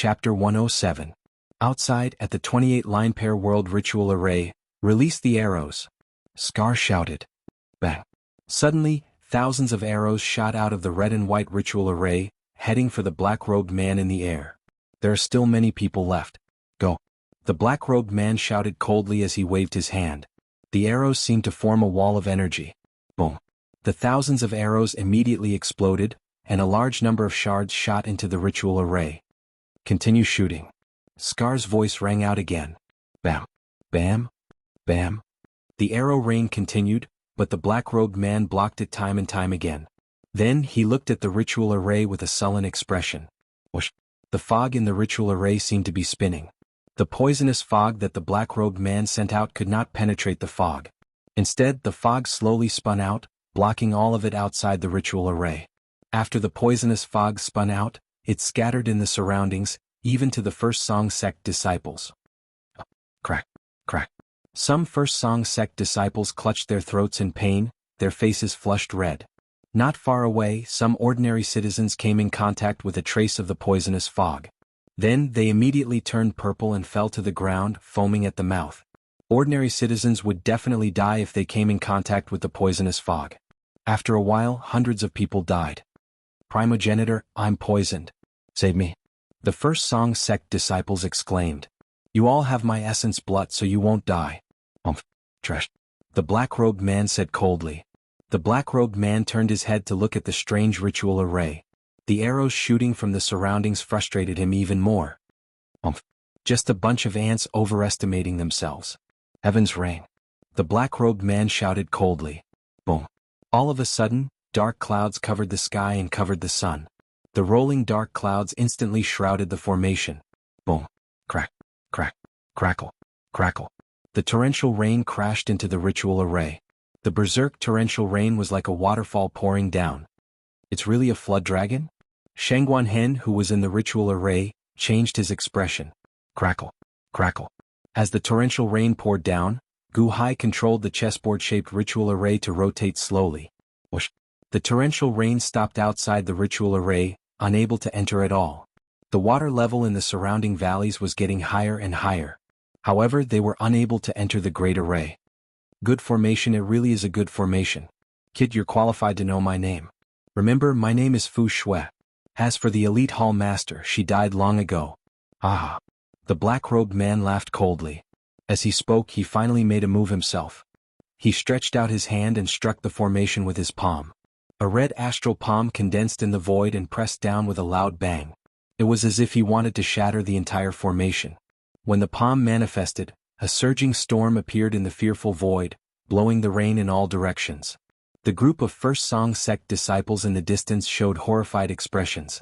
Chapter 107. Outside at the 28-line pair world ritual array, release the arrows. Scar shouted. Bang. Suddenly, thousands of arrows shot out of the red and white ritual array, heading for the black-robed man in the air. There are still many people left. Go. The black-robed man shouted coldly as he waved his hand. The arrows seemed to form a wall of energy. Boom. The thousands of arrows immediately exploded, and a large number of shards shot into the ritual array. Continue shooting. Scar's voice rang out again. Bam. Bam. Bam. The arrow rain continued, but the black-robed man blocked it time and time again. Then he looked at the ritual array with a sullen expression. Whoosh. The fog in the ritual array seemed to be spinning. The poisonous fog that the black-robed man sent out could not penetrate the fog. Instead, the fog slowly spun out, blocking all of it outside the ritual array. After the poisonous fog spun out, it scattered in the surroundings, even to the First Song Sect disciples. Crack, crack. Some First Song Sect disciples clutched their throats in pain, their faces flushed red. Not far away, some ordinary citizens came in contact with a trace of the poisonous fog. Then they immediately turned purple and fell to the ground, foaming at the mouth. Ordinary citizens would definitely die if they came in contact with the poisonous fog. After a while, hundreds of people died. Primogenitor, I'm poisoned. Save me. The First Song Sect disciples exclaimed. You all have my essence blood so you won't die. Trash. The black-robed man said coldly. The black-robed man turned his head to look at the strange ritual array. The arrows shooting from the surroundings frustrated him even more. Just a bunch of ants overestimating themselves. Heaven's rain. The black-robed man shouted coldly. Boom. All of a sudden, dark clouds covered the sky and covered the sun. The rolling dark clouds instantly shrouded the formation. Boom. Crack. Crack. Crackle. Crackle. The torrential rain crashed into the ritual array. The berserk torrential rain was like a waterfall pouring down. It's really a flood dragon? Shangguan Hen, who was in the ritual array, changed his expression. Crackle. Crackle. As the torrential rain poured down, Gu Hai controlled the chessboard-shaped ritual array to rotate slowly. Whoosh. The torrential rain stopped outside the ritual array, unable to enter at all. The water level in the surrounding valleys was getting higher and higher. However, they were unable to enter the great array. Good formation. It really is a good formation. Kid, you're qualified to know my name. Remember, my name is Fu Shui. As for the elite hall master, she died long ago. Ah. The black-robed man laughed coldly. As he spoke, he finally made a move himself. He stretched out his hand and struck the formation with his palm. A red astral palm condensed in the void and pressed down with a loud bang. It was as if he wanted to shatter the entire formation. When the palm manifested, a surging storm appeared in the fearful void, blowing the rain in all directions. The group of First Song Sect disciples in the distance showed horrified expressions.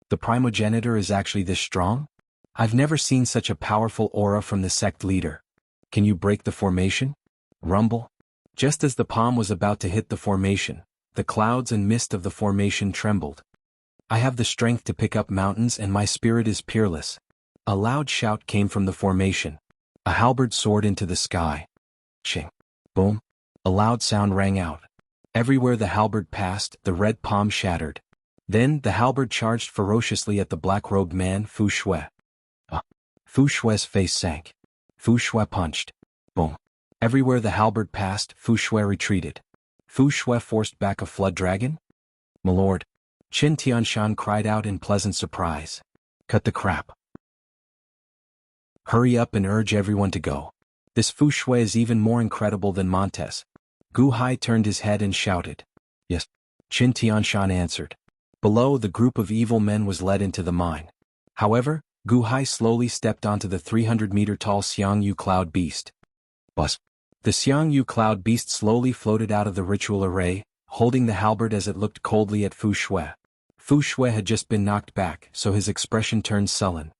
The primogenitor is actually this strong? I've never seen such a powerful aura from the sect leader. Can you break the formation? Rumble. Just as the palm was about to hit the formation, the clouds and mist of the formation trembled. I have the strength to pick up mountains and my spirit is peerless. A loud shout came from the formation. A halberd soared into the sky. Ching. Boom. A loud sound rang out. Everywhere the halberd passed, the red palm shattered. Then the halberd charged ferociously at the black-robed man, Fu Shui. Fu Shui's face sank. Fu Shui punched. Boom. Everywhere the halberd passed, Fu Shui retreated. Fu Shui forced back a flood dragon? My lord. Qin Tianshan cried out in pleasant surprise. Cut the crap. Hurry up and urge everyone to go. This Fu Shui is even more incredible than Montes. Gu Hai turned his head and shouted. Yes. Qin Tianshan answered. Below, the group of evil men was led into the mine. However, Gu Hai slowly stepped onto the 300-meter-tall Jianghu cloud beast. Buzz. The Jianghu cloud beast slowly floated out of the ritual array, holding the halberd as it looked coldly at Fu Shui. Fu Shui had just been knocked back, so his expression turned sullen.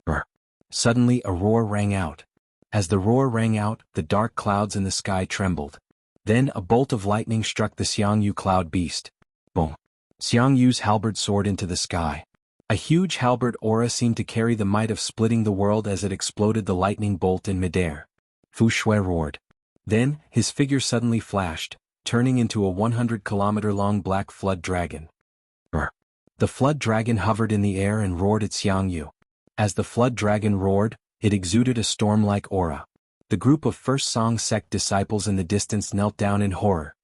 Brr. Suddenly a roar rang out. As the roar rang out, the dark clouds in the sky trembled. Then a bolt of lightning struck the Jianghu cloud beast. Boom. Jianghu's halberd soared into the sky. A huge halberd aura seemed to carry the might of splitting the world as it exploded the lightning bolt in midair. Fu Shui roared. Then, his figure suddenly flashed, turning into a 100-kilometer-long black flood dragon. Brr. The flood dragon hovered in the air and roared at Jianghu. As the flood dragon roared, it exuded a storm-like aura. The group of First Song sect disciples in the distance knelt down in horror.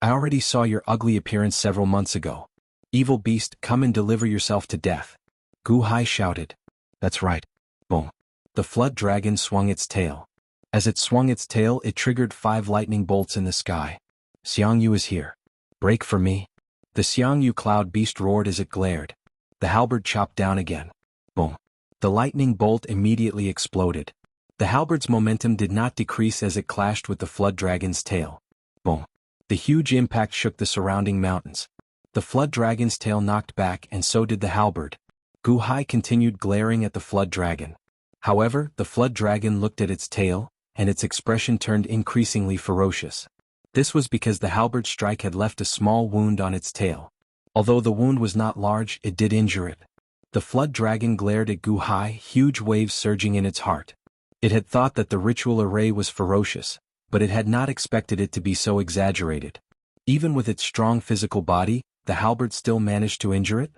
I already saw your ugly appearance several months ago. Evil beast, come and deliver yourself to death. Gu Hai shouted. That's right. Boom. The flood dragon swung its tail. As it swung its tail, it triggered 5 lightning bolts in the sky. Jianghu is here. Break for me. The Jianghu cloud beast roared as it glared. The halberd chopped down again. Boom. The lightning bolt immediately exploded. The halberd's momentum did not decrease as it clashed with the flood dragon's tail. Boom. The huge impact shook the surrounding mountains. The flood dragon's tail knocked back and so did the halberd. Gu Hai continued glaring at the flood dragon. However, the flood dragon looked at its tail, and its expression turned increasingly ferocious. This was because the halberd strike had left a small wound on its tail. Although the wound was not large, it did injure it. The flood dragon glared at Gu Hai, huge waves surging in its heart. It had thought that the ritual array was ferocious, but it had not expected it to be so exaggerated. Even with its strong physical body, the halberd still managed to injure it?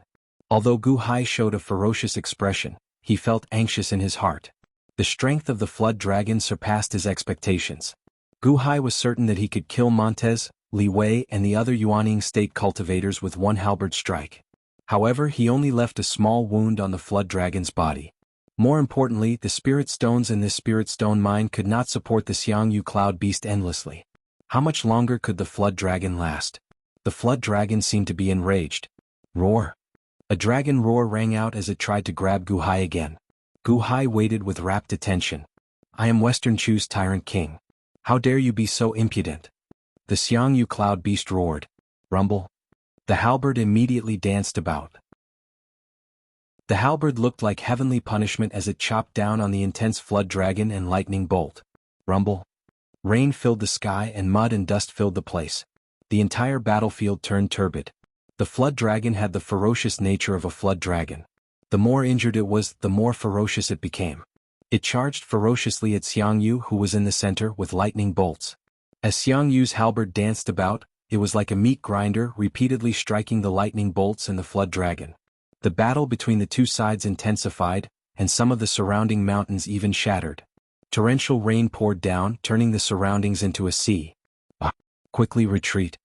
Although Gu Hai showed a ferocious expression, he felt anxious in his heart. The strength of the flood dragon surpassed his expectations. Gu Hai was certain that he could kill Montez, Li Wei and the other Yuaning state cultivators with one halberd strike. However, he only left a small wound on the flood dragon's body. More importantly, the spirit stones in this spirit stone mine could not support the Jianghu cloud beast endlessly. How much longer could the flood dragon last? The flood dragon seemed to be enraged. Roar! A dragon roar rang out as it tried to grab Gu Hai again. Gu Hai waited with rapt attention. I am Western Chu's tyrant king. How dare you be so impudent? The Jianghu cloud beast roared. Rumble. The halberd immediately danced about. The halberd looked like heavenly punishment as it chopped down on the intense flood dragon and lightning bolt. Rumble. Rain filled the sky and mud and dust filled the place. The entire battlefield turned turbid. The flood dragon had the ferocious nature of a flood dragon. The more injured it was, the more ferocious it became. It charged ferociously at Jianghu, who was in the center, with lightning bolts. As Jianghu's halberd danced about, it was like a meat grinder repeatedly striking the lightning bolts and the flood dragon. The battle between the two sides intensified, and some of the surrounding mountains even shattered. Torrential rain poured down, turning the surroundings into a sea. Quickly retreat.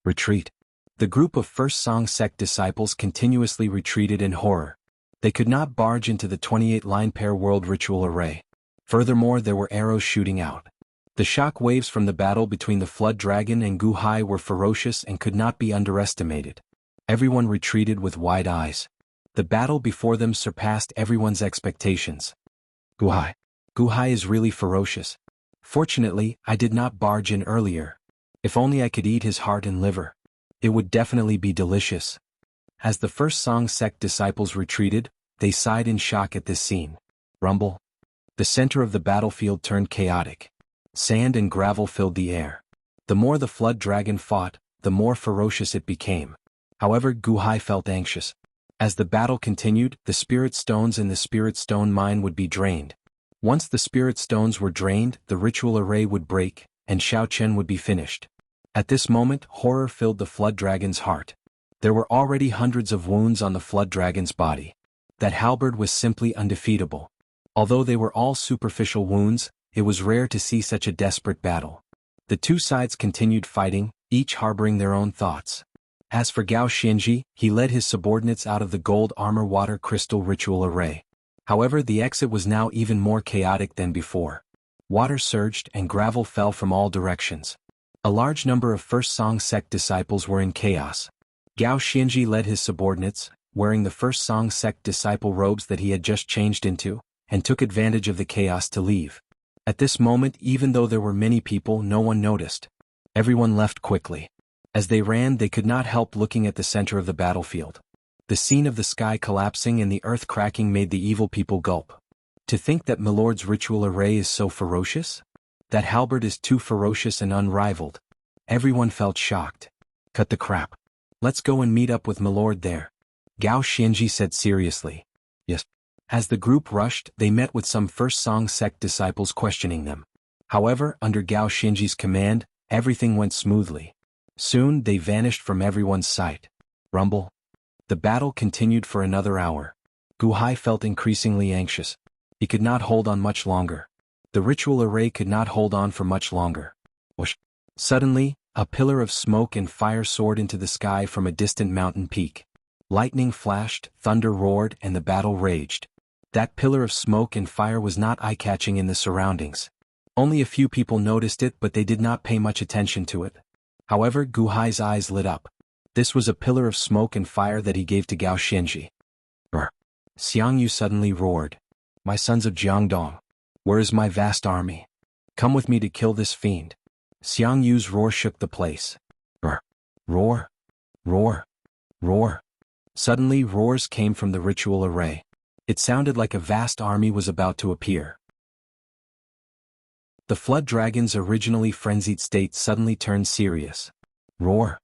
Retreat. The group of First Song sect disciples continuously retreated in horror. They could not barge into the 28-line pair world ritual array. Furthermore, there were arrows shooting out. The shock waves from the battle between the flood dragon and Gu Hai were ferocious and could not be underestimated. Everyone retreated with wide eyes. The battle before them surpassed everyone's expectations. Gu Hai. Gu Hai is really ferocious. Fortunately, I did not barge in earlier. If only I could eat his heart and liver. It would definitely be delicious. As the First Song sect disciples retreated, they sighed in shock at this scene. Rumble. The center of the battlefield turned chaotic. Sand and gravel filled the air. The more the flood dragon fought, the more ferocious it became. However, Gu Hai felt anxious. As the battle continued, the spirit stones in the spirit stone mine would be drained. Once the spirit stones were drained, the ritual array would break, and Xiaochen would be finished. At this moment, horror filled the flood dragon's heart. There were already hundreds of wounds on the flood dragon's body. That halberd was simply undefeatable. Although they were all superficial wounds, it was rare to see such a desperate battle. The two sides continued fighting, each harboring their own thoughts. As for Gao Xianji, he led his subordinates out of the gold armor water crystal ritual array. However, the exit was now even more chaotic than before. Water surged and gravel fell from all directions. A large number of First Song sect disciples were in chaos. Gao Xianji led his subordinates, wearing the First Song sect disciple robes that he had just changed into, and took advantage of the chaos to leave. At this moment, even though there were many people, no one noticed. Everyone left quickly. As they ran, they could not help looking at the center of the battlefield. The scene of the sky collapsing and the earth cracking made the evil people gulp. To think that Milord's ritual array is so ferocious? That halberd is too ferocious and unrivaled. Everyone felt shocked. Cut the crap. Let's go and meet up with Milord there. Gao Xianji said seriously. Yes. As the group rushed, they met with some First Song sect disciples questioning them. However, under Gao Xianji's command, everything went smoothly. Soon, they vanished from everyone's sight. Rumble. The battle continued for another hour. Gu Hai felt increasingly anxious. He could not hold on much longer. The ritual array could not hold on for much longer. Whoosh! Suddenly, a pillar of smoke and fire soared into the sky from a distant mountain peak. Lightning flashed, thunder roared, and the battle raged. That pillar of smoke and fire was not eye-catching in the surroundings. Only a few people noticed it, but they did not pay much attention to it. However, Gu Hai's eyes lit up. This was a pillar of smoke and fire that he gave to Gao Xinji. Xiangyu suddenly roared. My sons of Jiangdong, where is my vast army? Come with me to kill this fiend. Xiangyu's roar shook the place. Roar, roar, roar. Suddenly roars came from the ritual array. It sounded like a vast army was about to appear. The flood dragon's originally frenzied state suddenly turned serious. Roar.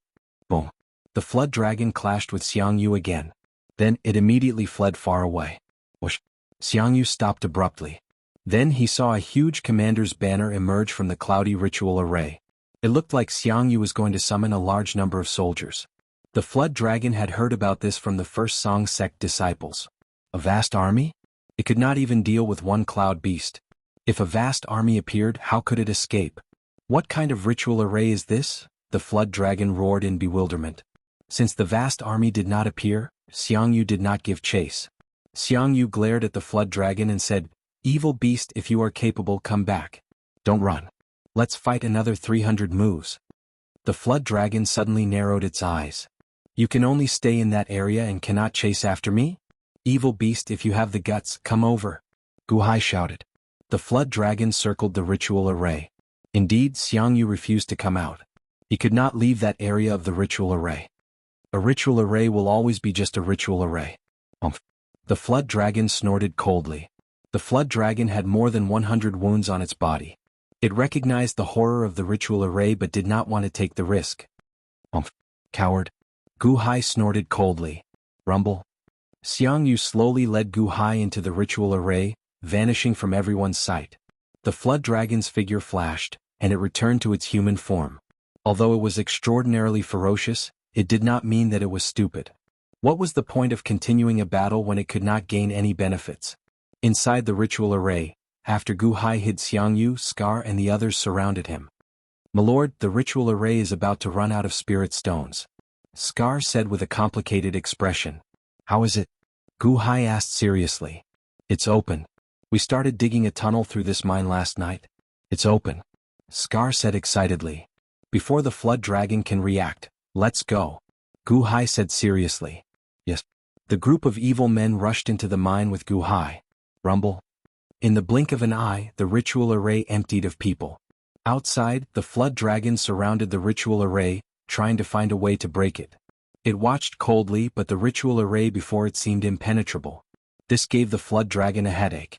Boom. The flood dragon clashed with Xiangyu again. Then it immediately fled far away. Whoosh. Xiangyu stopped abruptly. Then he saw a huge commander's banner emerge from the cloudy ritual array. It looked like Xiangyu was going to summon a large number of soldiers. The flood dragon had heard about this from the first Song sect disciples. A vast army? It could not even deal with one cloud beast. If a vast army appeared, how could it escape? What kind of ritual array is this? The flood dragon roared in bewilderment. Since the vast army did not appear, Xiangyu did not give chase. Xiangyu glared at the flood dragon and said, Evil beast, if you are capable, come back. Don't run. Let's fight another 300 moves. The flood dragon suddenly narrowed its eyes. You can only stay in that area and cannot chase after me? Evil beast, if you have the guts, come over. Gu Hai shouted. The flood dragon circled the ritual array. Indeed, Xiangyu refused to come out. He could not leave that area of the ritual array. A ritual array will always be just a ritual array. The flood dragon snorted coldly. The flood dragon had more than 100 wounds on its body. It recognized the horror of the ritual array but did not want to take the risk. Coward. Gu Hai snorted coldly. Rumble. Xiangyu slowly led Gu Hai into the ritual array, vanishing from everyone's sight. The flood dragon's figure flashed, and it returned to its human form. Although it was extraordinarily ferocious, it did not mean that it was stupid. What was the point of continuing a battle when it could not gain any benefits? Inside the ritual array, after Gu Hai hid Xiangyu, Scar and the others surrounded him. My lord, the ritual array is about to run out of spirit stones. Scar said with a complicated expression. How is it? Gu Hai asked seriously. It's open. We started digging a tunnel through this mine last night. It's open. Scar said excitedly. Before the flood dragon can react, let's go. Gu Hai said seriously. Yes. The group of evil men rushed into the mine with Gu Hai. Rumble. In the blink of an eye, the ritual array emptied of people. Outside, the flood dragon surrounded the ritual array, trying to find a way to break it. It watched coldly, but the ritual array before it seemed impenetrable. This gave the flood dragon a headache.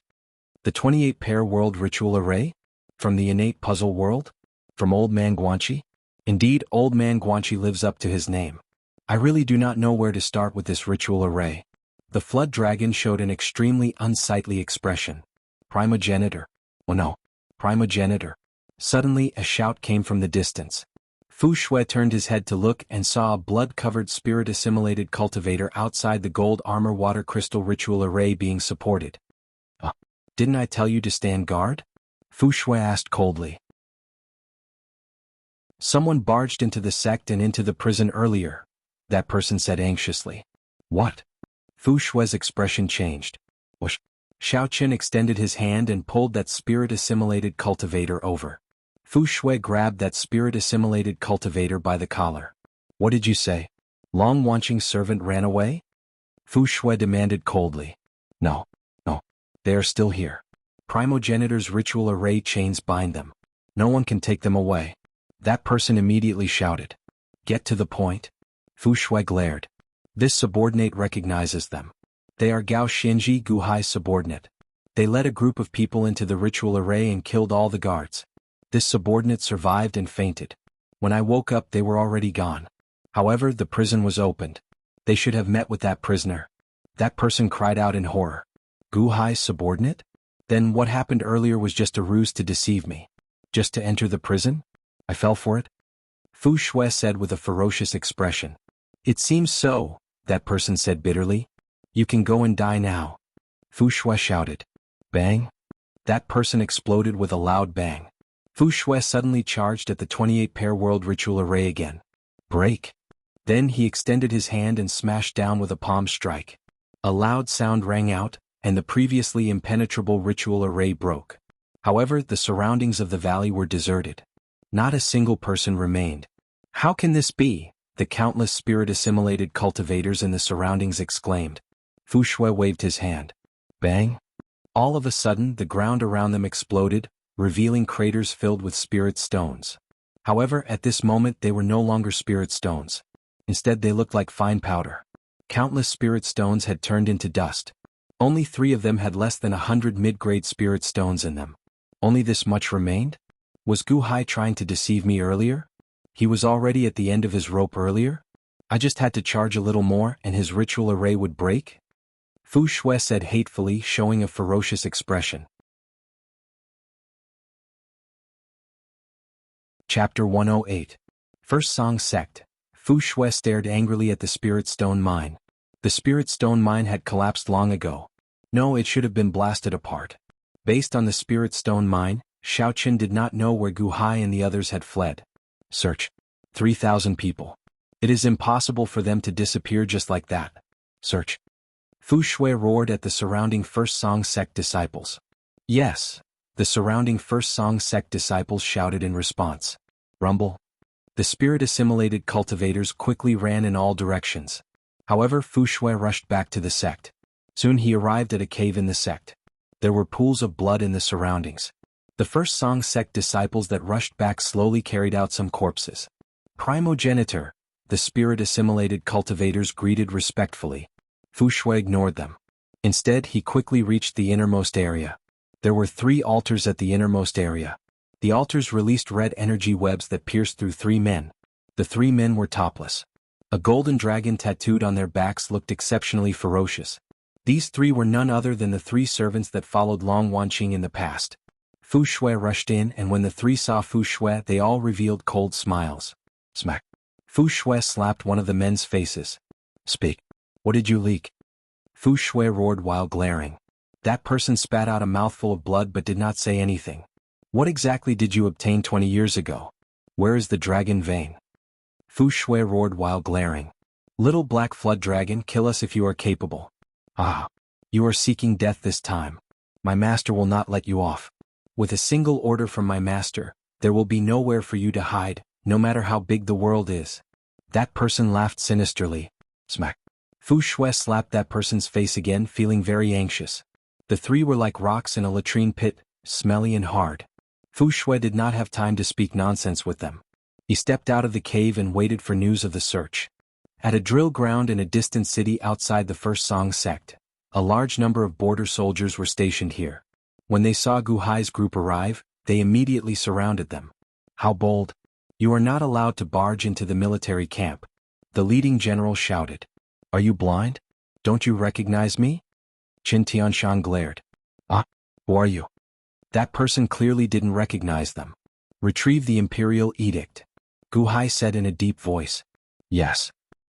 The 28-pair world ritual array? From the innate puzzle world? From Old Man Guanxi? Indeed, Old Man Guanxi lives up to his name. I really do not know where to start with this ritual array. The flood dragon showed an extremely unsightly expression. Primogenitor. Oh no. Primogenitor. Suddenly, a shout came from the distance. Fu Shui turned his head to look and saw a blood-covered spirit-assimilated cultivator outside the gold armor water crystal ritual array being supported. Didn't I tell you to stand guard? Fu Shui asked coldly. Someone barged into the sect and into the prison earlier, that person said anxiously. What? Fu Shui's expression changed. Whoosh. Xiao Qin extended his hand and pulled that spirit-assimilated cultivator over. Fu Shui grabbed that spirit-assimilated cultivator by the collar. What did you say? Long Wanqing's servant ran away? Fu Shui demanded coldly. No. They are still here. Primogenitor's ritual array chains bind them. No one can take them away. That person immediately shouted. Get to the point. Fu Shui glared. This subordinate recognizes them. They are Gao Xinji, Gu Hai's subordinate. They led a group of people into the ritual array and killed all the guards. This subordinate survived and fainted. When I woke up they were already gone. However, the prison was opened. They should have met with that prisoner. That person cried out in horror. Gu Hai's subordinate? Then what happened earlier was just a ruse to deceive me. Just to enter the prison? I fell for it? Fu Shui said with a ferocious expression. It seems so, that person said bitterly. You can go and die now. Fu Shui shouted. Bang! That person exploded with a loud bang. Fu Shui suddenly charged at the 28-pair world ritual array again. Break! Then he extended his hand and smashed down with a palm strike. A loud sound rang out, and the previously impenetrable ritual array broke. However, the surroundings of the valley were deserted. Not a single person remained. How can this be? The countless spirit-assimilated cultivators in the surroundings exclaimed. Fu Shui waved his hand. Bang! All of a sudden, the ground around them exploded, revealing craters filled with spirit stones. However, at this moment they were no longer spirit stones. Instead, they looked like fine powder. Countless spirit stones had turned into dust. Only 3 of them had less than 100 mid-grade spirit stones in them. Only this much remained? Was Gu Hai trying to deceive me earlier? He was already at the end of his rope earlier? I just had to charge a little more and his ritual array would break? Fu Shui said hatefully, showing a ferocious expression. Chapter 108. First Song Sect. Fu Shui stared angrily at the Spirit Stone Mine. The Spirit Stone Mine had collapsed long ago. No, it should have been blasted apart. Based on the Spirit Stone Mine, Xiaoqin did not know where Gu Hai and the others had fled. Search. 3,000 people. It is impossible for them to disappear just like that. Search. Fu Shui roared at the surrounding First Song Sect disciples. Yes. The surrounding First Song Sect disciples shouted in response. Rumble. The spirit-assimilated cultivators quickly ran in all directions. However, Fu Shui rushed back to the sect. Soon he arrived at a cave in the sect. There were pools of blood in the surroundings. The First Song Sect disciples that rushed back slowly carried out some corpses. Primogenitor, the spirit-assimilated cultivators greeted respectfully. Fu Shui ignored them. Instead, he quickly reached the innermost area. There were 3 altars at the innermost area. The altars released red energy webs that pierced through 3 men. The 3 men were topless. A golden dragon tattooed on their backs looked exceptionally ferocious. These 3 were none other than the 3 servants that followed Long Wanqing in the past. Fu Shui rushed in, and when the 3 saw Fu Shui, they all revealed cold smiles. Smack. Fu Shui slapped one of the men's faces. Speak. What did you leak? Fu Shui roared while glaring. That person spat out a mouthful of blood but did not say anything. What exactly did you obtain 20 years ago? Where is the dragon vein? Fu Shui roared while glaring. Little black flood dragon, kill us if you are capable. Ah. You are seeking death this time. My master will not let you off. With a single order from my master, there will be nowhere for you to hide, no matter how big the world is. That person laughed sinisterly. Smack. Fu Shui slapped that person's face again, feeling very anxious. The 3 were like rocks in a latrine pit, smelly and hard. Fu Shui did not have time to speak nonsense with them. He stepped out of the cave and waited for news of the search. At a drill ground in a distant city outside the First Song Sect, a large number of border soldiers were stationed here. When they saw Gu Hai's group arrive, they immediately surrounded them. How bold! You are not allowed to barge into the military camp. The leading general shouted. Are you blind? Don't you recognize me? Qin Tianshan glared. Ah, who are you? That person clearly didn't recognize them. Retrieve the Imperial Edict. Gu Hai said in a deep voice. Yes.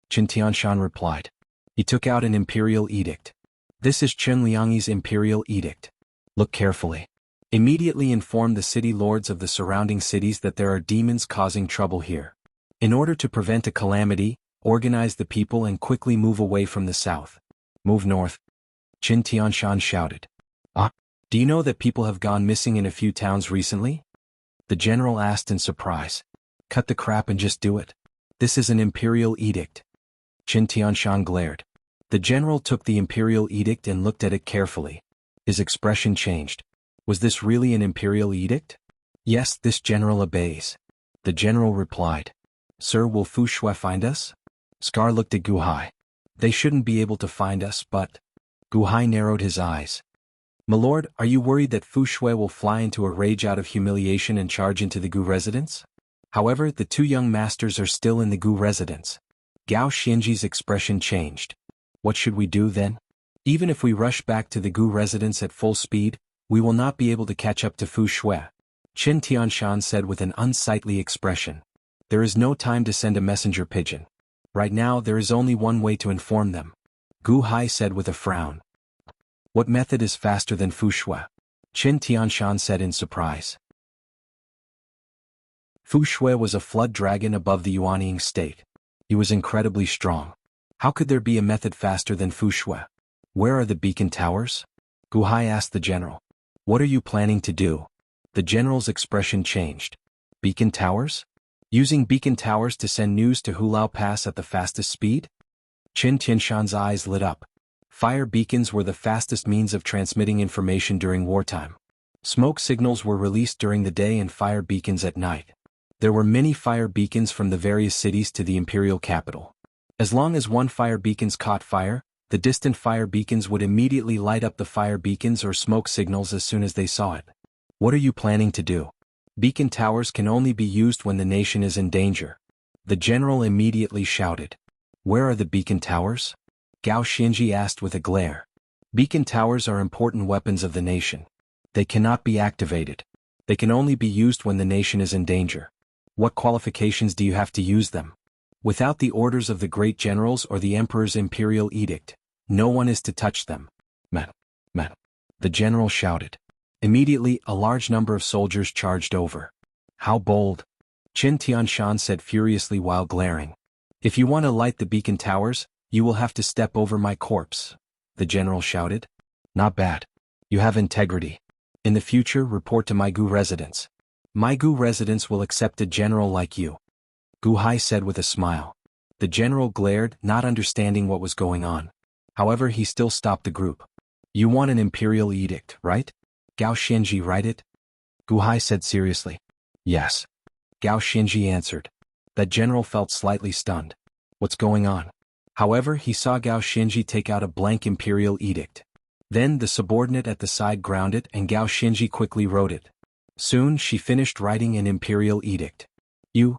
Qin Tianshan replied. He took out an Imperial Edict. This is Chen Liangyi's Imperial Edict. Look carefully. Immediately inform the city lords of the surrounding cities that there are demons causing trouble here. In order to prevent a calamity, organize the people and quickly move away from the south. Move north. Qin Tianshan shouted. Ah, do you know that people have gone missing in a few towns recently? The general asked in surprise. Cut the crap and just do it. This is an Imperial Edict. Qin Tianshan glared. The general took the Imperial Edict and looked at it carefully. His expression changed. Was this really an Imperial Edict? Yes, this general obeys. The general replied. Sir, will Fu Shui find us? Scar looked at Gu Hai. They shouldn't be able to find us, but... Gu Hai narrowed his eyes. My lord, are you worried that Fu Shui will fly into a rage out of humiliation and charge into the Gu residence? However, the 2 young masters are still in the Gu residence. Gao Xianji's expression changed. What should we do then? Even if we rush back to the Gu residence at full speed, we will not be able to catch up to Fu Shui. Qin Tianshan said with an unsightly expression. There is no time to send a messenger pigeon. Right now there is only one way to inform them. Gu Hai said with a frown. What method is faster than Fu Shui? Qin Tianshan said in surprise. Fu Shui was a flood dragon above the Yuanying state. He was incredibly strong. How could there be a method faster than Fu Shui? Where are the beacon towers? Gu Hai asked the general. What are you planning to do? The general's expression changed. Beacon towers? Using beacon towers to send news to Hulao Pass at the fastest speed? Qin Tianshan's eyes lit up. Fire beacons were the fastest means of transmitting information during wartime. Smoke signals were released during the day and fire beacons at night. There were many fire beacons from the various cities to the imperial capital. As long as one fire beacons caught fire, the distant fire beacons would immediately light up the fire beacons or smoke signals as soon as they saw it. What are you planning to do? Beacon towers can only be used when the nation is in danger. The general immediately shouted. Where are the beacon towers? Gao Xinji asked with a glare. Beacon towers are important weapons of the nation. They cannot be activated. They can only be used when the nation is in danger. What qualifications do you have to use them? Without the orders of the great generals or the emperor's imperial edict, no one is to touch them. Man. The general shouted. Immediately, a large number of soldiers charged over. How bold! Qin Tianshan said furiously while glaring. If you want to light the beacon towers, you will have to step over my corpse. The general shouted. Not bad. You have integrity. In the future, report to my Gu residence. My Gu residence will accept a general like you. Gu Hai said with a smile. The general glared, not understanding what was going on. However, he still stopped the group. You want an imperial edict, right? Gao Xinji write it? Gu Hai said seriously. Yes. Gao Xinji answered. That general felt slightly stunned. What's going on? However, he saw Gao Xinji take out a blank imperial edict. Then the subordinate at the side ground it and Gao Xinji quickly wrote it. Soon she finished writing an imperial edict. You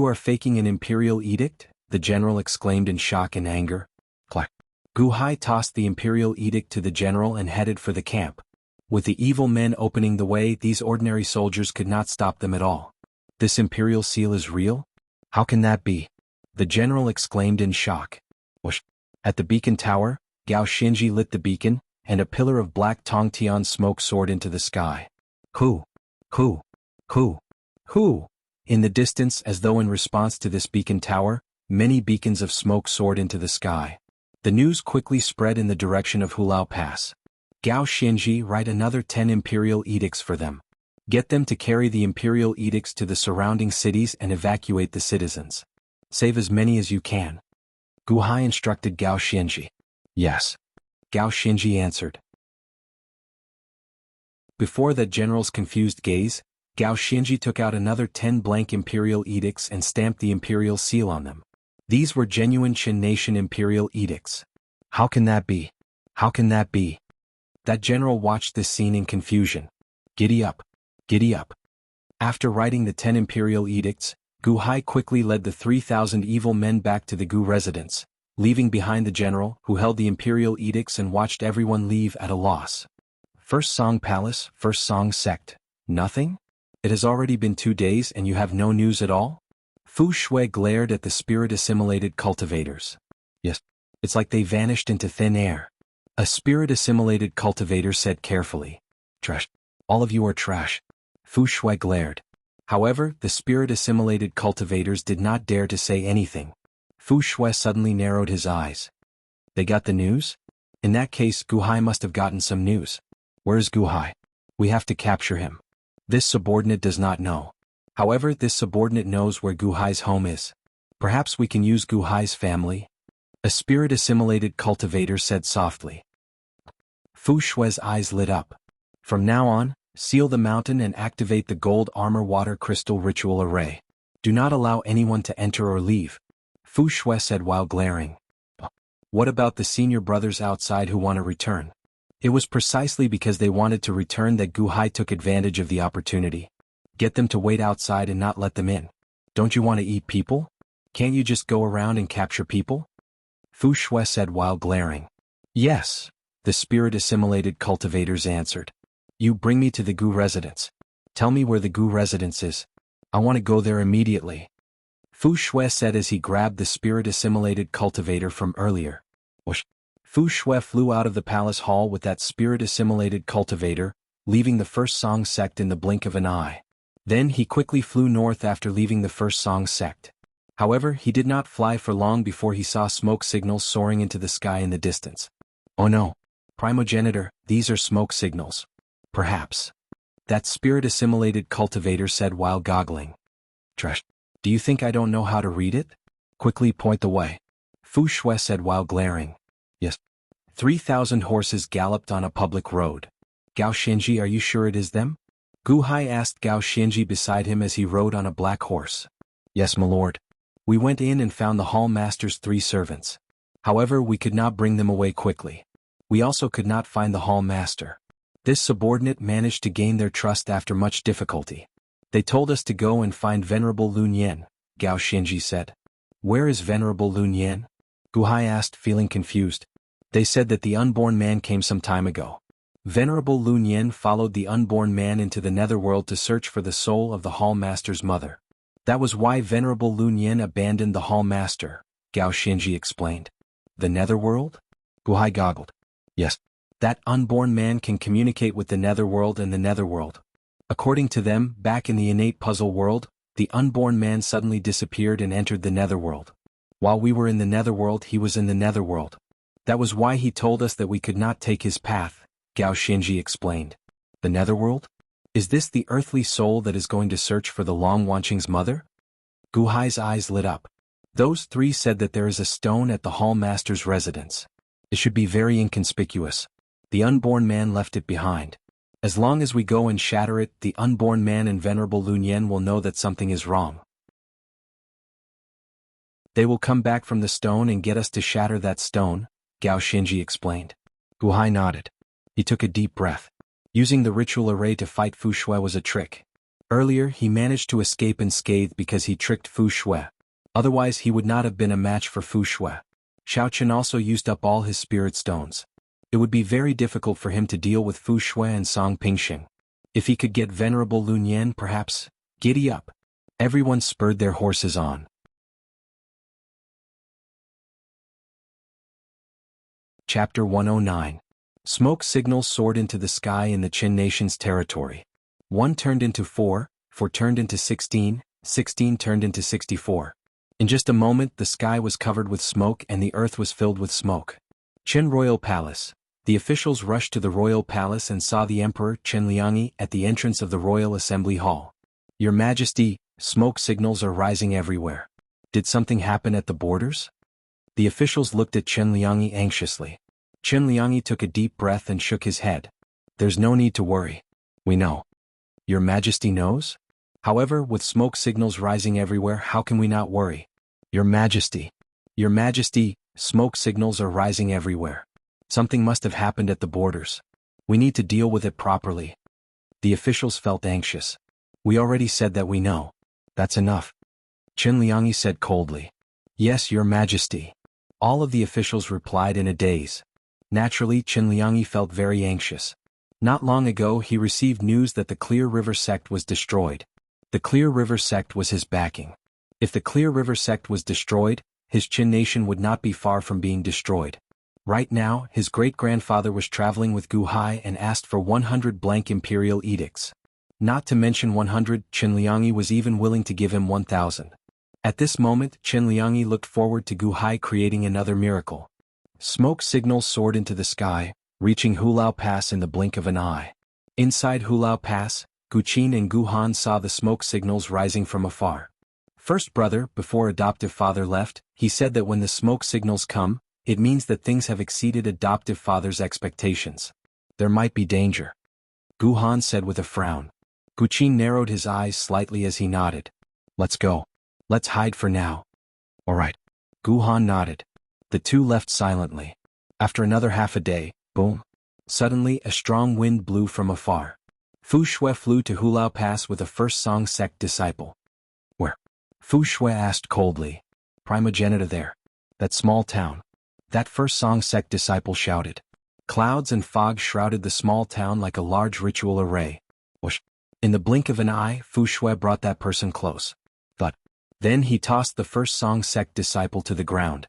are faking an imperial edict? The general exclaimed in shock and anger. Clack. Gu Hai tossed the imperial edict to the general and headed for the camp. With the evil men opening the way, these ordinary soldiers could not stop them at all. This imperial seal is real? How can that be? The general exclaimed in shock. Whoosh. At the beacon tower, Gao Xinji lit the beacon, and a pillar of black Tongtian smoke soared into the sky. Who? In the distance, as though in response to this beacon tower, many beacons of smoke soared into the sky. The news quickly spread in the direction of Hulao Pass. Gao Xinji, write another 10 imperial edicts for them. Get them to carry the imperial edicts to the surrounding cities and evacuate the citizens. Save as many as you can. Gu Hai instructed Gao Xinji. Yes. Gao Xinji answered. Before that general's confused gaze, Gao Xinji took out another 10 blank imperial edicts and stamped the imperial seal on them. These were genuine Qin nation imperial edicts. How can that be? How can that be? That general watched this scene in confusion. Giddy up. Giddy up. After writing the 10 imperial edicts, Gu Hai quickly led the 3,000 evil men back to the Gu residence, leaving behind the general, who held the imperial edicts and watched everyone leave at a loss. First Song Palace, First Song Sect. Nothing? It has already been 2 days and you have no news at all? Fu Shui glared at the spirit-assimilated cultivators. Yes. It's like they vanished into thin air. A spirit-assimilated cultivator said carefully. Trash. All of you are trash. Fu Shui glared. However, the spirit-assimilated cultivators did not dare to say anything. Fu Shui suddenly narrowed his eyes. They got the news? In that case, Gu Hai must have gotten some news. Where's Gu Hai? We have to capture him. This subordinate does not know. However, this subordinate knows where Gu Hai's home is. Perhaps we can use Gu Hai's family? A spirit-assimilated cultivator said softly. Fu Shui's eyes lit up. From now on, seal the mountain and activate the gold armor water crystal ritual array. Do not allow anyone to enter or leave. Fu Shui said while glaring. What about the senior brothers outside who want to return? It was precisely because they wanted to return that Gu Hai took advantage of the opportunity. Get them to wait outside and not let them in. Don't you want to eat people? Can't you just go around and capture people? Fu Shui said while glaring. Yes, the spirit-assimilated cultivators answered. You bring me to the Gu residence. Tell me where the Gu residence is. I want to go there immediately. Fu Shui said as he grabbed the spirit-assimilated cultivator from earlier. Whoosh. Fu Shui flew out of the palace hall with that spirit-assimilated cultivator, leaving the first song sect in the blink of an eye. Then he quickly flew north after leaving the first song sect. However, he did not fly for long before he saw smoke signals soaring into the sky in the distance. Oh no! Primogenitor, these are smoke signals. Perhaps. That spirit-assimilated cultivator said while goggling. Trash. Do you think I don't know how to read it? Quickly point the way. Fu Shui said while glaring. Yes. 3,000 horses galloped on a public road. Gao Xianji, are you sure it is them? Gu Hai asked Gao Xianji beside him as he rode on a black horse. Yes, my lord. We went in and found the hall master's 3 servants. However, we could not bring them away quickly. We also could not find the hall master. This subordinate managed to gain their trust after much difficulty. They told us to go and find Venerable Lun Yan, Gao Xianji said. Where is Venerable Lun Yan? Gu Hai asked, feeling confused. They said that the unborn man came some time ago. Venerable Lun Yan followed the unborn man into the netherworld to search for the soul of the hall master's mother. That was why Venerable Lun Yan abandoned the hall master, Gao Xianji explained. The netherworld? Gu Hai goggled. Yes. That unborn man can communicate with the netherworld and the netherworld. According to them, back in the innate puzzle world, the unborn man suddenly disappeared and entered the netherworld. While we were in the netherworld, he was in the netherworld. That was why he told us that we could not take his path, Gao Xianji explained. The netherworld? Is this the earthly soul that is going to search for the Long Wanqing's mother? Gu Hai's eyes lit up. Those 3 said that there is a stone at the hall master's residence. It should be very inconspicuous. The unborn man left it behind. As long as we go and shatter it, the unborn man and Venerable Lun Yan will know that something is wrong. They will come back from the stone and get us to shatter that stone, Gao Xianji explained. Gu Hai nodded. He took a deep breath. Using the ritual array to fight Fu Shui was a trick. Earlier, he managed to escape unscathed because he tricked Fu Shui. Otherwise, he would not have been a match for Fu Shui. Xiao Chen also used up all his spirit stones. It would be very difficult for him to deal with Fu Shui and Song Pingxing. If he could get Venerable Lun Yan, perhaps. Giddy up. Everyone spurred their horses on. Chapter 109. Smoke signals soared into the sky in the Qin nation's territory. 1 turned into 4, 4 turned into 16, 16 turned into 64. In just a moment the sky was covered with smoke and the earth was filled with smoke. Qin Royal Palace. The officials rushed to the royal palace and saw the Emperor Chen Liangyi at the entrance of the Royal Assembly Hall. Your Majesty, smoke signals are rising everywhere. Did something happen at the borders? The officials looked at Chen Liangyi anxiously. Chen Liangyi took a deep breath and shook his head. There's no need to worry. We know. Your Majesty knows? However, with smoke signals rising everywhere, how can we not worry? Your Majesty. Your Majesty, smoke signals are rising everywhere. Something must have happened at the borders. We need to deal with it properly. The officials felt anxious. We already said that we know. That's enough. Chen Liangyi said coldly. Yes, Your Majesty. All of the officials replied in a daze. Naturally, Chen Liangyi felt very anxious. Not long ago he received news that the Clear River sect was destroyed. The Clear River sect was his backing. If the Clear River sect was destroyed, his Qin nation would not be far from being destroyed. Right now, his great-grandfather was traveling with Gu Hai and asked for 100 blank imperial edicts. Not to mention 100, Chen Liangyi was even willing to give him 1,000. At this moment, Chen Liangyi looked forward to Gu Hai creating another miracle. Smoke signals soared into the sky, reaching Hulao Pass in the blink of an eye. Inside Hulao Pass, Gu Qin and Gu Han saw the smoke signals rising from afar. First brother, before adoptive father left, he said that when the smoke signals come, it means that things have exceeded adoptive father's expectations. There might be danger. Gu Han said with a frown. Gu Qin narrowed his eyes slightly as he nodded. Let's go. Let's hide for now. All right. Gu Han nodded. The two left silently. After another half a day, boom. Suddenly a strong wind blew from afar. Fu Shui flew to Hulao Pass with a first Song sect disciple. Where? Fu Shui asked coldly. Primogenitor there. That small town. That first Song sect disciple shouted. Clouds and fog shrouded the small town like a large ritual array. Whoosh. In the blink of an eye, Fu Shui brought that person close. But then he tossed the first Song sect disciple to the ground.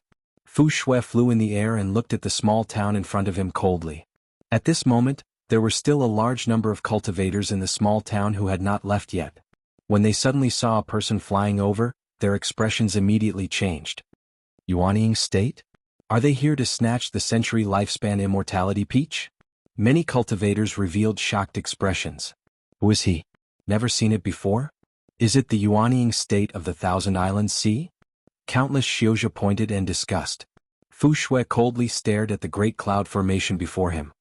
Fu Shui flew in the air and looked at the small town in front of him coldly. At this moment, there were still a large number of cultivators in the small town who had not left yet. When they suddenly saw a person flying over, their expressions immediately changed. Yuanying state? Are they here to snatch the century lifespan immortality peach? Many cultivators revealed shocked expressions. Who is he? Never seen it before? Is it the Yuanying state of the Thousand Islands Sea? Countless Xiuzha pointed and discussed. Fu Shui coldly stared at the great cloud formation before him.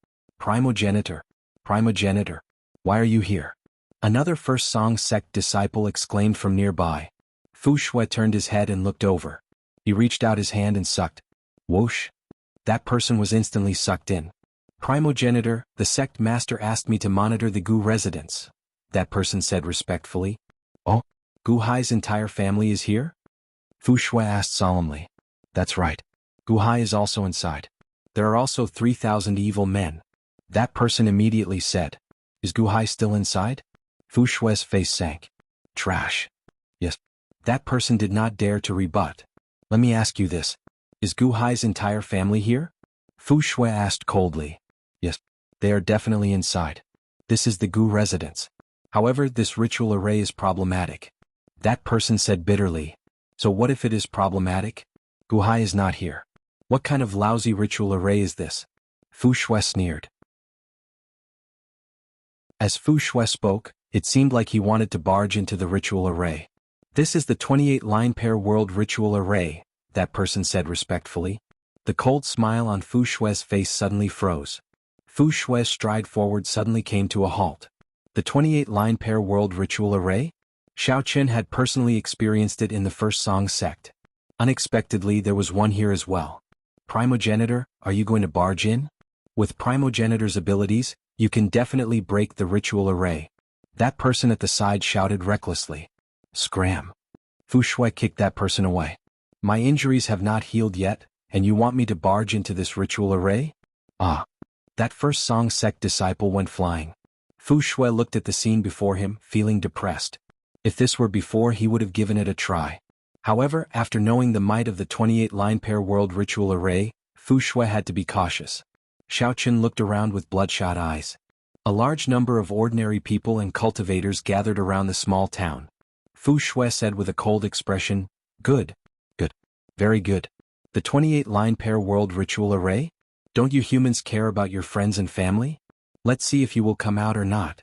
Primogenitor. Primogenitor. Why are you here? Another First Song sect disciple exclaimed from nearby. Fu Shui turned his head and looked over. He reached out his hand and sucked. Whoosh. That person was instantly sucked in. Primogenitor, the sect master asked me to monitor the Gu residence. That person said respectfully. Oh, Gu Hai's entire family is here? Fu Shui asked solemnly. That's right. Gu Hai is also inside. There are also 3,000 evil men. That person immediately said. Is Gu Hai still inside? Fu Shui's face sank. Trash. Yes. That person did not dare to rebut. Let me ask you this. Is Gu Hai's entire family here? Fu Shui asked coldly. Yes. They are definitely inside. This is the Gu residence. However, this ritual array is problematic. That person said bitterly. So what if it is problematic? Gu Hai is not here. What kind of lousy ritual array is this? Fu Shui sneered. As Fu Shui spoke, it seemed like he wanted to barge into the ritual array. This is the 28-line pair world ritual array, that person said respectfully. The cold smile on Fu Shui's face suddenly froze. Fu Shui's stride forward suddenly came to a halt. The 28-line pair world ritual array? Xiao Qin had personally experienced it in the First Song sect. Unexpectedly, there was one here as well. Primogenitor, are you going to barge in? With Primogenitor's abilities, you can definitely break the ritual array. That person at the side shouted recklessly. Scram. Fu Shui kicked that person away. My injuries have not healed yet, and you want me to barge into this ritual array? Ah. That First Song sect disciple went flying. Fu Shui looked at the scene before him, feeling depressed. If this were before, he would have given it a try. However, after knowing the might of the 28-line pair world ritual array, Fu Shui had to be cautious. Xiao Qin looked around with bloodshot eyes. A large number of ordinary people and cultivators gathered around the small town. Fu Shui said with a cold expression, Good. Good. Very good. The 28-line pair world ritual array? Don't you humans care about your friends and family? Let's see if you will come out or not.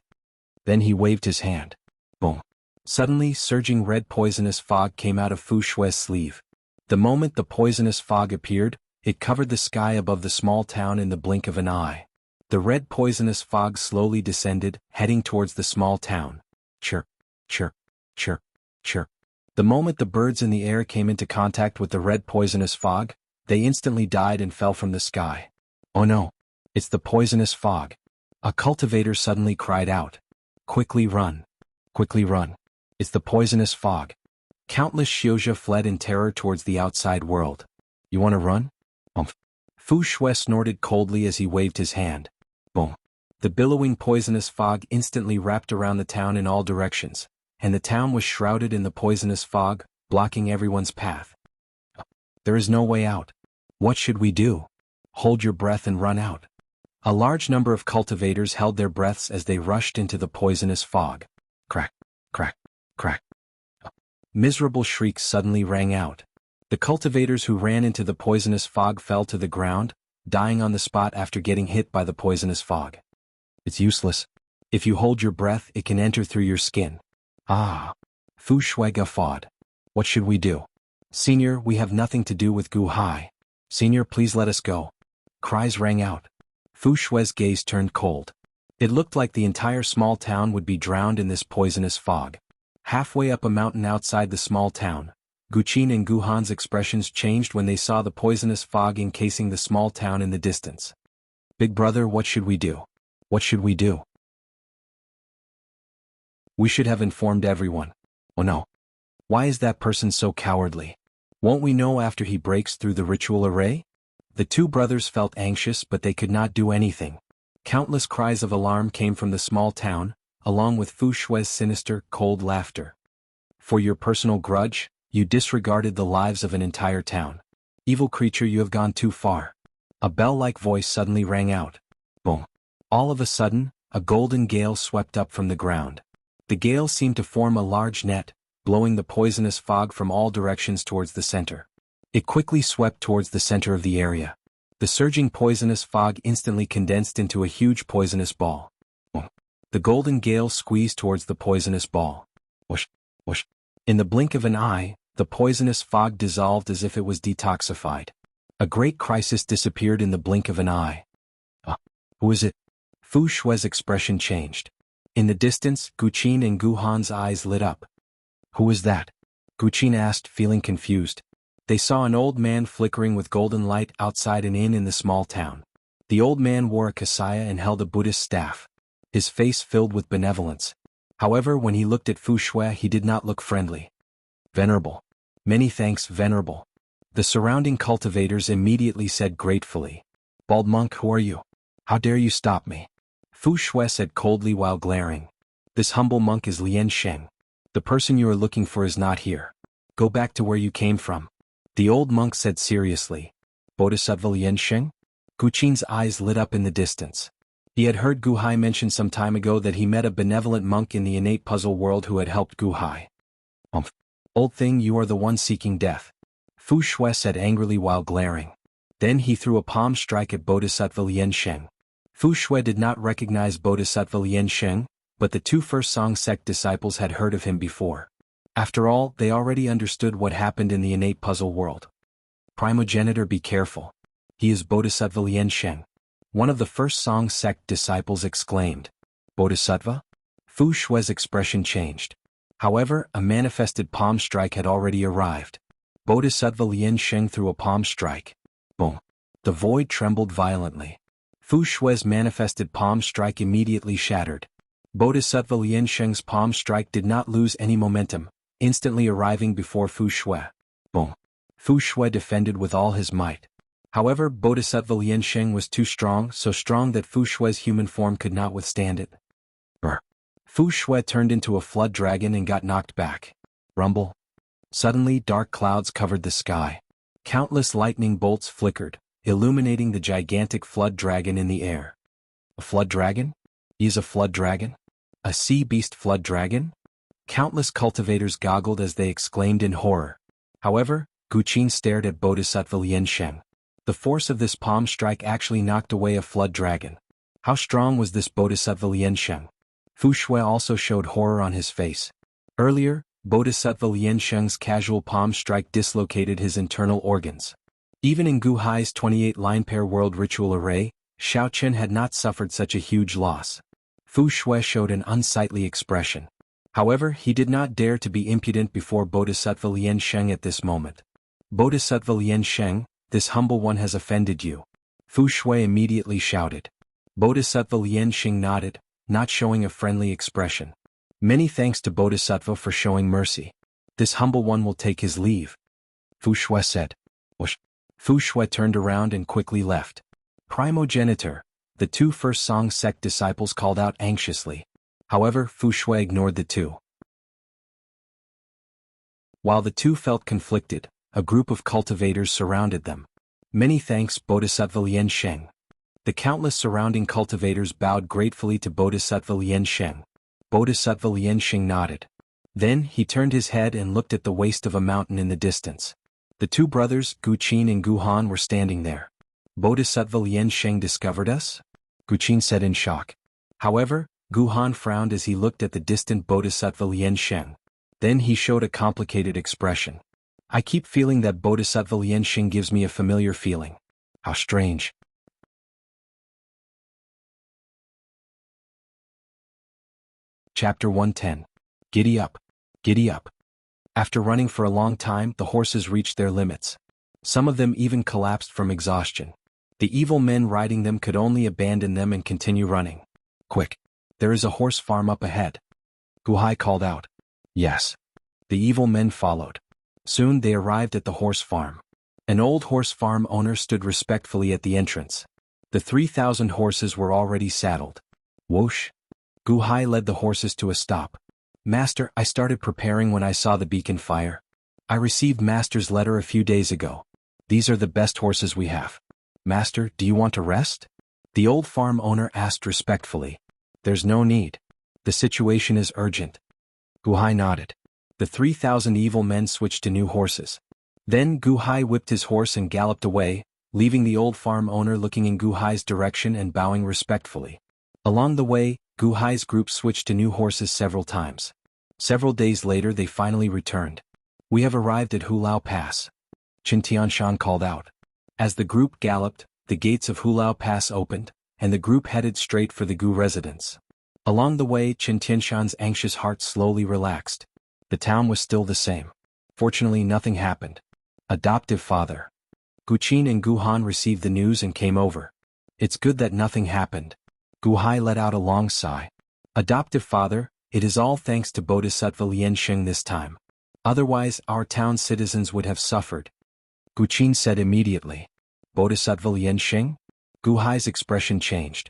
Then he waved his hand. Boom. Suddenly, surging red poisonous fog came out of Fu Shui's sleeve. The moment the poisonous fog appeared, it covered the sky above the small town in the blink of an eye. The red poisonous fog slowly descended, heading towards the small town. Chirp, chirp, chirp, chirp. The moment the birds in the air came into contact with the red poisonous fog, they instantly died and fell from the sky. Oh no! It's the poisonous fog. A cultivator suddenly cried out. Quickly run. Quickly run. It's the poisonous fog. Countless Xiuzha fled in terror towards the outside world. You want to run? Fu Shui snorted coldly as he waved his hand. Boom. The billowing poisonous fog instantly wrapped around the town in all directions, and the town was shrouded in the poisonous fog, blocking everyone's path. There is no way out. What should we do? Hold your breath and run out. A large number of cultivators held their breaths as they rushed into the poisonous fog. Crack, crack, crack. Miserable shrieks suddenly rang out. The cultivators who ran into the poisonous fog fell to the ground, dying on the spot after getting hit by the poisonous fog. It's useless. If you hold your breath, it can enter through your skin. Ah. Fu Shui guffawed. What should we do? Senior, we have nothing to do with Gu Hai. Senior, please let us go. Cries rang out. Fu Shui's gaze turned cold. It looked like the entire small town would be drowned in this poisonous fog. Halfway up a mountain outside the small town, Guqin and Guhan's expressions changed when they saw the poisonous fog encasing the small town in the distance. Big brother, what should we do? What should we do? We should have informed everyone. Oh no. Why is that person so cowardly? Won't we know after he breaks through the ritual array? The two brothers felt anxious, but they could not do anything. Countless cries of alarm came from the small town, along with Fu Shui's sinister, cold laughter. For your personal grudge, you disregarded the lives of an entire town. Evil creature, you have gone too far. A bell-like voice suddenly rang out. Boom. All of a sudden, a golden gale swept up from the ground. The gale seemed to form a large net, blowing the poisonous fog from all directions towards the center. It quickly swept towards the center of the area. The surging poisonous fog instantly condensed into a huge poisonous ball. The golden gale squeezed towards the poisonous ball. Whoosh, whoosh. In the blink of an eye, the poisonous fog dissolved as if it was detoxified. A great crisis disappeared in the blink of an eye. Who is it? Fu Shue's expression changed. In the distance, Guqin and Guhan's eyes lit up. Who is that? Guqin asked, feeling confused. They saw an old man flickering with golden light outside an inn in the small town. The old man wore a kasaya and held a Buddhist staff. His face filled with benevolence. However, when he looked at Fu Shui, he did not look friendly. Venerable. Many thanks, Venerable. The surrounding cultivators immediately said gratefully. Bald monk, who are you? How dare you stop me? Fu Shui said coldly while glaring. This humble monk is Lian Sheng. The person you are looking for is not here. Go back to where you came from. The old monk said seriously. Bodhisattva Lian Sheng? Guqin's eyes lit up in the distance. He had heard Gu Hai mention some time ago that he met a benevolent monk in the innate puzzle world who had helped Gu Hai. Old thing, you are the one seeking death. Fu Shui said angrily while glaring. Then he threw a palm strike at Bodhisattva Lian Sheng. Fu Shui did not recognize Bodhisattva Lian Sheng, but the two first Song sect disciples had heard of him before. After all, they already understood what happened in the innate puzzle world. Primogenitor, be careful. He is Bodhisattva Lian Sheng. One of the first Song sect disciples exclaimed. Bodhisattva? Fu Shui's expression changed. However, a manifested palm strike had already arrived. Bodhisattva Lian Sheng threw a palm strike. Boom. The void trembled violently. Fu Shui's manifested palm strike immediately shattered. Bodhisattva Lian Sheng's palm strike did not lose any momentum, instantly arriving before Fu Shui. Boom. Fu Shui defended with all his might. However, Bodhisattva Lian Sheng was too strong, so strong that Fu Shui's human form could not withstand it. Fu Shui turned into a flood dragon and got knocked back. Rumble. Suddenly, dark clouds covered the sky. Countless lightning bolts flickered, illuminating the gigantic flood dragon in the air. A flood dragon? He is a flood dragon? A sea beast flood dragon? Countless cultivators goggled as they exclaimed in horror. However, Guqin stared at Bodhisattva Lian Sheng. The force of this palm strike actually knocked away a flood dragon. How strong was this Bodhisattva Lian Sheng? Fu Shui also showed horror on his face. Earlier, Bodhisattva Lian Sheng's casual palm strike dislocated his internal organs. Even in Gu Hai's 28 line pair world ritual array, Xiao Chen had not suffered such a huge loss. Fu Shui showed an unsightly expression. However, he did not dare to be impudent before Bodhisattva Lian Sheng at this moment. Bodhisattva Lian Sheng, this humble one has offended you. Fu Shui immediately shouted. Bodhisattva Lian Sheng nodded, not showing a friendly expression. Many thanks to Bodhisattva for showing mercy. This humble one will take his leave. Fu Shui said. Whoosh. Fu Shui turned around and quickly left. Primogenitor, the two first Song sect disciples called out anxiously. However, Fu Shui ignored the two. While the two felt conflicted, a group of cultivators surrounded them. Many thanks, Bodhisattva Lian Sheng. The countless surrounding cultivators bowed gratefully to Bodhisattva Lian Sheng. Bodhisattva Lian Sheng nodded. Then he turned his head and looked at the waist of a mountain in the distance. The two brothers, Guqin and Guhan, were standing there. Bodhisattva Lian Sheng discovered us? Guqin said in shock. However, Guhan frowned as he looked at the distant Bodhisattva Lian Sheng. Then he showed a complicated expression. I keep feeling that Bodhisattva Lian Sheng gives me a familiar feeling. How strange. Chapter 110. Giddy up. Giddy up. After running for a long time, the horses reached their limits. Some of them even collapsed from exhaustion. The evil men riding them could only abandon them and continue running. Quick. There is a horse farm up ahead. Gu Hai called out. Yes. The evil men followed. Soon they arrived at the horse farm. An old horse farm owner stood respectfully at the entrance. The 3,000 horses were already saddled. Whoosh. Gu Hai led the horses to a stop. Master, I started preparing when I saw the beacon fire. I received Master's letter a few days ago. These are the best horses we have. Master, do you want to rest? The old farm owner asked respectfully. There's no need. The situation is urgent. Gu Hai nodded. The 3,000 evil men switched to new horses. Then Gu Hai whipped his horse and galloped away, leaving the old farm owner looking in Gu Hai's direction and bowing respectfully. Along the way, Gu Hai's group switched to new horses several times. Several days later they finally returned. We have arrived at Hulao Pass. Qin Tianshan called out. As the group galloped, the gates of Hulao Pass opened, and the group headed straight for the Gu residence. Along the way, Qin Tianshan's anxious heart slowly relaxed. The town was still the same. Fortunately, nothing happened. Adoptive father. Gu Qin and Gu Han received the news and came over. It's good that nothing happened. Gu Hai let out a long sigh. Adoptive father, it is all thanks to Bodhisattva Liansheng this time. Otherwise, our town citizens would have suffered. Gu Qin said immediately. Bodhisattva Liansheng? Gu Hai's expression changed.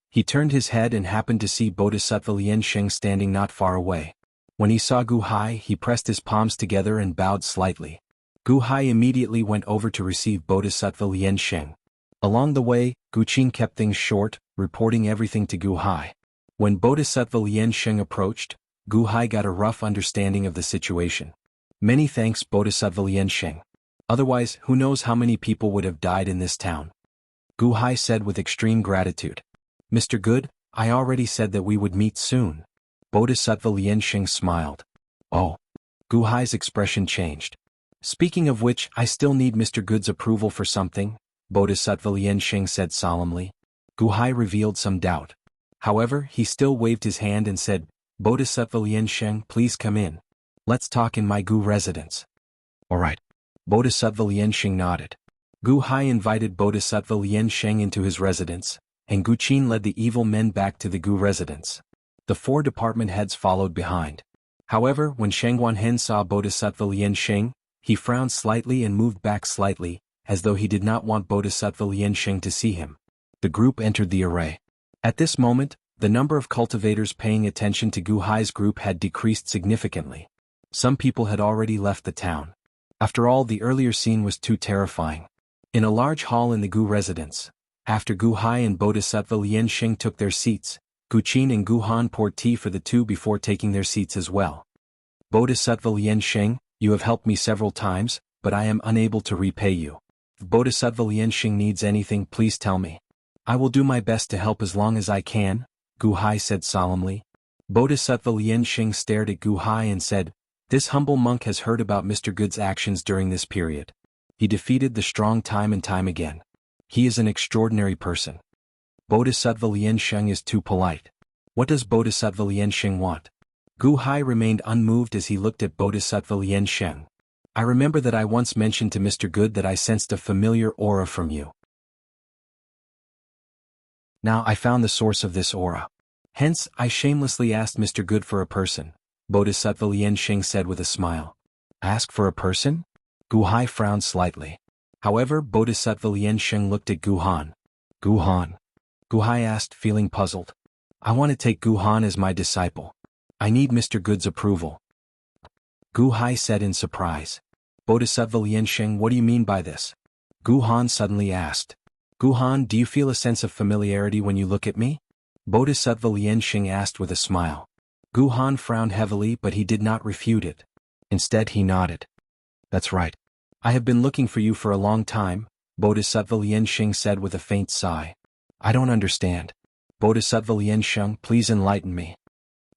He turned his head and happened to see Bodhisattva Liansheng standing not far away. When he saw Gu Hai, he pressed his palms together and bowed slightly. Gu Hai immediately went over to receive Bodhisattva Liansheng. Along the way, Gu Qin kept things short, reporting everything to Gu Hai. When Bodhisattva Liansheng approached, Gu Hai got a rough understanding of the situation. Many thanks Bodhisattva Liansheng. Otherwise, who knows how many people would have died in this town. Gu Hai said with extreme gratitude. Mr. Good, I already said that we would meet soon. Bodhisattva Liansheng smiled. Oh. Gu Hai's expression changed. Speaking of which, I still need Mr. Good's approval for something, Bodhisattva Liansheng said solemnly. Gu Hai revealed some doubt. However, he still waved his hand and said, Bodhisattva Liansheng, please come in. Let's talk in my Gu residence. Alright. Bodhisattva Liansheng nodded. Gu Hai invited Bodhisattva Liansheng into his residence, and Gu Qin led the evil men back to the Gu residence. The 4 department heads followed behind. However, when Sheng Guanhen saw Bodhisattva Liansheng, he frowned slightly and moved back slightly, as though he did not want Bodhisattva Liansheng to see him. The group entered the array. At this moment, the number of cultivators paying attention to Gu Hai's group had decreased significantly. Some people had already left the town. After all, the earlier scene was too terrifying. In a large hall in the Gu residence, after Gu Hai and Bodhisattva Liansheng took their seats, Gu Qin and Gu Han poured tea for the two before taking their seats as well. Bodhisattva Liansheng, you have helped me several times, but I am unable to repay you. If Bodhisattva Liansheng needs anything, please tell me. I will do my best to help as long as I can, Gu Hai said solemnly. Bodhisattva Liansheng stared at Gu Hai and said, This humble monk has heard about Mr. Good's actions during this period. He defeated the strong time and time again. He is an extraordinary person. Bodhisattva Liansheng is too polite. What does Bodhisattva Liansheng want? Gu Hai remained unmoved as he looked at Bodhisattva Liansheng. I remember that I once mentioned to Mr. Good that I sensed a familiar aura from you. Now I found the source of this aura. Hence, I shamelessly asked Mr. Good for a person, Bodhisattva Liansheng said with a smile. Ask for a person? Gu Hai frowned slightly. However, Bodhisattva Liansheng looked at Gu Han. Gu Han. Gu Hai asked, feeling puzzled. I want to take Gu Han as my disciple. I need Mr. Good's approval. Gu Hai said in surprise. Bodhisattva Liansheng, what do you mean by this? Gu Han suddenly asked. Gu Han, do you feel a sense of familiarity when you look at me? Bodhisattva Liansheng asked with a smile. Gu Han frowned heavily, but he did not refute it. Instead he nodded. That's right. I have been looking for you for a long time, Bodhisattva Liansheng said with a faint sigh. I don't understand. Bodhisattva Liansheng, please enlighten me.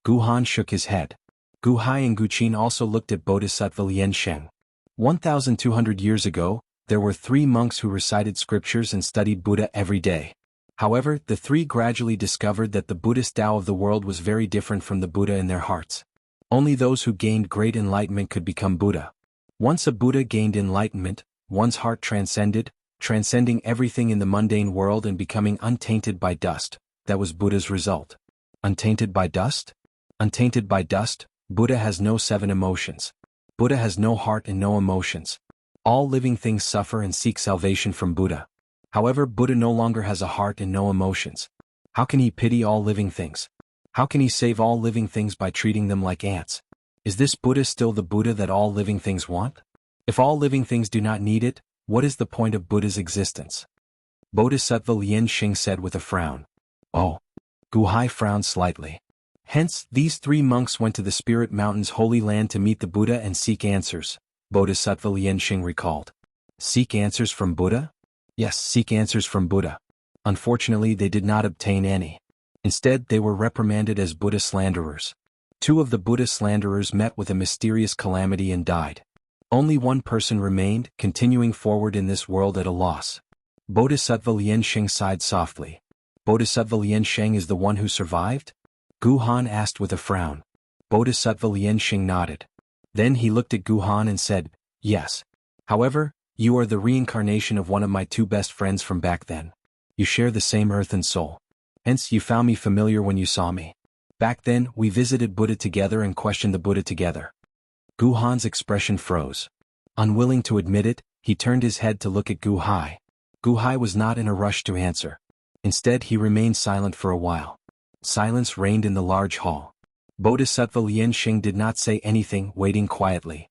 Gu Han shook his head. Gu Hai and Gu Qin also looked at Bodhisattva Liansheng. 1,200 years ago, there were 3 monks who recited scriptures and studied Buddha every day. However, the 3 gradually discovered that the Buddhist Tao of the world was very different from the Buddha in their hearts. Only those who gained great enlightenment could become Buddha. Once a Buddha gained enlightenment, one's heart transcended, transcending everything in the mundane world and becoming untainted by dust. That was Buddha's result. Untainted by dust? Untainted by dust, Buddha has no 7 emotions. Buddha has no heart and no emotions. All living things suffer and seek salvation from Buddha. However, Buddha no longer has a heart and no emotions. How can he pity all living things? How can he save all living things by treating them like ants? Is this Buddha still the Buddha that all living things want? If all living things do not need it, What is the point of Buddha's existence? Bodhisattva Lien Xing said with a frown. Oh. Gu Hai frowned slightly. Hence, these 3 monks went to the Spirit Mountain's holy land to meet the Buddha and seek answers, Bodhisattva Lien Xing recalled. Seek answers from Buddha? Yes, seek answers from Buddha. Unfortunately, they did not obtain any. Instead, they were reprimanded as Buddha slanderers. 2 of the Buddha slanderers met with a mysterious calamity and died. Only 1 person remained, continuing forward in this world at a loss. Bodhisattva Lien Xing sighed softly. Bodhisattva Lien Xing is the one who survived? Gu Han asked with a frown. Bodhisattva Lien Xing nodded. Then he looked at Gu Han and said, yes. However, you are the reincarnation of one of my 2 best friends from back then. You share the same earth and soul. Hence you found me familiar when you saw me. Back then, we visited Buddha together and questioned the Buddha together. Gu Han's expression froze. Unwilling to admit it, he turned his head to look at Gu Hai. Gu Hai was not in a rush to answer. Instead, he remained silent for a while. Silence reigned in the large hall. Bodhisattva Lien Xing did not say anything, waiting quietly.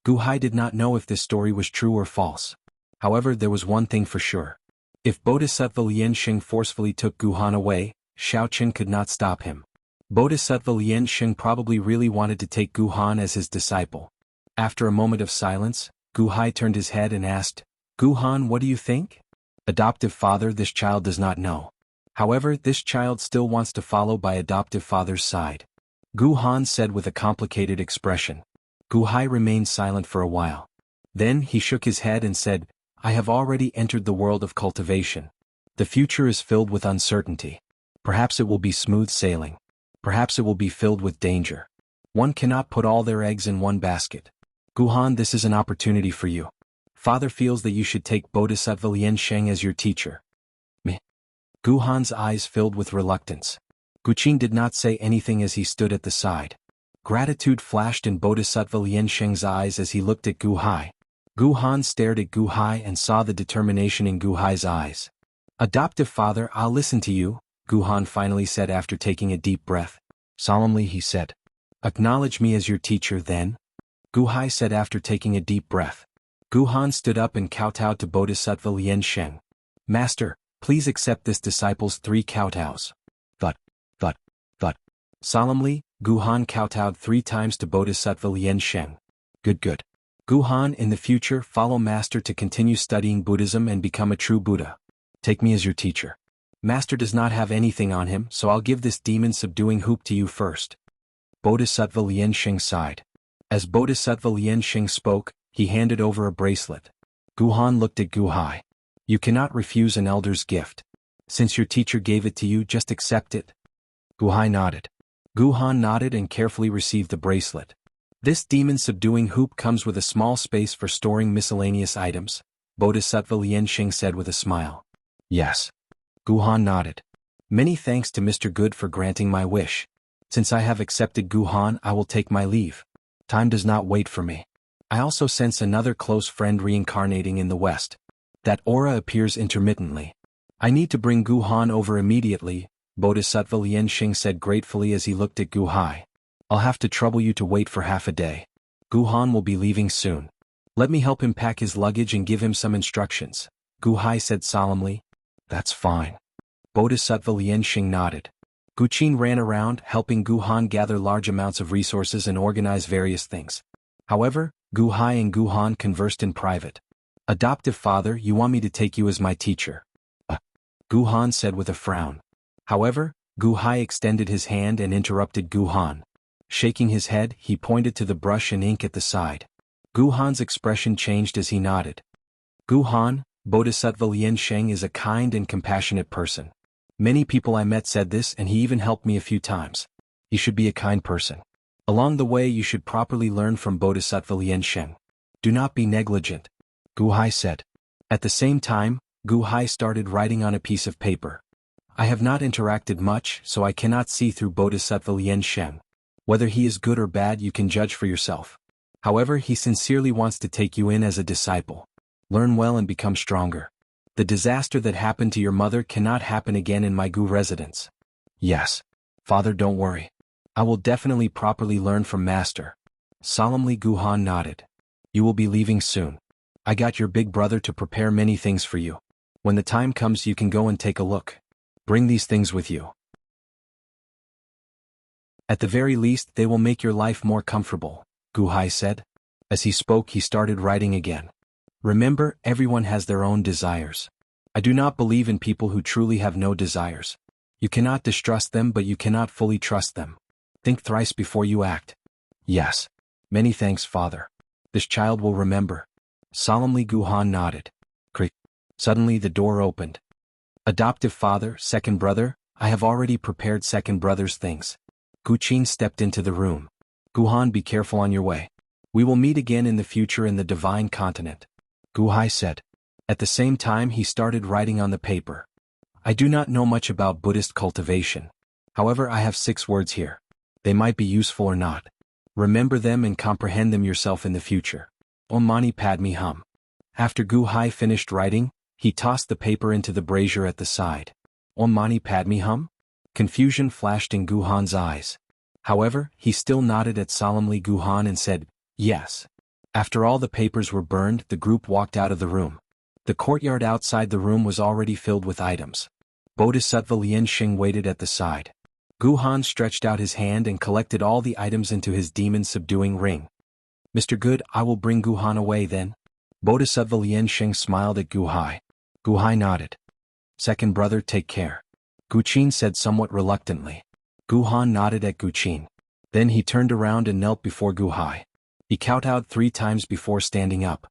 Gu Hai did not know if this story was true or false. However, there was one thing for sure. If Bodhisattva Lien Xing forcefully took Gu Han away, Shaoqin could not stop him. Bodhisattva Lien Xing probably really wanted to take Gu Han as his disciple. After a moment of silence, Gu Hai turned his head and asked, Gu Han, what do you think? Adoptive father, this child does not know. However, this child still wants to follow by adoptive father's side. Gu Han said with a complicated expression. Gu Hai remained silent for a while. Then he shook his head and said, I have already entered the world of cultivation. The future is filled with uncertainty. Perhaps it will be smooth sailing. Perhaps it will be filled with danger. One cannot put all their eggs in one basket. Gu Han, this is an opportunity for you. Father feels that you should take Bodhisattva Lien Xing as your teacher. Me. Gu Han's eyes filled with reluctance. Gu Qin did not say anything as he stood at the side. Gratitude flashed in Bodhisattva Lien Xing's eyes as he looked at Gu Hai. Gu Han stared at Gu Hai and saw the determination in Gu Hai's eyes. Adoptive father, I'll listen to you, Gu Han finally said after taking a deep breath. Solemnly he said. Acknowledge me as your teacher then? Gu Hai said after taking a deep breath. Gu Han stood up and kowtowed to Bodhisattva Lien Xing. Master, please accept this disciple's 3 kowtows. Thud. Solemnly, Gu Han kowtowed 3 times to Bodhisattva Lien Xing. Good. Gu Han, in the future, follow Master to continue studying Buddhism and become a true Buddha. Take me as your teacher. Master does not have anything on him, so I'll give this demon-subduing hoop to you first. Bodhisattva Lien Xing sighed. As Bodhisattva Lien Xing spoke, he handed over a bracelet. Gu Han looked at Gu Hai. You cannot refuse an elder's gift. Since your teacher gave it to you, just accept it. Gu Hai nodded. Gu Han nodded and carefully received the bracelet. This demon-subduing hoop comes with a small space for storing miscellaneous items, Bodhisattva Lien Xing said with a smile. Yes. Gu Han nodded. Many thanks to Mr. Good for granting my wish. Since I have accepted Gu Han, I will take my leave. Time does not wait for me. I also sense another close friend reincarnating in the west. That aura appears intermittently. I need to bring Gu Han over immediately, Bodhisattva Lien Xing said gratefully as he looked at Gu Hai. I'll have to trouble you to wait for half a day. Gu Han will be leaving soon. Let me help him pack his luggage and give him some instructions, Gu Hai said solemnly. That's fine. Bodhisattva Lien Xing nodded. Gu Qin ran around, helping Gu Han gather large amounts of resources and organize various things. However, Gu Hai and Gu Han conversed in private. Adoptive father, you want me to take you as my teacher? Gu Han said with a frown. However, Gu Hai extended his hand and interrupted Gu Han. Shaking his head, he pointed to the brush and ink at the side. Gu Han's expression changed as he nodded. Gu Han, Bodhisattva Lien Xing is a kind and compassionate person. Many people I met said this, and he even helped me a few times. He should be a kind person. Along the way you should properly learn from Bodhisattva Lien Xing. Do not be negligent, Gu Hai said. At the same time, Gu Hai started writing on a piece of paper. I have not interacted much, so I cannot see through Bodhisattva Lien Xing. Whether he is good or bad you can judge for yourself. However, he sincerely wants to take you in as a disciple. Learn well and become stronger. The disaster that happened to your mother cannot happen again in my Gu residence. Yes. Father, don't worry. I will definitely properly learn from Master. Solemnly Gu Han nodded. You will be leaving soon. I got your big brother to prepare many things for you. When the time comes you can go and take a look. Bring these things with you. At the very least they will make your life more comfortable, Gu Hai said. As he spoke he started writing again. Remember, everyone has their own desires. I do not believe in people who truly have no desires. You cannot distrust them but you cannot fully trust them. Think thrice before you act. Yes. Many thanks, Father. This child will remember. Solemnly Gu Han nodded. Creak. Suddenly the door opened. Adoptive father, second brother, I have already prepared second brother's things. Gu Qin stepped into the room. Gu Han, be careful on your way. We will meet again in the future in the divine continent. Gu Hai said. At the same time he started writing on the paper. I do not know much about Buddhist cultivation. However, I have 6 words here. They might be useful or not. Remember them and comprehend them yourself in the future. Om Mani Padme Hum. After Gu Hai finished writing, he tossed the paper into the brazier at the side. Om Mani Padme Hum? Confusion flashed in Gu Han's eyes. However, he still nodded at solemnly Gu Han and said, yes. After all the papers were burned, the group walked out of the room. The courtyard outside the room was already filled with items. Bodhisattva Lian Xing waited at the side. Gu Han stretched out his hand and collected all the items into his demon-subduing ring. Mr. Good, I will bring Gu Han away then. Bodhisattva Lian Xing smiled at Gu Hai. Gu Hai nodded. Second brother, take care. Gu Qin said somewhat reluctantly. Gu Han nodded at Gu Qin. Then he turned around and knelt before Gu Hai. He kowtowed 3 times before standing up.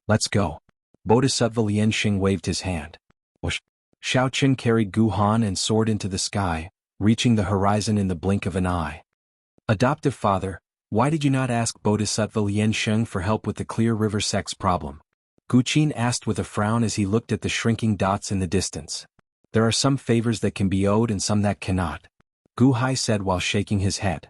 Let's go. Bodhisattva Lian Xing waved his hand. Whoosh. Xiaoqin carried Gu Han and soared into the sky, reaching the horizon in the blink of an eye. Adoptive father, why did you not ask Bodhisattva Lian Xing for help with the Clear River sex problem? Gu Qin asked with a frown as he looked at the shrinking dots in the distance. There are some favors that can be owed and some that cannot. Gu Hai said while shaking his head.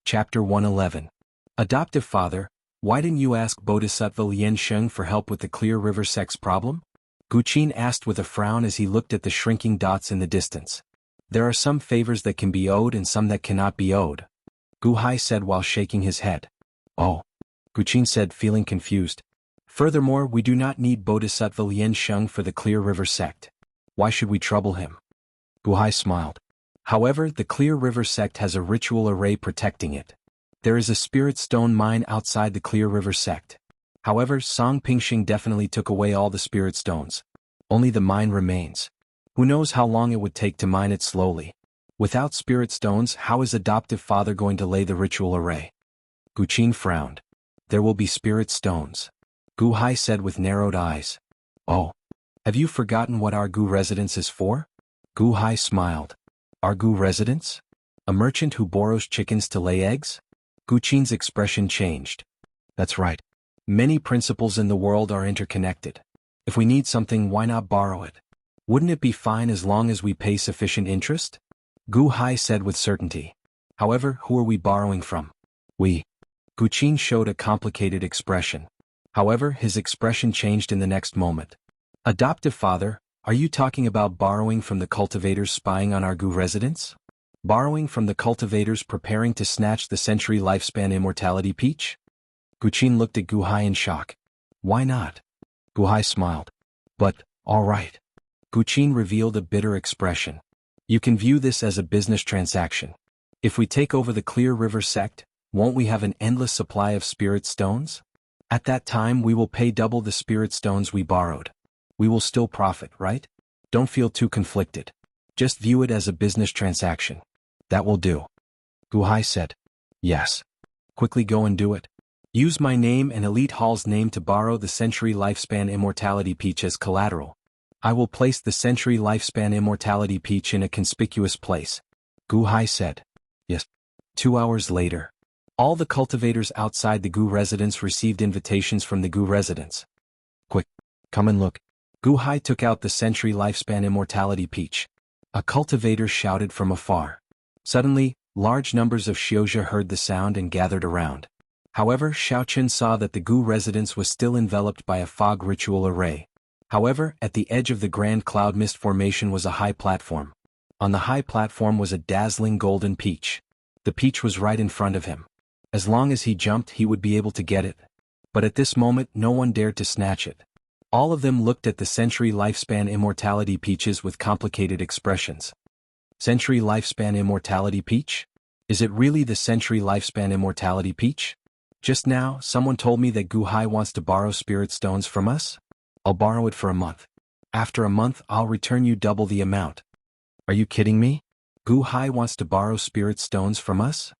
Chapter 111. Adoptive father, why didn't you ask Bodhisattva Lian Xing for help with the Clear River sex problem? Gu Qin asked with a frown as he looked at the shrinking dots in the distance. There are some favors that can be owed and some that cannot be owed. Gu Hai said while shaking his head. Oh. Gu Qin said, feeling confused. Furthermore, we do not need Bodhisattva Lian Xing for the Clear River sect. Why should we trouble him? Gu Hai smiled. However, the Clear River sect has a ritual array protecting it. There is a spirit stone mine outside the Clear River sect. However, Song Pingxing definitely took away all the spirit stones. Only the mine remains. Who knows how long it would take to mine it slowly. Without spirit stones, how is adoptive father going to lay the ritual array? Gu Qin frowned. There will be spirit stones. Gu Hai said with narrowed eyes. Oh. Have you forgotten what our Gu residence is for? Gu Hai smiled. Our Gu residence? A merchant who borrows chickens to lay eggs? Gu Qin's expression changed. That's right. Many principles in the world are interconnected. If we need something, why not borrow it? Wouldn't it be fine as long as we pay sufficient interest? Gu Hai said with certainty. However, who are we borrowing from? We. Gu Qin showed a complicated expression. However, his expression changed in the next moment. Adoptive father, are you talking about borrowing from the cultivators spying on our Gu residence? Borrowing from the cultivators preparing to snatch the century lifespan immortality peach? Gu Qin looked at Gu Hai in shock. Why not? Gu Hai smiled. But, all right. Gu Qin revealed a bitter expression. You can view this as a business transaction. If we take over the Clear River sect, won't we have an endless supply of spirit stones? At that time we will pay double the spirit stones we borrowed. We will still profit, right? Don't feel too conflicted. Just view it as a business transaction. That will do. Gu Hai said. Yes. Quickly go and do it. Use my name and Elite Hall's name to borrow the Century Lifespan Immortality Peach as collateral. I will place the Century Lifespan Immortality Peach in a conspicuous place. Gu Hai said. Yes. 2 hours later. All the cultivators outside the Gu residence received invitations from the Gu residence. Quick. Come and look. Gu Hai took out the Century Lifespan Immortality Peach. A cultivator shouted from afar. Suddenly, large numbers of Xiozha heard the sound and gathered around. However, Xiaoqin saw that the Gu residence was still enveloped by a fog ritual array. However, at the edge of the grand cloud mist formation was a high platform. On the high platform was a dazzling golden peach. The peach was right in front of him. As long as he jumped, he would be able to get it. But at this moment, no one dared to snatch it. All of them looked at the century lifespan immortality peaches with complicated expressions. Century lifespan immortality peach? Is it really the century lifespan immortality peach? Just now, someone told me that Gu Hai wants to borrow spirit stones from us? I'll borrow it for a month. After a month, I'll return you double the amount. Are you kidding me? Gu Hai wants to borrow spirit stones from us?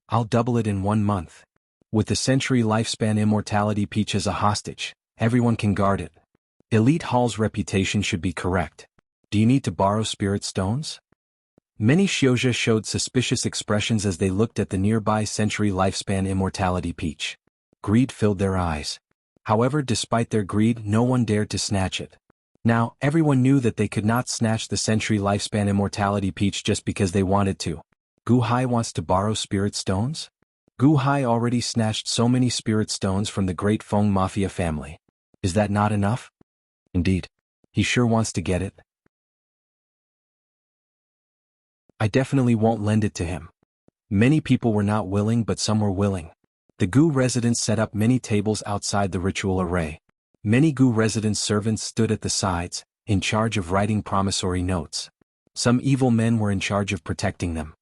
I'll double it in 1 month. With the century lifespan immortality peach as a hostage, everyone can guard it. Elite Hall's reputation should be correct. Do you need to borrow spirit stones? Many Xiuzha showed suspicious expressions as they looked at the nearby century lifespan immortality peach. Greed filled their eyes. However, despite their greed, no one dared to snatch it. Now, everyone knew that they could not snatch the century lifespan immortality peach just because they wanted to. Gu Hai wants to borrow spirit stones? Gu Hai already snatched so many spirit stones from the great Feng Mafia family. Is that not enough? Indeed. He sure wants to get it. I definitely won't lend it to him. Many people were not willing, but some were willing. The Gu residents set up many tables outside the ritual array. Many Gu residents' servants stood at the sides, in charge of writing promissory notes. Some evil men were in charge of protecting them.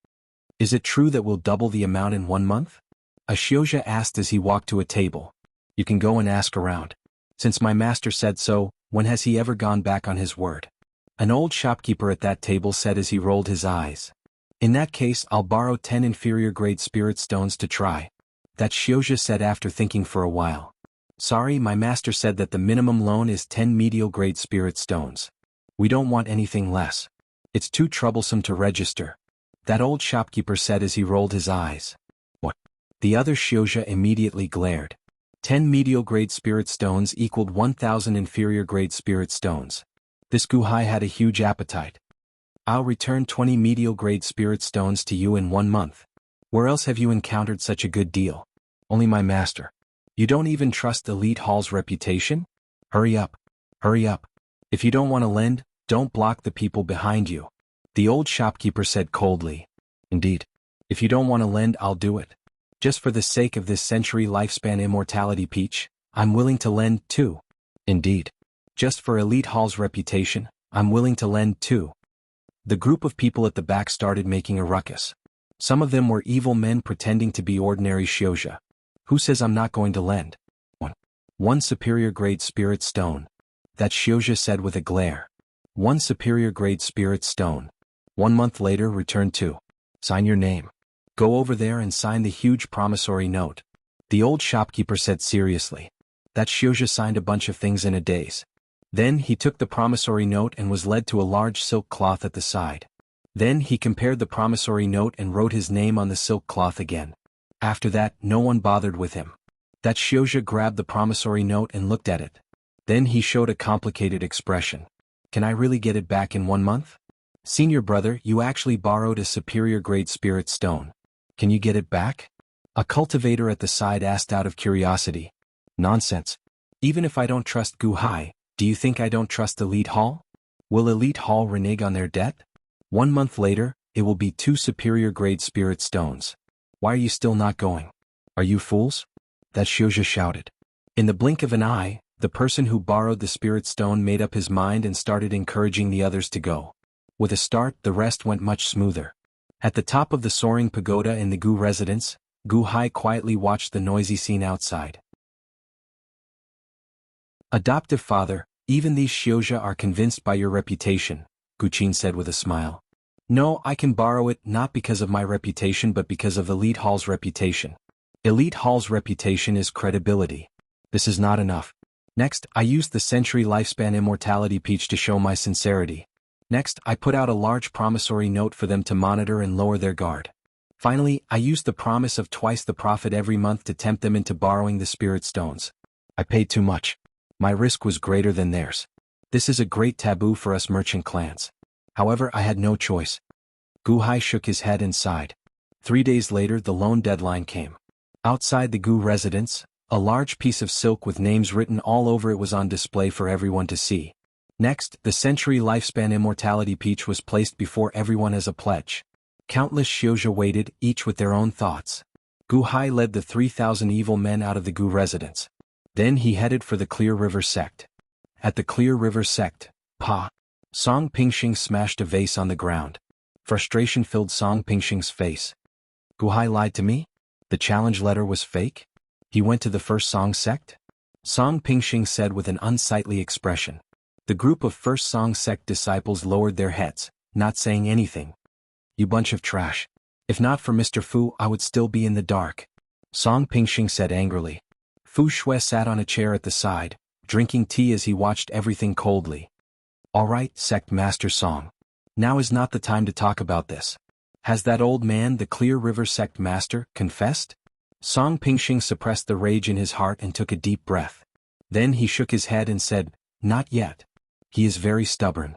Is it true that we'll double the amount in 1 month? A Xiuzha asked as he walked to a table. You can go and ask around. Since my master said so, when has he ever gone back on his word? An old shopkeeper at that table said as he rolled his eyes. In that case, I'll borrow 10 inferior grade spirit stones to try. That Xiuzha said after thinking for a while. Sorry, my master said that the minimum loan is 10 medial grade spirit stones. We don't want anything less. It's too troublesome to register. That old shopkeeper said as he rolled his eyes. What? The other Xiuzha immediately glared. 10 medial grade spirit stones equaled 1,000 inferior grade spirit stones. This Gu Hai had a huge appetite. I'll return 20 medial grade spirit stones to you in 1 month. Where else have you encountered such a good deal? Only my master. You don't even trust Elite Hall's reputation? Hurry up. Hurry up. If you don't want to lend, don't block the people behind you. The old shopkeeper said coldly. Indeed. If you don't want to lend, I'll do it. Just for the sake of this century lifespan immortality peach, I'm willing to lend too. Indeed. Just for Elite Hall's reputation, I'm willing to lend too. The group of people at the back started making a ruckus. Some of them were evil men pretending to be ordinary Xiuzha. Who says I'm not going to lend? One superior grade spirit stone. That Xiuzha said with a glare. 1 superior grade spirit stone. 1 month later, return 2. Sign your name. Go over there and sign the huge promissory note. The old shopkeeper said seriously. That Xiuzha signed a bunch of things in a daze. Then he took the promissory note and was led to a large silk cloth at the side. Then he compared the promissory note and wrote his name on the silk cloth again. After that, no one bothered with him. That Xiuzha grabbed the promissory note and looked at it. Then he showed a complicated expression. Can I really get it back in 1 month? Senior brother, you actually borrowed a superior grade spirit stone. Can you get it back? A cultivator at the side asked out of curiosity. Nonsense. Even if I don't trust Gu Hai, do you think I don't trust Elite Hall? Will Elite Hall renege on their debt? 1 month later, it will be 2 superior grade spirit stones. Why are you still not going? Are you fools? That Xiuzha shouted. In the blink of an eye, the person who borrowed the spirit stone made up his mind and started encouraging the others to go. With a start, the rest went much smoother. At the top of the soaring pagoda in the Gu residence, Gu Hai quietly watched the noisy scene outside. Adoptive father, even these Xiuzha are convinced by your reputation, Gu Qin said with a smile. No, I can borrow it not because of my reputation but because of Elite Hall's reputation. Elite Hall's reputation is credibility. This is not enough. Next, I used the century lifespan immortality peach to show my sincerity. Next, I put out a large promissory note for them to monitor and lower their guard. Finally, I used the promise of twice the profit every month to tempt them into borrowing the spirit stones. I paid too much. My risk was greater than theirs. This is a great taboo for us merchant clans. However, I had no choice. Gu Hai shook his head and sighed. 3 days later, the loan deadline came. Outside the Gu residence, a large piece of silk with names written all over it was on display for everyone to see. Next, the century lifespan immortality peach was placed before everyone as a pledge. Countless Xiuzha waited, each with their own thoughts. Gu Hai led the 3,000 evil men out of the Gu residence. Then he headed for the Clear River sect. At the Clear River sect, Song Pingxing smashed a vase on the ground. Frustration filled Song Pingxing's face. Gu Hai lied to me? The challenge letter was fake? He went to the First Song sect? Song Pingxing said with an unsightly expression. The group of First Song sect disciples lowered their heads, not saying anything. You bunch of trash. If not for Mr. Fu, I would still be in the dark. Song Pingxing said angrily. Fu Shui sat on a chair at the side, drinking tea as he watched everything coldly. All right, Sect Master Song. Now is not the time to talk about this. Has that old man, the Clear River Sect Master, confessed? Song Pingxing suppressed the rage in his heart and took a deep breath. Then he shook his head and said, Not yet. He is very stubborn.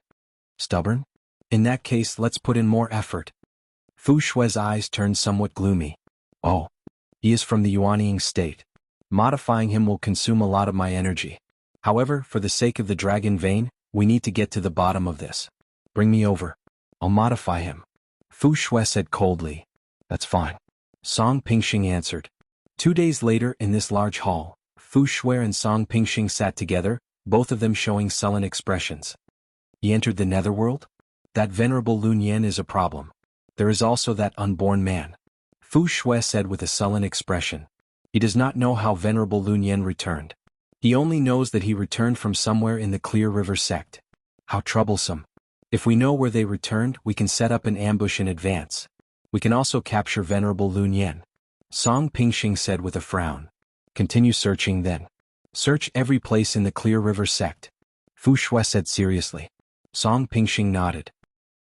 Stubborn? In that case, let's put in more effort. Fu Shui's eyes turned somewhat gloomy. Oh. He is from the Yuanying state. Modifying him will consume a lot of my energy. However, for the sake of the dragon vein, we need to get to the bottom of this. Bring me over. I'll modify him. Fu Shui said coldly. That's fine. Song Pingxing answered. 2 days later in this large hall, Fu Shui and Song Pingxing sat together, both of them showing sullen expressions. He entered the netherworld? That venerable Lun Yen is a problem. There is also that unborn man. Fu Shui said with a sullen expression. He does not know how venerable Lun Yen returned. He only knows that he returned from somewhere in the Clear River sect. How troublesome. If we know where they returned, we can set up an ambush in advance. We can also capture venerable Lun Yen. Song Pingxing said with a frown. Continue searching then. Search every place in the Clear River sect. Fu Shui said seriously. Song Pingxing nodded.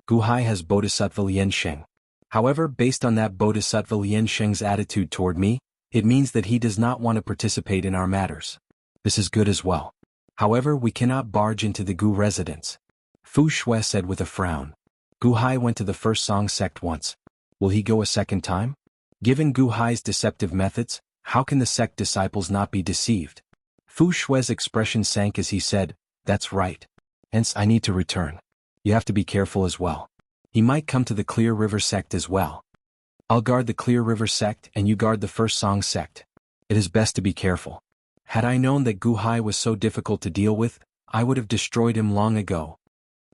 Gu Hai has Bodhisattva Liansheng. However, based on that Bodhisattva Liansheng's attitude toward me, it means that he does not want to participate in our matters. This is good as well. However, we cannot barge into the Gu residence. Fu Shui said with a frown. Gu Hai went to the First Song sect once. Will he go a second time? Given Gu Hai's deceptive methods, how can the sect disciples not be deceived? Fu Shui's expression sank as he said, That's right. Hence I need to return. You have to be careful as well. He might come to the Clear River sect as well. I'll guard the Clear River sect and you guard the First Song sect. It is best to be careful. Had I known that Gu Hai was so difficult to deal with, I would have destroyed him long ago.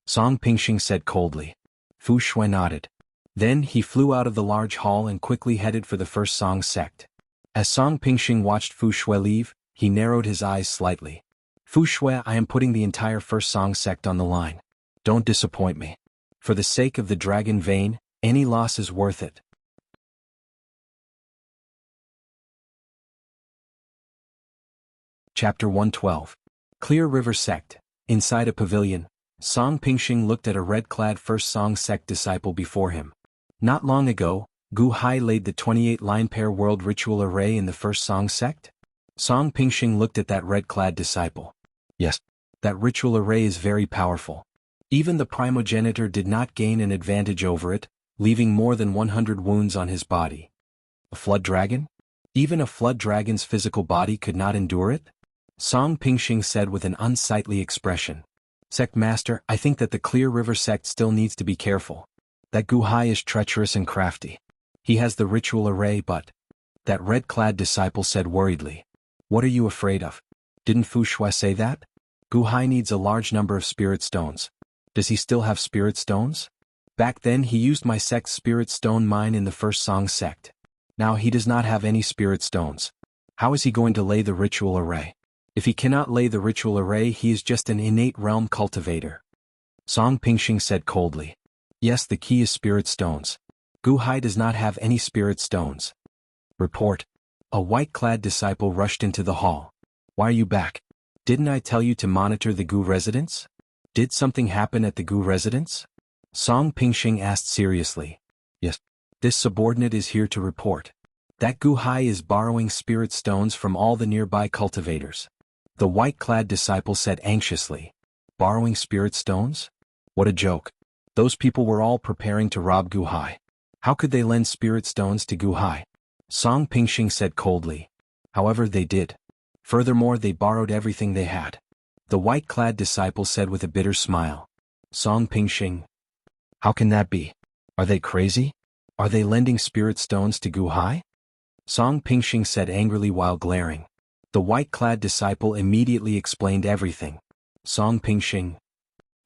Song Pingxing said coldly. Fu Shui nodded. Then he flew out of the large hall and quickly headed for the First Song sect. As Song Pingxing watched Fu Shui leave, he narrowed his eyes slightly. Fu Shui, I am putting the entire First Song sect on the line. Don't disappoint me. For the sake of the dragon vein, any loss is worth it. Chapter 112. Clear River Sect. Inside a pavilion, Song Pingxing looked at a red-clad First Song sect disciple before him. Not long ago, Gu Hai laid the 28 line pair world ritual array in the First Song sect? Song Pingxing looked at that red-clad disciple. Yes, that ritual array is very powerful. Even the primogenitor did not gain an advantage over it, leaving more than 100 wounds on his body. A flood dragon? Even a flood dragon's physical body could not endure it? Song Pingxing said with an unsightly expression. Sect Master, I think that the Clear River sect still needs to be careful. That Gu Hai is treacherous and crafty. He has the ritual array but... That red-clad disciple said worriedly. What are you afraid of? Didn't Fu Shui say that? Gu Hai needs a large number of spirit stones. Does he still have spirit stones? Back then he used my sect's spirit stone mine in the First Song sect. Now he does not have any spirit stones. How is he going to lay the ritual array? If he cannot lay the ritual array, he is just an innate realm cultivator. Song Pingxing said coldly. Yes, the key is spirit stones. Gu Hai does not have any spirit stones. Report. A white-clad disciple rushed into the hall. Why are you back? Didn't I tell you to monitor the Gu residence? Did something happen at the Gu residence? Song Pingxing asked seriously. Yes. This subordinate is here to report. That Gu Hai is borrowing spirit stones from all the nearby cultivators. The white-clad disciple said anxiously. Borrowing spirit stones? What a joke. Those people were all preparing to rob Gu Hai. How could they lend spirit stones to Gu Hai? Song Pingxing said coldly. However, they did. Furthermore, they borrowed everything they had. The white-clad disciple said with a bitter smile. Song Pingxing. How can that be? Are they crazy? Are they lending spirit stones to Gu Hai? Song Pingxing said angrily while glaring. The white-clad disciple immediately explained everything. Song Pingxing.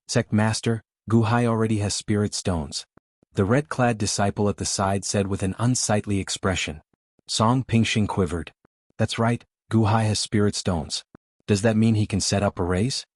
Sect Master, Gu Hai already has spirit stones. The red-clad disciple at the side said with an unsightly expression. Song Pingxing quivered. That's right, Gu Hai has spirit stones. Does that mean he can set up arrays?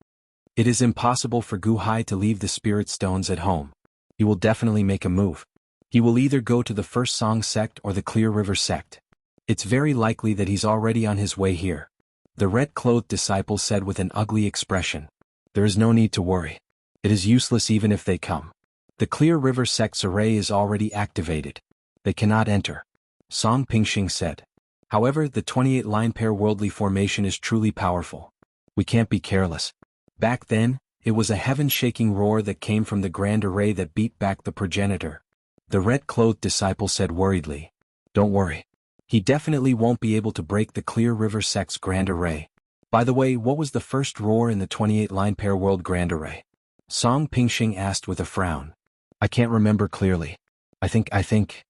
It is impossible for Gu Hai to leave the spirit stones at home. He will definitely make a move. He will either go to the First Song sect or the Clear River sect. It's very likely that he's already on his way here. The red-clothed disciple said with an ugly expression. There is no need to worry. It is useless even if they come. The Clear River sect's array is already activated. They cannot enter. Song Pingxing said. However, the 28-line pair worldly formation is truly powerful. We can't be careless. Back then, it was a heaven-shaking roar that came from the grand array that beat back the progenitor. The red-clothed disciple said worriedly. Don't worry. He definitely won't be able to break the Clear River sect's grand array. By the way, what was the first roar in the 28-line pair world grand array? Song Pingxing asked with a frown. I can't remember clearly. I think.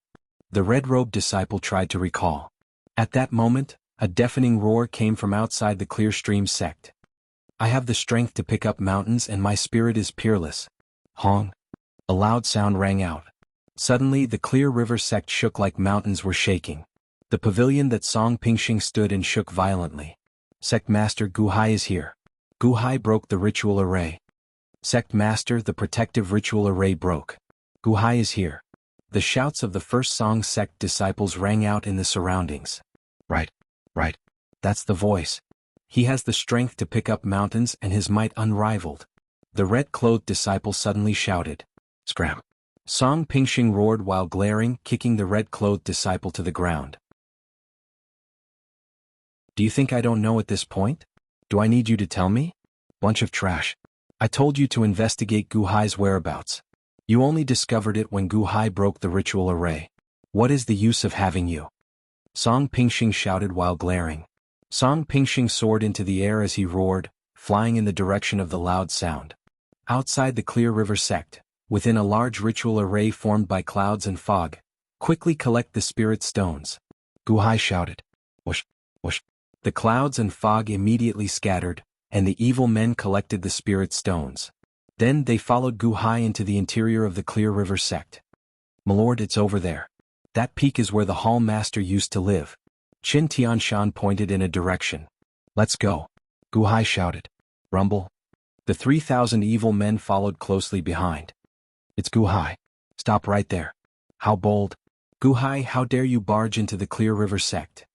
The red-robed disciple tried to recall. At that moment, a deafening roar came from outside the Clear Stream sect. I have the strength to pick up mountains and my spirit is peerless. Hong. A loud sound rang out. Suddenly the Clear River sect shook like mountains were shaking. The pavilion that Song Pingxing stood in shook violently. Sect Master Gu Hai is here. Gu Hai broke the ritual array. Sect Master, the protective ritual array broke. Gu Hai is here. The shouts of the First Song sect disciples rang out in the surroundings. Right. That's the voice. He has the strength to pick up mountains and his might unrivaled. The red-clothed disciple suddenly shouted. Scram. Song Pingxing roared while glaring, kicking the red-clothed disciple to the ground. Do you think I don't know at this point? Do I need you to tell me? Bunch of trash. I told you to investigate Gu Hai's whereabouts. You only discovered it when Gu Hai broke the ritual array. What is the use of having you? Song Pingxing shouted while glaring. Song Pingxing soared into the air as he roared, flying in the direction of the loud sound. Outside the Clear River sect, within a large ritual array formed by clouds and fog, quickly collect the spirit stones. Gu Hai shouted. Whoosh, whoosh. The clouds and fog immediately scattered, and the evil men collected the spirit stones. Then they followed Gu Hai into the interior of the Clear River sect. Milord, it's over there. That peak is where the Hall Master used to live. Qin Tianshan pointed in a direction. Let's go. Gu Hai shouted. Rumble. The 3,000 evil men followed closely behind. It's Gu Hai. Stop right there. How bold. Gu Hai, how dare you barge into the Clear River sect?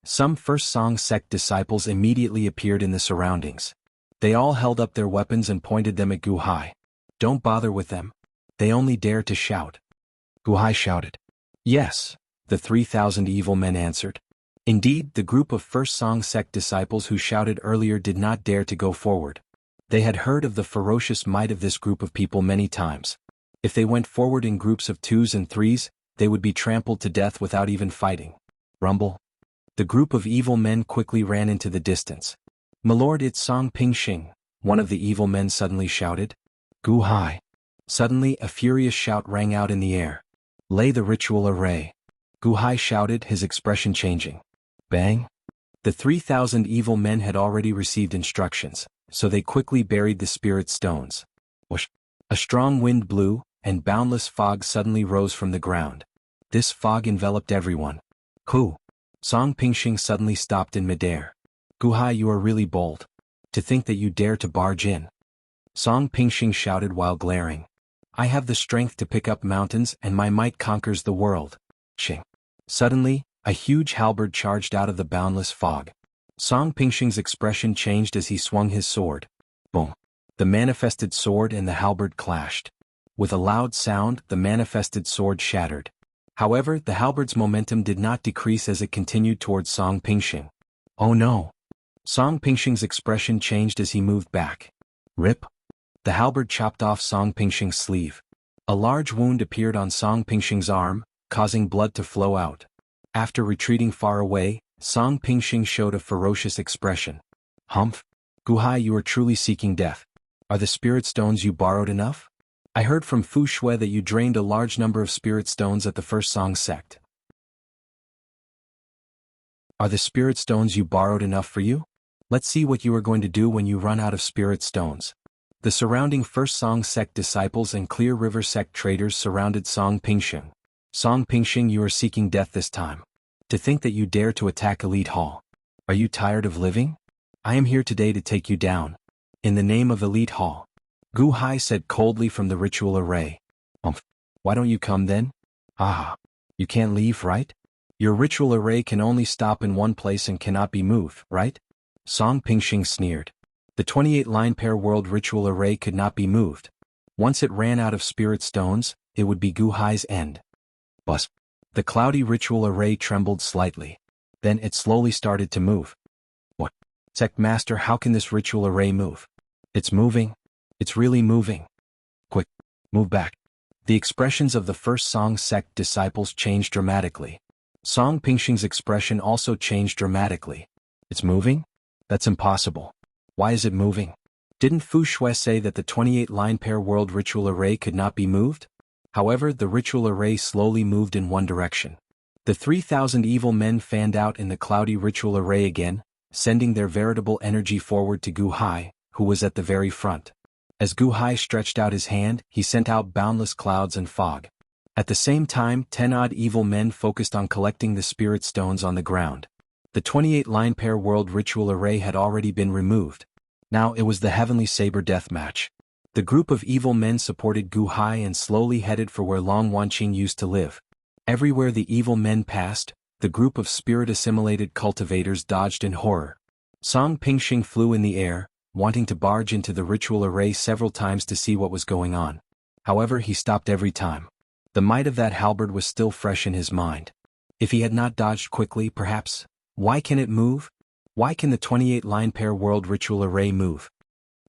Some First Song sect disciples immediately appeared in the surroundings. They all held up their weapons and pointed them at Gu Hai. Don't bother with them. They only dare to shout. Gu Hai shouted. Yes, the 3,000 evil men answered. Indeed, the group of First Song sect disciples who shouted earlier did not dare to go forward. They had heard of the ferocious might of this group of people many times. If they went forward in groups of 2s and 3s, they would be trampled to death without even fighting. Rumble. The group of evil men quickly ran into the distance. Milord, it's Song Pingxing, one of the evil men suddenly shouted. Gu Hai. Suddenly a furious shout rang out in the air. Lay the ritual array. Gu Hai shouted, his expression changing. Bang. The 3,000 evil men had already received instructions, so they quickly buried the spirit stones. Whoosh. A strong wind blew, and boundless fog suddenly rose from the ground. This fog enveloped everyone. Who? Song Pingxing suddenly stopped in midair. Gu Hai, you are really bold. To think that you dare to barge in. Song Pingxing shouted while glaring. I have the strength to pick up mountains and my might conquers the world. Ching. Suddenly, a huge halberd charged out of the boundless fog. Song Pingxing's expression changed as he swung his sword. Boom. The manifested sword and the halberd clashed. With a loud sound, the manifested sword shattered. However, the halberd's momentum did not decrease as it continued towards Song Pingxing. Oh no! Song Pingxing's expression changed as he moved back. Rip! The halberd chopped off Song Pingxing's sleeve. A large wound appeared on Song Pingxing's arm, causing blood to flow out. After retreating far away, Song Pingxing showed a ferocious expression. Humph! Gu Hai, you are truly seeking death. Are the spirit stones you borrowed enough? I heard from Fu Shui that you drained a large number of spirit stones at the first Song sect. Are the spirit stones you borrowed enough for you? Let's see what you are going to do when you run out of spirit stones. The surrounding First Song sect disciples and Clear River sect traders surrounded Song Pingxing. Song Pingxing, you are seeking death this time. To think that you dare to attack Elite Hall. Are you tired of living? I am here today to take you down. In the name of Elite Hall. Gu Hai said coldly from the ritual array. Why don't you come then? Ah, you can't leave, right? Your ritual array can only stop in one place and cannot be moved, right? Song Pingxing sneered. The 28-line pair world ritual array could not be moved. Once it ran out of spirit stones, it would be Gu Hai's end. Buzz. The cloudy ritual array trembled slightly. Then it slowly started to move. What? Sect Master, how can this ritual array move? It's moving. It's really moving. Quick, move back. The expressions of the First Song sect disciples changed dramatically. Song Pingxing's expression also changed dramatically. It's moving? That's impossible. Why is it moving? Didn't Fu Shui say that the 28-line pair world ritual array could not be moved? However, the ritual array slowly moved in one direction. The 3,000 evil men fanned out in the cloudy ritual array again, sending their veritable energy forward to Gu Hai, who was at the very front. As Gu Hai stretched out his hand, he sent out boundless clouds and fog. At the same time, 10-odd evil men focused on collecting the spirit stones on the ground. The 28-line pair world ritual array had already been removed. Now it was the Heavenly Saber death match. The group of evil men supported Gu Hai and slowly headed for where Long Wanqing used to live. Everywhere the evil men passed, the group of spirit-assimilated cultivators dodged in horror. Song Pingxing flew in the air, wanting to barge into the ritual array several times to see what was going on. However, he stopped every time. The might of that halberd was still fresh in his mind. If he had not dodged quickly, perhaps. Why can it move? Why can the 28-line pair world ritual array move?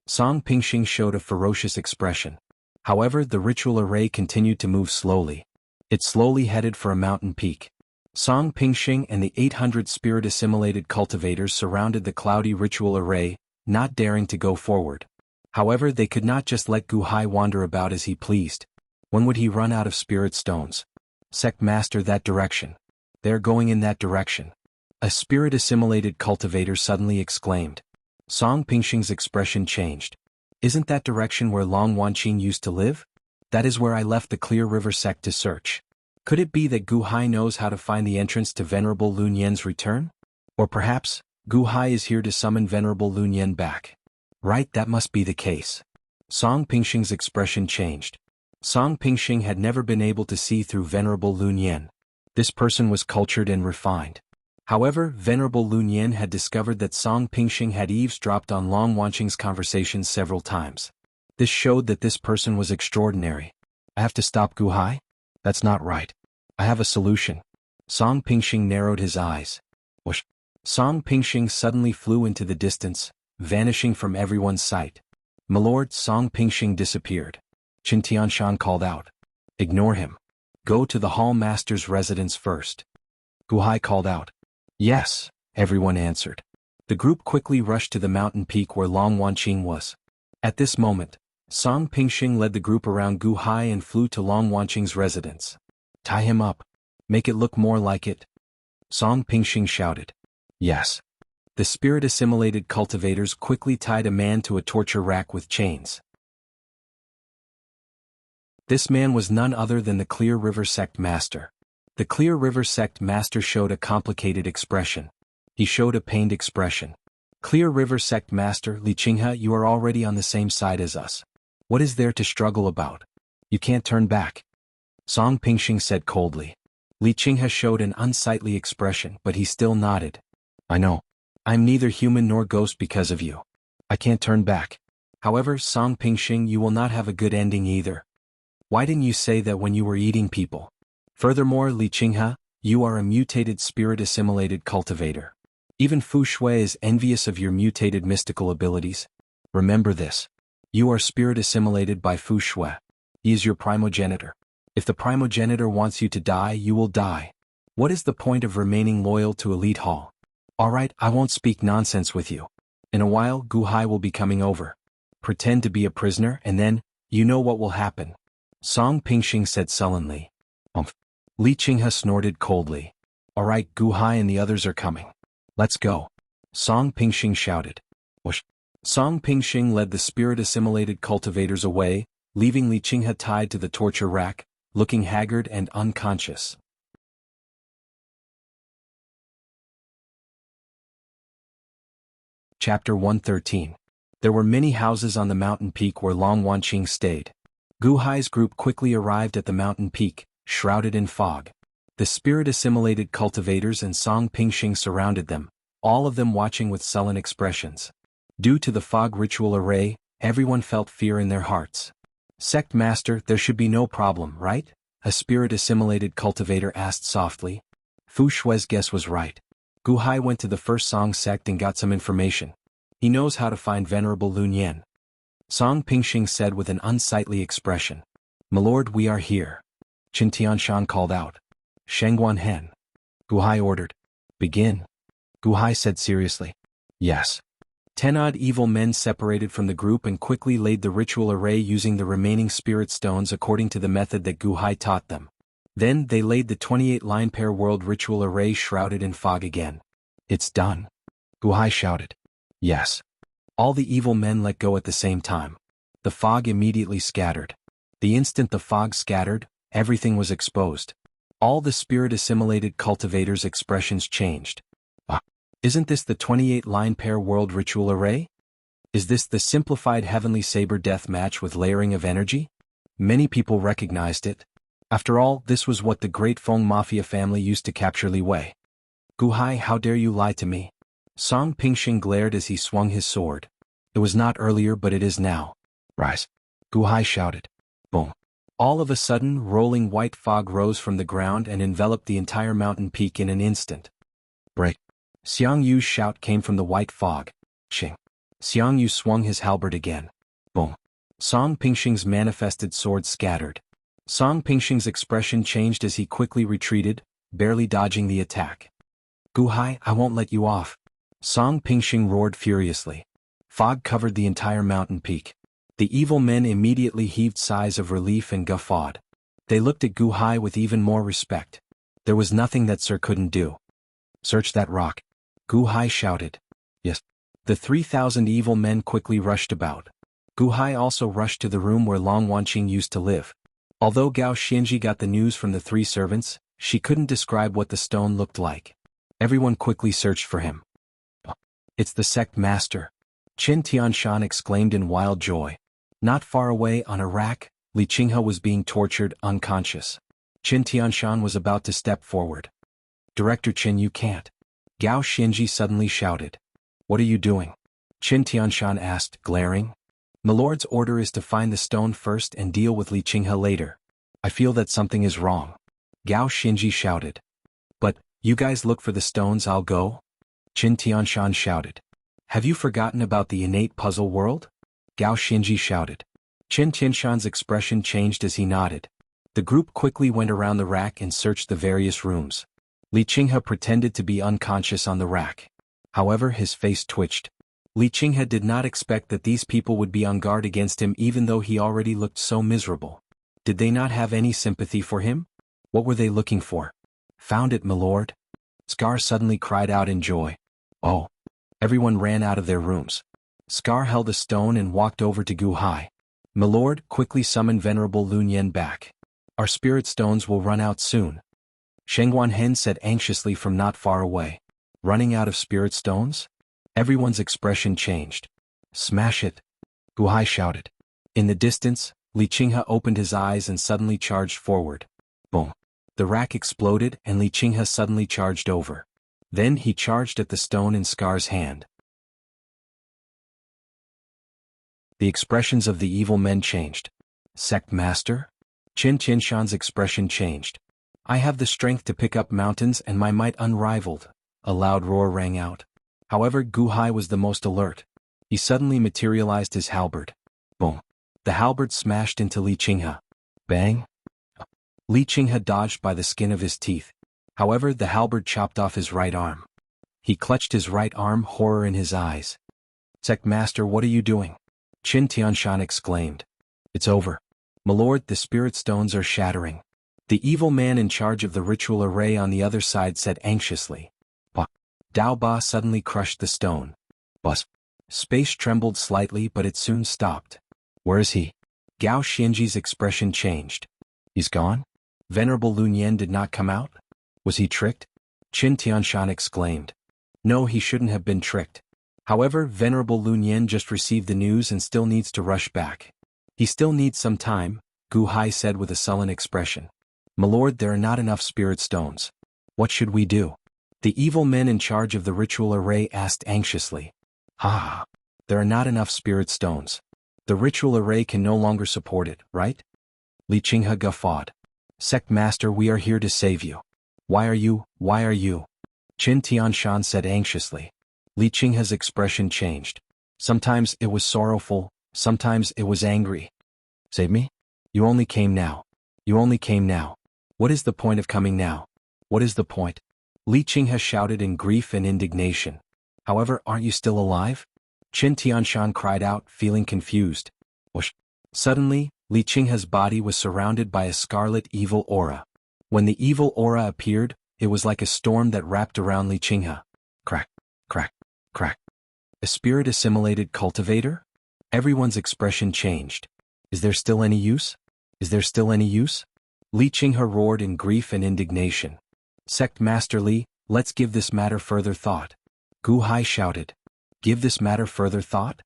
Song Pingxing showed a ferocious expression. However, the ritual array continued to move slowly. It slowly headed for a mountain peak. Song Pingxing and the 800 spirit-assimilated cultivators surrounded the cloudy ritual array, not daring to go forward. However, they could not just let Gu Hai wander about as he pleased. When would he run out of spirit stones? Sect Master, that direction. They're going in that direction. A spirit-assimilated cultivator suddenly exclaimed. Song Pingxing's expression changed. Isn't that direction where Long Wanqing used to live? That is where I left the Clear River sect to search. Could it be that Gu Hai knows how to find the entrance to Venerable Lun Yan's return? Or perhaps, Gu Hai is here to summon Venerable Lun Yan back. Right, that must be the case. Song Pingxing's expression changed. Song Pingxing had never been able to see through Venerable Lun Yan. This person was cultured and refined. However, Venerable Lun Yan had discovered that Song Pingxing had eavesdropped on Long Wanqing's conversations several times. This showed that this person was extraordinary. I have to stop Gu Hai? That's not right. I have a solution. Song Pingxing narrowed his eyes. Whoosh. Song Pingxing suddenly flew into the distance, vanishing from everyone's sight. Milord, Song Pingxing disappeared. Qin Tianshan called out. Ignore him. Go to the Hall Master's residence first. Gu Hai called out. Yes, everyone answered. The group quickly rushed to the mountain peak where Long Wanqing was. At this moment, Song Pingxing led the group around Gu Hai and flew to Long Wanqing's residence. Tie him up. Make it look more like it. Song Pingxing shouted. Yes. The spirit-assimilated cultivators quickly tied a man to a torture rack with chains. This man was none other than the Clear River sect master. The Clear River sect master showed a complicated expression. He showed a pained expression. Clear River sect master, Li Qinghe, you are already on the same side as us. What is there to struggle about? You can't turn back. Song Pingxing said coldly. Li Qinghe showed an unsightly expression, but he still nodded. I know. I'm neither human nor ghost because of you. I can't turn back. However, Song Pingxing, you will not have a good ending either. Why didn't you say that when you were eating people? Furthermore, Li Qinghe, you are a mutated spirit-assimilated cultivator. Even Fu Shui is envious of your mutated mystical abilities. Remember this. You are spirit-assimilated by Fu Shui. He is your primogenitor. If the primogenitor wants you to die, you will die. What is the point of remaining loyal to Elite Hall? Alright, I won't speak nonsense with you. In a while, Gu Hai will be coming over. Pretend to be a prisoner and then, You know what will happen. Song Pingxing said sullenly. Umph. Li Qinghe snorted coldly. Alright, Gu Hai and the others are coming. Let's go. Song Pingxing shouted. Whoosh. Song Pingxing led the spirit-assimilated cultivators away, leaving Li Qinghe tied to the torture rack, looking haggard and unconscious. Chapter 113. There were many houses on the mountain peak where Long Wanqing stayed. Gu Hai's group quickly arrived at the mountain peak, shrouded in fog. The spirit-assimilated cultivators and Song Pingxing surrounded them, all of them watching with sullen expressions. Due to the fog ritual array, everyone felt fear in their hearts. Sect Master, there should be no problem, right? A spirit-assimilated cultivator asked softly. Fu Shui's guess was right. Gu Hai went to the first Song sect and got some information. He knows how to find Venerable Lun Yan. Song Pingxing said with an unsightly expression. My lord, we are here. Qin Tianshan called out. Shengguan Hen. Gu Hai ordered. Begin. Gu Hai said seriously. Yes. 10 odd evil men separated from the group and quickly laid the ritual array using the remaining spirit stones according to the method that Gu Hai taught them. Then they laid the 28 line pair world ritual array shrouded in fog again. It's done. Gu Hai shouted. Yes. All the evil men let go at the same time. The fog immediately scattered. The instant the fog scattered, everything was exposed. All the spirit-assimilated cultivators' expressions changed. Isn't this the 28 line pair world ritual array? Is this the simplified heavenly saber death match with layering of energy? Many people recognized it. After all, this was what the great Feng Mafia family used to capture Li Wei. Gu Hai, how dare you lie to me? Song Pingxing glared as he swung his sword. It was not earlier, but it is now. Rise. Gu Hai shouted. Boom. All of a sudden, rolling white fog rose from the ground and enveloped the entire mountain peak in an instant. Break. Xiang Yu's shout came from the white fog. Ching. Xiang Yu swung his halberd again. Boom. Song Pingxing's manifested sword scattered. Song Pingxing's expression changed as he quickly retreated, barely dodging the attack. Gu Hai, I won't let you off. Song Pingxing roared furiously. Fog covered the entire mountain peak. The evil men immediately heaved sighs of relief and guffawed. They looked at Gu Hai with even more respect. There was nothing that Sir couldn't do. Search that rock. Gu Hai shouted. Yes. The 3,000 evil men quickly rushed about. Gu Hai also rushed to the room where Long Wanqing used to live. Although Gao Xianji got the news from the 3 servants, she couldn't describe what the stone looked like. Everyone quickly searched for him. It's the sect master. Qin Tianshan exclaimed in wild joy. Not far away on a rack, Li Qinghe was being tortured unconscious. Qin Tianshan was about to step forward. Director Qin, you can't. Gao Xianji suddenly shouted. What are you doing? Qin Tianshan asked, glaring. My lord's order is to find the stone first and deal with Li Qinghe later. I feel that something is wrong. Gao Xianji shouted. But, you guys look for the stones, I'll go? Qin Tianshan shouted. Have you forgotten about the innate puzzle world? Gao Xianji shouted. Qin Tianshan's expression changed as he nodded. The group quickly went around the rack and searched the various rooms. Li Qinghe pretended to be unconscious on the rack. However, his face twitched. Li Qinghe did not expect that these people would be on guard against him even though he already looked so miserable. Did they not have any sympathy for him? What were they looking for? Found it, my lord. Scar suddenly cried out in joy. Oh. Everyone ran out of their rooms. Scar held a stone and walked over to Gu Hai. My lord, quickly summon Venerable Lun Yan back. Our spirit stones will run out soon. Shengguan Hen said anxiously from not far away. Running out of spirit stones? Everyone's expression changed. Smash it! Gu Hai shouted. In the distance, Li Qinghe opened his eyes and suddenly charged forward. Boom! The rack exploded and Li Qinghe suddenly charged over. Then he charged at the stone in Scar's hand. The expressions of the evil men changed. Sect Master? Qin Tianshan's expression changed. I have the strength to pick up mountains and my might unrivaled. A loud roar rang out. However, Gu Hai was the most alert. He suddenly materialized his halberd. Boom. The halberd smashed into Li Qinghe. Bang. Li Qinghe dodged by the skin of his teeth. However, the halberd chopped off his right arm. He clutched his right arm, horror in his eyes. Sect Master, what are you doing? Qin Tianshan exclaimed. It's over. My lord, the spirit stones are shattering. The evil man in charge of the ritual array on the other side said anxiously. Bah. Dao Ba suddenly crushed the stone. Buzz. Space trembled slightly, but it soon stopped. Where is he? Gao Xianji's expression changed. He's gone? Venerable Lun Yan did not come out? Was he tricked? Qin Tianshan exclaimed. No, he shouldn't have been tricked. However, Venerable Lun Yan just received the news and still needs to rush back. He still needs some time, Gu Hai said with a sullen expression. My lord, there are not enough spirit stones. What should we do? The evil men in charge of the ritual array asked anxiously. Ha! There are not enough spirit stones. The ritual array can no longer support it, right? Li Qinghe guffawed. Sect Master, we are here to save you. Why are you? Qin Tianshan said anxiously. Li Qinghe's expression changed. Sometimes it was sorrowful, sometimes it was angry. Save me? You only came now. What is the point of coming now? What is the point? Li Qinghe shouted in grief and indignation. However, aren't you still alive? Qin Tianshan cried out, feeling confused. Whoosh. Suddenly, Li Qinghe's body was surrounded by a scarlet evil aura. When the evil aura appeared, it was like a storm that wrapped around Li Qinghe. Crack, crack, crack. A spirit-assimilated cultivator? Everyone's expression changed. Is there still any use? Li Qinghe roared in grief and indignation. Sect Master Li, let's give this matter further thought. Gu Hai shouted. Give this matter further thought?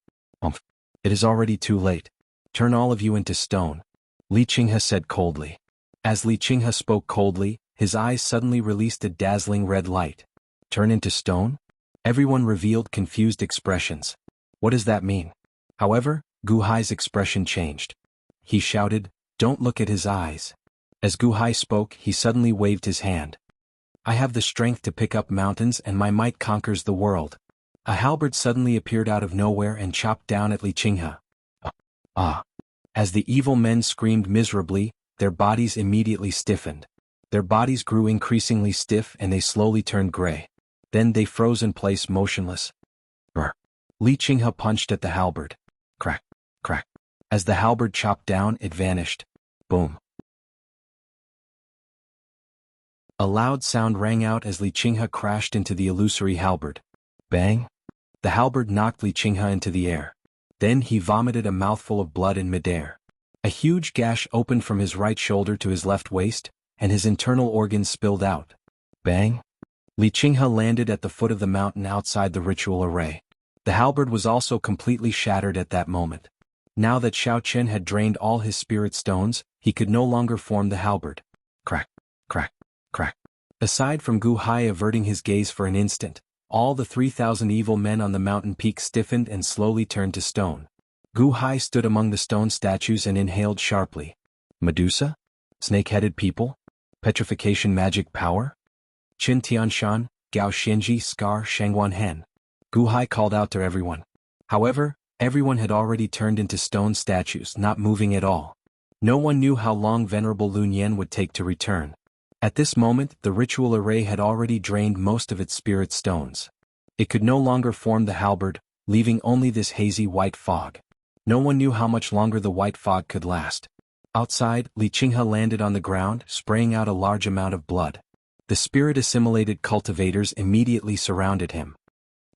It is already too late. Turn all of you into stone. Li Qinghe said coldly. As Li Qinghe spoke coldly, his eyes suddenly released a dazzling red light. Turn into stone? Everyone revealed confused expressions. What does that mean? However, Gu Hai's expression changed. He shouted, don't look at his eyes. As Gu Hai spoke, he suddenly waved his hand. I have the strength to pick up mountains and my might conquers the world. A halberd suddenly appeared out of nowhere and chopped down at Li Qinghe. As the evil men screamed miserably, their bodies immediately stiffened. Their bodies grew increasingly stiff and they slowly turned gray. Then they froze in place motionless. Li Qinghe punched at the halberd. Crack, crack. As the halberd chopped down, it vanished. Boom. A loud sound rang out as Li Qinghe crashed into the illusory halberd. Bang! The halberd knocked Li Qinghe into the air. Then he vomited a mouthful of blood in midair. A huge gash opened from his right shoulder to his left waist, and his internal organs spilled out. Bang! Li Qinghe landed at the foot of the mountain outside the ritual array. The halberd was also completely shattered at that moment. Now that Xiao Qian had drained all his spirit stones, he could no longer form the halberd. Crack, crack, crack. Aside from Gu Hai averting his gaze for an instant, all the 3,000 evil men on the mountain peak stiffened and slowly turned to stone. Gu Hai stood among the stone statues and inhaled sharply. Medusa? Snake-headed people? Petrification magic power? Qin Tianshan, Gao Xianji, Scar, Shangguan Hen. Gu Hai called out to everyone. However, everyone had already turned into stone statues, not moving at all. No one knew how long Venerable Lun Yan would take to return. At this moment, the ritual array had already drained most of its spirit stones. It could no longer form the halberd, leaving only this hazy white fog. No one knew how much longer the white fog could last. Outside, Li Qinghe landed on the ground, spraying out a large amount of blood. The spirit-assimilated cultivators immediately surrounded him.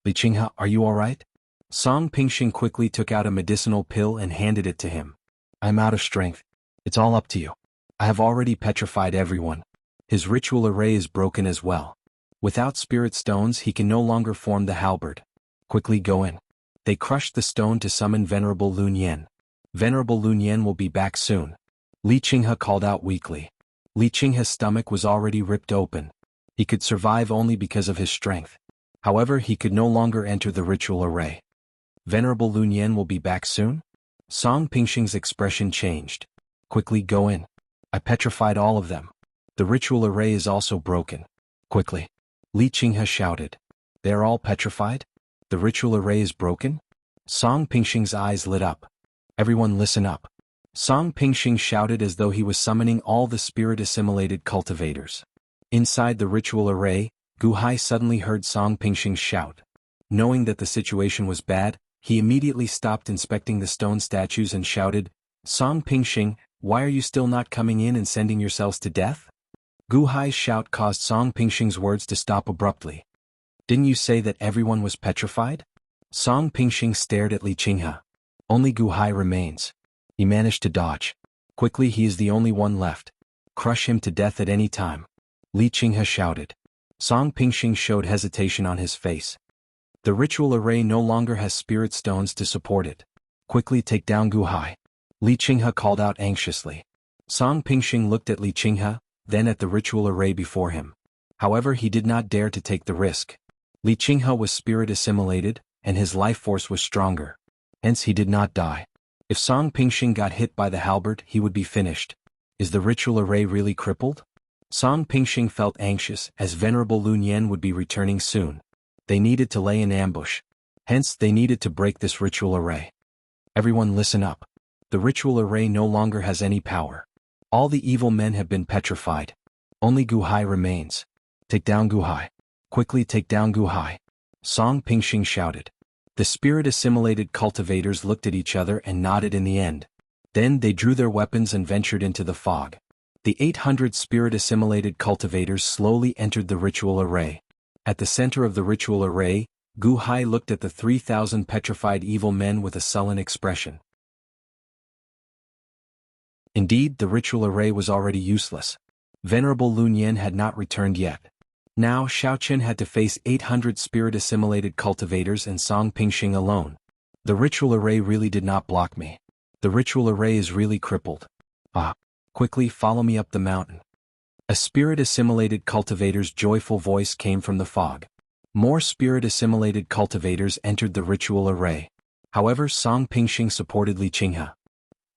Li Qinghe, are you all right? Song Pingxing quickly took out a medicinal pill and handed it to him. I'm out of strength. It's all up to you. I have already petrified everyone. His ritual array is broken as well. Without spirit stones he can no longer form the halberd. Quickly go in. They crushed the stone to summon Venerable Lun Yan. Venerable Lun Yan will be back soon. Li Qinghe called out weakly. Li Qinghe's stomach was already ripped open. He could survive only because of his strength. However, he could no longer enter the ritual array. Venerable Lun Yan will be back soon? Song Pingxing's expression changed. Quickly go in. I petrified all of them. The ritual array is also broken. Quickly. Li Qinghe shouted. They are all petrified? The ritual array is broken? Song Pingxing's eyes lit up. Everyone listen up. Song Pingxing shouted as though he was summoning all the spirit-assimilated cultivators. Inside the ritual array, Gu Hai suddenly heard Song Pingxing shout. Knowing that the situation was bad, he immediately stopped inspecting the stone statues and shouted, Song Pingxing, why are you still not coming in and sending yourselves to death? Gu Hai's shout caused Song Pingxing's words to stop abruptly. Didn't you say that everyone was petrified? Song Pingxing stared at Li Qinghe. Only Gu Hai remains. He managed to dodge. Quickly, he is the only one left. Crush him to death at any time. Li Qinghe shouted. Song Pingxing showed hesitation on his face. The ritual array no longer has spirit stones to support it. Quickly take down Gu Hai. Li Qinghe called out anxiously. Song Pingxing looked at Li Qinghe, then at the ritual array before him. However, he did not dare to take the risk. Li Qinghe was spirit assimilated, and his life force was stronger. Hence he did not die. If Song Pingxing got hit by the halberd, he would be finished. Is the ritual array really crippled? Song Pingxing felt anxious, as Venerable Lun Yen would be returning soon. They needed to lay an ambush. Hence, they needed to break this ritual array. Everyone listen up. The ritual array no longer has any power. All the evil men have been petrified. Only Gu Hai remains. Take down Gu Hai. Quickly take down Gu Hai. Song Pingxing shouted. The spirit-assimilated cultivators looked at each other and nodded in the end. Then they drew their weapons and ventured into the fog. The 800 spirit-assimilated cultivators slowly entered the ritual array. At the center of the ritual array, Gu Hai looked at the 3,000 petrified evil men with a sullen expression. Indeed, the ritual array was already useless. Venerable Lun Yen had not returned yet. Now Xiaoqian had to face 800 spirit-assimilated cultivators and Song Pingxing alone. The ritual array really did not block me. The ritual array is really crippled. Quickly follow me up the mountain. A spirit-assimilated cultivator's joyful voice came from the fog. More spirit-assimilated cultivators entered the ritual array. However, Song Pingxing supported Li Qinghe.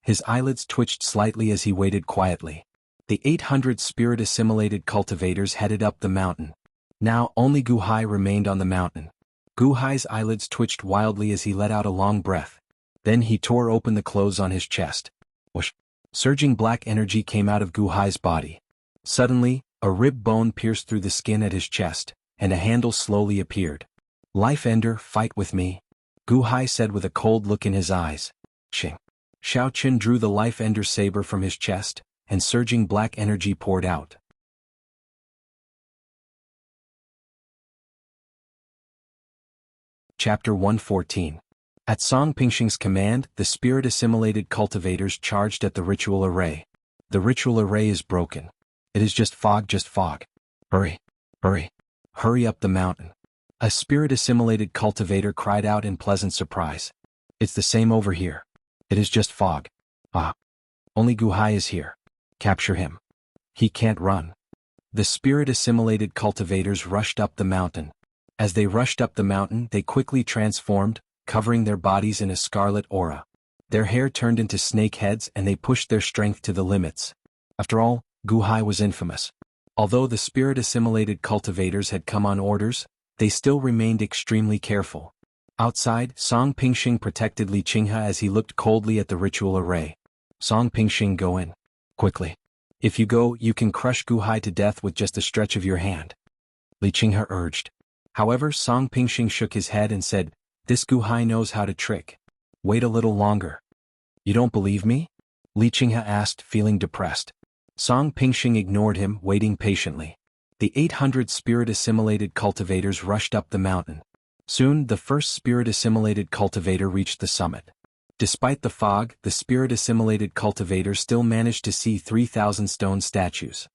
His eyelids twitched slightly as he waited quietly. The 800 spirit-assimilated cultivators headed up the mountain. Now only Gu Hai remained on the mountain. Gu Hai's eyelids twitched wildly as he let out a long breath. Then he tore open the clothes on his chest. Whoosh! Surging black energy came out of Gu Hai's body. Suddenly, a rib bone pierced through the skin at his chest, and a handle slowly appeared. Life Ender, fight with me, Gu Hai said with a cold look in his eyes. Shing. Xiaoqian drew the Life Ender saber from his chest, and surging black energy poured out. Chapter 114. At Song Pingxing's command, the spirit-assimilated cultivators charged at the ritual array. The ritual array is broken. It is just fog, just fog. Hurry, hurry, hurry up the mountain. A spirit-assimilated cultivator cried out in pleasant surprise. It's the same over here. It is just fog. Only Gu Hai is here. Capture him. He can't run. The spirit-assimilated cultivators rushed up the mountain. As they rushed up the mountain, they quickly transformed, covering their bodies in a scarlet aura. Their hair turned into snake heads and they pushed their strength to the limits. After all, Gu Hai was infamous. Although the spirit-assimilated cultivators had come on orders, they still remained extremely careful. Outside, Song Pingxing protected Li Qinghe as he looked coldly at the ritual array. Song Pingxing, go in. Quickly. If you go, you can crush Gu Hai to death with just a stretch of your hand. Li Qinghe urged. However, Song Pingxing shook his head and said, this Gu Hai knows how to trick. Wait a little longer. You don't believe me? Li Qinghe asked, feeling depressed. Song Pingxing ignored him, waiting patiently. The 800 spirit-assimilated cultivators rushed up the mountain. Soon, the first spirit-assimilated cultivator reached the summit. Despite the fog, the spirit-assimilated cultivator still managed to see 3,000 stone statues.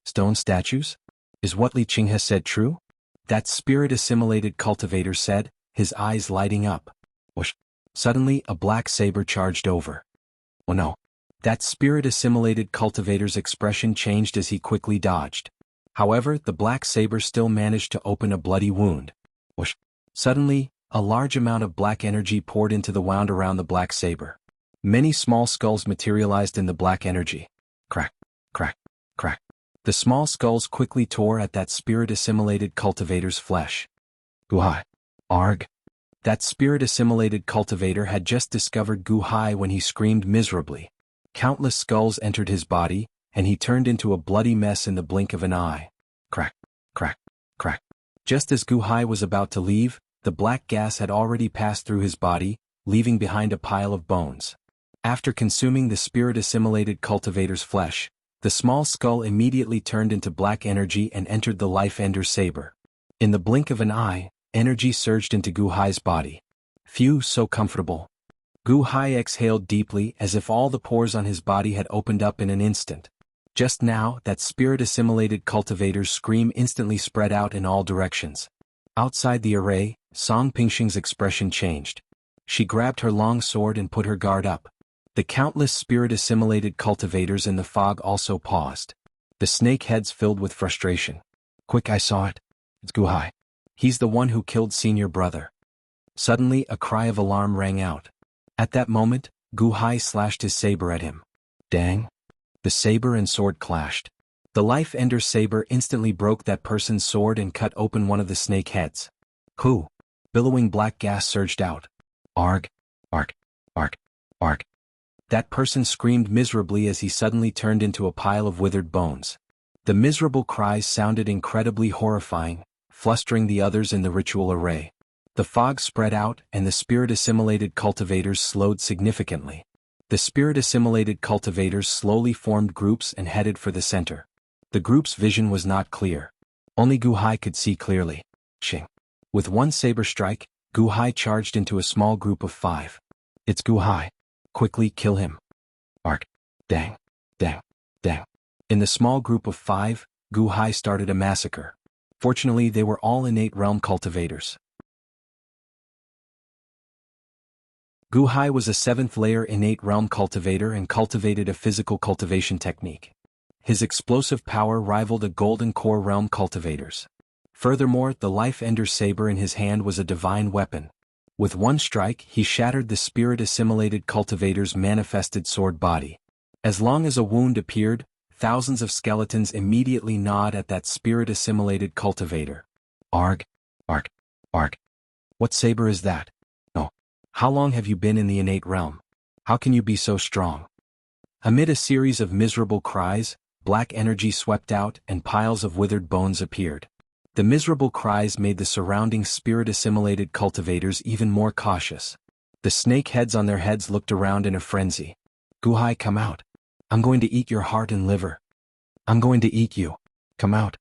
Stone statues? Is what Li Qinghe said true? That spirit-assimilated cultivator said, his eyes lighting up. Whoosh! Suddenly, a black saber charged over. Oh no! That spirit-assimilated cultivator's expression changed as he quickly dodged. However, the black saber still managed to open a bloody wound. Whoosh! Suddenly, a large amount of black energy poured into the wound around the black saber. Many small skulls materialized in the black energy. Crack, crack, crack. The small skulls quickly tore at that spirit-assimilated cultivator's flesh. Gu Hai. Arg. That spirit-assimilated cultivator had just discovered Gu Hai when he screamed miserably. Countless skulls entered his body, and he turned into a bloody mess in the blink of an eye. Crack, crack, crack. Just as Gu Hai was about to leave, the black gas had already passed through his body, leaving behind a pile of bones. After consuming the spirit-assimilated cultivator's flesh, the small skull immediately turned into black energy and entered the Life Ender saber. In the blink of an eye, energy surged into Gu Hai's body. Phew, so comfortable. Gu Hai exhaled deeply as if all the pores on his body had opened up in an instant. Just now, that spirit-assimilated cultivator's scream instantly spread out in all directions. Outside the array, Song Pingxing's expression changed. She grabbed her long sword and put her guard up. The countless spirit-assimilated cultivators in the fog also paused. The snake heads filled with frustration. Quick, I saw it. It's Gu Hai. He's the one who killed senior brother. Suddenly, a cry of alarm rang out. At that moment, Gu Hai slashed his saber at him. Dang! The saber and sword clashed. The Life Ender saber instantly broke that person's sword and cut open one of the snake heads. Who? Billowing black gas surged out. Arg! Arg! Arg! Arg! That person screamed miserably as he suddenly turned into a pile of withered bones. The miserable cries sounded incredibly horrifying, flustering the others in the ritual array. The fog spread out and the spirit-assimilated cultivators slowed significantly. The spirit-assimilated cultivators slowly formed groups and headed for the center. The group's vision was not clear. Only Gu Hai could see clearly. Ching. With one saber strike, Gu Hai charged into a small group of 5. It's Gu Hai. Quickly kill him. Arg. Dang. Dang. Dang. In the small group of 5, Gu Hai started a massacre. Fortunately, they were all innate realm cultivators. Gu Hai was a 7th-layer innate realm cultivator and cultivated a physical cultivation technique. His explosive power rivaled a golden core realm cultivator's. Furthermore, the Life Ender saber in his hand was a divine weapon. With one strike, he shattered the spirit-assimilated cultivator's manifested sword body. As long as a wound appeared, thousands of skeletons immediately gnawed at that spirit-assimilated cultivator. Arg! Arg! Arg! What saber is that? Oh! How long have you been in the innate realm? How can you be so strong? Amid a series of miserable cries, black energy swept out and piles of withered bones appeared. The miserable cries made the surrounding spirit-assimilated cultivators even more cautious. The snake heads on their heads looked around in a frenzy. Gu Hai, come out. I'm going to eat your heart and liver. I'm going to eat you. Come out.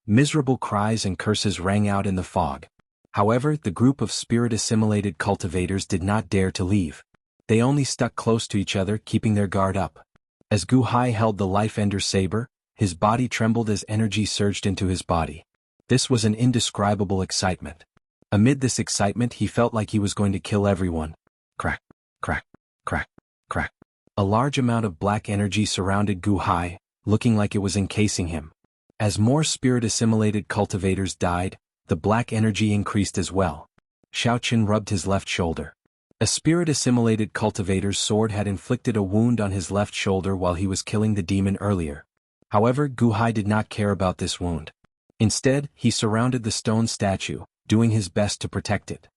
Miserable cries and curses rang out in the fog. However, the group of spirit-assimilated cultivators did not dare to leave. They only stuck close to each other, keeping their guard up. As Gu Hai held the Life Ender saber, his body trembled as energy surged into his body. This was an indescribable excitement. Amid this excitement, he felt like he was going to kill everyone. Crack, crack, crack, crack. A large amount of black energy surrounded Gu Hai, looking like it was encasing him. As more spirit-assimilated cultivators died, the black energy increased as well. Xiaoqin rubbed his left shoulder. A spirit-assimilated cultivator's sword had inflicted a wound on his left shoulder while he was killing the demon earlier. However, Gu Hai did not care about this wound. Instead, he surrounded the stone statue, doing his best to protect it.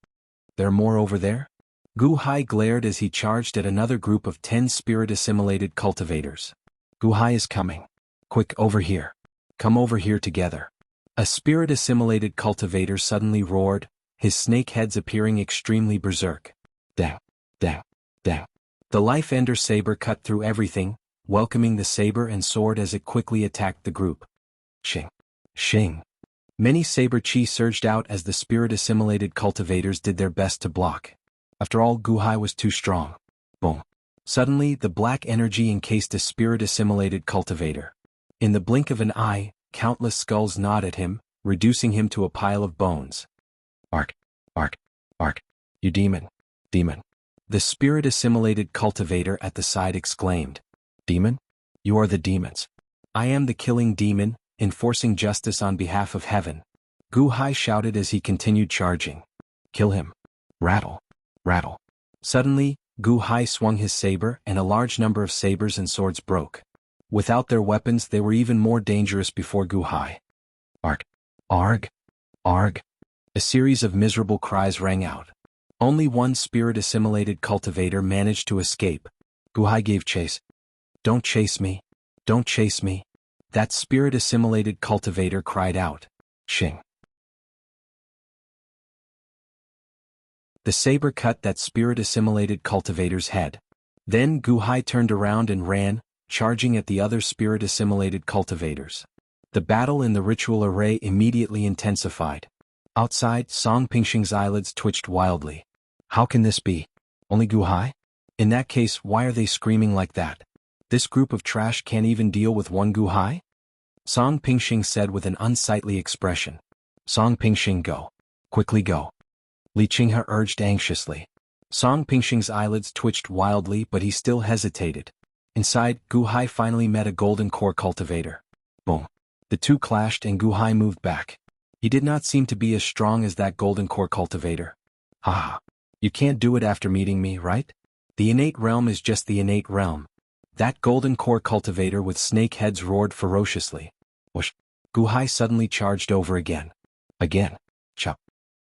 There are more over there? Gu Hai glared as he charged at another group of 10 spirit-assimilated cultivators. Gu Hai is coming. Quick, over here. Come over here together. A spirit-assimilated cultivator suddenly roared, his snake heads appearing extremely berserk. Dang, dang, dang. The Life Ender saber cut through everything, welcoming the saber and sword as it quickly attacked the group. Shing. Shing. Many saber chi surged out as the spirit-assimilated cultivators did their best to block. After all, Gu Hai was too strong. Boom. Suddenly, the black energy encased a spirit-assimilated cultivator. In the blink of an eye, countless skulls gnawed at him, reducing him to a pile of bones. Arg, arg, arg. You demon. Demon. The spirit-assimilated cultivator at the side exclaimed. Demon? You are the demons. I am the killing demon, enforcing justice on behalf of heaven. Gu Hai shouted as he continued charging. Kill him. Rattle. Rattle. Suddenly, Gu Hai swung his saber and a large number of sabers and swords broke. Without their weapons, they were even more dangerous before Gu Hai. Arg. Arg. Arg. A series of miserable cries rang out. Only one spirit-assimilated cultivator managed to escape. Gu Hai gave chase. Don't chase me. Don't chase me. That spirit-assimilated cultivator cried out. Shing. The saber cut that spirit-assimilated cultivator's head. Then Gu Hai turned around and ran, charging at the other spirit-assimilated cultivators. The battle in the ritual array immediately intensified. Outside, Song Pingxing's eyelids twitched wildly. How can this be? Only Gu Hai? In that case, why are they screaming like that? This group of trash can't even deal with one Gu Hai? Song Pingxing said with an unsightly expression. Song Pingxing, go. Quickly go. Li Qinghe urged anxiously. Song Pingxing's eyelids twitched wildly, but he still hesitated. Inside, Gu Hai finally met a golden core cultivator. Boom. The two clashed and Gu Hai moved back. He did not seem to be as strong as that golden core cultivator. Haha. You can't do it after meeting me, right? The innate realm is just the innate realm. That golden core cultivator with snake heads roared ferociously. Whoosh. Gu Hai suddenly charged over again. Again. Chop.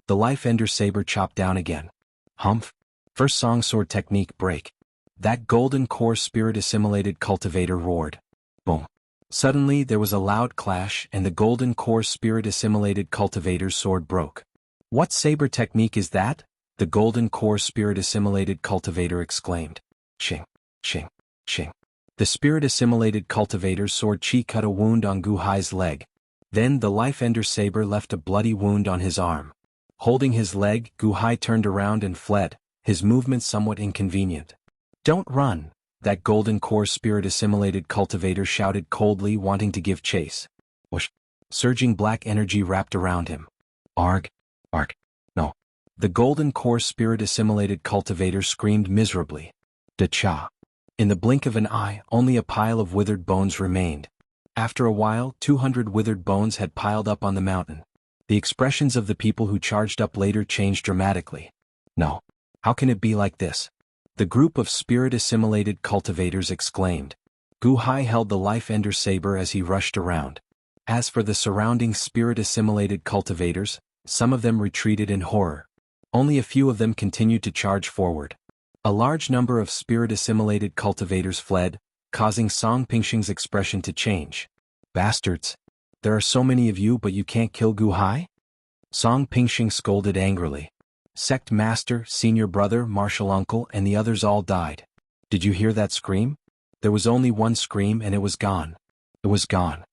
The life ender saber chopped down again. Humph. First song sword technique break. That golden core spirit-assimilated cultivator roared. Boom. Suddenly there was a loud clash and the golden core spirit-assimilated cultivator's sword broke. What saber technique is that? The golden core spirit-assimilated cultivator exclaimed. Ching. Ching. Ching. The spirit-assimilated cultivator's sword chi cut a wound on Gu Hai's leg. Then the life ender saber left a bloody wound on his arm. Holding his leg, Gu Hai turned around and fled, his movements somewhat inconvenient. Don't run, that golden core spirit-assimilated cultivator shouted coldly, wanting to give chase. Whoosh. Surging black energy wrapped around him. Arg. Arg. No. The golden core spirit-assimilated cultivator screamed miserably. Da-cha. In the blink of an eye, only a pile of withered bones remained. After a while, 200 withered bones had piled up on the mountain. The expressions of the people who charged up later changed dramatically. No. How can it be like this? The group of spirit-assimilated cultivators exclaimed. Gu Hai held the life ender saber as he rushed around. As for the surrounding spirit-assimilated cultivators, some of them retreated in horror. Only a few of them continued to charge forward. A large number of spirit-assimilated cultivators fled, causing Song Pingxing's expression to change. Bastards! There are so many of you but you can't kill Gu Hai? Song Pingxing scolded angrily. Sect master, senior brother, martial uncle, and the others all died. Did you hear that scream? There was only one scream and it was gone. It was gone.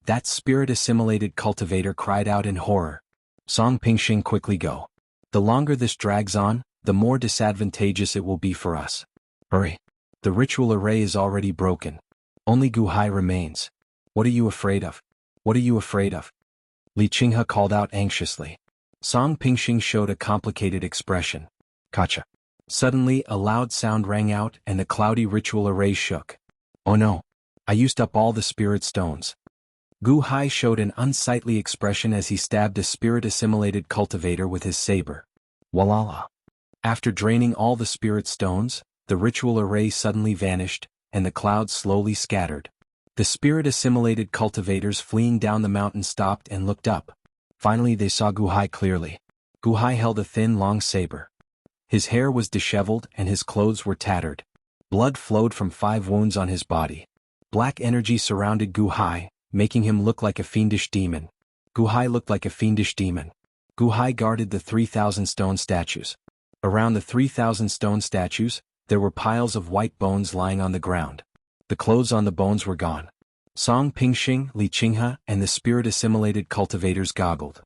That spirit-assimilated cultivator cried out in horror. Song Pingxing, quickly go. The longer this drags on, the more disadvantageous it will be for us. Hurry. The ritual array is already broken. Only Gu Hai remains. What are you afraid of? What are you afraid of? Li Qinghe called out anxiously. Song Pingxing showed a complicated expression. Kacha. Suddenly a loud sound rang out and the cloudy ritual array shook. Oh no. I used up all the spirit stones. Gu Hai showed an unsightly expression as he stabbed a spirit-assimilated cultivator with his saber. Walala. After draining all the spirit stones, the ritual array suddenly vanished, and the clouds slowly scattered. The spirit-assimilated cultivators fleeing down the mountain stopped and looked up. Finally they saw Gu Hai clearly. Gu Hai held a thin, long saber. His hair was disheveled and his clothes were tattered. Blood flowed from 5 wounds on his body. Black energy surrounded Gu Hai, making him look like a fiendish demon. Gu Hai looked like a fiendish demon. Gu Hai guarded the 3,000 stone statues. Around the 3,000 stone statues, there were piles of white bones lying on the ground. The clothes on the bones were gone. Song Pingxing, Li Qinghe, and the spirit-assimilated cultivators goggled.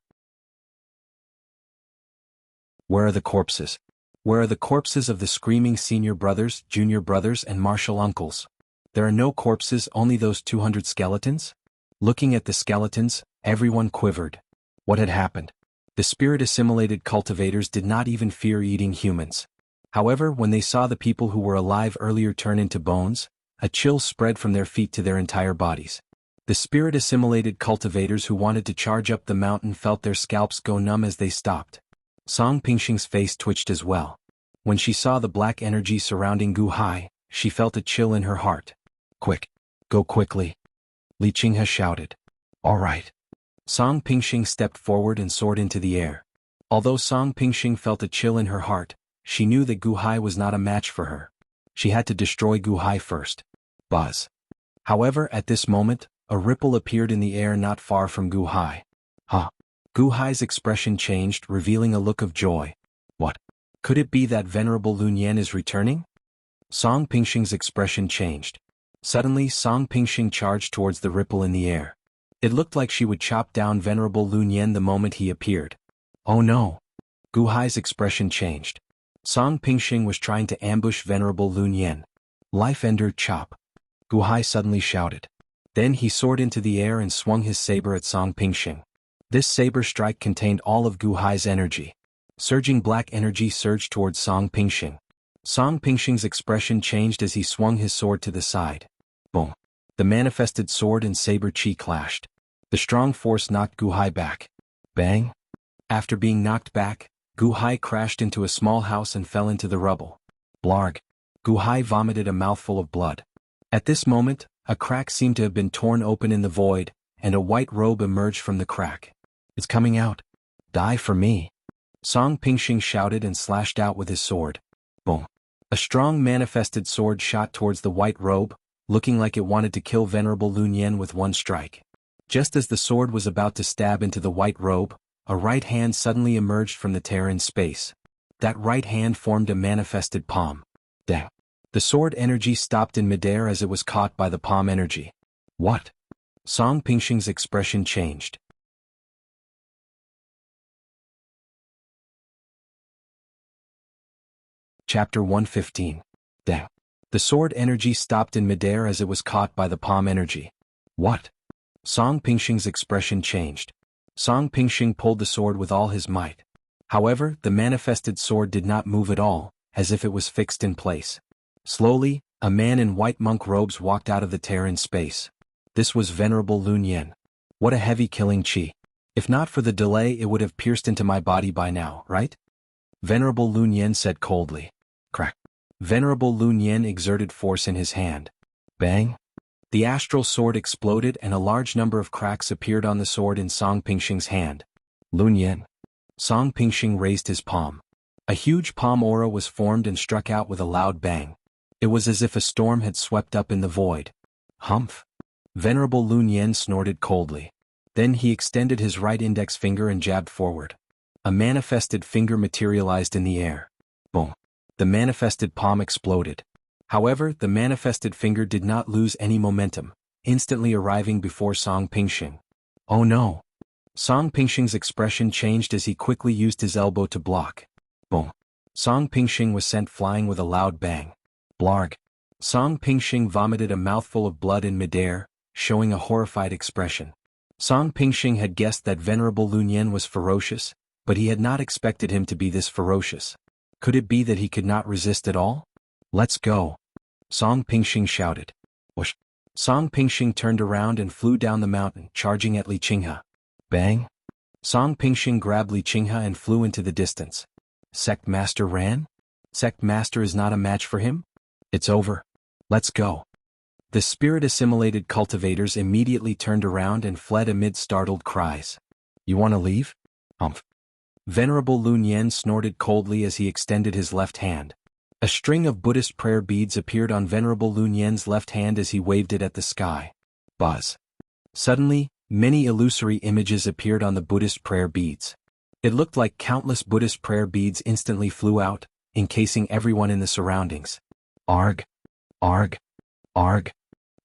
Where are the corpses? Where are the corpses of the screaming senior brothers, junior brothers, and martial uncles? There are no corpses, only those 200 skeletons? Looking at the skeletons, everyone quivered. What had happened? The spirit-assimilated cultivators did not even fear eating humans. However, when they saw the people who were alive earlier turn into bones, a chill spread from their feet to their entire bodies. The spirit-assimilated cultivators who wanted to charge up the mountain felt their scalps go numb as they stopped. Song Pingxing's face twitched as well. When she saw the black energy surrounding Gu Hai, she felt a chill in her heart. Quick! Go quickly! Li Qinghe shouted. All right. Song Pingxing stepped forward and soared into the air. Although Song Pingxing felt a chill in her heart, she knew that Gu Hai was not a match for her. She had to destroy Gu Hai first. Buzz. However, at this moment, a ripple appeared in the air not far from Gu Hai. Huh. Gu Hai's expression changed, revealing a look of joy. What? Could it be that Venerable Lun Yan is returning? Song Pingxing's expression changed. Suddenly Song Pingxing charged towards the ripple in the air. It looked like she would chop down Venerable Lunyan the moment he appeared. Oh no! Gu Hai's expression changed. Song Pingxing was trying to ambush Venerable Lunyan. Life Ender chop! Gu Hai suddenly shouted. Then he soared into the air and swung his saber at Song Pingxing. This saber strike contained all of Gu Hai's energy. Surging black energy surged towards Song Pingxing. Song Pingxing's expression changed as he swung his sword to the side. Boom! The manifested sword and saber chi clashed. The strong force knocked Gu Hai back. Bang! After being knocked back, Gu Hai crashed into a small house and fell into the rubble. Blarg! Gu Hai vomited a mouthful of blood. At this moment, a crack seemed to have been torn open in the void, and a white robe emerged from the crack. It's coming out. Die for me! Song Pingxing shouted and slashed out with his sword. Boom! A strong manifested sword shot towards the white robe, looking like it wanted to kill Venerable Lunyan with one strike. Just as the sword was about to stab into the white robe, a right hand suddenly emerged from the tear in space. That right hand formed a manifested palm. Dang! The sword energy stopped in midair as it was caught by the palm energy. What? Song Pingxing's expression changed. Chapter 115. Dang! The sword energy stopped in midair as it was caught by the palm energy. What? Song Pingxing's expression changed. Song Pingxing pulled the sword with all his might. However, the manifested sword did not move at all, as if it was fixed in place. Slowly, a man in white monk robes walked out of the tear in space. This was Venerable Lunyan. What a heavy killing chi. If not for the delay, it would have pierced into my body by now, right? Venerable Lunyan said coldly. Crack. Venerable Lunyan exerted force in his hand. Bang! The astral sword exploded and a large number of cracks appeared on the sword in Song Pingxing's hand. Lunyan. Song Pingxing raised his palm. A huge palm aura was formed and struck out with a loud bang. It was as if a storm had swept up in the void. Humph! Venerable Lunyan snorted coldly. Then he extended his right index finger and jabbed forward. A manifested finger materialized in the air. Boom! The manifested palm exploded. However, the manifested finger did not lose any momentum, instantly arriving before Song Pingxing. Oh no! Song Pingxing's expression changed as he quickly used his elbow to block. Boom! Song Pingxing was sent flying with a loud bang. Blarg! Song Pingxing vomited a mouthful of blood in midair, showing a horrified expression. Song Pingxing had guessed that Venerable Lunyan was ferocious, but he had not expected him to be this ferocious. Could it be that he could not resist at all? Let's go! Song Pingxing shouted. Whoosh! Song Pingxing turned around and flew down the mountain, charging at Li Qinghe. Bang! Song Pingxing grabbed Li Qinghe and flew into the distance. Sect Master ran? Sect Master is not a match for him? It's over. Let's go. The spirit-assimilated cultivators immediately turned around and fled amid startled cries. You want to leave? Humph! Venerable Lunyan snorted coldly as he extended his left hand. A string of Buddhist prayer beads appeared on Venerable Lunyan's left hand as he waved it at the sky. Buzz! Suddenly, many illusory images appeared on the Buddhist prayer beads. It looked like countless Buddhist prayer beads instantly flew out, encasing everyone in the surroundings. Arg! Arg! Arg!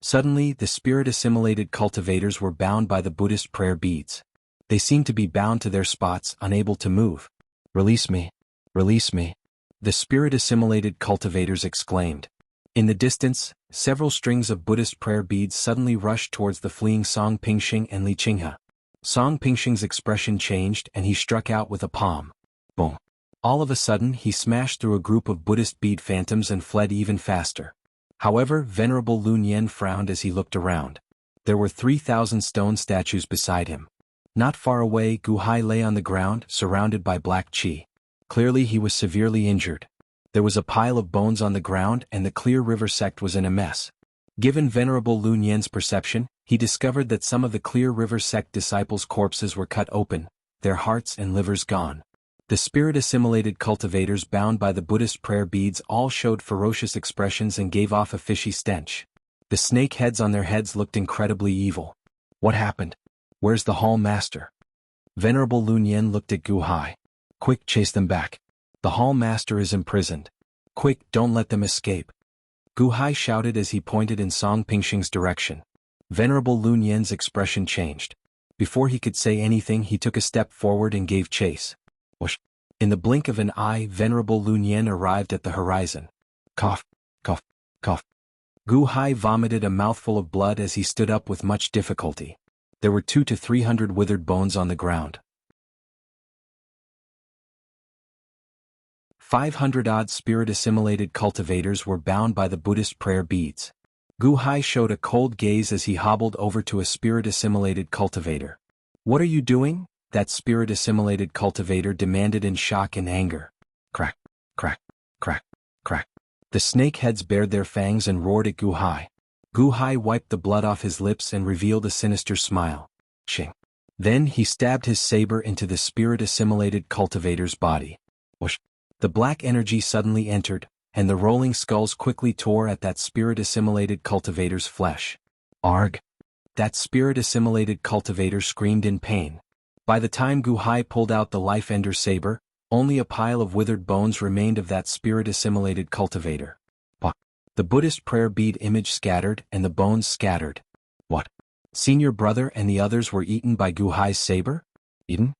Suddenly, the spirit-assimilated cultivators were bound by the Buddhist prayer beads. They seemed to be bound to their spots, unable to move. Release me! Release me! The spirit-assimilated cultivators exclaimed. In the distance, several strings of Buddhist prayer beads suddenly rushed towards the fleeing Song Pingxing and Li Qinghe. Song Pingxing's expression changed and he struck out with a palm. Boom! All of a sudden he smashed through a group of Buddhist bead phantoms and fled even faster. However, Venerable Lunyan frowned as he looked around. There were 3,000 stone statues beside him. Not far away, Gu Hai lay on the ground, surrounded by black chi. Clearly he was severely injured. There was a pile of bones on the ground and the Clear River sect was in a mess. Given Venerable Lunyan's perception, he discovered that some of the Clear River sect disciples' corpses were cut open, their hearts and livers gone. The spirit-assimilated cultivators bound by the Buddhist prayer beads all showed ferocious expressions and gave off a fishy stench. The snake heads on their heads looked incredibly evil. What happened? Where's the Hall Master? Venerable Lunyan looked at Gu Hai. Quick, chase them back. The Hall Master is imprisoned. Quick, don't let them escape. Gu Hai shouted as he pointed in Song Pingxing's direction. Venerable Lun Yan's expression changed. Before he could say anything, he took a step forward and gave chase. Whoosh. In the blink of an eye, Venerable Lun Yan arrived at the horizon. Cough, cough, cough. Gu Hai vomited a mouthful of blood as he stood up with much difficulty. There were 200 to 300 withered bones on the ground. 500-odd spirit-assimilated cultivators were bound by the Buddhist prayer beads. Gu Hai showed a cold gaze as he hobbled over to a spirit-assimilated cultivator. "What are you doing?" that spirit-assimilated cultivator demanded in shock and anger. Crack, crack, crack, crack. The snake heads bared their fangs and roared at Gu Hai. Gu Hai wiped the blood off his lips and revealed a sinister smile. Ching. Then he stabbed his saber into the spirit-assimilated cultivator's body. Whoosh. The black energy suddenly entered, and the rolling skulls quickly tore at that spirit-assimilated cultivator's flesh. Arg! That spirit-assimilated cultivator screamed in pain. By the time Gu Hai pulled out the Life Ender saber, only a pile of withered bones remained of that spirit-assimilated cultivator. What? The Buddhist prayer bead image scattered and the bones scattered. What? Senior brother and the others were eaten by Gu Hai's saber? Eaten?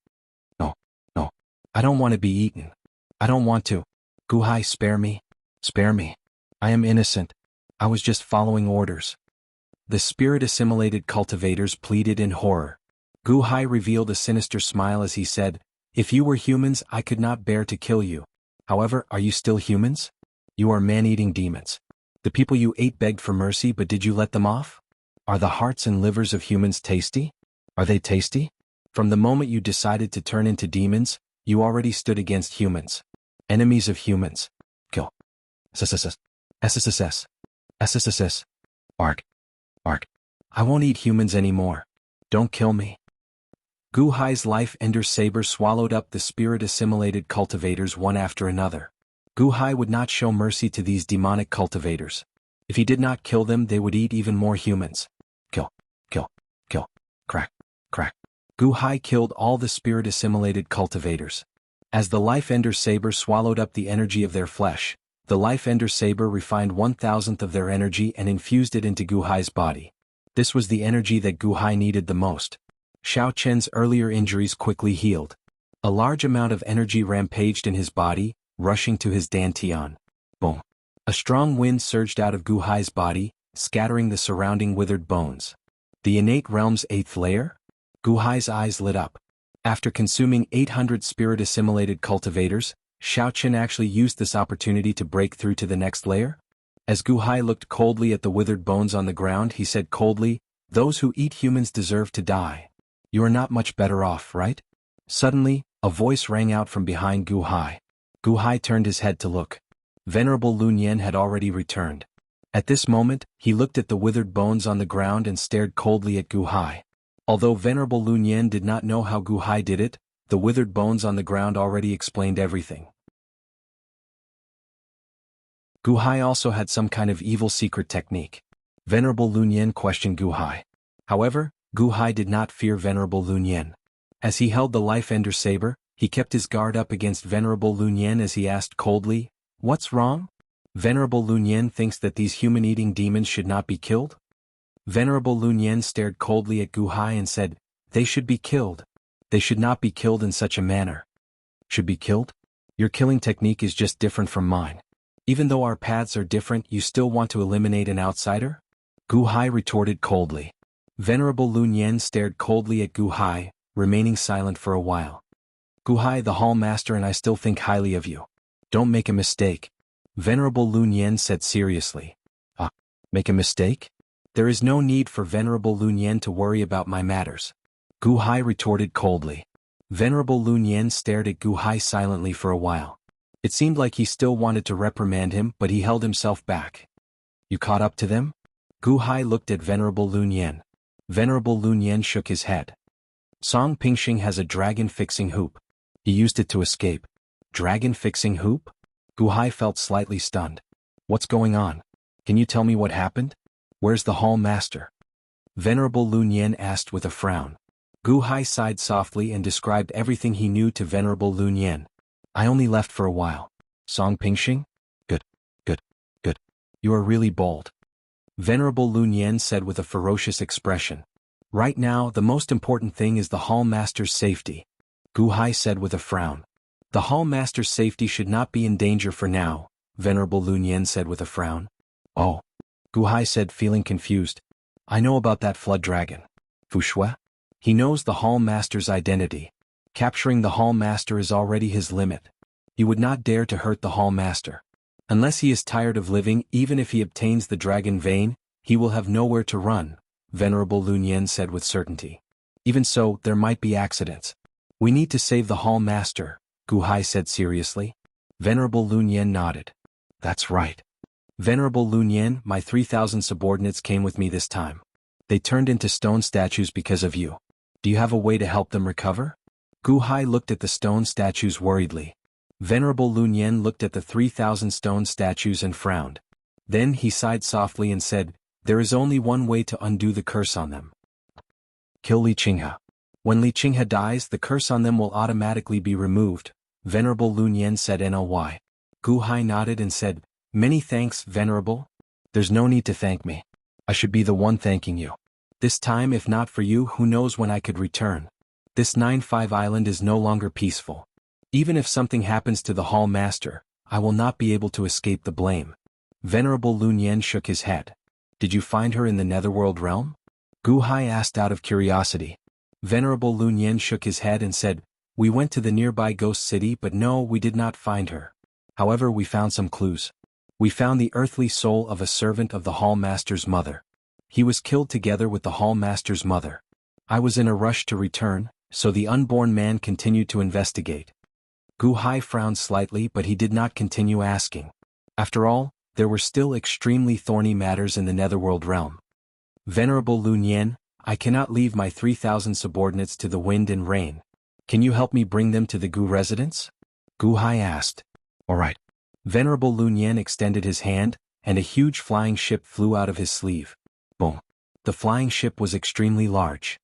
No, no. I don't want to be eaten. I don't want to. Gu Hai, spare me. Spare me. I am innocent. I was just following orders. The spirit-assimilated cultivators pleaded in horror. Gu Hai revealed a sinister smile as he said, "If you were humans, I could not bear to kill you. However, are you still humans? You are man-eating demons. The people you ate begged for mercy, but did you let them off? Are the hearts and livers of humans tasty? Are they tasty? From the moment you decided to turn into demons, you already stood against humans. Enemies of humans. Kill. SSSS. SSSS. SSSS. Arg. Arg. I won't eat humans anymore. Don't kill me." Gu Hai's Life Ender saber swallowed up the spirit-assimilated cultivators one after another. Gu Hai would not show mercy to these demonic cultivators. If he did not kill them, they would eat even more humans. Kill. Kill. Kill. Crack. Crack. Gu Hai killed all the spirit-assimilated cultivators. As the Life Ender saber swallowed up the energy of their flesh, the Life Ender saber refined 1,000th of their energy and infused it into Gu Hai's body. This was the energy that Gu Hai needed the most. Xiao Chen's earlier injuries quickly healed. A large amount of energy rampaged in his body, rushing to his dantian. Boom. A strong wind surged out of Gu Hai's body, scattering the surrounding withered bones. The innate realm's 8th layer? Gu Hai's eyes lit up. After consuming 800 spirit-assimilated cultivators, Xiao Chen actually used this opportunity to break through to the next layer? As Gu Hai looked coldly at the withered bones on the ground, he said coldly, "Those who eat humans deserve to die. You are not much better off, right?" Suddenly, a voice rang out from behind Gu Hai. Gu Hai turned his head to look. Venerable Lun Yan had already returned. At this moment, he looked at the withered bones on the ground and stared coldly at Gu Hai. Although Venerable Lun Yan did not know how Gu Hai did it, the withered bones on the ground already explained everything. Gu Hai also had some kind of evil secret technique. Venerable Lun Yan questioned Gu Hai. However, Gu Hai did not fear Venerable Lun Yan. As he held the Life Ender saber, he kept his guard up against Venerable Lun Yan as he asked coldly, "What's wrong? Venerable Lun Yan thinks that these human-eating demons should not be killed?" Venerable Lun Yan stared coldly at Gu Hai and said, "They should be killed. They should not be killed in such a manner." "Should be killed? Your killing technique is just different from mine. Even though our paths are different, you still want to eliminate an outsider?" Gu Hai retorted coldly. Venerable Lun Yan stared coldly at Gu Hai, remaining silent for a while. "Gu Hai, the Hall Master and I still think highly of you. Don't make a mistake," Venerable Lun Yan said seriously. Make a mistake? There is no need for Venerable Lun Yan to worry about my matters," Gu Hai retorted coldly. Venerable Lun Yan stared at Gu Hai silently for a while. It seemed like he still wanted to reprimand him, but he held himself back. "You caught up to them?" Gu Hai looked at Venerable Lun Yan. Venerable Lun Yan shook his head. "Song Pingxing has a dragon-fixing hoop. He used it to escape." "Dragon-fixing hoop?" Gu Hai felt slightly stunned. "What's going on? Can you tell me what happened? Where's the Hall Master?" Venerable Lun Yan asked with a frown. Gu Hai sighed softly and described everything he knew to Venerable Lun Yan. "I only left for a while." "Song Pingxing? Good, good, good. You are really bold. Venerable Lun Yen said with a ferocious expression. Right now, the most important thing is the Hall Master's safety. Gu Hai said with a frown. The Hall Master's safety should not be in danger for now, Venerable Lun Yen said with a frown. Oh. Gu Hai said, feeling confused. I know about that flood dragon. Fu Shui? He knows the Hall Master's identity. Capturing the Hall Master is already his limit. He would not dare to hurt the Hall Master. Unless he is tired of living, even if he obtains the dragon vein, he will have nowhere to run, Venerable Lun Yen said with certainty. Even so, there might be accidents. We need to save the Hall Master, Gu Hai said seriously. Venerable Lun Yen nodded. That's right. Venerable Lun Yen, my 3,000 subordinates came with me this time. They turned into stone statues because of you. Do you have a way to help them recover? Gu Hai looked at the stone statues worriedly. Venerable Lun Yen looked at the 3,000 stone statues and frowned. Then he sighed softly and said, there is only one way to undo the curse on them. Kill Li Qinghe. When Li Qinghe dies, the curse on them will automatically be removed, Venerable Lun Yen said NLY. Gu Hai nodded and said, many thanks, Venerable. There's no need to thank me. I should be the one thanking you. This time, if not for you, who knows when I could return. This 9-5 island is no longer peaceful. Even if something happens to the Hall Master, I will not be able to escape the blame. Venerable Lun Yen shook his head. Did you find her in the Netherworld realm? Gu Hai asked out of curiosity. Venerable Lun Yen shook his head and said, we went to the nearby ghost city but no, we did not find her. However, we found some clues. We found the earthly soul of a servant of the Hall Master's mother. He was killed together with the Hall Master's mother. I was in a rush to return, so the unborn man continued to investigate. Gu Hai frowned slightly but he did not continue asking. After all, there were still extremely thorny matters in the Netherworld realm. Venerable Lun Yen, I cannot leave my 3,000 subordinates to the wind and rain. Can you help me bring them to the Gu residence? Gu Hai asked. All right. Venerable Lun Yen extended his hand, and a huge flying ship flew out of his sleeve. Boom. The flying ship was extremely large.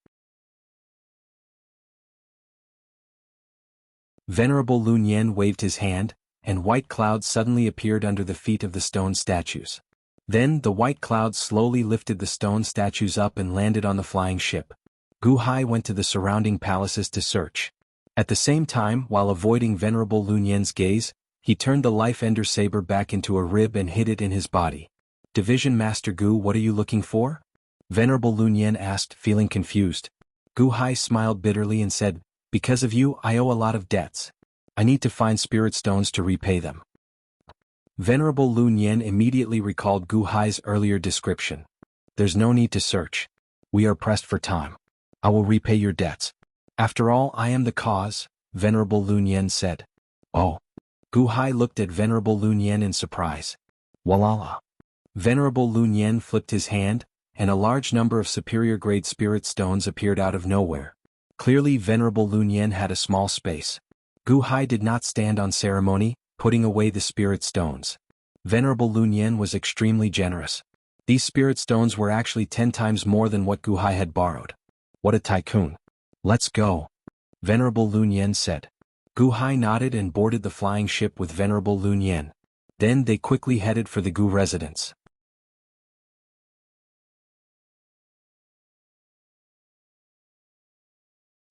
Venerable Lun Yen waved his hand, and white clouds suddenly appeared under the feet of the stone statues. Then the white clouds slowly lifted the stone statues up and landed on the flying ship. Gu Hai went to the surrounding palaces to search. At the same time, while avoiding Venerable Lun Yen's gaze, he turned the Life Ender Saber back into a rib and hid it in his body. Division Master Gu, what are you looking for? Venerable Lun Yen asked, feeling confused. Gu Hai smiled bitterly and said, because of you, I owe a lot of debts. I need to find spirit stones to repay them. Venerable Lun Yen immediately recalled Gu Hai's earlier description. There's no need to search. We are pressed for time. I will repay your debts. After all, I am the cause, Venerable Lun Yen said. Oh. Gu Hai looked at Venerable Lun Yen in surprise. Walala. Venerable Lun Yen flipped his hand, and a large number of superior-grade spirit stones appeared out of nowhere. Clearly Venerable Lun Yen had a small space. Gu Hai did not stand on ceremony, putting away the spirit stones. Venerable Lun Yen was extremely generous. These spirit stones were actually 10 times more than what Gu Hai had borrowed. What a tycoon. Let's go. Venerable Lun Yen said. Gu Hai nodded and boarded the flying ship with Venerable Lun Yen. Then they quickly headed for the Gu residence.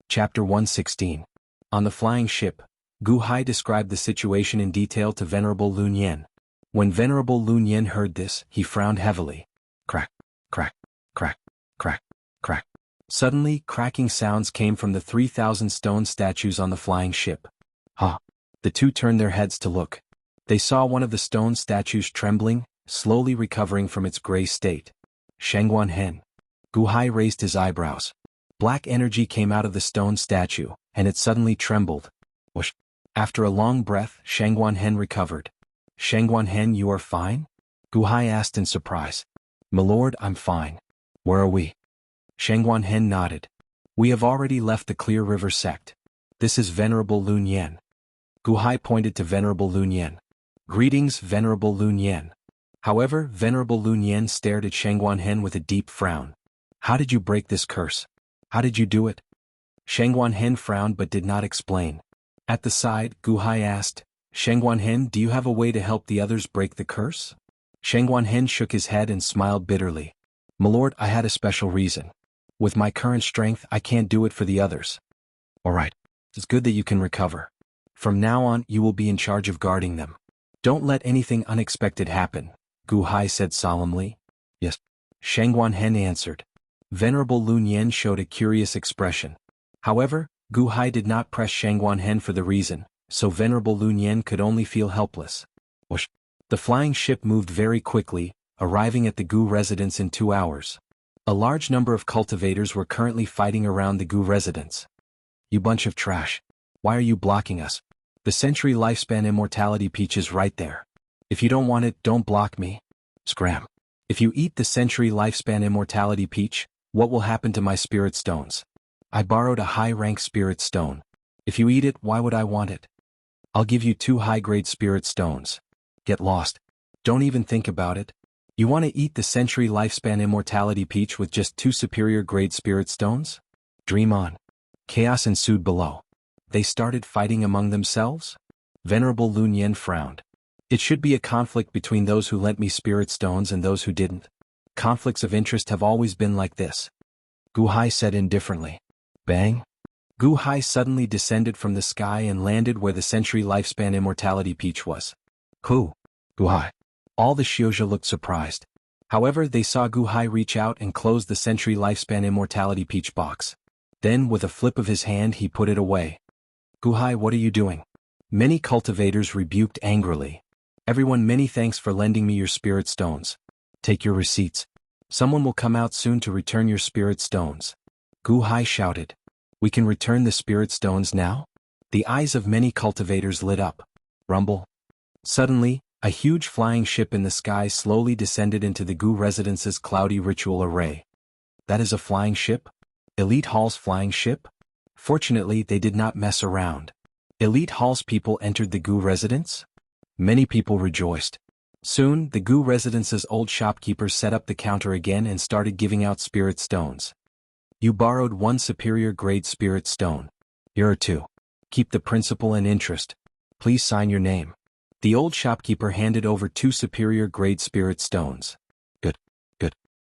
Chapter 116. On the flying ship, Gu Hai described the situation in detail to Venerable Lun Yen. When Venerable Lun Yen heard this, he frowned heavily. Crack, crack, crack, crack, crack. Suddenly, cracking sounds came from the 3,000 stone statues on the flying ship. Ha! The two turned their heads to look. They saw one of the stone statues trembling, slowly recovering from its gray state. Shangguan Hen. Gu Hai raised his eyebrows. Black energy came out of the stone statue, and it suddenly trembled. Whoosh! After a long breath, Shangguan Hen recovered. Shangguan Hen, you are fine? Gu Hai asked in surprise. My lord, I'm fine. Where are we? Shangguan Hen nodded. We have already left the Clear River sect. This is Venerable Lun Yen. Gu Hai pointed to Venerable Lun Yen. Greetings, Venerable Lun Yen. However, Venerable Lun Yen stared at Shangguan Hen with a deep frown. How did you break this curse? How did you do it? Shangguan Hen frowned but did not explain. At the side, Gu Hai asked, Shangguan Hen, do you have a way to help the others break the curse? Shangguanhen shook his head and smiled bitterly. My lord, I had a special reason. With my current strength, I can't do it for the others. Alright. It's good that you can recover. From now on, you will be in charge of guarding them. Don't let anything unexpected happen, Gu Hai said solemnly. Yes. Shangguanhen answered. Venerable Lun Yen showed a curious expression. However, Gu Hai did not press Shangguanhen for the reason, so Venerable Lun Yen could only feel helpless. Whoosh. The flying ship moved very quickly, arriving at the Gu residence in 2 hours. A large number of cultivators were currently fighting around the Gu residence. You bunch of trash. Why are you blocking us? The century lifespan immortality peach is right there. If you don't want it, don't block me. Scram. If you eat the century lifespan immortality peach, what will happen to my spirit stones? I borrowed a high-rank spirit stone. If you eat it, why would I want it? I'll give you 2 high-grade spirit stones. Get lost. Don't even think about it. You want to eat the century lifespan immortality peach with just 2 superior grade spirit stones? Dream on. Chaos ensued below. They started fighting among themselves? Venerable Lun Yen frowned. It should be a conflict between those who lent me spirit stones and those who didn't. Conflicts of interest have always been like this. Gu Hai said indifferently. Bang! Gu Hai suddenly descended from the sky and landed where the century lifespan immortality peach was. Gu Hai. All the Xiozha looked surprised. However, they saw Gu Hai reach out and close the century lifespan immortality peach box. Then, with a flip of his hand, he put it away. Gu Hai, what are you doing? Many cultivators rebuked angrily. Everyone, many thanks for lending me your spirit stones. Take your receipts. Someone will come out soon to return your spirit stones. Gu Hai shouted. We can return the spirit stones now? The eyes of many cultivators lit up. Rumble. Suddenly, a huge flying ship in the sky slowly descended into the Gu residence's cloudy ritual array. That is a flying ship? Elite Hall's flying ship? Fortunately, they did not mess around. Elite Hall's people entered the Gu residence? Many people rejoiced. Soon, the Gu residence's old shopkeepers set up the counter again and started giving out spirit stones. You borrowed 1 superior grade spirit stone. Here are 2. Keep the principal and interest. Please sign your name. The old shopkeeper handed over 2 superior grade spirit stones. Good.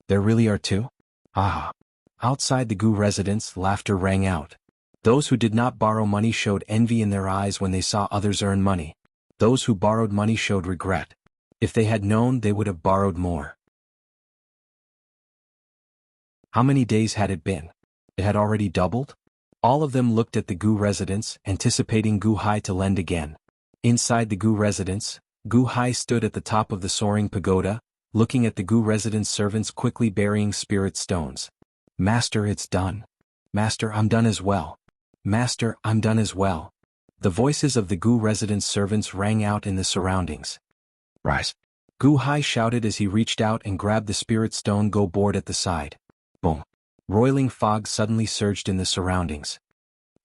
There really are 2? Ah. Outside the Gu residence, laughter rang out. Those who did not borrow money showed envy in their eyes when they saw others earn money. Those who borrowed money showed regret. If they had known, they would have borrowed more. How many days had it been? It had already doubled? All of them looked at the Gu residence, anticipating Gu Hai to lend again. Inside the Gu residence, Gu Hai stood at the top of the soaring pagoda, looking at the Gu residence servants quickly burying spirit stones. Master, it's done. Master, I'm done as well. Master, I'm done as well. The voices of the Gu residence servants rang out in the surroundings. Rise. Gu Hai shouted as he reached out and grabbed the spirit stone go board at the side. Boom. Roiling fog suddenly surged in the surroundings.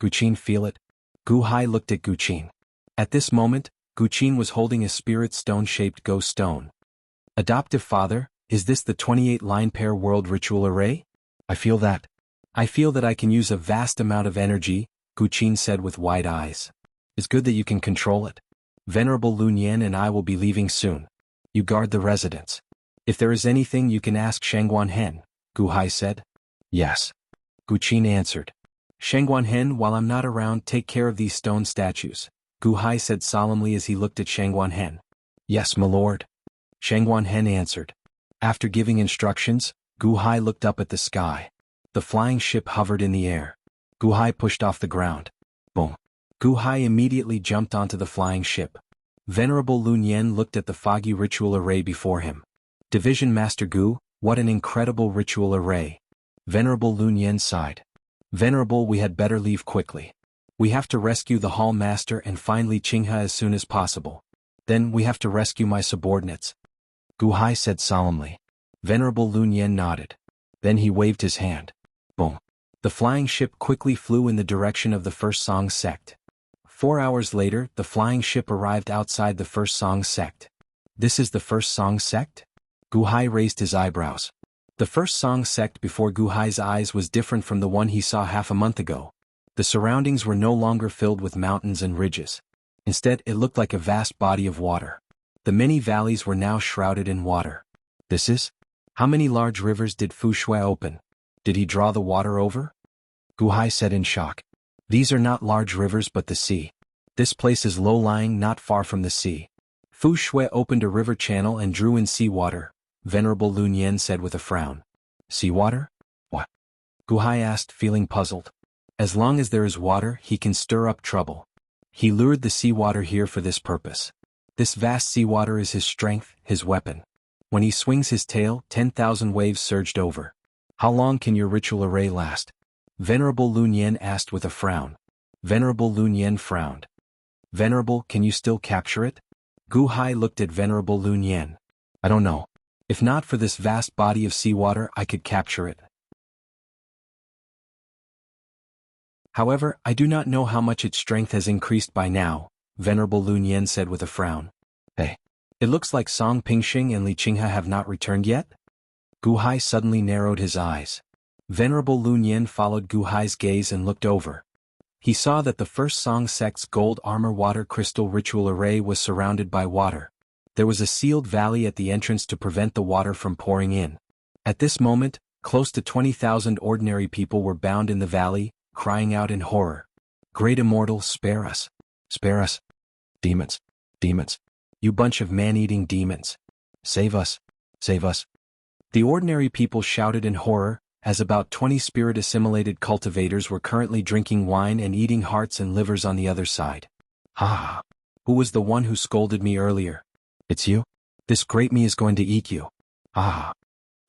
Guqin, feel it? Gu Hai looked at Guqin. At this moment, Guqin was holding a spirit stone-shaped ghost stone. Adoptive father, is this the 28-line pair world ritual array? I feel that I can use a vast amount of energy, Guqin said with wide eyes. It's good that you can control it. Venerable Lun Yen and I will be leaving soon. You guard the residence. If there is anything you can ask Shangguanhen, Gu Hai said. Yes. Guqin answered. Shangguanhen, while I'm not around, take care of these stone statues, Gu Hai said solemnly as he looked at Shangguanhen. Yes, my lord. Shangguanhen answered. After giving instructions, Gu Hai looked up at the sky. The flying ship hovered in the air. Gu Hai pushed off the ground. Boom. Gu Hai immediately jumped onto the flying ship. Venerable Lun Yen looked at the foggy ritual array before him. Division Master Gu, what an incredible ritual array. Venerable Lun Yen sighed. Venerable, we had better leave quickly. We have to rescue the Hall Master and find Li Qinghe as soon as possible. Then we have to rescue my subordinates. Gu Hai said solemnly. Venerable Lun Yen nodded. Then he waved his hand. Boom. The flying ship quickly flew in the direction of the First Song sect. 4 hours later, the flying ship arrived outside the First Song sect. This is the First Song sect? Gu Hai raised his eyebrows. The First Song sect before Gu Hai's eyes was different from the one he saw half a month ago. The surroundings were no longer filled with mountains and ridges. Instead, it looked like a vast body of water. The many valleys were now shrouded in water. This is? How many large rivers did Fu Shui open? Did he draw the water over? Gu Hai said in shock. These are not large rivers but the sea. This place is low-lying not far from the sea. Fu Shui opened a river channel and drew in seawater, Venerable Lun Yen said with a frown. Seawater? What? Gu Hai asked, feeling puzzled. As long as there is water, he can stir up trouble. He lured the seawater here for this purpose. This vast seawater is his strength, his weapon. When he swings his tail, 10,000 waves surged over. How long can your ritual array last? Venerable Lun Yen asked with a frown. Venerable Lun Yen frowned. Venerable, can you still capture it? Gu Hai looked at Venerable Lun Yen. I don't know. If not for this vast body of seawater, I could capture it. However, I do not know how much its strength has increased by now, Venerable Lun Yen said with a frown. Hey. It looks like Song Pingxing and Li Qinghe have not returned yet? Gu Hai suddenly narrowed his eyes. Venerable Lun Yen followed Gu Hai's gaze and looked over. He saw that the first Song sect's gold armor water crystal ritual array was surrounded by water. There was a sealed valley at the entrance to prevent the water from pouring in. At this moment, close to 20,000 ordinary people were bound in the valley, crying out in horror. Great Immortal, spare us. Spare us. Demons. Demons. You bunch of man-eating demons. Save us. Save us. The ordinary people shouted in horror, as about 20 spirit-assimilated cultivators were currently drinking wine and eating hearts and livers on the other side. Ha! Who was the one who scolded me earlier? It's you? This great me is going to eat you. Ah!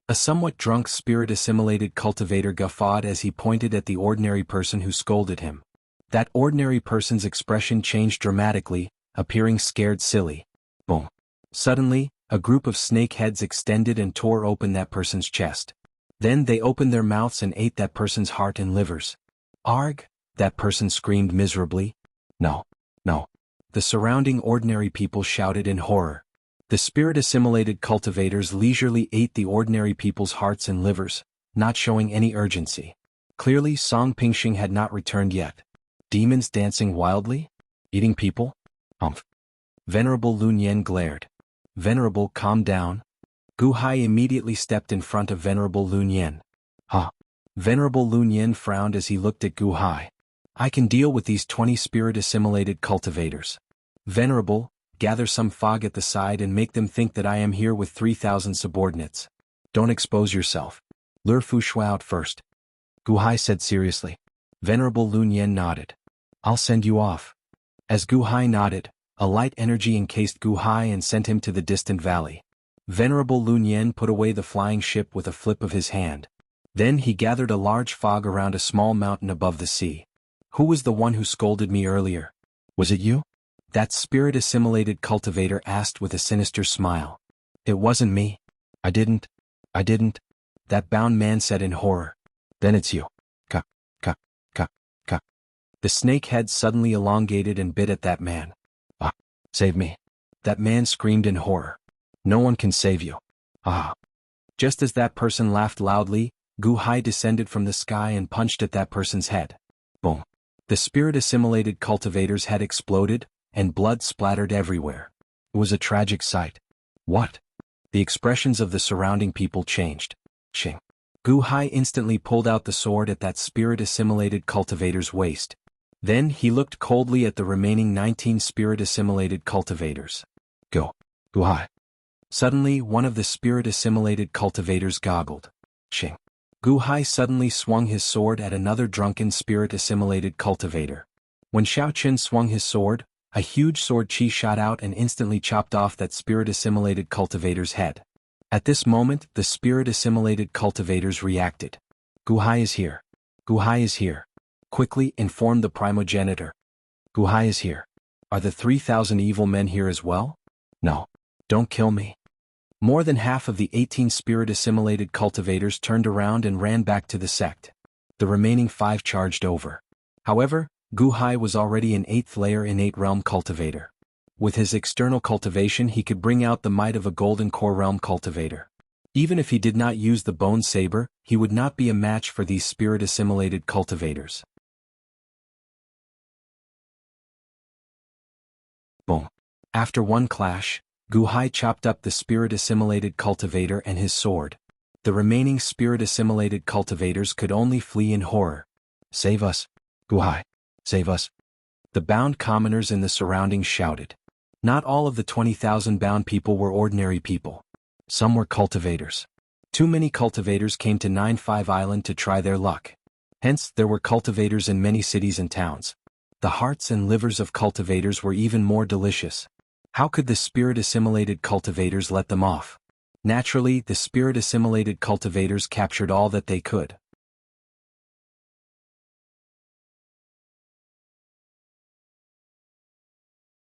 A somewhat drunk spirit-assimilated cultivator guffawed as he pointed at the ordinary person who scolded him. That ordinary person's expression changed dramatically, appearing scared silly. Boom. Suddenly, a group of snake heads extended and tore open that person's chest. Then they opened their mouths and ate that person's heart and livers. Arg! That person screamed miserably. No. No. The surrounding ordinary people shouted in horror. The spirit-assimilated cultivators leisurely ate the ordinary people's hearts and livers, not showing any urgency. Clearly Song Pingxing had not returned yet. Demons dancing wildly? Eating people? Humph. Venerable Lun Yen glared. Venerable, calm down. Gu Hai immediately stepped in front of Venerable Lun Yen. Huh. Venerable Lun Yen frowned as he looked at Gu Hai. I can deal with these 20 spirit-assimilated cultivators. Venerable, gather some fog at the side and make them think that I am here with 3,000 subordinates. Don't expose yourself. Lure Fu Shui out first. Gu Hai said seriously. Venerable Lun Yen nodded. I'll send you off. As Gu Hai nodded, a light energy encased Gu Hai and sent him to the distant valley. Venerable Lun Yen put away the flying ship with a flip of his hand. Then he gathered a large fog around a small mountain above the sea. Who was the one who scolded me earlier? Was it you? That spirit-assimilated cultivator asked with a sinister smile. It wasn't me. I didn't. That bound man said in horror. Then it's you. Ka. The snake head suddenly elongated and bit at that man. Ah, save me. That man screamed in horror. No one can save you. Ah. Just as that person laughed loudly, Gu Hai descended from the sky and punched at that person's head. Boom. The spirit-assimilated cultivator's head exploded, and blood splattered everywhere. It was a tragic sight. What? The expressions of the surrounding people changed. Shing. Gu Hai instantly pulled out the sword at that spirit-assimilated cultivator's waist. Then he looked coldly at the remaining 19 spirit-assimilated cultivators. Go. Gu Hai. Suddenly, one of the spirit-assimilated cultivators goggled. Shing. Gu Hai suddenly swung his sword at another drunken spirit-assimilated cultivator. When Xiao Qin swung his sword, a huge sword chi shot out and instantly chopped off that spirit-assimilated cultivator's head. At this moment, the spirit-assimilated cultivators reacted. Gu Hai is here. Gu Hai is here. Quickly informed the primogenitor. Gu Hai is here. Are the 3,000 evil men here as well? No. Don't kill me. More than half of the 18 spirit-assimilated cultivators turned around and ran back to the sect. The remaining 5 charged over. However, Gu Hai was already an 8th layer innate realm cultivator. With his external cultivation he could bring out the might of a golden core realm cultivator. Even if he did not use the bone saber, he would not be a match for these spirit-assimilated cultivators. Boom. After one clash, Guhai chopped up the spirit-assimilated cultivator and his sword. The remaining spirit-assimilated cultivators could only flee in horror. Save us! Guhai! Save us! The bound commoners in the surroundings shouted. Not all of the 20,000 bound people were ordinary people. Some were cultivators. Too many cultivators came to 9-5 Island to try their luck. Hence, there were cultivators in many cities and towns. The hearts and livers of cultivators were even more delicious. How could the spirit-assimilated cultivators let them off? Naturally, the spirit-assimilated cultivators captured all that they could.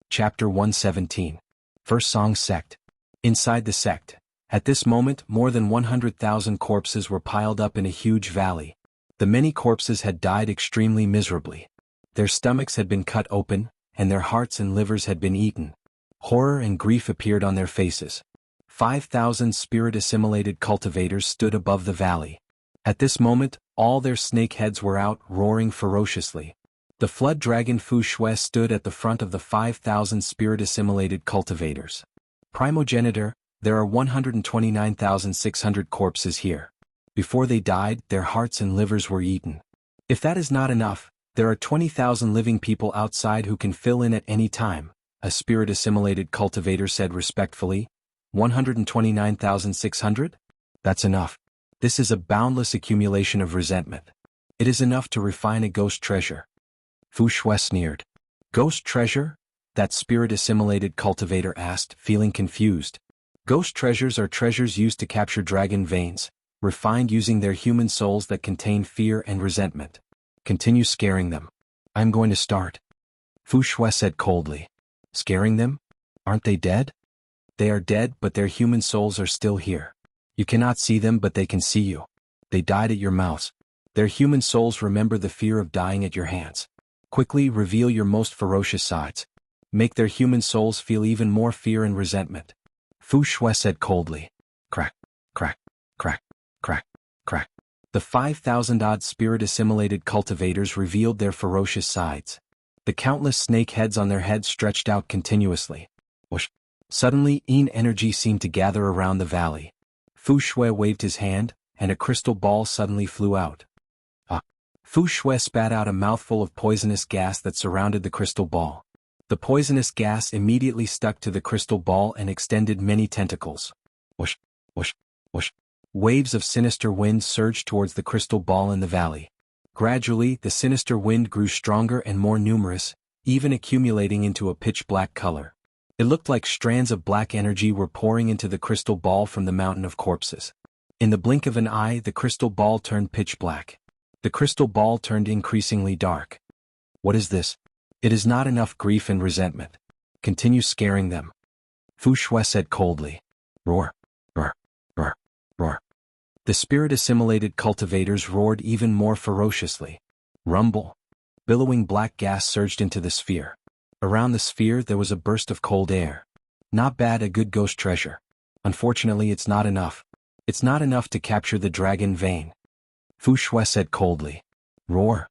Chapter 117. First Song Sect. Inside the sect. At this moment, more than 100,000 corpses were piled up in a huge valley. The many corpses had died extremely miserably. Their stomachs had been cut open, and their hearts and livers had been eaten. Horror and grief appeared on their faces. 5,000 spirit-assimilated cultivators stood above the valley. At this moment, all their snake heads were out, roaring ferociously. The flood dragon Fu Shui stood at the front of the 5,000 spirit-assimilated cultivators. Primogenitor, there are 129,600 corpses here. Before they died, their hearts and livers were eaten. If that is not enough, there are 20,000 living people outside who can fill in at any time, a spirit-assimilated cultivator said respectfully. 129,600? That's enough. This is a boundless accumulation of resentment. It is enough to refine a ghost treasure. Fu Shui sneered. Ghost treasure? That spirit-assimilated cultivator asked, feeling confused. Ghost treasures are treasures used to capture dragon veins, refined using their human souls that contain fear and resentment. Continue scaring them. I'm going to start. Fu Shui said coldly. Scaring them? Aren't they dead? They are dead, but their human souls are still here. You cannot see them, but they can see you. They died at your mouths. Their human souls remember the fear of dying at your hands. Quickly reveal your most ferocious sides. Make their human souls feel even more fear and resentment. Fu Shui said coldly. Crack, crack, crack, crack, crack. The 5,000-odd spirit-assimilated cultivators revealed their ferocious sides. The countless snake heads on their heads stretched out continuously. Whoosh. Suddenly, Yin energy seemed to gather around the valley. Fu Shui waved his hand, and a crystal ball suddenly flew out. Fu Shui spat out a mouthful of poisonous gas that surrounded the crystal ball. The poisonous gas immediately stuck to the crystal ball and extended many tentacles. Whoosh, whoosh, whoosh. Waves of sinister wind surged towards the crystal ball in the valley. Gradually, the sinister wind grew stronger and more numerous, even accumulating into a pitch-black color. It looked like strands of black energy were pouring into the crystal ball from the mountain of corpses. In the blink of an eye, the crystal ball turned pitch-black. The crystal ball turned increasingly dark. What is this? It is not enough grief and resentment. Continue scaring them. Fu Shui said coldly. Roar, roar, roar, roar. The spirit-assimilated cultivators roared even more ferociously. Rumble. Billowing black gas surged into the sphere. Around the sphere there was a burst of cold air. Not bad, a good ghost treasure. Unfortunately, it's not enough. It's not enough to capture the dragon vein. Fu Shui said coldly. Roar.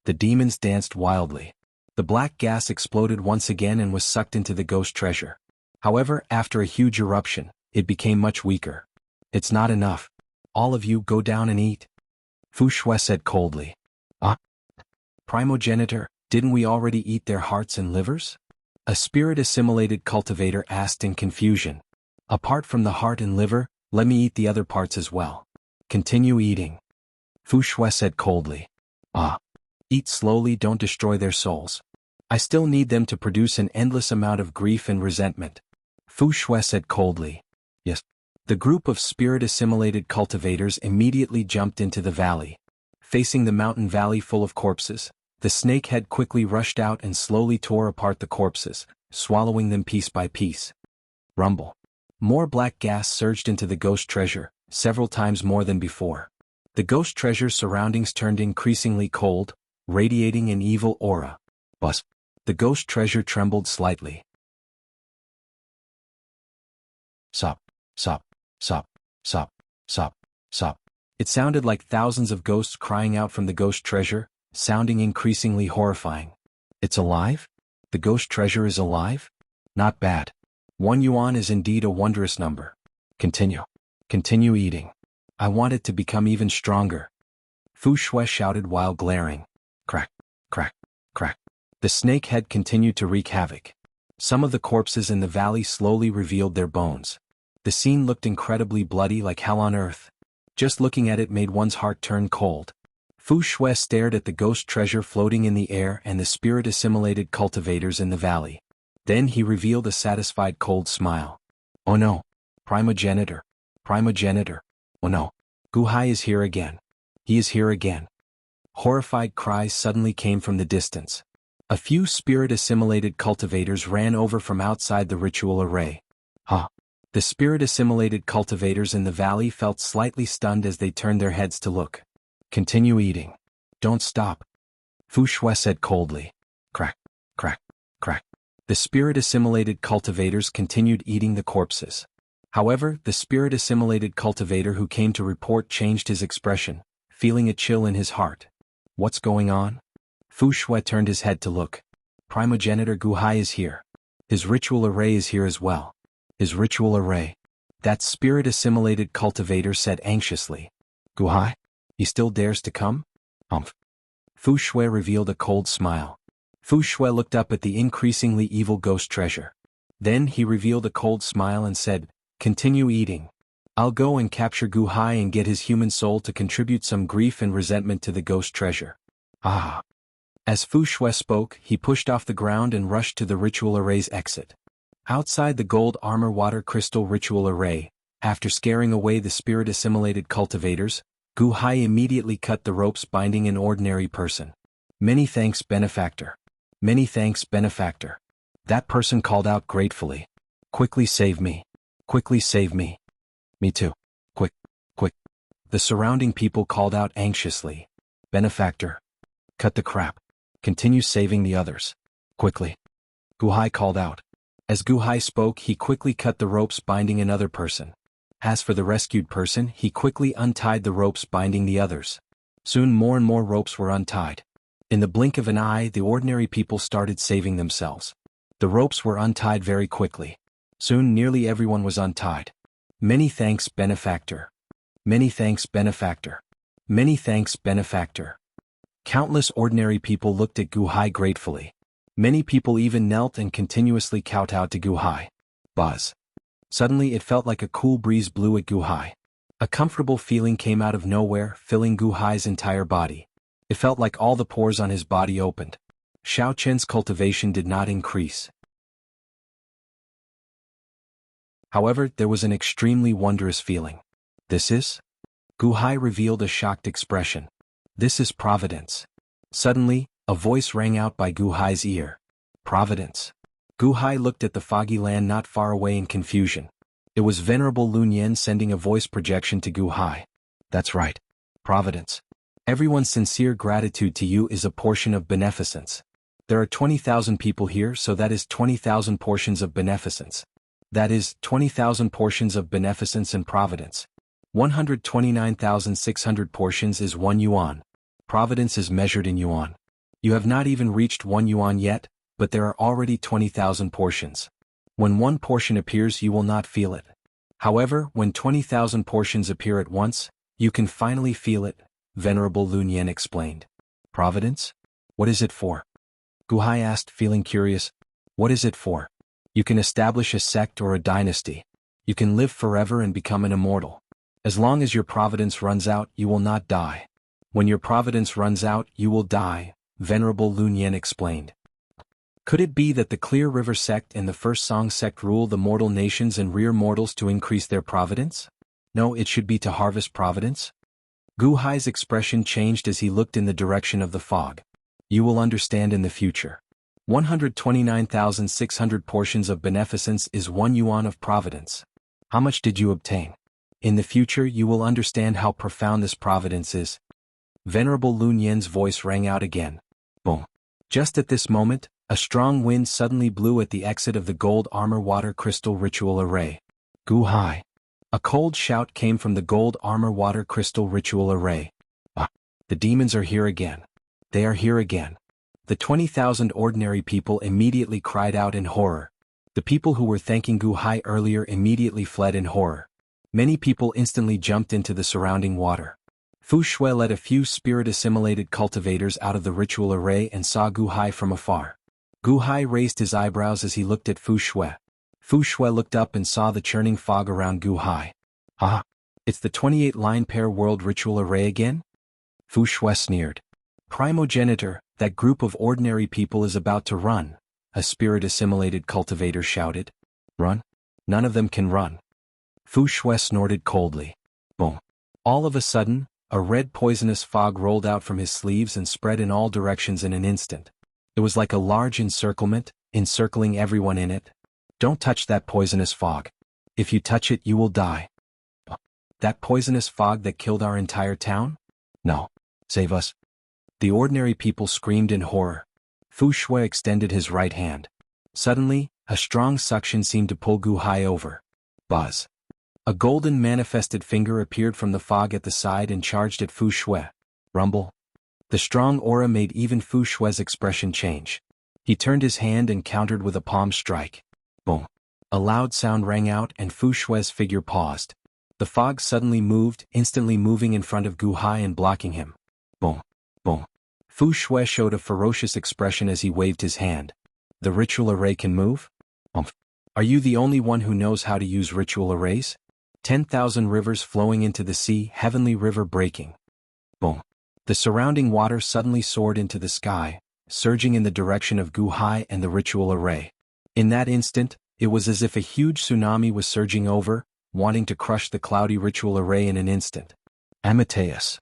The demons danced wildly. The black gas exploded once again and was sucked into the ghost treasure. However, after a huge eruption, it became much weaker. It's not enough. All of you go down and eat. Fu Shui said coldly. Primogenitor, didn't we already eat their hearts and livers? A spirit-assimilated cultivator asked in confusion. Apart from the heart and liver, let me eat the other parts as well. Continue eating. Fu Shui said coldly. Eat slowly, don't destroy their souls. I still need them to produce an endless amount of grief and resentment. Fu Shui said coldly. Yes. The group of spirit-assimilated cultivators immediately jumped into the valley. Facing the mountain valley full of corpses, the snake head quickly rushed out and slowly tore apart the corpses, swallowing them piece by piece. Rumble. More black gas surged into the ghost treasure, several times more than before. The ghost treasure's surroundings turned increasingly cold, radiating an evil aura. Buzz. The ghost treasure trembled slightly. Sop, sop, sop, sop, sop, sop. It sounded like thousands of ghosts crying out from the ghost treasure, sounding increasingly horrifying. It's alive? The ghost treasure is alive? Not bad. 1 yuan is indeed a wondrous number. Continue. Continue eating. I want it to become even stronger. Fu Shui shouted while glaring. Crack, crack, crack. The snake head continued to wreak havoc. Some of the corpses in the valley slowly revealed their bones. The scene looked incredibly bloody, like hell on earth. Just looking at it made one's heart turn cold. Fu Shui stared at the ghost treasure floating in the air and the spirit-assimilated cultivators in the valley. Then he revealed a satisfied cold smile. Oh no. Primogenitor. Primogenitor. Oh no. Gu Hai is here again. He is here again. Horrified cries suddenly came from the distance. A few spirit-assimilated cultivators ran over from outside the ritual array. Huh. The spirit-assimilated cultivators in the valley felt slightly stunned as they turned their heads to look. Continue eating. Don't stop. Fu Shui said coldly. Crack, crack, crack. The spirit-assimilated cultivators continued eating the corpses. However, the spirit-assimilated cultivator who came to report changed his expression, feeling a chill in his heart. What's going on? Fu Shui turned his head to look. Primogenitor Gu Hai is here. His ritual array is here as well. His ritual array. That spirit-assimilated cultivator said anxiously. Gu Hai? He still dares to come? Fu Shui revealed a cold smile. Fu Shui looked up at the increasingly evil ghost treasure. Then he revealed a cold smile and said, Continue eating. I'll go and capture Gu Hai and get his human soul to contribute some grief and resentment to the ghost treasure. Ah. As Fu Shui spoke, he pushed off the ground and rushed to the ritual array's exit. Outside the gold armor water crystal ritual array, after scaring away the spirit-assimilated cultivators, Gu Hai immediately cut the ropes binding an ordinary person. Many thanks, benefactor. Many thanks, benefactor. That person called out gratefully. Quickly save me. Quickly save me. Me too. Quick, quick. The surrounding people called out anxiously. Benefactor. Cut the crap. Continue saving the others. Quickly. Gu Hai called out. As Gu Hai spoke, he quickly cut the ropes binding another person. As for the rescued person, he quickly untied the ropes binding the others. Soon more and more ropes were untied. In the blink of an eye, the ordinary people started saving themselves. The ropes were untied very quickly. Soon nearly everyone was untied. Many thanks, benefactor. Many thanks, benefactor. Many thanks, benefactor. Countless ordinary people looked at Gu Hai gratefully. Many people even knelt and continuously kowtowed to Gu Hai. Buzz. Suddenly it felt like a cool breeze blew at Gu Hai. A comfortable feeling came out of nowhere, filling Gu Hai's entire body. It felt like all the pores on his body opened. Xiao Chen's cultivation did not increase. However, there was an extremely wondrous feeling. This is? Gu Hai revealed a shocked expression. This is providence. Suddenly, a voice rang out by Gu Hai's ear. Providence. Gu Hai looked at the foggy land not far away in confusion. It was Venerable Lun Yen sending a voice projection to Gu Hai. That's right. Providence. Everyone's sincere gratitude to you is a portion of beneficence. There are 20,000 people here, so that is 20,000 portions of beneficence. That is, 20,000 portions of beneficence and providence. 129,600 portions is 1 yuan. Providence is measured in yuan. You have not even reached 1 yuan yet, but there are already 20,000 portions. When one portion appears, you will not feel it. However, when 20,000 portions appear at once, you can finally feel it, Venerable Lun Yen explained. Providence? What is it for? Gu Hai asked, feeling curious. What is it for? You can establish a sect or a dynasty. You can live forever and become an immortal. As long as your providence runs out, you will not die. When your providence runs out, you will die, Venerable Lun Yen explained. Could it be that the Clear River sect and the First Song sect rule the mortal nations and rear mortals to increase their providence? No, it should be to harvest providence. Gu Hai's expression changed as he looked in the direction of the fog. You will understand in the future. 129,600 portions of beneficence is 1 yuan of providence. How much did you obtain? In the future you will understand how profound this providence is. Venerable Lun Yen's voice rang out again. Boom. Just at this moment, a strong wind suddenly blew at the exit of the gold armor water crystal ritual array. Gu Hai. A cold shout came from the gold armor water crystal ritual array. Ah, the demons are here again. They are here again. The 20,000 ordinary people immediately cried out in horror. The people who were thanking Gu Hai earlier immediately fled in horror. Many people instantly jumped into the surrounding water. Fu Shui led a few spirit-assimilated cultivators out of the ritual array and saw Gu Hai from afar. Gu Hai raised his eyebrows as he looked at Fu Shui. Fu Shui looked up and saw the churning fog around Gu Hai. Ah, it's the 28-line pair world ritual array again? Fu Shui sneered. Primogenitor, that group of ordinary people is about to run, a spirit-assimilated cultivator shouted. Run? None of them can run. Fu Shui snorted coldly. Boom. All of a sudden, a red poisonous fog rolled out from his sleeves and spread in all directions in an instant. It was like a large encirclement, encircling everyone in it. Don't touch that poisonous fog. If you touch it, you will die. That poisonous fog that killed our entire town? No. Save us. The ordinary people screamed in horror. Fu Shui extended his right hand. Suddenly, a strong suction seemed to pull Gu Hai over. Buzz. A golden manifested finger appeared from the fog at the side and charged at Fu Shui. Rumble. The strong aura made even Fu Shui's expression change. He turned his hand and countered with a palm strike. Boom. A loud sound rang out and Fu Shui's figure paused. The fog suddenly moved, instantly moving in front of Gu Hai and blocking him. Boom. Boom. Fu Shui showed a ferocious expression as he waved his hand. The ritual array can move? Are you the only one who knows how to use ritual arrays? 10,000 rivers flowing into the sea, heavenly river breaking. Boom. The surrounding water suddenly soared into the sky, surging in the direction of Gu Hai and the ritual array. In that instant, it was as if a huge tsunami was surging over, wanting to crush the cloudy ritual array in an instant. Amateus.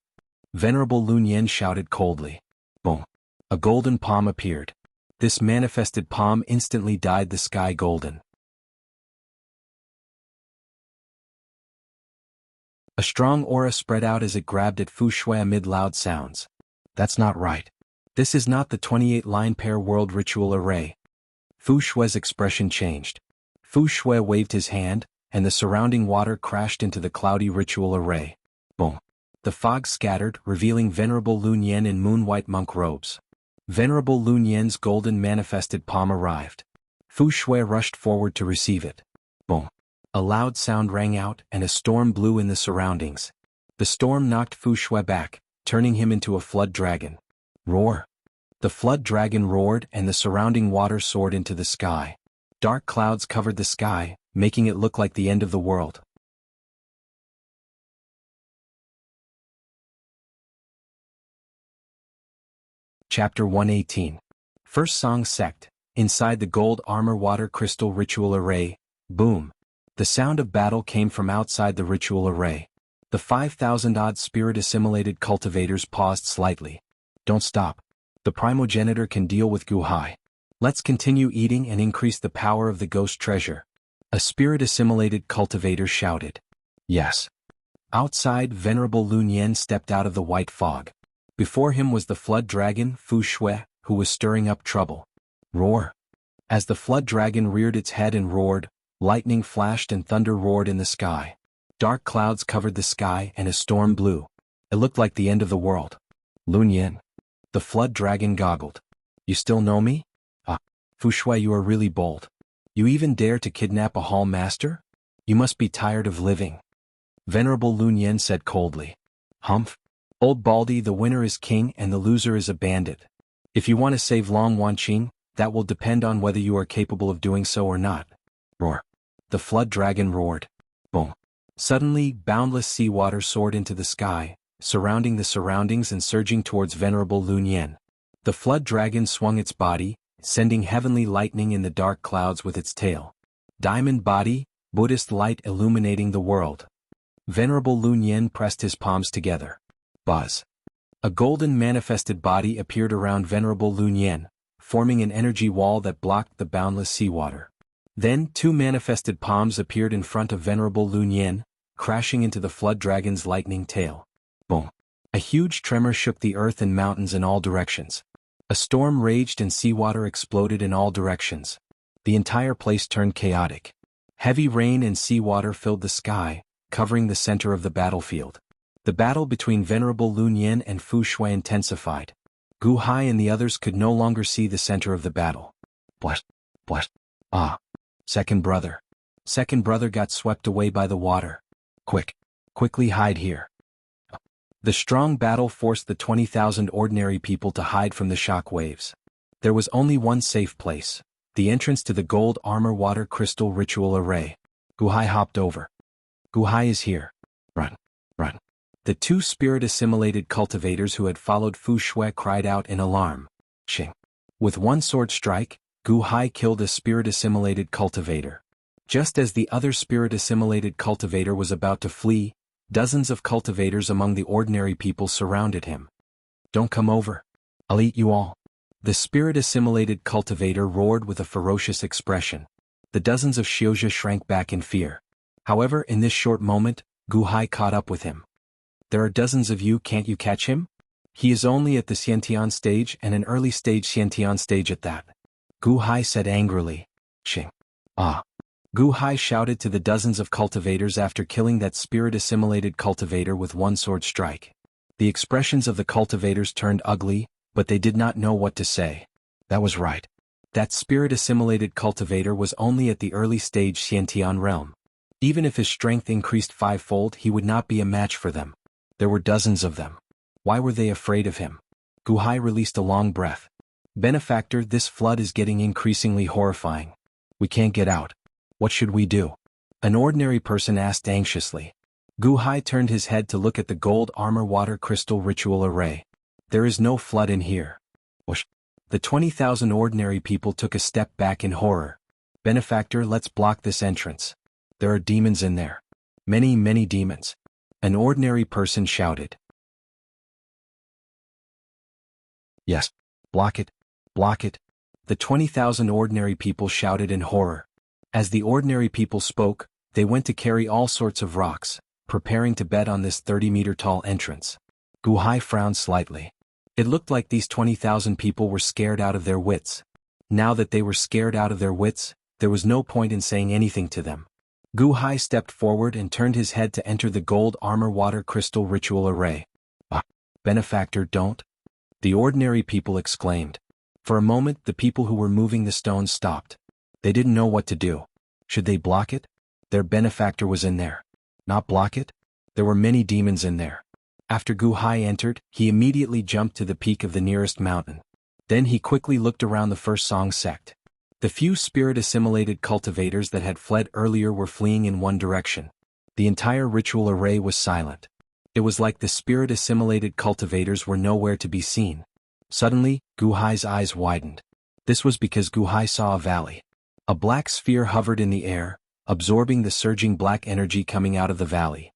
Venerable Lun Yen shouted coldly. Boom. A golden palm appeared. This manifested palm instantly dyed the sky golden. A strong aura spread out as it grabbed at Fu Shui amid loud sounds. That's not right. This is not the 28-line pair world ritual array. Fu Shui's expression changed. Fu Shui waved his hand, and the surrounding water crashed into the cloudy ritual array. Boom. The fog scattered, revealing Venerable Lun Yen in moon-white monk robes. Venerable Lun Yen's golden manifested palm arrived. Fu Shui rushed forward to receive it. Boom. A loud sound rang out and a storm blew in the surroundings. The storm knocked Fu Shui back, turning him into a flood dragon. Roar. The flood dragon roared and the surrounding water soared into the sky. Dark clouds covered the sky, making it look like the end of the world. Chapter 118. First Song Sect. Inside the gold armor water crystal ritual array. Boom. The sound of battle came from outside the ritual array. The 5,000-odd spirit-assimilated cultivators paused slightly. Don't stop. The primogenitor can deal with Gu Hai. Let's continue eating and increase the power of the ghost treasure. A spirit-assimilated cultivator shouted. Yes. Outside, Venerable Lun Yen stepped out of the white fog. Before him was the flood dragon, Fu Shui, who was stirring up trouble. Roar. As the flood dragon reared its head and roared, lightning flashed and thunder roared in the sky. Dark clouds covered the sky and a storm blew. It looked like the end of the world. Lun Yen. The flood dragon goggled. You still know me? Ah, Fu Shui, you are really bold. You even dare to kidnap a hall master? You must be tired of living. Venerable Lun Yen said coldly. Humph. Old Baldy, the winner is king and the loser is a bandit. If you want to save Long Wanqing, that will depend on whether you are capable of doing so or not. Roar. The flood dragon roared. Boom. Suddenly, boundless seawater soared into the sky, surrounding the surroundings and surging towards Venerable Lun Yen. The flood dragon swung its body, sending heavenly lightning in the dark clouds with its tail. Diamond body, Buddhist light illuminating the world. Venerable Lun Yen pressed his palms together. Buzz. A golden manifested body appeared around Venerable Lun Yen, forming an energy wall that blocked the boundless seawater. Then, two manifested palms appeared in front of Venerable Lun Yen, crashing into the flood dragon's lightning tail. Boom. A huge tremor shook the earth and mountains in all directions. A storm raged and seawater exploded in all directions. The entire place turned chaotic. Heavy rain and seawater filled the sky, covering the center of the battlefield. The battle between Venerable Lun Yen and Fu Shui intensified. Gu Hai and the others could no longer see the center of the battle. What? Ah. Second brother. Second brother got swept away by the water. Quickly hide here. The strong battle forced the 20,000 ordinary people to hide from the shock waves. There was only one safe place, the entrance to the gold armor water crystal ritual array. Guhai hopped over. Guhai is here. Run. The two spirit-assimilated cultivators who had followed Fu Shui cried out in alarm. Shing. With one sword strike, Guhai killed a spirit-assimilated cultivator. Just as the other spirit-assimilated cultivator was about to flee, dozens of cultivators among the ordinary people surrounded him. Don't come over. I'll eat you all. The spirit-assimilated cultivator roared with a ferocious expression. The dozens of Xiuzhi shrank back in fear. However, in this short moment, Guhai caught up with him. There are dozens of you, can't you catch him? He is only at the Xiantian stage and an early stage Xiantian stage at that. Guhai said angrily. Shing. Ah. Guhai shouted to the dozens of cultivators after killing that spirit-assimilated cultivator with one sword strike. The expressions of the cultivators turned ugly, but they did not know what to say. That was right. That spirit-assimilated cultivator was only at the early stage Xiantian realm. Even if his strength increased fivefold, he would not be a match for them. There were dozens of them. Why were they afraid of him? Guhai released a long breath. Benefactor, this flood is getting increasingly horrifying. We can't get out. What should we do? An ordinary person asked anxiously. Guhai turned his head to look at the gold armor water crystal ritual array. There is no flood in here. Whoosh. The 20,000 ordinary people took a step back in horror. Benefactor, let's block this entrance. There are demons in there. Many demons. An ordinary person shouted. Yes. Block it. The 20,000 ordinary people shouted in horror. As the ordinary people spoke, they went to carry all sorts of rocks, preparing to bet on this 30-meter-tall entrance. Guhai frowned slightly. It looked like these 20,000 people were scared out of their wits. Now that they were scared out of their wits, there was no point in saying anything to them. Guhai stepped forward and turned his head to enter the gold armor water crystal ritual array. Ah, benefactor, don't. The ordinary people exclaimed. For a moment, the people who were moving the stones stopped. They didn't know what to do. Should they block it? Their benefactor was in there. Not block it? There were many demons in there. After Guhai entered, he immediately jumped to the peak of the nearest mountain. Then he quickly looked around the first song sect. The few spirit-assimilated cultivators that had fled earlier were fleeing in one direction. The entire ritual array was silent. It was like the spirit-assimilated cultivators were nowhere to be seen. Suddenly, Guhai's eyes widened. This was because Guhai saw a valley. A black sphere hovered in the air, absorbing the surging black energy coming out of the valley.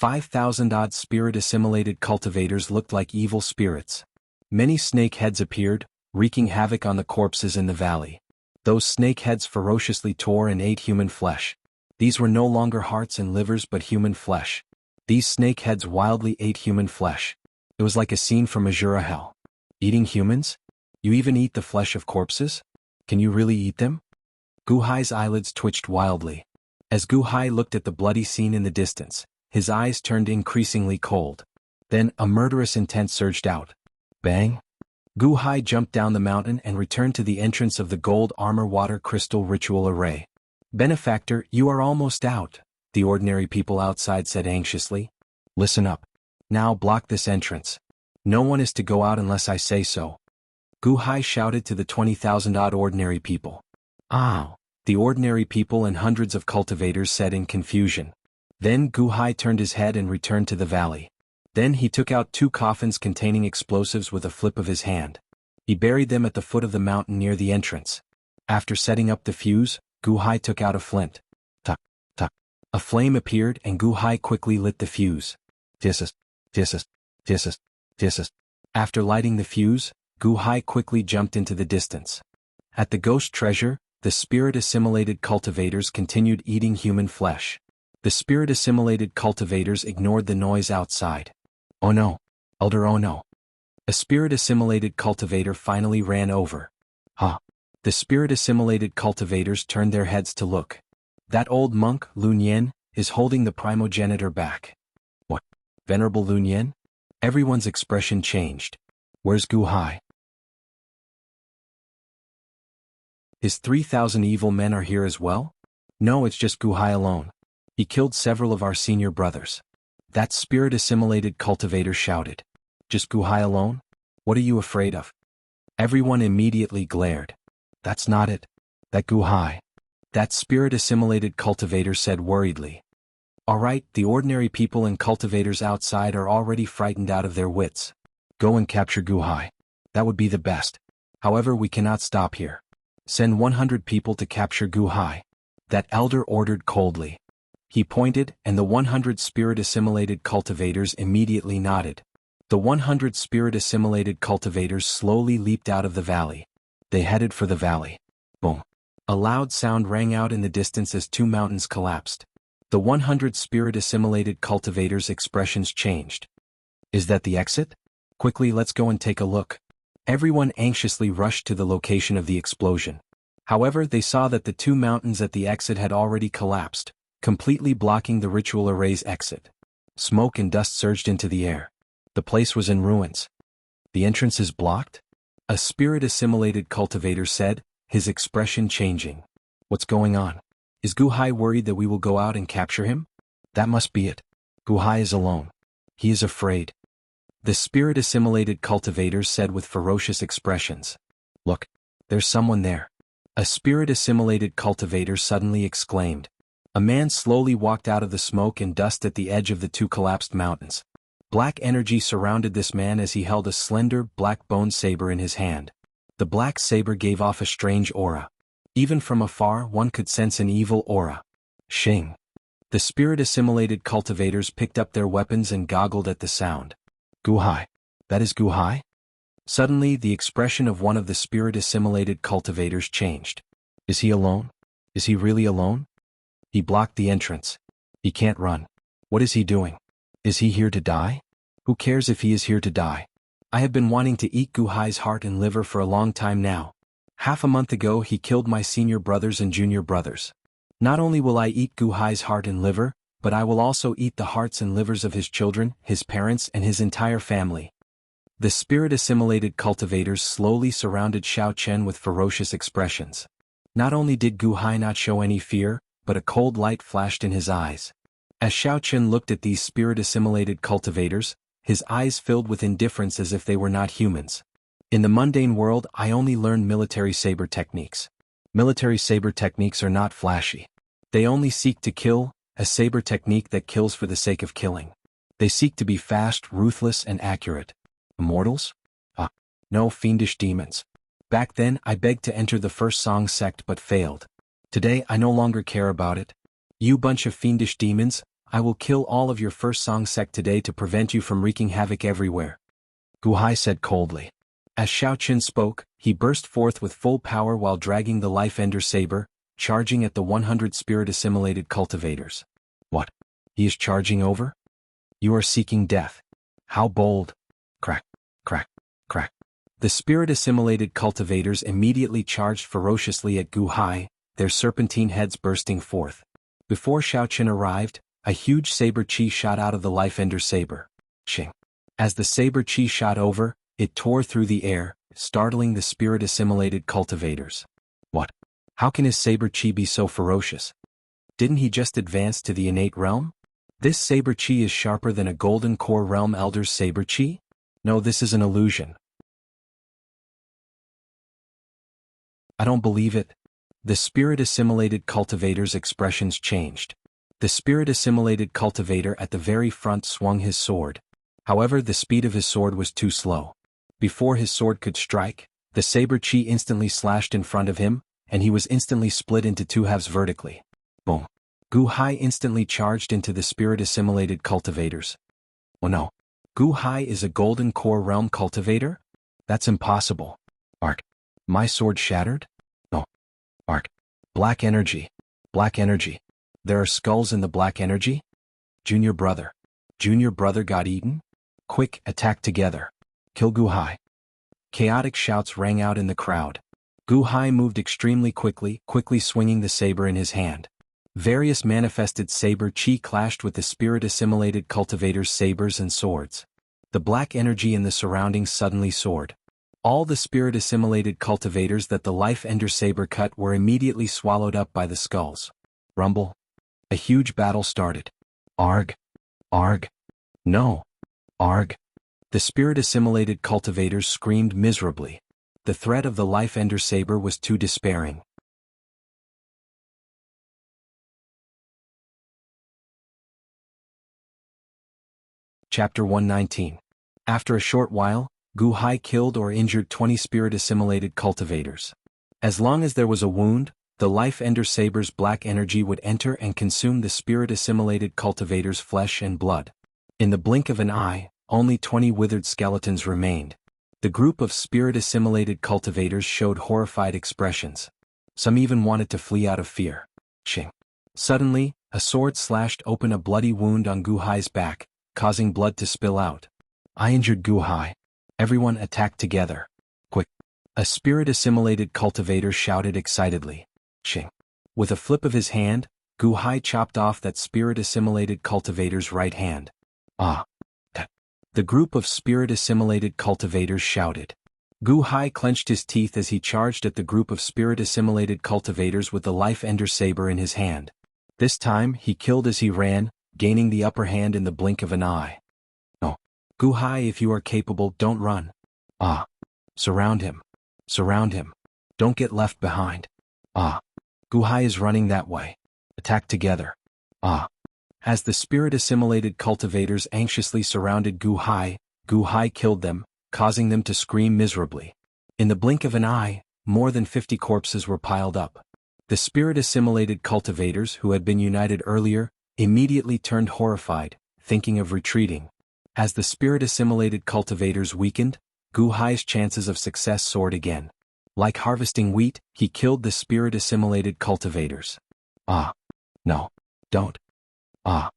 5,000-odd spirit-assimilated cultivators looked like evil spirits. Many snake heads appeared, wreaking havoc on the corpses in the valley. Those snake heads ferociously tore and ate human flesh. These were no longer hearts and livers but human flesh. These snake heads wildly ate human flesh. It was like a scene from Azura Hell. Eating humans? You even eat the flesh of corpses? Can you really eat them? Guhai's eyelids twitched wildly. As Guhai looked at the bloody scene in the distance, his eyes turned increasingly cold. Then, a murderous intent surged out. Bang! Guhai jumped down the mountain and returned to the entrance of the gold armor water crystal ritual array. Benefactor, you are almost out, the ordinary people outside said anxiously. Listen up. Now block this entrance. No one is to go out unless I say so. Guhai shouted to the 20,000-odd ordinary people. Ow! The ordinary people and hundreds of cultivators said in confusion. Then Guhai turned his head and returned to the valley. Then he took out 2 coffins containing explosives with a flip of his hand. He buried them at the foot of the mountain near the entrance. After setting up the fuse, Guhai took out a flint. Tuck, tuck. A flame appeared and Guhai quickly lit the fuse. Tissus. After lighting the fuse, Guhai quickly jumped into the distance. At the ghost treasure, the spirit-assimilated cultivators continued eating human flesh. The spirit-assimilated cultivators ignored the noise outside. Oh no! Elder, oh no! A spirit-assimilated cultivator finally ran over. Ha! The spirit-assimilated cultivators turned their heads to look. That old monk, Lun Yen, is holding the primogenitor back. What? Venerable Lun Yen? Everyone's expression changed. Where's Guhai? His 3,000 evil men are here as well? No, it's just Guhai alone. He killed several of our senior brothers. That spirit-assimilated cultivator shouted. Just Guhai alone? What are you afraid of? Everyone immediately glared. That's not it. That Guhai. That spirit-assimilated cultivator said worriedly. All right, the ordinary people and cultivators outside are already frightened out of their wits. Go and capture Guhai. That would be the best. However, we cannot stop here. Send 100 people to capture Guhai. That elder ordered coldly. He pointed, and the 100 spirit-assimilated cultivators immediately nodded. The 100 spirit-assimilated cultivators slowly leaped out of the valley. They headed for the valley. Boom. A loud sound rang out in the distance as two mountains collapsed. The 100 spirit-assimilated cultivators' expressions changed. Is that the exit? Quickly, let's go and take a look. Everyone anxiously rushed to the location of the explosion. However, they saw that the two mountains at the exit had already collapsed, completely blocking the ritual array's exit. Smoke and dust surged into the air. The place was in ruins. The entrance is blocked? A spirit-assimilated cultivator said, his expression changing. What's going on? Is Guhai worried that we will go out and capture him? That must be it. Guhai is alone. He is afraid. The spirit-assimilated cultivators said with ferocious expressions. Look, there's someone there. A spirit-assimilated cultivator suddenly exclaimed. A man slowly walked out of the smoke and dust at the edge of the two collapsed mountains. Black energy surrounded this man as he held a slender, black-boned saber in his hand. The black saber gave off a strange aura. Even from afar, one could sense an evil aura. Shing. The spirit-assimilated cultivators picked up their weapons and goggled at the sound. Guhai. That is Guhai? Suddenly, the expression of one of the spirit-assimilated cultivators changed. Is he alone? Is he really alone? He blocked the entrance. He can't run. What is he doing? Is he here to die? Who cares if he is here to die? I have been wanting to eat Guhai's heart and liver for a long time now. Half a month ago he killed my senior brothers and junior brothers. Not only will I eat Guhai's heart and liver, but I will also eat the hearts and livers of his children, his parents, and his entire family. The spirit-assimilated cultivators slowly surrounded Xiao Chen with ferocious expressions. Not only did Guhai not show any fear, but a cold light flashed in his eyes. As Xiao Chen looked at these spirit-assimilated cultivators, his eyes filled with indifference as if they were not humans. In the mundane world, I only learned military saber techniques. Military saber techniques are not flashy. They only seek to kill, a saber technique that kills for the sake of killing. They seek to be fast, ruthless, and accurate. Immortals? No, fiendish demons. Back then, I begged to enter the First Song sect but failed. Today, I no longer care about it. You bunch of fiendish demons, I will kill all of your First Song sect today to prevent you from wreaking havoc everywhere. Guhai said coldly. As Xiao Chen spoke, he burst forth with full power while dragging the Life-Ender saber, charging at the 100 spirit-assimilated cultivators. What? He is charging over? You are seeking death. How bold. Crack, crack, crack. The spirit-assimilated cultivators immediately charged ferociously at Guhai, their serpentine heads bursting forth. Before Xiao Chen arrived, a huge saber chi shot out of the Life-Ender saber. Ching. As the saber chi shot over, it tore through the air, startling the spirit-assimilated cultivators. What? How can his saber chi be so ferocious? Didn't he just advance to the innate realm? This saber chi is sharper than a golden core realm elder's saber chi? No, this is an illusion. I don't believe it. The spirit-assimilated cultivator's expressions changed. The spirit-assimilated cultivator at the very front swung his sword. However, the speed of his sword was too slow. Before his sword could strike, the saber chi instantly slashed in front of him, and he was instantly split into two halves vertically. Boom. Guhai instantly charged into the spirit-assimilated cultivators. Oh no. Guhai is a golden core realm cultivator? That's impossible. Arc. My sword shattered? No. Arc. Black energy. Black energy. There are skulls in the black energy? Junior brother. Junior brother got eaten? Quick, attack together. Kill Guhai. Chaotic shouts rang out in the crowd. Guhai moved extremely quickly swinging the saber in his hand. Various manifested saber chi clashed with the spirit-assimilated cultivators' sabers and swords. The black energy in the surroundings suddenly soared. All the spirit-assimilated cultivators that the Life Ender Saber cut were immediately swallowed up by the skulls. Rumble. A huge battle started. Arg. Arg. No. Arg. The spirit-assimilated cultivators screamed miserably. The threat of the Life Ender Saber was too despairing. Chapter 119. After a short while, Gu Hai killed or injured 20 spirit-assimilated cultivators. As long as there was a wound, the Life Ender Saber's black energy would enter and consume the spirit-assimilated cultivators' flesh and blood. In the blink of an eye, only 20 withered skeletons remained. The group of spirit-assimilated cultivators showed horrified expressions. Some even wanted to flee out of fear. Ching. Suddenly, a sword slashed open a bloody wound on Gu Hai's back, causing blood to spill out. I injured Gu Hai. Everyone attacked together. Quick. A spirit-assimilated cultivator shouted excitedly. Ching. With a flip of his hand, Gu Hai chopped off that spirit-assimilated cultivator's right hand. Ah. The group of spirit-assimilated cultivators shouted. Gu Hai clenched his teeth as he charged at the group of spirit-assimilated cultivators with the Life Ender Saber in his hand. This time, he killed as he ran, gaining the upper hand in the blink of an eye. No. Gu Hai, if you are capable, don't run. Ah. Surround him. Surround him. Don't get left behind. Ah. Gu Hai is running that way. Attack together. Ah. As the spirit-assimilated cultivators anxiously surrounded Gu Hai killed them, causing them to scream miserably. In the blink of an eye, more than 50 corpses were piled up. The spirit-assimilated cultivators who had been united earlier, immediately turned horrified, thinking of retreating. As the spirit-assimilated cultivators weakened, Gu Hai's chances of success soared again. Like harvesting wheat, he killed the spirit-assimilated cultivators. Ah. No. Don't. Ah.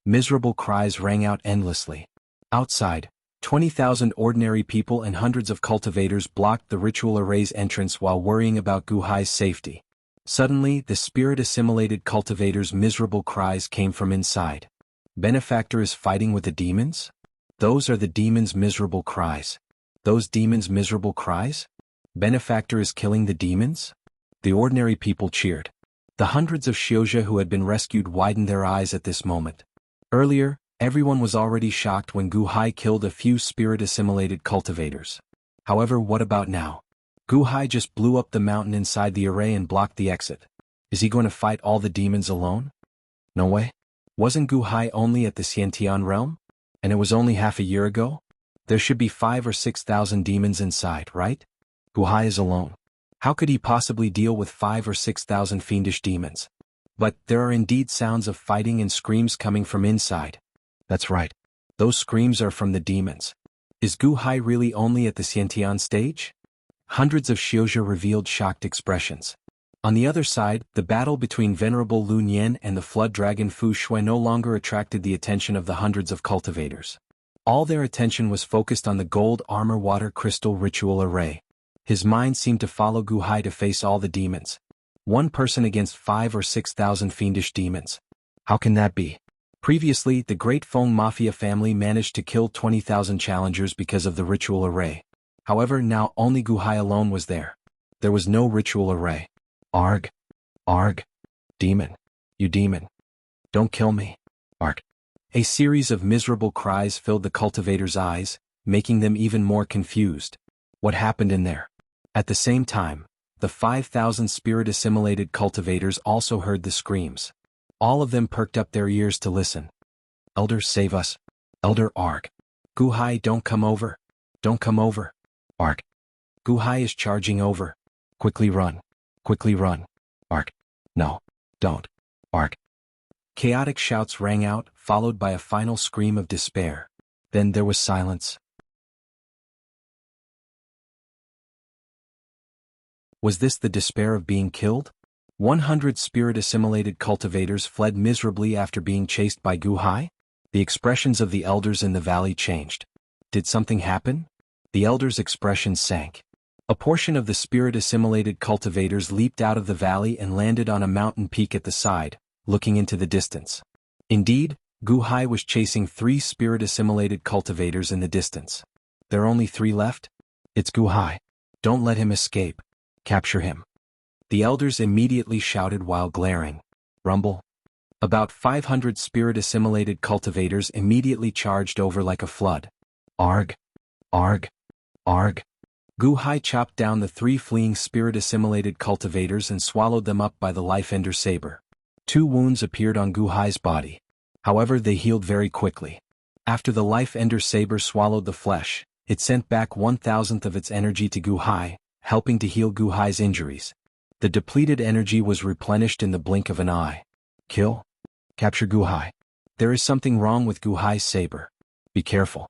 Miserable cries rang out endlessly. Outside, 20,000 ordinary people and hundreds of cultivators blocked the ritual array's entrance while worrying about Gu Hai's safety. Suddenly, the spirit-assimilated cultivators' miserable cries came from inside. Benefactor is fighting with the demons? Those are the demons' miserable cries. Those demons' miserable cries? Benefactor is killing the demons? The ordinary people cheered. The hundreds of Xiozha who had been rescued widened their eyes at this moment. Earlier, everyone was already shocked when Gu Hai killed a few spirit-assimilated cultivators. However, what about now? Gu Hai just blew up the mountain inside the array and blocked the exit. Is he going to fight all the demons alone? No way. Wasn't Gu Hai only at the Xiantian realm? And it was only half a year ago? There should be 5,000 or 6,000 demons inside, right? Gu Hai is alone. How could he possibly deal with 5,000 or 6,000 fiendish demons? But there are indeed sounds of fighting and screams coming from inside. That's right. Those screams are from the demons. Is Gu Hai really only at the Xiantian stage? Hundreds of Xiozha revealed shocked expressions. On the other side, the battle between Venerable Lu Nian and the flood dragon Fu Shui no longer attracted the attention of the hundreds of cultivators. All their attention was focused on the gold armor water crystal ritual array. His mind seemed to follow Gu Hai to face all the demons. One person against 5,000 or 6,000 fiendish demons. How can that be? Previously, the Great Feng Mafia family managed to kill 20,000 challengers because of the ritual array. However, now only Gu Hai alone was there. There was no ritual array. Arg. Arg. Demon. You demon. Don't kill me. Arg. A series of miserable cries filled the cultivators' eyes, making them even more confused. What happened in there? At the same time, the 5,000 spirit-assimilated cultivators also heard the screams. All of them perked up their ears to listen. Elder, save us. Elder Arg. Gu Hai, don't come over. Don't come over. Arg. Gu Hai is charging over. Quickly run. Quickly run. Arg. No. Don't. Arg. Chaotic shouts rang out, followed by a final scream of despair. Then there was silence. Was this the despair of being killed? 100 spirit-assimilated cultivators fled miserably after being chased by Gu Hai? The expressions of the elders in the valley changed. Did something happen? The elders' expressions sank. A portion of the spirit-assimilated cultivators leaped out of the valley and landed on a mountain peak at the side, looking into the distance. Indeed, Gu Hai was chasing 3 spirit-assimilated cultivators in the distance. There are only 3 left? It's Gu Hai. Don't let him escape. Capture him. The elders immediately shouted while glaring. Rumble. About 500 spirit-assimilated cultivators immediately charged over like a flood. Arg. Arg. Arg. Gu Hai chopped down the 3 fleeing spirit-assimilated cultivators and swallowed them up by the life-ender saber. 2 wounds appeared on Gu Hai's body. However, they healed very quickly. After the life-ender saber swallowed the flesh, it sent back 1,000th of its energy to Gu Hai, helping to heal Gu Hai's injuries. The depleted energy was replenished in the blink of an eye. Kill? Capture Gu Hai. There is something wrong with Gu Hai's saber. Be careful.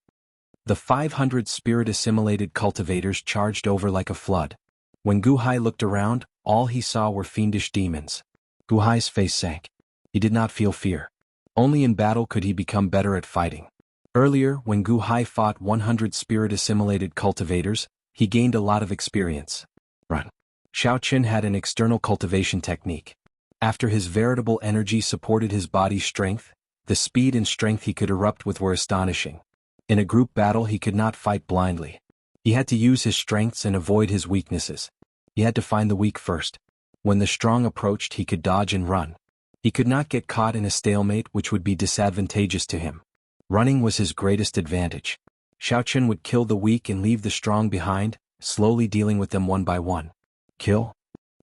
The 500 spirit-assimilated cultivators charged over like a flood. When Gu Hai looked around, all he saw were fiendish demons. Gu Hai's face sank. He did not feel fear. Only in battle could he become better at fighting. Earlier, when Gu Hai fought 100 spirit-assimilated cultivators, he gained a lot of experience. Run. Xiao Qin had an external cultivation technique. After his veritable energy supported his body's strength, the speed and strength he could erupt with were astonishing. In a group battle he could not fight blindly. He had to use his strengths and avoid his weaknesses. He had to find the weak first. When the strong approached he could dodge and run. He could not get caught in a stalemate which would be disadvantageous to him. Running was his greatest advantage. Xiao Qin would kill the weak and leave the strong behind, slowly dealing with them one by one. Kill?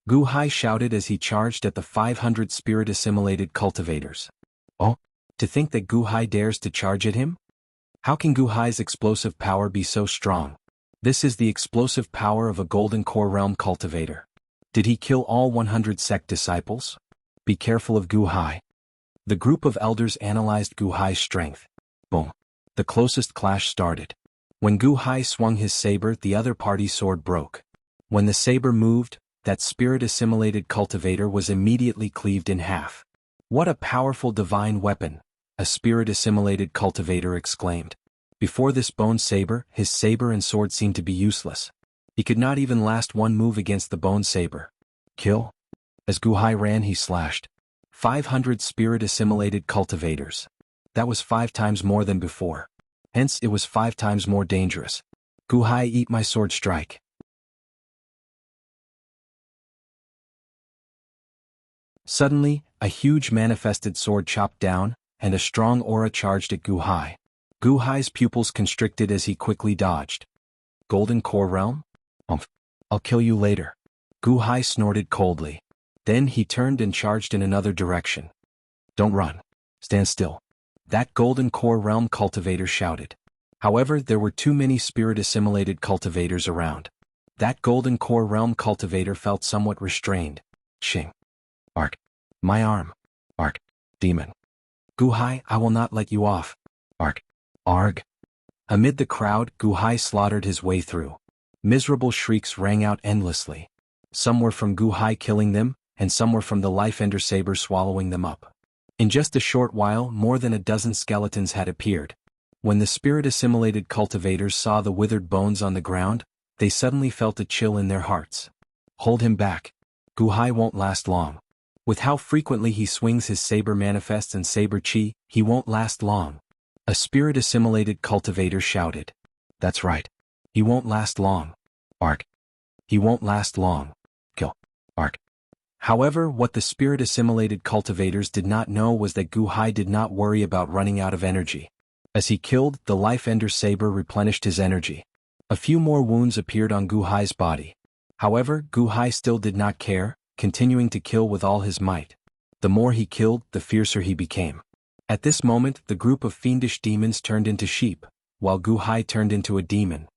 Gu Hai shouted as he charged at the 500 spirit-assimilated cultivators. Oh, to think that Gu Hai dares to charge at him? How can Gu Hai's explosive power be so strong? This is the explosive power of a Golden Core Realm cultivator. Did he kill all 100 sect disciples? Be careful of Gu Hai. The group of elders analyzed Gu Hai's strength. Boom. The closest clash started. When Gu Hai swung his saber, the other party's sword broke. When the saber moved, that spirit-assimilated cultivator was immediately cleaved in half. What a powerful divine weapon, a spirit-assimilated cultivator exclaimed. Before this bone saber, his saber and sword seemed to be useless. He could not even last one move against the bone saber. Kill? As Gu Hai ran he slashed. 500 spirit-assimilated cultivators. That was 5 times more than before. Hence it was 5 times more dangerous. Gu Hai, eat my sword strike. Suddenly, a huge manifested sword chopped down, and a strong aura charged at Gu Hai. Gu Hai's pupils constricted as he quickly dodged. Golden Core Realm? I'll kill you later. Gu Hai snorted coldly. Then he turned and charged in another direction. Don't run. Stand still. That Golden Core Realm cultivator shouted. However, there were too many spirit-assimilated cultivators around. That Golden Core Realm cultivator felt somewhat restrained. Shing. Arg. My arm. Arg. Demon. Gu Hai, I will not let you off. Arg. Arg. Amid the crowd, Gu Hai slaughtered his way through. Miserable shrieks rang out endlessly. Some were from Gu Hai killing them, and some were from the life-ender saber swallowing them up. In just a short while, more than a dozen skeletons had appeared. When the spirit-assimilated cultivators saw the withered bones on the ground, they suddenly felt a chill in their hearts. Hold him back. Gu Hai won't last long. With how frequently he swings his saber manifests and saber chi, he won't last long. A spirit-assimilated cultivator shouted. That's right. He won't last long. Arg. He won't last long. Kill. Arg. However, what the spirit-assimilated cultivators did not know was that Gu Hai did not worry about running out of energy. As he killed, the life-ender saber replenished his energy. A few more wounds appeared on Gu Hai's body. However, Gu Hai still did not care, continuing to kill with all his might. The more he killed, the fiercer he became. At this moment, the group of fiendish demons turned into sheep, while Gu Hai turned into a demon.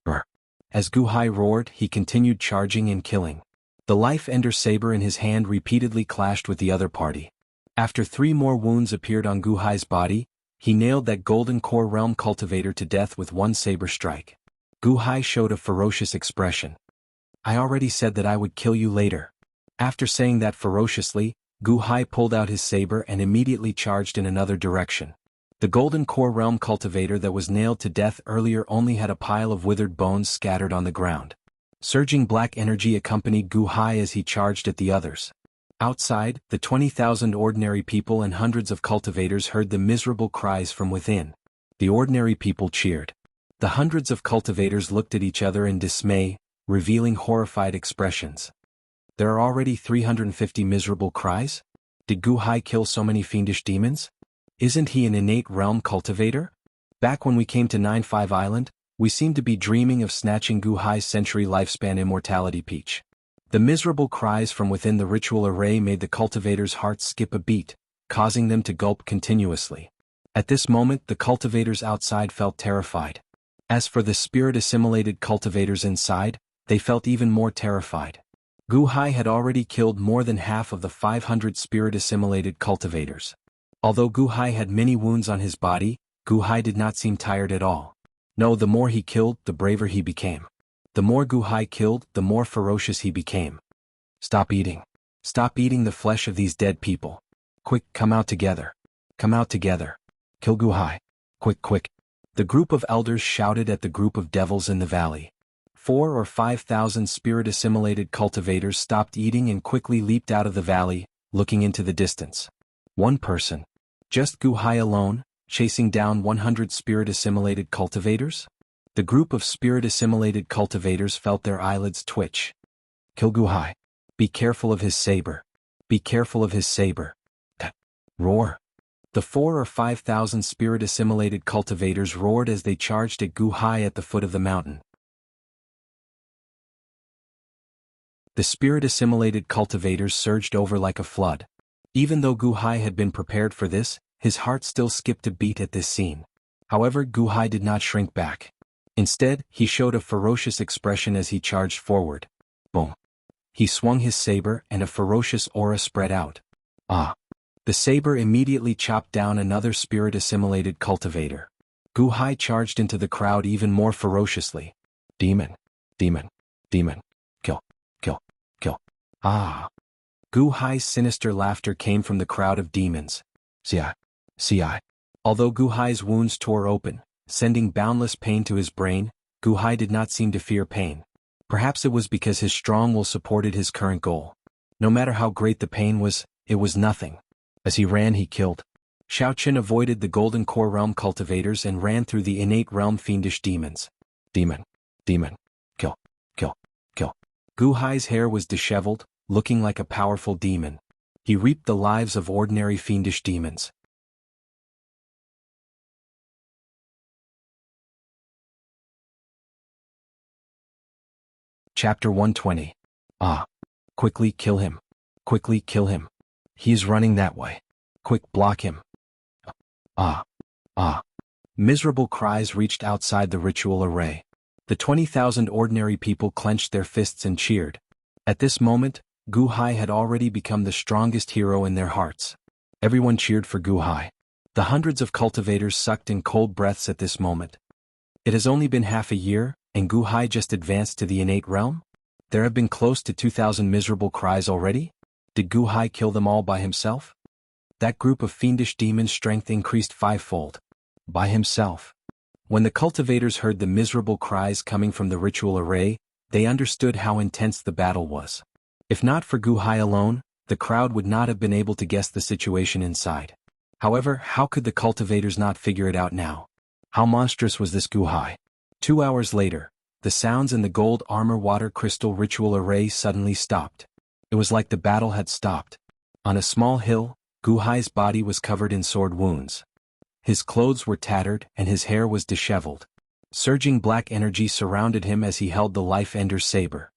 Brr. As Gu Hai roared, he continued charging and killing. The life-ender saber in his hand repeatedly clashed with the other party. After 3 more wounds appeared on Gu Hai's body, he nailed that Golden Core Realm cultivator to death with one saber strike. Gu Hai showed a ferocious expression. I already said that I would kill you later. After saying that ferociously, Gu Hai pulled out his saber and immediately charged in another direction. The Golden Core Realm cultivator that was nailed to death earlier only had a pile of withered bones scattered on the ground. Surging black energy accompanied Gu Hai as he charged at the others. Outside, the 20,000 ordinary people and hundreds of cultivators heard the miserable cries from within. The ordinary people cheered. The hundreds of cultivators looked at each other in dismay, revealing horrified expressions. There are already 350 miserable cries? Did Gu Hai kill so many fiendish demons? Isn't he an innate realm cultivator? Back when we came to 9-5 Island, we seemed to be dreaming of snatching Gu Hai's century lifespan immortality peach. The miserable cries from within the ritual array made the cultivators' hearts skip a beat, causing them to gulp continuously. At this moment the cultivators outside felt terrified. As for the spirit-assimilated cultivators inside, they felt even more terrified. Gu Hai had already killed more than half of the 500 spirit-assimilated cultivators. Although Gu Hai had many wounds on his body, Gu Hai did not seem tired at all. No, the more he killed, the braver he became. The more Gu Hai killed, the more ferocious he became. Stop eating. Stop eating the flesh of these dead people. Quick, come out together. Come out together. Kill Gu Hai. Quick, quick. The group of elders shouted at the group of devils in the valley. 4,000 or 5,000 spirit-assimilated cultivators stopped eating and quickly leaped out of the valley, looking into the distance. One person. Just Gu Hai alone, chasing down 100 spirit-assimilated cultivators? The group of spirit-assimilated cultivators felt their eyelids twitch. Kill Gu Hai. Be careful of his saber. Be careful of his saber. Roar. The 4,000 or 5,000 spirit-assimilated cultivators roared as they charged at Gu Hai at the foot of the mountain. The spirit-assimilated cultivators surged over like a flood. Even though Gu Hai had been prepared for this, his heart still skipped a beat at this scene. However, Gu Hai did not shrink back. Instead, he showed a ferocious expression as he charged forward. Boom. He swung his saber and a ferocious aura spread out. Ah. The saber immediately chopped down another spirit-assimilated cultivator. Gu Hai charged into the crowd even more ferociously. Demon. Demon. Demon. Kill. Kill. Kill. Ah. Gu Hai's sinister laughter came from the crowd of demons. Ci. Ci. Although Gu Hai's wounds tore open, sending boundless pain to his brain, Gu Hai did not seem to fear pain. Perhaps it was because his strong will supported his current goal. No matter how great the pain was, it was nothing. As he ran he killed. Xiaoqin avoided the golden core realm cultivators and ran through the innate realm fiendish demons. Demon. Demon. Kill. Kill. Kill. Gu Hai's hair was disheveled, looking like a powerful demon. He reaped the lives of ordinary fiendish demons. Chapter 120. Ah. Quickly kill him. Quickly kill him. He is running that way. Quick, block him. Ah. Ah. Miserable cries reached outside the ritual array. The 20,000 ordinary people clenched their fists and cheered. At this moment, Gu Hai had already become the strongest hero in their hearts. Everyone cheered for Gu Hai. The hundreds of cultivators sucked in cold breaths at this moment. It has only been half a year, and Gu Hai just advanced to the innate realm? There have been close to 2,000 miserable cries already? Did Gu Hai kill them all by himself? That group of fiendish demons' strength increased fivefold. By himself. When the cultivators heard the miserable cries coming from the ritual array, they understood how intense the battle was. If not for Gu Hai alone, the crowd would not have been able to guess the situation inside. However, how could the cultivators not figure it out now? How monstrous was this Gu Hai? 2 hours later, the sounds in the gold armor water crystal ritual array suddenly stopped. It was like the battle had stopped. On a small hill, Gu Hai's body was covered in sword wounds. His clothes were tattered and his hair was disheveled. Surging black energy surrounded him as he held the Life Ender's saber.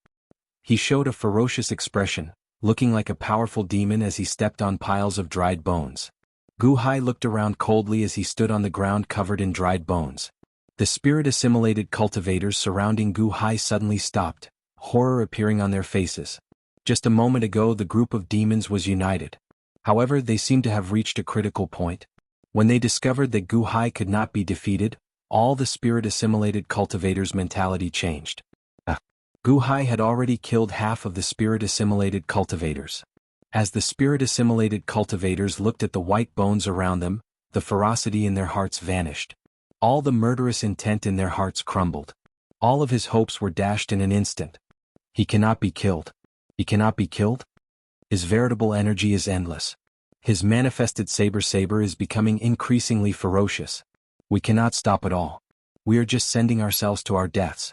He showed a ferocious expression, looking like a powerful demon as he stepped on piles of dried bones. Gu Hai looked around coldly as he stood on the ground covered in dried bones. The spirit-assimilated cultivators surrounding Gu Hai suddenly stopped, horror appearing on their faces. Just a moment ago the group of demons was united. However, they seemed to have reached a critical point. When they discovered that Gu Hai could not be defeated, all the spirit-assimilated cultivators' mentality changed. Gu Hai had already killed half of the spirit-assimilated cultivators. As the spirit-assimilated cultivators looked at the white bones around them, the ferocity in their hearts vanished. All the murderous intent in their hearts crumbled. All of his hopes were dashed in an instant. He cannot be killed. He cannot be killed? His veritable energy is endless. His manifested saber is becoming increasingly ferocious. We cannot stop at all. We are just sending ourselves to our deaths.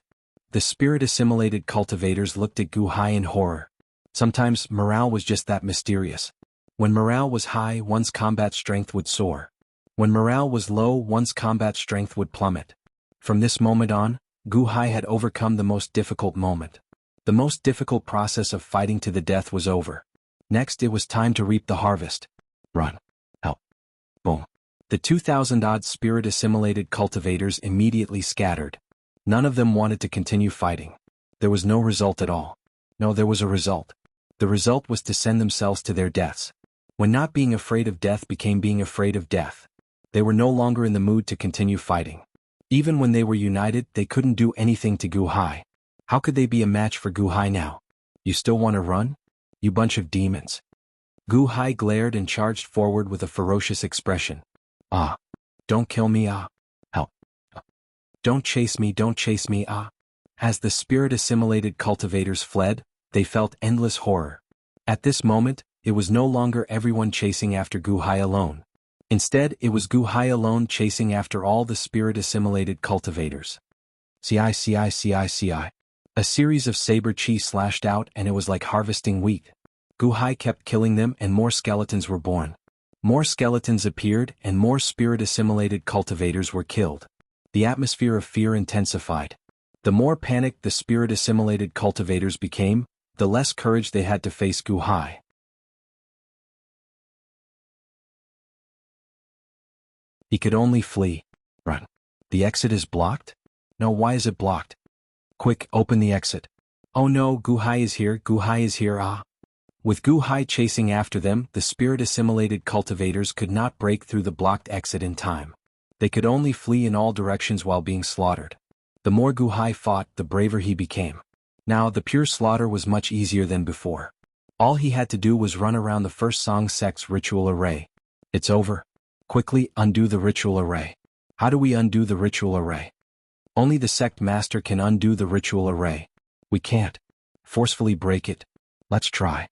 The spirit-assimilated cultivators looked at Gu Hai in horror. Sometimes, morale was just that mysterious. When morale was high, one's combat strength would soar. When morale was low, one's combat strength would plummet. From this moment on, Gu Hai had overcome the most difficult moment. The most difficult process of fighting to the death was over. Next, it was time to reap the harvest. Run. Help. Boom. The 2,000-odd spirit-assimilated cultivators immediately scattered. None of them wanted to continue fighting. There was no result at all. No, there was a result. The result was to send themselves to their deaths. When not being afraid of death became being afraid of death, they were no longer in the mood to continue fighting. Even when they were united, they couldn't do anything to Gu Hai. How could they be a match for Gu Hai now? You still want to run? You bunch of demons. Gu Hai glared and charged forward with a ferocious expression. Ah. Don't kill me, ah. Help. Don't chase me, ah. As the spirit-assimilated cultivators fled, they felt endless horror. At this moment, it was no longer everyone chasing after Gu Hai alone. Instead, it was Gu Hai alone chasing after all the spirit-assimilated cultivators. Ci. A series of saber chi slashed out and it was like harvesting wheat. Gu Hai kept killing them and more skeletons were born. More skeletons appeared and more spirit-assimilated cultivators were killed. The atmosphere of fear intensified. The more panicked the spirit-assimilated cultivators became, the less courage they had to face Gu Hai. He could only flee. Run. The exit is blocked? No, why is it blocked? Quick, open the exit. Oh no, Gu Hai is here, ah. With Gu Hai chasing after them, the spirit-assimilated cultivators could not break through the blocked exit in time. They could only flee in all directions while being slaughtered. The more Gu Hai fought, the braver he became. Now, the pure slaughter was much easier than before. All he had to do was run around the first Song sect's ritual array. It's over. Quickly, undo the ritual array. How do we undo the ritual array? Only the sect master can undo the ritual array. We can't. Forcefully break it. Let's try.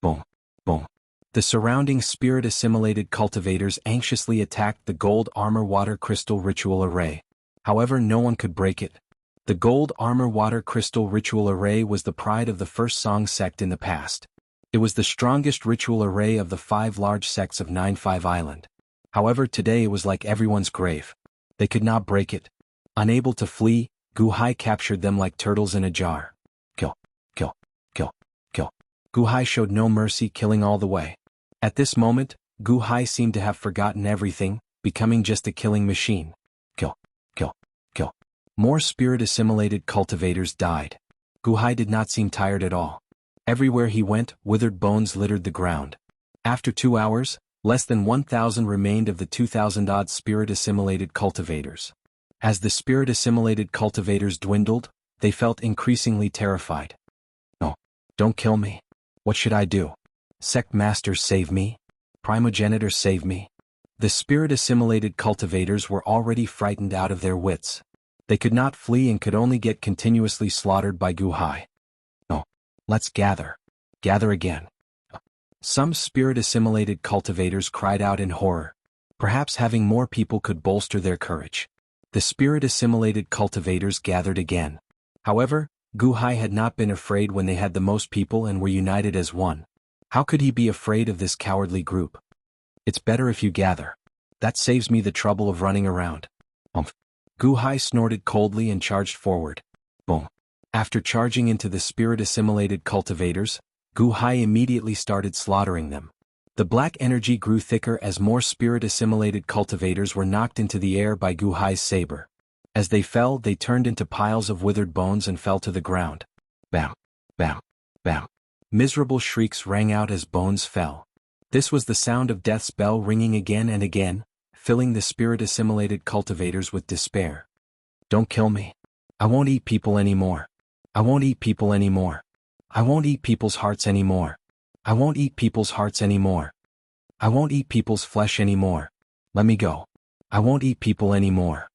Boom. Boom. The surrounding spirit-assimilated cultivators anxiously attacked the gold armor water crystal ritual array. However, no one could break it. The gold armor water crystal ritual array was the pride of the first Song sect in the past. It was the strongest ritual array of the 5 large sects of 9-5 Island. However, today it was like everyone's grave. They could not break it. Unable to flee, Gu Hai captured them like turtles in a jar. Kill. Kill. Kill. Kill. Gu Hai showed no mercy, killing all the way. At this moment, Gu Hai seemed to have forgotten everything, becoming just a killing machine. Kill. Kill. Kill. More spirit-assimilated cultivators died. Gu Hai did not seem tired at all. Everywhere he went, withered bones littered the ground. After 2 hours, less than 1,000 remained of the 2,000-odd spirit-assimilated cultivators. As the spirit-assimilated cultivators dwindled, they felt increasingly terrified. No, don't kill me. What should I do? Sect masters, save me. Primogenitor, save me. The spirit-assimilated cultivators were already frightened out of their wits. They could not flee and could only get continuously slaughtered by Gu Hai. No, let's gather. Gather again. Some spirit-assimilated cultivators cried out in horror. Perhaps having more people could bolster their courage. The spirit-assimilated cultivators gathered again. However, Gu Hai had not been afraid when they had the most people and were united as one. How could he be afraid of this cowardly group? It's better if you gather. That saves me the trouble of running around. Gu Hai snorted coldly and charged forward. Boom. After charging into the spirit-assimilated cultivators, Gu Hai immediately started slaughtering them. The black energy grew thicker as more spirit-assimilated cultivators were knocked into the air by Gu Hai's saber. As they fell, they turned into piles of withered bones and fell to the ground. Bam! Bam! Bam! Miserable shrieks rang out as bones fell. This was the sound of death's bell ringing again and again, filling the spirit-assimilated cultivators with despair. Don't kill me. I won't eat people anymore. I won't eat people anymore. I won't eat people's hearts anymore. I won't eat people's hearts anymore. I won't eat people's flesh anymore. Let me go. I won't eat people anymore.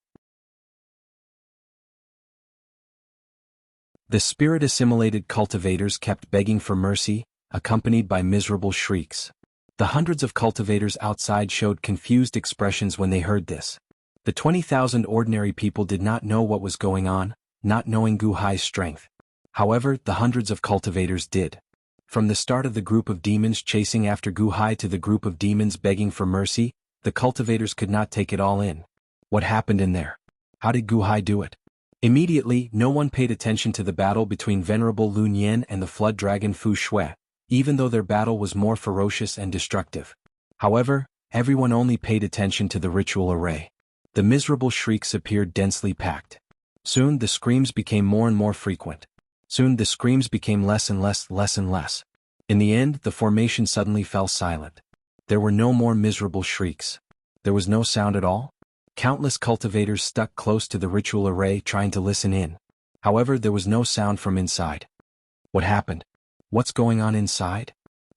The spirit-assimilated cultivators kept begging for mercy, accompanied by miserable shrieks. The hundreds of cultivators outside showed confused expressions when they heard this. The 20,000 ordinary people did not know what was going on, not knowing Gu Hai's strength. However, the hundreds of cultivators did. From the start of the group of demons chasing after Gu Hai to the group of demons begging for mercy, the cultivators could not take it all in. What happened in there? How did Gu Hai do it? Immediately, no one paid attention to the battle between Venerable Lun Yen and the flood dragon Fu Shui, even though their battle was more ferocious and destructive. However, everyone only paid attention to the ritual array. The miserable shrieks appeared densely packed. Soon the screams became more and more frequent. Soon the screams became less and less. In the end, the formation suddenly fell silent. There were no more miserable shrieks. There was no sound at all. Countless cultivators stuck close to the ritual array trying to listen in. However, there was no sound from inside. What happened? What's going on inside?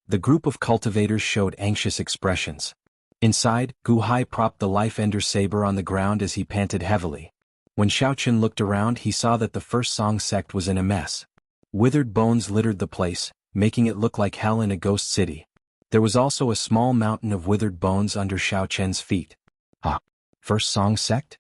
The group of cultivators showed anxious expressions. Inside, Gu Hai propped the Life Ender saber on the ground as he panted heavily. When Xiaoqun looked around, he saw that the first Song sect was in a mess. Withered bones littered the place, making it look like hell in a ghost city. There was also a small mountain of withered bones under Xiaoqun's feet. First Song sect?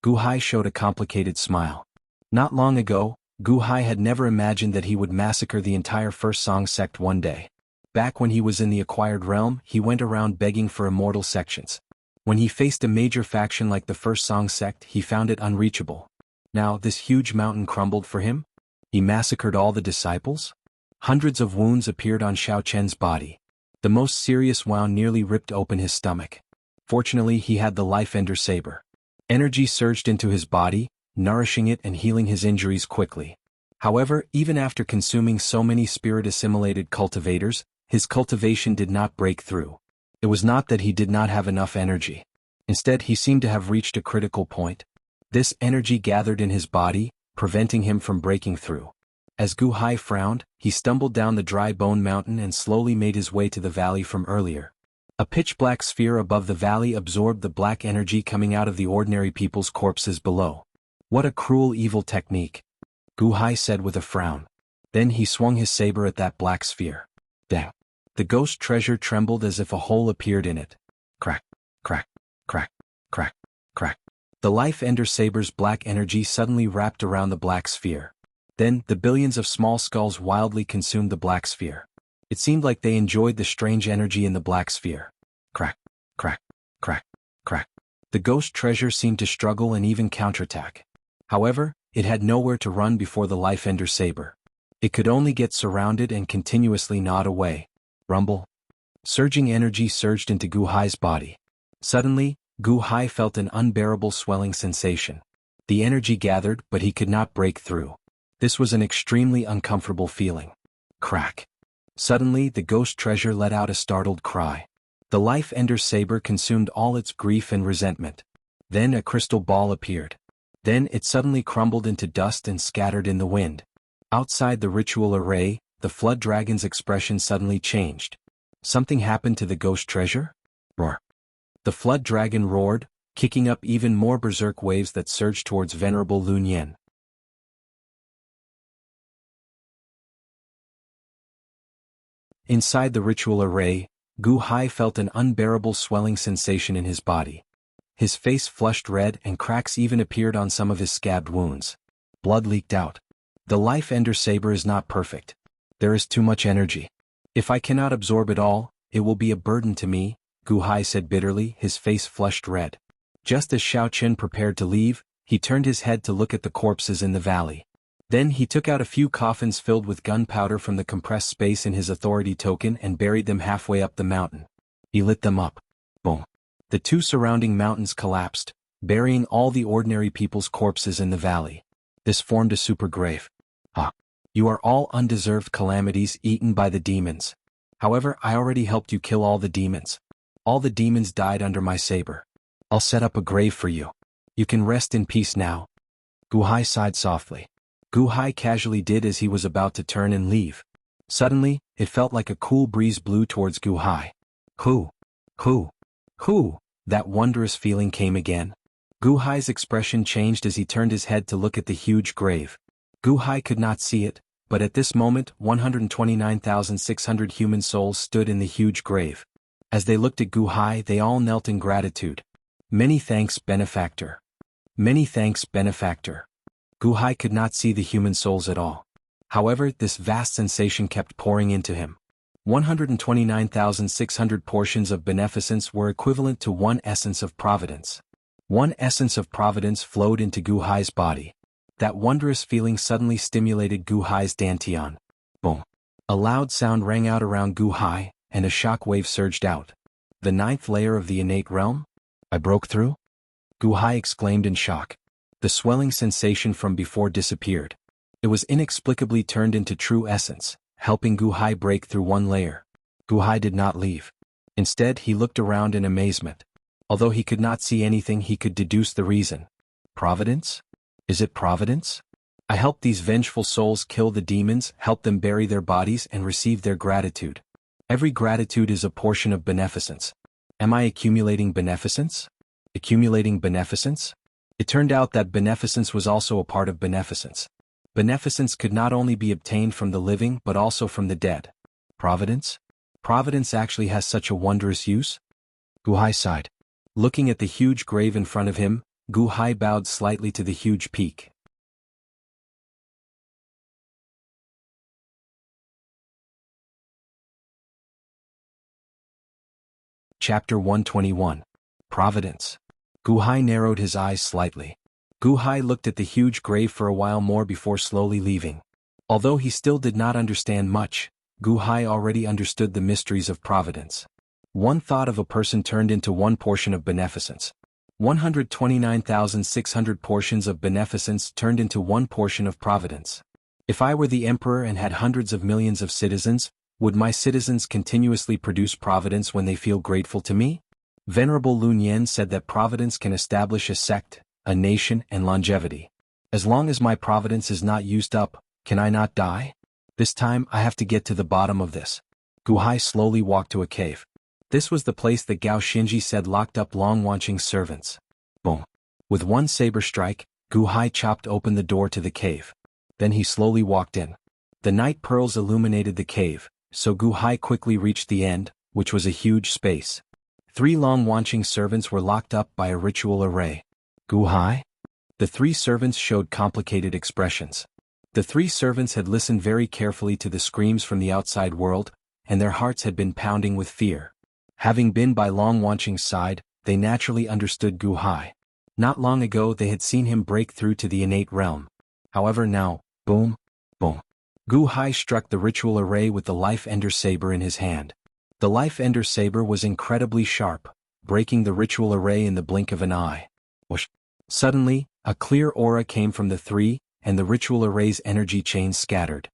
Gu Hai showed a complicated smile. Not long ago, Gu Hai had never imagined that he would massacre the entire First Song sect one day. Back when he was in the acquired realm, he went around begging for immortal sections. When he faced a major faction like the First Song sect, he found it unreachable. Now this huge mountain crumbled for him? He massacred all the disciples? Hundreds of wounds appeared on Xiaoqun's body. The most serious wound nearly ripped open his stomach. Fortunately, he had the Life Ender saber. Energy surged into his body, nourishing it and healing his injuries quickly. However, even after consuming so many spirit-assimilated cultivators, his cultivation did not break through. It was not that he did not have enough energy. Instead, he seemed to have reached a critical point. This energy gathered in his body, preventing him from breaking through. As Gu Hai frowned, he stumbled down the dry bone mountain and slowly made his way to the valley from earlier. A pitch-black sphere above the valley absorbed the black energy coming out of the ordinary people's corpses below. What a cruel evil technique, Gu Hai said with a frown. Then he swung his saber at that black sphere. Dang. The ghost treasure trembled as if a hole appeared in it. Crack, crack, crack, crack, crack. The Life Ender saber's black energy suddenly wrapped around the black sphere. Then, the billions of small skulls wildly consumed the black sphere. It seemed like they enjoyed the strange energy in the black sphere. Crack, crack, crack, crack. The ghost treasure seemed to struggle and even counterattack. However, it had nowhere to run before the Life Ender saber. It could only get surrounded and continuously gnawed away. Rumble. Surging energy surged into Gu Hai's body. Suddenly, Gu Hai felt an unbearable swelling sensation. The energy gathered, but he could not break through. This was an extremely uncomfortable feeling. Crack. Suddenly, the ghost treasure let out a startled cry. The Life Ender saber consumed all its grief and resentment. Then a crystal ball appeared. Then it suddenly crumbled into dust and scattered in the wind. Outside the ritual array, the flood dragon's expression suddenly changed. Something happened to the ghost treasure? Roar. The flood dragon roared, kicking up even more berserk waves that surged towards Venerable Lun Yen. Inside the ritual array, Gu Hai felt an unbearable swelling sensation in his body. His face flushed red and cracks even appeared on some of his scabbed wounds. Blood leaked out. The Life Ender saber is not perfect. There is too much energy. If I cannot absorb it all, it will be a burden to me, Gu Hai said bitterly, his face flushed red. Just as Xiaoqun prepared to leave, he turned his head to look at the corpses in the valley. Then he took out a few coffins filled with gunpowder from the compressed space in his authority token and buried them halfway up the mountain. He lit them up. Boom. The two surrounding mountains collapsed, burying all the ordinary people's corpses in the valley. This formed a super grave. You are all undeserved calamities eaten by the demons. However, I already helped you kill all the demons. All the demons died under my saber. I'll set up a grave for you. You can rest in peace now. Gu Hai sighed softly. Gu Hai casually did as he was about to turn and leave. Suddenly, it felt like a cool breeze blew towards Gu Hai. Hoo! Hoo! Hoo! That wondrous feeling came again. Gu Hai's expression changed as he turned his head to look at the huge grave. Gu Hai could not see it, but at this moment 129,600 human souls stood in the huge grave. As they looked at Gu Hai, they all knelt in gratitude. Many thanks, benefactor. Many thanks, benefactor. Gu Hai could not see the human souls at all. However, this vast sensation kept pouring into him. 129,600 portions of beneficence were equivalent to one essence of providence. One essence of providence flowed into Gu Hai's body. That wondrous feeling suddenly stimulated Gu Hai's dantian. Boom. A loud sound rang out around Gu Hai, and a shock wave surged out. The ninth layer of the innate realm? I broke through? Gu Hai exclaimed in shock. The swelling sensation from before disappeared. It was inexplicably turned into true essence, helping Gu Hai break through one layer. Gu Hai did not leave. Instead, he looked around in amazement. Although he could not see anything, he could deduce the reason. Providence? Is it providence? I helped these vengeful souls kill the demons, help them bury their bodies and receive their gratitude. Every gratitude is a portion of beneficence. Am I accumulating beneficence? Accumulating beneficence? It turned out that beneficence was also a part of beneficence. Beneficence could not only be obtained from the living but also from the dead. Providence? Providence actually has such a wondrous use? Gu Hai sighed. Looking at the huge grave in front of him, Gu Hai bowed slightly to the huge peak. Chapter 121. Providence. Gu Hai narrowed his eyes slightly. Gu Hai looked at the huge grave for a while more before slowly leaving. Although he still did not understand much, Gu Hai already understood the mysteries of providence. One thought of a person turned into one portion of beneficence. 129,600 portions of beneficence turned into one portion of providence. If I were the emperor and had hundreds of millions of citizens, would my citizens continuously produce providence when they feel grateful to me? Venerable Lun Yen said that providence can establish a sect, a nation, and longevity. As long as my providence is not used up, can I not die? This time I have to get to the bottom of this. Gu Hai slowly walked to a cave. This was the place that Gao Xinji said locked up Long Wanqing's servants. Boom. With one saber strike, Gu Hai chopped open the door to the cave. Then he slowly walked in. The night pearls illuminated the cave, so Gu Hai quickly reached the end, which was a huge space. 3 Long Wanqing servants were locked up by a ritual array. Gu Hai? The 3 servants showed complicated expressions. The 3 servants had listened very carefully to the screams from the outside world, and their hearts had been pounding with fear. Having been by Long Wanqing's side, they naturally understood Gu Hai. Not long ago they had seen him break through to the innate realm. However now, boom, boom. Gu Hai struck the ritual array with the Life Ender Saber in his hand. The Life Ender Saber was incredibly sharp, breaking the ritual array in the blink of an eye. Whoosh. Suddenly, a clear aura came from the 3, and the ritual array's energy chains scattered.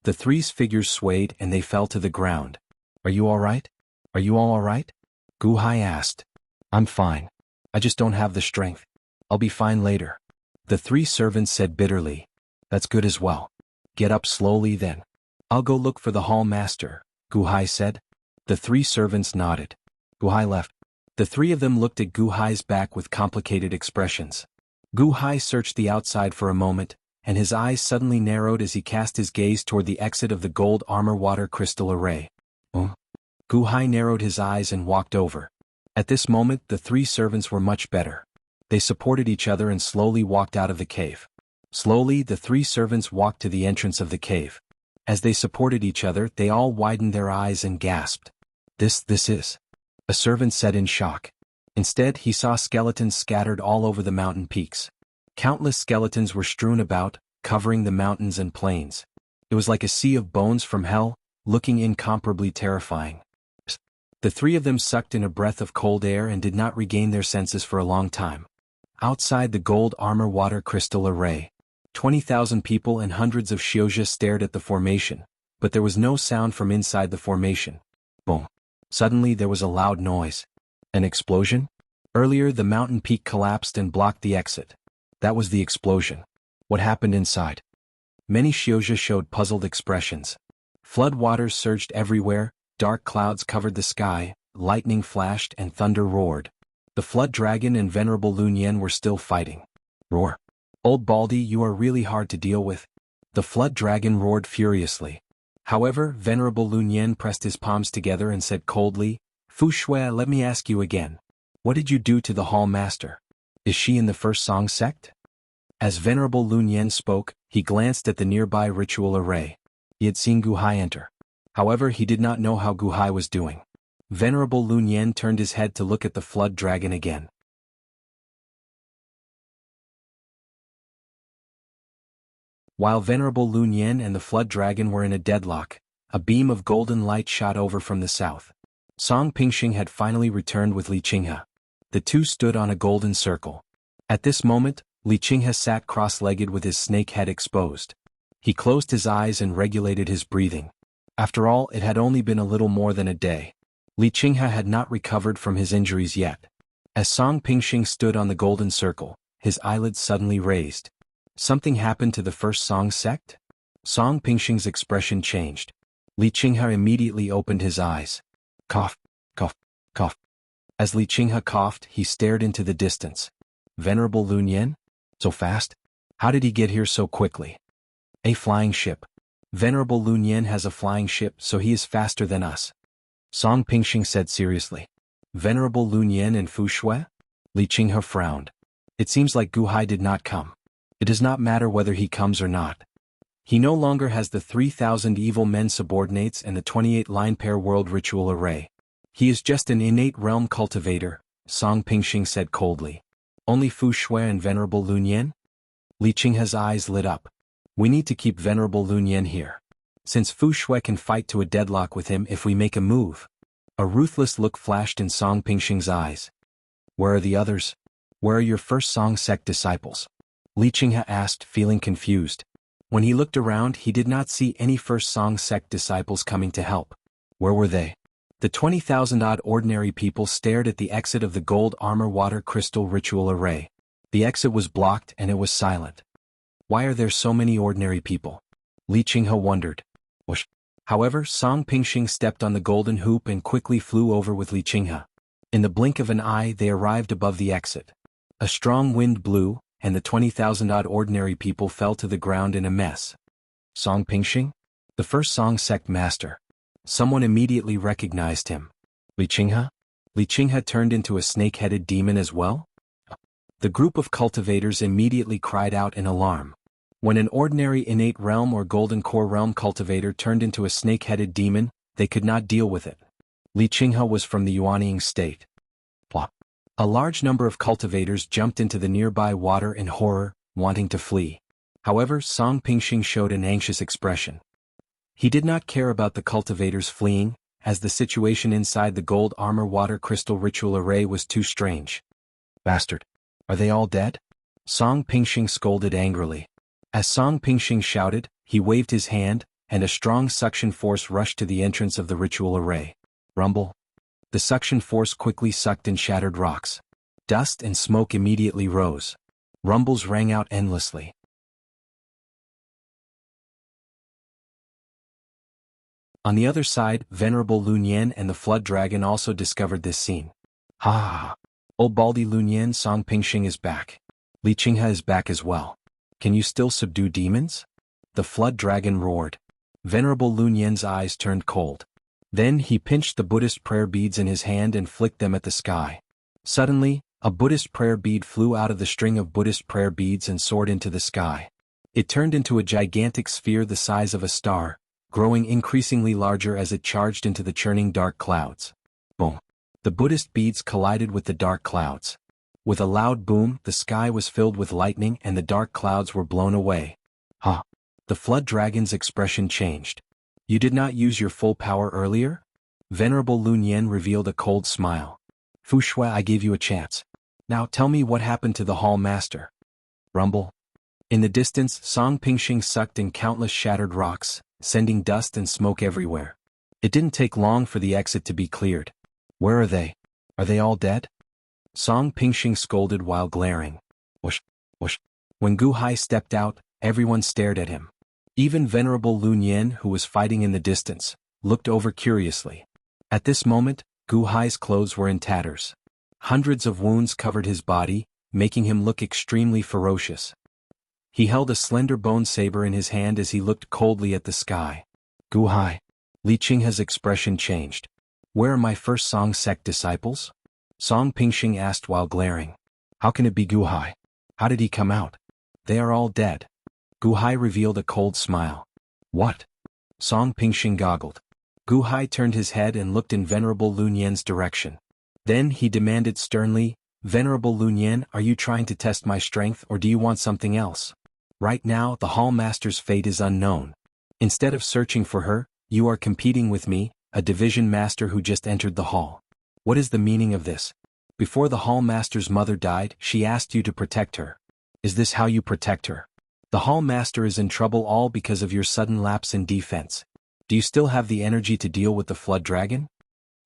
The 3's figures swayed and they fell to the ground. Are you all right? Are you all right? Gu Hai asked. I'm fine. I just don't have the strength. I'll be fine later. The 3 servants said bitterly. That's good as well. Get up slowly then. I'll go look for the hall master, Gu Hai said. The 3 servants nodded. Gu Hai left. The 3 of them looked at Gu Hai's back with complicated expressions. Gu Hai searched the outside for a moment, and his eyes suddenly narrowed as he cast his gaze toward the exit of the gold armor water crystal array. Gu Hai narrowed his eyes and walked over. At this moment the 3 servants were much better. They supported each other and slowly walked out of the cave. Slowly the 3 servants walked to the entrance of the cave. As they supported each other, they all widened their eyes and gasped. This is. A servant said in shock. Instead, he saw skeletons scattered all over the mountain peaks. Countless skeletons were strewn about, covering the mountains and plains. It was like a sea of bones from hell, looking incomparably terrifying. The 3 of them sucked in a breath of cold air and did not regain their senses for a long time. Outside the gold armor water crystal array, 20,000 people and hundreds of Xiozhi stared at the formation, but there was no sound from inside the formation. Boom. Suddenly there was a loud noise. An explosion? Earlier the mountain peak collapsed and blocked the exit. That was the explosion. What happened inside? Many Xiozhi showed puzzled expressions. Flood waters surged everywhere, dark clouds covered the sky, lightning flashed and thunder roared. The flood dragon and Venerable Lun Yen were still fighting. Roar. Old Baldy, you are really hard to deal with. The flood dragon roared furiously. However, Venerable Lun Yen pressed his palms together and said coldly, Fu Shui, let me ask you again. What did you do to the Hall Master? Is she in the First Song sect? As Venerable Lun Yen spoke, he glanced at the nearby ritual array. He had seen Gu Hai enter. However, he did not know how Gu Hai was doing. Venerable Lun Yen turned his head to look at the flood dragon again. While Venerable Lun Yen and the flood dragon were in a deadlock, a beam of golden light shot over from the south. Song Pingxing had finally returned with Li Qinghe. The two stood on a golden circle. At this moment, Li Qinghe sat cross-legged with his snake head exposed. He closed his eyes and regulated his breathing. After all, it had only been a little more than a day. Li Qinghe had not recovered from his injuries yet. As Song Pingxing stood on the golden circle, his eyelids suddenly raised. Something happened to the First Song sect? Song Pingxing's expression changed. Li Qinghe immediately opened his eyes. Cough, cough, cough. As Li Qinghe coughed, he stared into the distance. Venerable Lun Yen? So fast? How did he get here so quickly? A flying ship. Venerable Lun Yen has a flying ship, so he is faster than us. Song Pingxing said seriously. Venerable Lun Yen and Fu Shui? Li Qinghe frowned. It seems like Gu Hai did not come. It does not matter whether he comes or not. He no longer has the 3,000 evil men subordinates and the 28 line pair world ritual array. He is just an innate realm cultivator, Song Pingxing said coldly. Only Fu Shui and Venerable Lun Yen? Li Qinghe's eyes lit up. We need to keep Venerable Lun Yen here. Since Fu Shui can fight to a deadlock with him if we make a move. A ruthless look flashed in Song Pingxing's eyes. Where are the others? Where are your First Song sect disciples? Li Qinghe asked, feeling confused. When he looked around, he did not see any First Song sect disciples coming to help. Where were they? The 20,000-odd ordinary people stared at the exit of the gold armor water crystal ritual array. The exit was blocked and it was silent. Why are there so many ordinary people? Li Qinghe wondered. Whoosh. However, Song Pingxing stepped on the golden hoop and quickly flew over with Li Qinghe. In the blink of an eye, they arrived above the exit. A strong wind blew, and the 20,000-odd ordinary people fell to the ground in a mess. Song Pingxing? The First Song sect master. Someone immediately recognized him. Li Qinghe? Li Qinghe turned into a snake-headed demon as well? The group of cultivators immediately cried out in alarm. When an ordinary innate realm or golden core realm cultivator turned into a snake-headed demon, they could not deal with it. Li Qinghe was from the Yuanying state. Plop. A large number of cultivators jumped into the nearby water in horror, wanting to flee. However, Song Pingxing showed an anxious expression. He did not care about the cultivators fleeing, as the situation inside the gold armor water crystal ritual array was too strange. Bastard! Are they all dead? Song Pingxing scolded angrily. As Song Pingxing shouted, he waved his hand, and a strong suction force rushed to the entrance of the ritual array. Rumble. The suction force quickly sucked and shattered rocks. Dust and smoke immediately rose. Rumbles rang out endlessly. On the other side, Venerable Lun Yen and the Flood Dragon also discovered this scene. Ha ha ha! Old Baldy Lun Yen, Song Pingxing is back. Li Qinghe is back as well. Can you still subdue demons? The Flood Dragon roared. Venerable Lun Yen's eyes turned cold. Then he pinched the Buddhist prayer beads in his hand and flicked them at the sky. Suddenly, a Buddhist prayer bead flew out of the string of Buddhist prayer beads and soared into the sky. It turned into a gigantic sphere the size of a star, growing increasingly larger as it charged into the churning dark clouds. Boom! The Buddhist beads collided with the dark clouds. With a loud boom, the sky was filled with lightning and the dark clouds were blown away. Ha! The Flood Dragon's expression changed. You did not use your full power earlier? Venerable Lun Yen revealed a cold smile. Fu Shui, I gave you a chance. Now tell me what happened to the Hall Master. Rumble. In the distance, Song Pingxing sucked in countless shattered rocks, sending dust and smoke everywhere. It didn't take long for the exit to be cleared. Where are they? Are they all dead? Song Pingxing scolded while glaring. Whoosh, whoosh. When Gu Hai stepped out, everyone stared at him. Even Venerable Lun Yen, who was fighting in the distance, looked over curiously. At this moment, Gu Hai's clothes were in tatters. Hundreds of wounds covered his body, making him look extremely ferocious. He held a slender bone saber in his hand as he looked coldly at the sky. Gu Hai. Li Qinghe's expression changed. Where are my First Song sect disciples? Song Pingxing asked while glaring. How can it be Gu Hai? How did he come out? They are all dead. Gu Hai revealed a cold smile. What? Song Pingxing goggled. Gu Hai turned his head and looked in Venerable Lun Yan's direction. Then he demanded sternly, Venerable Lun Yan, are you trying to test my strength or do you want something else? Right now the Hall Master's fate is unknown. Instead of searching for her, you are competing with me, a division master who just entered the hall. What is the meaning of this? Before the Hall Master's mother died, she asked you to protect her. Is this how you protect her? The Hall Master is in trouble all because of your sudden lapse in defense. Do you still have the energy to deal with the Flood Dragon?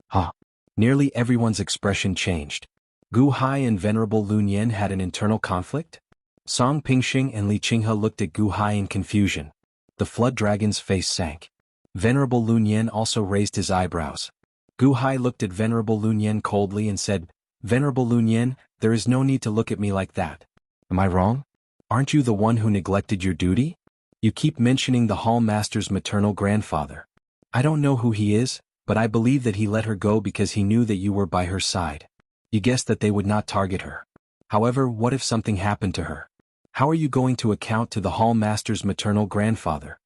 Huh. Nearly everyone's expression changed. Gu Hai and Venerable Lun Yan had an internal conflict? Song Pingxing and Li Qinghe looked at Gu Hai in confusion. The Flood Dragon's face sank. Venerable Lun Yan also raised his eyebrows. Gu Hai looked at Venerable Lun Yan coldly and said, Venerable Lun Yan, there is no need to look at me like that. Am I wrong? Aren't you the one who neglected your duty? You keep mentioning the Hall Master's maternal grandfather. I don't know who he is, but I believe that he let her go because he knew that you were by her side. You guessed that they would not target her. However, what if something happened to her? How are you going to account to the Hall Master's maternal grandfather?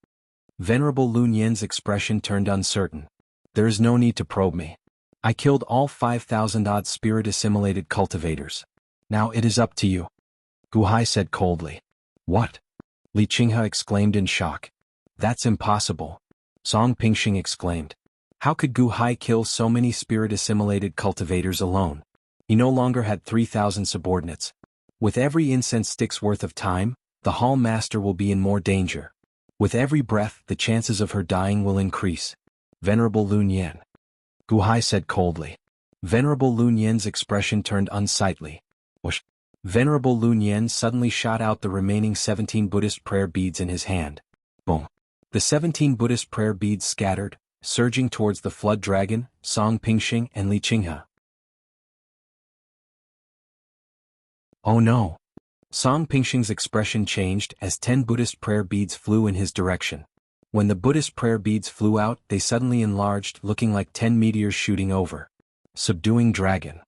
Venerable Lun Yan's expression turned uncertain. There is no need to probe me. I killed all 5,000-odd spirit-assimilated cultivators. Now it is up to you. Gu Hai said coldly. What? Li Qinghe exclaimed in shock. That's impossible. Song Pingxing exclaimed. How could Gu Hai kill so many spirit-assimilated cultivators alone? He no longer had 3,000 subordinates. With every incense stick's worth of time, the Hall Master will be in more danger. With every breath, the chances of her dying will increase. Venerable Lun Yan. Gu Hai said coldly. Venerable Lun Yan's expression turned unsightly. Whoosh. Venerable Lun Yan suddenly shot out the remaining 17 Buddhist prayer beads in his hand. Boom. The 17 Buddhist prayer beads scattered, surging towards the Flood Dragon, Song Pingxing and Li Qinghe. Oh no! Song Pingxing's expression changed as 10 Buddhist prayer beads flew in his direction. When the Buddhist prayer beads flew out, they suddenly enlarged, looking like 10 meteors shooting over. Subduing Dragon.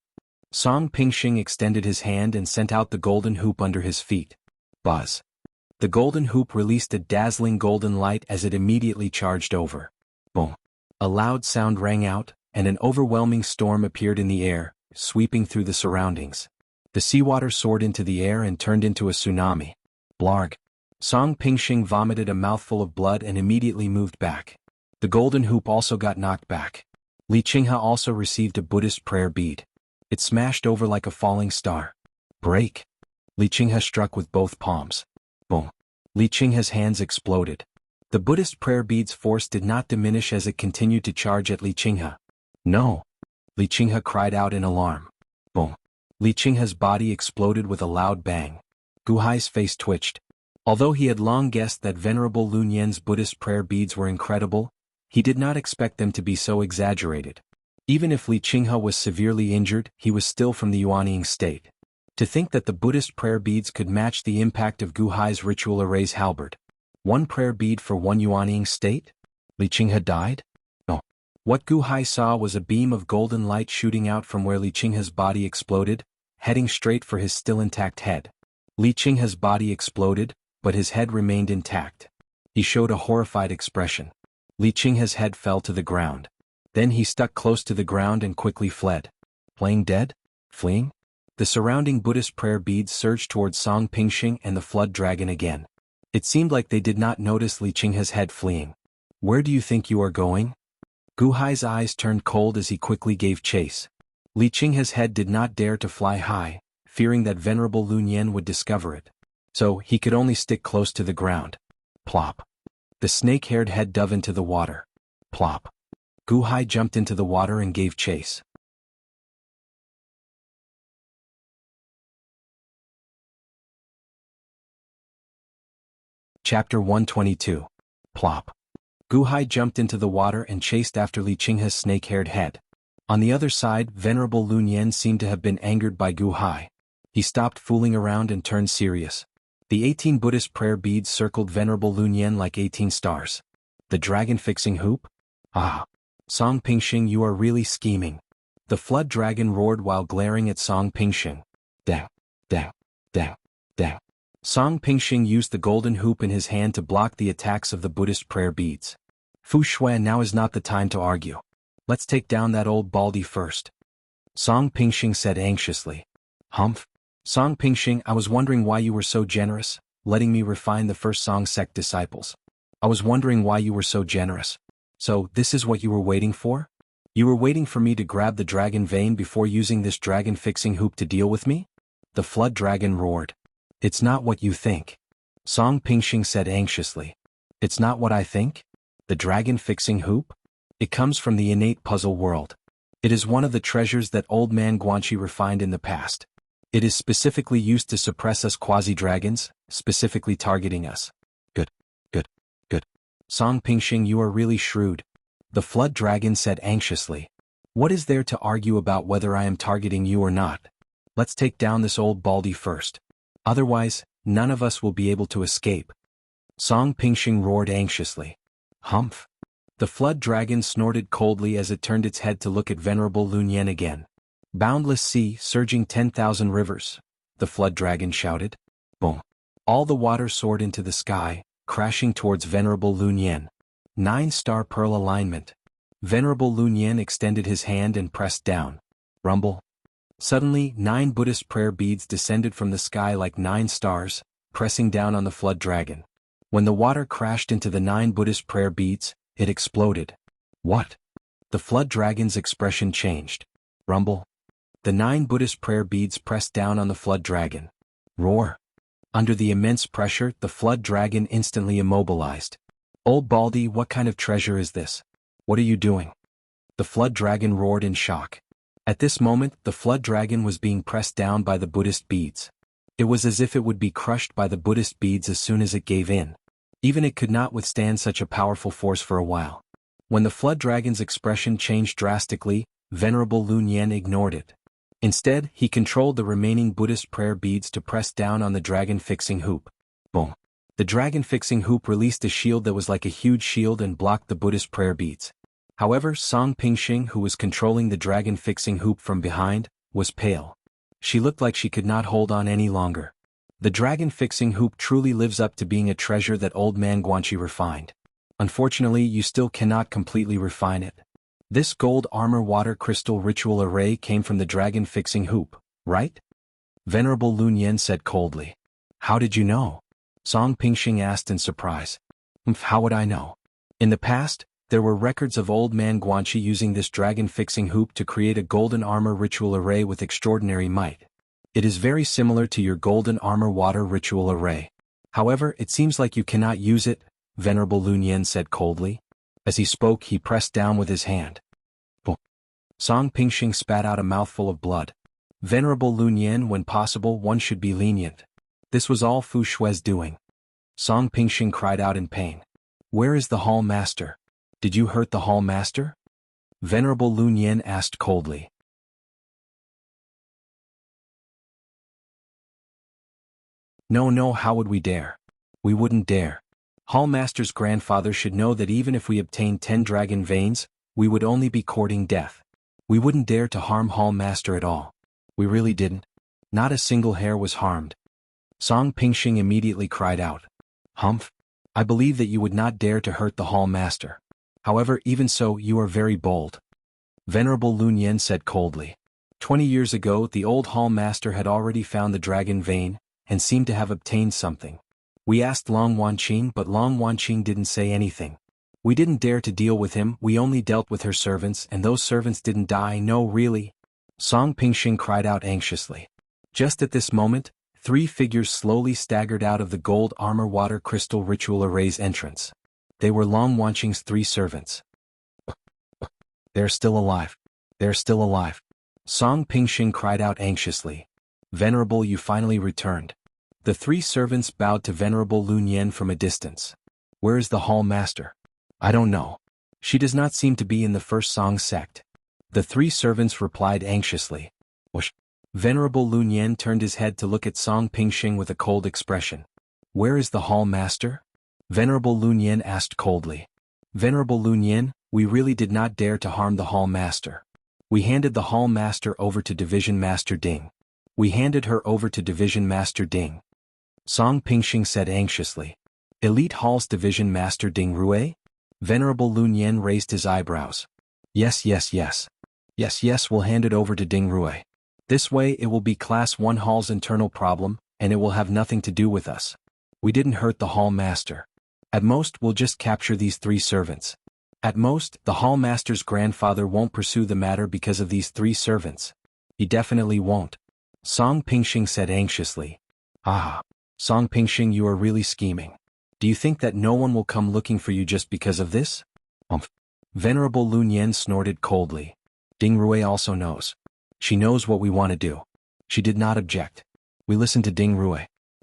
Song Pingxing extended his hand and sent out the golden hoop under his feet. Buzz. The golden hoop released a dazzling golden light as it immediately charged over. Boom. A loud sound rang out, and an overwhelming storm appeared in the air, sweeping through the surroundings. The seawater soared into the air and turned into a tsunami. Blarg. Song Pingxing vomited a mouthful of blood and immediately moved back. The golden hoop also got knocked back. Li Qinghe also received a Buddhist prayer bead. It smashed over like a falling star. Break. Li Qinghe struck with both palms. Boom. Li Qinghe's hands exploded. The Buddhist prayer bead's force did not diminish as it continued to charge at Li Qinghe. No. Li Qinghe cried out in alarm. Boom. Li Qinghe's body exploded with a loud bang. Gu Hai's face twitched. Although he had long guessed that Venerable Lun Yan's Buddhist prayer beads were incredible, he did not expect them to be so exaggerated. Even if Li Qinghe was severely injured, he was still from the Yuanying state. To think that the Buddhist prayer beads could match the impact of Gu Hai's ritual array's halberd. 1 prayer bead for 1 Yuanying state? Li Qinghe died? No. What Gu Hai saw was a beam of golden light shooting out from where Li Qinghe's body exploded, heading straight for his still intact head. Li Qinghe's body exploded, but his head remained intact. He showed a horrified expression. Li Qinghe's head fell to the ground. Then he stuck close to the ground and quickly fled. Playing dead? Fleeing? The surrounding Buddhist prayer beads surged towards Song Pingxing and the Flood Dragon again. It seemed like they did not notice Li Qinghe's head fleeing. Where do you think you are going? Gu Hai's eyes turned cold as he quickly gave chase. Li Qinghe's head did not dare to fly high, fearing that Venerable Lun Yan would discover it. So he could only stick close to the ground. Plop. The snake-haired head dove into the water. Plop. Gu Hai jumped into the water and gave chase. Chapter 122. Plop. Gu Hai jumped into the water and chased after Li Qinghe's snake-haired head. On the other side, Venerable Lun Yan seemed to have been angered by Gu Hai. He stopped fooling around and turned serious. The 18 Buddhist prayer beads circled Venerable Lun Yan like 18 stars. The dragon-fixing hoop? Ah. Song Pingxing, you are really scheming. The flood dragon roared while glaring at Song Pingxing. Da, da, da, da. Song Pingxing used the golden hoop in his hand to block the attacks of the Buddhist prayer beads. Fu Shui, now is not the time to argue. Let's take down that old baldy first. Song Pingxing said anxiously. Humph. Song Pingxing, I was wondering why you were so generous, letting me refine the first Song sect disciples. I was wondering why you were so generous. So, this is what you were waiting for? You were waiting for me to grab the dragon vein before using this dragon-fixing hoop to deal with me? The flood dragon roared. It's not what you think. Song Pingxing said anxiously. It's not what I think? The dragon-fixing hoop? It comes from the innate puzzle world. It is one of the treasures that old man Guanxi refined in the past. It is specifically used to suppress us quasi-dragons, specifically targeting us. Good, good, good. Song Pingxing, you are really shrewd. The flood dragon said anxiously. What is there to argue about whether I am targeting you or not? Let's take down this old baldy first. Otherwise, none of us will be able to escape. Song Pingxing roared anxiously. Humph. The flood dragon snorted coldly as it turned its head to look at Venerable Lun Yen again. Boundless sea, surging 10,000 rivers, the flood dragon shouted. Boom. All the water soared into the sky, crashing towards Venerable Lun Yen. 9-star pearl alignment. Venerable Lun Yen extended his hand and pressed down. Rumble. Suddenly, 9 Buddhist prayer beads descended from the sky like 9 stars, pressing down on the flood dragon. When the water crashed into the 9 Buddhist prayer beads, it exploded. What? The flood dragon's expression changed. Rumble. The 9 Buddhist prayer beads pressed down on the flood dragon. Roar. Under the immense pressure, the flood dragon instantly immobilized. Old Baldy, what kind of treasure is this? What are you doing? The flood dragon roared in shock. At this moment, the flood dragon was being pressed down by the Buddhist beads. It was as if it would be crushed by the Buddhist beads as soon as it gave in. Even it could not withstand such a powerful force for a while. When the flood dragon's expression changed drastically, Venerable Lun Yen ignored it. Instead, he controlled the remaining Buddhist prayer beads to press down on the dragon-fixing hoop. Boom. The dragon-fixing hoop released a shield that was like a huge shield and blocked the Buddhist prayer beads. However, Song Pingxing, who was controlling the dragon-fixing hoop from behind, was pale. She looked like she could not hold on any longer. The dragon-fixing hoop truly lives up to being a treasure that old man Guanxi refined. Unfortunately, you still cannot completely refine it. This gold armor water crystal ritual array came from the dragon-fixing hoop, right? Venerable Lun Yen said coldly. How did you know? Song Pingxing asked in surprise. How would I know? In the past, there were records of old man Guanxi using this dragon-fixing hoop to create a golden armor ritual array with extraordinary might. It is very similar to your golden armor water ritual array. However, it seems like you cannot use it, Venerable Lun Yen said coldly. As he spoke, he pressed down with his hand. Boom. Song Pingxing spat out a mouthful of blood. Venerable Lun Yen, when possible, one should be lenient. This was all Fu Shui's doing. Song Pingxing cried out in pain. Where is the Hall Master? Did you hurt the Hall Master? Venerable Lun Yen asked coldly. No, how would we dare? We wouldn't dare. Hall Master's grandfather should know that even if we obtained 10 dragon veins, we would only be courting death. We wouldn't dare to harm Hall Master at all. We really didn't. Not a single hair was harmed. Song Pingxing immediately cried out. Humph. I believe that you would not dare to hurt the Hall Master. However, even so, you are very bold. Venerable Lun Yen said coldly. 20 years ago, the old Hall Master had already found the dragon vein, and seemed to have obtained something. We asked Long Wanqing, but Long Wanqing didn't say anything. We didn't dare to deal with him, we only dealt with her servants, and those servants didn't die. No, really. Song Pingxing cried out anxiously. Just at this moment, 3 figures slowly staggered out of the gold armor water crystal ritual array's entrance. They were Long Wanqing's 3 servants. They're still alive. They're still alive. Song Pingxing cried out anxiously. Venerable, you finally returned. The 3 servants bowed to Venerable Lun Yen from a distance. Where is the Hall Master? I don't know. She does not seem to be in the first Song sect. The 3 servants replied anxiously. Whoosh. Venerable Lun Yen turned his head to look at Song Pingxing with a cold expression. Where is the Hall Master? Venerable Lun Yen asked coldly. Venerable Lun Yen, we really did not dare to harm the Hall Master. We handed the Hall Master over to Division Master Ding. We handed her over to Division Master Ding. Song Pingxing said anxiously. Elite Hall's Division Master Ding Rue? Venerable Lun Yen raised his eyebrows. Yes, yes, yes. Yes, we'll hand it over to Ding Rue. This way it will be Class 1 Hall's internal problem, and it will have nothing to do with us. We didn't hurt the Hall Master. At most, we'll just capture these 3 servants. At most, the Hall Master's grandfather won't pursue the matter because of these 3 servants. He definitely won't. Song Pingxing said anxiously. Ah. Song Pingxing, you are really scheming. Do you think that no one will come looking for you just because of this? Venerable Lun Yen snorted coldly. Ding Rue also knows. She knows what we want to do. She did not object. We listened to Ding Rue.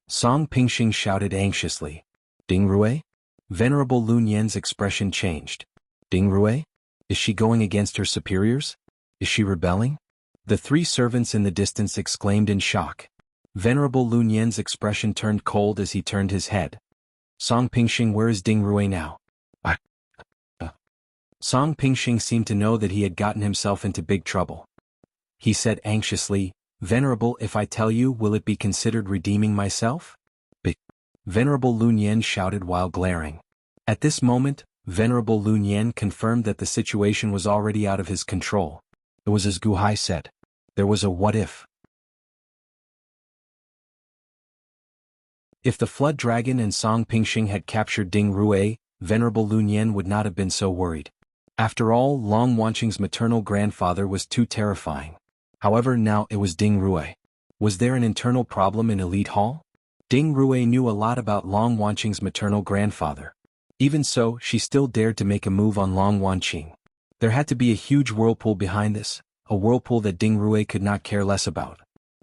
Song Pingxing shouted anxiously. Ding Rue? Venerable Lun Yen's expression changed. Ding Rue? Is she going against her superiors? Is she rebelling? The 3 servants in the distance exclaimed in shock. Venerable Lun Yen's expression turned cold as he turned his head. Song Pingxing, where is Ding Rue now? Song Pingxing seemed to know that he had gotten himself into big trouble. He said anxiously, Venerable, if I tell you, will it be considered redeeming myself? Venerable Lun Yen shouted while glaring. At this moment, Venerable Lun Yen confirmed that the situation was already out of his control. It was as Gu Hai said. There was a what if. If the Flood Dragon and Song Pingxing had captured Ding Rue, Venerable Lun Yen would not have been so worried. After all, Long Wanqing's maternal grandfather was too terrifying. However, now it was Ding Rue. Was there an internal problem in Elite Hall? Ding Rue knew a lot about Long Wanqing's maternal grandfather. Even so, she still dared to make a move on Long Wanqing. There had to be a huge whirlpool behind this, a whirlpool that Ding Rue could not care less about.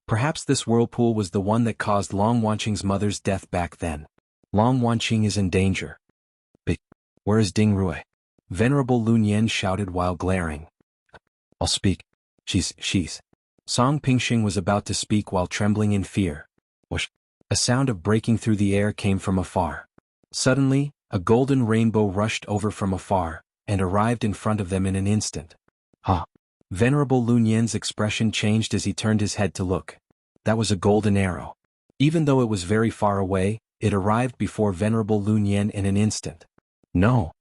Perhaps this whirlpool was the one that caused Long Wanqing's mother's death back then. Long Wanqing is in danger. But where is Ding Rue? Venerable Lun Yen shouted while glaring. I'll speak. She's. Song Pingxing was about to speak while trembling in fear. Whoosh. A sound of breaking through the air came from afar. Suddenly, a golden rainbow rushed over from afar, and arrived in front of them in an instant. Huh. Venerable Lun Yen's expression changed as he turned his head to look. That was a golden arrow. Even though it was very far away, it arrived before Venerable Lun Yen in an instant. No.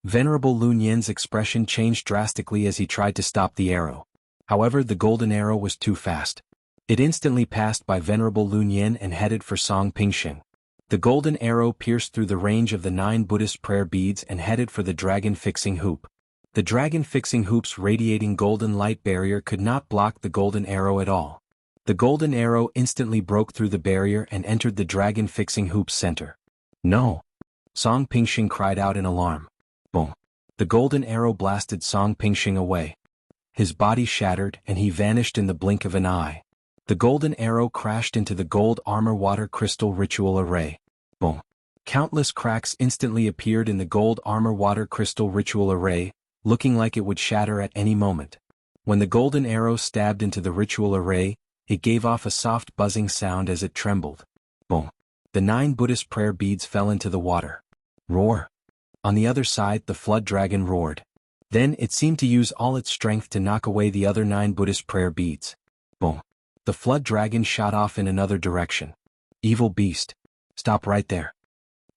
Venerable Lun Yen's expression changed drastically as he tried to stop the arrow. However, the golden arrow was too fast. It instantly passed by Venerable Lun Yen and headed for Song Pingxing. The golden arrow pierced through the range of the 9 Buddhist prayer beads and headed for the dragon-fixing hoop. The dragon-fixing hoop's radiating golden light barrier could not block the golden arrow at all. The golden arrow instantly broke through the barrier and entered the dragon-fixing hoop's center. No! Song Pingxing cried out in alarm. Boom! The golden arrow blasted Song Pingxing away. His body shattered and he vanished in the blink of an eye. The golden arrow crashed into the gold armor water crystal ritual array. Boom! Countless cracks instantly appeared in the gold armor water crystal ritual array, looking like it would shatter at any moment. When the golden arrow stabbed into the ritual array, it gave off a soft buzzing sound as it trembled. Boom! The 9 Buddhist prayer beads fell into the water. Roar! On the other side, the flood dragon roared. Then it seemed to use all its strength to knock away the other 9 Buddhist prayer beads. Boom! The flood dragon shot off in another direction. Evil beast! Stop right there!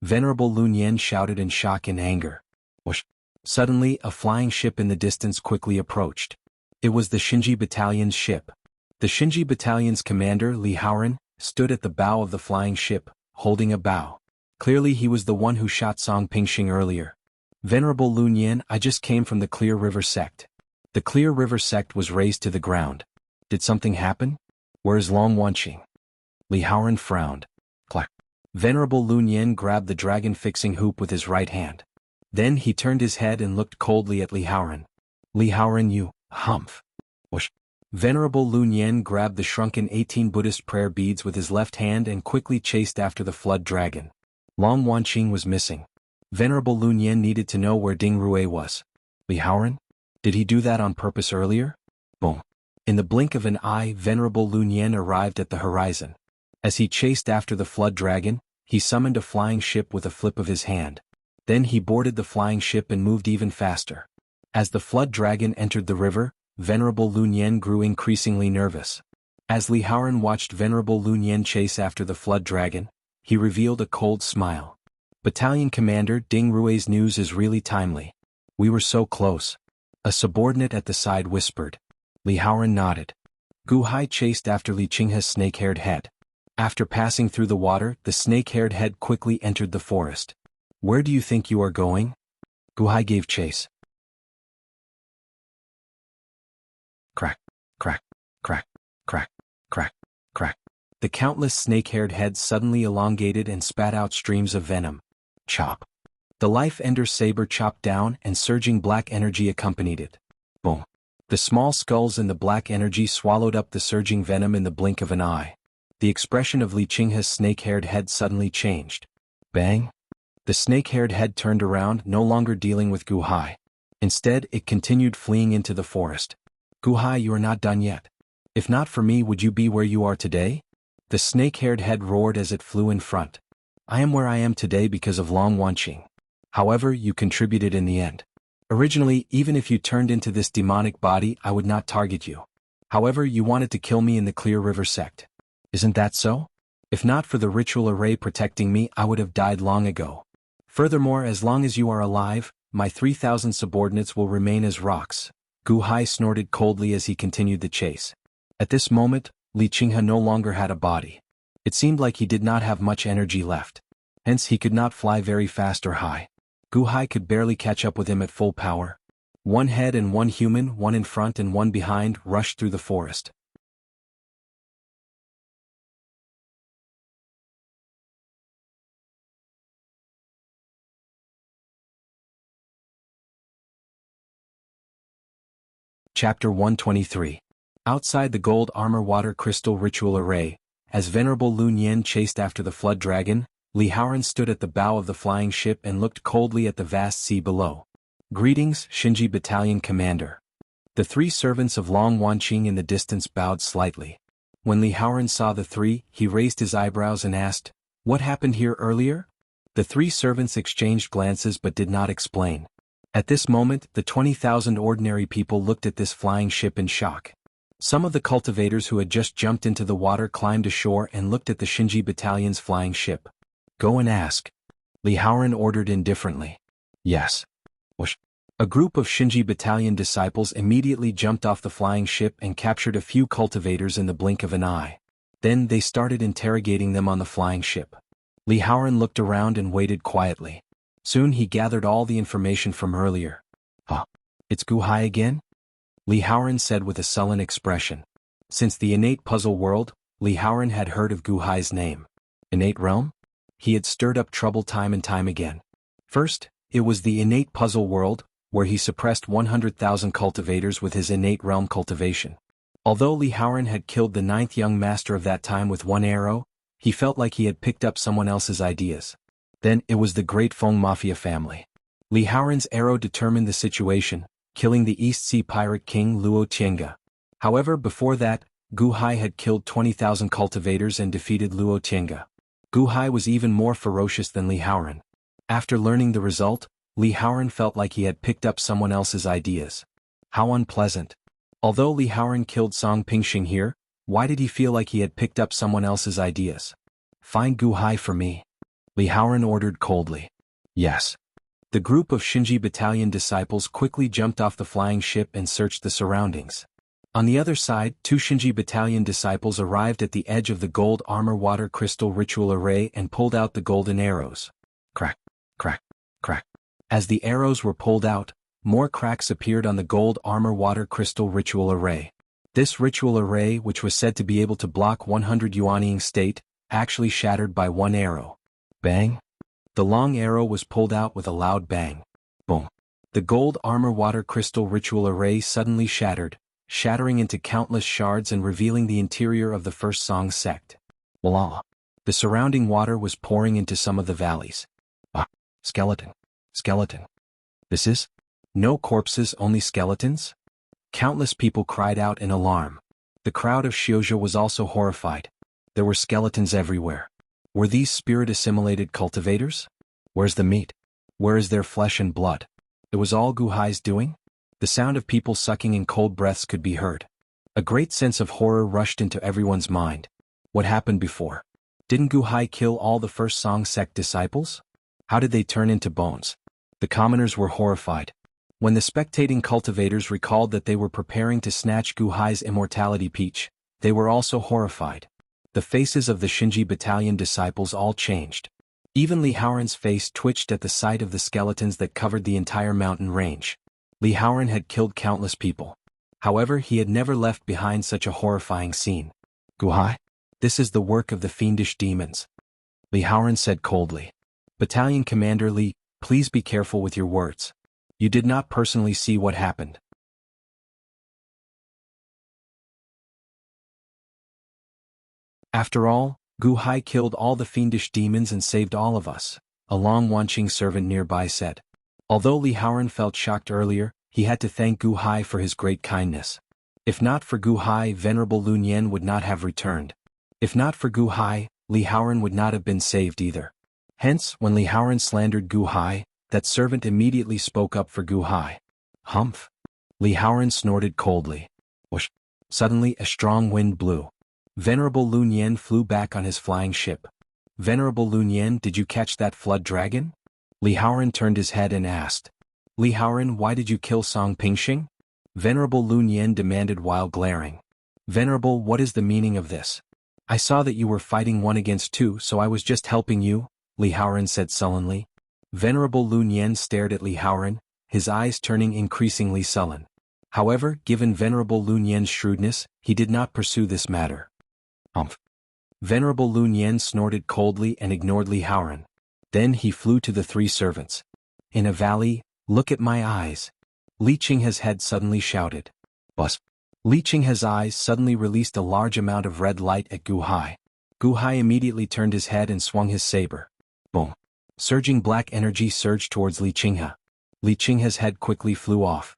Venerable Lun Yen shouted in shock and anger. Whoosh! Suddenly, a flying ship in the distance quickly approached. It was the Xinji Battalion's ship. The Xinji Battalion's commander, Li Haoran, stood at the bow of the flying ship, holding a bow. Clearly he was the one who shot Song Pingxing earlier. Venerable Lun Yen, I just came from the Clear River sect. The Clear River sect was razed to the ground. Did something happen? Where is Long Wanqing? Li Haoran frowned. Clack. Venerable Lun Yen grabbed the dragon-fixing hoop with his right hand. Then he turned his head and looked coldly at Li Haoran. Li Haoran, you, humph. Whoosh. Venerable Lun Yen grabbed the shrunken 18 Buddhist prayer beads with his left hand and quickly chased after the flood dragon. Long Wanqing was missing. Venerable Lun Yen needed to know where Ding Rue was. Li Haoran? Did he do that on purpose earlier? Boom. In the blink of an eye, Venerable Lun Yen arrived at the horizon. As he chased after the flood dragon, he summoned a flying ship with a flip of his hand. Then he boarded the flying ship and moved even faster. As the flood dragon entered the river, Venerable Lun Yen grew increasingly nervous. As Li Haoran watched Venerable Lun Yen chase after the flood dragon, he revealed a cold smile. Battalion Commander Ding Rui's news is really timely. We were so close. A subordinate at the side whispered. Li Haoran nodded. Gu Hai chased after Li Qinghe's snake-haired head. After passing through the water, the snake-haired head quickly entered the forest. Where do you think you are going? Gu Hai gave chase. Crack, crack, crack, crack, crack, crack. The countless snake-haired heads suddenly elongated and spat out streams of venom. Chop. The Life Ender saber chopped down and surging black energy accompanied it. Boom. The small skulls in the black energy swallowed up the surging venom in the blink of an eye. The expression of Li Qinghe's snake-haired head suddenly changed. Bang. The snake-haired head turned around, no longer dealing with Gu Hai. Instead, it continued fleeing into the forest. Gu Hai, you are not done yet. If not for me, would you be where you are today? The snake-haired head roared as it flew in front. I am where I am today because of Long Wanqing. However, you contributed in the end. Originally, even if you turned into this demonic body, I would not target you. However, you wanted to kill me in the Clear River sect. Isn't that so? If not for the ritual array protecting me, I would have died long ago. Furthermore, as long as you are alive, my 3,000 subordinates will remain as rocks. Gu Hai snorted coldly as he continued the chase. At this moment, Li Qinghe no longer had a body. It seemed like he did not have much energy left. Hence he could not fly very fast or high. Gu Hai could barely catch up with him at full power. One head and one human, one in front and one behind, rushed through the forest. Chapter 123. Outside the gold armor water crystal ritual array, as Venerable Lun Yen chased after the flood dragon, Li Haoran stood at the bow of the flying ship and looked coldly at the vast sea below. Greetings, Shinji Battalion Commander. The three servants of Long Wanqing in the distance bowed slightly. When Li Haoran saw the three, he raised his eyebrows and asked, "What happened here earlier?" The three servants exchanged glances but did not explain. At this moment, the 20,000 ordinary people looked at this flying ship in shock. Some of the cultivators who had just jumped into the water climbed ashore and looked at the Shinji Battalion's flying ship. Go and ask. Li Haoran ordered indifferently. Yes. Whoosh. A group of Shinji Battalion disciples immediately jumped off the flying ship and captured a few cultivators in the blink of an eye. Then they started interrogating them on the flying ship. Li Haoran looked around and waited quietly. Soon he gathered all the information from earlier. Huh? It's Gu Hai again? Li Haoran said with a sullen expression. Since the innate puzzle world, Li Haoran had heard of Gu Hai's name. Innate realm? He had stirred up trouble time and time again. First, it was the innate puzzle world, where he suppressed 100,000 cultivators with his innate realm cultivation. Although Li Haoran had killed the 9th young master of that time with one arrow, he felt like he had picked up someone else's ideas. Then it was the Great Feng Mafia family. Li Haoran's arrow determined the situation, killing the East Sea pirate king Luo Tiange. However, before that, Gu Hai had killed 20,000 cultivators and defeated Luo Tiange. Gu Hai was even more ferocious than Li Haoran. After learning the result, Li Haoran felt like he had picked up someone else's ideas. How unpleasant. Although Li Haoran killed Song Pingxing here, why did he feel like he had picked up someone else's ideas? Find Gu Hai for me. Li Haoran ordered coldly. Yes. The group of Shinji Battalion disciples quickly jumped off the flying ship and searched the surroundings. On the other side, two Shinji Battalion disciples arrived at the edge of the gold armor water crystal ritual array and pulled out the golden arrows. Crack, crack, crack. As the arrows were pulled out, more cracks appeared on the gold armor water crystal ritual array. This ritual array, which was said to be able to block 100 Yuanying state, actually shattered by one arrow. Bang! The long arrow was pulled out with a loud bang. Boom! The gold armor water crystal ritual array suddenly shattered, shattering into countless shards and revealing the interior of the First Song sect. Voila! The surrounding water was pouring into some of the valleys. Ah! Skeleton! Skeleton! This is? No corpses, only skeletons? Countless people cried out in alarm. The crowd of Xiuzhou was also horrified. There were skeletons everywhere. Were these spirit-assimilated cultivators? Where's the meat? Where is their flesh and blood? It was all Gu Hai's doing? The sound of people sucking in cold breaths could be heard. A great sense of horror rushed into everyone's mind. What happened before? Didn't Gu Hai kill all the first Song sect disciples? How did they turn into bones? The commoners were horrified. When the spectating cultivators recalled that they were preparing to snatch Gu Hai's immortality peach, they were also horrified. The faces of the Shinji battalion disciples all changed. Even Li Haoran's face twitched at the sight of the skeletons that covered the entire mountain range. Li Haoran had killed countless people. However, he had never left behind such a horrifying scene. Gu Hai? This is the work of the fiendish demons. Li Haoran said coldly. Battalion Commander Li, please be careful with your words. You did not personally see what happened. After all, Gu Hai killed all the fiendish demons and saved all of us, a Long Wanqing servant nearby said. Although Li Haoran felt shocked earlier, he had to thank Gu Hai for his great kindness. If not for Gu Hai, Venerable Lun Yen would not have returned. If not for Gu Hai, Li Haoran would not have been saved either. Hence, when Li Haoran slandered Gu Hai, that servant immediately spoke up for Gu Hai. Humph! Li Haoran snorted coldly. Whoosh! Suddenly a strong wind blew. Venerable Lun Yen flew back on his flying ship. Venerable Lun Yen, did you catch that flood dragon? Li Haoran turned his head and asked. Li Haoran, why did you kill Song Pingxing? Venerable Lun Yen demanded while glaring. Venerable, what is the meaning of this? I saw that you were fighting 1 against 2, so I was just helping you, Li Haoran said sullenly. Venerable Lun Yen stared at Li Haoran, his eyes turning increasingly sullen. However, given Venerable Lun Yen's shrewdness, he did not pursue this matter. Venerable Lun Yen snorted coldly and ignored Li Haoran. Then he flew to the 3 servants. In a valley, look at my eyes. Li Qinghe's head suddenly shouted. Buzz. Li Qinghe's eyes suddenly released a large amount of red light at Gu Hai. Gu Hai immediately turned his head and swung his saber. Boom. Surging black energy surged towards Li Qinghe. Li Qinghe's head quickly flew off.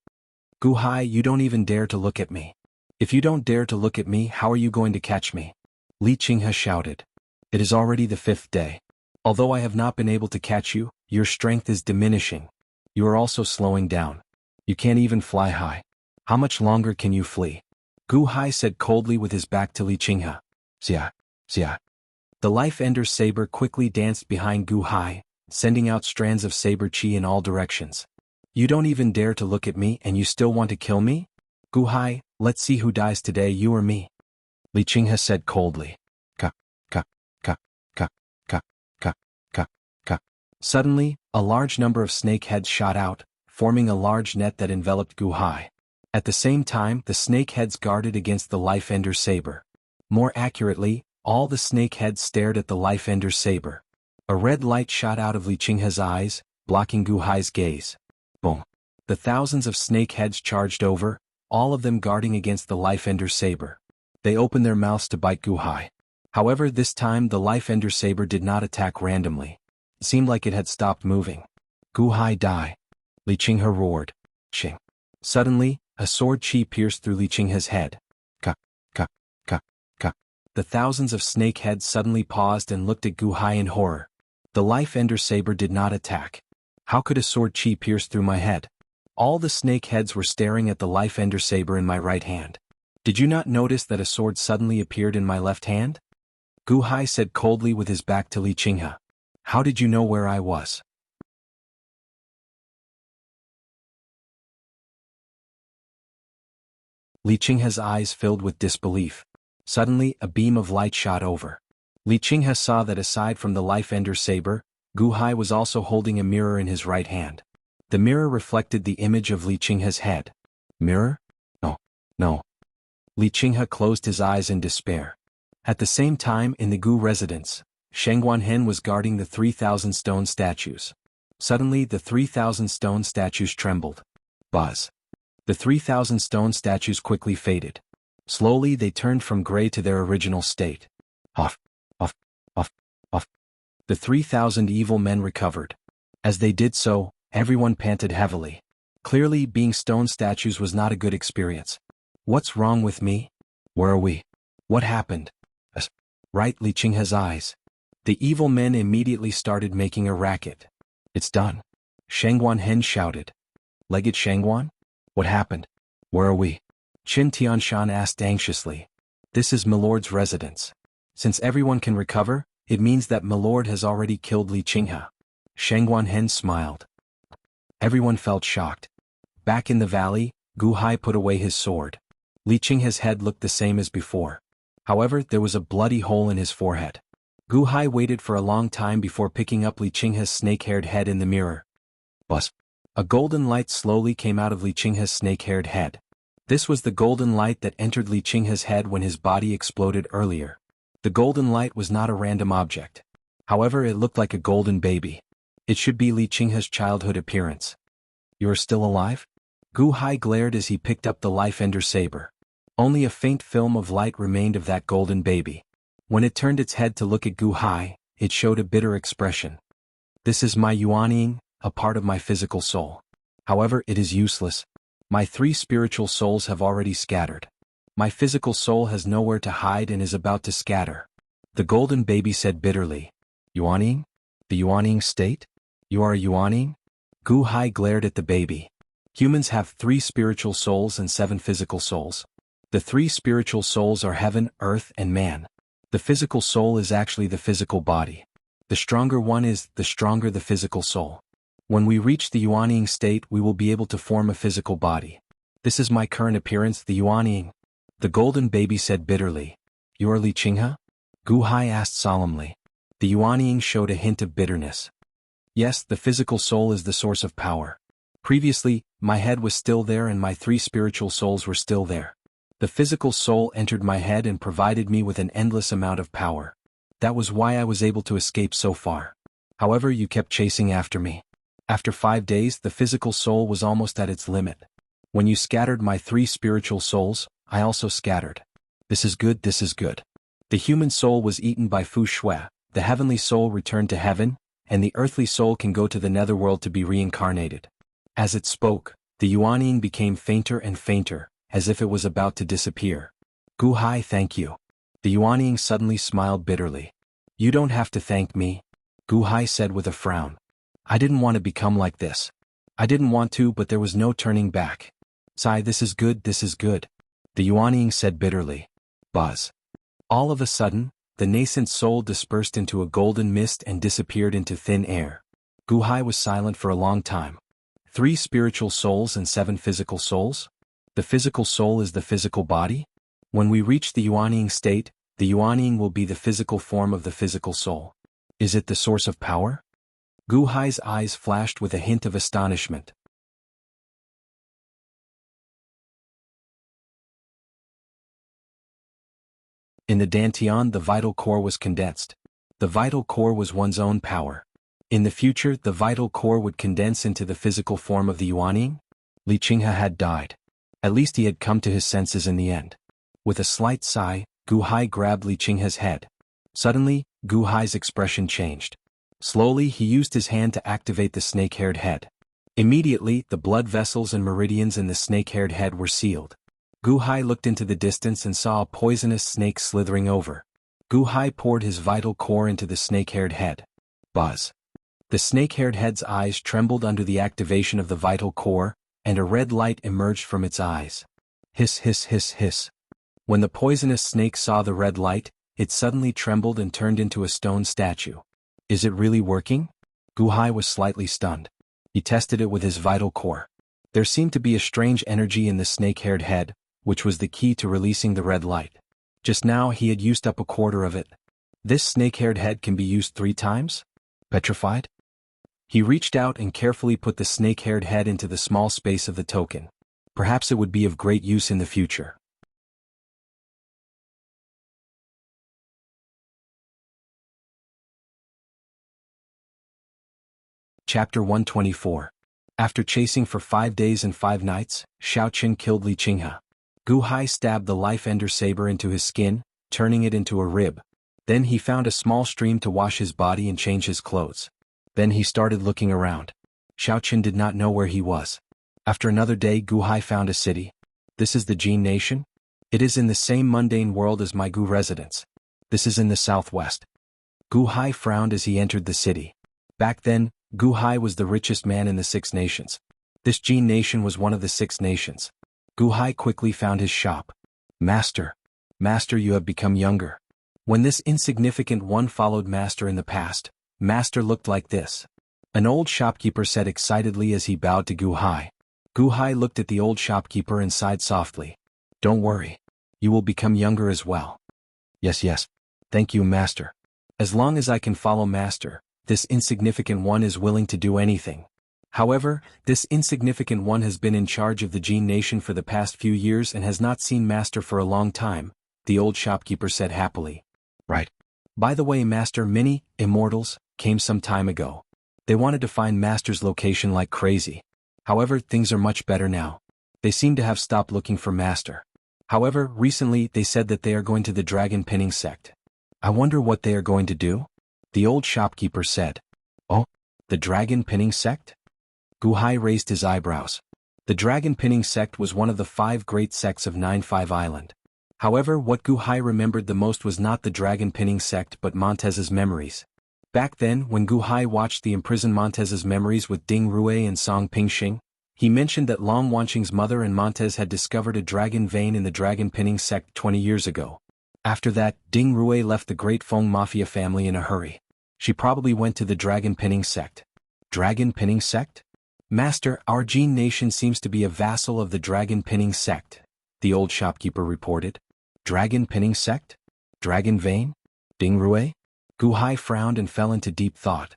Gu Hai, you don't even dare to look at me. If you don't dare to look at me, how are you going to catch me? Li Qinghe shouted. It is already the 5th day. Although I have not been able to catch you, your strength is diminishing. You are also slowing down. You can't even fly high. How much longer can you flee? Gu Hai said coldly with his back to Li Qinghe. Xia, xia. The Life Ender's saber quickly danced behind Gu Hai, sending out strands of saber chi in all directions. You don't even dare to look at me and you still want to kill me? Gu Hai, let's see who dies today, you or me. Li Qinghe said coldly. Ka, ka, ka, ka, ka, ka, ka, ka. Suddenly, a large number of snake heads shot out, forming a large net that enveloped Gu Hai. At the same time, the snake heads guarded against the Life Ender's saber. More accurately, all the snake heads stared at the Life Ender's saber. A red light shot out of Li Qinghe's eyes, blocking Gu Hai's gaze. Boom. The thousands of snake heads charged over, all of them guarding against the Life Ender's saber. They opened their mouths to bite Gu Hai. However, this time the Life Ender's saber did not attack randomly. It seemed like it had stopped moving. Gu Hai, die. Li Qinghe roared. Ching. Suddenly, a sword chi pierced through Li Qinghe's head. Ka, ka, ka, ka. The thousands of snake heads suddenly paused and looked at Gu Hai in horror. The Life Ender's saber did not attack. How could a sword chi pierce through my head? All the snake heads were staring at the Life Ender's saber in my right hand. Did you not notice that a sword suddenly appeared in my left hand? Gu Hai said coldly with his back to Li Qinghe. How did you know where I was? Li Qinghe's eyes filled with disbelief. Suddenly, a beam of light shot over. Li Qinghe saw that aside from the Life Ender's saber, Gu Hai was also holding a mirror in his right hand. The mirror reflected the image of Li Qinghe's head. Mirror? No, no. Li Qinghe closed his eyes in despair. At the same time, in the Gu residence, Sheng Guanhen was guarding the 3,000 stone statues. Suddenly, the 3,000 stone statues trembled. Buzz. The 3,000 stone statues quickly faded. Slowly, they turned from gray to their original state. Huff, huff, huff, huff. The 3,000 evil men recovered. As they did so, everyone panted heavily. Clearly, being stone statues was not a good experience. What's wrong with me? Where are we? What happened? Right, Li Qinghe's eyes. The evil men immediately started making a racket. It's done. Sheng Guanhen shouted. Legate Shengguan? What happened? Where are we? Qin Tianshan asked anxiously. This is Milord's residence. Since everyone can recover, it means that Milord has already killed Li Qinghe. Sheng Guanhen smiled. Everyone felt shocked. Back in the valley, Gu Hai put away his sword. Li Qinghe's head looked the same as before. However, there was a bloody hole in his forehead. Gu Hai waited for a long time before picking up Li Qinghe's snake-haired head in the mirror. Buzz. A golden light slowly came out of Li Qinghe's snake-haired head. This was the golden light that entered Li Qinghe's head when his body exploded earlier. The golden light was not a random object. However, it looked like a golden baby. It should be Li Qinghe's childhood appearance. You are still alive? Gu Hai glared as he picked up the life-ender saber. Only a faint film of light remained of that golden baby. When it turned its head to look at Gu Hai, it showed a bitter expression. This is my Yuanying, a part of my physical soul. However, it is useless. My 3 spiritual souls have already scattered. My physical soul has nowhere to hide and is about to scatter. The golden baby said bitterly. Yuanying? The Yuanying state? You are a Yuanying? Gu Hai glared at the baby. Humans have 3 spiritual souls and 7 physical souls. The 3 spiritual souls are heaven, earth, and man. The physical soul is actually the physical body. The stronger one is, the stronger the physical soul. When we reach the Yuanying state, we will be able to form a physical body. This is my current appearance, the Yuanying. The golden baby said bitterly. You are Li Qinghe? Gu Hai asked solemnly. The Yuanying showed a hint of bitterness. Yes, the physical soul is the source of power. Previously, my head was still there and my 3 spiritual souls were still there. The physical soul entered my head and provided me with an endless amount of power. That was why I was able to escape so far. However, you kept chasing after me. After 5 days, the physical soul was almost at its limit. When you scattered my 3 spiritual souls, I also scattered. This is good, this is good. The human soul was eaten by Fu Shui, the heavenly soul returned to heaven, and the earthly soul can go to the netherworld to be reincarnated. As it spoke, the Yuanying became fainter and fainter, as if it was about to disappear. Gu Hai, thank you. The Yuanying suddenly smiled bitterly. You don't have to thank me, Gu Hai said with a frown. I didn't want to become like this. I didn't want to, but there was no turning back. Sigh, this is good, this is good. The Yuanying said bitterly. Buzz. All of a sudden, the nascent soul dispersed into a golden mist and disappeared into thin air. Gu Hai was silent for a long time. 3 spiritual souls and 7 physical souls? The physical soul is the physical body? When we reach the Yuanying state, the Yuanying will be the physical form of the physical soul. Is it the source of power? Gu Hai's eyes flashed with a hint of astonishment. In the Dantian, the vital core was condensed. The vital core was one's own power. In the future, the vital core would condense into the physical form of the Yuanying? Li Qinghe had died. At least he had come to his senses in the end. With a slight sigh, Gu Hai grabbed Li Qinghe's head. Suddenly, Gu Hai's expression changed. Slowly, he used his hand to activate the snake-haired head. Immediately, the blood vessels and meridians in the snake-haired head were sealed. Gu Hai looked into the distance and saw a poisonous snake slithering over. Gu Hai poured his vital core into the snake-haired head. Buzz. The snake-haired head's eyes trembled under the activation of the vital core, and a red light emerged from its eyes. Hiss, hiss, hiss, hiss. When the poisonous snake saw the red light, it suddenly trembled and turned into a stone statue. Is it really working? Gu Hai was slightly stunned. He tested it with his vital core. There seemed to be a strange energy in the snake-haired head, which was the key to releasing the red light. Just now he had used up a quarter of it. This snake-haired head can be used 3 times? Petrified? He reached out and carefully put the snake-haired head into the small space of the token. Perhaps it would be of great use in the future. Chapter 124. After chasing for 5 days and 5 nights, Xiaoqin killed Li Qinghe. Gu Hai stabbed the life-ender saber into his skin, turning it into a rib. Then he found a small stream to wash his body and change his clothes. Then he started looking around. Xiaoqin did not know where he was. After another day, Gu Hai found a city. This is the Jin nation? It is in the same mundane world as my Gu residence. This is in the southwest. Gu Hai frowned as he entered the city. Back then, Gu Hai was the richest man in the 6 nations. This Jin nation was one of the 6 nations. Gu Hai quickly found his shop. Master. Master, you have become younger. When this insignificant one followed Master in the past, Master looked like this. An old shopkeeper said excitedly as he bowed to Gu Hai. Gu Hai looked at the old shopkeeper and sighed softly. Don't worry. You will become younger as well. Yes. Thank you, Master. As long as I can follow Master, this insignificant one is willing to do anything. However, this insignificant one has been in charge of the Jin nation for the past few years and has not seen Master for a long time, the old shopkeeper said happily. Right. By the way, Master, many Immortals came some time ago. They wanted to find Master's location like crazy. However, things are much better now. They seem to have stopped looking for Master. However, recently they said that they are going to the dragon pinning sect. I wonder what they are going to do? The old shopkeeper said. Oh, the dragon pinning sect? Gu Hai raised his eyebrows. The dragon pinning sect was one of the 5 great sects of 9-5 Island. However, what Gu Hai remembered the most was not the dragon pinning sect but Montez's memories. Back then, when Gu Hai watched the imprisoned Montez's memories with Ding Rue and Song Pingxing, he mentioned that Long Wanqing's mother and Montez had discovered a dragon vein in the dragon pinning sect 20 years ago. After that, Ding Rue left the Great Feng Mafia family in a hurry. She probably went to the dragon pinning sect. Dragon pinning sect? Master, our Jin nation seems to be a vassal of the dragon pinning sect, the old shopkeeper reported. Dragon pinning sect? Dragon vein? Ding Rue? Gu Hai frowned and fell into deep thought.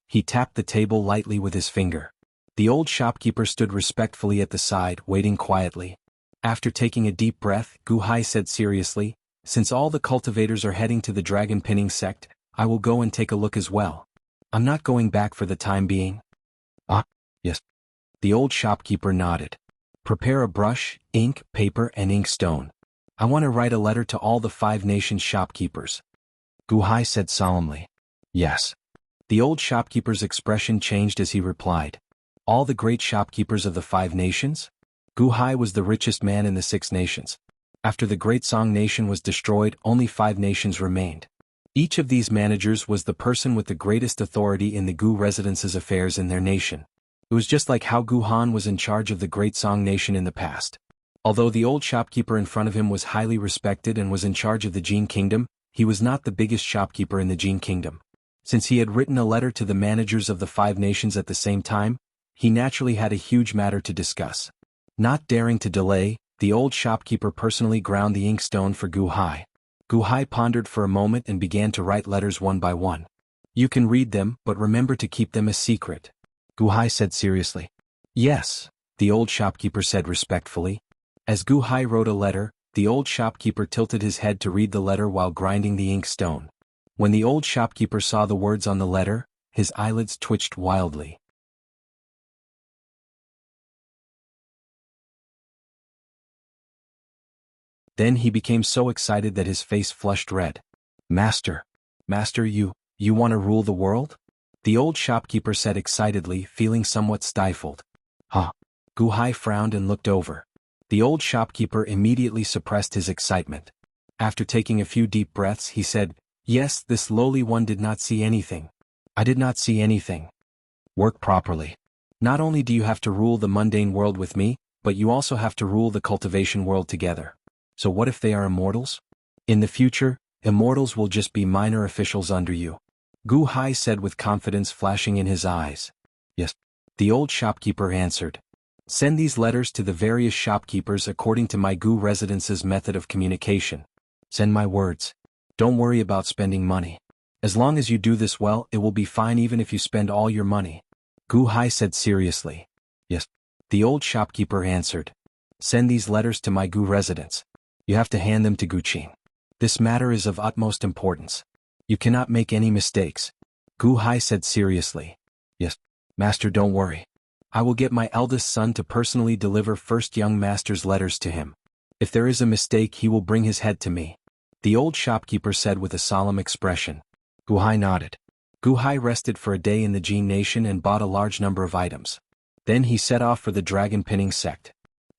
He tapped the table lightly with his finger. The old shopkeeper stood respectfully at the side, waiting quietly. After taking a deep breath, Gu Hai said seriously, since all the cultivators are heading to the dragon pinning sect, I will go and take a look as well. I'm not going back for the time being. Ah, yes. The old shopkeeper nodded. Prepare a brush, ink, paper and inkstone. I want to write a letter to all the 5 nations shopkeepers. Gu Hai said solemnly. Yes. The old shopkeeper's expression changed as he replied. All the great shopkeepers of the 5 nations? Gu Hai was the richest man in the 6 nations. After the Great Song nation was destroyed, only 5 nations remained. Each of these managers was the person with the greatest authority in the Gu residence's affairs in their nation. It was just like how Gu Han was in charge of the Great Song nation in the past. Although the old shopkeeper in front of him was highly respected and was in charge of the Jin kingdom, he was not the biggest shopkeeper in the Jin kingdom. Since he had written a letter to the managers of the 5 nations at the same time, he naturally had a huge matter to discuss. Not daring to delay, the old shopkeeper personally ground the inkstone for Gu Hai. Gu Hai pondered for a moment and began to write letters one by one. You can read them, but remember to keep them a secret. Gu Hai said seriously. Yes, the old shopkeeper said respectfully. As Gu Hai wrote a letter, the old shopkeeper tilted his head to read the letter while grinding the inkstone. When the old shopkeeper saw the words on the letter, his eyelids twitched wildly. Then he became so excited that his face flushed red. Master, you want to rule the world? The old shopkeeper said excitedly, feeling somewhat stifled. Huh. Gu Hai frowned and looked over. The old shopkeeper immediately suppressed his excitement. After taking a few deep breaths, he said, Yes, this lowly one did not see anything. I did not see anything. Work properly. Not only do you have to rule the mundane world with me, but you also have to rule the cultivation world together. So what if they are immortals? In the future, immortals will just be minor officials under you. Gu Hai said with confidence flashing in his eyes. Yes. The old shopkeeper answered. Send these letters to the various shopkeepers according to my Gu residence's method of communication. Send my words. Don't worry about spending money. As long as you do this well, it will be fine even if you spend all your money. Gu Hai said seriously. Yes. The old shopkeeper answered. Send these letters to my Gu residence. You have to hand them to Gu Qin. This matter is of utmost importance. You cannot make any mistakes. Gu Hai said seriously. Yes, Master, don't worry. I will get my eldest son to personally deliver first young master's letters to him. If there is a mistake, he will bring his head to me. The old shopkeeper said with a solemn expression. Gu Hai nodded. Gu Hai rested for a day in the Jin nation and bought a large number of items. Then he set off for the dragon pinning sect.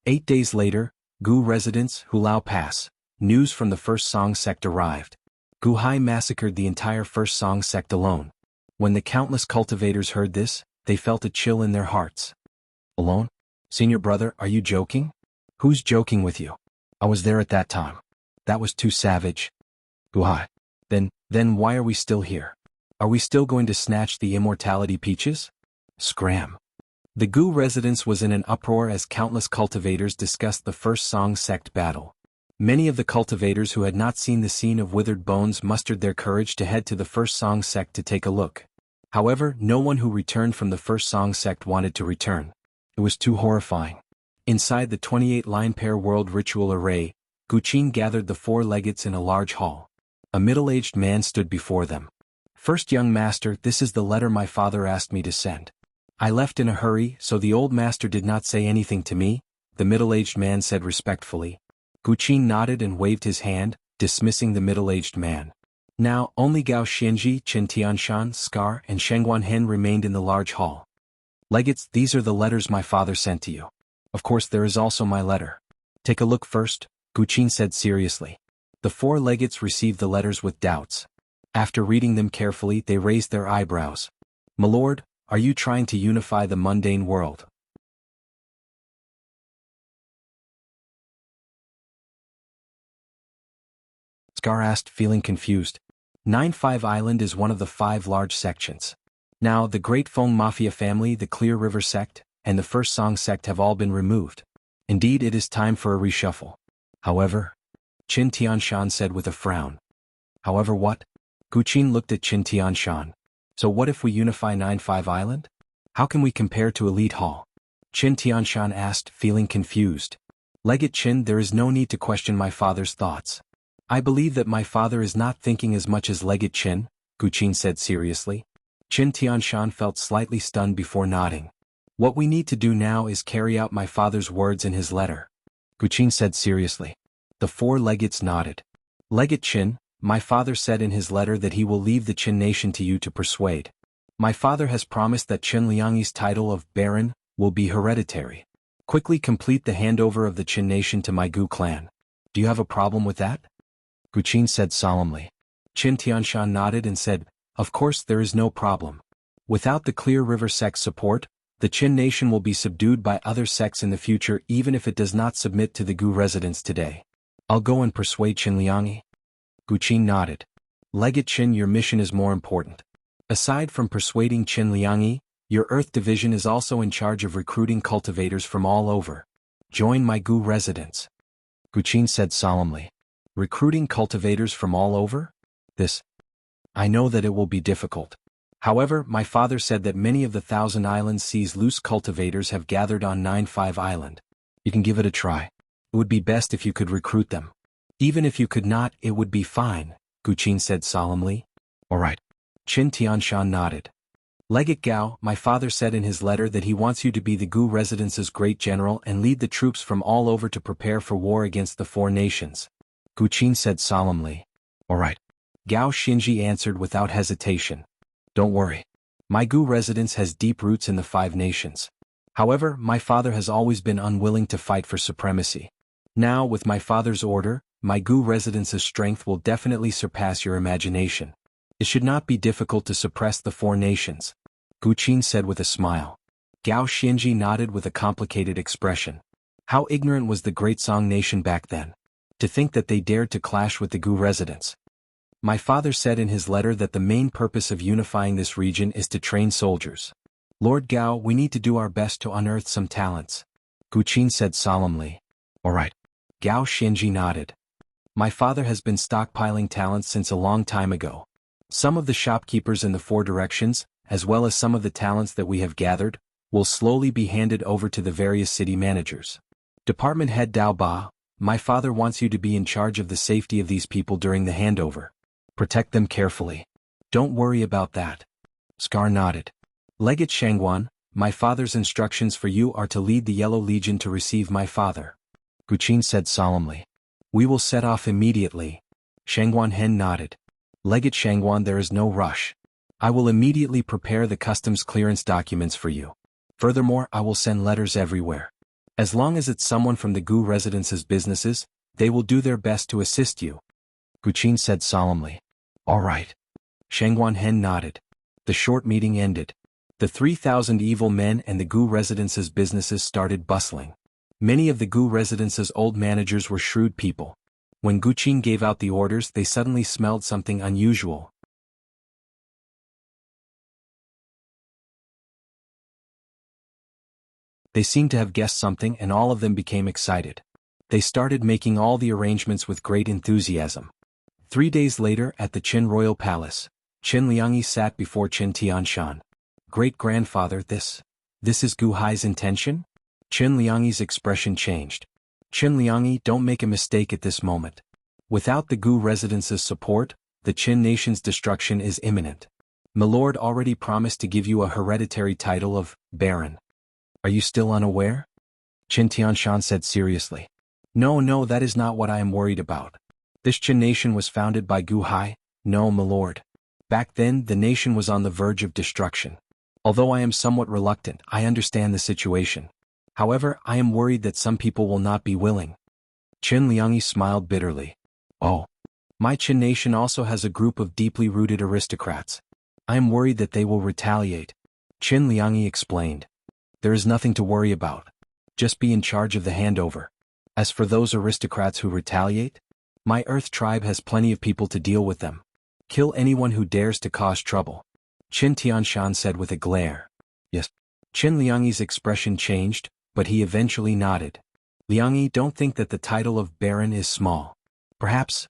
8 days later, Gu residence, Hulao Pass. News from the First Song sect arrived. Gu Hai massacred the entire First Song sect alone. When the countless cultivators heard this, they felt a chill in their hearts. Alone? Senior brother, are you joking? Who's joking with you? I was there at that time. That was too savage. Why? Then why are we still here? Are we still going to snatch the immortality peaches? Scram. The Gu residence was in an uproar as countless cultivators discussed the first Song sect battle. Many of the cultivators who had not seen the scene of withered bones mustered their courage to head to the first Song sect to take a look. However, no one who returned from the first Song sect wanted to return. It was too horrifying. Inside the 28-line pair world ritual array, Guqin gathered the 4 legates in a large hall. A middle-aged man stood before them. First young master, this is the letter my father asked me to send. I left in a hurry, so the old master did not say anything to me, the middle-aged man said respectfully. Guqin nodded and waved his hand, dismissing the middle-aged man. Now, only Gao Xianji, Qin Tianshan, Scar, and Shengguan Hen remained in the large hall. Legates, these are the letters my father sent to you. Of course there is also my letter. Take a look first, Guqin said seriously. The 4 legates received the letters with doubts. After reading them carefully, they raised their eyebrows. My lord, are you trying to unify the mundane world? Scar asked, feeling confused. 9-5 Island is one of the 5 large sections. Now, the Great Feng Mafia family, the Clear River sect, and the First Song sect have all been removed. Indeed, it is time for a reshuffle. However, Qin Tianshan said with a frown. However what? Guqin looked at Qin Tianshan. So what if we unify 9-5 Island? How can we compare to Elite Hall? Qin Tianshan asked, feeling confused. Legate Qin, there is no need to question my father's thoughts. I believe that my father is not thinking as much as Legate Qin, Guqin said seriously. Qin Tianshan felt slightly stunned before nodding. What we need to do now is carry out my father's words in his letter. Guqin said seriously. The 4 legates nodded. Legate Qin, my father said in his letter that he will leave the Qin nation to you to persuade. My father has promised that Qin Liangyi's title of Baron will be hereditary. Quickly complete the handover of the Qin nation to my Gu clan. Do you have a problem with that? Guqin said solemnly. Qin Tianshan nodded and said, of course there is no problem. Without the Clear River sect's support, the Qin nation will be subdued by other sects in the future even if it does not submit to the Gu residents today. I'll go and persuade Qin Liangyi. Guqin nodded. Legate Qin, your mission is more important. Aside from persuading Qin Liangyi, your Earth division is also in charge of recruiting cultivators from all over. Join my Gu residents. Guqin said solemnly. Recruiting cultivators from all over? I know that it will be difficult. However, my father said that many of the Thousand Islands Sea's loose cultivators have gathered on 9-5 Island. You can give it a try. It would be best if you could recruit them. Even if you could not, it would be fine, Guqin said solemnly. All right. Qin Tianshan nodded. Legate Gao, my father said in his letter that he wants you to be the Gu residence's great general and lead the troops from all over to prepare for war against the 4 nations. Guqin said solemnly. All right. Gao Xinji answered without hesitation. Don't worry. My Gu residence has deep roots in the 5 nations. However, my father has always been unwilling to fight for supremacy. Now, with my father's order, my Gu residence's strength will definitely surpass your imagination. It should not be difficult to suppress the 4 nations. Guqin said with a smile. Gao Xinji nodded with a complicated expression. How ignorant was the Great Song nation back then? To think that they dared to clash with the Gu residents. My father said in his letter that the main purpose of unifying this region is to train soldiers. Lord Gao, we need to do our best to unearth some talents. Guqin said solemnly. All right. Gao Xinji nodded. My father has been stockpiling talents since a long time ago. Some of the shopkeepers in the 4 directions, as well as some of the talents that we have gathered, will slowly be handed over to the various city managers. Department Head Dao Ba, my father wants you to be in charge of the safety of these people during the handover. Protect them carefully. Don't worry about that. Scar nodded. Legate Shengguan, my father's instructions for you are to lead the Yellow Legion to receive my father. Guqin said solemnly. We will set off immediately. Shengguan Hen nodded. Legate Shengguan, there is no rush. I will immediately prepare the customs clearance documents for you. Furthermore, I will send letters everywhere. As long as it's someone from the Gu residence's businesses, they will do their best to assist you. Guqin said solemnly. All right. Shengguan Hen nodded. The short meeting ended. The 3,000 evil men and the Gu residence's businesses started bustling. Many of the Gu residence's old managers were shrewd people. When Guqin gave out the orders, they suddenly smelled something unusual. They seemed to have guessed something, and all of them became excited. They started making all the arrangements with great enthusiasm. 3 days later, at the Qin royal palace, Qin Liangyi sat before Qin Tianshan. Great-grandfather, this is Gu Hai's intention? Qin Liangyi's expression changed. Qin Liangyi, don't make a mistake at this moment. Without the Gu residence's support, the Qin nation's destruction is imminent. Milord already promised to give you a hereditary title of Baron. Are you still unaware? Qin Tianshan said seriously. No, that is not what I am worried about. This Qin nation was founded by Gu Hai. No, milord. Back then, the nation was on the verge of destruction. Although I am somewhat reluctant, I understand the situation. However, I am worried that some people will not be willing. Qin Liangyi smiled bitterly. Oh. My Qin nation also has a group of deeply rooted aristocrats. I am worried that they will retaliate. Qin Liangyi explained. There is nothing to worry about. Just be in charge of the handover. As for those aristocrats who retaliate, my Earth tribe has plenty of people to deal with them. Kill anyone who dares to cause trouble. Qin Tianshan said with a glare. Yes. Qin Liangyi's expression changed, but he eventually nodded. Liangyi, don't think that the title of Baron is small. Perhaps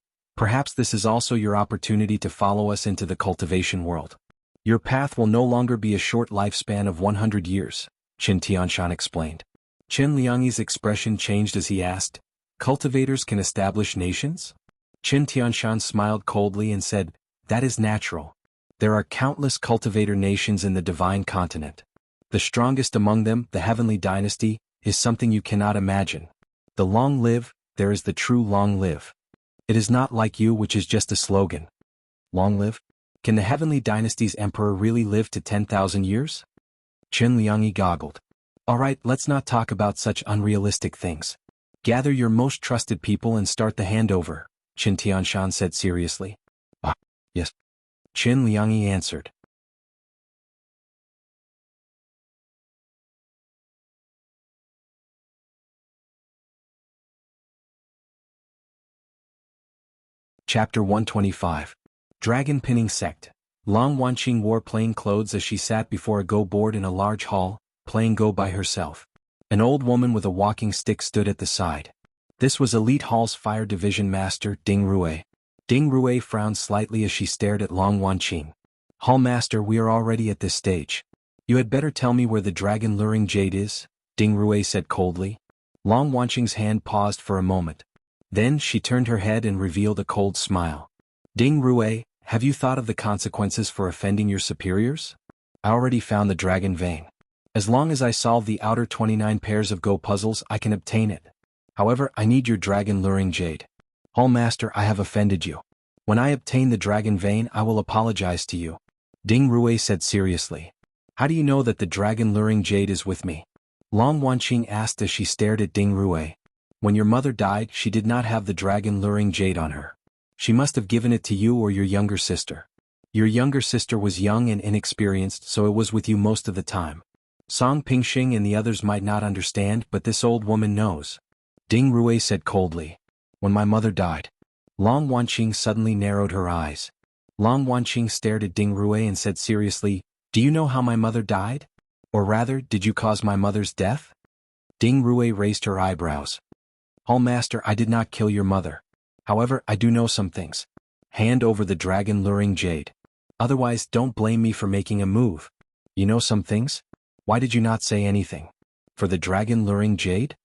this is also your opportunity to follow us into the cultivation world. Your path will no longer be a short lifespan of 100 years, Qin Tianshan explained. Qin Liangyi's expression changed as he asked, cultivators can establish nations? Qin Tianshan smiled coldly and said, that is natural. There are countless cultivator nations in the divine continent. The strongest among them, the heavenly dynasty, is something you cannot imagine. The long live, there is the true long live. It is not like you, which is just a slogan. Long live? Can the heavenly dynasty's emperor really live to 10,000 years? Qin Liangyi goggled. Alright, let's not talk about such unrealistic things. Gather your most trusted people and start the handover, Qin Tianshan said seriously. Ah, yes. Qin Liangyi answered. Chapter 125. Dragon Pinning Sect. Long Wanqing wore plain clothes as she sat before a Go board in a large hall, playing Go by herself. An old woman with a walking stick stood at the side. This was Elite Hall's Fire Division Master, Ding Rue. Ding Rue frowned slightly as she stared at Long Wanqing. Hall Master, we are already at this stage. You had better tell me where the dragon luring jade is, Ding Rue said coldly. Long Wanqing's hand paused for a moment. Then she turned her head and revealed a cold smile. Ding Rue, have you thought of the consequences for offending your superiors? I already found the dragon vein. As long as I solve the outer 29 pairs of Go puzzles, I can obtain it. However, I need your dragon luring jade. Hall Master, I have offended you. When I obtain the dragon vein, I will apologize to you. Ding Rue said seriously. How do you know that the dragon luring jade is with me? Long Wanqing asked as she stared at Ding Rue. When your mother died, she did not have the dragon luring jade on her. She must have given it to you or your younger sister. Your younger sister was young and inexperienced, so it was with you most of the time. Song Pingxing and the others might not understand, but this old woman knows. Ding Rue said coldly. When my mother died. Long Wanqing suddenly narrowed her eyes. Long Wanqing stared at Ding Rue and said seriously, do you know how my mother died? Or rather, did you cause my mother's death? Ding Rue raised her eyebrows. Hall Master, I did not kill your mother. However, I do know some things. Hand over the dragon luring jade. Otherwise, don't blame me for making a move. You know some things? Why did you not say anything? For the dragon luring jade?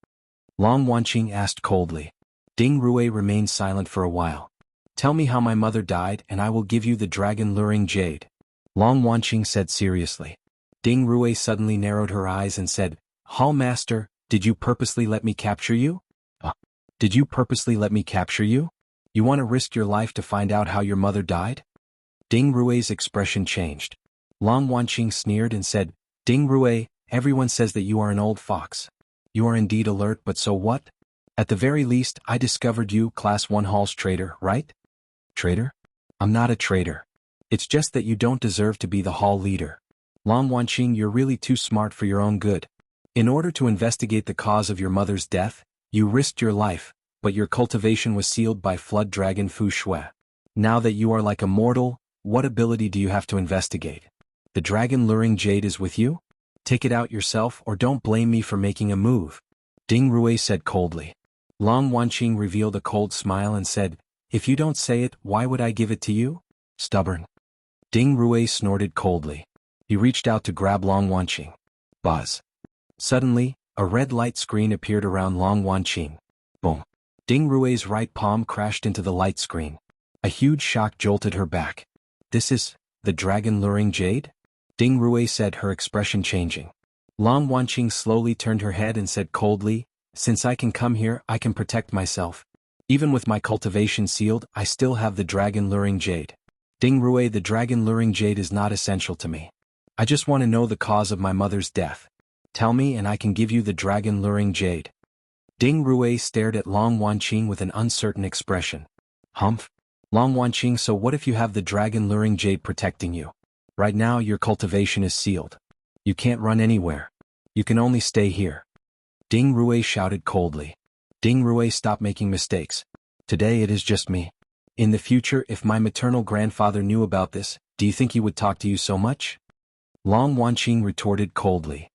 Long Wanqing asked coldly. Ding Rue remained silent for a while. Tell me how my mother died and I will give you the dragon luring jade. Long Wanqing said seriously. Ding Rue suddenly narrowed her eyes and said, Hall Master, did you purposely let me capture you? Did you purposely let me capture you? You want to risk your life to find out how your mother died? Ding Rue's expression changed. Long Wanqing sneered and said, Ding Rue, everyone says that you are an old fox. You are indeed alert, but so what? At the very least, I discovered you, Class 1 Hall's traitor, right? Traitor? I'm not a traitor. It's just that you don't deserve to be the hall leader. Long Wanqing, you're really too smart for your own good. In order to investigate the cause of your mother's death, you risked your life, but your cultivation was sealed by Flood Dragon Fu Shui. Now that you are like a mortal, what ability do you have to investigate? The dragon luring jade is with you? Take it out yourself or don't blame me for making a move. Ding Rui said coldly. Long Wanqing revealed a cold smile and said, if you don't say it, why would I give it to you? Stubborn. Ding Rui snorted coldly. He reached out to grab Long Wanqing. Buzz. Suddenly, a red light screen appeared around Long Wanqing. Boom. Ding Rui's right palm crashed into the light screen. A huge shock jolted her back. This is the dragon luring jade? Ding Rui said, her expression changing. Long Wanqing slowly turned her head and said coldly, since I can come here, I can protect myself. Even with my cultivation sealed, I still have the dragon luring jade. Ding Rui, the dragon luring jade is not essential to me. I just want to know the cause of my mother's death. Tell me and I can give you the dragon luring jade. Ding Rui stared at Long Wanqing with an uncertain expression. Humph. Long Wanqing, so what if you have the dragon luring jade protecting you? Right now your cultivation is sealed. You can't run anywhere. You can only stay here. Ding Rui shouted coldly. Ding Rui, stop making mistakes. Today it is just me. In the future, if my maternal grandfather knew about this, do you think he would talk to you so much? Long Wanqing retorted coldly.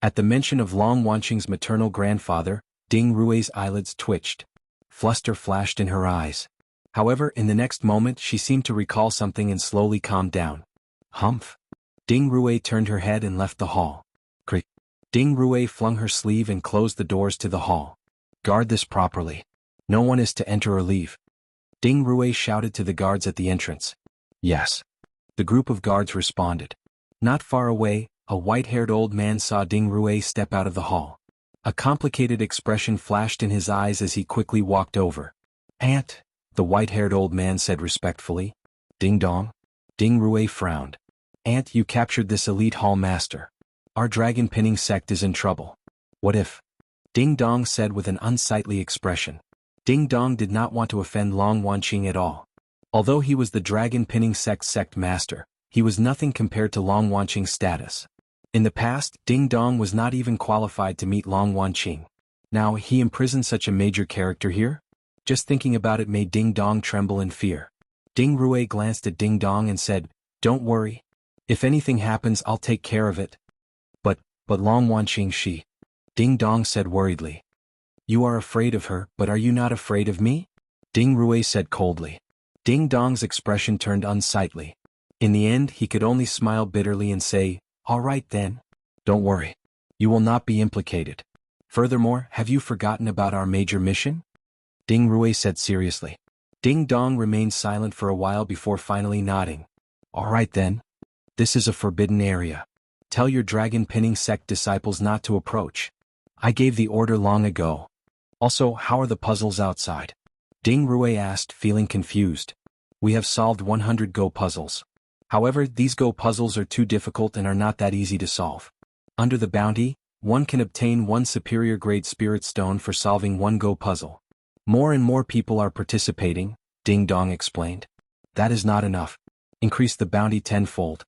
At the mention of Long Wanqing's maternal grandfather, Ding Rui's eyelids twitched. Fluster flashed in her eyes. However, in the next moment she seemed to recall something and slowly calmed down. Humph. Ding Rui turned her head and left the hall. Creak. Ding Rui flung her sleeve and closed the doors to the hall. Guard this properly. No one is to enter or leave. Ding Rui shouted to the guards at the entrance. Yes. The group of guards responded. Not far away, a white-haired old man saw Ding Rui step out of the hall. A complicated expression flashed in his eyes as he quickly walked over. Aunt, the white-haired old man said respectfully. Ding dong. Ding Rui frowned. Aunt, you captured this elite hall master. Our dragon pinning sect is in trouble. What if? Ding Dong said with an unsightly expression. Ding Dong did not want to offend Long Wanqing at all. Although he was the dragon pinning sect master, he was nothing compared to Long Wanqing's status. In the past, Ding Dong was not even qualified to meet Long Wanqing. Now he imprisoned such a major character here? Just thinking about it made Ding Dong tremble in fear. Ding Rui glanced at Ding Dong and said, don't worry. If anything happens, I'll take care of it. But Long Wanqing, she. Ding Dong said worriedly. You are afraid of her, but are you not afraid of me? Ding Rui said coldly. Ding Dong's expression turned unsightly. In the end, he could only smile bitterly and say, all right then. Don't worry. You will not be implicated. Furthermore, have you forgotten about our major mission? Ding Rui said seriously. Ding Dong remained silent for a while before finally nodding. All right then. This is a forbidden area. Tell your dragon pinning sect disciples not to approach. I gave the order long ago. Also, how are the puzzles outside? Ding Rui asked, feeling confused. We have solved 100 Go puzzles. However, these Go puzzles are too difficult and are not that easy to solve. Under the bounty, one can obtain 1 superior grade spirit stone for solving 1 Go puzzle. More and more people are participating, Ding Dong explained. That is not enough. Increase the bounty 10-fold.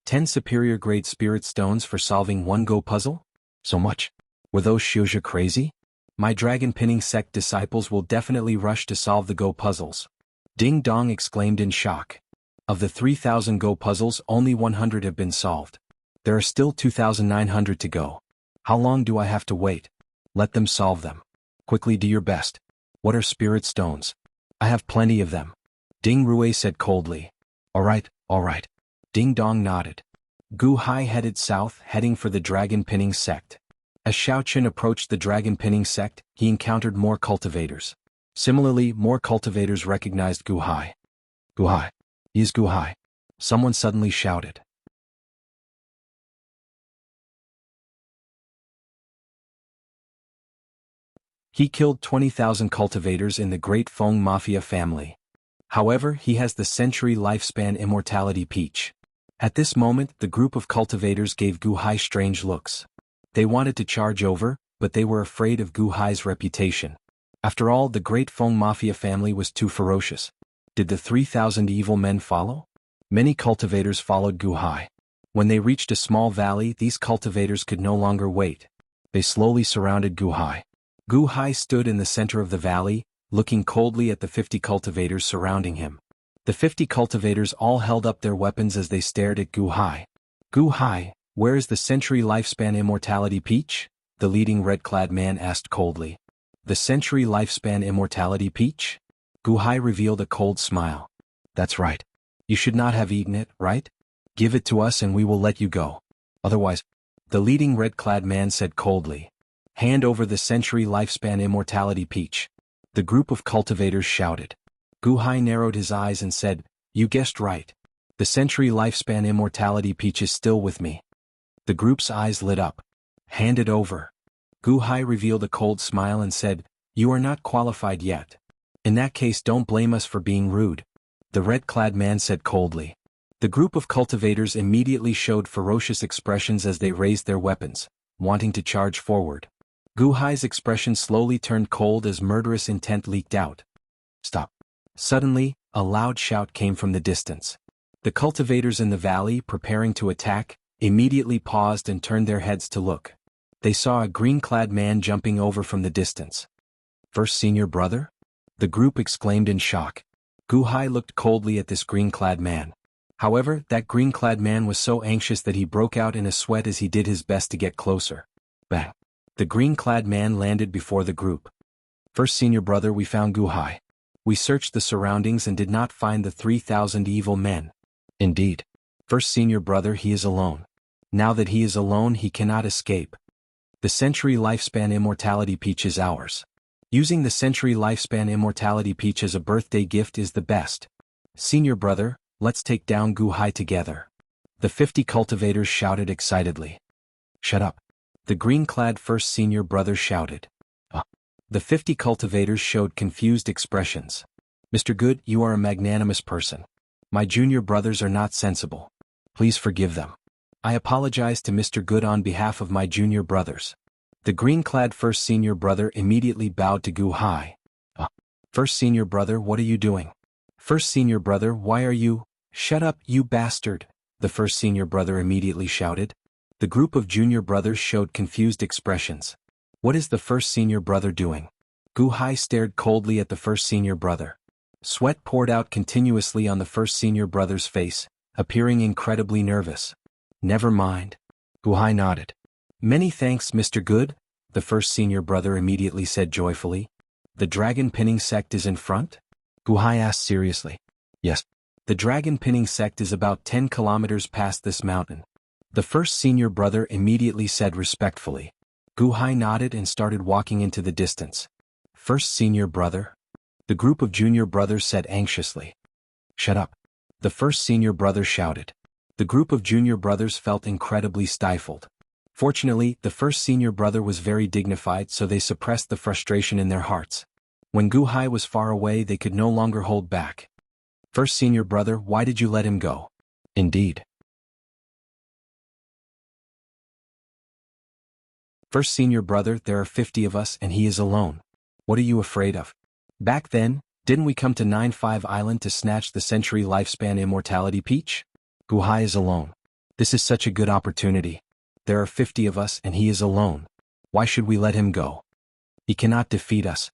10 superior grade spirit stones for solving 1 Go puzzle? So much? Were those Shioja crazy? My dragon pinning sect disciples will definitely rush to solve the Go puzzles. Ding Dong exclaimed in shock. Of the 3,000 Go puzzles, only 100 have been solved. There are still 2,900 to go. How long do I have to wait? Let them solve them. Quickly, do your best. What are spirit stones? I have plenty of them. Ding Rui said coldly. All right. Ding Dong nodded. Gu Hai headed south, heading for the dragon pinning sect. As Xiaoqun approached the dragon pinning sect, he encountered more cultivators. Similarly, more cultivators recognized Gu Hai. Gu Hai. He is Gu Hai. Someone suddenly shouted. He killed 20,000 cultivators in the Great Feng Mafia family. However, he has the century lifespan Immortality Peach. At this moment, the group of cultivators gave Gu Hai strange looks. They wanted to charge over, but they were afraid of Gu Hai's reputation. After all, the great Feng Mafia family was too ferocious. Did the 3,000 evil men follow? Many cultivators followed Gu Hai. When they reached a small valley, these cultivators could no longer wait. They slowly surrounded Gu Hai. Gu Hai stood in the center of the valley, looking coldly at the 50 cultivators surrounding him. The 50 cultivators all held up their weapons as they stared at Gu Hai. Gu Hai, where is the century lifespan immortality peach? The leading red-clad man asked coldly. The century lifespan immortality peach? Gu Hai revealed a cold smile. That's right. You should not have eaten it, right? Give it to us and we will let you go. Otherwise, the leading red-clad man said coldly. Hand over the century lifespan immortality peach. The group of cultivators shouted. Gu Hai narrowed his eyes and said, You guessed right. The century lifespan immortality peach is still with me. The group's eyes lit up. Hand it over. Gu Hai revealed a cold smile and said, You are not qualified yet. In that case, don't blame us for being rude. The red-clad man said coldly. The group of cultivators immediately showed ferocious expressions as they raised their weapons, wanting to charge forward. Gu Hai's expression slowly turned cold as murderous intent leaked out. Stop. Suddenly, a loud shout came from the distance. The cultivators in the valley, preparing to attack, immediately paused and turned their heads to look. They saw a green-clad man jumping over from the distance. First senior brother? The group exclaimed in shock. Gu Hai looked coldly at this green-clad man. However, that green-clad man was so anxious that he broke out in a sweat as he did his best to get closer. Bang! The green-clad man landed before the group. First senior brother, we found Gu Hai. We searched the surroundings and did not find the 3,000 evil men. Indeed. First senior brother, he is alone. Now that he is alone, he cannot escape. The century lifespan immortality peach is ours. Using the century lifespan immortality peach as a birthday gift is the best. Senior brother, let's take down Gu Hai together. The 50 cultivators shouted excitedly. Shut up. The green-clad first senior brother shouted. The 50 cultivators showed confused expressions. Mr. Good, you are a magnanimous person. My junior brothers are not sensible. Please forgive them. I apologize to Mr. Good on behalf of my junior brothers. The green-clad first senior brother immediately bowed to Gu Hai. First senior brother, what are you doing? First senior brother, why are you? Shut up, you bastard! The first senior brother immediately shouted. The group of junior brothers showed confused expressions. What is the first senior brother doing? Gu Hai stared coldly at the first senior brother. Sweat poured out continuously on the first senior brother's face, appearing incredibly nervous. Never mind. Gu Hai nodded. Many thanks, Mr. Good, the first senior brother immediately said joyfully. The dragon pinning sect is in front? Gu Hai asked seriously. Yes. The dragon pinning sect is about 10 kilometers past this mountain. The first senior brother immediately said respectfully. Gu Hai nodded and started walking into the distance. First senior brother? The group of junior brothers said anxiously. Shut up. The first senior brother shouted. The group of junior brothers felt incredibly stifled. Fortunately, the first senior brother was very dignified, so they suppressed the frustration in their hearts. When Gu Hai was far away, they could no longer hold back. First senior brother, why did you let him go? Indeed. First senior brother, there are 50 of us and he is alone. What are you afraid of? Back then, didn't we come to 9-5 Island to snatch the century lifespan immortality peach? Gu Hai is alone. This is such a good opportunity. There are 50 of us and he is alone. Why should we let him go? He cannot defeat us.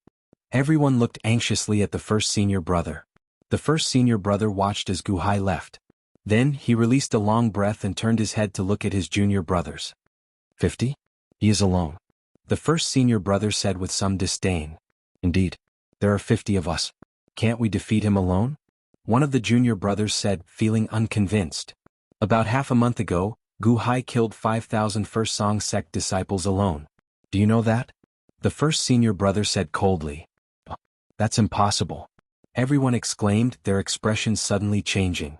Everyone looked anxiously at the first senior brother. The first senior brother watched as Gu Hai left. Then, he released a long breath and turned his head to look at his junior brothers. 50? He is alone. The first senior brother said with some disdain. Indeed. There are 50 of us. Can't we defeat him alone? One of the junior brothers said, feeling unconvinced. About half a month ago, Gu Hai killed 5,000 First Song sect disciples alone. Do you know that? The first senior brother said coldly. That's impossible. Everyone exclaimed, their expressions suddenly changing.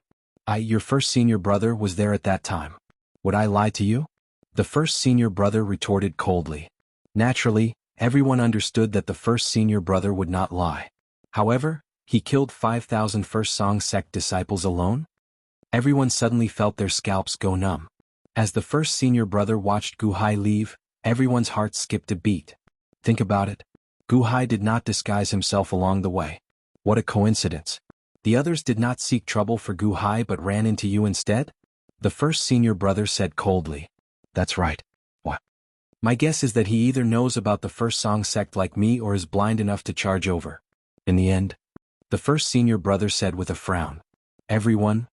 Your first senior brother was there at that time. Would I lie to you? The first senior brother retorted coldly. Naturally, everyone understood that the first senior brother would not lie. However, he killed 5,000 First Song sect disciples alone? Everyone suddenly felt their scalps go numb. As the first senior brother watched Gu Hai leave, everyone's heart skipped a beat. Think about it. Gu Hai did not disguise himself along the way. What a coincidence. The others did not seek trouble for Gu Hai but ran into you instead? The first senior brother said coldly. That's right. What? My guess is that he either knows about the first song sect like me or is blind enough to charge over. In the end, the first senior brother said with a frown. Everyone?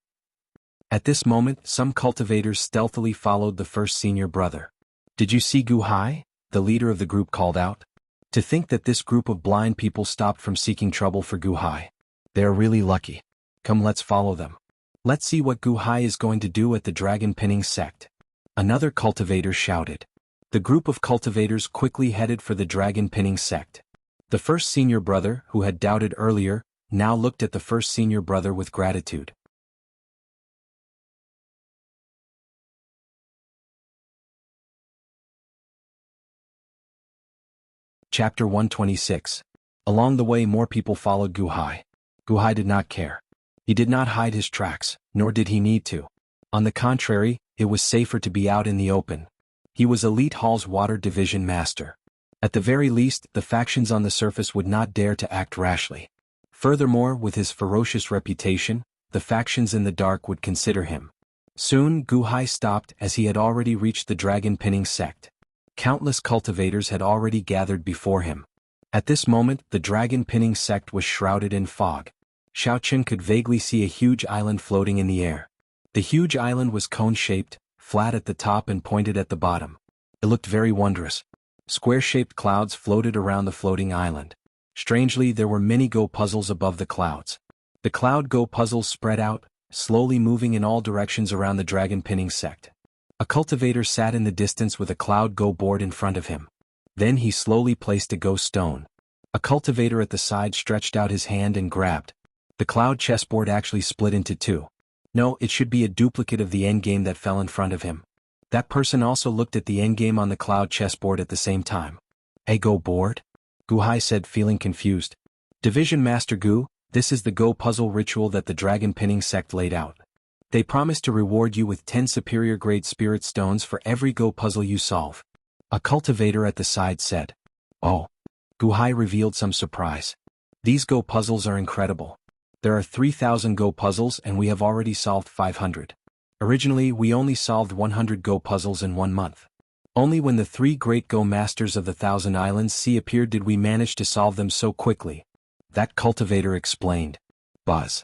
At this moment, some cultivators stealthily followed the first senior brother. Did you see Gu Hai? The leader of the group called out. To think that this group of blind people stopped from seeking trouble for Gu Hai. They are really lucky. Come, let's follow them. Let's see what Gu Hai is going to do at the dragon pinning sect. Another cultivator shouted. The group of cultivators quickly headed for the dragon pinning sect. The first senior brother, who had doubted earlier, now looked at the first senior brother with gratitude. Chapter 126. Along the way more people followed Gu Hai. Gu Hai did not care. He did not hide his tracks, nor did he need to. On the contrary, it was safer to be out in the open. He was Elite Hall's Water Division Master. At the very least, the factions on the surface would not dare to act rashly. Furthermore, with his ferocious reputation, the factions in the dark would consider him. Soon, Gu Hai stopped as he had already reached the dragon pinning sect. Countless cultivators had already gathered before him. At this moment, the dragon pinning sect was shrouded in fog. Xiaoqun could vaguely see a huge island floating in the air. The huge island was cone-shaped, flat at the top and pointed at the bottom. It looked very wondrous. Square-shaped clouds floated around the floating island. Strangely, there were many Go puzzles above the clouds. The cloud Go puzzles spread out, slowly moving in all directions around the dragon pinning sect. A cultivator sat in the distance with a cloud Go board in front of him. Then he slowly placed a Go stone. A cultivator at the side stretched out his hand and grabbed. The cloud chessboard actually split into two. No, it should be a duplicate of the endgame that fell in front of him. That person also looked at the endgame on the cloud chessboard at the same time. A Go board? Gu Hai said, feeling confused. Division Master Gu, this is the Go puzzle ritual that the dragon pinning sect laid out. They promise to reward you with 10 superior grade spirit stones for every Go puzzle you solve. A cultivator at the side said. Oh. Gu Hai revealed some surprise. These Go puzzles are incredible. There are 3,000 Go puzzles and we have already solved 500. Originally, we only solved 100 Go puzzles in 1 month. Only when the 3 great Go masters of the Thousand Islands Sea appeared did we manage to solve them so quickly. That cultivator explained. Buzz.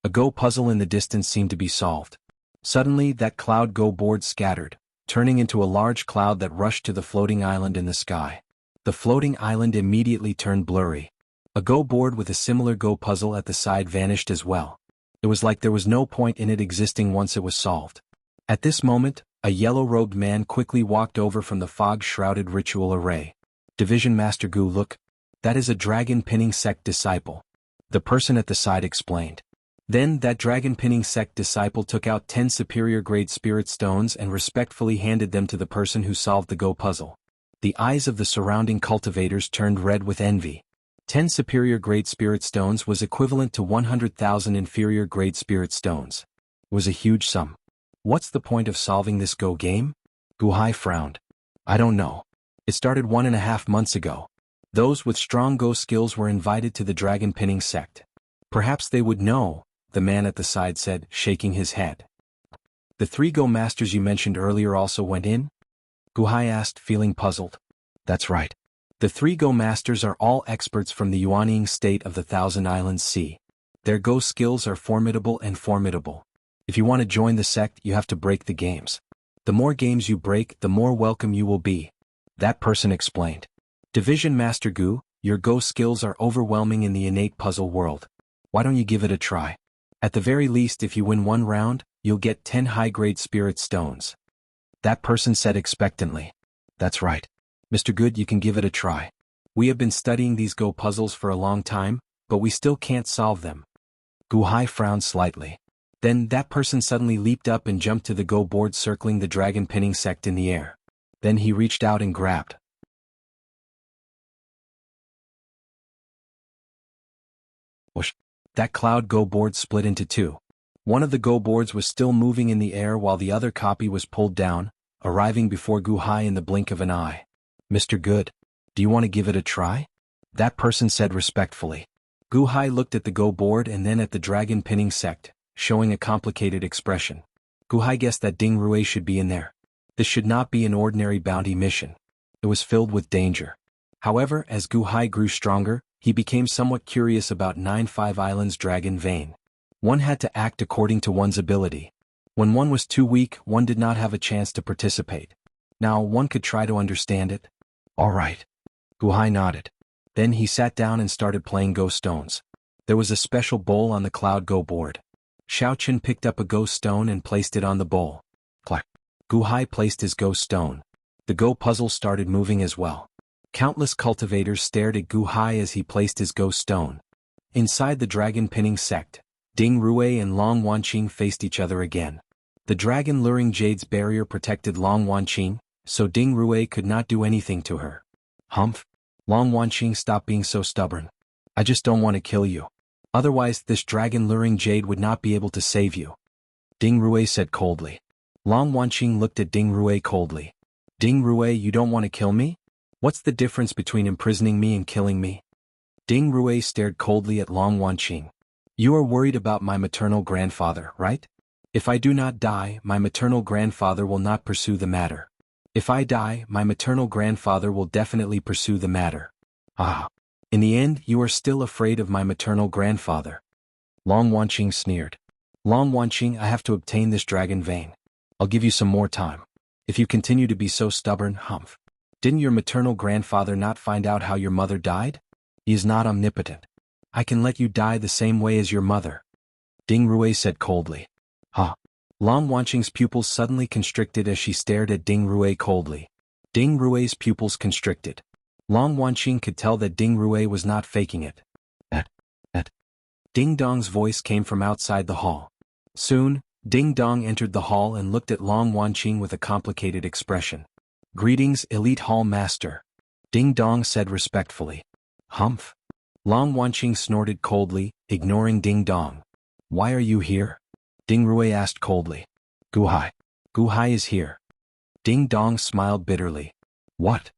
A Go puzzle in the distance seemed to be solved. Suddenly, that cloud Go board scattered, turning into a large cloud that rushed to the floating island in the sky. The floating island immediately turned blurry. A Go board with a similar Go puzzle at the side vanished as well. It was like there was no point in it existing once it was solved. At this moment, a yellow-robed man quickly walked over from the fog-shrouded ritual array. Division Master Gu, look. That is a dragon pinning sect disciple. The person at the side explained. Then that dragon pinning sect disciple took out 10 superior grade spirit stones and respectfully handed them to the person who solved the Go puzzle. The eyes of the surrounding cultivators turned red with envy. 10 superior grade spirit stones was equivalent to 100,000 inferior grade spirit stones. It was a huge sum. What's the point of solving this Go game? Gu Hai frowned. I don't know. It started 1.5 months ago. Those with strong Go skills were invited to the dragon pinning sect. Perhaps they would know, the man at the side said, shaking his head. The 3 Go masters you mentioned earlier also went in? Gu Hai asked, feeling puzzled. That's right. The 3 Go masters are all experts from the Yuanying state of the Thousand Islands Sea. Their Go skills are formidable and formidable. If you want to join the sect, you have to break the games. The more games you break, the more welcome you will be. That person explained. Division Master Gu, your Go skills are overwhelming in the innate puzzle world. Why don't you give it a try? At the very least, if you win 1 round, you'll get 10 high-grade spirit stones. That person said expectantly. That's right. Mr. Good, you can give it a try. We have been studying these Go puzzles for a long time, but we still can't solve them. Gu Hai frowned slightly. Then that person suddenly leaped up and jumped to the Go board circling the dragon pinning sect in the air. Then he reached out and grabbed. Whoosh. That cloud Go board split into 2. One of the Go boards was still moving in the air while the other copy was pulled down, arriving before Gu Hai in the blink of an eye. Mr. Good, do you want to give it a try? That person said respectfully. Gu Hai looked at the Go board and then at the dragon pinning sect, showing a complicated expression. Gu Hai guessed that Ding Rui should be in there. This should not be an ordinary bounty mission. It was filled with danger. However, as Gu Hai grew stronger, he became somewhat curious about 9-5 Islands Dragon Vein. One had to act according to one's ability. When one was too weak, one did not have a chance to participate. Now, one could try to understand it. All right. Gu Hai nodded. Then he sat down and started playing Go Stones. There was a special bowl on the Cloud Go board. Xiao Chen picked up a Go Stone and placed it on the bowl. Clack. Gu Hai placed his Go Stone. The Go puzzle started moving as well. Countless cultivators stared at Gu Hai as he placed his Go Stone. Inside the dragon pinning sect, Ding Rui and Long Wanqing faced each other again. The dragon luring Jade's barrier protected Long Wanqing, so Ding Rui could not do anything to her. Humph. Long Wanqing, stop being so stubborn. I just don't want to kill you. Otherwise, this dragon luring Jade would not be able to save you. Ding Rui said coldly. Long Wanqing looked at Ding Rui coldly. Ding Rui, you don't want to kill me? What's the difference between imprisoning me and killing me? Ding Rui stared coldly at Long Wanqing. You are worried about my maternal grandfather, right? If I do not die, my maternal grandfather will not pursue the matter. If I die, my maternal grandfather will definitely pursue the matter. Ah. In the end, you are still afraid of my maternal grandfather. Long Wanqing sneered. Long Wanqing, I have to obtain this dragon vein. I'll give you some more time. If you continue to be so stubborn, humph. Didn't your maternal grandfather not find out how your mother died? He is not omnipotent. I can let you die the same way as your mother. Ding Rui said coldly. Huh. Long Wanqing's pupils suddenly constricted as she stared at Ding Rui coldly. Ding Rui's pupils constricted. Long Wanqing could tell that Ding Rui was not faking it. Ding Dong's voice came from outside the hall. Soon, Ding Dong entered the hall and looked at Long Wanqing with a complicated expression. Greetings, Elite Hall Master. Ding Dong said respectfully. Humph. Long Wanqing snorted coldly, ignoring Ding Dong. Why are you here? Ding Rui asked coldly. Gu Hai. Gu Hai is here. Ding Dong smiled bitterly. What?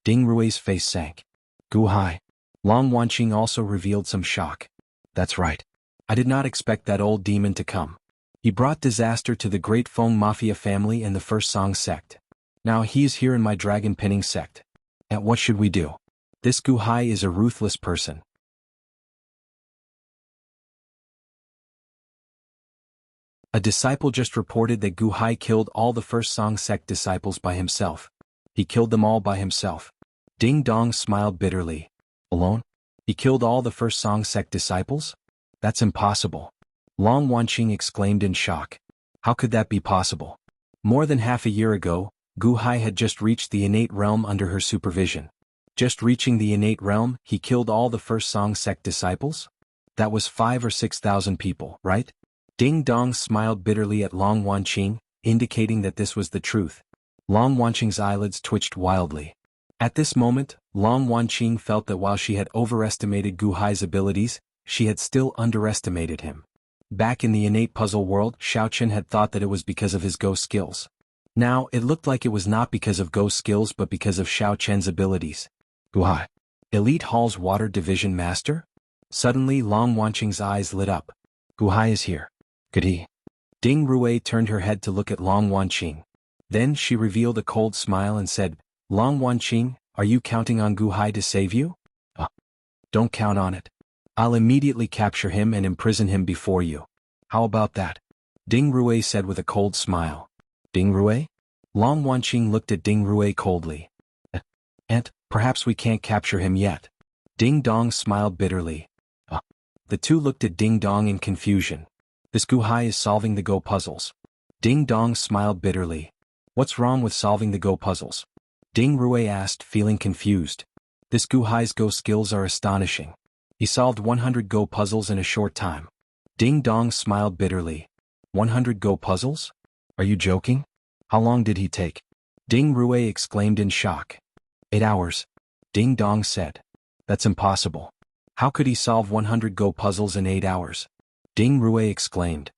Ding Rui's face sank. Gu Hai. Long Wanqing also revealed some shock. That's right. I did not expect that old demon to come. He brought disaster to the Great Feng Mafia family and the First Song sect. Now he is here in my dragon pinning sect. And what should we do? This Gu Hai is a ruthless person. A disciple just reported that Gu Hai killed all the First Song sect disciples by himself. He killed them all by himself. Ding Dong smiled bitterly. Alone? He killed all the First Song sect disciples? That's impossible. Long Wanqing exclaimed in shock. How could that be possible? More than half a year ago, Gu Hai had just reached the innate realm under her supervision. Just reaching the innate realm, he killed all the First Song sect disciples? That was 5,000 or 6,000 people, right? Ding Dong smiled bitterly at Long Wanqing, indicating that this was the truth. Long Wanqing's eyelids twitched wildly. At this moment, Long Wanqing felt that while she had overestimated Gu Hai's abilities, she had still underestimated him. Back in the innate puzzle world, Xiao Chen had thought that it was because of his Go skills. Now, it looked like it was not because of Go skills but because of Xiao Chen's abilities. Gu Hai. Elite Hall's Water Division Master? Suddenly Long Wanqing's eyes lit up. Gu Hai is here. Could he? Ding Rui turned her head to look at Long Wanqing. Then she revealed a cold smile and said, Long Wanqing, are you counting on Gu Hai to save you? Don't count on it. I'll immediately capture him and imprison him before you. How about that? Ding Rui said with a cold smile. Ding Rui? Long Wanqing looked at Ding Rui coldly. Aunt, perhaps we can't capture him yet. Ding Dong smiled bitterly. The two looked at Ding Dong in confusion. This Gu Hai is solving the Go puzzles. Ding Dong smiled bitterly. What's wrong with solving the Go puzzles? Ding Rui asked, feeling confused. This Gu Hai's Go skills are astonishing. He solved 100 Go puzzles in a short time. Ding Dong smiled bitterly. 100 Go puzzles? Are you joking? How long did he take? Ding Rui exclaimed in shock. 8 hours. Ding Dong said. That's impossible. How could he solve 100 Go puzzles in 8 hours? Ding Rui exclaimed.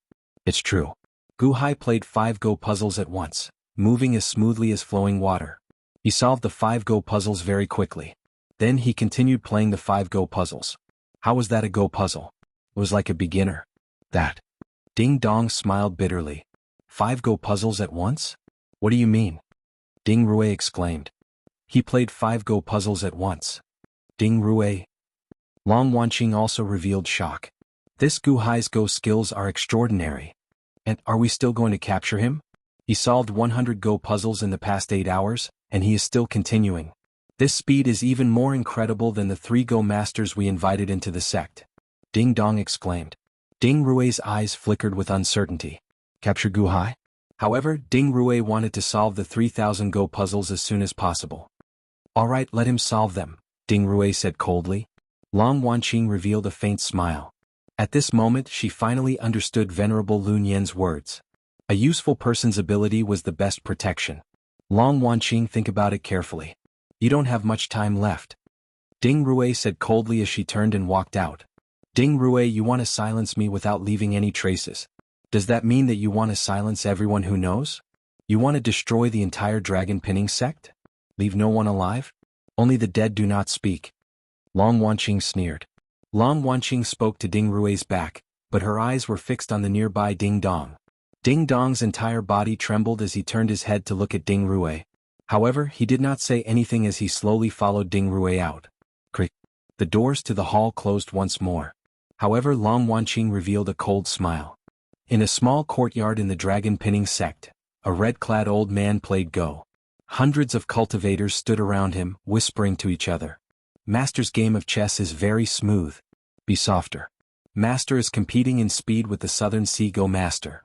It's true. Gu Hai played 5 Go puzzles at once, moving as smoothly as flowing water. He solved the 5 Go puzzles very quickly. Then he continued playing the 5 Go puzzles. How was that a Go puzzle? It was like a beginner. That. Ding Dong smiled bitterly. 5 Go puzzles at once? What do you mean? Ding Rue exclaimed. He played 5 Go puzzles at once. Ding Rue. Long Wanqing also revealed shock. This Gu Hai's Go skills are extraordinary. And are we still going to capture him? He solved 100 Go puzzles in the past 8 hours, and he is still continuing. This speed is even more incredible than the 3 Go masters we invited into the sect. Ding Dong exclaimed. Ding Rue's eyes flickered with uncertainty. Capture Gu Hai? However, Ding Rue wanted to solve the 3,000 Go puzzles as soon as possible. Alright, let him solve them, Ding Rue said coldly. Long Wanqing revealed a faint smile. At this moment she finally understood Venerable Lun Yan's words. A useful person's ability was the best protection. Long Wanqing, think about it carefully. You don't have much time left. Ding Rue said coldly as she turned and walked out. Ding Rue, you want to silence me without leaving any traces. Does that mean that you want to silence everyone who knows? You want to destroy the entire dragon pinning sect? Leave no one alive? Only the dead do not speak. Long Wanqing sneered. Long Wanqing spoke to Ding Rue's back, but her eyes were fixed on the nearby Ding Dong. Ding Dong's entire body trembled as he turned his head to look at Ding Rue. However, he did not say anything as he slowly followed Ding Rue out. Crick. The doors to the hall closed once more. However, Long Wanqing revealed a cold smile. In a small courtyard in the dragon pinning sect, a red-clad old man played Go. Hundreds of cultivators stood around him, whispering to each other. Master's game of chess is very smooth. Be softer. Master is competing in speed with the Southern Sea Go Master.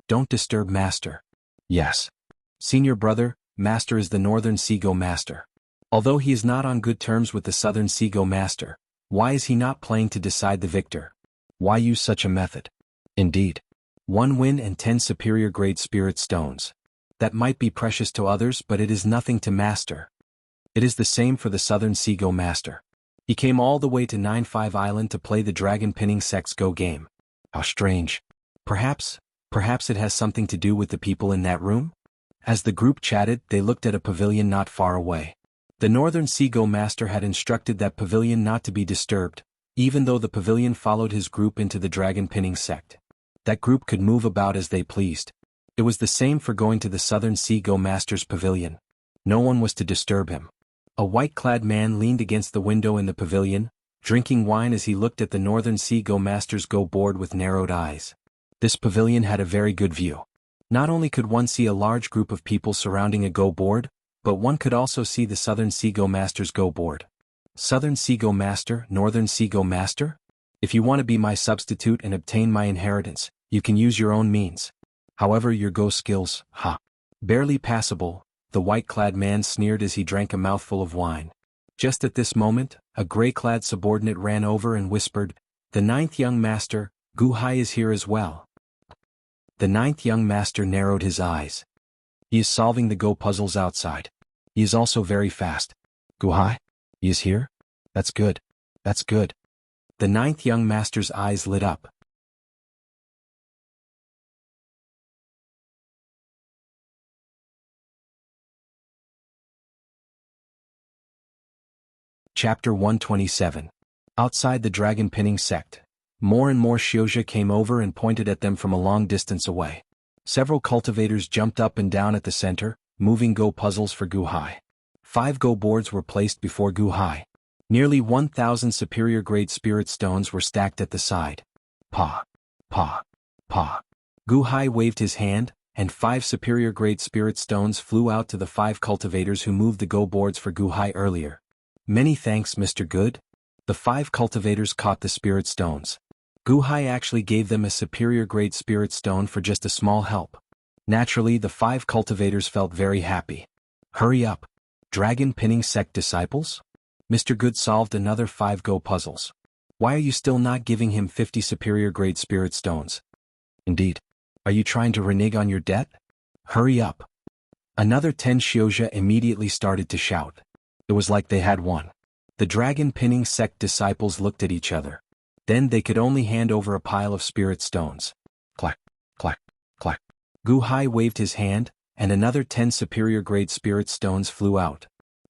Don't disturb Master. Yes. Senior brother, Master is the Northern Sea Go Master. Although he is not on good terms with the Southern Sea Go Master, why is he not playing to decide the victor? Why use such a method? Indeed. 1 win and 10 superior grade spirit stones. That might be precious to others, but it is nothing to Master. It is the same for the Southern Sea Go Master. He came all the way to 9-5 Island to play the dragon pinning sect's Go game. How strange. Perhaps it has something to do with the people in that room? As the group chatted, they looked at a pavilion not far away. The Northern Sea Go Master had instructed that pavilion not to be disturbed, even though the pavilion followed his group into the dragon pinning sect. That group could move about as they pleased. It was the same for going to the Southern Sea Go Master's pavilion. No one was to disturb him. A white-clad man leaned against the window in the pavilion, drinking wine as he looked at the Northern Sea Go Master's Go board with narrowed eyes. This pavilion had a very good view. Not only could one see a large group of people surrounding a Go board, but one could also see the Southern Sea Go Master's Go board. Southern Sea Go Master, Northern Sea Go Master? If you want to be my substitute and obtain my inheritance, you can use your own means. However, your Go skills, barely passable, the white-clad man sneered as he drank a mouthful of wine. Just at this moment, a gray-clad subordinate ran over and whispered, "The 9th young master, Gu Hai is here as well." The 9th young master narrowed his eyes. He is solving the Go puzzles outside. He is also very fast. Gu Hai? He is here? That's good. That's good. The 9th young master's eyes lit up. Chapter 127. Outside the dragon pinning sect. More and more Xiozha came over and pointed at them from a long distance away. Several cultivators jumped up and down at the center, moving Go puzzles for Gu Hai. 5 Go boards were placed before Gu Hai. Nearly 1,000 superior grade spirit stones were stacked at the side. Pa. Pa. Pa. Gu Hai waved his hand, and 5 superior grade spirit stones flew out to the 5 cultivators who moved the Go boards for Gu Hai earlier. Many thanks, Mr. Good. The 5 cultivators caught the spirit stones. Gu Hai actually gave them a superior grade spirit stone for just a small help. Naturally, the 5 cultivators felt very happy. Hurry up. Dragon pinning sect disciples? Mr. Good solved another 5 Go puzzles. Why are you still not giving him 50 superior grade spirit stones? Indeed. Are you trying to renege on your debt? Hurry up. Another 10 Xiozha immediately started to shout. It was like they had won. The dragon pinning sect disciples looked at each other. Then they could only hand over a pile of spirit stones. Clack, Gu Hai waved his hand, and another 10 superior-grade spirit stones flew out.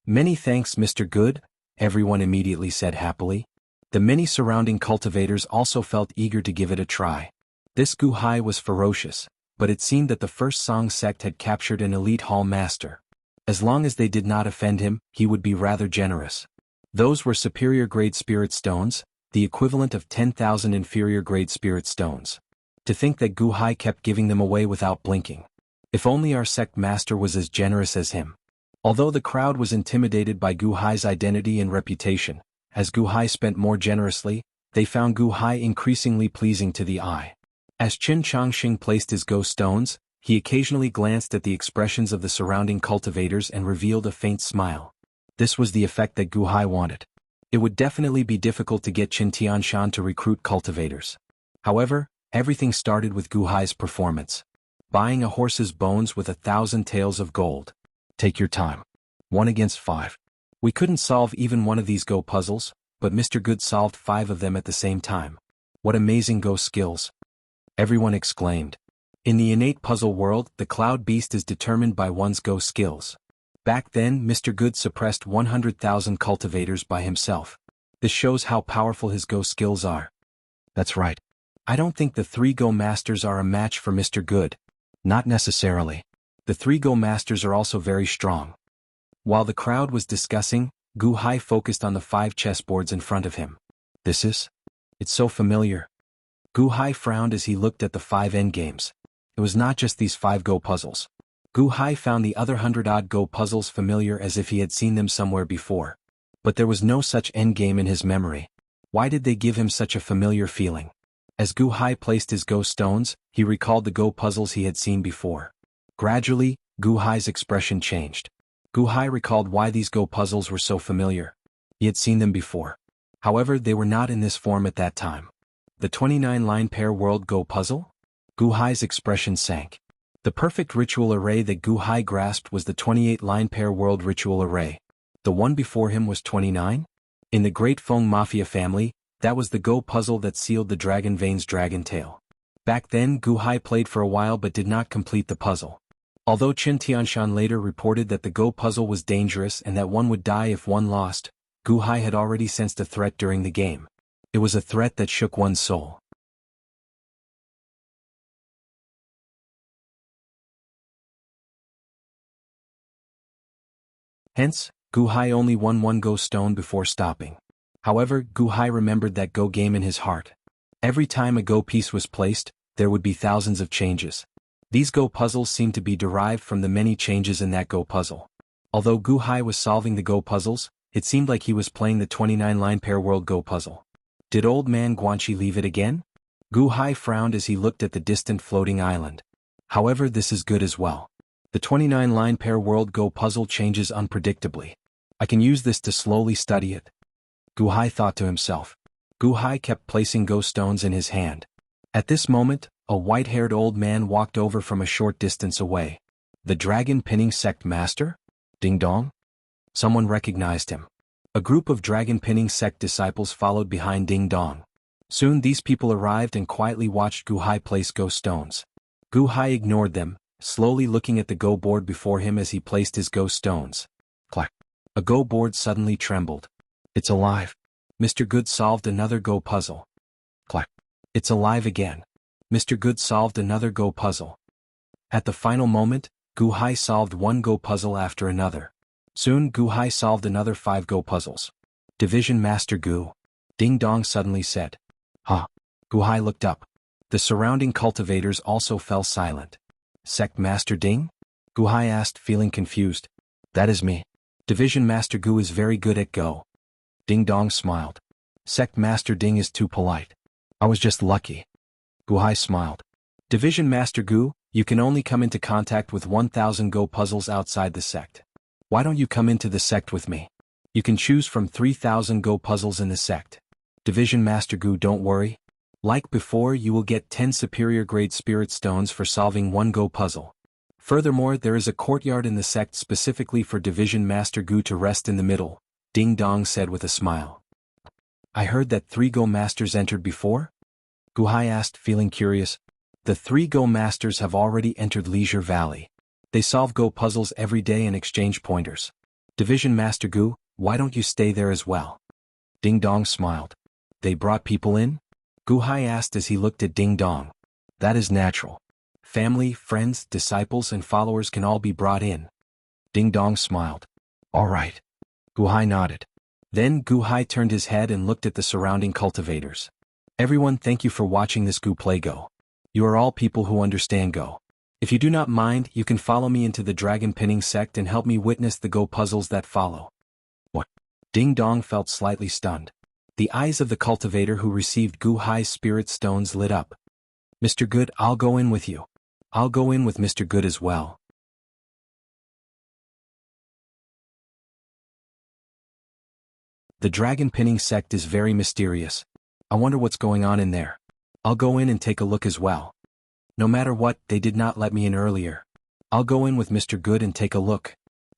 "Many thanks, Mr. Good," everyone immediately said happily. The many surrounding cultivators also felt eager to give it a try. This Gu Hai was ferocious, but it seemed that the First Song sect had captured an elite hall master. As long as they did not offend him, he would be rather generous. Those were superior-grade spirit stones, the equivalent of 10,000 inferior-grade spirit stones. To think that Gu Hai kept giving them away without blinking. If only our sect master was as generous as him. Although the crowd was intimidated by Gu Hai's identity and reputation, as Gu Hai spent more generously, they found Gu Hai increasingly pleasing to the eye. As Qin Changxing placed his ghost stones, he occasionally glanced at the expressions of the surrounding cultivators and revealed a faint smile. This was the effect that Gu Hai wanted. It would definitely be difficult to get Qin Tianshan to recruit cultivators. However, everything started with Gu Hai's performance. Buying a horse's bones with 1,000 taels of gold. Take your time. 1 against 5. We couldn't solve even one of these Go puzzles, but Mr. Good solved 5 of them at the same time. What amazing Go skills! Everyone exclaimed. In the innate puzzle world, the cloud beast is determined by one's Go skills. Back then, Mr. Good suppressed 100,000 cultivators by himself. This shows how powerful his Go skills are. That's right. I don't think the 3 Go masters are a match for Mr. Good. Not necessarily. The 3 Go masters are also very strong. While the crowd was discussing, Gu Hai focused on the 5 chessboards in front of him. It's so familiar. Gu Hai frowned as he looked at the 5 endgames. It was not just these 5 Go puzzles. Gu Hai found the other 100-odd Go puzzles familiar as if he had seen them somewhere before. But there was no such endgame in his memory. Why did they give him such a familiar feeling? As Gu Hai placed his Go stones, he recalled the Go puzzles he had seen before. Gradually, Gu Hai's expression changed. Gu Hai recalled why these Go puzzles were so familiar. He had seen them before. However, they were not in this form at that time. The 29-line pair world Go puzzle? Gu Hai's expression sank. The perfect ritual array that Gu Hai grasped was the 28-line pair world ritual array. The one before him was 29? In the Great Feng Mafia family, that was the Go puzzle that sealed the Dragon Veins dragon tail. Back then, Gu Hai played for a while but did not complete the puzzle. Although Qin Tianshan later reported that the Go puzzle was dangerous and that one would die if one lost, Gu Hai had already sensed a threat during the game. It was a threat that shook one's soul. Hence, Gu Hai only won 1 Go stone before stopping. However, Gu Hai remembered that Go game in his heart. Every time a Go piece was placed, there would be thousands of changes. These Go puzzles seemed to be derived from the many changes in that Go puzzle. Although Gu Hai was solving the Go puzzles, it seemed like he was playing the 29-line pair world Go puzzle. Did old man Guanxi leave it again? Gu Hai frowned as he looked at the distant floating island. However, this is good as well. The 29-line pair world Go puzzle changes unpredictably. I can use this to slowly study it. Gu Hai thought to himself. Gu Hai kept placing Go stones in his hand. At this moment, a white-haired old man walked over from a short distance away. The Dragon Pinning Sect Master? Ding dong? Someone recognized him. A group of Dragon Pinning Sect disciples followed behind Ding Dong. Soon these people arrived and quietly watched Gu Hai place Go stones. Gu Hai ignored them, slowly looking at the Go board before him as he placed his Go stones. Clack. A Go board suddenly trembled. It's alive. Mr. Good solved another Go puzzle. Clack. It's alive again. Mr. Good solved another Go puzzle. At the final moment, Gu Hai solved 1 Go puzzle after another. Soon Gu Hai solved another 5 Go puzzles. Division Master Gu. Ding Dong suddenly said. Huh. Gu Hai looked up. The surrounding cultivators also fell silent. Sect Master Ding? Gu Hai asked, feeling confused. That is me. Division Master Gu is very good at Go. Ding Dong smiled. Sect Master Ding is too polite. I was just lucky. Gu Hai smiled. Division Master Gu, you can only come into contact with 1,000 Go puzzles outside the sect. Why don't you come into the sect with me? You can choose from 3,000 Go puzzles in the sect. Division Master Gu, don't worry. Like before, you will get 10 superior grade spirit stones for solving 1 Go puzzle. Furthermore, there is a courtyard in the sect specifically for Division Master Gu to rest in the middle, Ding Dong said with a smile. I heard that 3 Go masters entered before? Gu Hai asked, feeling curious. The 3 Go Masters have already entered Leisure Valley. They solve Go puzzles every day and exchange pointers. Division Master Gu, why don't you stay there as well? Ding Dong smiled. They brought people in? Gu Hai asked as he looked at Ding Dong. That is natural. Family, friends, disciples and followers can all be brought in. Ding Dong smiled. All right. Gu Hai nodded. Then Gu Hai turned his head and looked at the surrounding cultivators. Everyone, thank you for watching this Gu play Go. You are all people who understand Go. If you do not mind, you can follow me into the dragon pinning sect and help me witness the Go puzzles that follow. What? Ding Dong felt slightly stunned. The eyes of the cultivator who received Gu Hai's spirit stones lit up. Mr. Good, I'll go in with you. I'll go in with Mr. Good as well. The dragon pinning sect is very mysterious. I wonder what's going on in there. I'll go in and take a look as well. No matter what, they did not let me in earlier. I'll go in with Mr. Good and take a look.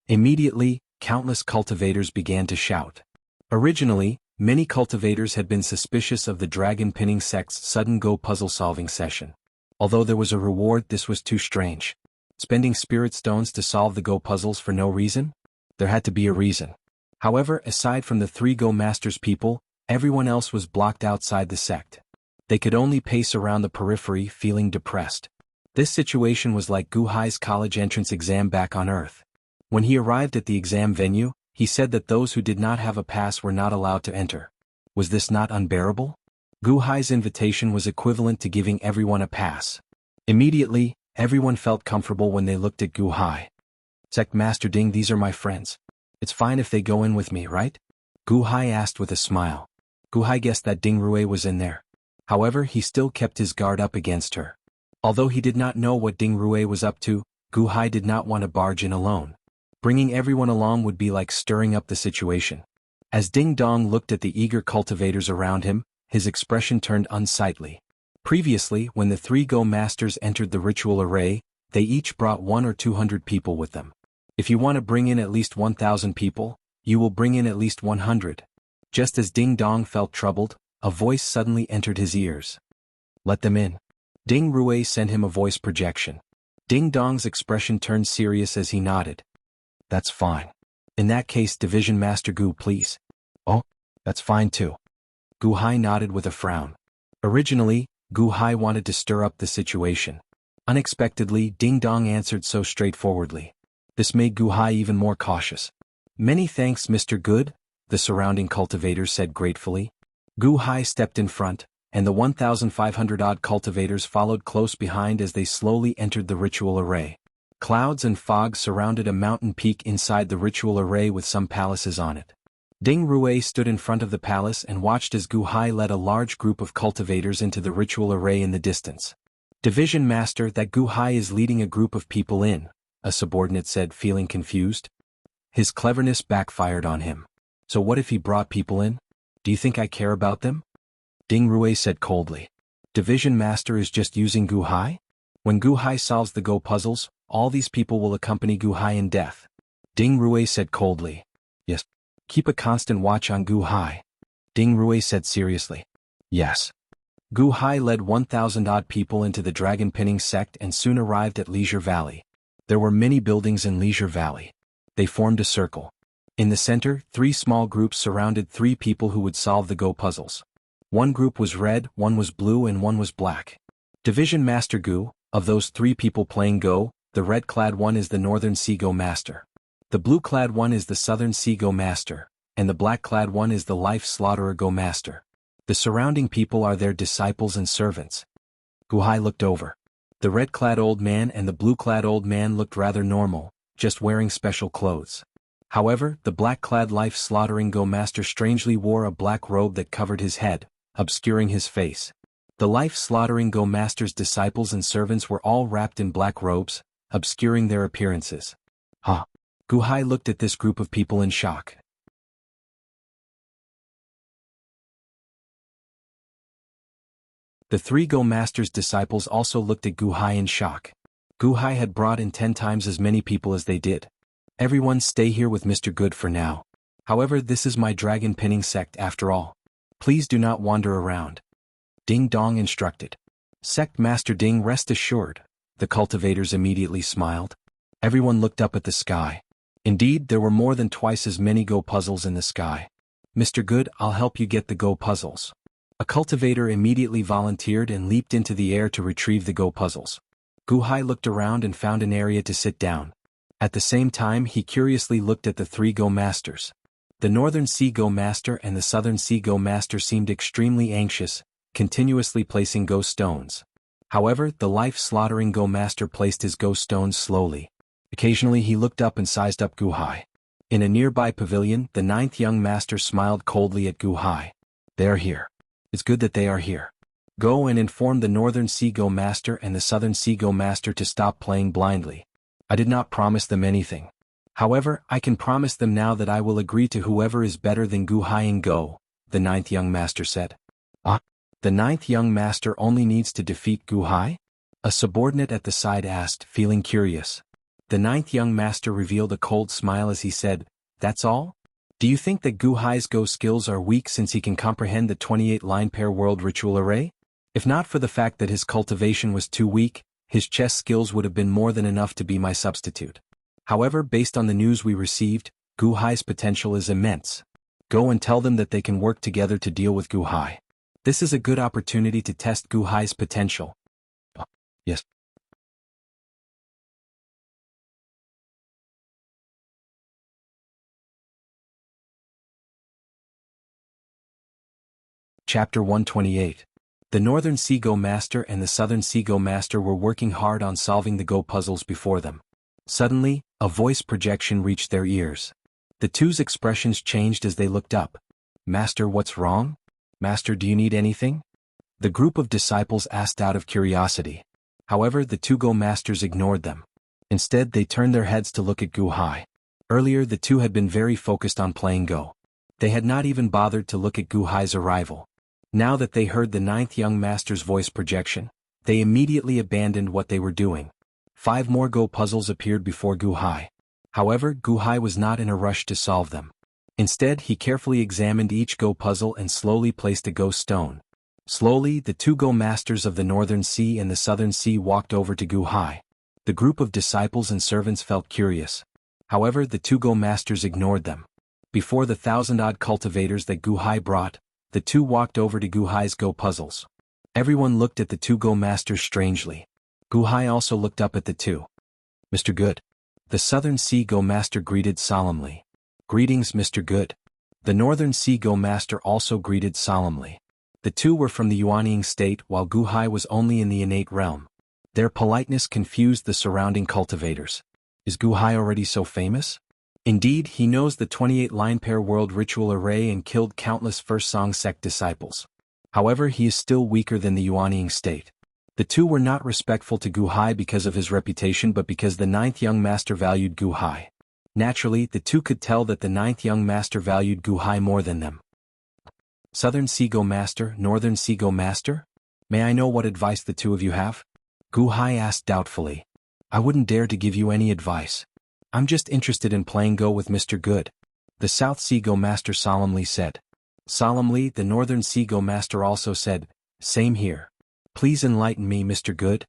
Immediately, countless cultivators began to shout. Originally, many cultivators had been suspicious of the dragon pinning sect's sudden Go puzzle solving session. Although there was a reward, this was too strange. Spending spirit stones to solve the Go puzzles for no reason? There had to be a reason. However, aside from the 3 Go Masters people, everyone else was blocked outside the sect. They could only pace around the periphery feeling depressed. This situation was like Gu Hai's college entrance exam back on Earth. When he arrived at the exam venue, he said that those who did not have a pass were not allowed to enter. Was this not unbearable? Gu Hai's invitation was equivalent to giving everyone a pass. Immediately, everyone felt comfortable when they looked at Gu Hai. Sect Master Ding, these are my friends. It's fine if they go in with me, right? Gu Hai asked with a smile. Gu Hai guessed that Ding Rui was in there. However, he still kept his guard up against her. Although he did not know what Ding Rui was up to, Gu Hai did not want to barge in alone. Bringing everyone along would be like stirring up the situation. As Ding Dong looked at the eager cultivators around him, his expression turned unsightly. Previously, when the 3 Go Masters entered the ritual array, they each brought 100 or 200 people with them. If you want to bring in at least 1,000 people, you will bring in at least 100. Just as Ding Dong felt troubled, a voice suddenly entered his ears. Let them in. Ding Rui sent him a voice projection. Ding Dong's expression turned serious as he nodded. That's fine. In that case, Division Master Gu, please. Oh, that's fine too. Gu Hai nodded with a frown. Originally, Gu Hai wanted to stir up the situation. Unexpectedly, Ding Dong answered so straightforwardly. This made Gu Hai even more cautious. Many thanks, Mr. Good, the surrounding cultivators said gratefully. Gu Hai stepped in front, and the 1,500-odd cultivators followed close behind as they slowly entered the ritual array. Clouds and fog surrounded a mountain peak inside the ritual array with some palaces on it. Ding Rui stood in front of the palace and watched as Gu Hai led a large group of cultivators into the ritual array in the distance. Division Master, that Gu Hai is leading a group of people in, a subordinate said, feeling confused. His cleverness backfired on him. So what if he brought people in? Do you think I care about them? Ding Rui said coldly. Division Master is just using Gu Hai? When Gu Hai solves the Go puzzles, all these people will accompany Gu Hai in death. Ding Rui said coldly. Yes. Keep a constant watch on Gu Hai. Ding Rui said seriously. Yes. Gu Hai led 1,000-odd people into the dragon pinning sect and soon arrived at Leisure Valley. There were many buildings in Leisure Valley. They formed a circle. In the center, 3 small groups surrounded 3 people who would solve the Go puzzles. One group was red, one was blue and one was black. Division Master Gu, of those 3 people playing Go, the red-clad one is the Northern Sea Go Master. The blue-clad one is the Southern Sea Go Master, and the black-clad one is the Life Slaughterer Go Master. The surrounding people are their disciples and servants. Gu Hai looked over. The red-clad old man and the blue-clad old man looked rather normal, just wearing special clothes. However, the black-clad Life Slaughtering Go Master strangely wore a black robe that covered his head, obscuring his face. The Life Slaughtering Go Master's disciples and servants were all wrapped in black robes, obscuring their appearances. Huh. Gu Hai looked at this group of people in shock. The 3 Go Masters' disciples also looked at Gu Hai in shock. Gu Hai had brought in 10 times as many people as they did. Everyone stay here with Mr. Good for now. However, this is my dragon pinning sect after all. Please do not wander around. Ding Dong instructed. Sect Master Ding, rest assured. The cultivators immediately smiled. Everyone looked up at the sky. Indeed, there were more than twice as many Go puzzles in the sky. Mr. Good, I'll help you get the Go puzzles. A cultivator immediately volunteered and leaped into the air to retrieve the Go puzzles. Guhai looked around and found an area to sit down. At the same time, he curiously looked at the three Go masters. The Northern Sea Go master and the Southern Sea Go master seemed extremely anxious, continuously placing Go stones. However, the life-slaughtering Go master placed his Go stones slowly. Occasionally he looked up and sized up Guhai. In a nearby pavilion, the ninth young master smiled coldly at Guhai. They are here. It's good that they are here. Go and inform the Northern Sea Go master and the Southern Sea Go master to stop playing blindly. I did not promise them anything. However, I can promise them now that I will agree to whoever is better than Guhai in Go, the ninth young master said. Ah? The ninth young master only needs to defeat Guhai? A subordinate at the side asked, feeling curious. The ninth young master revealed a cold smile as he said, that's all? Do you think that Guhai's Go skills are weak since he can comprehend the 28 line pair world ritual array? If not for the fact that his cultivation was too weak, his chess skills would have been more than enough to be my substitute. However, based on the news we received, Guhai's potential is immense. Go and tell them that they can work together to deal with Guhai. This is a good opportunity to test Guhai's potential. Yes. Chapter 128. The Northern Sea Go Master and the Southern Sea Go Master were working hard on solving the Go puzzles before them. Suddenly, a voice projection reached their ears. The two's expressions changed as they looked up. Master, what's wrong? Master, do you need anything? The group of disciples asked out of curiosity. However, the two Go masters ignored them. Instead, they turned their heads to look at Guhai. Earlier, the two had been very focused on playing Go. They had not even bothered to look at Guhai's arrival. Now that they heard the ninth young master's voice projection, they immediately abandoned what they were doing. 5 more Go puzzles appeared before Guhai. However, Guhai was not in a rush to solve them. Instead, he carefully examined each Go puzzle and slowly placed a Go stone. Slowly, the two Go masters of the Northern Sea and the Southern Sea walked over to Guhai. The group of disciples and servants felt curious. However, the two Go masters ignored them. Before the 1,000-odd cultivators that Guhai brought, the two walked over to Guhai's Go puzzles. Everyone looked at the two Go masters strangely. Guhai also looked up at the two. Mr. Good. The Southern Sea Go master greeted solemnly. Greetings, Mr. Good. The Northern Sea Go master also greeted solemnly. The two were from the Yuanying state while Guhai was only in the innate realm. Their politeness confused the surrounding cultivators. Is Guhai already so famous? Indeed, he knows the 28 line pair world ritual array and killed countless First Song sect disciples. However, he is still weaker than the Yuanying state. The two were not respectful to Guhai because of his reputation but because the ninth young master valued Guhai. Naturally, the two could tell that the ninth young master valued Guhai more than them. Southern Sea Go Master, Northern Sea Go Master? May I know what advice the two of you have? Guhai asked doubtfully. I wouldn't dare to give you any advice. I'm just interested in playing Go with Mr. Good. The South Sea Go Master solemnly said. Solemnly, the Northern Sea Go Master also said, same here. Please enlighten me, Mr. Good.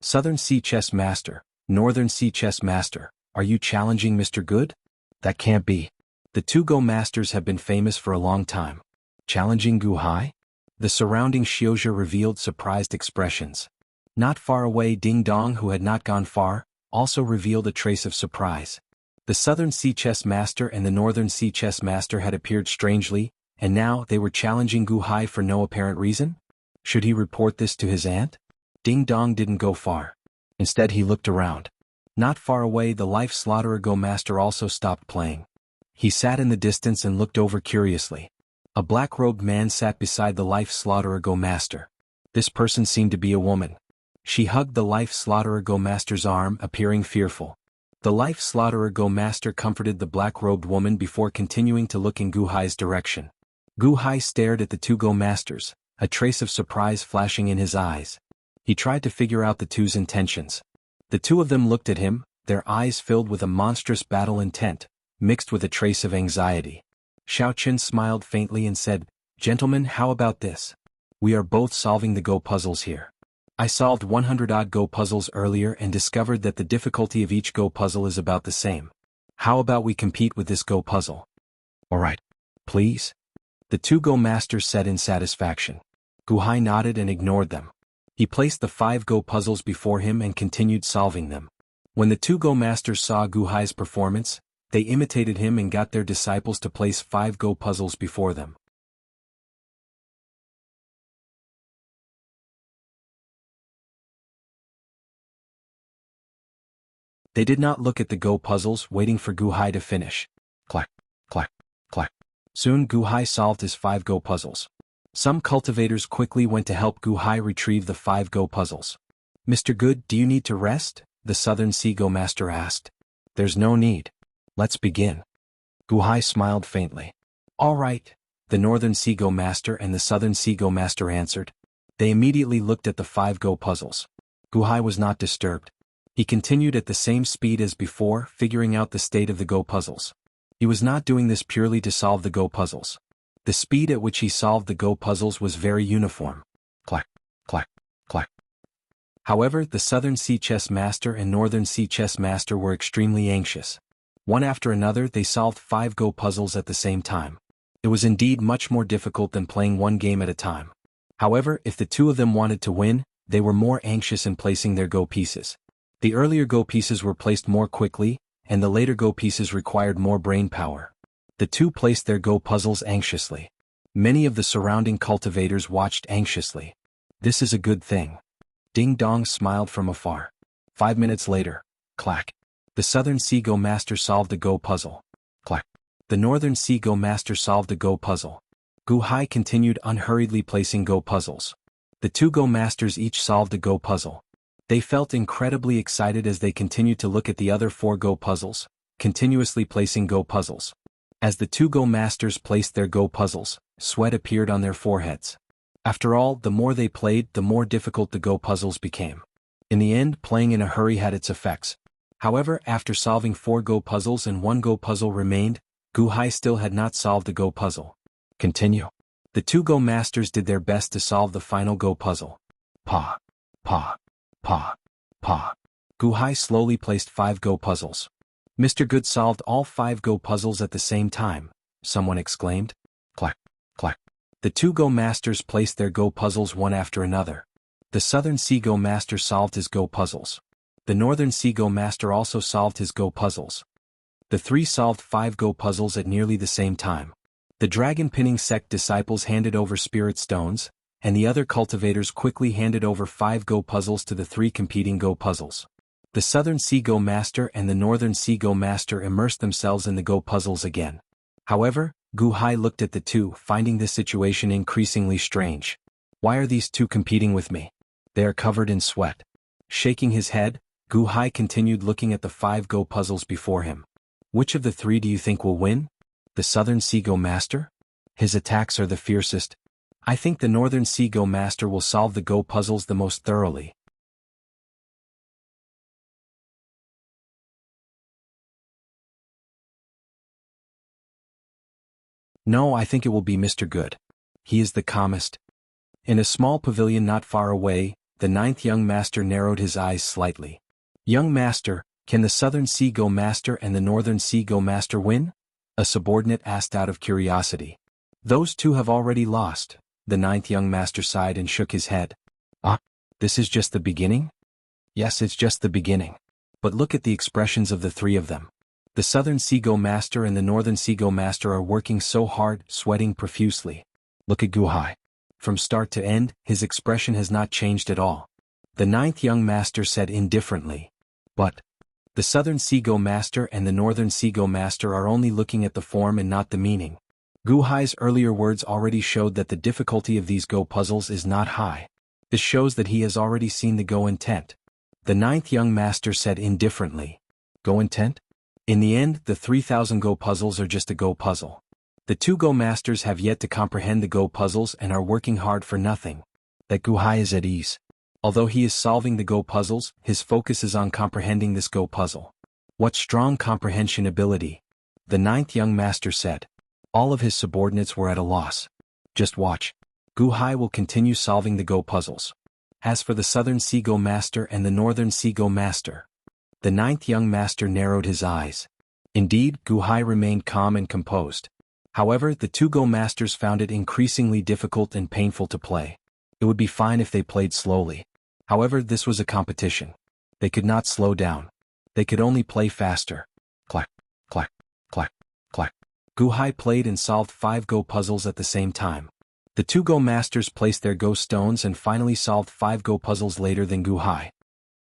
Southern Sea Chess Master, Northern Sea Chess Master, are you challenging Mr. Good? That can't be. The two Go Masters have been famous for a long time. Challenging Guhai? The surrounding Xiozha revealed surprised expressions. Not far away, Ding Dong, who had not gone far, also revealed a trace of surprise. The Southern Sea Chess Master and the Northern Sea Chess Master had appeared strangely, and now they were challenging Guhai for no apparent reason? Should he report this to his aunt? Ding Dong didn't go far. Instead, he looked around. Not far away, the Life Slaughterer Go Master also stopped playing. He sat in the distance and looked over curiously. A black-robed man sat beside the Life Slaughterer Go Master. This person seemed to be a woman. She hugged the Life Slaughterer Go Master's arm, appearing fearful. The Life Slaughterer Go Master comforted the black-robed woman before continuing to look in Guhai's direction. Guhai stared at the two Go Masters, a trace of surprise flashing in his eyes. He tried to figure out the two's intentions. The two of them looked at him, their eyes filled with a monstrous battle intent, mixed with a trace of anxiety. Xiao Qin smiled faintly and said, Gentlemen, how about this? We are both solving the Go puzzles here. I solved 100-odd Go puzzles earlier and discovered that the difficulty of each Go puzzle is about the same. How about we compete with this Go puzzle? Alright. Please? The two Go masters said in satisfaction. Guhai nodded and ignored them. He placed the 5 Go puzzles before him and continued solving them. When the two Go masters saw Guhai's performance, they imitated him and got their disciples to place 5 Go puzzles before them. They did not look at the Go puzzles, waiting for Guhai to finish. Clack, clack, clack. Soon Guhai solved his 5 Go puzzles. Some cultivators quickly went to help Guhai retrieve the 5 Go puzzles. Mr. Good, do you need to rest? The Southern Sea Go Master asked. There's no need. Let's begin. Guhai smiled faintly. All right, the Northern Sea Go Master and the Southern Sea Go Master answered. They immediately looked at the 5 Go puzzles. Guhai was not disturbed. He continued at the same speed as before, figuring out the state of the Go puzzles. He was not doing this purely to solve the Go puzzles. The speed at which he solved the Go puzzles was very uniform. Clack, clack, clack. However, the Southern Sea Chess Master and Northern Sea Chess Master were extremely anxious. One after another they solved 5 Go puzzles at the same time. It was indeed much more difficult than playing one game at a time. However, if the two of them wanted to win, they were more anxious in placing their Go pieces. The earlier Go pieces were placed more quickly, and the later Go pieces required more brain power. The two placed their Go puzzles anxiously. Many of the surrounding cultivators watched anxiously. This is a good thing. Ding Dong smiled from afar. 5 minutes later, clack. The Southern Sea Go Master solved a Go puzzle. Clack. The Northern Sea Go Master solved a Go puzzle. Guhai continued unhurriedly placing Go puzzles. The two Go Masters each solved a Go puzzle. They felt incredibly excited as they continued to look at the other 4 Go puzzles, continuously placing Go puzzles. As the two Go Masters placed their Go puzzles, sweat appeared on their foreheads. After all, the more they played, the more difficult the Go puzzles became. In the end, playing in a hurry had its effects. However, after solving 4 Go puzzles and 1 Go puzzle remained, Guhai still had not solved a Go puzzle. Continue. The two Go Masters did their best to solve the final Go puzzle. Pa. Pa. Pa. Pa. Guhai slowly placed 5 Go puzzles. Mr. Good solved all 5 Go puzzles at the same time, someone exclaimed. Clack, clack. The two Go Masters placed their Go puzzles one after another. The Southern Sea Go Master solved his Go puzzles. The Northern Sea Go Master also solved his Go puzzles. The three solved 5 Go puzzles at nearly the same time. The Dragon Pinning Sect disciples handed over Spirit Stones, and the other cultivators quickly handed over 5 Go puzzles to the 3 competing Go puzzles. The Southern Sea Go Master and the Northern Sea Go Master immersed themselves in the Go puzzles again. However, Guhai looked at the two, finding this situation increasingly strange. Why are these two competing with me? They are covered in sweat. Shaking his head, Guhai continued looking at the 5 Go puzzles before him. Which of the 3 do you think will win? The Southern Sea Go Master? His attacks are the fiercest. I think the Northern Sea Go Master will solve the Go puzzles the most thoroughly. No, I think it will be Mr. Good. He is the calmest. In a small pavilion not far away, the 9th young master narrowed his eyes slightly. Young master, can the Southern Sea Go Master and the Northern Sea Go Master win? A subordinate asked out of curiosity. Those two have already lost. The 9th young master sighed and shook his head. Ah, this is just the beginning? Yes, it's just the beginning. But look at the expressions of the 3 of them. The Southern Sea Go Master and the Northern Sea Go Master are working so hard, sweating profusely. Look at Guhai. From start to end, his expression has not changed at all. The 9th young master said indifferently. But the Southern Sea Go Master and the Northern Sea Go Master are only looking at the form and not the meaning. Guhai's earlier words already showed that the difficulty of these Go puzzles is not high. This shows that he has already seen the Go intent. The 9th young master said indifferently. Go intent? In the end, the 3,000 Go puzzles are just a Go puzzle. The 2 Go masters have yet to comprehend the Go puzzles and are working hard for nothing. That Guhai is at ease. Although he is solving the Go puzzles, his focus is on comprehending this Go puzzle. What strong comprehension ability! The 9th young master said. All of his subordinates were at a loss. Just watch. Gu Hai will continue solving the Go puzzles. As for the Southern Sea Go Master and the Northern Sea Go Master, the ninth young master narrowed his eyes. Indeed, Gu Hai remained calm and composed. However, the two Go Masters found it increasingly difficult and painful to play. It would be fine if they played slowly. However, this was a competition. They could not slow down. They could only play faster. Clack, clack, clack, clack. Gu Hai played and solved 5 Go puzzles at the same time. The two Go Masters placed their Go stones and finally solved 5 Go puzzles later than Gu Hai.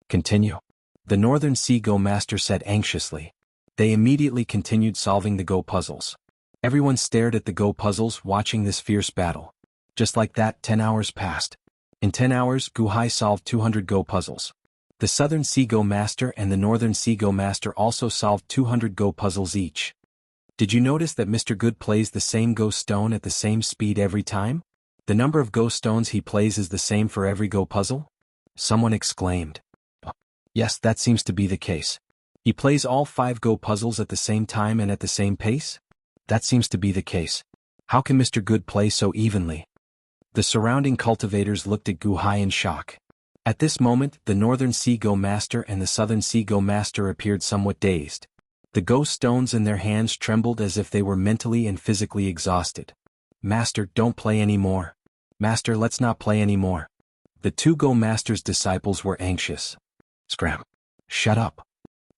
Continue. The Northern Sea Go Master said anxiously. They immediately continued solving the Go puzzles. Everyone stared at the Go puzzles watching this fierce battle. Just like that, 10 hours passed. In 10 hours, Gu Hai solved 200 Go puzzles. The Southern Sea Go Master and the Northern Sea Go Master also solved 200 Go puzzles each. Did you notice that Mr. Good plays the same Go stone at the same speed every time? The number of Go stones he plays is the same for every Go puzzle? Someone exclaimed. Yes, that seems to be the case. He plays all 5 Go puzzles at the same time and at the same pace? That seems to be the case. How can Mr. Good play so evenly? The surrounding cultivators looked at Gu Hai in shock. At this moment, the Northern Sea Go Master and the Southern Sea Go Master appeared somewhat dazed. The Go stones in their hands trembled as if they were mentally and physically exhausted. Master, don't play anymore. Master, let's not play anymore. The two Go Masters' disciples were anxious. Scram. Shut up.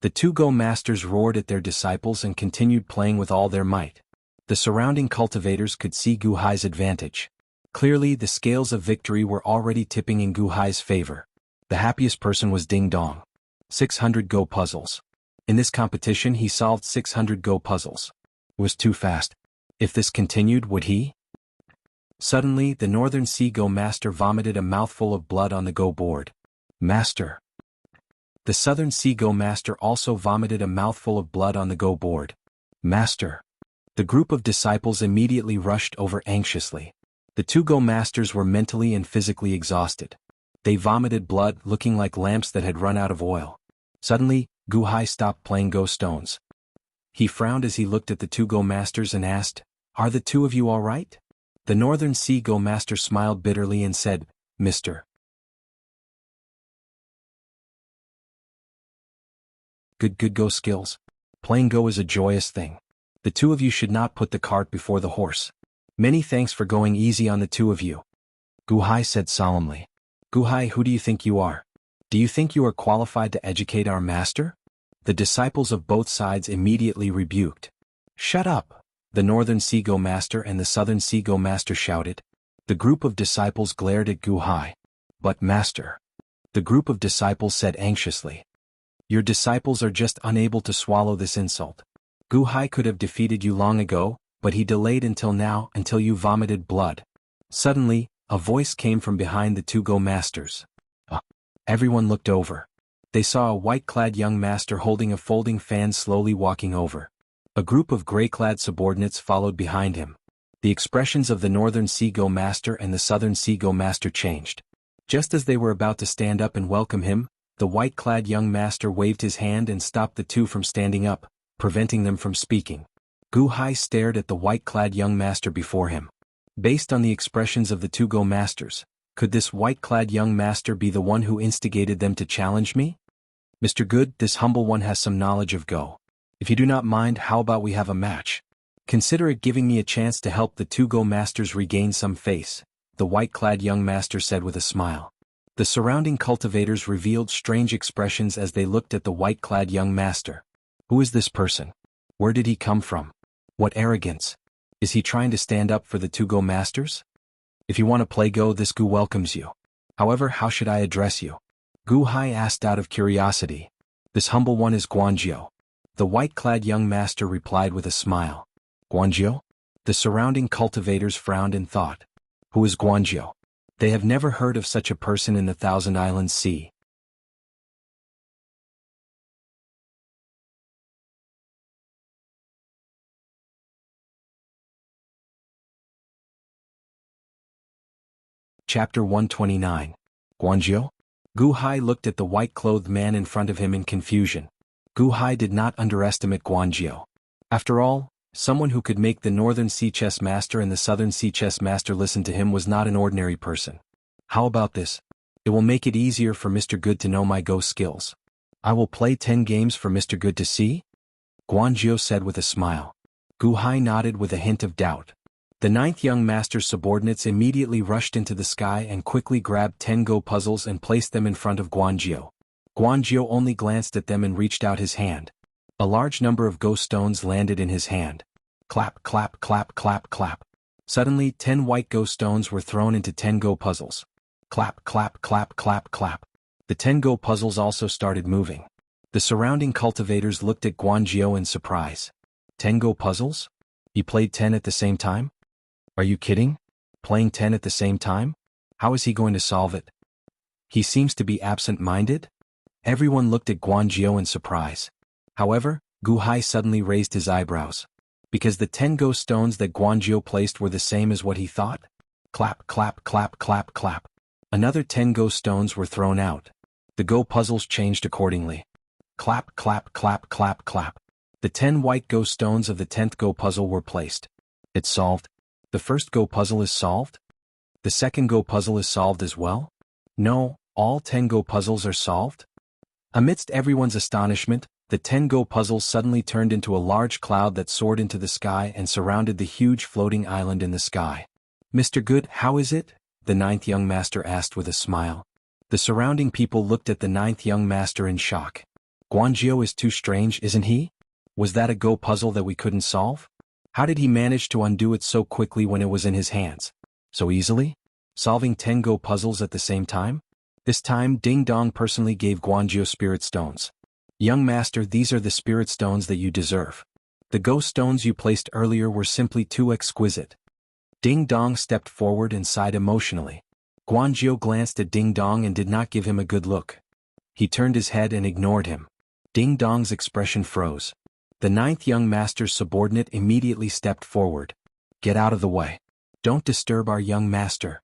The two Go Masters roared at their disciples and continued playing with all their might. The surrounding cultivators could see Gu Hai's advantage. Clearly, the scales of victory were already tipping in Gu Hai's favor. The happiest person was Ding Dong. 600 Go puzzles. In this competition he solved 600 Go puzzles. It was too fast. If this continued, would he? Suddenly, the Northern Sea Go Master vomited a mouthful of blood on the Go board. Master. The Southern Sea Go Master also vomited a mouthful of blood on the Go board. Master. The group of disciples immediately rushed over anxiously. The two Go Masters were mentally and physically exhausted. They vomited blood, looking like lamps that had run out of oil. Suddenly, Gu Hai stopped playing Go stones. He frowned as he looked at the two Go Masters and asked, "Are the two of you all right?" The Northern Sea Go Master smiled bitterly and said, "Mr. Good Go skills. Playing Go is a joyous thing. The two of you should not put the cart before the horse. Many thanks for going easy on the two of you." Gu Hai said solemnly. "Gu Hai, who do you think you are? Do you think you are qualified to educate our master?" The disciples of both sides immediately rebuked. "Shut up!" The Northern Sea Go Master and the Southern Sea Go Master shouted. The group of disciples glared at Gu Hai. "But Master," the group of disciples said anxiously. "Your disciples are just unable to swallow this insult. Gu Hai could have defeated you long ago, but he delayed until now, until you vomited blood." Suddenly, a voice came from behind the two Go Masters. Everyone looked over. They saw a white-clad young master holding a folding fan slowly walking over. A group of gray-clad subordinates followed behind him. The expressions of the Northern Sea Go Master and the Southern Sea Go Master changed. Just as they were about to stand up and welcome him, the white-clad young master waved his hand and stopped the two from standing up, preventing them from speaking. Gu Hai stared at the white-clad young master before him. Based on the expressions of the two Go Masters, could this white-clad young master be the one who instigated them to challenge me? "Mr. Good, this humble one has some knowledge of Go. If you do not mind, how about we have a match? Consider it giving me a chance to help the two Go Masters regain some face," the white-clad young master said with a smile. The surrounding cultivators revealed strange expressions as they looked at the white-clad young master. Who is this person? Where did he come from? What arrogance! Is he trying to stand up for the two Go Masters? "If you want to play Go, this Gu welcomes you. However, how should I address you?" Gu Hai asked out of curiosity. "This humble one is Guanjiu." The white-clad young master replied with a smile. "Guanjiu?" The surrounding cultivators frowned in thought. Who is Guanjiu? They have never heard of such a person in the Thousand Islands Sea. Chapter 129. Guanjiu? Gu Hai looked at the white-clothed man in front of him in confusion. Gu Hai did not underestimate Guanjiu. After all, Someone who could make the Northern Sea Chess Master and the Southern Sea Chess Master listen to him was not an ordinary person. How about this? It will make it easier for Mr. Good to know my Go skills. I will play 10 games for Mr. Good to see? Guanzhou said with a smile. Gu Hai nodded with a hint of doubt. The ninth young master's subordinates immediately rushed into the sky and quickly grabbed 10 Go puzzles and placed them in front of Guanzhou. Guanzhou only glanced at them and reached out his hand. A large number of Go stones landed in his hand. Clap, clap, clap, clap, clap. Suddenly 10 white Go stones were thrown into 10 Go puzzles. Clap, clap, clap, clap, clap. The 10 Go puzzles also started moving. The surrounding cultivators looked at Guanzhou in surprise. 10 Go puzzles? You played 10 at the same time? Are you kidding? Playing 10 at the same time? How is he going to solve it? He seems to be absent-minded? Everyone looked at Guanzhou in surprise. However, Gu Hai suddenly raised his eyebrows. Because the 10 Go stones that Guanzhou placed were the same as what he thought? Clap, clap, clap, clap, clap. Another 10 Go stones were thrown out. The Go puzzles changed accordingly. Clap, clap, clap, clap, clap. The 10 white Go stones of the 10th Go puzzle were placed. It's solved. The first Go puzzle is solved? The second Go puzzle is solved as well? No, all 10 Go puzzles are solved? Amidst everyone's astonishment, the 10 Go puzzles suddenly turned into a large cloud that soared into the sky and surrounded the huge floating island in the sky. Mr. Good, how is it? The ninth young master asked with a smile. The surrounding people looked at the ninth young master in shock. Guanzhou is too strange, isn't he? Was that a Go puzzle that we couldn't solve? How did he manage to undo it so quickly when it was in his hands? So easily? Solving 10 Go puzzles at the same time? This time Ding Dong personally gave Guanzhou spirit stones. Young master, these are the spirit stones that you deserve. The Go stones you placed earlier were simply too exquisite. Ding Dong stepped forward and sighed emotionally. Guanzhou glanced at Ding Dong and did not give him a good look. He turned his head and ignored him. Ding Dong's expression froze. The ninth young master's subordinate immediately stepped forward. Get out of the way. Don't disturb our young master.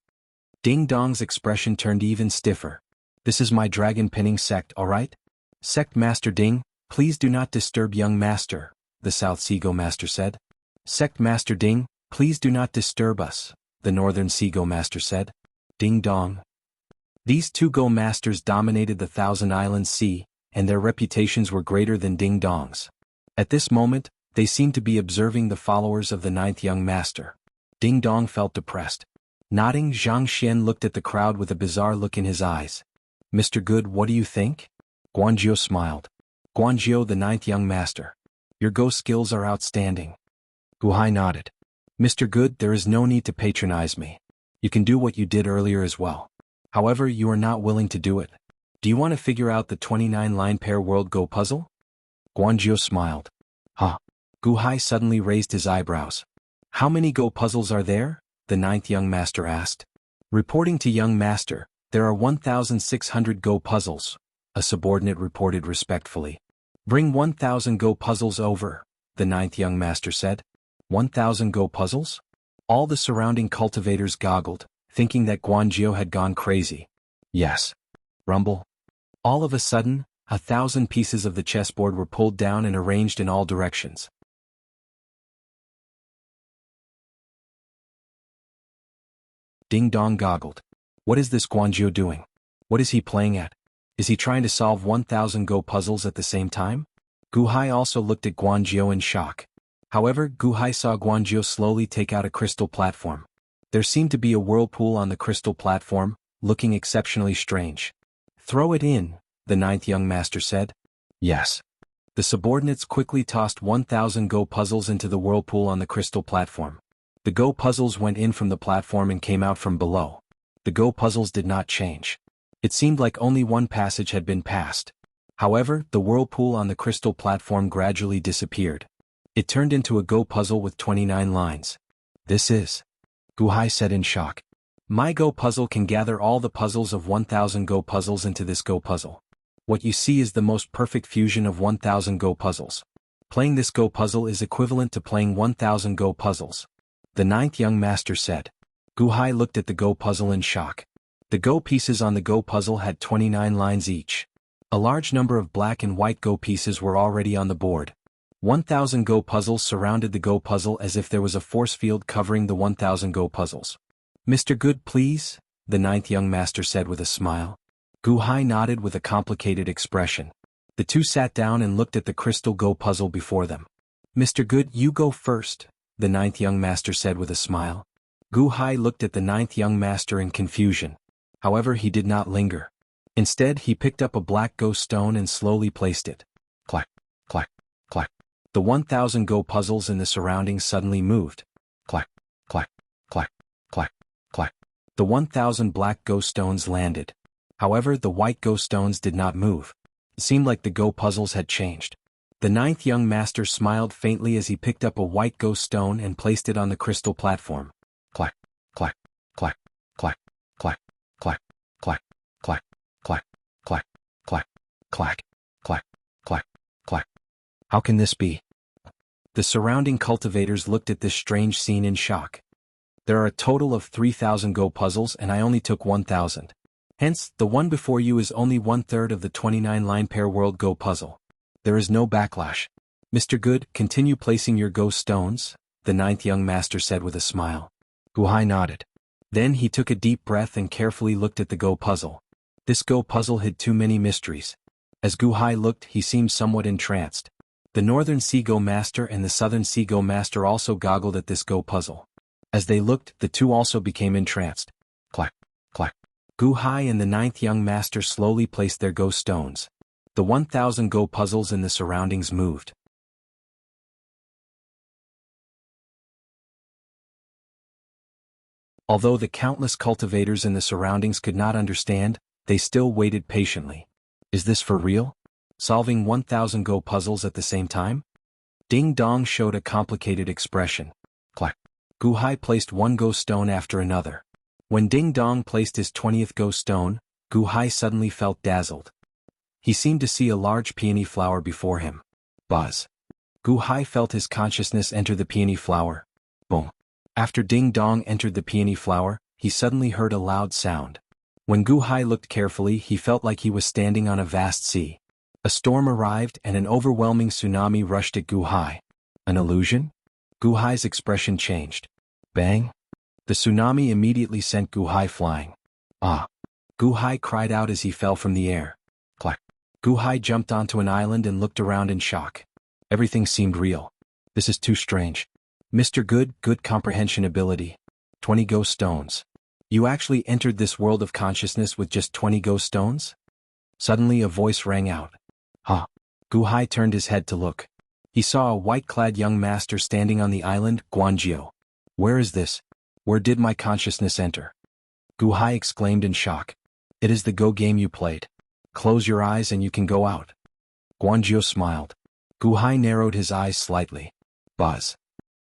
Ding Dong's expression turned even stiffer. This is my dragon pinning sect, alright? Sect Master Ding, please do not disturb young master, the South Sea Go Master said. Sect Master Ding, please do not disturb us, the Northern Sea Go Master said. Ding Dong. These two Go Masters dominated the Thousand Islands Sea, and their reputations were greater than Ding Dong's. At this moment, they seemed to be observing the followers of the ninth young master. Ding Dong felt depressed. Nodding, Zhang Xian looked at the crowd with a bizarre look in his eyes. Mr. Good, what do you think? Guanzhou smiled. Guanzhou, the ninth young master. Your Go skills are outstanding. Gu Hai nodded. Mr. Good, there is no need to patronize me. You can do what you did earlier as well. However, you are not willing to do it. Do you want to figure out the 29-line pair world Go puzzle? Guanzhou smiled. Huh. Gu Hai suddenly raised his eyebrows. How many Go puzzles are there? The ninth young master asked. Reporting to young master, there are 1,600 Go puzzles, a subordinate reported respectfully. Bring 1,000 Go puzzles over, the ninth young master said. 1,000 Go puzzles? All the surrounding cultivators goggled, thinking that Guanzhou had gone crazy. Yes. Rumble. All of a sudden, 1,000 pieces of the chessboard were pulled down and arranged in all directions. Ding Dong goggled. What is this Guanzhou doing? What is he playing at? Is he trying to solve 1,000 Go puzzles at the same time? Gu Hai also looked at Guanzhou in shock. However, Gu Hai saw Guanzhou slowly take out a crystal platform. There seemed to be a whirlpool on the crystal platform, looking exceptionally strange. Throw it in, the ninth young master said. Yes. The subordinates quickly tossed 1,000 Go puzzles into the whirlpool on the crystal platform. The Go puzzles went in from the platform and came out from below. The Go puzzles did not change. It seemed like only one passage had been passed. However, the whirlpool on the crystal platform gradually disappeared. It turned into a Go puzzle with 29 lines. This is... Gu Hai said in shock. My Go puzzle can gather all the puzzles of 1,000 Go puzzles into this Go puzzle. What you see is the most perfect fusion of 1,000 Go puzzles. Playing this Go puzzle is equivalent to playing 1,000 Go puzzles. The ninth young master said. Gu Hai looked at the Go puzzle in shock. The Go pieces on the Go puzzle had 29 lines each. A large number of black and white Go pieces were already on the board. 1,000 Go puzzles surrounded the Go puzzle as if there was a force field covering the 1,000 Go puzzles. Mr. Good, please, the ninth young master said with a smile. Gu Hai nodded with a complicated expression. The two sat down and looked at the crystal Go puzzle before them. Mr. Good, you go first, the ninth young master said with a smile. Gu Hai looked at the ninth young master in confusion. However, he did not linger. Instead, he picked up a black Go stone and slowly placed it. Clack, clack, clack. The 1,000 Go puzzles in the surroundings suddenly moved. Clack, clack, clack, clack, clack. The 1,000 black Go stones landed. However, the white Go stones did not move. It seemed like the Go puzzles had changed. The ninth young master smiled faintly as he picked up a white Go stone and placed it on the crystal platform. Clack, clack, clack, clack, clack, clack, clack, clack, clack, clack, clack, clack, clack, clack, clack. How can this be? The surrounding cultivators looked at this strange scene in shock. There are a total of 3,000 Go puzzles and I only took 1,000. Hence, the one before you is only 1/3 of the 29 line pair world Go puzzle. There is no backlash. Mr. Good, continue placing your Go stones, the ninth young master said with a smile. Gu Hai nodded. Then he took a deep breath and carefully looked at the Go puzzle. This Go puzzle hid too many mysteries. As Gu Hai looked, he seemed somewhat entranced. The Northern Sea Go Master and the Southern Sea Go Master also goggled at this Go puzzle. As they looked, the two also became entranced. Clack, clack. Gu Hai and the ninth young master slowly placed their Go stones. The 1,000 Go puzzles in the surroundings moved. Although the countless cultivators in the surroundings could not understand, they still waited patiently. Is this for real? Solving 1,000 Go puzzles at the same time? Ding Dong showed a complicated expression. Clack. Gu Hai placed one Go stone after another. When Ding Dong placed his 20th Go stone, Gu Hai suddenly felt dazzled. He seemed to see a large peony flower before him. Buzz. Gu Hai felt his consciousness enter the peony flower. Boom. After Ding Dong entered the peony flower, he suddenly heard a loud sound. When Gu Hai looked carefully, he felt like he was standing on a vast sea. A storm arrived and an overwhelming tsunami rushed at Gu Hai. An illusion? Gu Hai's expression changed. Bang! The tsunami immediately sent Gu Hai flying. Ah! Gu Hai cried out as he fell from the air. Clack! Gu Hai jumped onto an island and looked around in shock. Everything seemed real. This is too strange. Mr. Good, good comprehension ability. 20 Go stones. You actually entered this world of consciousness with just 20 Go stones? Suddenly a voice rang out. Ha! Gu Hai turned his head to look. He saw a white-clad young master standing on the island, Guanjiu. Where is this? Where did my consciousness enter? Gu Hai exclaimed in shock. It is the Go game you played. Close your eyes and you can go out. Guanjiu smiled. Gu Hai narrowed his eyes slightly. Buzz.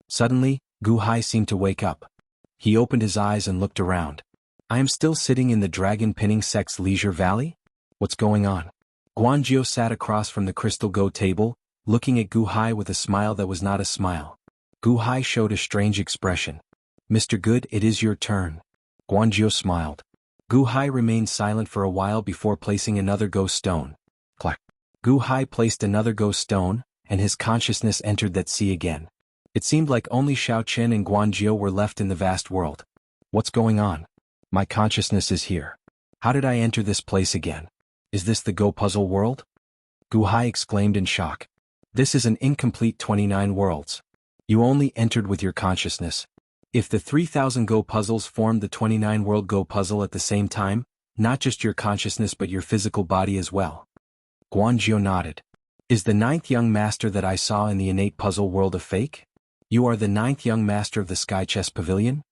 Suddenly, Gu Hai seemed to wake up. He opened his eyes and looked around. I am still sitting in the dragon pinning sect's leisure valley? What's going on? Guanjiu sat across from the crystal Go table, looking at Gu Hai with a smile that was not a smile. Gu Hai showed a strange expression. Mr. Good, it is your turn. Guanjiu smiled. Gu Hai remained silent for a while before placing another Go stone. Clack. Gu Hai placed another Go stone, and his consciousness entered that sea again. It seemed like only Xiao Qian and Guanjiu were left in the vast world. What's going on? My consciousness is here. How did I enter this place again? Is this the Go puzzle world? Gu Hai exclaimed in shock. This is an incomplete 29 worlds. You only entered with your consciousness. If the 3,000 Go puzzles formed the 29 world Go puzzle at the same time, not just your consciousness but your physical body as well. Guanjiu nodded. Is the ninth young master that I saw in the innate puzzle world a fake? You are the ninth young master of the Sky Chess Pavilion?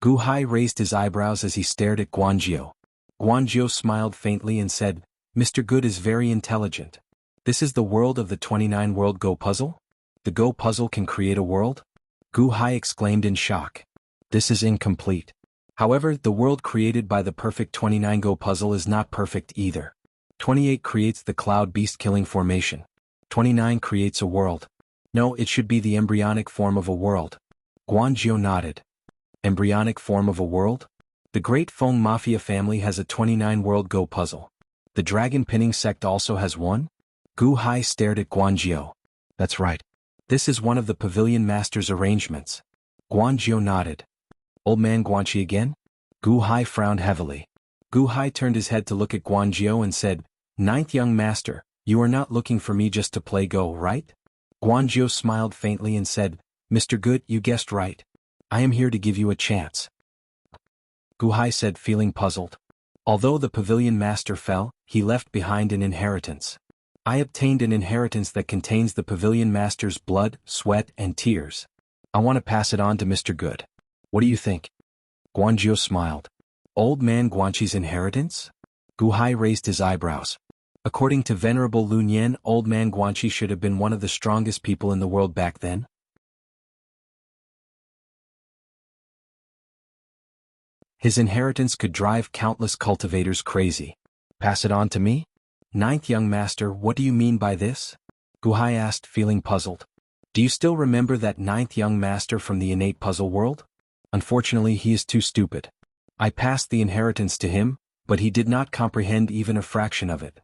Gu Hai raised his eyebrows as he stared at Guanjiu. Guanjiu smiled faintly and said, Mr. Good is very intelligent. This is the world of the 29 world Go puzzle? The Go puzzle can create a world? Gu Hai exclaimed in shock. This is incomplete. However, the world created by the perfect 29 Go puzzle is not perfect either. 28 creates the cloud beast killing formation. 29 creates a world. No, it should be the embryonic form of a world. Guanjiu nodded. Embryonic form of a world? The Great Feng Mafia family has a 29 world Go puzzle. The dragon pinning sect also has one? Gu Hai stared at Guanjiu. That's right. This is one of the pavilion master's arrangements. Guanzhou nodded. Old man Guanxi again? Gu Hai frowned heavily. Gu Hai turned his head to look at Guanzhou and said, Ninth young master, you are not looking for me just to play Go, right? Guanzhou smiled faintly and said, Mr. Good, you guessed right. I am here to give you a chance. Gu Hai said, feeling puzzled. Although the pavilion master fell, he left behind an inheritance. I obtained an inheritance that contains the pavilion master's blood, sweat, and tears. I want to pass it on to Mr. Good. What do you think? Guanzhou smiled. Old man Guanxi's inheritance? Gu Hai raised his eyebrows. According to Venerable Lu Nian, old man Guanxi should have been one of the strongest people in the world back then. His inheritance could drive countless cultivators crazy. Pass it on to me? Ninth young master, what do you mean by this? Gu Hai asked, feeling puzzled. Do you still remember that ninth young master from the innate puzzle world? Unfortunately, he is too stupid. I passed the inheritance to him, but he did not comprehend even a fraction of it.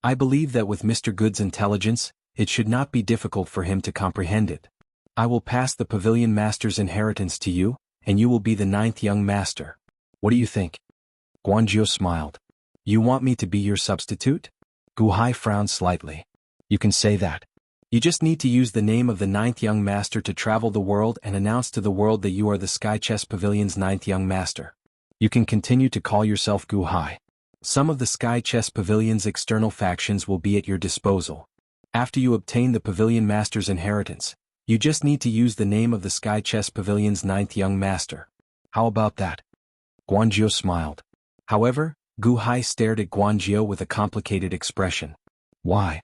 I believe that with Mr. Good's intelligence, it should not be difficult for him to comprehend it. I will pass the pavilion master's inheritance to you, and you will be the ninth young master. What do you think? Guanzhou smiled. You want me to be your substitute? Gu Hai frowned slightly. You can say that. You just need to use the name of the ninth young master to travel the world and announce to the world that you are the Sky Chess Pavilion's ninth young master. You can continue to call yourself Gu Hai. Some of the Sky Chess Pavilion's external factions will be at your disposal. After you obtain the pavilion master's inheritance, you just need to use the name of the Sky Chess Pavilion's ninth young master. How about that? Guanzhou smiled. However, Gu Hai stared at Guanzhou with a complicated expression. Why?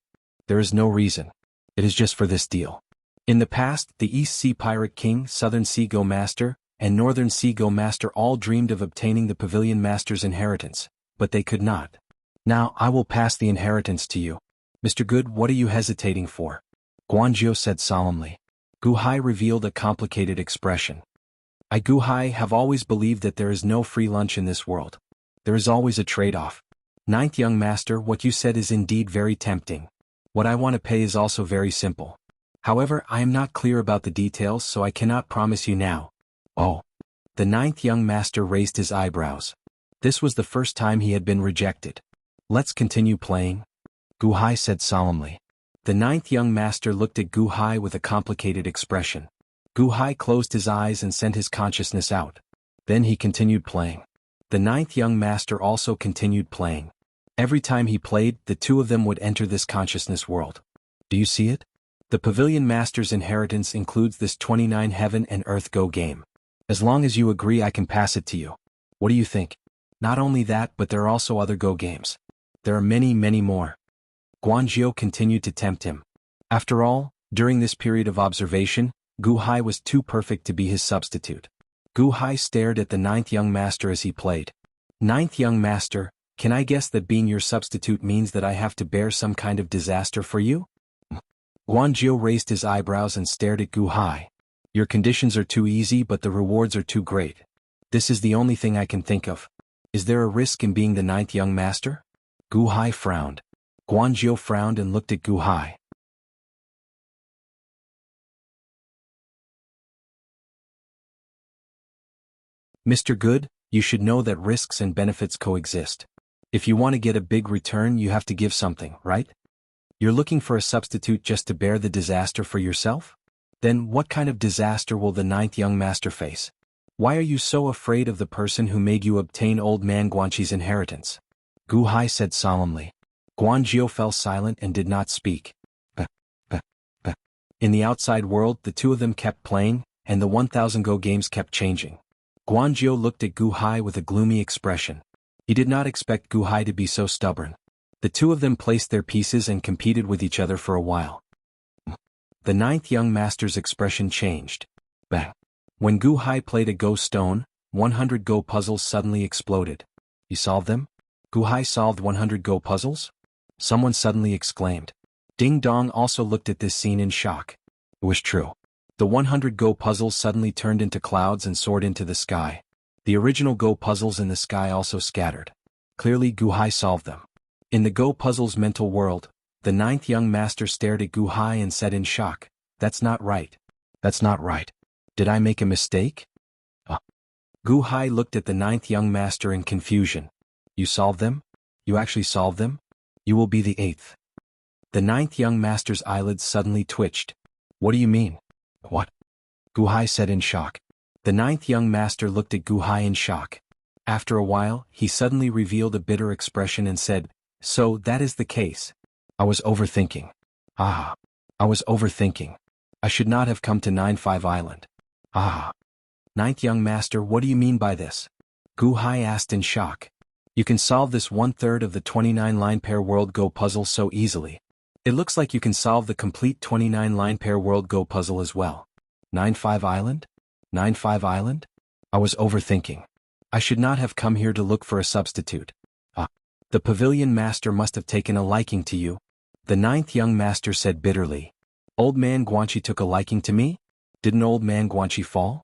There is no reason. It is just for this deal. In the past, the East Sea Pirate King, Southern Sea Go Master, and Northern Sea Go Master all dreamed of obtaining the pavilion master's inheritance, but they could not. Now I will pass the inheritance to you. Mr. Good, what are you hesitating for? Guanzhou said solemnly. Gu Hai revealed a complicated expression. I, Gu Hai, have always believed that there is no free lunch in this world. There is always a trade-off. Ninth young master, what you said is indeed very tempting. What I want to pay is also very simple. However, I am not clear about the details, so I cannot promise you now. Oh. The ninth young master raised his eyebrows. This was the first time he had been rejected. Let's continue playing, Gu Hai said solemnly. The ninth young master looked at Gu Hai with a complicated expression. Gu Hai closed his eyes and sent his consciousness out. Then he continued playing. The ninth young master also continued playing. Every time he played, the two of them would enter this consciousness world. Do you see it? The pavilion master's inheritance includes this 29 Heaven and Earth Go game. As long as you agree, I can pass it to you. What do you think? Not only that, but there are also other Go games. There are many, many more. Guanzhou continued to tempt him. After all, during this period of observation, Gu Hai was too perfect to be his substitute. Gu Hai stared at the ninth young master as he played. Ninth young master, can I guess that being your substitute means that I have to bear some kind of disaster for you? Guanzhou raised his eyebrows and stared at Gu Hai. Your conditions are too easy, but the rewards are too great. This is the only thing I can think of. Is there a risk in being the ninth young master? Gu Hai frowned. Guanzhou frowned and looked at Gu Hai. Mr. Good, you should know that risks and benefits coexist. If you want to get a big return, you have to give something, right? You're looking for a substitute just to bear the disaster for yourself? Then what kind of disaster will the ninth young master face? Why are you so afraid of the person who made you obtain old man Guanxi's inheritance? Gu Hai said solemnly. Guanzhou fell silent and did not speak. In the outside world, the two of them kept playing, and the 1000 Go games kept changing. Guanzhou looked at Gu Hai with a gloomy expression. He did not expect Gu Hai to be so stubborn. The two of them placed their pieces and competed with each other for a while. The ninth young master's expression changed. Bang. When Gu Hai played a Go stone, 100 Go puzzles suddenly exploded. You solved them? Gu Hai solved 100 Go puzzles? Someone suddenly exclaimed. Ding Dong also looked at this scene in shock. It was true. The 100 Go puzzles suddenly turned into clouds and soared into the sky. The original Go puzzles in the sky also scattered. Clearly Gu Hai solved them. In the Go puzzles mental world, the ninth young master stared at Gu Hai and said in shock, That's not right. That's not right. Did I make a mistake? Gu Hai looked at the ninth young master in confusion. You solved them? You actually solved them? You will be the eighth. The ninth young master's eyelids suddenly twitched. What do you mean? What? Gu Hai said in shock. The ninth young master looked at Gu Hai in shock. After a while, he suddenly revealed a bitter expression and said, So that is the case. I was overthinking. I was overthinking. I should not have come to 9-5 Island. Ninth young master, what do you mean by this? Gu Hai asked in shock. You can solve this 1/3 of the 29-line pair world Go puzzle so easily. It looks like you can solve the complete 29-line pair world Go puzzle as well. 9-5 Island? 9-5 Island? I was overthinking. I should not have come here to look for a substitute. The pavilion master must have taken a liking to you. The ninth young master said bitterly. Old man Guanxi took a liking to me? Didn't old man Guanxi fall?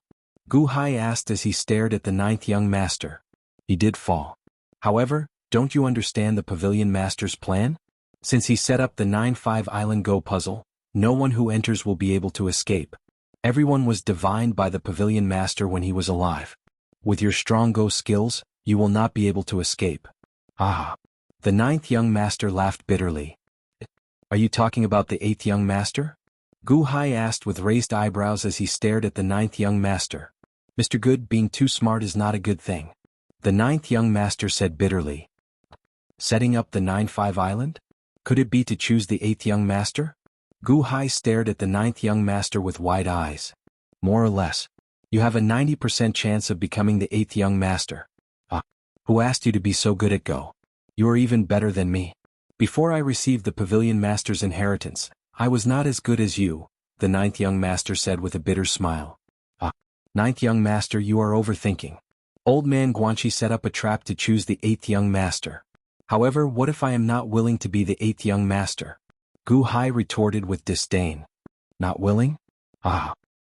Gu Hai asked as he stared at the ninth young master. He did fall. However, don't you understand the pavilion master's plan? Since he set up the 9-5 Island Go puzzle, no one who enters will be able to escape. Everyone was divined by the pavilion master when he was alive. With your strong Go skills, you will not be able to escape. The ninth young master laughed bitterly. Are you talking about the eighth young master? Gu Hai asked with raised eyebrows as he stared at the ninth young master. Mr. Good, being too smart is not a good thing. The ninth young master said bitterly. Setting up the 9-5 Island? Could it be to choose the eighth young master? Gu Hai stared at the ninth young master with wide eyes. More or less. You have a 90% chance of becoming the eighth young master. Who asked you to be so good at Go? You are even better than me. Before I received the pavilion master's inheritance, I was not as good as you, the ninth young master said with a bitter smile. Ninth young master, you are overthinking. Old man Guanxi set up a trap to choose the eighth young master. However, what if I am not willing to be the eighth young master? Gu Hai retorted with disdain. Not willing?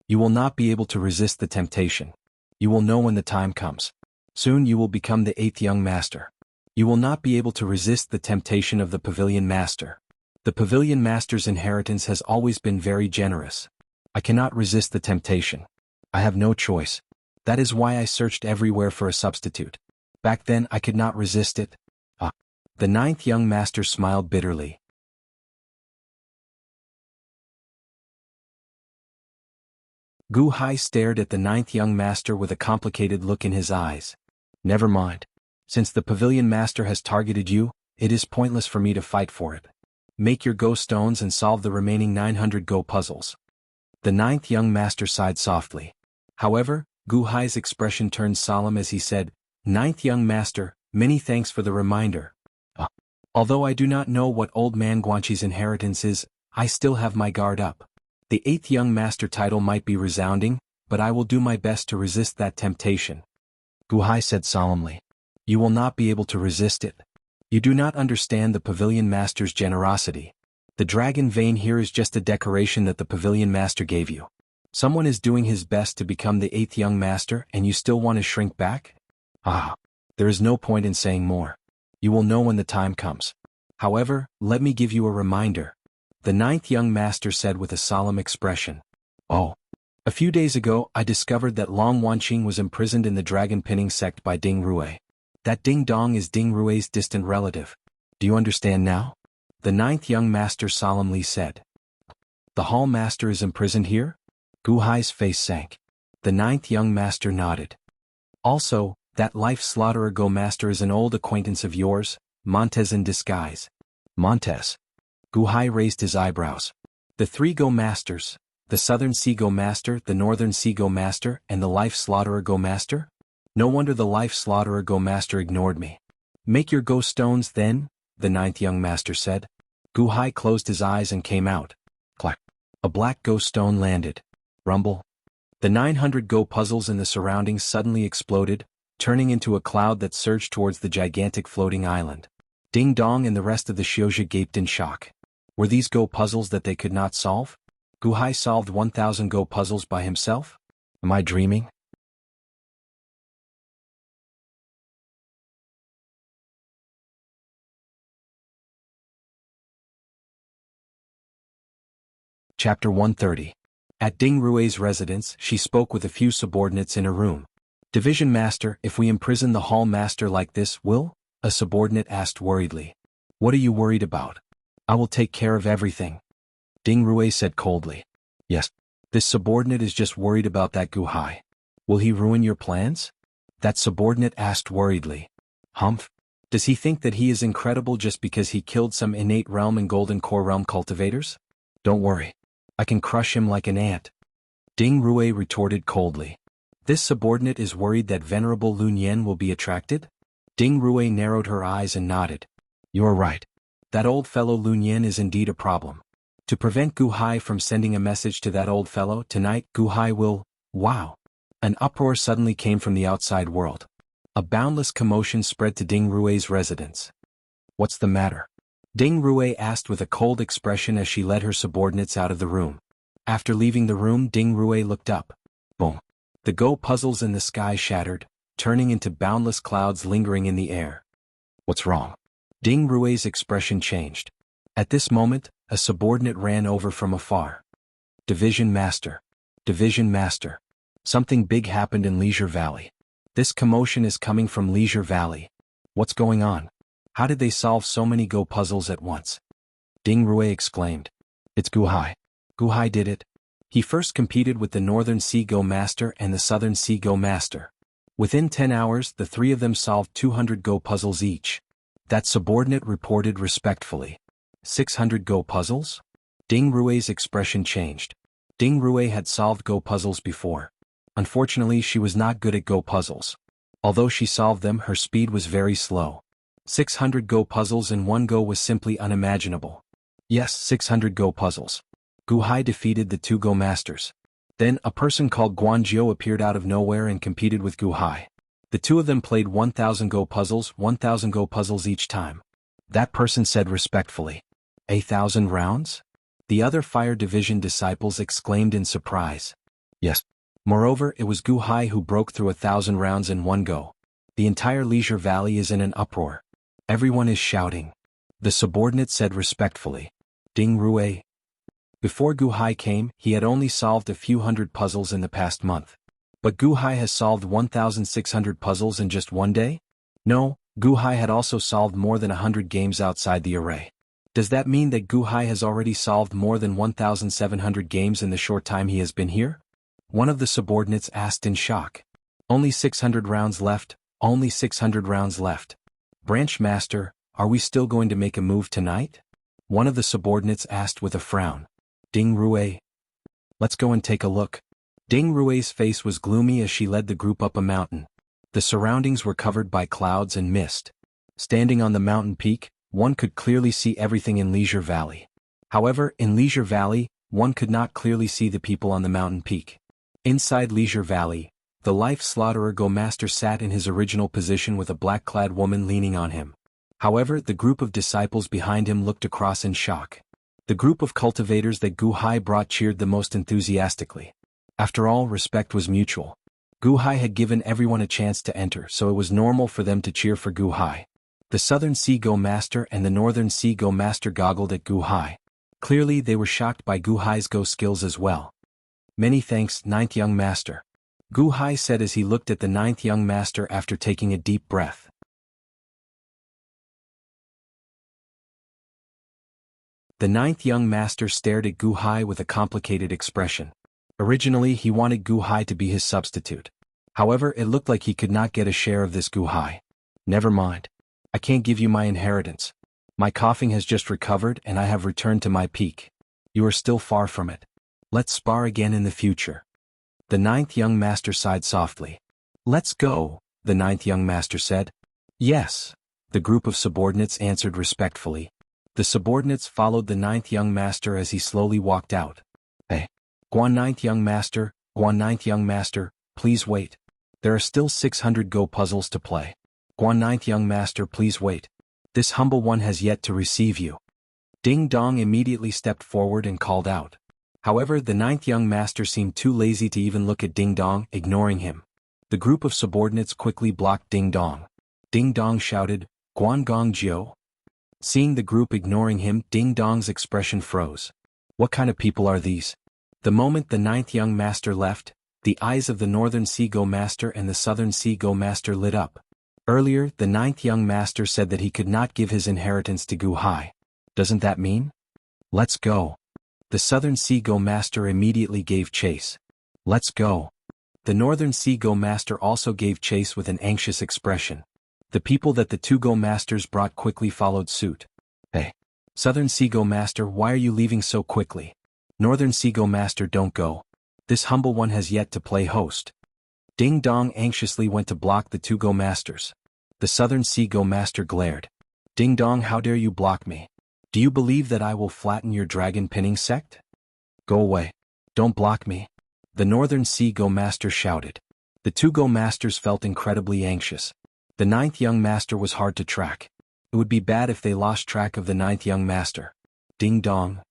You will not be able to resist the temptation. You will know when the time comes. Soon you will become the eighth young master. You will not be able to resist the temptation of the pavilion master. The pavilion master's inheritance has always been very generous. I cannot resist the temptation. I have no choice. That is why I searched everywhere for a substitute. Back then I could not resist it. The ninth young master smiled bitterly. Gu Hai stared at the ninth young master with a complicated look in his eyes. Never mind. Since the pavilion master has targeted you, it is pointless for me to fight for it. Make your Go stones and solve the remaining 900 Go puzzles. The ninth young master sighed softly. However, Gu Hai's expression turned solemn as he said, Ninth young master, many thanks for the reminder. Although I do not know what old man Guanxi's inheritance is, I still have my guard up. The eighth young master title might be resounding, but I will do my best to resist that temptation. Gu Hai said solemnly. You will not be able to resist it. You do not understand the pavilion master's generosity. The dragon vein here is just a decoration that the pavilion master gave you. Someone is doing his best to become the eighth young master and you still want to shrink back? There is no point in saying more. You will know when the time comes. However, let me give you a reminder. The ninth young master said with a solemn expression. A few days ago I discovered that Long Wanqing was imprisoned in the dragon pinning sect by Ding Rue. That Ding Dong is Ding Rue's distant relative. Do you understand now? The ninth young master solemnly said. The hall master is imprisoned here? Gu Hai's face sank. The ninth young master nodded. Also, that life slaughterer Go master is an old acquaintance of yours, Montez in disguise. Montez. Gu Hai raised his eyebrows. The three Go masters, the Southern Sea Go master, the Northern Sea Go master, and the life slaughterer Go master? No wonder the life slaughterer Go master ignored me. Make your Go stones then, the ninth young master said. Gu Hai closed his eyes and came out. Clack. A black Go stone landed. Rumble. The 900 Go puzzles in the surroundings suddenly exploded, turning into a cloud that surged towards the gigantic floating island. Ding Dong and the rest of the Xiuzhi gaped in shock. Were these Go puzzles that they could not solve? Gu Hai solved 1,000 Go puzzles by himself? Am I dreaming? Chapter 130. At Ding Rui's residence, she spoke with a few subordinates in a room. Division Master, if we imprison the Hall Master like this, will? A subordinate asked worriedly. What are you worried about? I will take care of everything. Ding Rui said coldly. Yes. This subordinate is just worried about that Guhai. Will he ruin your plans? That subordinate asked worriedly. Humph. Does he think that he is incredible just because he killed some innate realm and golden core realm cultivators? Don't worry. I can crush him like an ant. Ding Rui retorted coldly. This subordinate is worried that Venerable Lun Yen will be attracted? Ding Rui narrowed her eyes and nodded. You're right. That old fellow Lun Yen is indeed a problem. To prevent Guhai from sending a message to that old fellow, tonight Guhai will… Wow! An uproar suddenly came from the outside world. A boundless commotion spread to Ding Rui's residence. What's the matter? Ding Rui asked with a cold expression as she led her subordinates out of the room. After leaving the room, Ding Rui looked up. Boom! The Go puzzles in the sky shattered, turning into boundless clouds lingering in the air. What's wrong? Ding Rui's expression changed. At this moment, a subordinate ran over from afar. Division Master. Division Master. Something big happened in Leisure Valley. This commotion is coming from Leisure Valley. What's going on? How did they solve so many Go puzzles at once? Ding Rui exclaimed. It's Guhai. Guhai did it. He first competed with the Northern Sea Go Master and the Southern Sea Go Master. Within 10 hours, the three of them solved 200 Go puzzles each. That subordinate reported respectfully. 600 Go puzzles? Ding Rui's expression changed. Ding Rui had solved Go puzzles before. Unfortunately, she was not good at Go puzzles. Although she solved them, her speed was very slow. 600 Go puzzles in one go was simply unimaginable. Yes, 600 Go puzzles. Guhai defeated the two Go masters. Then, a person called Guanjiu appeared out of nowhere and competed with Guhai. The two of them played 1,000 Go puzzles each time. That person said respectfully. 1,000 rounds? The other Fire Division disciples exclaimed in surprise. Yes. Moreover, it was Guhai who broke through 1,000 rounds in one go. The entire Leisure Valley is in an uproar. Everyone is shouting. The subordinate said respectfully. Ding Rui. Before Guhai came, he had only solved a few hundred puzzles in the past month. But Guhai has solved 1,600 puzzles in just one day? No, Guhai had also solved more than 100 games outside the array. Does that mean that Guhai has already solved more than 1,700 games in the short time he has been here? One of the subordinates asked in shock. Only 600 rounds left, only 600 rounds left. Branch Master, are we still going to make a move tonight? One of the subordinates asked with a frown. Ding Rui. Let's go and take a look. Ding Rui's face was gloomy as she led the group up a mountain. The surroundings were covered by clouds and mist. Standing on the mountain peak, one could clearly see everything in Leisure Valley. However, in Leisure Valley, one could not clearly see the people on the mountain peak. Inside Leisure Valley, the Life Slaughterer Go Master sat in his original position with a black-clad woman leaning on him. However, the group of disciples behind him looked across in shock. The group of cultivators that Guhai brought cheered the most enthusiastically. After all, respect was mutual. Guhai had given everyone a chance to enter, so it was normal for them to cheer for Guhai. The Southern Sea Go Master and the Northern Sea Go Master goggled at Guhai. Clearly, they were shocked by Guhai's Go skills as well. Many thanks, Ninth Young Master. Guhai said as he looked at the Ninth Young Master after taking a deep breath. The Ninth Young Master stared at Guhai with a complicated expression. Originally, he wanted Guhai to be his substitute. However, it looked like he could not get a share of this Guhai. Never mind. I can't give you my inheritance. My coughing has just recovered and I have returned to my peak. You are still far from it. Let's spar again in the future. The Ninth Young Master sighed softly. Let's go, the Ninth Young Master said. Yes, the group of subordinates answered respectfully. The subordinates followed the Ninth Young Master as he slowly walked out. Hey, Guan Ninth Young Master, Guan Ninth Young Master, please wait. There are still 600 Go puzzles to play. Guan Ninth Young Master, please wait. This humble one has yet to receive you. Ding Dong immediately stepped forward and called out. However, the Ninth Young Master seemed too lazy to even look at Ding Dong, ignoring him. The group of subordinates quickly blocked Ding Dong. Ding Dong shouted, Guan Gong Jiu. Seeing the group ignoring him, Ding Dong's expression froze. What kind of people are these? The moment the ninth young master left, the eyes of the northern Sea-Go master and the southern Sea-Go master lit up. Earlier, the ninth young master said that he could not give his inheritance to Gu Hai. Doesn't that mean? Let's go. The southern Sea-Go master immediately gave chase. Let's go. The northern Sea-Go master also gave chase with an anxious expression. The people that the two Go masters brought quickly followed suit. Hey. Southern Sea-Go master, why are you leaving so quickly? Northern Sea-Go master, don't go. This humble one has yet to play host. Ding Dong anxiously went to block the two Go masters. The southern Sea-Go master glared. Ding Dong, how dare you block me? Do you believe that I will flatten your dragon pinning sect? Go away. Don't block me. The northern Sea-Go master shouted. The two Go masters felt incredibly anxious. The ninth young master was hard to track. It would be bad if they lost track of the ninth young master. Ding Dong.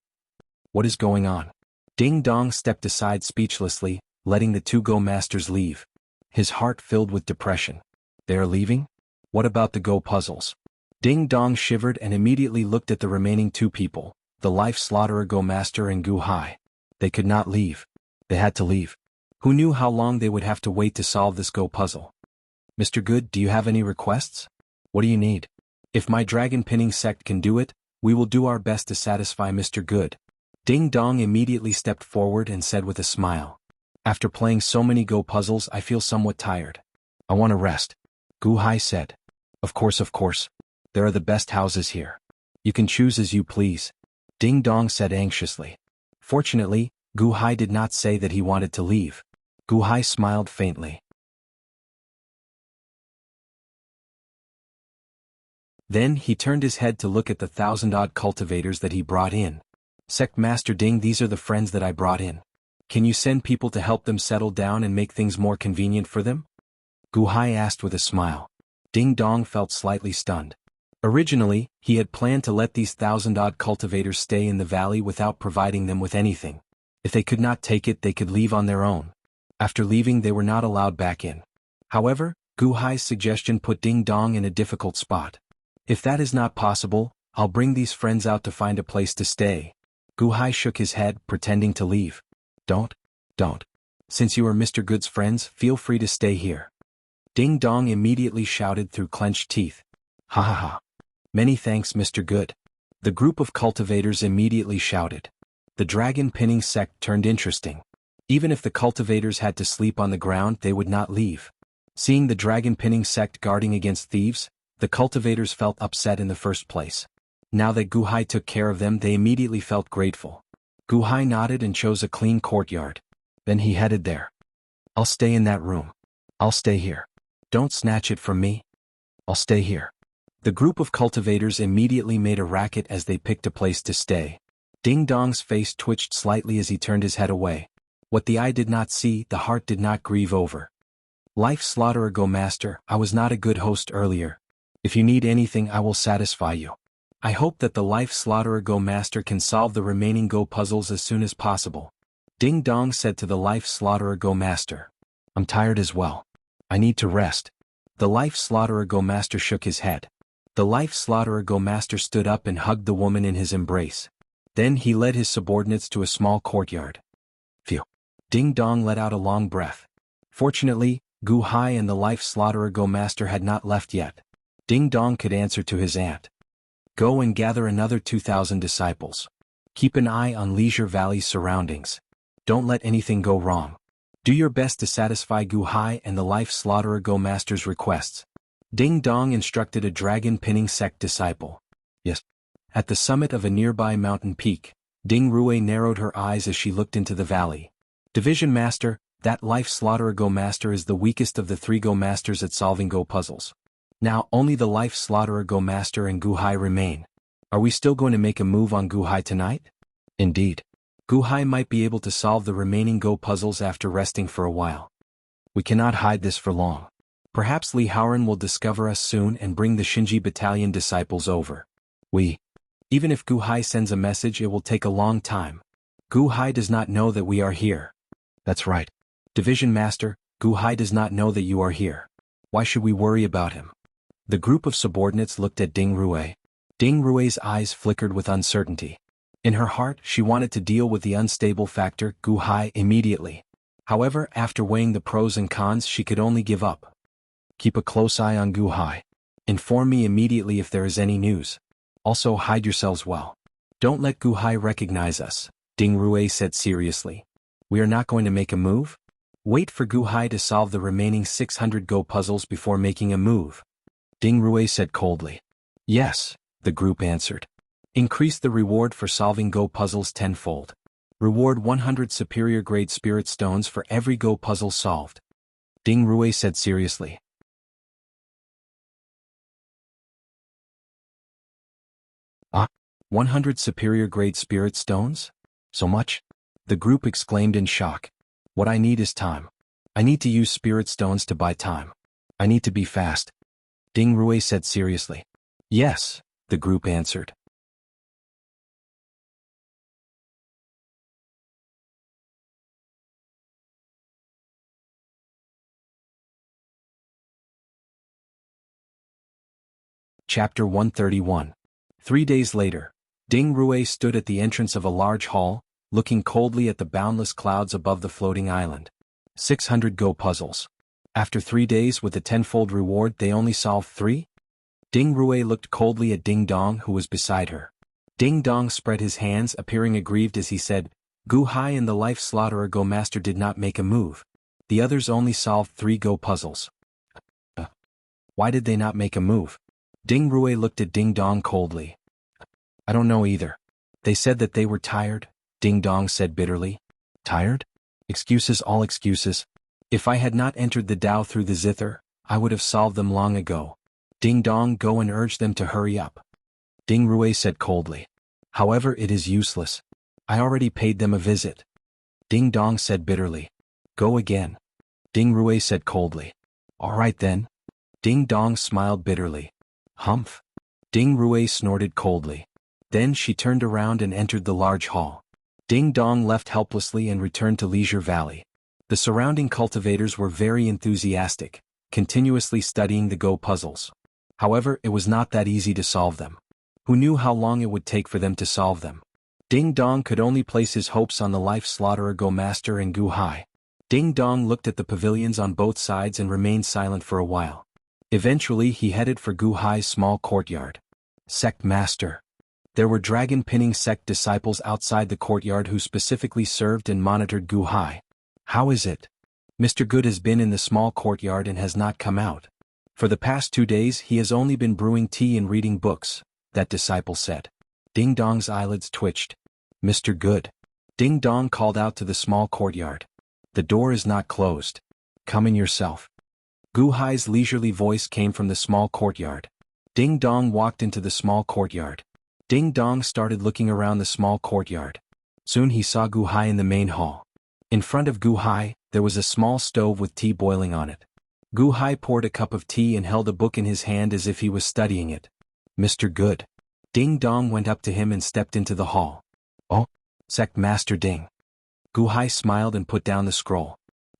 What is going on? Ding Dong stepped aside speechlessly, letting the two Go masters leave. His heart filled with depression. They are leaving? What about the Go puzzles? Ding Dong shivered and immediately looked at the remaining two people, the Life Slaughterer Go master and Gu Hai. They could not leave. They had to leave. Who knew how long they would have to wait to solve this Go puzzle? Mr. Good, do you have any requests? What do you need? If my dragon pinning sect can do it, we will do our best to satisfy Mr. Good. Ding Dong immediately stepped forward and said with a smile. After playing so many Go puzzles, I feel somewhat tired. I want to rest. Gu Hai said. Of course. There are the best houses here. You can choose as you please. Ding Dong said anxiously. Fortunately, Gu Hai did not say that he wanted to leave. Gu Hai smiled faintly. Then he turned his head to look at the 1,000-odd cultivators that he brought in. Sect Master Ding, these are the friends that I brought in. Can you send people to help them settle down and make things more convenient for them? Gu Hai asked with a smile. Ding Dong felt slightly stunned. Originally, he had planned to let these 1,000-odd cultivators stay in the valley without providing them with anything. If they could not take it, they could leave on their own. After leaving, they were not allowed back in. However, Gu Hai's suggestion put Ding Dong in a difficult spot. If that is not possible, I'll bring these friends out to find a place to stay. Gu Hai shook his head, pretending to leave. Don't. Since you are Mr. Good's friends, feel free to stay here. Ding Dong immediately shouted through clenched teeth. Ha ha ha. Many thanks, Mr. Good. The group of cultivators immediately shouted. The dragon pinning sect turned interesting. Even if the cultivators had to sleep on the ground, they would not leave. Seeing the dragon pinning sect guarding against thieves, the cultivators felt upset in the first place. Now that Gu Hai took care of them, they immediately felt grateful. Gu Hai nodded and chose a clean courtyard. Then he headed there. I'll stay in that room. I'll stay here. Don't snatch it from me. I'll stay here. The group of cultivators immediately made a racket as they picked a place to stay. Ding Dong's face twitched slightly as he turned his head away. What the eye did not see, the heart did not grieve over. Life Slaughterer Go Master, I was not a good host earlier. If you need anything, I will satisfy you. I hope that the Life Slaughterer Go Master can solve the remaining Go puzzles as soon as possible. Ding Dong said to the Life Slaughterer Go Master. I'm tired as well. I need to rest. The Life Slaughterer Go Master shook his head. The Life Slaughterer Go Master stood up and hugged the woman in his embrace. Then he led his subordinates to a small courtyard. Phew. Ding Dong let out a long breath. Fortunately, Gu Hai and the Life Slaughterer Go Master had not left yet. Ding Dong could answer to his aunt. Go and gather another 2,000 disciples. Keep an eye on Leisure Valley's surroundings. Don't let anything go wrong. Do your best to satisfy Gu Hai and the Life Slaughterer Go Master's requests. Ding Dong instructed a dragon pinning sect disciple. Yes. At the summit of a nearby mountain peak, Ding Rue narrowed her eyes as she looked into the valley. Division Master, that Life Slaughterer Go Master is the weakest of the 3 Go Masters at solving Go puzzles. Now only the Life Slaughterer Go Master and Gu Hai remain. Are we still going to make a move on Gu Hai tonight? Indeed. Gu Hai might be able to solve the remaining Go puzzles after resting for a while. We cannot hide this for long. Perhaps Li Haoran will discover us soon and bring the Shinji Battalion disciples over. Even if Gu Hai sends a message, it will take a long time. Gu Hai does not know that we are here. That's right. Division Master, Gu Hai does not know that you are here. Why should we worry about him? The group of subordinates looked at Ding Rue. Ding Rue's eyes flickered with uncertainty. In her heart, she wanted to deal with the unstable factor, Gu Hai, immediately. However, after weighing the pros and cons, she could only give up. Keep a close eye on Gu Hai. Inform me immediately if there is any news. Also hide yourselves well. Don't let Gu Hai recognize us, Ding Rui said seriously. We are not going to make a move? Wait for Gu Hai to solve the remaining 600 Go puzzles before making a move. Ding Rui said coldly. Yes, the group answered. Increase the reward for solving Go puzzles tenfold. Reward 100 superior grade spirit stones for every Go puzzle solved. Ding Rui said seriously. 100 superior grade spirit stones? So much? The group exclaimed in shock. What I need is time. I need to use spirit stones to buy time. I need to be fast. Ding Rui said seriously. Yes, the group answered. Chapter 131. 3 days later, Ding Rui stood at the entrance of a large hall, looking coldly at the boundless clouds above the floating island. 600 Go puzzles. After 3 days with a tenfold reward, they only solved 3? Ding Rui looked coldly at Ding Dong, who was beside her. Ding Dong spread his hands, appearing aggrieved as he said, Gu Hai and the Life Slaughterer Go Master did not make a move. The others only solved 3 Go puzzles. Why did they not make a move? Ding Rui looked at Ding Dong coldly. I don't know either. They said that they were tired, Ding Dong said bitterly. Tired? Excuses, all excuses. If I had not entered the Tao through the zither, I would have solved them long ago. Ding Dong, go and urge them to hurry up. Ding Rui said coldly. However, it is useless. I already paid them a visit. Ding Dong said bitterly. Go again. Ding Rui said coldly. All right then. Ding Dong smiled bitterly. Humph. Ding Rui snorted coldly. Then she turned around and entered the large hall. Ding Dong left helplessly and returned to Leisure Valley. The surrounding cultivators were very enthusiastic, continuously studying the Go puzzles. However, it was not that easy to solve them. Who knew how long it would take for them to solve them? Ding Dong could only place his hopes on the Life Slaughterer Go Master and Gu Hai. Ding Dong looked at the pavilions on both sides and remained silent for a while. Eventually he headed for Gu Hai's small courtyard. Sect Master. There were dragon-pinning sect disciples outside the courtyard who specifically served and monitored Gu Hai. How is it? Mr. Good has been in the small courtyard and has not come out. For the past 2 days he has only been brewing tea and reading books, that disciple said. Ding Dong's eyelids twitched. Mr. Good. Ding Dong called out to the small courtyard. The door is not closed. Come in yourself. Gu Hai's leisurely voice came from the small courtyard. Ding Dong walked into the small courtyard. Ding Dong started looking around the small courtyard. Soon he saw Gu Hai in the main hall. In front of Gu Hai, there was a small stove with tea boiling on it. Gu Hai poured a cup of tea and held a book in his hand as if he was studying it. Mr. Good. Ding Dong went up to him and stepped into the hall. Oh, Sect Master Ding. Gu Hai smiled and put down the scroll.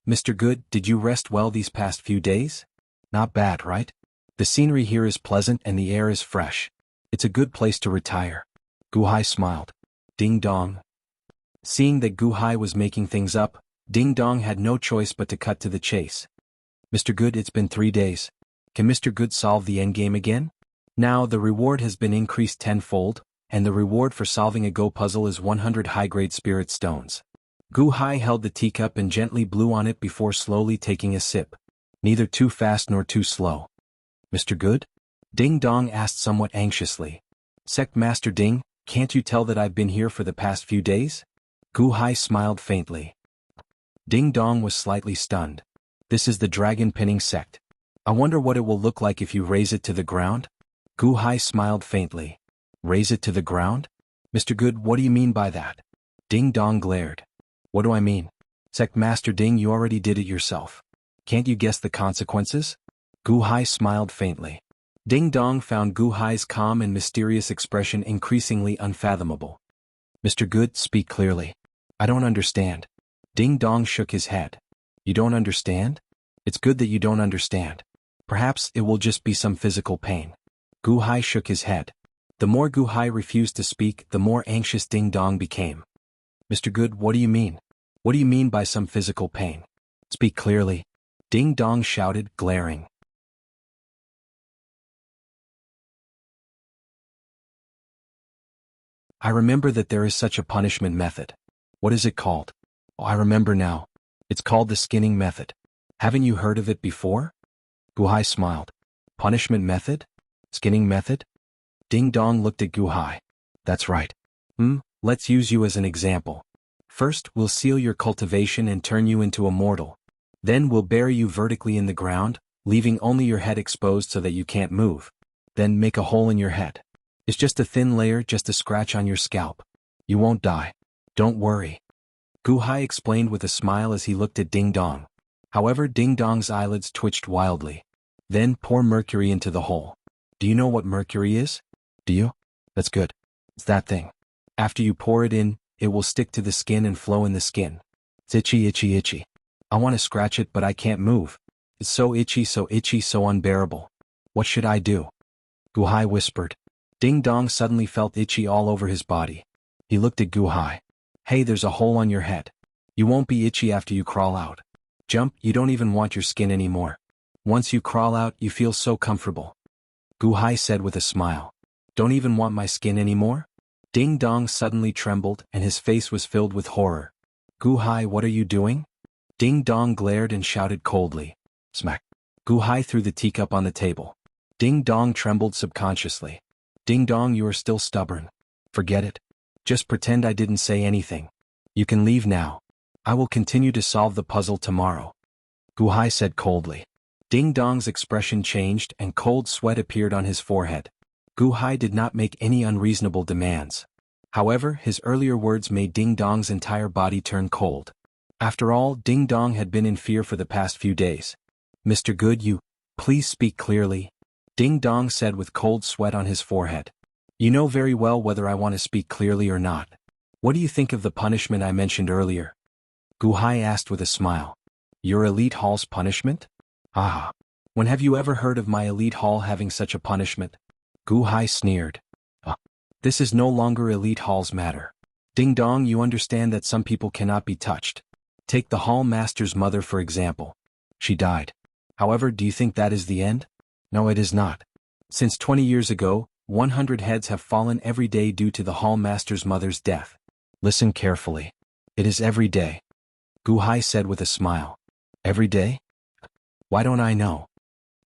Mr. Good, did you rest well these past few days? Not bad, right? The scenery here is pleasant and the air is fresh. It's a good place to retire. Gu Hai smiled. Ding Dong. Seeing that Gu Hai was making things up, Ding Dong had no choice but to cut to the chase. Mr. Good, it's been 3 days. Can Mr. Good solve the endgame again? Now the reward has been increased tenfold, and the reward for solving a Go puzzle is 100 high-grade spirit stones. Gu Hai held the teacup and gently blew on it before slowly taking a sip. Neither too fast nor too slow. Mr. Good? Ding Dong asked somewhat anxiously. Sect Master Ding, can't you tell that I've been here for the past few days? Gu Hai smiled faintly. Ding Dong was slightly stunned. This is the dragon pinning sect. I wonder what it will look like if you raise it to the ground? Gu Hai smiled faintly. Raise it to the ground? Mr. Good, what do you mean by that? Ding Dong glared. What do I mean? Sect Master Ding, you already did it yourself. Can't you guess the consequences? Gu Hai smiled faintly. Ding Dong found Gu Hai's calm and mysterious expression increasingly unfathomable. Mr. Good, speak clearly. I don't understand. Ding Dong shook his head. You don't understand? It's good that you don't understand. Perhaps it will just be some physical pain. Gu Hai shook his head. The more Gu Hai refused to speak, the more anxious Ding Dong became. Mr. Good, what do you mean? What do you mean by some physical pain? Speak clearly. Ding Dong shouted, glaring. I remember that there is such a punishment method. What is it called? Oh, I remember now. It's called the skinning method. Haven't you heard of it before? Gu Hai smiled. Punishment method? Skinning method? Ding Dong looked at Gu Hai. That's right. Let's use you as an example. First, we'll seal your cultivation and turn you into a mortal. Then we'll bury you vertically in the ground, leaving only your head exposed so that you can't move. Then make a hole in your head. It's just a thin layer, just a scratch on your scalp. You won't die. Don't worry. Gu Hai explained with a smile as he looked at Ding Dong. However, Ding Dong's eyelids twitched wildly. Then pour mercury into the hole. Do you know what mercury is? Do you? That's good. It's that thing. After you pour it in, it will stick to the skin and flow in the skin. It's itchy, itchy, itchy. I want to scratch it, but I can't move. It's so itchy, so unbearable. What should I do? Gu Hai whispered. Ding Dong suddenly felt itchy all over his body. He looked at Gu Hai. Hey, there's a hole on your head. You won't be itchy after you crawl out. Jump, you don't even want your skin anymore. Once you crawl out, you feel so comfortable. Gu Hai said with a smile. Don't even want my skin anymore? Ding Dong suddenly trembled and his face was filled with horror. Gu Hai, what are you doing? Ding Dong glared and shouted coldly. Smack. Gu Hai threw the teacup on the table. Ding Dong trembled subconsciously. Ding Dong, you are still stubborn. Forget it. Just pretend I didn't say anything. You can leave now. I will continue to solve the puzzle tomorrow. Gu Hai said coldly. Ding Dong's expression changed and cold sweat appeared on his forehead. Gu Hai did not make any unreasonable demands. However, his earlier words made Ding Dong's entire body turn cold. After all, Ding Dong had been in fear for the past few days. Mr. Good, you, please speak clearly. Ding Dong said with cold sweat on his forehead. You know very well whether I want to speak clearly or not. What do you think of the punishment I mentioned earlier? Gu Hai asked with a smile. Your elite hall's punishment? Ah. When have you ever heard of my elite hall having such a punishment? Gu Hai sneered. This is no longer elite hall's matter. Ding Dong, you understand that some people cannot be touched. Take the hall master's mother for example. She died. However, do you think that is the end? No, it is not. Since 20 years ago, 100 heads have fallen every day due to the hall master's mother's death. Listen carefully. It is every day. Gu Hai said with a smile. Every day? Why don't I know?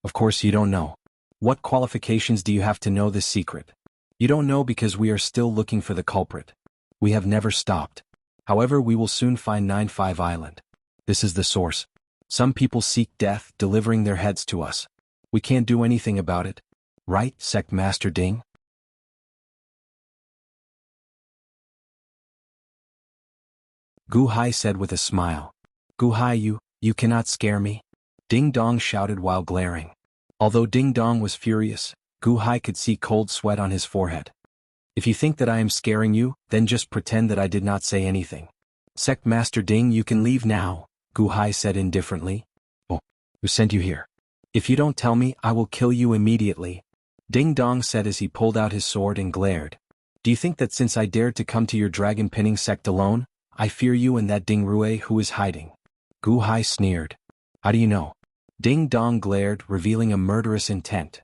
Of course you don't know. What qualifications do you have to know this secret? You don't know because we are still looking for the culprit. We have never stopped. However, we will soon find 9-5 Island. This is the source. Some people seek death, delivering their heads to us. We can't do anything about it. Right, Sect Master Ding? Gu Hai said with a smile. Gu Hai, you cannot scare me. Ding Dong shouted while glaring. Although Ding Dong was furious, Gu Hai could see cold sweat on his forehead. If you think that I am scaring you, then just pretend that I did not say anything. Sect Master Ding, you can leave now, Gu Hai said indifferently. Oh, who sent you here? If you don't tell me, I will kill you immediately. Ding Dong said as he pulled out his sword and glared. Do you think that since I dared to come to your dragon-pinning sect alone, I fear you and that Ding Rue who is hiding? Gu Hai sneered. How do you know? Ding Dong glared, revealing a murderous intent.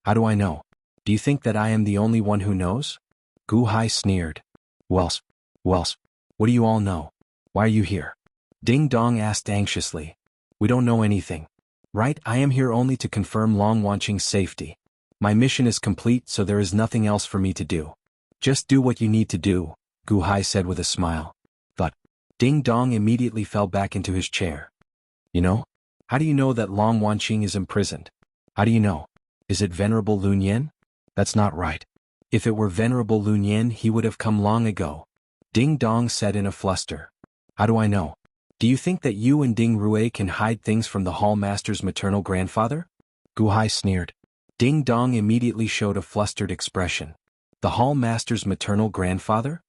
How do I know? Do you think that I am the only one who knows? Gu Hai sneered. Wells, what do you all know? Why are you here? Ding Dong asked anxiously. We don't know anything. Right, I am here only to confirm Long Wanqing's safety. My mission is complete, so there is nothing else for me to do. Just do what you need to do, Gu Hai said with a smile. But Ding Dong immediately fell back into his chair. You know? How do you know that Long Wanqing is imprisoned? How do you know? Is it Venerable Lun Yen? That's not right. If it were Venerable Lun Yen, he would have come long ago. Ding Dong said in a fluster. How do I know? Do you think that you and Ding Rue can hide things from the Hall Master's maternal grandfather? Gu Hai sneered. Ding Dong immediately showed a flustered expression. The Hall Master's maternal grandfather?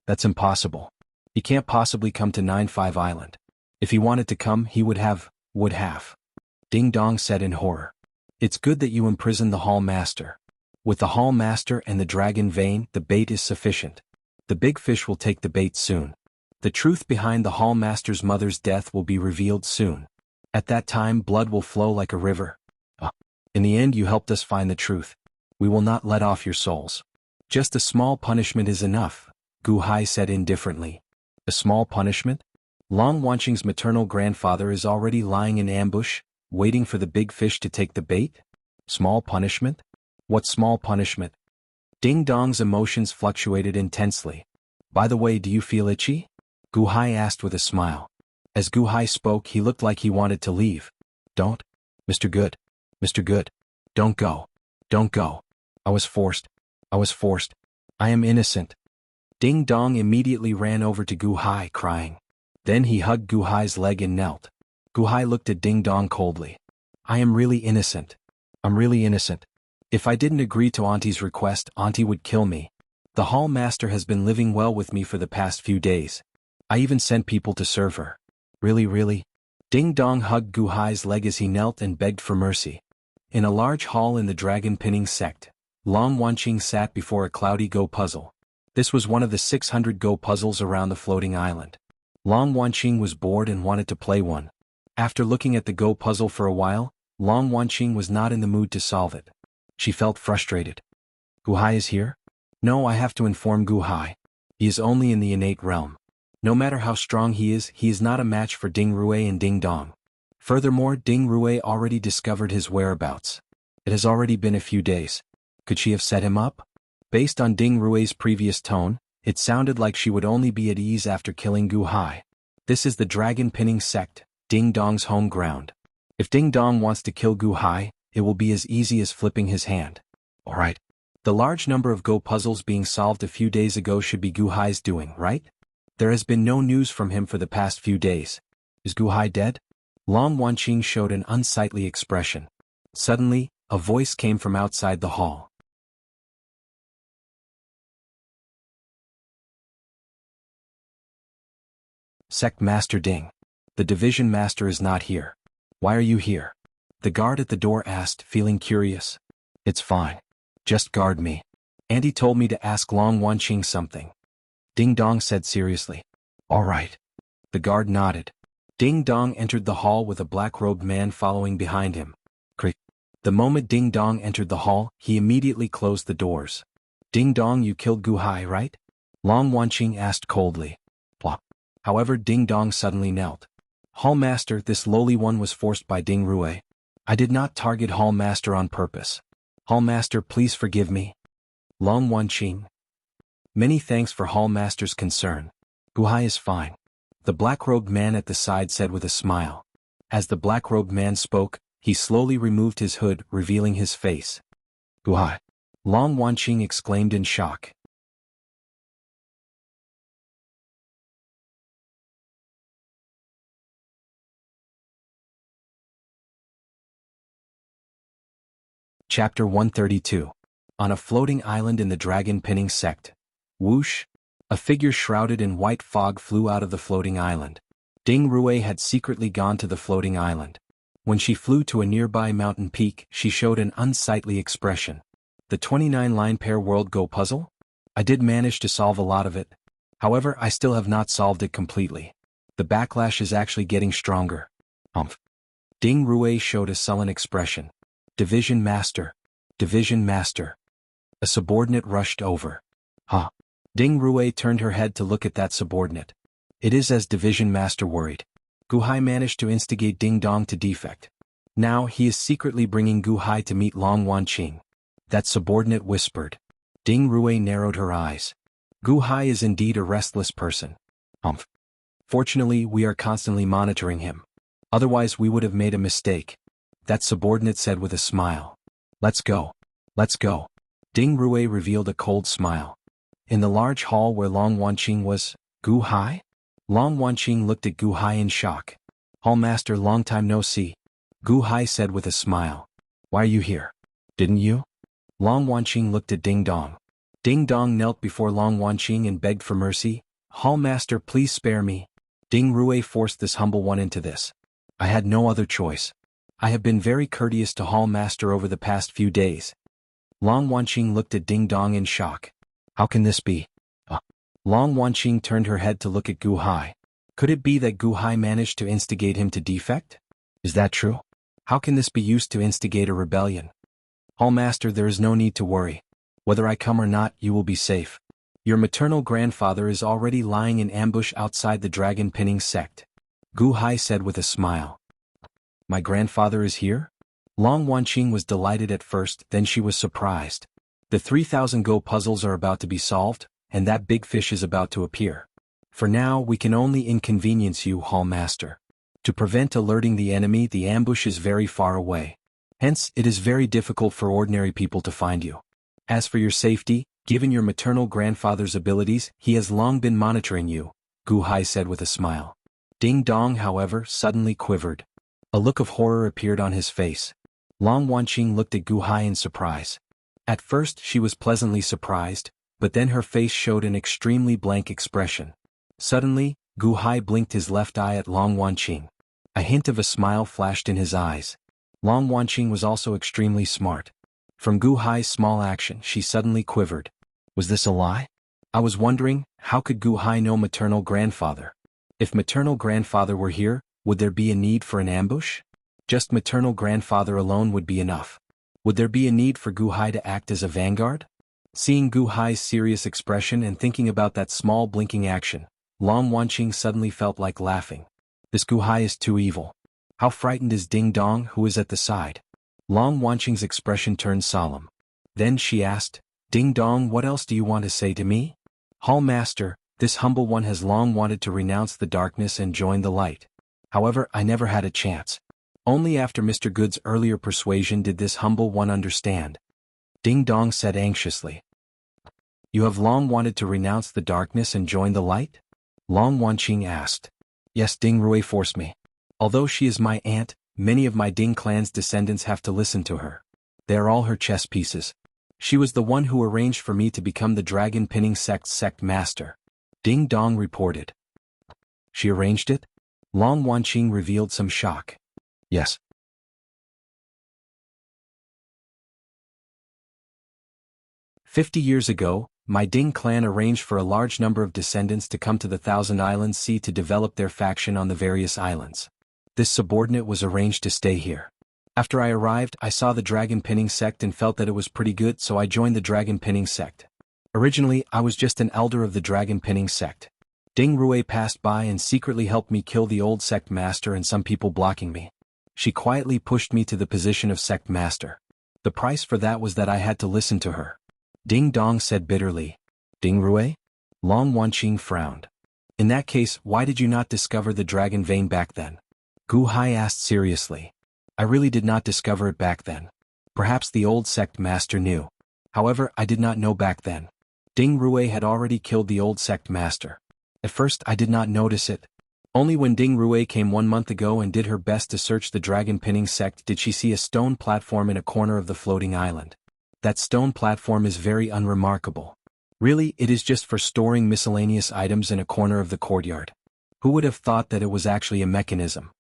That's impossible. He can't possibly come to 9-5 Island. If he wanted to come, he would have. Ding Dong said in horror. It's good that you imprisoned the Hall Master. With the Hall Master and the dragon vein, the bait is sufficient. The big fish will take the bait soon. The truth behind the Hall Master's mother's death will be revealed soon. At that time blood will flow like a river. In the end you helped us find the truth. We will not let off your souls. Just a small punishment is enough, Gu Hai said indifferently. A small punishment? Long Wanqing's maternal grandfather is already lying in ambush, waiting for the big fish to take the bait? Small punishment? What small punishment? Ding Dong's emotions fluctuated intensely. By the way, do you feel itchy? Gu Hai asked with a smile. As Gu Hai spoke, he looked like he wanted to leave. Don't. Mr. Good. Mr. Good. Don't go. Don't go. I was forced. I am innocent. Ding Dong immediately ran over to Gu Hai, crying. Then he hugged Gu Hai's leg and knelt. Gu Hai looked at Ding Dong coldly. I am really innocent. I'm really innocent. If I didn't agree to Auntie's request, Auntie would kill me. The Hall Master has been living well with me for the past few days. I even sent people to serve her. Really? Ding Dong hugged Gu Hai's leg as he knelt and begged for mercy. In a large hall in the dragon pinning sect, Long Wanqing sat before a cloudy Go puzzle. This was one of the 600 Go puzzles around the floating island. Long Wanqing was bored and wanted to play one. After looking at the Go puzzle for a while, Long Wanqing was not in the mood to solve it. She felt frustrated. Gu Hai is here? No, I have to inform Gu Hai. He is only in the innate realm. No matter how strong he is not a match for Ding Rue and Ding Dong. Furthermore, Ding Rue already discovered his whereabouts. It has already been a few days. Could she have set him up? Based on Ding Rue's previous tone, it sounded like she would only be at ease after killing Gu Hai. This is the dragon pinning sect, Ding Dong's home ground. If Ding Dong wants to kill Gu Hai, it will be as easy as flipping his hand. Alright. The large number of Go puzzles being solved a few days ago should be Gu Hai's doing, right? There has been no news from him for the past few days. Is Gu Hai dead? Long Wanqing showed an unsightly expression. Suddenly, a voice came from outside the hall. Sect Master Ding. The Division Master is not here. Why are you here? The guard at the door asked, feeling curious. It's fine. Just guard me. Auntie told me to ask Long Wanqing something. Ding Dong said seriously. All right. The guard nodded. Ding Dong entered the hall with a black-robed man following behind him. Crick. The moment Ding Dong entered the hall, he immediately closed the doors. Ding Dong, you killed Gu Hai, right? Long Wanqing asked coldly. Blah. However, Ding Dong suddenly knelt. Hall Master, this lowly one was forced by Ding Rue. I did not target Hall Master on purpose. Hall Master, please forgive me. Long Wanqing. Many thanks for Hall Master's concern. Gu Hai is fine. The black-robed man at the side said with a smile. As the black-robed man spoke, he slowly removed his hood, revealing his face. Gu Hai. Long Wanqing exclaimed in shock. Chapter 132. On a floating island in the dragon pinning sect. Whoosh! A figure shrouded in white fog flew out of the floating island. Ding Rue had secretly gone to the floating island. When she flew to a nearby mountain peak, she showed an unsightly expression. The 29-line pair world Go puzzle? I did manage to solve a lot of it. However, I still have not solved it completely. The backlash is actually getting stronger. Ding Rue showed a sullen expression. Division Master. Division Master. A subordinate rushed over. Huh. Ding Rue turned her head to look at that subordinate. It is as Division Master worried. Gu Hai managed to instigate Ding Dong to defect. Now he is secretly bringing Gu Hai to meet Long Wanqing. That subordinate whispered. Ding Rue narrowed her eyes. Gu Hai is indeed a restless person. Fortunately, we are constantly monitoring him. Otherwise we would have made a mistake. That subordinate said with a smile. Let's go. Let's go. Ding Rue revealed a cold smile. In the large hall where Long Wanqing was, Gu Hai? Long Wanqing looked at Gu Hai in shock. Hall Master, long time no see. Gu Hai said with a smile. Why are you here? Didn't you? Long Wanqing looked at Ding Dong. Ding Dong knelt before Long Wanqing and begged for mercy. Hall Master, please spare me. Ding Rue forced this humble one into this. I had no other choice. I have been very courteous to Hall Master over the past few days. Long Wanqing looked at Ding Dong in shock. How can this be? Long Wanqing turned her head to look at Gu Hai. Could it be that Gu Hai managed to instigate him to defect? Is that true? How can this be used to instigate a rebellion? Hall Master, there is no need to worry. Whether I come or not, you will be safe. Your maternal grandfather is already lying in ambush outside the dragon pinning sect. Gu Hai said with a smile. My grandfather is here? Long Wanqing was delighted at first, then she was surprised. The 3,000 Go puzzles are about to be solved, and that big fish is about to appear. For now, we can only inconvenience you, Hall Master. To prevent alerting the enemy, the ambush is very far away. Hence, it is very difficult for ordinary people to find you. As for your safety, given your maternal grandfather's abilities, he has long been monitoring you, Gu Hai said with a smile. Ding Dong, however, suddenly quivered. A look of horror appeared on his face. Long Wanqing looked at Gu Hai in surprise. At first she was pleasantly surprised, but then her face showed an extremely blank expression. Suddenly, Gu Hai blinked his left eye at Long Wanqing. A hint of a smile flashed in his eyes. Long Wanqing was also extremely smart. From Gu Hai's small action she suddenly quivered. Was this a lie? I was wondering, how could Gu Hai know maternal grandfather? If maternal grandfather were here, would there be a need for an ambush? Just maternal grandfather alone would be enough. Would there be a need for Gu Hai to act as a vanguard? Seeing Gu Hai's serious expression and thinking about that small blinking action, Long Wanqing suddenly felt like laughing. This Gu Hai is too evil. How frightened is Ding Dong, who is at the side? Long Wanqing's expression turned solemn. Then she asked, Ding Dong, what else do you want to say to me? Hall Master, this humble one has long wanted to renounce the darkness and join the light. However, I never had a chance. Only after Mr. Good's earlier persuasion did this humble one understand. Ding Dong said anxiously. You have long wanted to renounce the darkness and join the light? Long Wanqing asked. Yes, Ding Rui forced me. Although she is my aunt, many of my Ding clan's descendants have to listen to her. They are all her chess pieces. She was the one who arranged for me to become the dragon pinning sect's sect master. Ding Dong reported. She arranged it? Long Wanqing revealed some shock. Yes. "50 years ago, my Ding clan arranged for a large number of descendants to come to the Thousand Islands Sea to develop their faction on the various islands. This subordinate was arranged to stay here. After I arrived, I saw the dragon pinning sect and felt that it was pretty good, so I joined the dragon pinning sect. Originally, I was just an elder of the dragon pinning sect. Ding Rui passed by and secretly helped me kill the old sect master and some people blocking me. She quietly pushed me to the position of sect master. The price for that was that I had to listen to her." Ding Dong said bitterly. "Ding Rui?" Long Wanqing frowned. "In that case, why did you not discover the dragon vein back then?" Gu Hai asked seriously. "I really did not discover it back then. Perhaps the old sect master knew. However, I did not know back then. Ding Rui had already killed the old sect master. At first I did not notice it. Only when Ding Rui came 1 month ago and did her best to search the dragon pinning sect did she see a stone platform in a corner of the floating island. That stone platform is very unremarkable. Really, it is just for storing miscellaneous items in a corner of the courtyard. Who would have thought that it was actually a mechanism?"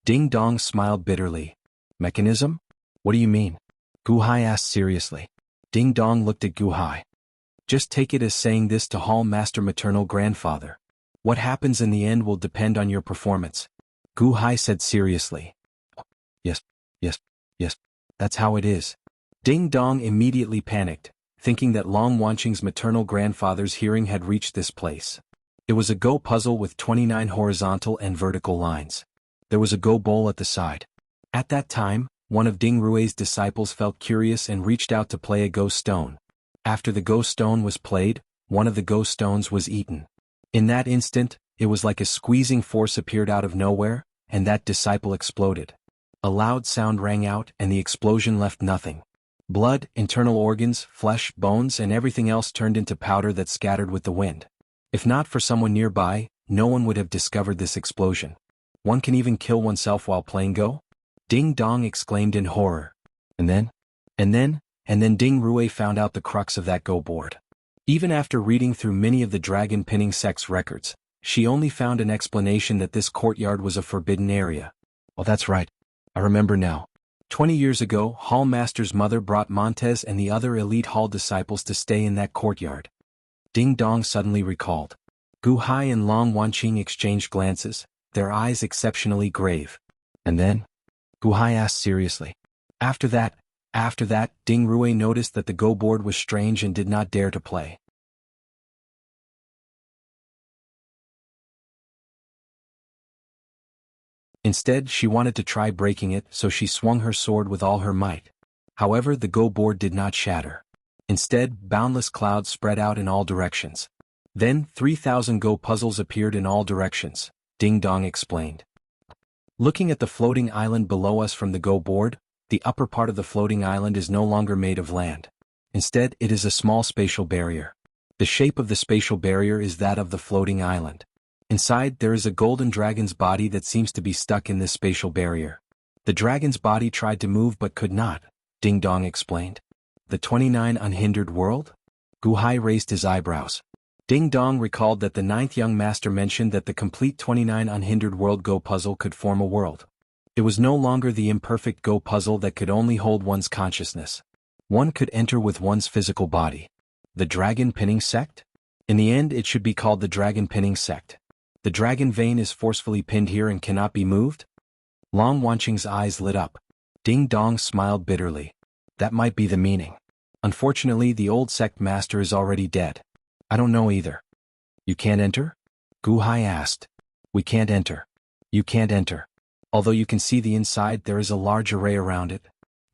Ding Dong smiled bitterly. "Mechanism? What do you mean?" Gu Hai asked seriously. Ding Dong looked at Gu Hai. "Just take it as saying this to Hall Master maternal grandfather. What happens in the end will depend on your performance." Gu Hai said seriously. Yes, that's how it is." Ding Dong immediately panicked, thinking that Long Wanqing's maternal grandfather's hearing had reached this place. It was a Go puzzle with 29 horizontal and vertical lines. There was a Go bowl at the side. At that time, one of Ding Rui's disciples felt curious and reached out to play a Go stone. After the Go stone was played, one of the Go stones was eaten. In that instant, it was like a squeezing force appeared out of nowhere, and that disciple exploded. A loud sound rang out and the explosion left nothing. Blood, internal organs, flesh, bones and everything else turned into powder that scattered with the wind. If not for someone nearby, no one would have discovered this explosion. One can even kill oneself while playing Go? Ding Dong exclaimed in horror. And then Ding Rui found out the crux of that Go board. Even after reading through many of the dragon pinning sect's records, she only found an explanation that this courtyard was a forbidden area. "Oh, that's right. I remember now. 20 years ago, Hall Master's mother brought Montez and the other elite Hall disciples to stay in that courtyard. Ding Dong suddenly recalled. Gu Hai and Long Wanqing exchanged glances, their eyes exceptionally grave. And then? Gu Hai asked seriously. After that, Ding Rui noticed that the Go board was strange and did not dare to play. Instead, she wanted to try breaking it, so she swung her sword with all her might. However, the Go board did not shatter. Instead, boundless clouds spread out in all directions. Then, 3,000 Go puzzles appeared in all directions, Ding Dong explained. Looking at the floating island below us from the Go board, the upper part of the floating island is no longer made of land. Instead, it is a small spatial barrier. The shape of the spatial barrier is that of the floating island. Inside, there is a golden dragon's body that seems to be stuck in this spatial barrier. The dragon's body tried to move but could not, Ding Dong explained. The 29 unhindered world? Gu Hai raised his eyebrows. Ding Dong recalled that the 9th young master mentioned that the complete 29 unhindered world Go puzzle could form a world. It was no longer the imperfect Go puzzle that could only hold one's consciousness. One could enter with one's physical body. The Dragon Pinning Sect? In the end, it should be called the Dragon Pinning Sect. The dragon vein is forcefully pinned here and cannot be moved? Long Wanqing's eyes lit up. Ding Dong smiled bitterly. That might be the meaning. Unfortunately, the old sect master is already dead. I don't know either. You can't enter? Gu Hai asked. We can't enter. You can't enter. Although you can see the inside, there is a large array around it.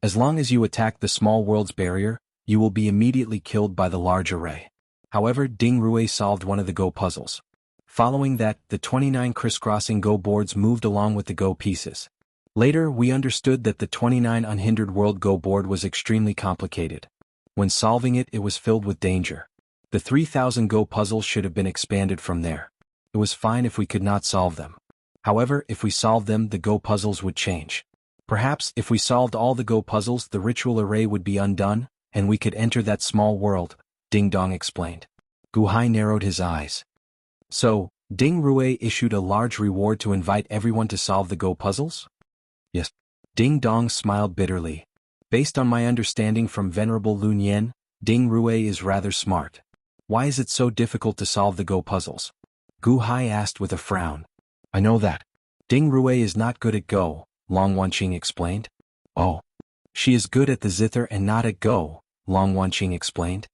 As long as you attack the small world's barrier, you will be immediately killed by the large array. However, Ding Rui solved one of the Go puzzles. Following that, the 29 crisscrossing Go boards moved along with the Go pieces. Later, we understood that the 29 unhindered world Go board was extremely complicated. When solving it, it was filled with danger. The 3,000 Go puzzles should have been expanded from there. It was fine if we could not solve them. However, if we solved them, the Go puzzles would change. Perhaps, if we solved all the Go puzzles, the ritual array would be undone, and we could enter that small world, Ding Dong explained. Gu Hai narrowed his eyes. So, Ding Rui issued a large reward to invite everyone to solve the Go puzzles? Yes. Ding Dong smiled bitterly. Based on my understanding from Venerable Lun Yen, Ding Rui is rather smart. Why is it so difficult to solve the Go puzzles? Gu Hai asked with a frown. I know that. Ding Rui is not good at Go, Long Wanqing explained. Oh. She is good at the zither and not at Go, Long Wanqing explained.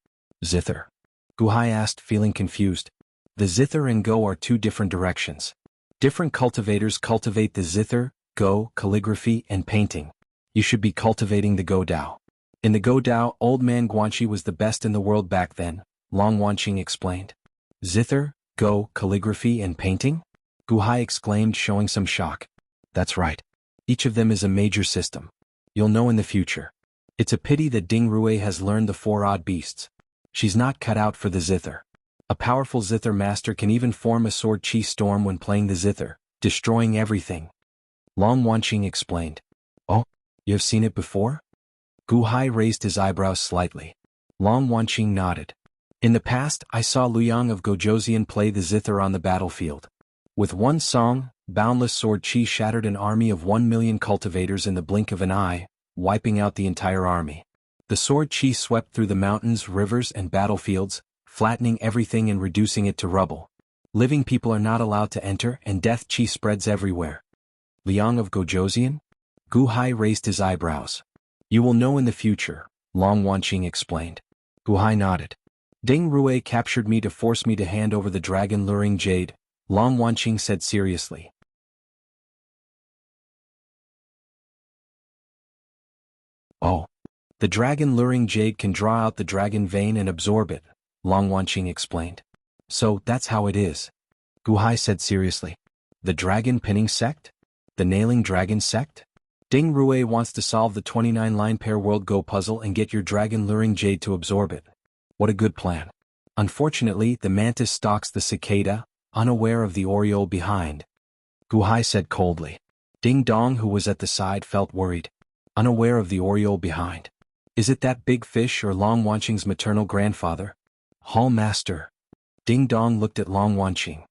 Zither? Gu Hai asked, feeling confused. The zither and Go are two different directions. Different cultivators cultivate the zither, Go, calligraphy, and painting. You should be cultivating the Go Dao. In the Go Dao, Old Man Guanxi was the best in the world back then, Long Wanqing explained. Zither, Go, calligraphy, and painting? Gu Hai exclaimed, showing some shock. That's right. Each of them is a major system. You'll know in the future. It's a pity that Ding Rui has learned the 4 odd beasts. She's not cut out for the zither. A powerful zither master can even form a sword chi storm when playing the zither, destroying everything. Long Wanqing explained. Oh, you have seen it before? Gu Hai raised his eyebrows slightly. Long Wanqing nodded. In the past, I saw Liang of Gojoseon play the zither on the battlefield. With one song, boundless sword chi shattered an army of 1 million cultivators in the blink of an eye, wiping out the entire army. The sword chi swept through the mountains, rivers, and battlefields, flattening everything and reducing it to rubble. Living people are not allowed to enter, and death chi spreads everywhere. Liang of Gojoseon? Gu Hai raised his eyebrows. You will know in the future, Long Wanqing explained. Gu Hai nodded. Ding Rui captured me to force me to hand over the dragon luring jade, Long Wanqing said seriously. Oh. The dragon luring jade can draw out the dragon vein and absorb it, Long Wanqing explained. So, that's how it is. Gu Hai said seriously. The dragon pinning sect? The nailing dragon sect? Ding Rui wants to solve the 29 line pair world Go puzzle and get your dragon luring jade to absorb it. What a good plan. Unfortunately, the mantis stalks the cicada, unaware of the oriole behind. Gu Hai said coldly. Ding Dong, who was at the side, felt worried. Unaware of the oriole behind. Is it that big fish or Long Wanqing's maternal grandfather? Hall Master. Ding Dong looked at Long Wanqing.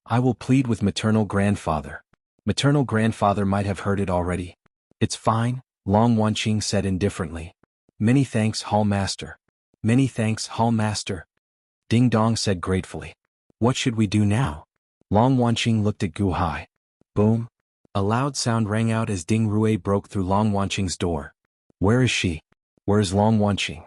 I will plead with maternal grandfather. Maternal grandfather might have heard it already. It's fine, Long Wanqing said indifferently. Many thanks, Hall Master. Many thanks, Hall Master. Ding Dong said gratefully. What should we do now? Long Wanqing looked at Gu Hai. Boom. A loud sound rang out as Ding Rui broke through Long Wanqing's door. Where is she? Where is Long Wanqing?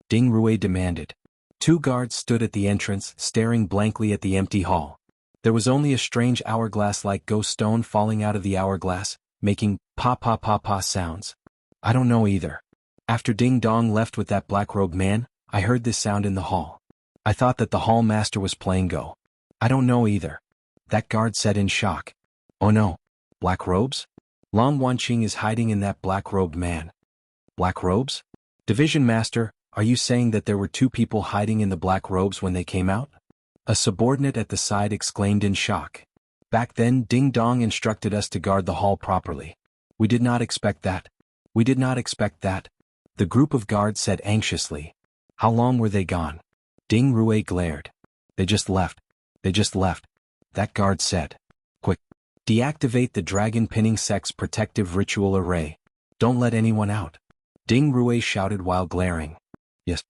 Ding Rui demanded. Two guards stood at the entrance, staring blankly at the empty hall. There was only a strange hourglass-like ghost stone falling out of the hourglass, making pa-pa-pa-pa sounds. I don't know either. After Ding Dong left with that black-robed man, I heard this sound in the hall. I thought that the hall master was playing Go. I don't know either. That guard said in shock. Oh no. Black robes? Long Wanqing is hiding in that black-robed man. Black robes? Division Master, are you saying that there were two people hiding in the black robes when they came out? A subordinate at the side exclaimed in shock. Back then, Ding Dong instructed us to guard the hall properly. We did not expect that. We did not expect that. The group of guards said anxiously. How long were they gone? Ding Rui glared. They just left. They just left. That guard said. Quick. Deactivate the Dragon Pinning Sect's protective ritual array. Don't let anyone out. Ding Rui shouted while glaring. Yes.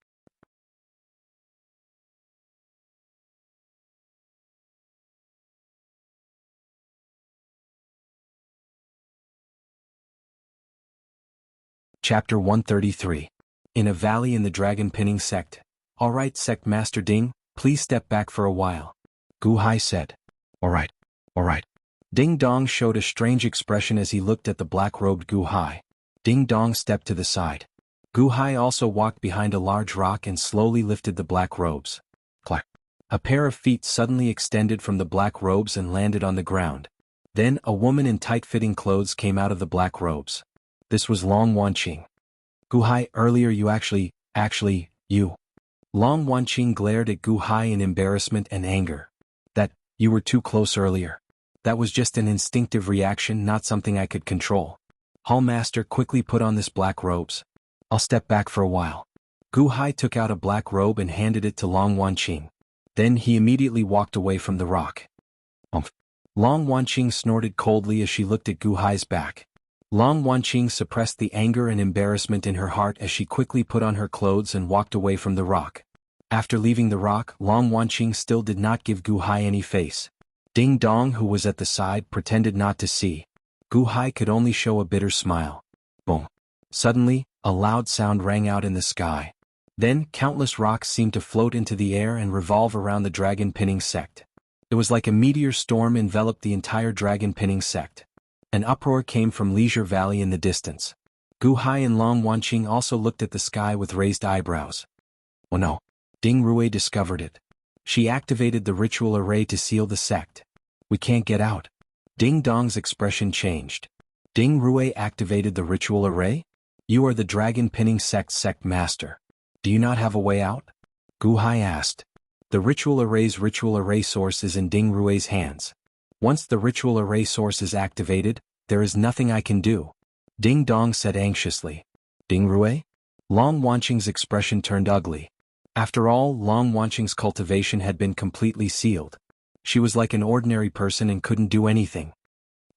Chapter 133. In a valley in the Dragon Pinning Sect. All right, Sect Master Ding, please step back for a while. Gu Hai said. All right. All right. Ding Dong showed a strange expression as he looked at the black-robed Gu Hai. Ding Dong stepped to the side. Gu Hai also walked behind a large rock and slowly lifted the black robes. Clack. A pair of feet suddenly extended from the black robes and landed on the ground. Then a woman in tight-fitting clothes came out of the black robes. This was Long Wanqing. Gu Hai, earlier you you. Long Wanqing glared at Gu Hai in embarrassment and anger. That, you were too close earlier. That was just an instinctive reaction, not something I could control. Hall Master, quickly put on this black robes. I'll step back for a while. Gu Hai took out a black robe and handed it to Long Wanqing. Then he immediately walked away from the rock. Umph. Long Wanqing snorted coldly as she looked at Gu Hai's back. Long Wanqing suppressed the anger and embarrassment in her heart as she quickly put on her clothes and walked away from the rock. After leaving the rock, Long Wanqing still did not give Gu Hai any face. Ding Dong, who was at the side, pretended not to see. Gu Hai could only show a bitter smile. Boom. Suddenly, a loud sound rang out in the sky. Then, countless rocks seemed to float into the air and revolve around the Dragon Pinning Sect. It was like a meteor storm enveloped the entire Dragon Pinning Sect. An uproar came from Leisure Valley in the distance. Gu Hai and Long Wanqing also looked at the sky with raised eyebrows. Oh no. Ding Rui discovered it. She activated the ritual array to seal the sect. We can't get out. Ding Dong's expression changed. Ding Rui activated the ritual array? You are the Dragon Pinning Sect Master. Do you not have a way out? Gu Hai asked. The ritual array source is in Ding Rui's hands. Once the ritual array source is activated, there is nothing I can do. Ding Dong said anxiously. Ding Rui? Long Wanqing's expression turned ugly. After all, Long Wanqing's cultivation had been completely sealed. She was like an ordinary person and couldn't do anything.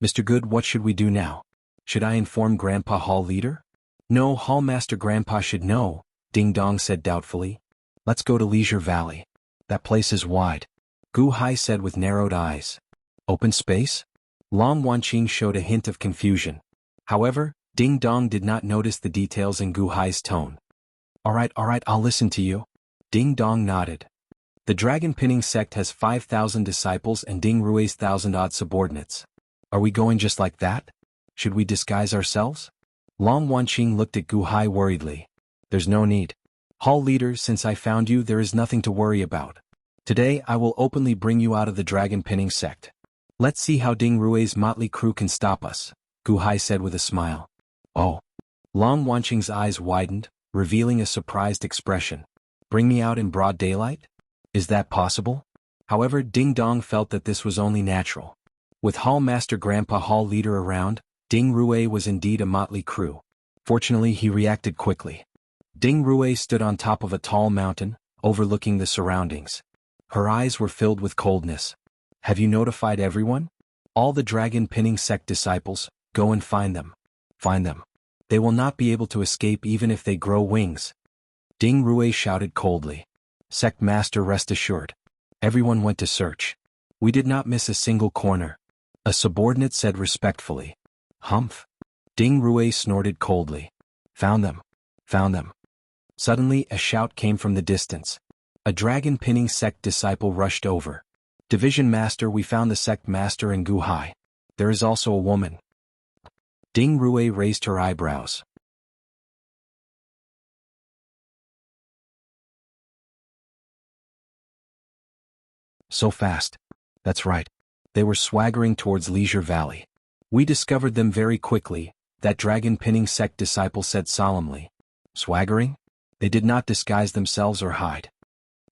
Mr. Good, what should we do now? Should I inform Grandpa Hall Leader? No, Hall Master Grandpa should know, Ding Dong said doubtfully. Let's go to Leisure Valley. That place is wide. Gu Hai said with narrowed eyes. Open space? Long Wanqing showed a hint of confusion. However, Ding Dong did not notice the details in Gu Hai's tone. All right, I'll listen to you. Ding Dong nodded. The Dragon Pinning Sect has 5,000 disciples and Ding Rui's 1,000-odd subordinates. Are we going just like that? Should we disguise ourselves? Long Wanqing looked at Gu Hai worriedly. There's no need. Hall Leader, since I found you, there is nothing to worry about. Today I will openly bring you out of the Dragon Pinning Sect. Let's see how Ding Rui's motley crew can stop us, Gu Hai said with a smile. Oh. Long Wanqing's eyes widened, revealing a surprised expression. Bring me out in broad daylight? Is that possible? However, Ding Dong felt that this was only natural. With Hall Master Grandpa Hall Leader around, Ding Rui was indeed a motley crew. Fortunately, he reacted quickly. Ding Rui stood on top of a tall mountain, overlooking the surroundings. Her eyes were filled with coldness. Have you notified everyone? All the Dragon Pinning Sect disciples, go and find them. Find them. They will not be able to escape even if they grow wings. Ding Rui shouted coldly. Sect Master, rest assured. Everyone went to search. We did not miss a single corner. A subordinate said respectfully. Humph. Ding Rui snorted coldly. Found them. Found them. Suddenly a shout came from the distance. A dragon-pinning sect disciple rushed over. Division Master, we found the sect master and Gu Hai. There is also a woman. Ding Rui raised her eyebrows. So fast. That's right. They were swaggering towards Leisure Valley. We discovered them very quickly, that dragon-pinning sect disciple said solemnly. Swaggering? They did not disguise themselves or hide.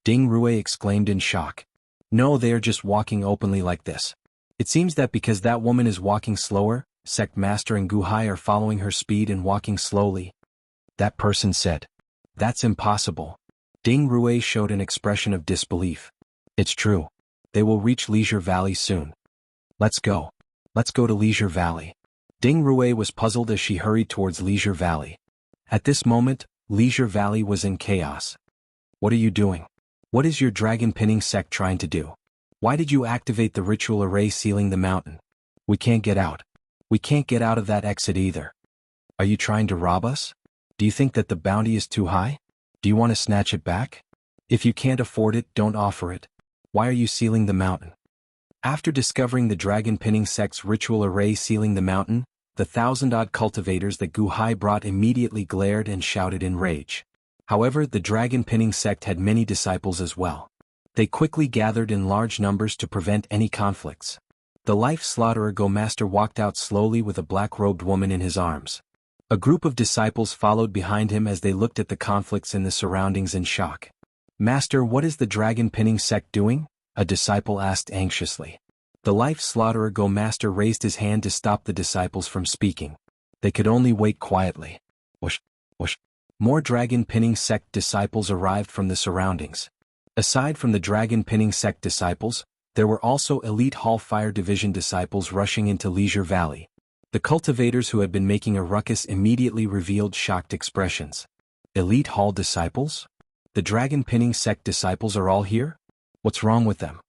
Ding Rui exclaimed in shock. No, they are just walking openly like this. It seems that because that woman is walking slower, Sect Master and Gu Hai are following her speed and walking slowly. That person said. That's impossible. Ding Rui showed an expression of disbelief. It's true. They will reach Leisure Valley soon. Let's go. Let's go to Leisure Valley. Ding Rui was puzzled as she hurried towards Leisure Valley. At this moment, Leisure Valley was in chaos. What are you doing? What is your dragon-pinning sect trying to do? Why did you activate the ritual array sealing the mountain? We can't get out. We can't get out of that exit either. Are you trying to rob us? Do you think that the bounty is too high? Do you want to snatch it back? If you can't afford it, don't offer it. Why are you sealing the mountain? After discovering the dragon-pinning sect's ritual array sealing the mountain, the 1,000-odd cultivators that Gu Hai brought immediately glared and shouted in rage. However, the dragon-pinning sect had many disciples as well. They quickly gathered in large numbers to prevent any conflicts. The Life Slaughterer Go Master walked out slowly with a black-robed woman in his arms. A group of disciples followed behind him as they looked at the conflicts in the surroundings in shock. Master, what is the dragon-pinning sect doing? A disciple asked anxiously. The Life Slaughterer Go Master raised his hand to stop the disciples from speaking. They could only wait quietly. Whoosh, whoosh. More dragon-pinning sect disciples arrived from the surroundings. Aside from the dragon-pinning sect disciples, there were also Elite Hall Fire Division disciples rushing into Leisure Valley. The cultivators who had been making a ruckus immediately revealed shocked expressions. Elite Hall disciples? The dragon-pinning sect disciples are all here? What's wrong with them?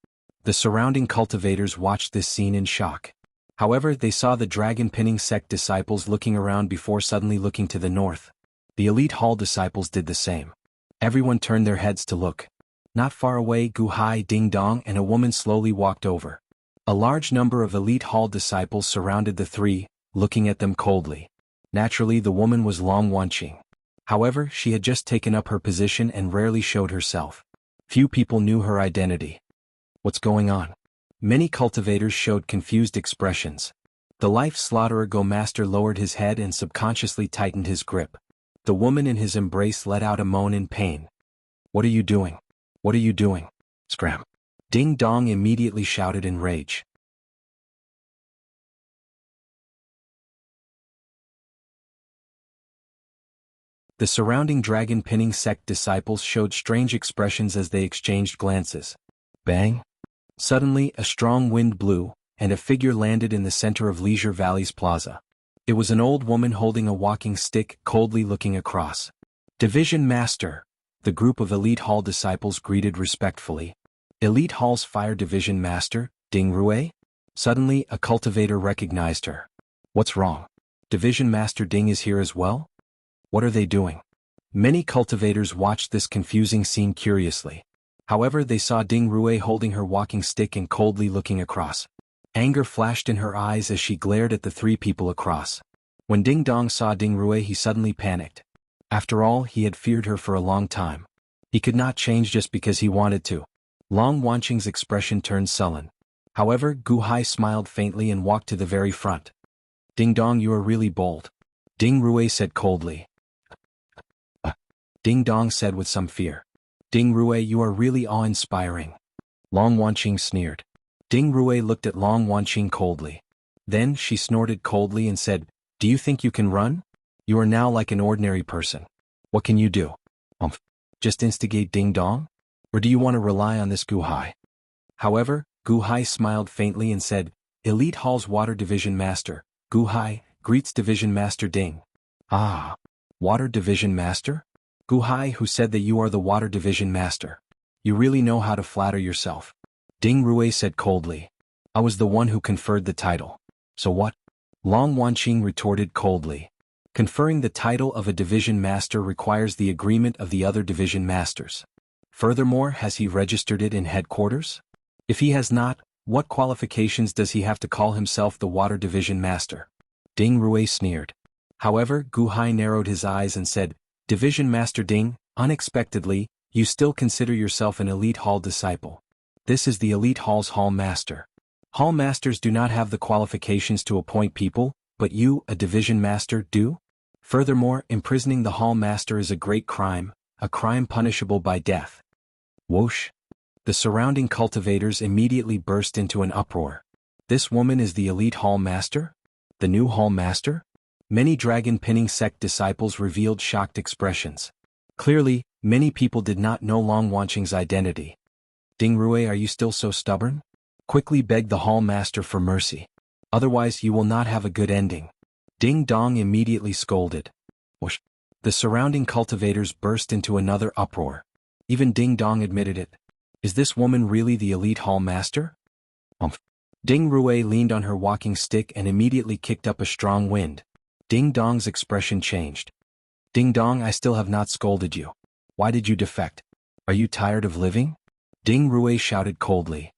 The surrounding cultivators watched this scene in shock. However, they saw the dragon-pinning sect disciples looking around before suddenly looking to the north. The Elite Hall disciples did the same. Everyone turned their heads to look. Not far away, Gu Hai, Ding Dong, and a woman slowly walked over. A large number of Elite Hall disciples surrounded the three, looking at them coldly. Naturally, the woman was Long Wanqing. However, she had just taken up her position and rarely showed herself. Few people knew her identity. What's going on? Many cultivators showed confused expressions. The Life Slaughterer Go Master lowered his head and subconsciously tightened his grip. The woman in his embrace let out a moan in pain. What are you doing? What are you doing? Scram. Ding Dong immediately shouted in rage. The surrounding dragon-pinning sect disciples showed strange expressions as they exchanged glances. Bang! Suddenly, a strong wind blew, and a figure landed in the center of Leisure Valley's plaza. It was an old woman holding a walking stick, coldly looking across. Division Master, the group of Elite Hall disciples greeted respectfully. Elite Hall's Fire Division Master, Ding Rui? Suddenly, a cultivator recognized her. What's wrong? Division Master Ding is here as well? What are they doing? Many cultivators watched this confusing scene curiously. However, they saw Ding Rui holding her walking stick and coldly looking across. Anger flashed in her eyes as she glared at the three people across. When Ding Dong saw Ding Rui, he suddenly panicked. After all, he had feared her for a long time. He could not change just because he wanted to. Long Wanqing's expression turned sullen. However, Gu Hai smiled faintly and walked to the very front. Ding Dong, you are really bold. Ding Rui said coldly. Ding Dong said with some fear. Ding Rui, you are really awe-inspiring. Long Wanqing sneered. Ding Rui looked at Long Wanqing coldly. Then she snorted coldly and said, Do you think you can run? You are now like an ordinary person. What can you do? Just instigate Ding Dong? Or do you want to rely on this Gu Hai? However, Gu Hai smiled faintly and said, Elite Hall's Water Division Master, Gu Hai, greets Division Master Ding. Ah. Water Division Master? Gu Hai, who said that you are the Water Division Master? You really know how to flatter yourself. Ding Rui said coldly. I was the one who conferred the title. So what? Long Wanqing retorted coldly. Conferring the title of a division master requires the agreement of the other division masters. Furthermore, has he registered it in headquarters? If he has not, what qualifications does he have to call himself the Water Division Master? Ding Rui sneered. However, Gu Hai narrowed his eyes and said, Division Master Ding, unexpectedly, you still consider yourself an elite hall disciple. This is the elite hall's hall master. Hall masters do not have the qualifications to appoint people, but you, a division master, do? Furthermore, imprisoning the hall master is a great crime, a crime punishable by death. Whoosh! The surrounding cultivators immediately burst into an uproar. This woman is the elite hall master? The new hall master? Many dragon pinning sect disciples revealed shocked expressions. Clearly, many people did not know Long Wanqing's identity. Ding Rui, are you still so stubborn? Quickly beg the hall master for mercy. Otherwise you will not have a good ending. Ding Dong immediately scolded. Whoosh! The surrounding cultivators burst into another uproar. Even Ding Dong admitted it. Is this woman really the elite hall master? Ding Rui leaned on her walking stick and immediately kicked up a strong wind. Ding Dong's expression changed. Ding Dong, I still have not scolded you. Why did you defect? Are you tired of living? Ding Rui shouted coldly.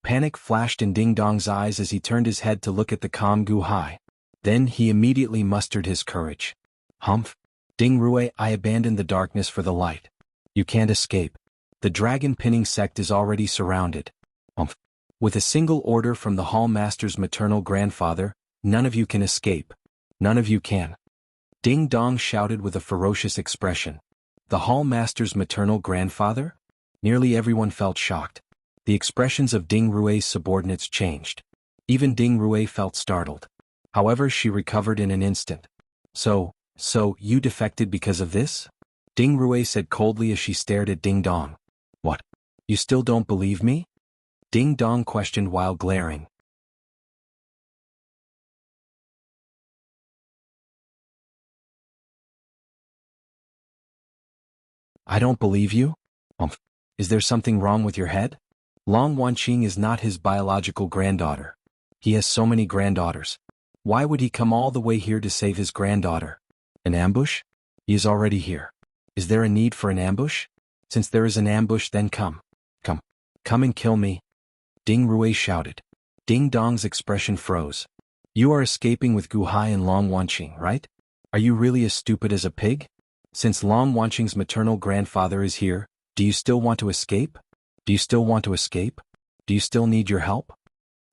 Panic flashed in Ding Dong's eyes as he turned his head to look at the calm Gu Hai. Then he immediately mustered his courage. Humph! Ding Rui, I abandoned the darkness for the light. You can't escape. The dragon pinning sect is already surrounded. Humph! With a single order from the hall master's maternal grandfather, none of you can escape. None of you can. Ding Dong shouted with a ferocious expression. The hall master's maternal grandfather? Nearly everyone felt shocked. The expressions of Ding Rui's subordinates changed. Even Ding Rui felt startled. However, she recovered in an instant. So you defected because of this? Ding Rui said coldly as she stared at Ding Dong. What? You still don't believe me? Ding Dong questioned while glaring. I don't believe you? Is there something wrong with your head? Long Wanqing is not his biological granddaughter. He has so many granddaughters. Why would he come all the way here to save his granddaughter? An ambush? He is already here. Is there a need for an ambush? Since there is an ambush, then come and kill me. Ding Rui shouted. Ding Dong's expression froze. You are escaping with Gu Hai and Long Wanqing, right? Are you really as stupid as a pig? Since Long Wanqing's maternal grandfather is here, do you still want to escape? Do you still want to escape? Do you still need your help?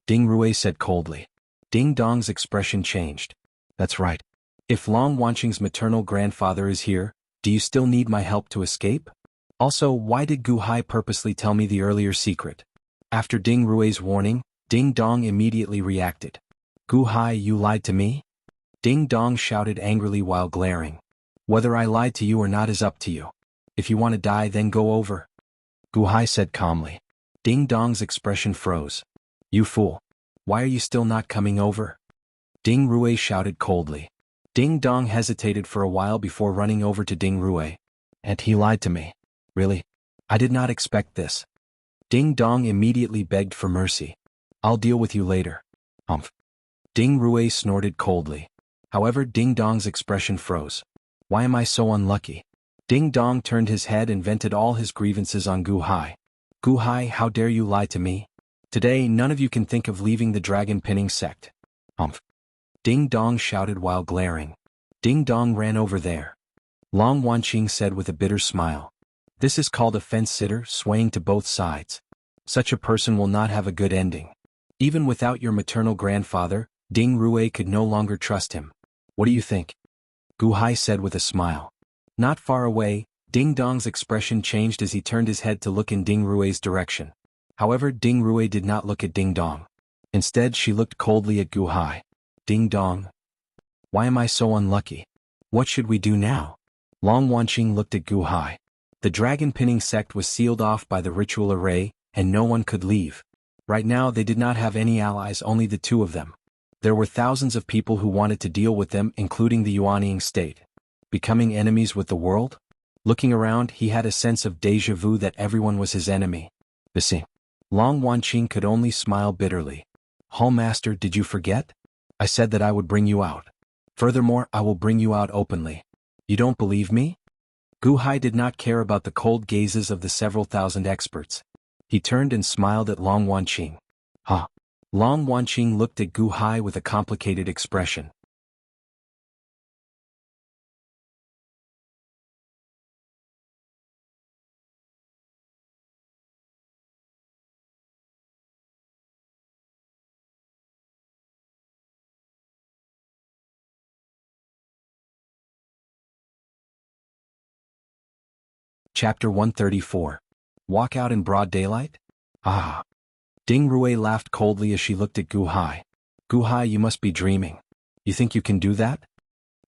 Ding Rui said coldly. Ding Dong's expression changed. That's right. If Long Wanqing's maternal grandfather is here, do you still need my help to escape? Also, why did Gu Hai purposely tell me the earlier secret? After Ding Rui's warning, Ding Dong immediately reacted. Gu Hai, you lied to me? Ding Dong shouted angrily while glaring. Whether I lied to you or not is up to you. If you want to die, then go over. Gu Hai said calmly. Ding Dong's expression froze. You fool. Why are you still not coming over? Ding Rui shouted coldly. Ding Dong hesitated for a while before running over to Ding Rui. And he lied to me. Really? I did not expect this. Ding Dong immediately begged for mercy. I'll deal with you later. Ding Rui snorted coldly. However, Ding Dong's expression froze. Why am I so unlucky? Ding Dong turned his head and vented all his grievances on Gu Hai. Gu Hai, how dare you lie to me? Today none of you can think of leaving the dragon pinning sect. Ding Dong shouted while glaring. Ding Dong ran over there. Long Wanqing said with a bitter smile. This is called a fence-sitter swaying to both sides. Such a person will not have a good ending. Even without your maternal grandfather, Ding Rui could no longer trust him. What do you think? Gu Hai said with a smile. Not far away, Ding Dong's expression changed as he turned his head to look in Ding Rui's direction. However, Ding Rui did not look at Ding Dong. Instead, she looked coldly at Gu Hai. Ding Dong. Why am I so unlucky? What should we do now? Long Wanqing looked at Gu Hai. The dragon pinning sect was sealed off by the ritual array, and no one could leave. Right now they did not have any allies, only the two of them. There were thousands of people who wanted to deal with them, including the Yuanying state. Becoming enemies with the world? Looking around, he had a sense of déjà vu that everyone was his enemy. Bisi. Long Wanqing could only smile bitterly. Hallmaster, did you forget? I said that I would bring you out. Furthermore, I will bring you out openly. You don't believe me? Gu Hai did not care about the cold gazes of the several thousand experts. He turned and smiled at Long Wanqing. Huh. Long Wanqing looked at Gu Hai with a complicated expression. Chapter 134. Walk out in broad daylight? Ah. Ding Rui laughed coldly as she looked at Gu Hai. Gu Hai, you must be dreaming. You think you can do that?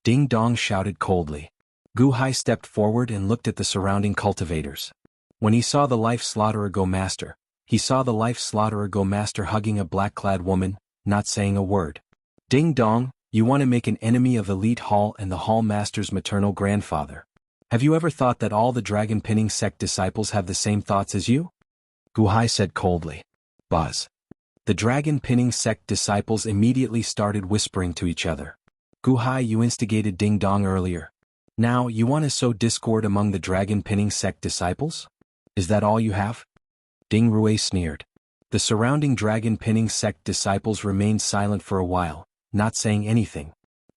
Ding Dong shouted coldly. Gu Hai stepped forward and looked at the surrounding cultivators. When he saw the Life Slaughterer Go Master, he saw the Life Slaughterer Go Master hugging a black-clad woman, not saying a word. Ding Dong, you want to make an enemy of Elite Hall and the Hall Master's maternal grandfather. Have you ever thought that all the Dragon Pinning sect disciples have the same thoughts as you? Gu Hai said coldly. Buzz. The Dragon Pinning sect disciples immediately started whispering to each other. Gu Hai, you instigated Ding Dong earlier. Now, you want to sow discord among the Dragon Pinning sect disciples? Is that all you have? Ding Rui sneered. The surrounding Dragon Pinning sect disciples remained silent for a while, not saying anything.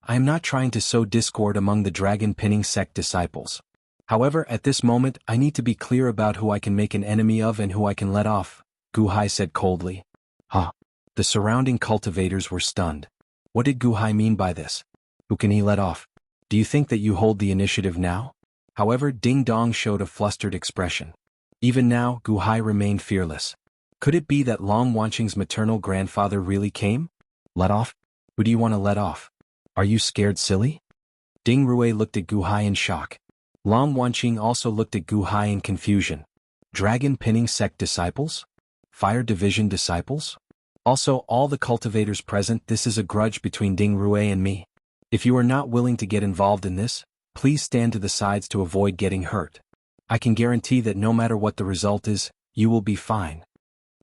I am not trying to sow discord among the Dragon Pinning sect disciples. However, at this moment, I need to be clear about who I can make an enemy of and who I can let off, Gu Hai said coldly. Huh. The surrounding cultivators were stunned. What did Gu Hai mean by this? Who can he let off? Do you think that you hold the initiative now? However, Ding Dong showed a flustered expression. Even now, Gu Hai remained fearless. Could it be that Long Wanqing's maternal grandfather really came? Let off? Who do you want to let off? Are you scared, silly? Ding Rui looked at Gu Hai in shock. Long Wanqing also looked at Gu Hai in confusion. Dragon Pinning sect disciples? Fire Division disciples? Also, all the cultivators present, this is a grudge between Ding Rui and me. If you are not willing to get involved in this, please stand to the sides to avoid getting hurt. I can guarantee that no matter what the result is, you will be fine.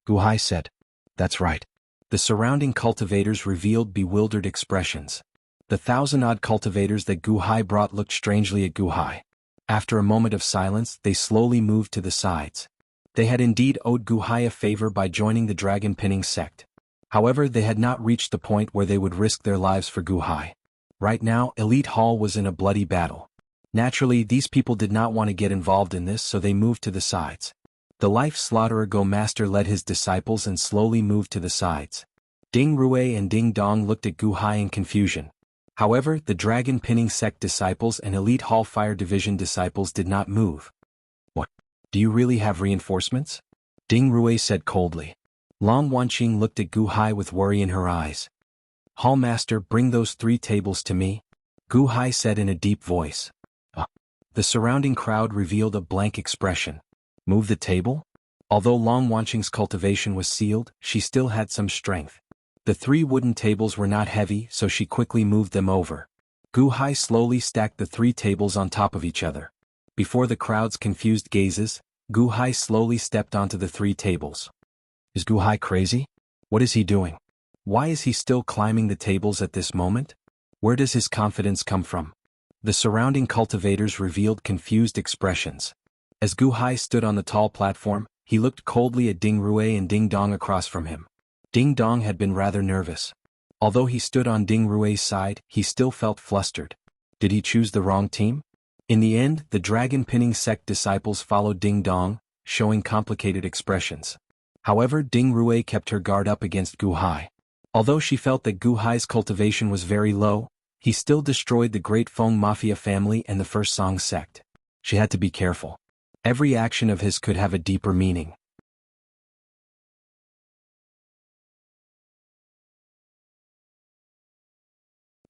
Gu Hai said. That's right. The surrounding cultivators revealed bewildered expressions. The 1,000-odd cultivators that Gu Hai brought looked strangely at Gu Hai. After a moment of silence, they slowly moved to the sides. They had indeed owed Gu Hai a favor by joining the Dragon Pinning sect. However, they had not reached the point where they would risk their lives for Gu Hai. Right now, Elite Hall was in a bloody battle. Naturally, these people did not want to get involved in this, so they moved to the sides. The Life Slaughterer Go Master led his disciples and slowly moved to the sides. Ding Rui and Ding Dong looked at Gu Hai in confusion. However, the Dragon Pinning sect disciples and Elite Hall Fire Division disciples did not move. What? Do you really have reinforcements? Ding Rui said coldly. Long Wanqing looked at Gu Hai with worry in her eyes. Hallmaster, bring those 3 tables to me, Gu Hai said in a deep voice. The surrounding crowd revealed a blank expression. Move the table? Although Long Wanqing's cultivation was sealed, she still had some strength. The 3 wooden tables were not heavy, so she quickly moved them over. Gu Hai slowly stacked the 3 tables on top of each other. Before the crowd's confused gazes, Gu Hai slowly stepped onto the 3 tables. Is Gu Hai crazy? What is he doing? Why is he still climbing the tables at this moment? Where does his confidence come from? The surrounding cultivators revealed confused expressions. As Gu Hai stood on the tall platform, he looked coldly at Ding Rui and Ding Dong across from him. Ding Dong had been rather nervous. Although he stood on Ding Rui's side, he still felt flustered. Did he choose the wrong team? In the end, the Dragon Pinning sect disciples followed Ding Dong, showing complicated expressions. However, Ding Rui kept her guard up against Gu Hai. Although she felt that Gu Hai's cultivation was very low, he still destroyed the Great Feng Mafia family and the First Song sect. She had to be careful. Every action of his could have a deeper meaning.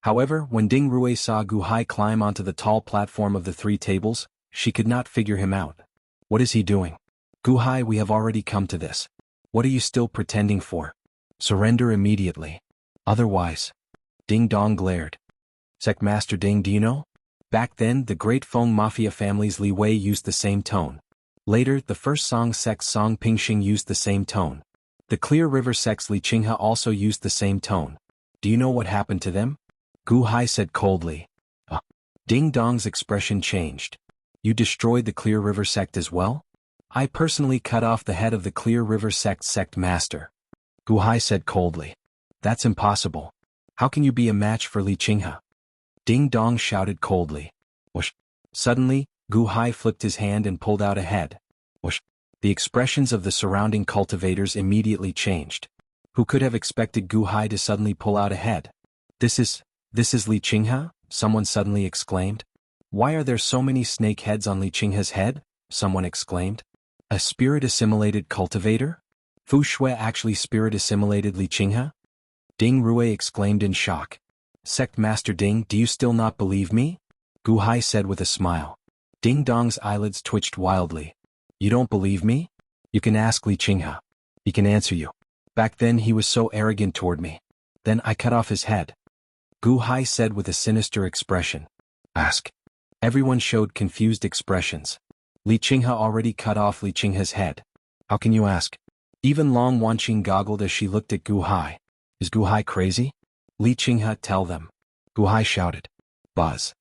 However, when Ding Rui saw Gu Hai climb onto the tall platform of the 3 tables, she could not figure him out. What is he doing? Gu Hai, we have already come to this. What are you still pretending for? Surrender immediately. Otherwise. Ding Dong glared. Sect Master Ding, do you know? Back then, the great Feng Mafia families Li Wei used the same tone. Later, the first Song sect's Song Pingxing used the same tone. The Clear River sect's Li Qinghe also used the same tone. Do you know what happened to them? Gu Hai said coldly. Ding Dong's expression changed. You destroyed the Clear River sect as well? I personally cut off the head of the Clear River sect master. Gu Hai said coldly. That's impossible. How can you be a match for Li Qinghe? Ding Dong shouted coldly. Whoosh. Suddenly, Gu Hai flipped his hand and pulled out a head. Whoosh. The expressions of the surrounding cultivators immediately changed. Who could have expected Gu Hai to suddenly pull out a head? This is Li Qinghe? Someone suddenly exclaimed. Why are there so many snake heads on Li Qinghe's head? Someone exclaimed. A spirit-assimilated cultivator? Fu Shui actually spirit-assimilated Li Qinghe? Ding Rui exclaimed in shock. Sect Master Ding, do you still not believe me? Gu Hai said with a smile. Ding Dong's eyelids twitched wildly. You don't believe me? You can ask Li Qinghe. He can answer you. Back then he was so arrogant toward me. Then I cut off his head. Gu Hai said with a sinister expression. Ask. Everyone showed confused expressions. Li Qinghe already cut off Li Qinghe's head. How can you ask? Even Long Wanqing goggled as she looked at Gu Hai. Is Gu Hai crazy? Li Qinghe, tell them. Gu Hai shouted. Buzz.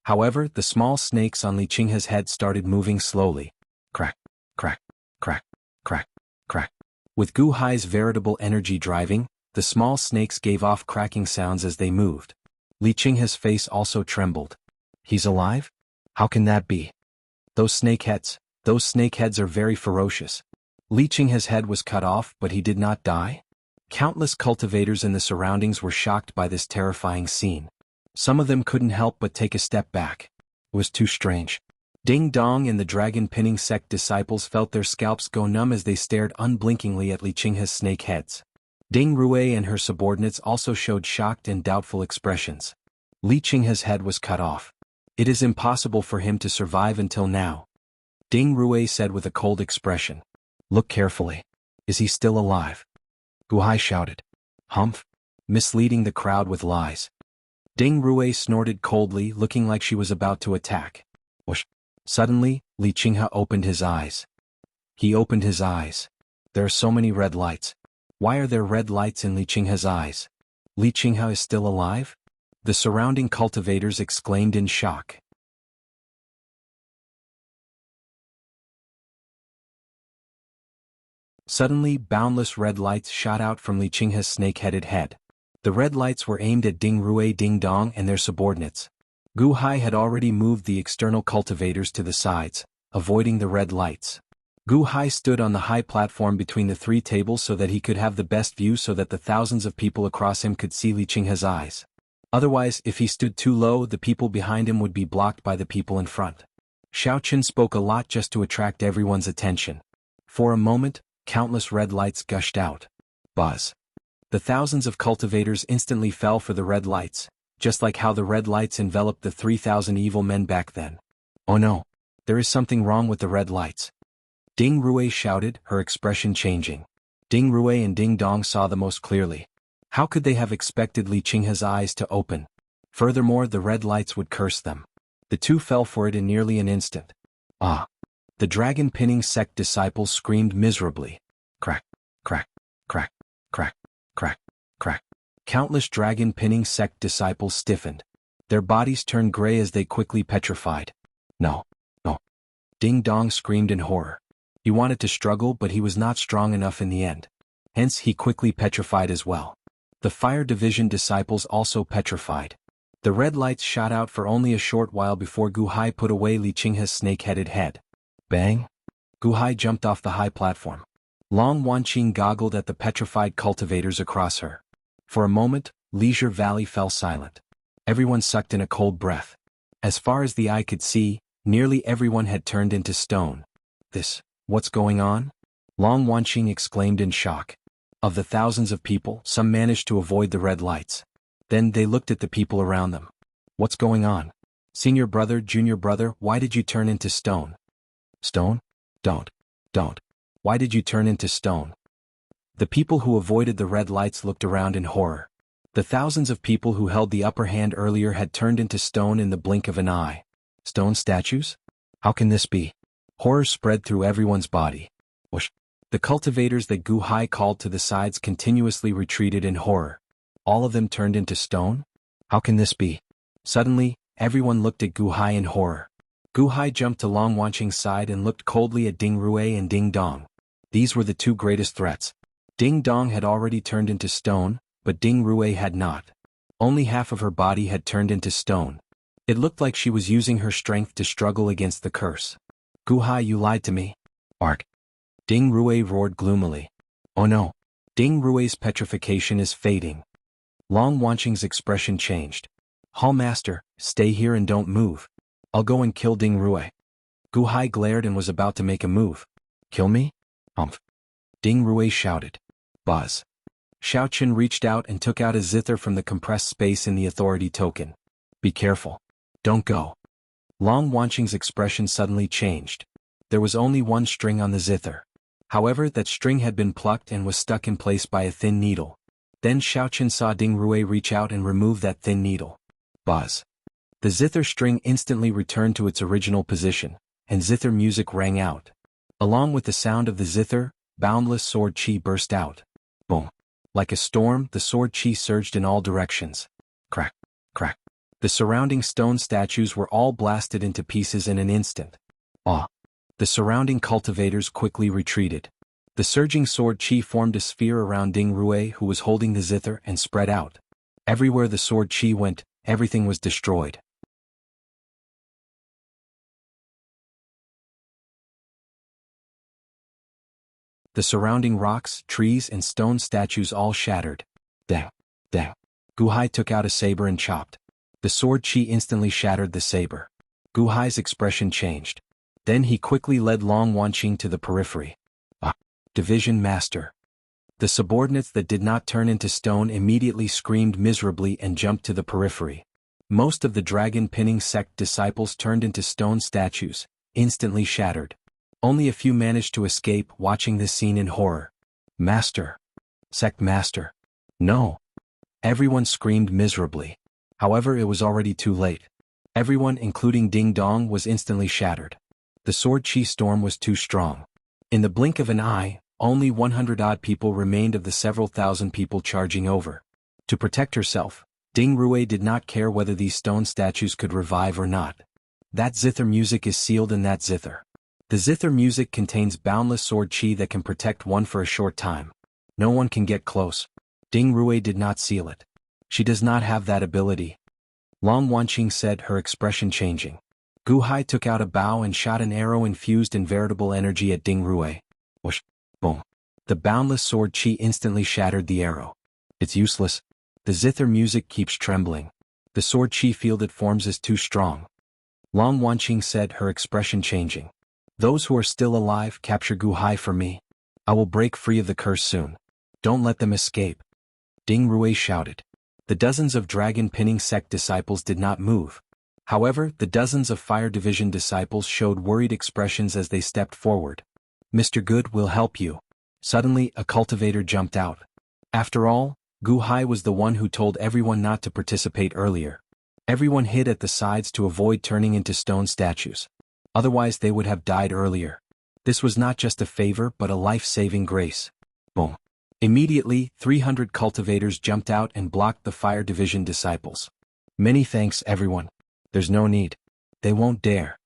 However, the small snakes on Li Qinghe's head started moving slowly. Crack, crack, crack, crack, crack. With Gu Hai's veritable energy driving, the small snakes gave off cracking sounds as they moved. Li Qinghe's face also trembled. He's alive? How can that be? Those snake heads are very ferocious. Li Qinghe's head was cut off, but he did not die? Countless cultivators in the surroundings were shocked by this terrifying scene. Some of them couldn't help but take a step back. It was too strange. Ding Dong and the dragon pinning sect disciples felt their scalps go numb as they stared unblinkingly at Li Qinghe's snake heads. Ding Rui and her subordinates also showed shocked and doubtful expressions. Li Qinghe's head was cut off. It is impossible for him to survive until now. Ding Rui said with a cold expression. Look carefully. Is he still alive? Gu Hai shouted. Humph. Misleading the crowd with lies. Ding Rui snorted coldly, looking like she was about to attack. Whoosh. Suddenly, Li Qinghe opened his eyes. He opened his eyes. There are so many red lights. Why are there red lights in Li Qinghe's eyes? Li Qinghe is still alive? The surrounding cultivators exclaimed in shock. Suddenly, boundless red lights shot out from Li Qinghe's snake-headed head. The red lights were aimed at Ding Rui, Ding Dong and their subordinates. Gu Hai had already moved the external cultivators to the sides, avoiding the red lights. Gu Hai stood on the high platform between the three tables so that he could have the best view so that the thousands of people across him could see Li Qinghe's eyes. Otherwise, if he stood too low, the people behind him would be blocked by the people in front. Xiaoqun spoke a lot just to attract everyone's attention. For a moment, countless red lights gushed out. Buzz. The thousands of cultivators instantly fell for the red lights, just like how the red lights enveloped the 3,000 evil men back then. Oh no. There is something wrong with the red lights. Ding Rui shouted, her expression changing. Ding Rui and Ding Dong saw the most clearly. How could they have expected Li Qinghe's eyes to open? Furthermore, the red lights would curse them. The two fell for it in nearly an instant. Ah! The dragon pinning sect disciples screamed miserably. Crack, crack, crack, crack, crack, crack. Countless dragon pinning sect disciples stiffened. Their bodies turned gray as they quickly petrified. No, no. Ding Dong screamed in horror. He wanted to struggle, but he was not strong enough in the end. Hence he quickly petrified as well. The fire division disciples also petrified. The red lights shot out for only a short while before Gu Hai put away Li Qinghe's snake-headed head. Bang! Gu Hai jumped off the high platform. Long Wanqing goggled at the petrified cultivators across her. For a moment, Leisure Valley fell silent. Everyone sucked in a cold breath. As far as the eye could see, nearly everyone had turned into stone. What's going on? Long Wanqing exclaimed in shock. Of the thousands of people, some managed to avoid the red lights. Then they looked at the people around them. What's going on? Senior brother, junior brother, why did you turn into stone? Stone? Don't. Why did you turn into stone? The people who avoided the red lights looked around in horror. The thousands of people who held the upper hand earlier had turned into stone in the blink of an eye. Stone statues? How can this be? Horror spread through everyone's body. Whoosh. The cultivators that Gu Hai called to the sides continuously retreated in horror. All of them turned into stone? How can this be? Suddenly, everyone looked at Gu Hai in horror. Gu Hai jumped to Long Wanqing's side and looked coldly at Ding Rue and Ding Dong. These were the two greatest threats. Ding Dong had already turned into stone, but Ding Rue had not. Only half of her body had turned into stone. It looked like she was using her strength to struggle against the curse. Gu Hai, you lied to me. Ark. Ding Rue roared gloomily. Oh no. Ding Rue's petrification is fading. Long Wanqing's expression changed. Hall Master, stay here and don't move. I'll go and kill Ding Rue. Gu Hai glared and was about to make a move. Kill me? Humph. Ding Rue shouted. Buzz. Xiaoqun reached out and took out a zither from the compressed space in the authority token. Be careful. Don't go. Long Wanqing's expression suddenly changed. There was only one string on the zither. However, that string had been plucked and was stuck in place by a thin needle. Then Xiaoqun saw Ding Rue reach out and remove that thin needle. Buzz. The zither string instantly returned to its original position, and zither music rang out. Along with the sound of the zither, boundless sword chi burst out. Boom. Like a storm, the sword chi surged in all directions. Crack, crack. The surrounding stone statues were all blasted into pieces in an instant. Ah! The surrounding cultivators quickly retreated. The surging sword chi formed a sphere around Ding Rue, who was holding the zither, and spread out. Everywhere the sword chi went, everything was destroyed. The surrounding rocks, trees, and stone statues all shattered. Dang, dang. Gu Hai took out a saber and chopped. The sword chi instantly shattered the saber. Gu Hai's expression changed. Then he quickly led Long Wanqing to the periphery. Ah! Division Master. The subordinates that did not turn into stone immediately screamed miserably and jumped to the periphery. Most of the dragon pinning sect disciples turned into stone statues, instantly shattered. Only a few managed to escape, watching this scene in horror. Master. Sect Master. No. Everyone screamed miserably. However, it was already too late. Everyone, including Ding Dong, was instantly shattered. The sword chi storm was too strong. In the blink of an eye, only 100-odd people remained of the several thousand people charging over. To protect herself, Ding Rue did not care whether these stone statues could revive or not. That zither music is sealed in that zither. The zither music contains boundless sword chi that can protect one for a short time. No one can get close. Ding Rue did not seal it. She does not have that ability. Long Wanqing said, her expression changing. Gu Hai took out a bow and shot an arrow infused in veritable energy at Ding Rue. Whoosh! Boom! The boundless sword chi instantly shattered the arrow. It's useless. The zither music keeps trembling. The sword chi field it forms is too strong. Long Wanqing said, her expression changing. Those who are still alive, capture Gu Hai for me. I will break free of the curse soon. Don't let them escape. Ding Rue shouted. The dozens of dragon pinning sect disciples did not move. However, the dozens of Fire Division disciples showed worried expressions as they stepped forward. Mr. Good will help you. Suddenly, a cultivator jumped out. After all, Gu Hai was the one who told everyone not to participate earlier. Everyone hid at the sides to avoid turning into stone statues. Otherwise they would have died earlier. This was not just a favor but a life-saving grace. Boom. Immediately, 300 cultivators jumped out and blocked the Fire Division disciples. Many thanks, everyone. There's no need. They won't dare.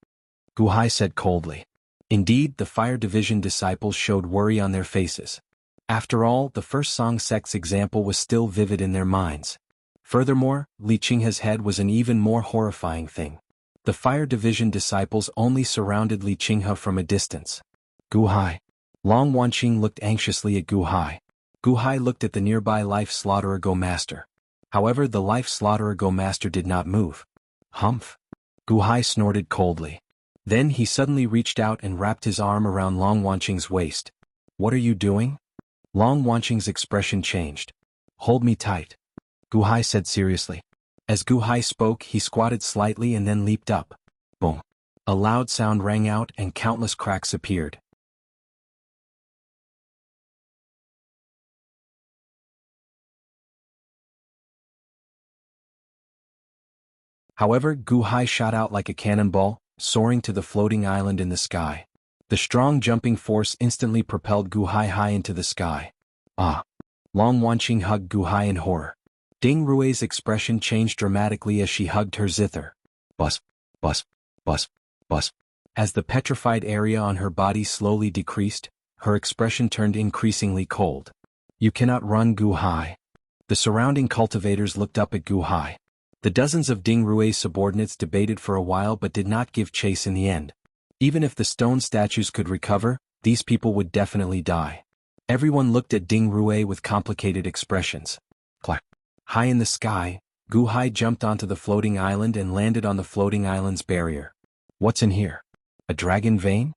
Gu Hai said coldly. Indeed, the Fire Division disciples showed worry on their faces. After all, the first Song sect's example was still vivid in their minds. Furthermore, Li Qinghe's head was an even more horrifying thing. The Fire Division disciples only surrounded Li Qinghe from a distance. Gu Hai. Long Wanqing looked anxiously at Gu Hai. Gu Hai looked at the nearby Life Slaughterer Go Master. However, the Life Slaughterer Go Master did not move. Humph. Gu Hai snorted coldly. Then he suddenly reached out and wrapped his arm around Long Wanqing's waist. What are you doing? Long Wanqing's expression changed. Hold me tight. Gu Hai said seriously. As Gu Hai spoke, he squatted slightly and then leaped up. Boom. A loud sound rang out and countless cracks appeared. However, Gu Hai shot out like a cannonball, soaring to the floating island in the sky. The strong jumping force instantly propelled Gu Hai high into the sky. Ah! Long Wanqing hugged Gu Hai in horror. Ding Rui's expression changed dramatically as she hugged her zither. Bus, bus, bus, bus. As the petrified area on her body slowly decreased, her expression turned increasingly cold. You cannot run, Gu Hai. The surrounding cultivators looked up at Gu Hai. The dozens of Ding Rui's subordinates debated for a while but did not give chase in the end. Even if the stone statues could recover, these people would definitely die. Everyone looked at Ding Rui with complicated expressions. Clack. High in the sky, Gu Hai jumped onto the floating island and landed on the floating island's barrier. What's in here? A dragon vein?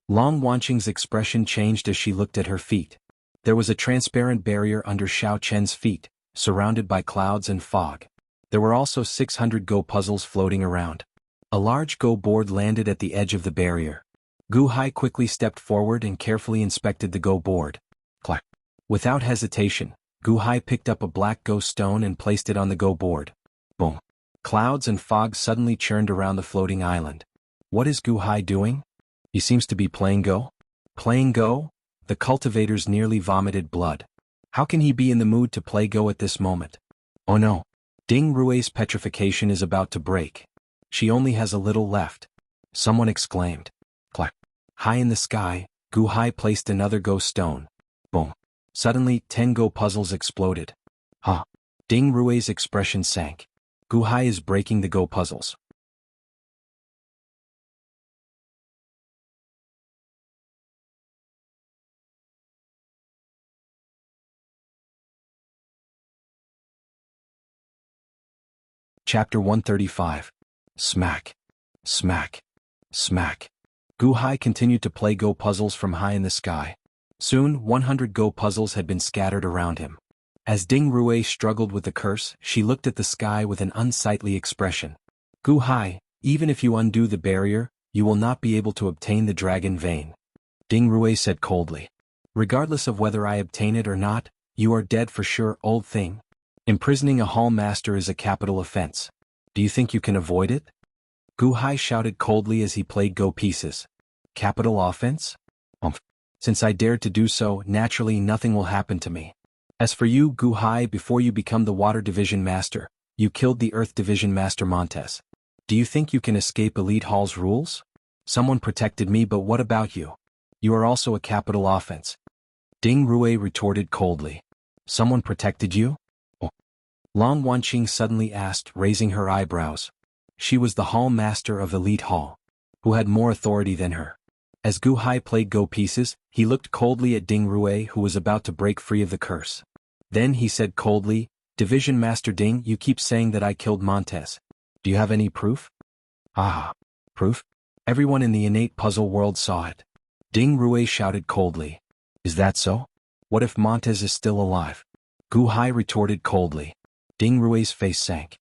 Long Wanqing's expression changed as she looked at her feet. There was a transparent barrier under Xiao Chen's feet, surrounded by clouds and fog. There were also 600 Go puzzles floating around. A large Go board landed at the edge of the barrier. Gu Hai quickly stepped forward and carefully inspected the Go board. Clack. Without hesitation, Gu Hai picked up a black Go stone and placed it on the Go board. Boom. Clouds and fog suddenly churned around the floating island. What is Gu Hai doing? He seems to be playing Go? Playing Go? The cultivators nearly vomited blood. How can he be in the mood to play Go at this moment? Oh no. Ding Rui's petrification is about to break. She only has a little left. Someone exclaimed. Clack. High in the sky, Gu Hai placed another Go stone. Boom. Suddenly, 10 Go puzzles exploded. Huh. Ding Rui's expression sank. Gu Hai is breaking the Go puzzles. Chapter 135. Smack. Smack. Smack. Gu Hai continued to play Go puzzles from high in the sky. Soon, 100 Go puzzles had been scattered around him. As Ding Rui struggled with the curse, she looked at the sky with an unsightly expression. Gu Hai, even if you undo the barrier, you will not be able to obtain the dragon vein. Ding Rui said coldly. Regardless of whether I obtain it or not, you are dead for sure, old thing. Imprisoning a hall master is a capital offense. Do you think you can avoid it? Gu Hai shouted coldly as he played Go pieces. Capital offense? Since I dared to do so, naturally nothing will happen to me. As for you, Gu Hai, before you become the Water Division Master, you killed the Earth Division Master Montes. Do you think you can escape Elite Hall's rules? Someone protected me, but what about you? You are also a capital offense. Ding Rui retorted coldly. Someone protected you? Long Wanqing suddenly asked, raising her eyebrows. She was the Hall Master of Elite Hall. Who had more authority than her? As Gu Hai played Go pieces, he looked coldly at Ding Rui, who was about to break free of the curse. Then he said coldly, Division Master Ding, you keep saying that I killed Montes. Do you have any proof? Ah, proof? Everyone in the innate puzzle world saw it. Ding Rui shouted coldly. Is that so? What if Montes is still alive? Gu Hai retorted coldly. Ding Rui's face sank.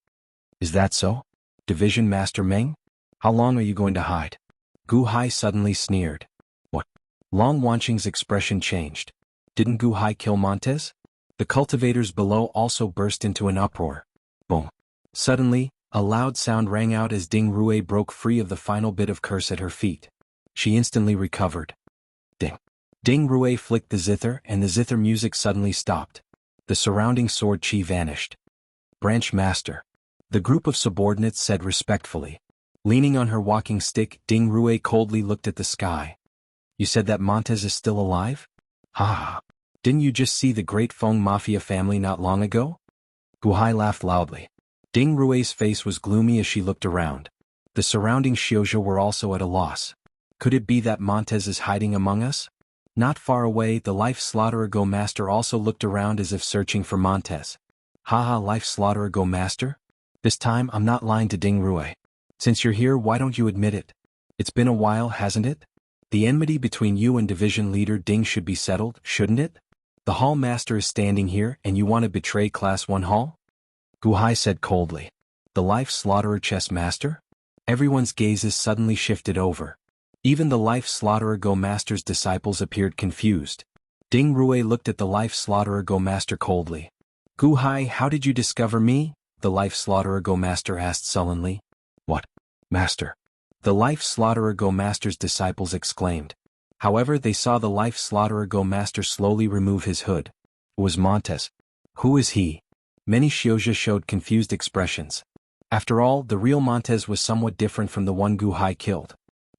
Is that so? Division Master Meng? How long are you going to hide? Gu Hai suddenly sneered. What? Long Wanqing's expression changed. Didn't Gu Hai kill Montes? The cultivators below also burst into an uproar. Boom. Suddenly, a loud sound rang out as Ding Rui broke free of the final bit of curse at her feet. She instantly recovered. Ding. Ding Rui flicked the zither and the zither music suddenly stopped. The surrounding sword chi vanished. Branch Master. The group of subordinates said respectfully. Leaning on her walking stick, Ding Rui coldly looked at the sky. You said that Montes is still alive? Ha! Didn't you just see the Great Feng Mafia family not long ago? Gu Hai laughed loudly. Ding Rui's face was gloomy as she looked around. The surrounding Xiozhou were also at a loss. Could it be that Montes is hiding among us? Not far away, the Life Slaughterer Go Master also looked around as if searching for Montes. Haha, Life Slaughterer Go Master? This time I'm not lying to Ding Rui. Since you're here, why don't you admit it? It's been a while, hasn't it? The enmity between you and Division Leader Ding should be settled, shouldn't it? The Hall Master is standing here and you want to betray Class 1 Hall? Gu Hai said coldly. The Life Slaughterer Chess Master? Everyone's gazes suddenly shifted over. Even the Life Slaughterer Go Master's disciples appeared confused. Ding Rui looked at the Life Slaughterer Go Master coldly. Gu Hai, how did you discover me? the Life Slaughterer Go Master asked sullenly. What? Master? The Life Slaughterer Go Master's disciples exclaimed. However, they saw the Life Slaughterer Go Master slowly remove his hood. It was Montes. Who is he? Many Xiozha showed confused expressions. After all, the real Montes was somewhat different from the one Gu Hai killed.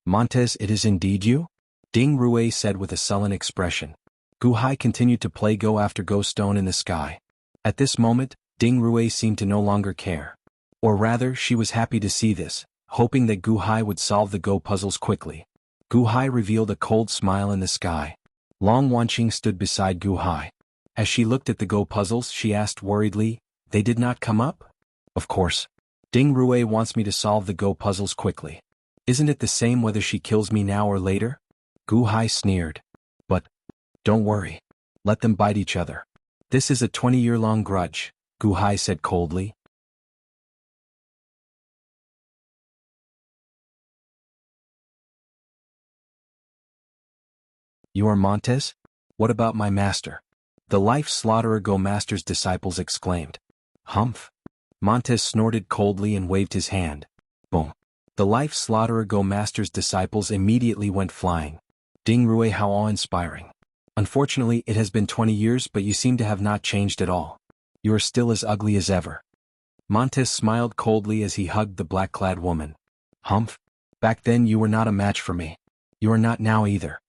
Montes, it is indeed you? Ding Rui said with a sullen expression. Gu Hai continued to play Go after Go stone in the sky. At this moment, Ding Rui seemed to no longer care. Or rather, she was happy to see this, hoping that Gu Hai would solve the Go puzzles quickly. Gu Hai revealed a cold smile in the sky. Long Wanqing stood beside Gu Hai. As she looked at the Go puzzles, she asked worriedly, they did not come up? Of course. Ding Rui wants me to solve the Go puzzles quickly. Isn't it the same whether she kills me now or later? Gu Hai sneered. But, don't worry. Let them bite each other. This is a 20-year-long grudge, Gu Hai said coldly. You are Montes? What about my master? The Life Slaughterer Go Master's disciples exclaimed. Humph. Montes snorted coldly and waved his hand. Boom. The Life Slaughterer Go Master's disciples immediately went flying. Ding Rui, how awe-inspiring. Unfortunately, it has been 20 years, but you seem to have not changed at all. You are still as ugly as ever. Montes smiled coldly as he hugged the black-clad woman. Humph. Back then you were not a match for me. You are not now either.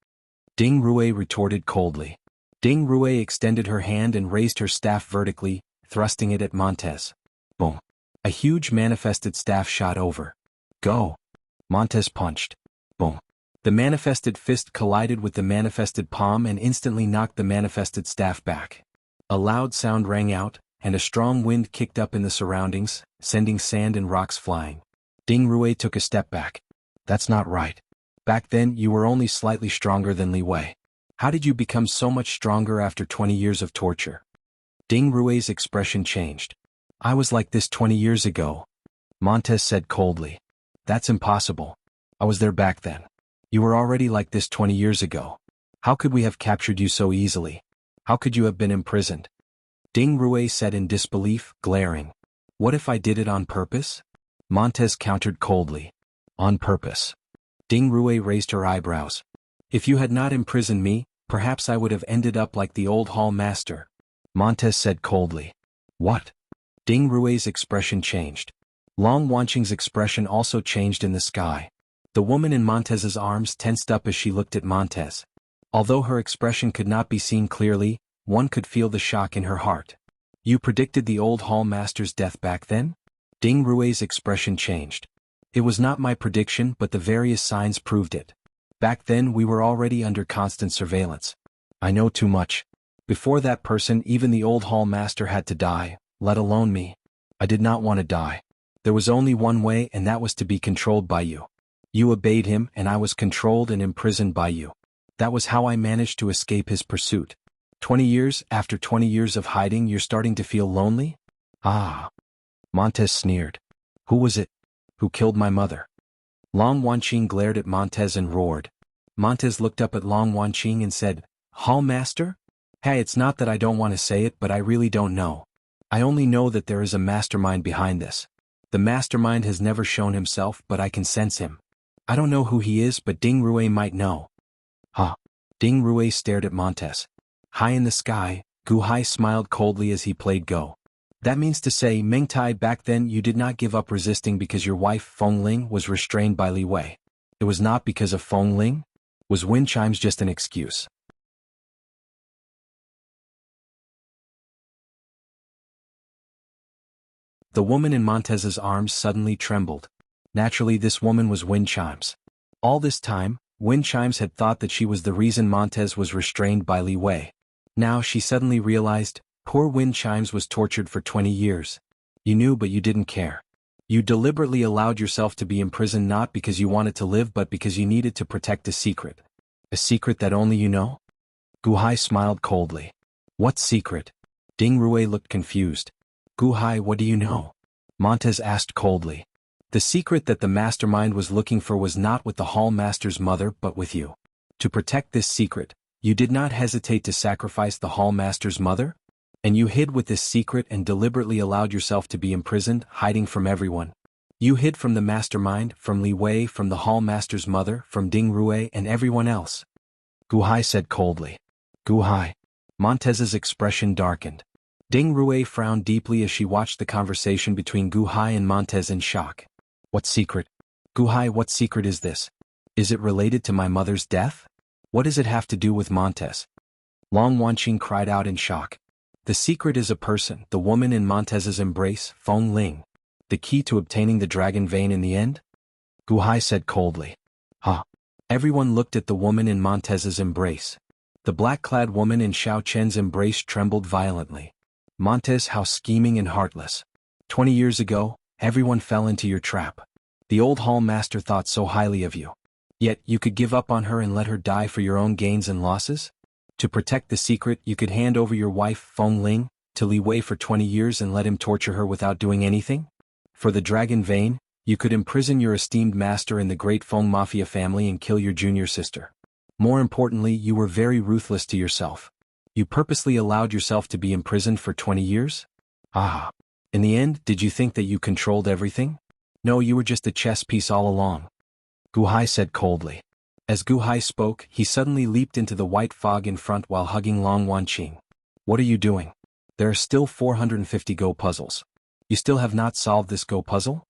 Ding Rui retorted coldly. Ding Rui extended her hand and raised her staff vertically, thrusting it at Montes. Boom. A huge manifested staff shot over. Go. Montes punched. Boom. The manifested fist collided with the manifested palm and instantly knocked the manifested staff back. A loud sound rang out, and a strong wind kicked up in the surroundings, sending sand and rocks flying. Ding Rui took a step back. That's not right. Back then you were only slightly stronger than Li Wei. How did you become so much stronger after 20 years of torture? Ding Rui's expression changed. I was like this 20 years ago. Montes said coldly. That's impossible. I was there back then. You were already like this 20 years ago. How could we have captured you so easily? How could you have been imprisoned? Ding Rui said in disbelief, glaring. What if I did it on purpose? Montes countered coldly. On purpose. Ding Rui raised her eyebrows. If you had not imprisoned me, perhaps I would have ended up like the old hall master. Montes said coldly. What? Ding Rui's expression changed. Long Wanqing's expression also changed in the sky. The woman in Montez's arms tensed up as she looked at Montes. Although her expression could not be seen clearly, one could feel the shock in her heart. You predicted the old hall master's death back then? Ding Rui's expression changed. It was not my prediction, but the various signs proved it. Back then we were already under constant surveillance. I know too much. Before that person, even the old hall master had to die, let alone me. I did not want to die. There was only one way, and that was to be controlled by you. You obeyed him, and I was controlled and imprisoned by you. That was how I managed to escape his pursuit. 20 years, after 20 years of hiding, you're starting to feel lonely? Ah. Montes sneered. Who was it? Who killed my mother? Long Wanqing glared at Montes and roared. Montes looked up at Long Wanqing and said, Hall Master? Hey, it's not that I don't want to say it, but I really don't know. I only know that there is a mastermind behind this. The mastermind has never shown himself, but I can sense him. I don't know who he is, but Ding Rui might know. Huh. Ding Rui stared at Montes. High in the sky, Gu Hai smiled coldly as he played Go. That means to say, Mengtai, back then you did not give up resisting because your wife, Feng Ling, was restrained by Li Wei. It was not because of Feng Ling? Was wind chimes just an excuse? The woman in Montez's arms suddenly trembled. Naturally, this woman was Wind Chimes. All this time, Wind Chimes had thought that she was the reason Montez was restrained by Li Wei. Now she suddenly realized, poor Wind Chimes was tortured for 20 years. You knew, but you didn't care. You deliberately allowed yourself to be imprisoned not because you wanted to live but because you needed to protect a secret. A secret that only you know? Gu Hai smiled coldly. What secret? Ding Rui looked confused. Gu Hai, what do you know? Montez asked coldly. The secret that the mastermind was looking for was not with the hall master's mother but with you. To protect this secret, you did not hesitate to sacrifice the hall master's mother? And you hid with this secret and deliberately allowed yourself to be imprisoned, hiding from everyone. You hid from the mastermind, from Li Wei, from the hall master's mother, from Ding Rue and everyone else. Gu Hai said coldly. Gu Hai. Montez's expression darkened. Ding Rue frowned deeply as she watched the conversation between Gu Hai and Montez in shock. What secret? Gu Hai, what secret is this? Is it related to my mother's death? What does it have to do with Montez? Long Wanqing cried out in shock. The secret is a person, the woman in Montez's embrace, Feng Ling. The key to obtaining the dragon vein in the end? Gu Hai said coldly. Huh. Everyone looked at the woman in Montez's embrace. The black-clad woman in Xiao Chen's embrace trembled violently. Montez, how scheming and heartless. 20 years ago, everyone fell into your trap. The old hall master thought so highly of you. Yet you could give up on her and let her die for your own gains and losses? To protect the secret, you could hand over your wife, Feng Ling, to Li Wei for 20 years and let him torture her without doing anything? For the dragon vein, you could imprison your esteemed master in the great Feng Mafia family and kill your junior sister. More importantly, you were very ruthless to yourself. You purposely allowed yourself to be imprisoned for 20 years? Ah. In the end, did you think that you controlled everything? No, you were just a chess piece all along. Gu Hai said coldly. As Gu Hai spoke, he suddenly leaped into the white fog in front while hugging Long Wanqing. What are you doing? There are still 450 Go puzzles. You still have not solved this Go puzzle?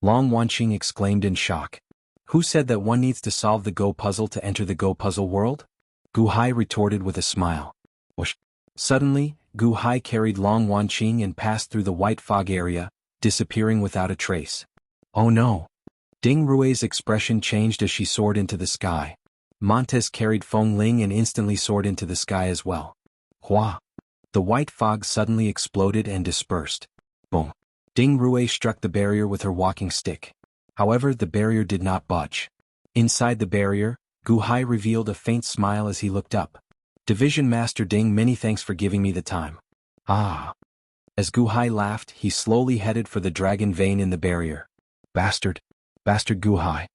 Long Wanqing exclaimed in shock. Who said that one needs to solve the Go puzzle to enter the Go puzzle world? Gu Hai retorted with a smile. Whoosh. Suddenly, Gu Hai carried Long Wanqing and passed through the white fog area, disappearing without a trace. Oh no! Ding Rue's expression changed as she soared into the sky. Montez carried Feng Ling and instantly soared into the sky as well. Hua! The white fog suddenly exploded and dispersed. Boom! Ding Rue struck the barrier with her walking stick. However, the barrier did not budge. Inside the barrier, Gu Hai revealed a faint smile as he looked up. Division Master Ding, many thanks for giving me the time. Ah! As Gu Hai laughed, he slowly headed for the dragon vein in the barrier. Bastard! Bastard Gu Hai!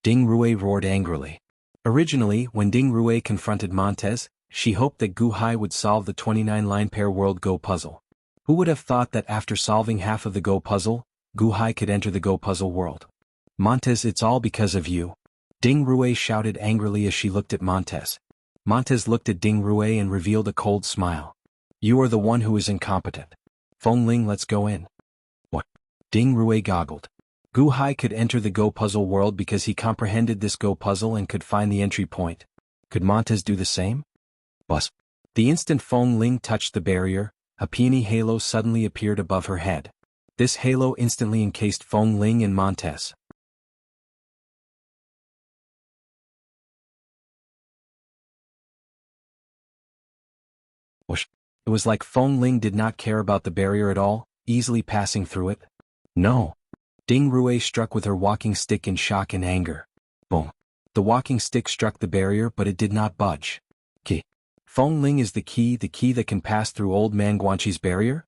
Ding Rue roared angrily. Originally, when Ding Rue confronted Montez, she hoped that Gu Hai would solve the 29-line pair world Go puzzle. Who would have thought that after solving half of the Go puzzle, Gu Hai could enter the Go puzzle world? Montez, it's all because of you. Ding Rue shouted angrily as she looked at Montez. Montez looked at Ding Rue and revealed a cold smile. You are the one who is incompetent. Feng Ling, let's go in. What? Ding Rue goggled. Gu Hai could enter the Go puzzle world because he comprehended this Go puzzle and could find the entry point. Could Montez do the same? Buzz. The instant Feng Ling touched the barrier, a peony halo suddenly appeared above her head. This halo instantly encased Feng Ling and Montez. Whoosh. It was like Feng Ling did not care about the barrier at all, easily passing through it. No. Ding Rue struck with her walking stick in shock and anger. Boom. The walking stick struck the barrier but it did not budge. Key. Feng Ling is the key that can pass through old man Guanqi's barrier?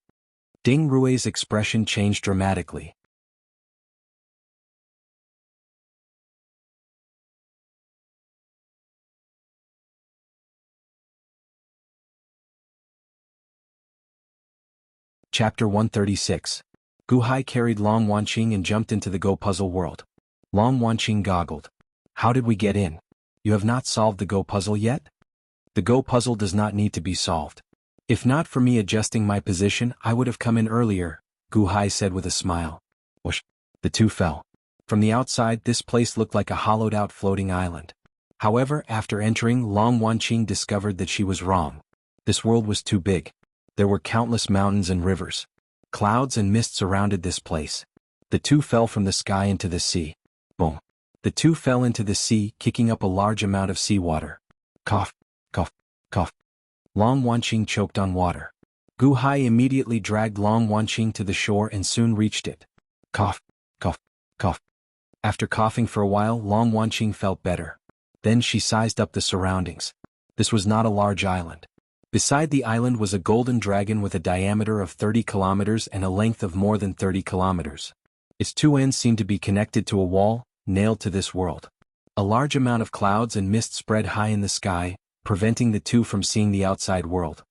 Ding Rue's expression changed dramatically. Chapter 136. Gu Hai carried Long Wanqing and jumped into the Go puzzle world. Long Wanqing goggled. How did we get in? You have not solved the Go puzzle yet? The Go puzzle does not need to be solved. If not for me adjusting my position, I would have come in earlier, Gu Hai said with a smile. Whoosh. The two fell. From the outside, this place looked like a hollowed-out floating island. However, after entering, Long Wanqing discovered that she was wrong. This world was too big. There were countless mountains and rivers. Clouds and mist surrounded this place. The two fell from the sky into the sea. Boom. The two fell into the sea, kicking up a large amount of seawater. Cough, cough, cough. Long Wanqing choked on water. Gu Hai immediately dragged Long Wanqing to the shore and soon reached it. Cough, cough, cough. After coughing for a while, Long Wanqing felt better. Then she sized up the surroundings. This was not a large island. Beside the island was a golden dragon with a diameter of 30 kilometers and a length of more than 30 kilometers. Its two ends seemed to be connected to a wall, nailed to this world. A large amount of clouds and mist spread high in the sky, preventing the two from seeing the outside world.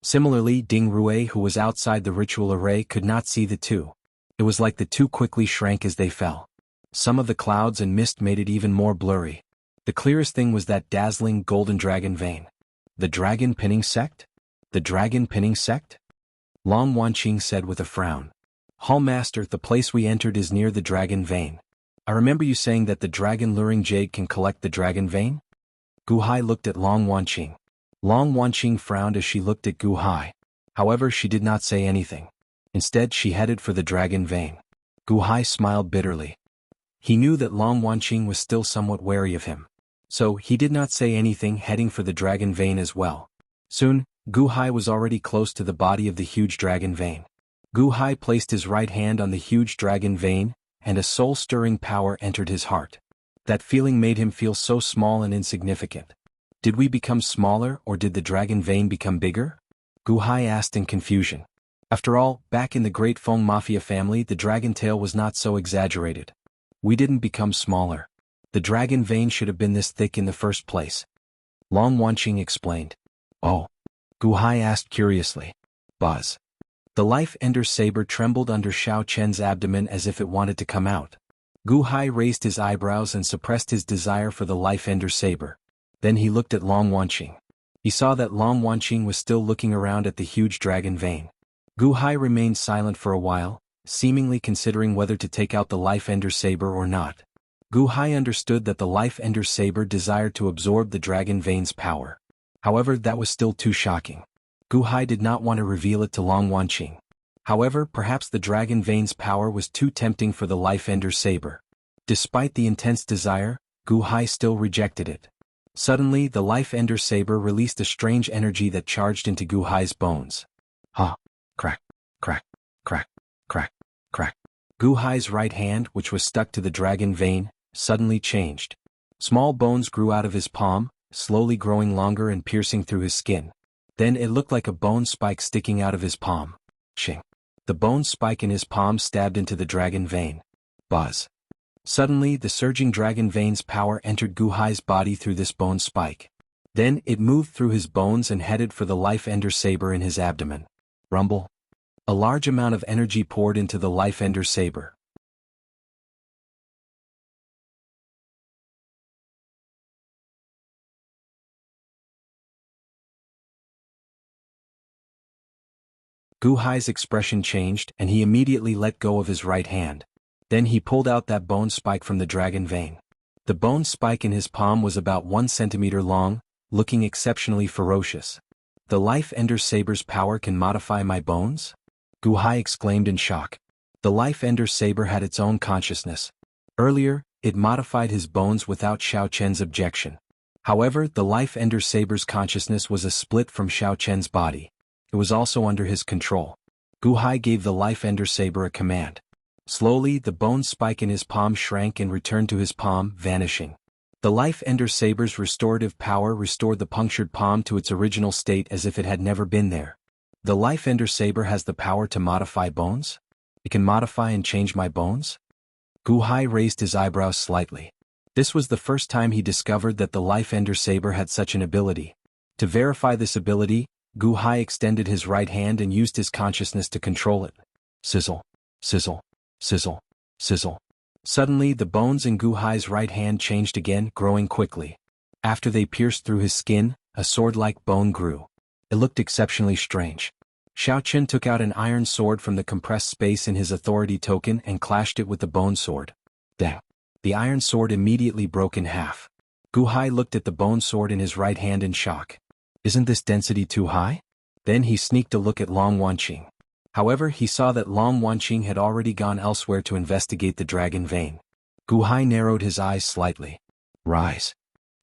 Similarly, Ding Rue, who was outside the ritual array, could not see the two. It was like the two quickly shrank as they fell. Some of the clouds and mist made it even more blurry. The clearest thing was that dazzling golden dragon vein. The dragon pinning sect? The dragon pinning sect? Long Wanqing said with a frown. Hallmaster, the place we entered is near the dragon vein. I remember you saying that the dragon luring jade can collect the dragon vein? Gu Hai looked at Long Wanqing. Long Wanqing frowned as she looked at Gu Hai. However, she did not say anything. Instead, she headed for the dragon vein. Gu Hai smiled bitterly. He knew that Long Wanqing was still somewhat wary of him. So, he did not say anything, heading for the dragon vein as well. Soon, Gu Hai was already close to the body of the huge dragon vein. Gu Hai placed his right hand on the huge dragon vein, and a soul-stirring power entered his heart. That feeling made him feel so small and insignificant. Did we become smaller, or did the dragon vein become bigger? Gu Hai asked in confusion. After all, back in the Great Feng Mafia family, the dragon tail was not so exaggerated. We didn't become smaller. The dragon vein should have been this thick in the first place. Long Wanqing explained. Oh. Gu Hai asked curiously. Buzz. The life ender saber trembled under Xiao Chen's abdomen as if it wanted to come out. Gu Hai raised his eyebrows and suppressed his desire for the life ender saber. Then he looked at Long Wanqing. He saw that Long Wanqing was still looking around at the huge dragon vein. Gu Hai remained silent for a while, seemingly considering whether to take out the life ender saber or not. Gu Hai understood that the life ender saber desired to absorb the dragon vein's power. However, that was still too shocking. Gu Hai did not want to reveal it to Long Wanqing. However, perhaps the dragon vein's power was too tempting for the life ender saber. Despite the intense desire, Gu Hai still rejected it. Suddenly, the life ender saber released a strange energy that charged into Gu Hai's bones. Ha! Crack, crack, crack, crack, crack. Gu Hai's right hand, which was stuck to the dragon vein, suddenly changed. Small bones grew out of his palm, slowly growing longer and piercing through his skin. Then it looked like a bone spike sticking out of his palm. Ching. The bone spike in his palm stabbed into the dragon vein. Buzz. Suddenly, the surging dragon vein's power entered Gu Hai's body through this bone spike. Then, it moved through his bones and headed for the life ender saber in his abdomen. Rumble. A large amount of energy poured into the life ender saber. Gu Hai's expression changed and he immediately let go of his right hand. Then he pulled out that bone spike from the dragon vein. The bone spike in his palm was about 1 centimeter long, looking exceptionally ferocious. The life ender saber's power can modify my bones? Gu Hai exclaimed in shock. The life ender saber had its own consciousness. Earlier, it modified his bones without Xiao Chen's objection. However, the life ender saber's consciousness was a split from Xiao Chen's body. It was also under his control. Gu Hai gave the life ender saber a command. Slowly, the bone spike in his palm shrank and returned to his palm, vanishing. The life ender saber's restorative power restored the punctured palm to its original state as if it had never been there. The life ender saber has the power to modify bones? It can modify and change my bones? Gu Hai raised his eyebrows slightly. This was the first time he discovered that the life ender saber had such an ability. To verify this ability, Gu Hai extended his right hand and used his consciousness to control it. Sizzle, sizzle, sizzle, sizzle. Suddenly, the bones in Gu Hai's right hand changed again, growing quickly. After they pierced through his skin, a sword-like bone grew. It looked exceptionally strange. Xiao Chen took out an iron sword from the compressed space in his authority token and clashed it with the bone sword. Dang! The iron sword immediately broke in half. Gu Hai looked at the bone sword in his right hand in shock. Isn't this density too high? Then he sneaked a look at Long Wanqing. However, he saw that Long Wanqing had already gone elsewhere to investigate the dragon vein. Gu Hai narrowed his eyes slightly. Rise.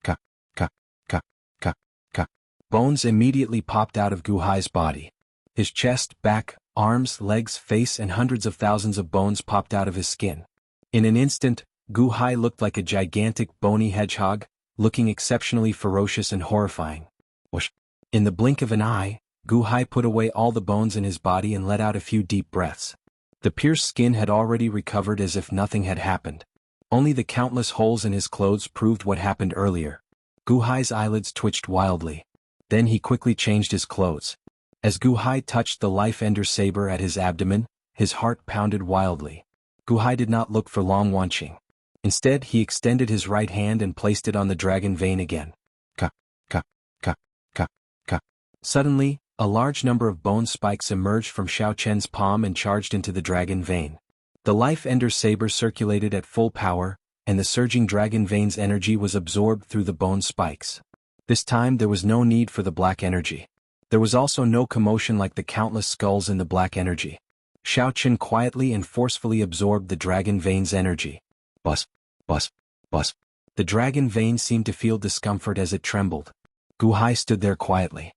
Ka, ka, ka, ka, ka. Bones immediately popped out of Gu Hai's body. His chest, back, arms, legs, face and hundreds of thousands of bones popped out of his skin. In an instant, Gu Hai looked like a gigantic bony hedgehog, looking exceptionally ferocious and horrifying. Whoosh. In the blink of an eye, Gu Hai put away all the bones in his body and let out a few deep breaths. The pierced skin had already recovered as if nothing had happened. Only the countless holes in his clothes proved what happened earlier. Gu Hai's eyelids twitched wildly. Then he quickly changed his clothes. As Gu Hai touched the life ender saber at his abdomen, his heart pounded wildly. Gu Hai did not look for Long Wanqing. Instead, he extended his right hand and placed it on the dragon vein again. Ka, ka, ka, ka, ka. Suddenly, a large number of bone spikes emerged from Xiao Chen's palm and charged into the dragon vein. The life ender saber circulated at full power, and the surging dragon vein's energy was absorbed through the bone spikes. This time there was no need for the black energy. There was also no commotion like the countless skulls in the black energy. Xiao Chen quietly and forcefully absorbed the dragon vein's energy. Bus, bus, bus. The dragon vein seemed to feel discomfort as it trembled. Gu Hai stood there quietly.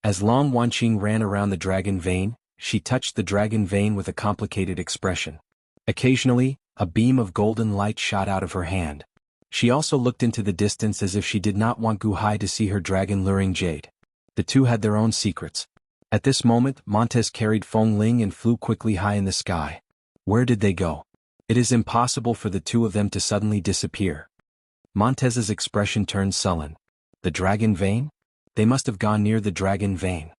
As Long Wanqing ran around the dragon vein, she touched the dragon vein with a complicated expression. Occasionally, a beam of golden light shot out of her hand. She also looked into the distance as if she did not want Gu Hai to see her dragon-luring jade. The two had their own secrets. At this moment, Montez carried Feng Ling and flew quickly high in the sky. Where did they go? It is impossible for the two of them to suddenly disappear. Montez's expression turned sullen. The dragon vein? They must have gone near the dragon vein.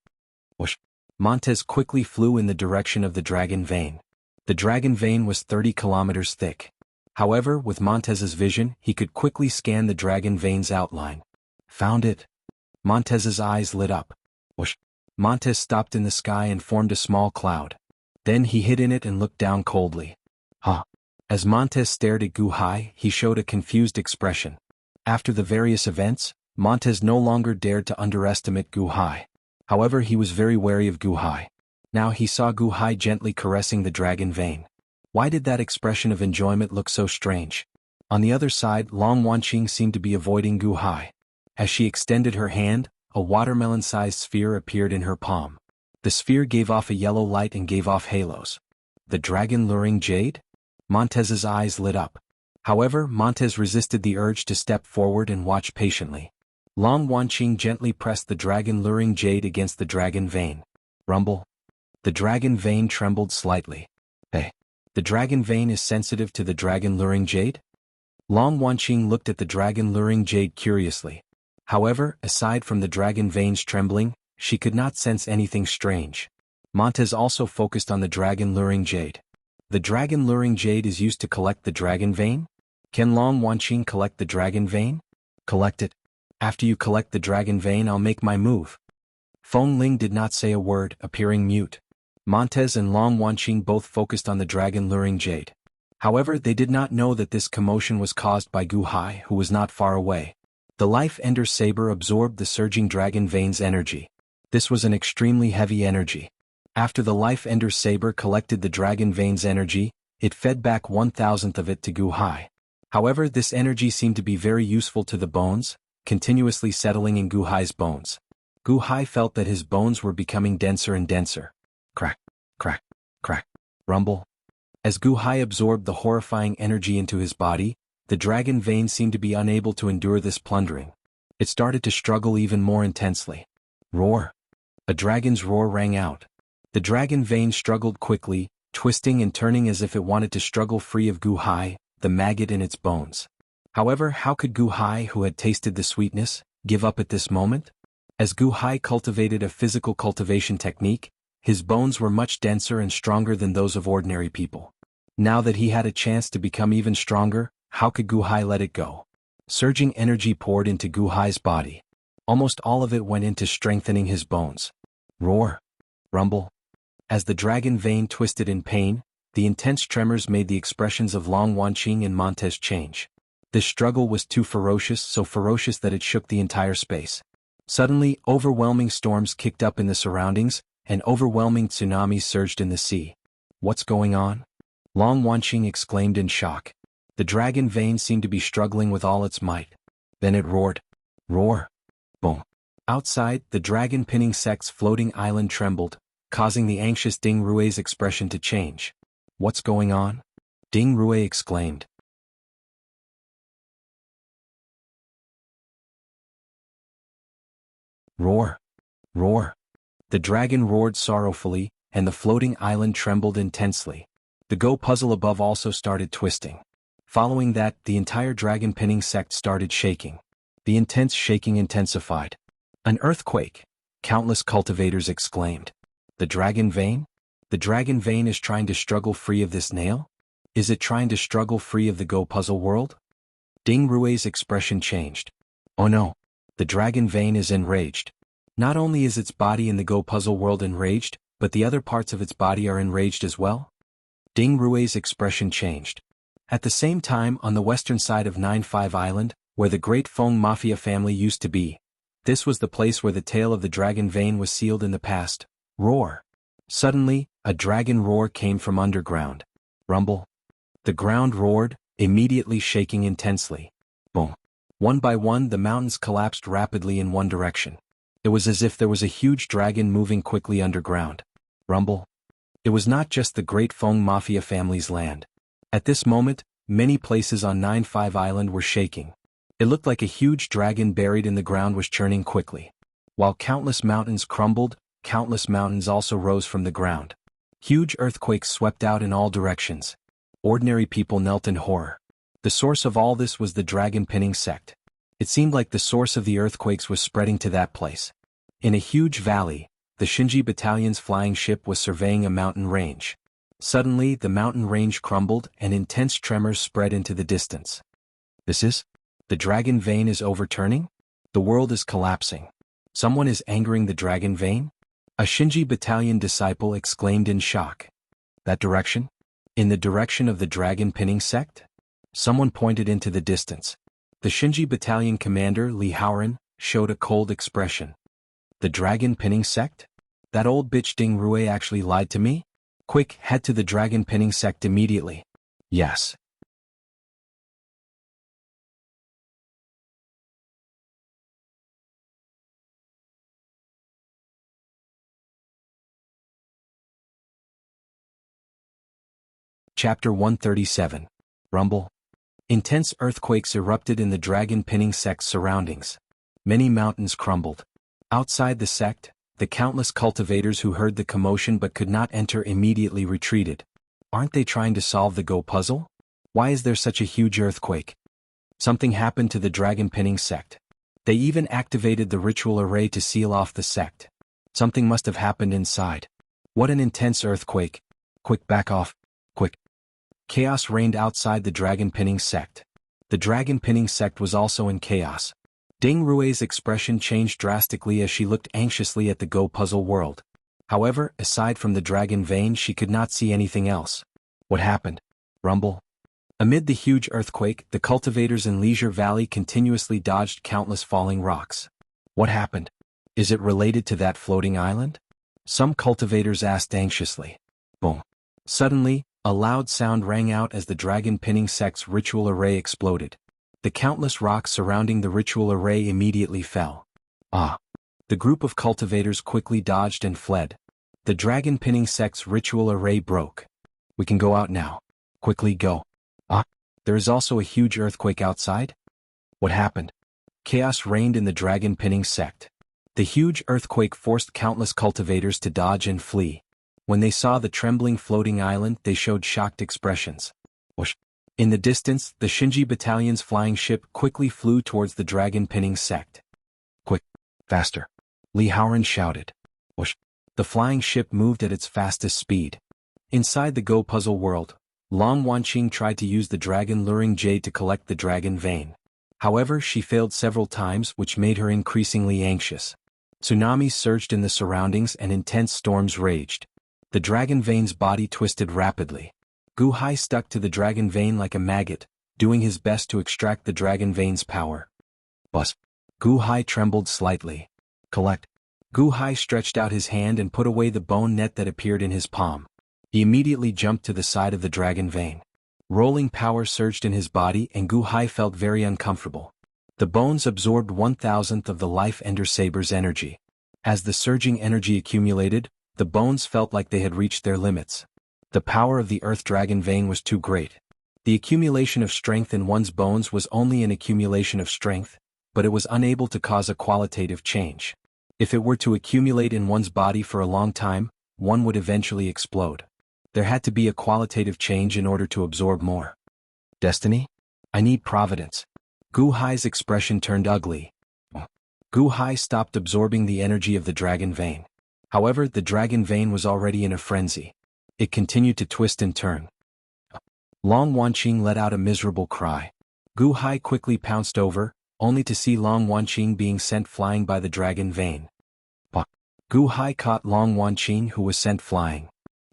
Whoosh! Montez quickly flew in the direction of the dragon vein. The dragon vein was 30 kilometers thick. However, with Montez's vision, he could quickly scan the dragon vein's outline. Found it. Montez's eyes lit up. Whoosh! Montez stopped in the sky and formed a small cloud. Then he hid in it and looked down coldly. Huh. As Montez stared at Gu Hai, he showed a confused expression. After the various events, Montez no longer dared to underestimate Gu Hai. However, he was very wary of Gu Hai. Now he saw Gu Hai gently caressing the dragon vein. Why did that expression of enjoyment look so strange? On the other side, Long Wanqing seemed to be avoiding Gu Hai. As she extended her hand, a watermelon-sized sphere appeared in her palm. The sphere gave off a yellow light and gave off halos. The dragon-luring jade? Montez's eyes lit up. However, Montez resisted the urge to step forward and watch patiently. Long Wanqing gently pressed the dragon-luring jade against the dragon vein. Rumble. The dragon vein trembled slightly. Hey. The dragon vein is sensitive to the dragon-luring jade? Long Wanqing looked at the dragon-luring jade curiously. However, aside from the dragon vein's trembling, she could not sense anything strange. Montez also focused on the dragon-luring jade. The dragon-luring jade is used to collect the dragon vein? Can Long Wanqing collect the dragon vein? Collect it. After you collect the dragon vein, I'll make my move. Feng Ling did not say a word, appearing mute. Montez and Long Wanqing both focused on the dragon-luring jade. However, they did not know that this commotion was caused by Gu Hai, who was not far away. The life ender saber absorbed the surging dragon vein's energy. This was an extremely heavy energy. After the life ender saber collected the dragon vein's energy, it fed back 1,000th of it to Gu Hai. However, this energy seemed to be very useful to the bones, continuously settling in Gu Hai's bones. Gu Hai felt that his bones were becoming denser and denser. Crack, crack, crack, rumble. As Gu Hai absorbed the horrifying energy into his body, the dragon vein seemed to be unable to endure this plundering. It started to struggle even more intensely. Roar. A dragon's roar rang out. The dragon vein struggled quickly, twisting and turning as if it wanted to struggle free of Gu Hai, the maggot in its bones. However, how could Gu Hai, who had tasted the sweetness, give up at this moment? As Gu Hai cultivated a physical cultivation technique, his bones were much denser and stronger than those of ordinary people. Now that he had a chance to become even stronger, how could Gu Hai let it go? Surging energy poured into Gu Hai's body. Almost all of it went into strengthening his bones. Roar. Rumble. As the dragon vein twisted in pain, the intense tremors made the expressions of Long Wanqing and Montez change. This struggle was too ferocious, so ferocious that it shook the entire space. Suddenly, overwhelming storms kicked up in the surroundings, and overwhelming tsunamis surged in the sea. What's going on? Long Wanqing exclaimed in shock. The dragon vein seemed to be struggling with all its might. Then it roared. Roar. Boom. Outside, the dragon-pinning sect's floating island trembled, causing the anxious Ding Rui's expression to change. What's going on? Ding Rui exclaimed. Roar. Roar. The dragon roared sorrowfully, and the floating island trembled intensely. The Go puzzle above also started twisting. Following that, the entire dragon pinning sect started shaking. The intense shaking intensified. An earthquake! Countless cultivators exclaimed. The dragon vein? The dragon vein is trying to struggle free of this nail? Is it trying to struggle free of the Go puzzle world? Ding Rui's expression changed. Oh no! The dragon vein is enraged. Not only is its body in the Go puzzle world enraged, but the other parts of its body are enraged as well? Ding Rui's expression changed. At the same time, on the western side of 9-5 Island, where the Great Feng Mafia family used to be, this was the place where the tale of the dragon vein was sealed in the past. Roar! Suddenly, a dragon roar came from underground. Rumble. The ground roared, immediately shaking intensely. Boom. One by one the mountains collapsed rapidly in one direction. It was as if there was a huge dragon moving quickly underground. Rumble. It was not just the Great Feng Mafia family's land. At this moment, many places on 9-5 Island were shaking. It looked like a huge dragon buried in the ground was churning quickly. While countless mountains crumbled, countless mountains also rose from the ground. Huge earthquakes swept out in all directions. Ordinary people knelt in horror. The source of all this was the dragon pinning sect. It seemed like the source of the earthquakes was spreading to that place. In a huge valley, the Shinji Battalion's flying ship was surveying a mountain range. Suddenly, the mountain range crumbled and intense tremors spread into the distance. This is? The dragon vein is overturning? The world is collapsing. Someone is angering the dragon vein? A Shinji Battalion disciple exclaimed in shock. That direction? In the direction of the dragon pinning sect? Someone pointed into the distance. The Shinji Battalion commander, Li Haoran, showed a cold expression. The dragon pinning sect? That old bitch Ding Rui actually lied to me? Quick, head to the dragon pinning sect immediately. Yes. Chapter 137. Rumble. Intense earthquakes erupted in the dragon pinning sect's surroundings. Many mountains crumbled. Outside the sect, the countless cultivators who heard the commotion but could not enter immediately retreated. Aren't they trying to solve the Go puzzle? Why is there such a huge earthquake? Something happened to the dragon pinning sect. They even activated the ritual array to seal off the sect. Something must have happened inside. What an intense earthquake. Quick, back off. Quick. Chaos reigned outside the dragon pinning sect. The dragon pinning sect was also in chaos. Ding Rui's expression changed drastically as she looked anxiously at the Go puzzle world. However, aside from the dragon vein she could not see anything else. What happened? Rumble. Amid the huge earthquake, the cultivators in Leisure Valley continuously dodged countless falling rocks. What happened? Is it related to that floating island? Some cultivators asked anxiously. Boom. Suddenly, a loud sound rang out as the dragon pinning sect's ritual array exploded. The countless rocks surrounding the ritual array immediately fell. Ah! The group of cultivators quickly dodged and fled. The dragon pinning sect's ritual array broke. We can go out now. Quickly go. Ah! There is also a huge earthquake outside? What happened? Chaos reigned in the dragon pinning sect. The huge earthquake forced countless cultivators to dodge and flee. When they saw the trembling floating island, they showed shocked expressions. Whoosh! In the distance, the Shinji Battalion's flying ship quickly flew towards the dragon pinning sect. Quick! Faster! Li Haoran shouted. Whoosh! The flying ship moved at its fastest speed. Inside the Go puzzle world, Long Wanqing tried to use the dragon luring jade to collect the dragon vein. However, she failed several times, which made her increasingly anxious. Tsunamis surged in the surroundings and intense storms raged. The dragon vein's body twisted rapidly. Gu Hai stuck to the dragon vein like a maggot, doing his best to extract the dragon vein's power. Buzz. Gu Hai trembled slightly. Collect. Gu Hai stretched out his hand and put away the bone net that appeared in his palm. He immediately jumped to the side of the dragon vein. Rolling power surged in his body and Gu Hai felt very uncomfortable. The bones absorbed 1,000th of the Life Ender Saber's energy. As the surging energy accumulated, the bones felt like they had reached their limits. The power of the Earth Dragon Vein was too great. The accumulation of strength in one's bones was only an accumulation of strength, but it was unable to cause a qualitative change. If it were to accumulate in one's body for a long time, one would eventually explode. There had to be a qualitative change in order to absorb more. Destiny? I need providence. Gu Hai's expression turned ugly. Gu Hai stopped absorbing the energy of the dragon vein. However, the dragon vein was already in a frenzy. It continued to twist and turn. Long Wanqing let out a miserable cry. Gu Hai quickly pounced over, only to see Long Wanqing being sent flying by the dragon vein. Gu Hai caught Long Wanqing, who was sent flying.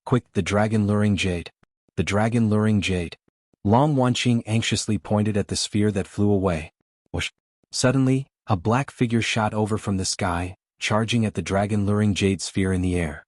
Quick, the dragon luring jade. The dragon luring jade. Long Wanqing anxiously pointed at the sphere that flew away. Whoosh. Suddenly, a black figure shot over from the sky, charging at the dragon luring jade sphere in the air.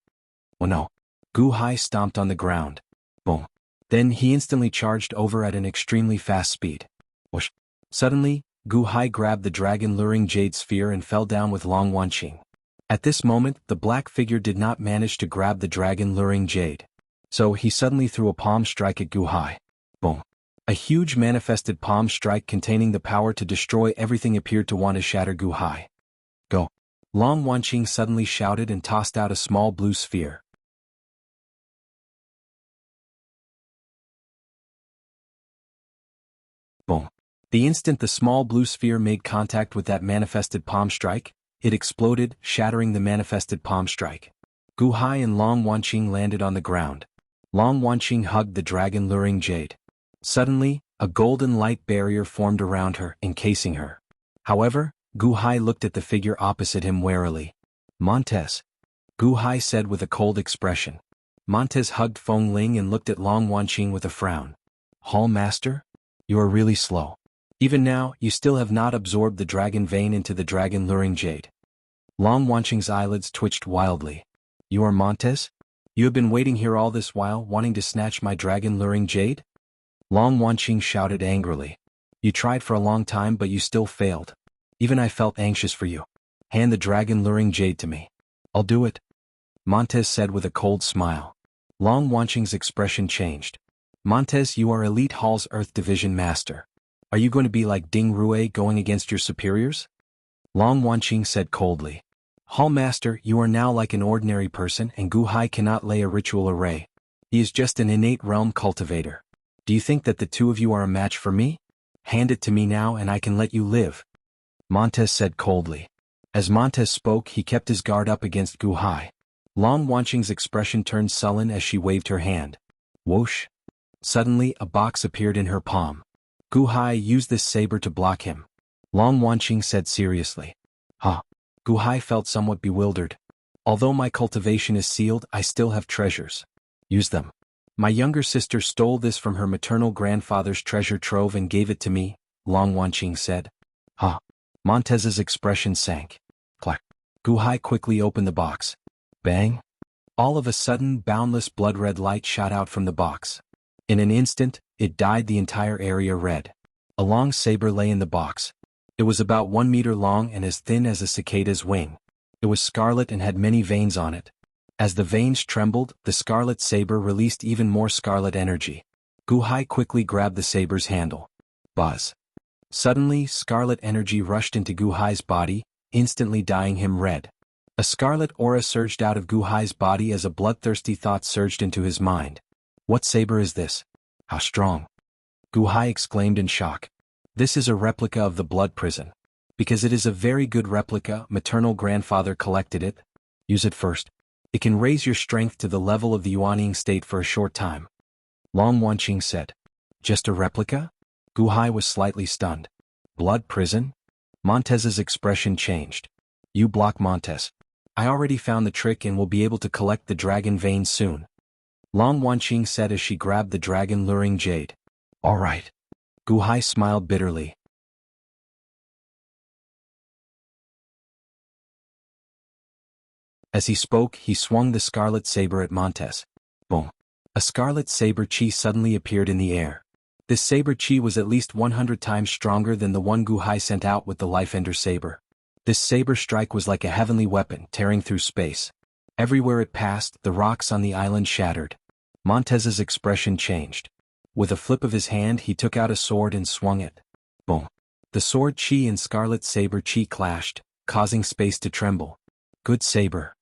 Oh no! Gu Hai stomped on the ground. Boom. Then he instantly charged over at an extremely fast speed. Whoosh. Suddenly, Gu Hai grabbed the dragon luring jade sphere and fell down with Long Wanqing. At this moment, the black figure did not manage to grab the dragon luring jade. So he suddenly threw a palm strike at Gu Hai. Boom. A huge manifested palm strike containing the power to destroy everything appeared to want to shatter Gu Hai. Go. Long Wanqing suddenly shouted and tossed out a small blue sphere. Boom. The instant the small blue sphere made contact with that manifested palm strike, it exploded, shattering the manifested palm strike. Gu Hai and Long Wanqing landed on the ground. Long Wanqing hugged the dragon luring jade. Suddenly, a golden light barrier formed around her, encasing her. However, Gu Hai looked at the figure opposite him warily. Montez. Gu Hai said with a cold expression. Montez hugged Feng Ling and looked at Long Wanqing with a frown. Hall Master? You are really slow. Even now, you still have not absorbed the dragon vein into the dragon luring jade. Long Wanqing's eyelids twitched wildly. You are Montez? You have been waiting here all this while, wanting to snatch my dragon luring jade? Long Wanqing shouted angrily. You tried for a long time but you still failed. Even I felt anxious for you. Hand the dragon luring jade to me. I'll do it. Montez said with a cold smile. Long Wanqing's expression changed. Montez, you are Elite Hall's Earth Division Master. Are you going to be like Ding Rue going against your superiors? Long Wanqing said coldly. Hall Master, you are now like an ordinary person and Gu Hai cannot lay a ritual array. He is just an innate realm cultivator. Do you think that the two of you are a match for me? Hand it to me now and I can let you live. Montez said coldly. As Montez spoke, he kept his guard up against Gu Hai. Long Wanqing's expression turned sullen as she waved her hand. Whoosh. Suddenly, a box appeared in her palm. Gu Hai used this saber to block him. Long Wanqing said seriously. Huh. Gu Hai felt somewhat bewildered. Although my cultivation is sealed, I still have treasures. Use them. My younger sister stole this from her maternal grandfather's treasure trove and gave it to me, Long Wanqing said. Huh. Montez's expression sank. Clack. Gu Hai quickly opened the box. Bang. All of a sudden, boundless blood-red light shot out from the box. In an instant, it dyed the entire area red. A long saber lay in the box. It was about 1 meter long and as thin as a cicada's wing. It was scarlet and had many veins on it. As the veins trembled, the scarlet saber released even more scarlet energy. Gu Hai quickly grabbed the saber's handle. Buzz. Suddenly, scarlet energy rushed into Gu Hai's body, instantly dyeing him red. A scarlet aura surged out of Gu Hai's body as a bloodthirsty thought surged into his mind. What saber is this? How strong? Gu Hai exclaimed in shock. This is a replica of the blood prison. Because it is a very good replica, maternal grandfather collected it. Use it first. It can raise your strength to the level of the Yuanying state for a short time. Long Wanqing said. Just a replica? Gu Hai was slightly stunned. Blood prison? Montez's expression changed. You block Montez. I already found the trick and will be able to collect the dragon vein soon. Long Wanqing said as she grabbed the dragon luring jade. All right. Gu Hai smiled bitterly. As he spoke, he swung the scarlet saber at Montez. Boom. A scarlet saber chi suddenly appeared in the air. This saber chi was at least 100 times stronger than the one Gu Hai sent out with the Lifeender saber. This saber strike was like a heavenly weapon tearing through space. Everywhere it passed, the rocks on the island shattered. Montez's expression changed. With a flip of his hand, he took out a sword and swung it. Boom. The sword chi and scarlet saber chi clashed, causing space to tremble. Good saber.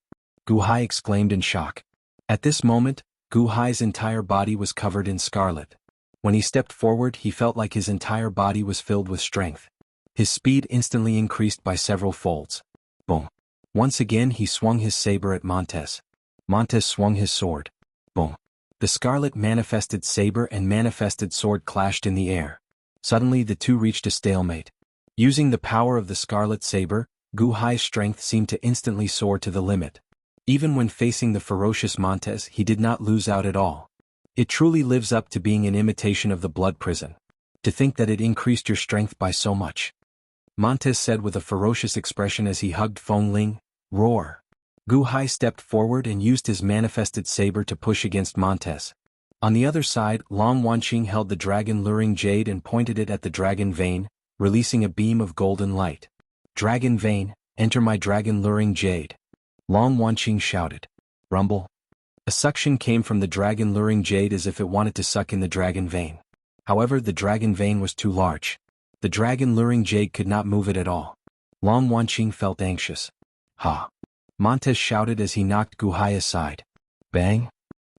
Gu Hai exclaimed in shock. At this moment, Gu Hai's entire body was covered in scarlet. When he stepped forward, he felt like his entire body was filled with strength. His speed instantly increased by several folds. Boom. Once again he swung his saber at Montez. Montez swung his sword. Boom. The scarlet manifested saber and manifested sword clashed in the air. Suddenly the two reached a stalemate. Using the power of the scarlet saber, Gu Hai's strength seemed to instantly soar to the limit. Even when facing the ferocious Montez, he did not lose out at all. It truly lives up to being an imitation of the blood prison. To think that it increased your strength by so much. Montez said with a ferocious expression as he hugged Feng Ling. Roar. Gu Hai stepped forward and used his manifested saber to push against Montez. On the other side, Long Wanqing held the dragon luring jade and pointed it at the dragon vein, releasing a beam of golden light. Dragon vein, enter my dragon luring jade. Long Wanqing shouted. Rumble. A suction came from the dragon luring jade as if it wanted to suck in the dragon vein. However, the dragon vein was too large. The dragon luring jade could not move it at all. Long Wanqing felt anxious. Ha! Montez shouted as he knocked Gu Hai aside. Bang!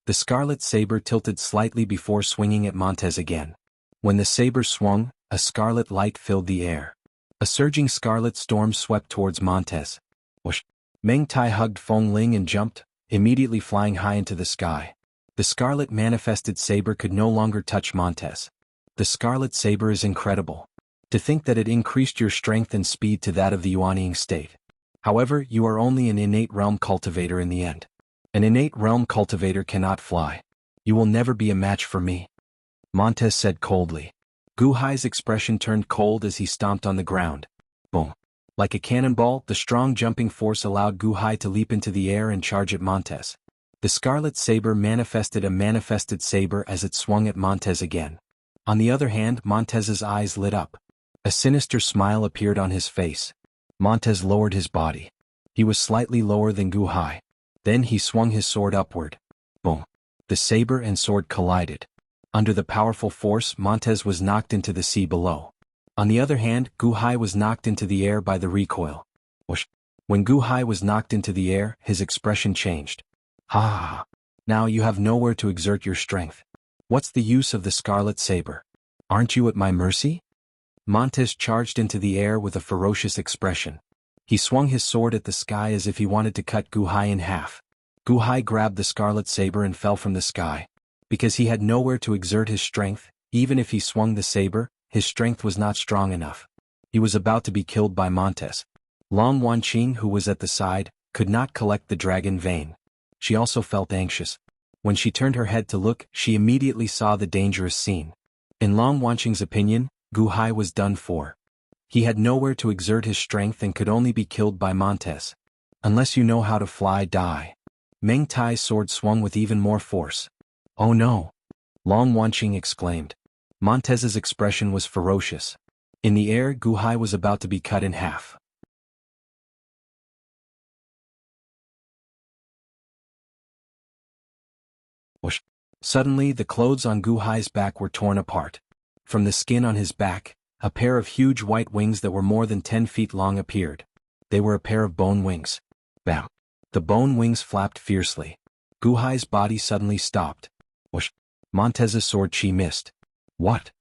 The scarlet saber tilted slightly before swinging at Montez again. When the saber swung, a scarlet light filled the air. A surging scarlet storm swept towards Montez. Whoosh! Meng Tai hugged Feng Ling and jumped, immediately flying high into the sky. The scarlet manifested saber could no longer touch Montez. The scarlet saber is incredible. To think that it increased your strength and speed to that of the Yuanying state. However, you are only an innate realm cultivator in the end. An innate realm cultivator cannot fly. You will never be a match for me. Montez said coldly. Gu Hai's expression turned cold as he stomped on the ground. Boom. Like a cannonball, the strong jumping force allowed Gu Hai to leap into the air and charge at Montez. The scarlet saber manifested a manifested saber as it swung at Montez again. On the other hand, Montez's eyes lit up. A sinister smile appeared on his face. Montez lowered his body. He was slightly lower than Gu Hai. Then he swung his sword upward. Boom. The saber and sword collided. Under the powerful force, Montez was knocked into the sea below. On the other hand, Gu Hai was knocked into the air by the recoil. Whoosh. When Gu Hai was knocked into the air, his expression changed. Ha ha ha. Now you have nowhere to exert your strength. What's the use of the scarlet saber? Aren't you at my mercy? Montez charged into the air with a ferocious expression. He swung his sword at the sky as if he wanted to cut Gu Hai in half. Gu Hai grabbed the scarlet saber and fell from the sky. Because he had nowhere to exert his strength, even if he swung the saber, his strength was not strong enough. He was about to be killed by Montez. Long Wanqing, who was at the side, could not collect the dragon vein. She also felt anxious. When she turned her head to look, she immediately saw the dangerous scene. In Long Wanqing's opinion, Gu Hai was done for. He had nowhere to exert his strength and could only be killed by Montez. Unless you know how to fly, die. Meng Tai's sword swung with even more force. Oh no! Long Wanqing exclaimed. Montez's expression was ferocious. In the air, Gu Hai was about to be cut in half. Whoosh! Suddenly, the clothes on Gu Hai's back were torn apart. From the skin on his back, a pair of huge white wings that were more than 10 feet long appeared. They were a pair of bone wings. Bam! The bone wings flapped fiercely. Gu Hai's body suddenly stopped. Whoosh! Montez's sword chi missed. What?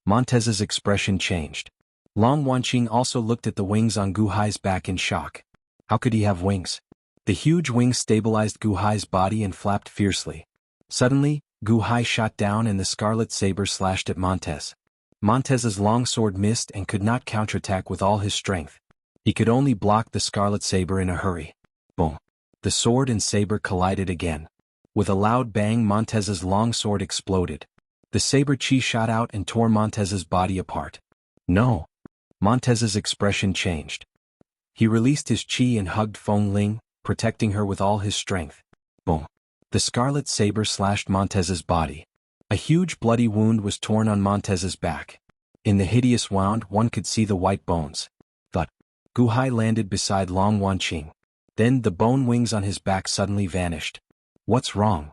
Montez's expression changed. Long Wanqing also looked at the wings on Gu Hai's back in shock. How could he have wings? The huge wings stabilized Gu Hai's body and flapped fiercely. Suddenly, Gu Hai shot down and the scarlet saber slashed at Montez. Montez's long sword missed and could not counterattack with all his strength. He could only block the scarlet saber in a hurry. Boom! The sword and saber collided again. With a loud bang, Montez's long sword exploded. The saber chi shot out and tore Montez's body apart. No! Montez's expression changed. He released his chi and hugged Feng Ling, protecting her with all his strength. Boom! The scarlet saber slashed Montez's body. A huge bloody wound was torn on Montez's back. In the hideous wound, one could see the white bones. Thud! Gu Hai landed beside Long Wanqing. Then the bone wings on his back suddenly vanished. What's wrong?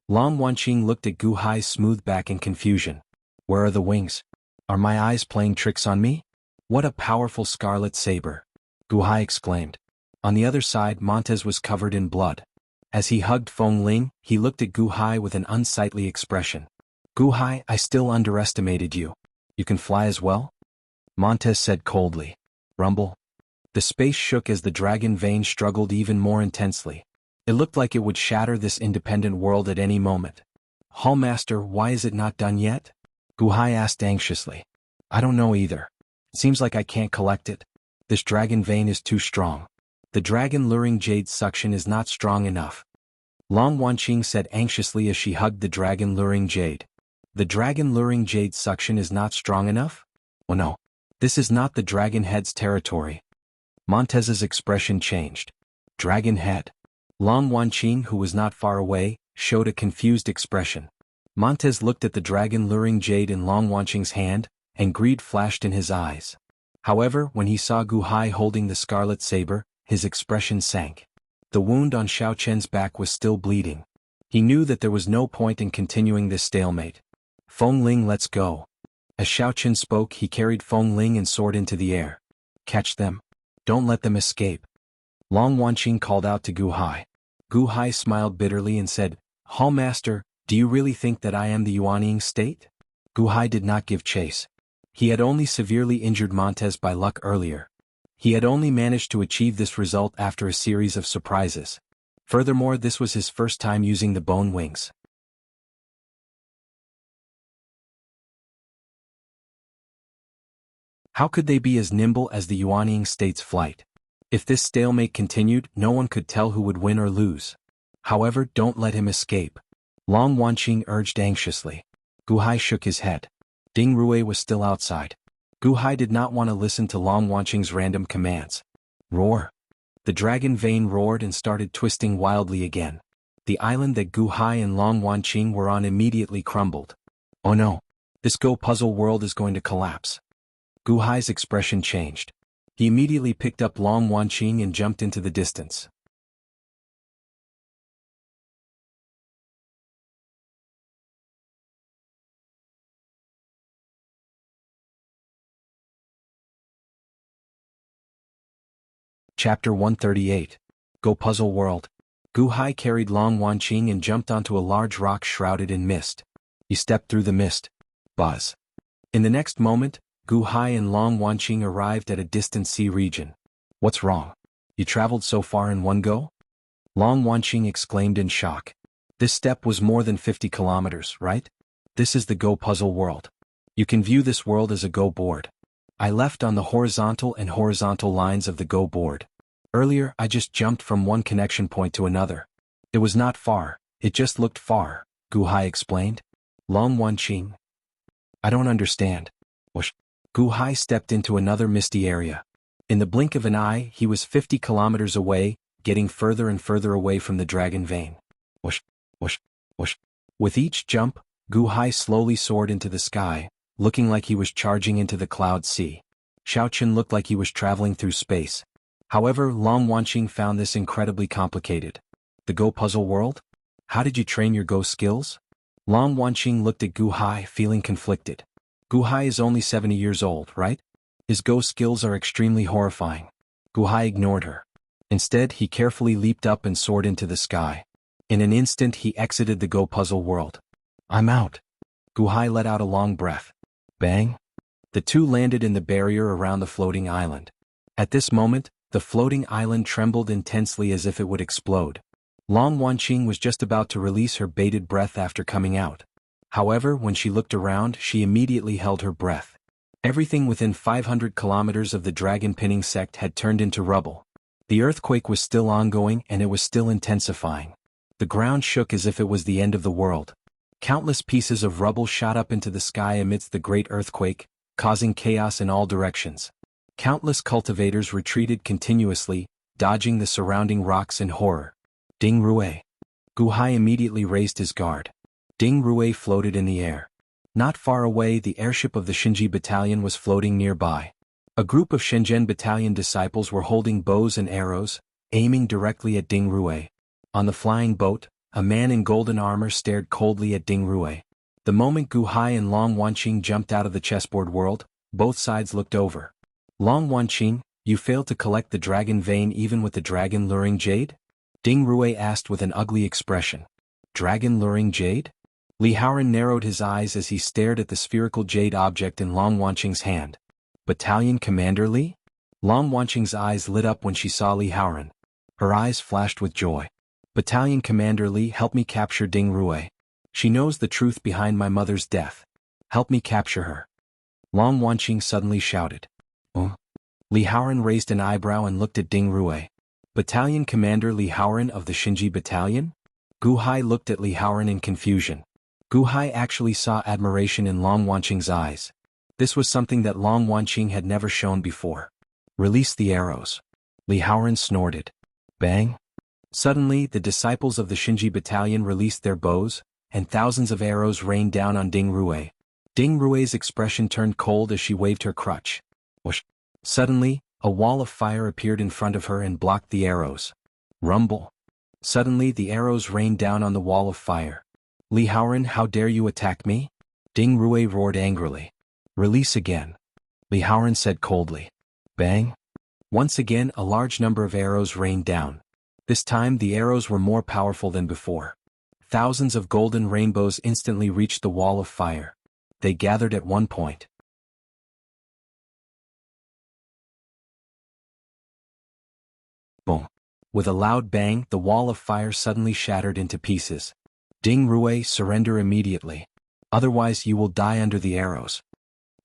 Long Wanqing looked at Gu Hai's smooth back in confusion. Where are the wings? Are my eyes playing tricks on me? What a powerful scarlet saber! Gu Hai exclaimed. On the other side, Montez was covered in blood. As he hugged Feng Ling, he looked at Gu Hai with an unsightly expression. Gu Hai, I still underestimated you. You can fly as well? Montez said coldly. Rumble. The space shook as the dragon vein struggled even more intensely. It looked like it would shatter this independent world at any moment. Hallmaster, why is it not done yet? Gu Hai asked anxiously. I don't know either. Seems like I can't collect it. This dragon vein is too strong. The dragon luring jade suction is not strong enough. Long Wanqing said anxiously as she hugged the dragon luring jade. The dragon luring jade suction is not strong enough? Oh no. This is not the dragon head's territory. Montez's expression changed. Dragon head. Long Wanqing, who was not far away, showed a confused expression. Montez looked at the dragon luring jade in Long Wanqing's hand, and greed flashed in his eyes. However, when he saw Gu Hai holding the scarlet saber, his expression sank. The wound on Xiao Chen's back was still bleeding. He knew that there was no point in continuing this stalemate. Feng Ling, let's go. As Xiao Chen spoke, he carried Feng Ling and soared into the air. Catch them. Don't let them escape. Long Wanqing called out to Gu Hai. Gu Hai smiled bitterly and said, Hallmaster, do you really think that I am the Yuanying state? Gu Hai did not give chase. He had only severely injured Montez by luck earlier. He had only managed to achieve this result after a series of surprises. Furthermore, this was his first time using the bone wings. How could they be as nimble as the Yuanying state's flight? If this stalemate continued, no one could tell who would win or lose. However, don't let him escape. Long Wanqing urged anxiously. Gu Hai shook his head. Ding Rue was still outside. Gu Hai did not want to listen to Long Wanqing's random commands. Roar. The dragon vein roared and started twisting wildly again. The island that Gu Hai and Long Wanqing were on immediately crumbled. Oh no. This Go puzzle world is going to collapse. Gu Hai's expression changed. He immediately picked up Long Wanqing and jumped into the distance. Chapter 138. Go Puzzle World. Gu Hai carried Long Wanqing and jumped onto a large rock shrouded in mist. He stepped through the mist. Buzz. In the next moment, Gu Hai and Long Wanqing arrived at a distant sea region. What's wrong? You traveled so far in one go? Long Wanqing exclaimed in shock. This step was more than 50 kilometers, right? This is the Go Puzzle World. You can view this world as a Go board. I left on the horizontal and horizontal lines of the Go board. Earlier, I just jumped from one connection point to another. It was not far, it just looked far, Gu Hai explained. Long Wanqing. I don't understand. Whoosh. Gu Hai stepped into another misty area. In the blink of an eye, he was 50 kilometers away, getting further and further away from the dragon vein. Whoosh, whoosh, whoosh. With each jump, Gu Hai slowly soared into the sky, looking like he was charging into the cloud sea. Xiao Chen looked like he was traveling through space. However, Long Wanqing found this incredibly complicated. The Go puzzle world? How did you train your Go skills? Long Wanqing looked at Gu Hai, feeling conflicted. Gu Hai is only 70 years old, right? His Go skills are extremely horrifying. Gu Hai ignored her. Instead, he carefully leaped up and soared into the sky. In an instant, he exited the Go puzzle world. I'm out. Gu Hai let out a long breath. Bang! The two landed in the barrier around the floating island. At this moment, the floating island trembled intensely as if it would explode. Long Wanqing was just about to release her bated breath after coming out. However, when she looked around, she immediately held her breath. Everything within 500 kilometers of the dragon pinning sect had turned into rubble. The earthquake was still ongoing and it was still intensifying. The ground shook as if it was the end of the world. Countless pieces of rubble shot up into the sky amidst the great earthquake, causing chaos in all directions. Countless cultivators retreated continuously, dodging the surrounding rocks in horror. Ding Rue. Gu Hai immediately raised his guard. Ding Rue floated in the air. Not far away, the airship of the Shinji Battalion was floating nearby. A group of Shenzhen Battalion disciples were holding bows and arrows, aiming directly at Ding Rue. On the flying boat, a man in golden armor stared coldly at Ding Rue. The moment Gu Hai and Long Wanqing jumped out of the chessboard world, both sides looked over. Long Wanqing, you failed to collect the dragon vein even with the dragon luring jade? Ding Rue asked with an ugly expression. Dragon luring jade? Li Haoran narrowed his eyes as he stared at the spherical jade object in Long Wanqing's hand. Battalion Commander Li? Long Wanqing's eyes lit up when she saw Li Haoran. Her eyes flashed with joy. Battalion Commander Li, help me capture Ding Rui. She knows the truth behind my mother's death. Help me capture her. Long Wanqing suddenly shouted. Oh? Li Haoran raised an eyebrow and looked at Ding Rui. Battalion Commander Li Haoran of the Xinji Battalion? Gu Hai looked at Li Haoran in confusion. Gu Hai actually saw admiration in Long Wanqing's eyes. This was something that Long Wanqing had never shown before. Release the arrows. Li Haoran snorted. Bang! Suddenly, the disciples of the Xinji Battalion released their bows, and thousands of arrows rained down on Ding Rui. Ding Rui's expression turned cold as she waved her crutch. Whoosh! Suddenly, a wall of fire appeared in front of her and blocked the arrows. Rumble! Suddenly the arrows rained down on the wall of fire. Li Haoran, how dare you attack me? Ding Rui roared angrily. Release again. Li Haoran said coldly. Bang! Once again a large number of arrows rained down. This time the arrows were more powerful than before. Thousands of golden rainbows instantly reached the wall of fire. They gathered at one point. Boom! With a loud bang, the wall of fire suddenly shattered into pieces. Ding Rui, surrender immediately. Otherwise you will die under the arrows.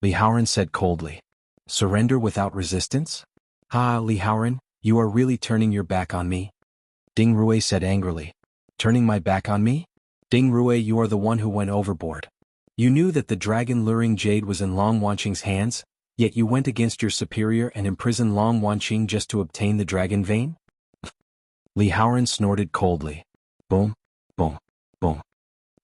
Li Haoran said coldly. Surrender without resistance? Ha, Li Haoran, you are really turning your back on me? Ding Rui said angrily. Turning my back on me? Ding Rui, you are the one who went overboard. You knew that the dragon luring jade was in Long Wanqing's hands, yet you went against your superior and imprisoned Long Wanqing just to obtain the dragon vein? Li Haoran snorted coldly. Boom, boom, boom.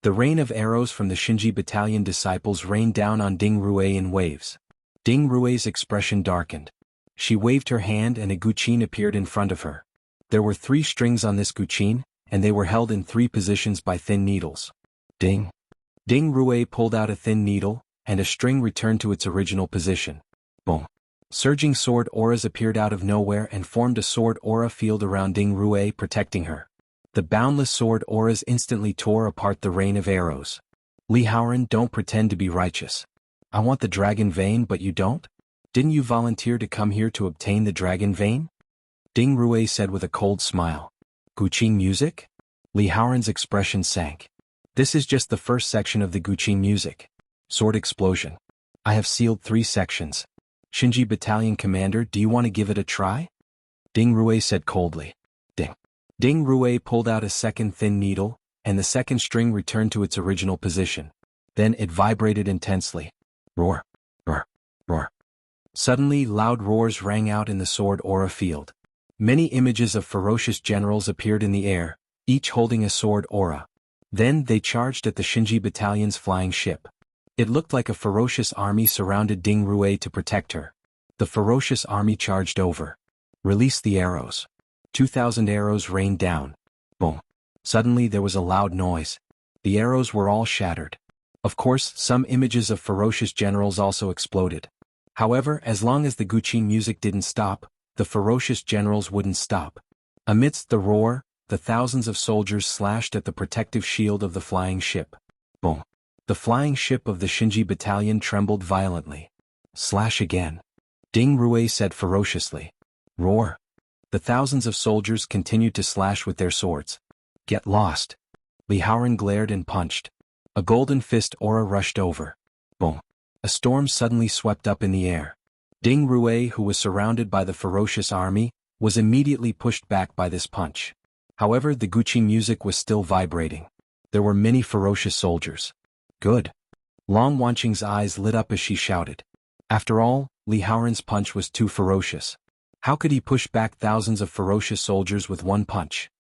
The rain of arrows from the Xinji Battalion disciples rained down on Ding Rui in waves. Ding Rui's expression darkened. She waved her hand and a guqin appeared in front of her. There were 3 strings on this guqin, and they were held in 3 positions by thin needles. Ding! Ding Rui pulled out a thin needle, and a string returned to its original position. Boom! Surging sword auras appeared out of nowhere and formed a sword aura field around Ding Rui, protecting her. The boundless sword auras instantly tore apart the rain of arrows. Li Haoran, don't pretend to be righteous. I want the dragon vein, but you don't? Didn't you volunteer to come here to obtain the dragon vein? Ding Rui said with a cold smile. Guqin music? Li Haoran's expression sank. This is just the first section of the guqin music. Sword explosion. I have sealed 3 sections. Xinji Battalion Commander, do you want to give it a try? Ding Rui said coldly. Ding. Ding Rui pulled out a second thin needle, and the second string returned to its original position. Then it vibrated intensely. Roar, roar, roar. Suddenly loud roars rang out in the sword aura field. Many images of ferocious generals appeared in the air, each holding a sword aura. Then they charged at the Xinji Battalion's flying ship. It looked like a ferocious army surrounded Ding Rui to protect her. The ferocious army charged over. Release the arrows. 2,000 arrows rained down. Boom. Suddenly there was a loud noise. The arrows were all shattered. Of course, some images of ferocious generals also exploded. However, as long as the guqin music didn't stop, the ferocious generals wouldn't stop. Amidst the roar, the thousands of soldiers slashed at the protective shield of the flying ship. Boom. The flying ship of the Xinji Battalion trembled violently. Slash again. Ding Rui said ferociously. Roar. The thousands of soldiers continued to slash with their swords. Get lost. Li Haoran glared and punched. A golden fist aura rushed over. Boom. A storm suddenly swept up in the air. Ding Rui, who was surrounded by the ferocious army, was immediately pushed back by this punch. However, the guqin music was still vibrating. There were many ferocious soldiers. Good. Long Wanqing's eyes lit up as she shouted. After all, Li Haoran's punch was too ferocious. How could he push back thousands of ferocious soldiers with one punch?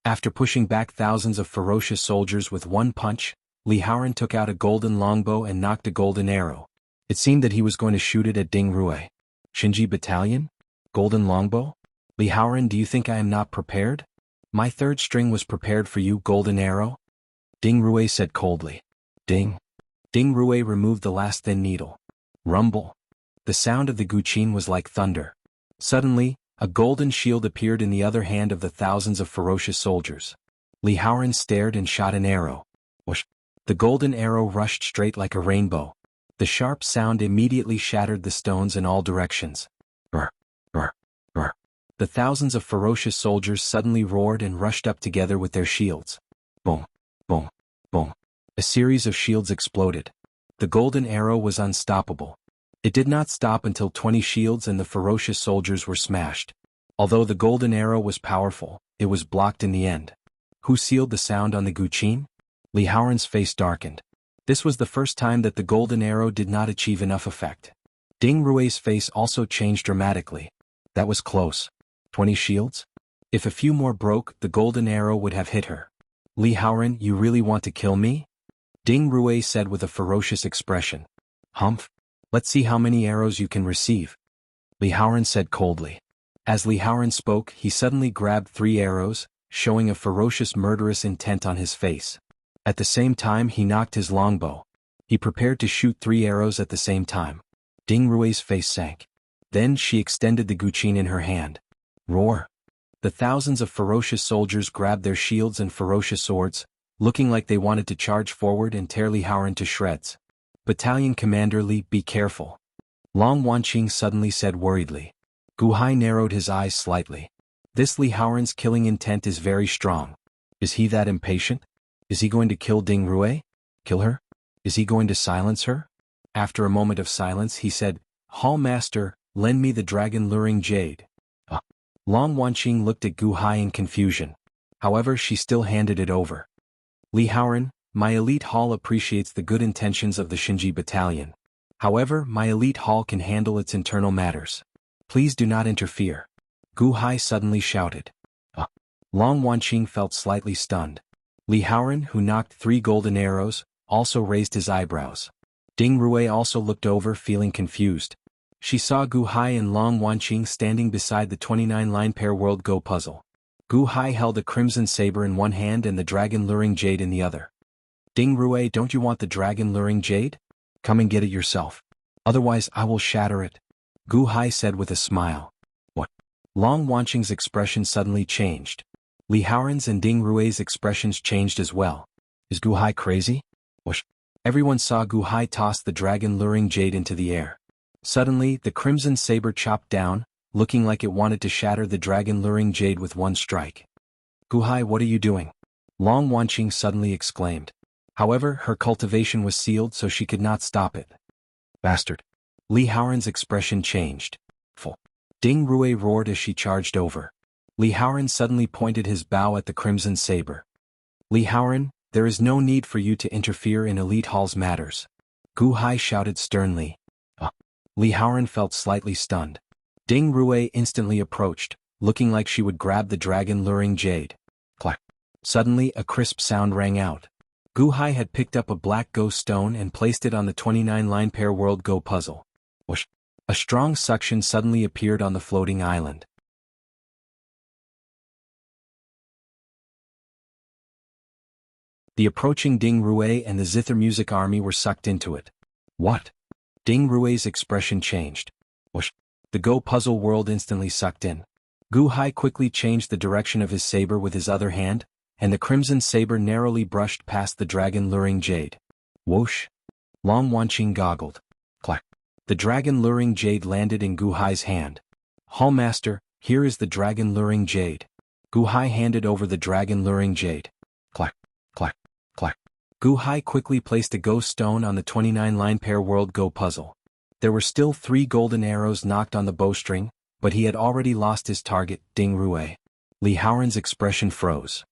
After pushing back thousands of ferocious soldiers with one punch, Li Haoran took out a golden longbow and knocked a golden arrow. It seemed that he was going to shoot it at Ding Rui. Xinji Battalion? Golden longbow? Li Haoran, do you think I am not prepared? My 3rd string was prepared for you, golden arrow? Ding Rui said coldly. Ding. Ding Rui removed the last thin needle. Rumble. The sound of the guqin was like thunder. Suddenly, A golden shield appeared in the other hand of the thousands of ferocious soldiers. Li Haoran stared and shot an arrow. Whoosh! The golden arrow rushed straight like a rainbow. The sharp sound immediately shattered the stones in all directions. Brr, brr, brr. The thousands of ferocious soldiers suddenly roared and rushed up together with their shields. Boom, boom, boom. A series of shields exploded. The golden arrow was unstoppable. It did not stop until 20 shields and the ferocious soldiers were smashed. Although the golden arrow was powerful, it was blocked in the end. Who sealed the sound on the Guqin? Li Haoran's face darkened. This was the first time that the golden arrow did not achieve enough effect. Ding Rui's face also changed dramatically. That was close. 20 shields? If a few more broke, the golden arrow would have hit her. Li Haoran, you really want to kill me? Ding Rui said with a ferocious expression. Humph. Let's see how many arrows you can receive. Li Haoran said coldly. As Li Haoran spoke, he suddenly grabbed 3 arrows, showing a ferocious murderous intent on his face. At the same time he knocked his longbow. He prepared to shoot 3 arrows at the same time. Ding Rui's face sank. Then she extended the Guqin in her hand. Roar! The thousands of ferocious soldiers grabbed their shields and ferocious swords, looking like they wanted to charge forward and tear Li Haoran to shreds. Battalion Commander Li, be careful. Long Wanqing suddenly said worriedly. Gu Hai narrowed his eyes slightly. This Li Haoran's killing intent is very strong. Is he that impatient? Is he going to kill Ding Rui? Kill her? Is he going to silence her? After a moment of silence he said, Hall Master, lend me the dragon luring jade. Long Wanqing looked at Gu Hai in confusion. However, she still handed it over. Li Haoran, my elite hall appreciates the good intentions of the Shinji battalion. However, my elite hall can handle its internal matters. Please do not interfere. Gu Hai suddenly shouted. Long Wanqing felt slightly stunned. Li Haoran, who knocked 3 golden arrows, also raised his eyebrows. Ding Rui also looked over feeling confused. She saw Gu Hai and Long Wanqing standing beside the 29-line pair World Go puzzle. Gu Hai held a crimson saber in one hand and the dragon luring jade in the other. Ding Rui, don't you want the dragon luring jade? Come and get it yourself. Otherwise I will shatter it. Gu Hai said with a smile. What? Long Wanqing's expression suddenly changed. Li Haoran's and Ding Rui's expressions changed as well. Is Gu Hai crazy? Whoosh. Everyone saw Gu Hai toss the dragon luring jade into the air. Suddenly, the crimson saber chopped down, looking like it wanted to shatter the dragon luring jade with one strike. Gu Hai, what are you doing? Long Wanqing suddenly exclaimed. However, her cultivation was sealed so she could not stop it. Bastard. Li Haoran's expression changed. Full. Ding Rui roared as she charged over. Li Haoran suddenly pointed his bow at the crimson saber. Li Haoran, there is no need for you to interfere in Elite Hall's matters. Gu Hai shouted sternly. Li Haoran felt slightly stunned. Ding Rui instantly approached, looking like she would grab the dragon luring jade. Clack. Suddenly a crisp sound rang out. Gu Hai had picked up a black Go stone and placed it on the 29-line pair World Go puzzle. Whoosh. A strong suction suddenly appeared on the floating island. The approaching Ding Rui and the Zither music army were sucked into it. What? Ding Rui's expression changed. Whoosh. The Go puzzle world instantly sucked in. Gu Hai quickly changed the direction of his saber with his other hand, and the crimson saber narrowly brushed past the dragon luring jade. Whoosh. Long Wanqing goggled. Clack. The dragon luring jade landed in Gu Hai's hand. Hallmaster, here is the dragon luring jade. Gu Hai handed over the dragon luring jade. Clack, clack, clack. Gu Hai quickly placed a Go stone on the 29-line pair World Go puzzle. There were still 3 golden arrows knocked on the bowstring, but he had already lost his target, Ding Rui. Li Haoran's expression froze.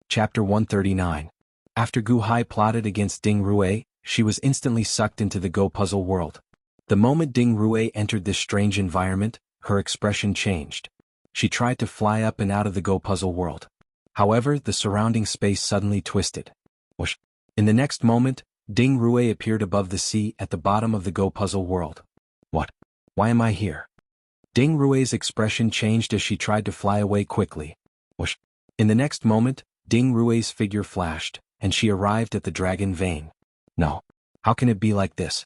Chapter 139. After Gu Hai plotted against Ding Rui, she was instantly sucked into the Go puzzle world. The moment Ding Rui entered this strange environment, her expression changed. She tried to fly up and out of the Go puzzle world. However, the surrounding space suddenly twisted. Whoosh. In the next moment, Ding Rui appeared above the sea at the bottom of the Go puzzle world. What? Why am I here? Ding Rui's expression changed as she tried to fly away quickly. Whoosh. In the next moment, Ding Rui's figure flashed, and she arrived at the dragon vein. No. How can it be like this?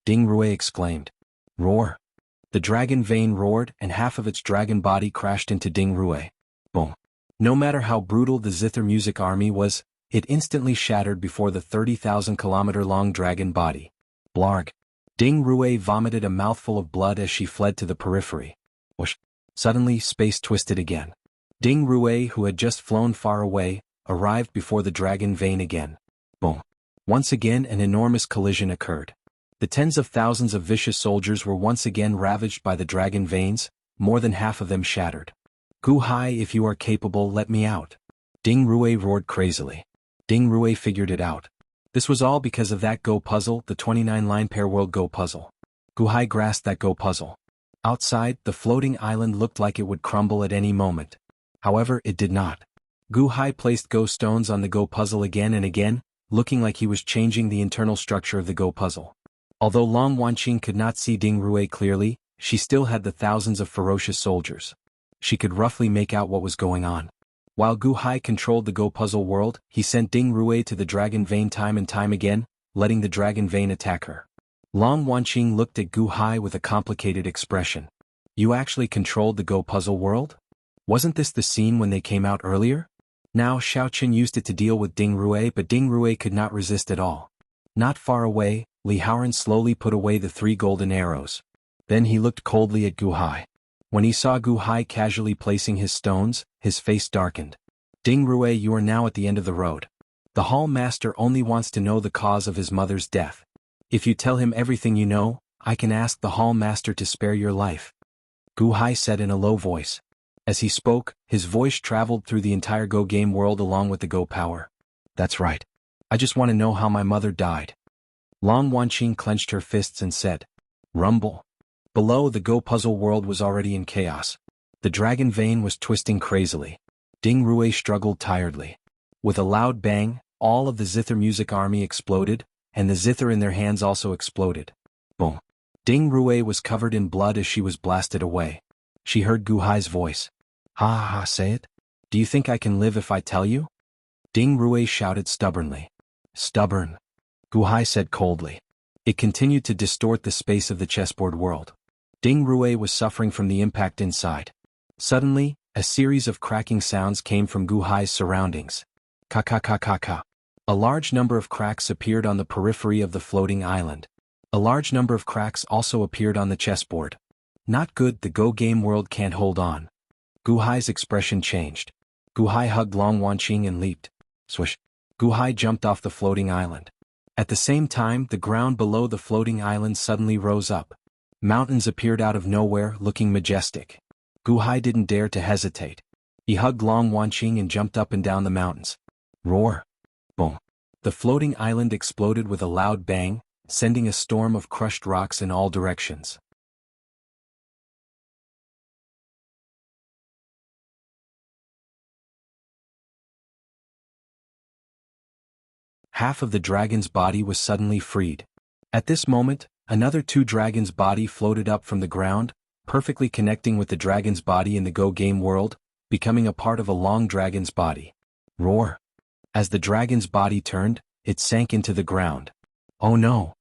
Ding Rui exclaimed. Roar. The dragon vein roared and half of its dragon body crashed into Ding Rui. Boom. No matter how brutal the Zither music army was, it instantly shattered before the 30,000-kilometer-long dragon body. Blarg. Ding Rui vomited a mouthful of blood as she fled to the periphery. Whoosh. Suddenly, space twisted again. Ding Rui, who had just flown far away, arrived before the dragon vein again. Boom. Once again an enormous collision occurred. The tens of thousands of vicious soldiers were once again ravaged by the dragon veins, more than half of them shattered. Gu Hai, if you are capable, let me out. Ding Rui roared crazily. Ding Rui figured it out. This was all because of that Go puzzle, the 29-line pair world Go puzzle. Gu Hai grasped that Go puzzle. Outside, the floating island looked like it would crumble at any moment. However, it did not. Gu Hai placed Go stones on the Go puzzle again and again, looking like he was changing the internal structure of the Go puzzle. Although Long Wanqing could not see Ding Rui clearly, she still had the thousands of ferocious soldiers. She could roughly make out what was going on. While Gu Hai controlled the Go puzzle world, he sent Ding Rui to the dragon vein time and time again, letting the dragon vein attack her. Long Wanqing looked at Gu Hai with a complicated expression. You actually controlled the Go puzzle world? Wasn't this the scene when they came out earlier? Now Xiaoqun used it to deal with Ding Rui, but Ding Rui could not resist at all. Not far away, Li Haoran slowly put away the 3 golden arrows. Then he looked coldly at Gu Hai. When he saw Gu Hai casually placing his stones, his face darkened. Ding Rui, you are now at the end of the road. The Hall Master only wants to know the cause of his mother's death. If you tell him everything you know, I can ask the Hall Master to spare your life. Gu Hai said in a low voice. As he spoke, his voice traveled through the entire Go game world along with the Go power. That's right. I just want to know how my mother died. Long Wanqing clenched her fists and said. Rumble. Below, the Go puzzle world was already in chaos. The dragon vein was twisting crazily. Ding Rui struggled tiredly. With a loud bang, all of the Zither music army exploded, and the Zither in their hands also exploded. Boom. Ding Rui was covered in blood as she was blasted away. She heard Gu Hai's voice. Ha ha ha, say it? Do you think I can live if I tell you? Ding Rui shouted stubbornly. Stubborn. Gu Hai said coldly. It continued to distort the space of the chessboard world. Ding Rui was suffering from the impact inside. Suddenly, a series of cracking sounds came from Gu Hai's surroundings. Ka-ka-ka-ka-ka. A large number of cracks appeared on the periphery of the floating island. A large number of cracks also appeared on the chessboard. Not good, the Go game world can't hold on. Gu Hai's expression changed. Gu Hai hugged Long Wanqing and leaped. Swish. Gu Hai jumped off the floating island. At the same time, the ground below the floating island suddenly rose up. Mountains appeared out of nowhere, looking majestic. Gu Hai didn't dare to hesitate. He hugged Long Wanqing and jumped up and down the mountains. Roar. Boom. The floating island exploded with a loud bang, sending a storm of crushed rocks in all directions. Half of the dragon's body was suddenly freed. At this moment, another 2 dragons' body floated up from the ground, perfectly connecting with the dragon's body in the Go game world, becoming a part of a long dragon's body. Roar. As the dragon's body turned, it sank into the ground. Oh no.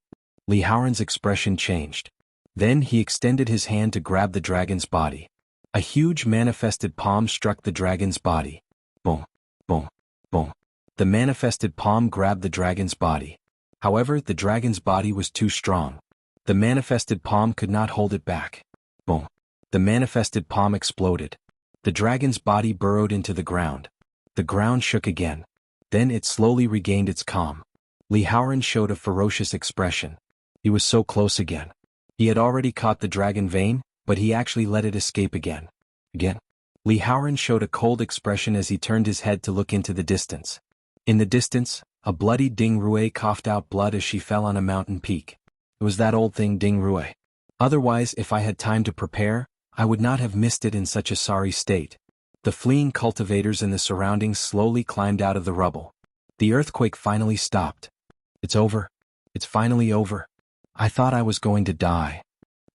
Li Haoran's expression changed. Then he extended his hand to grab the dragon's body. A huge manifested palm struck the dragon's body. Boom. Boom. Boom. The manifested palm grabbed the dragon's body. However, the dragon's body was too strong. The manifested palm could not hold it back. Boom. The manifested palm exploded. The dragon's body burrowed into the ground. The ground shook again. Then it slowly regained its calm. Li Haoran showed a ferocious expression. He was so close again. He had already caught the dragon vein, but he actually let it escape again. Li Haoran showed a cold expression as he turned his head to look into the distance. In the distance, a bloody Ding Rui coughed out blood as she fell on a mountain peak. It was that old thing Ding Rui. Otherwise, if I had time to prepare, I would not have missed it in such a sorry state. The fleeing cultivators in the surroundings slowly climbed out of the rubble. The earthquake finally stopped. It's over. It's finally over. I thought I was going to die.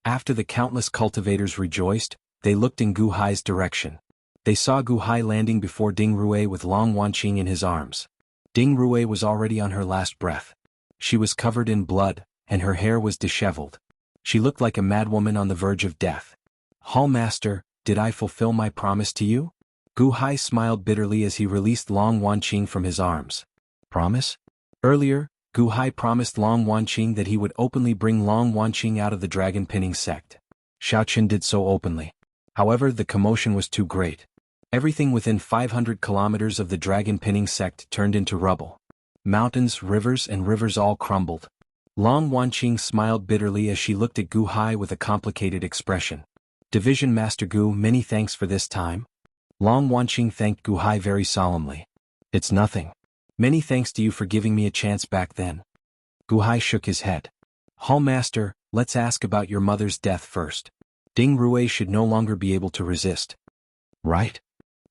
After the countless cultivators rejoiced, they looked in Gu Hai's direction. They saw Gu Hai landing before Ding Rue with Long Wanqing in his arms. Ding Rue was already on her last breath. She was covered in blood, and her hair was disheveled. She looked like a madwoman on the verge of death. Hall Master, did I fulfill my promise to you? Gu Hai smiled bitterly as he released Long Wanqing from his arms. Promise? Earlier, Gu Hai promised Long Wanqing that he would openly bring Long Wanqing out of the dragon pinning sect. Xiaoqin did so openly. However, the commotion was too great. Everything within 500 kilometers of the dragon pinning sect turned into rubble. Mountains, rivers all crumbled. Long Wanqing smiled bitterly as she looked at Gu Hai with a complicated expression. Division Master Gu, many thanks for this time. Long Wanqing thanked Gu Hai very solemnly. It's nothing. Many thanks to you for giving me a chance back then. Gu Hai shook his head. Hall Master, let's ask about your mother's death first. Ding Rue should no longer be able to resist. Right?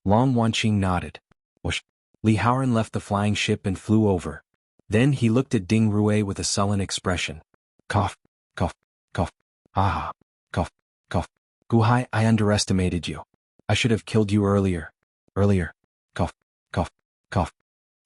Long Wanqing nodded. Whoosh. Li Haoran left the flying ship and flew over. Then he looked at Ding Rue with a sullen expression. Cough, cough, cough. Ah, cough, cough. Gu Hai, I underestimated you. I should have killed you earlier. Cough, cough, cough.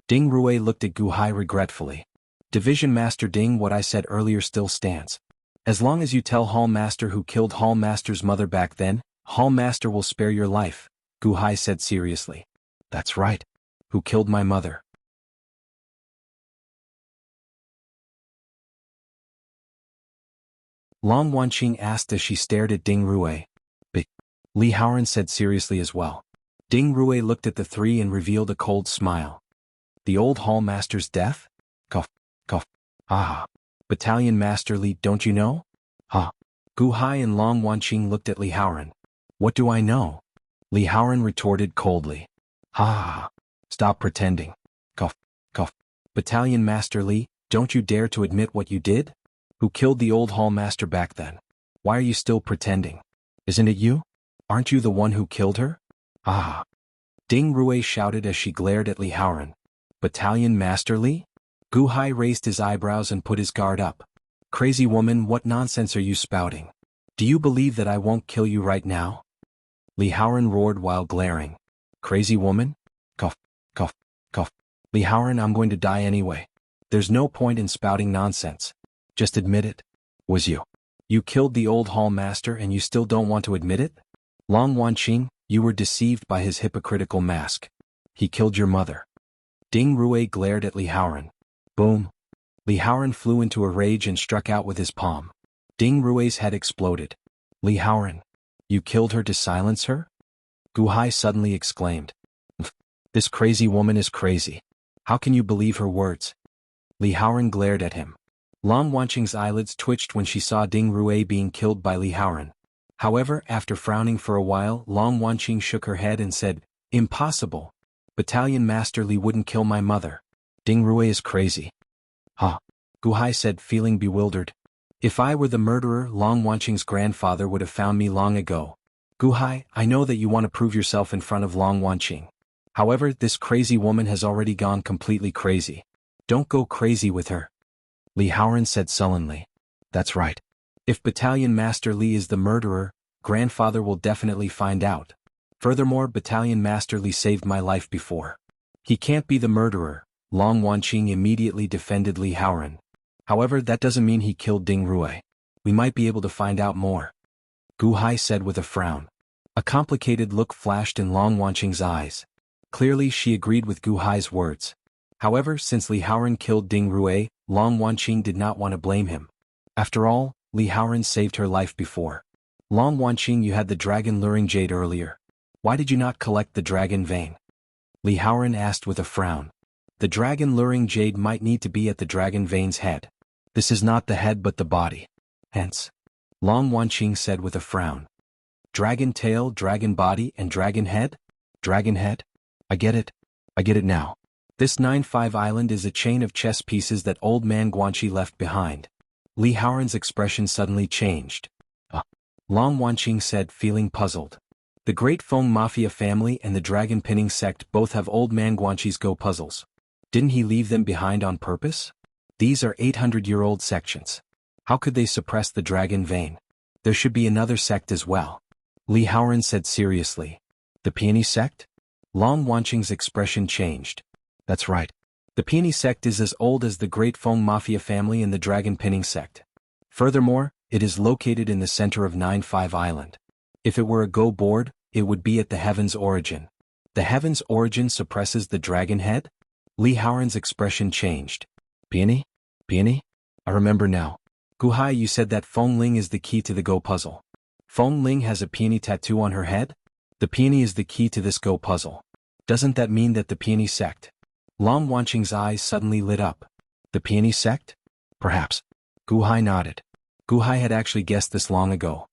Ding Rue looked at Gu Hai regretfully. Division Master Ding, what I said earlier still stands. As long as you tell Hall Master who killed Hall Master's mother back then, Hall Master will spare your life, Gu Hai said seriously. That's right. Who killed my mother? Long Wanqing asked as she stared at Ding Rue. Li Haoran said seriously as well. Ding Rue looked at the three and revealed a cold smile. The old Hall Master's death? Cough, cough. Ah. Battalion Master Li, don't you know? Ha. Gu Hai and Long Wanqing looked at Li Haoran. What do I know? Li Haoran retorted coldly. Ha. Stop pretending. Cough, cough. Battalion Master Li, don't you dare to admit what you did? Who killed the old Hall Master back then? Why are you still pretending? Isn't it you? Aren't you the one who killed her? Ah. Ding Rue shouted as she glared at Li Haoran. Battalion Master Li? Gu Hai raised his eyebrows and put his guard up. Crazy woman, what nonsense are you spouting? Do you believe that I won't kill you right now? Li Haoran roared while glaring. Crazy woman? Cough, cough, cough. Li Haoran, I'm going to die anyway. There's no point in spouting nonsense. Just admit it. Was you? You killed the old Hall Master and you still don't want to admit it? Long Wanqing, you were deceived by his hypocritical mask. He killed your mother. Ding Rue glared at Li Haoran. Boom. Li Haoran flew into a rage and struck out with his palm. Ding Rue's head exploded. Li Haoran. You killed her to silence her? Gu Hai suddenly exclaimed. This crazy woman is crazy. How can you believe her words? Li Haoran glared at him. Long Wanqing's eyelids twitched when she saw Ding Rue being killed by Li Haoran. However, after frowning for a while, Long Wanqing shook her head and said, Impossible. Battalion Master Li wouldn't kill my mother. Ding Rue is crazy. Ha. Gu Hai said, feeling bewildered. If I were the murderer, Long Wanqing's grandfather would have found me long ago. Gu Hai, I know that you want to prove yourself in front of Long Wanqing. However, this crazy woman has already gone completely crazy. Don't go crazy with her. Li Haoran said sullenly. That's right. If Battalion Master Li is the murderer, grandfather will definitely find out. Furthermore, Battalion Master Li saved my life before. He can't be the murderer, Long Wanqing immediately defended Li Haoran. However, that doesn't mean he killed Ding Rue. We might be able to find out more. Gu Hai said with a frown. A complicated look flashed in Long Wanqing's eyes. Clearly she agreed with Gu Hai's words. However, since Li Haoran killed Ding Rue, Long Wanqing did not want to blame him. After all, Li Haoran saved her life before. Long Wanqing, you had the dragon luring jade earlier. Why did you not collect the dragon vein? Li Haoran asked with a frown. The dragon luring jade might need to be at the dragon vein's head. This is not the head but the body. Hence. Long Wanqing said with a frown. Dragon tail, dragon body, and dragon head? Dragon head? I get it. I get it now. This 9-5 island is a chain of chess pieces that old man Guanxi left behind. Li Haoran's expression suddenly changed. Long Wanqing said, feeling puzzled. The Great Feng Mafia family and the Dragon Pinning sect both have old man Guanxi's Go puzzles. Didn't he leave them behind on purpose? These are 800-year-old sections. How could they suppress the dragon vein? There should be another sect as well. Li Haoran said seriously. The Peony sect? Long Wanqing's expression changed. That's right. The Peony sect is as old as the Great Feng Mafia family and the Dragon Pinning sect. Furthermore, it is located in the center of 9-5 Island. If it were a go board, it would be at the Heaven's Origin. The Heaven's Origin suppresses the Dragon Head? Li Haoran's expression changed. Peony? Peony? I remember now. Guhai, you said that Feng Ling is the key to the Go puzzle. Feng Ling has a peony tattoo on her head? The peony is the key to this Go puzzle. Doesn't that mean that the Peony sect? Long Wanqing's eyes suddenly lit up. The Peony sect? Perhaps. Guhai nodded. Guhai had actually guessed this long ago.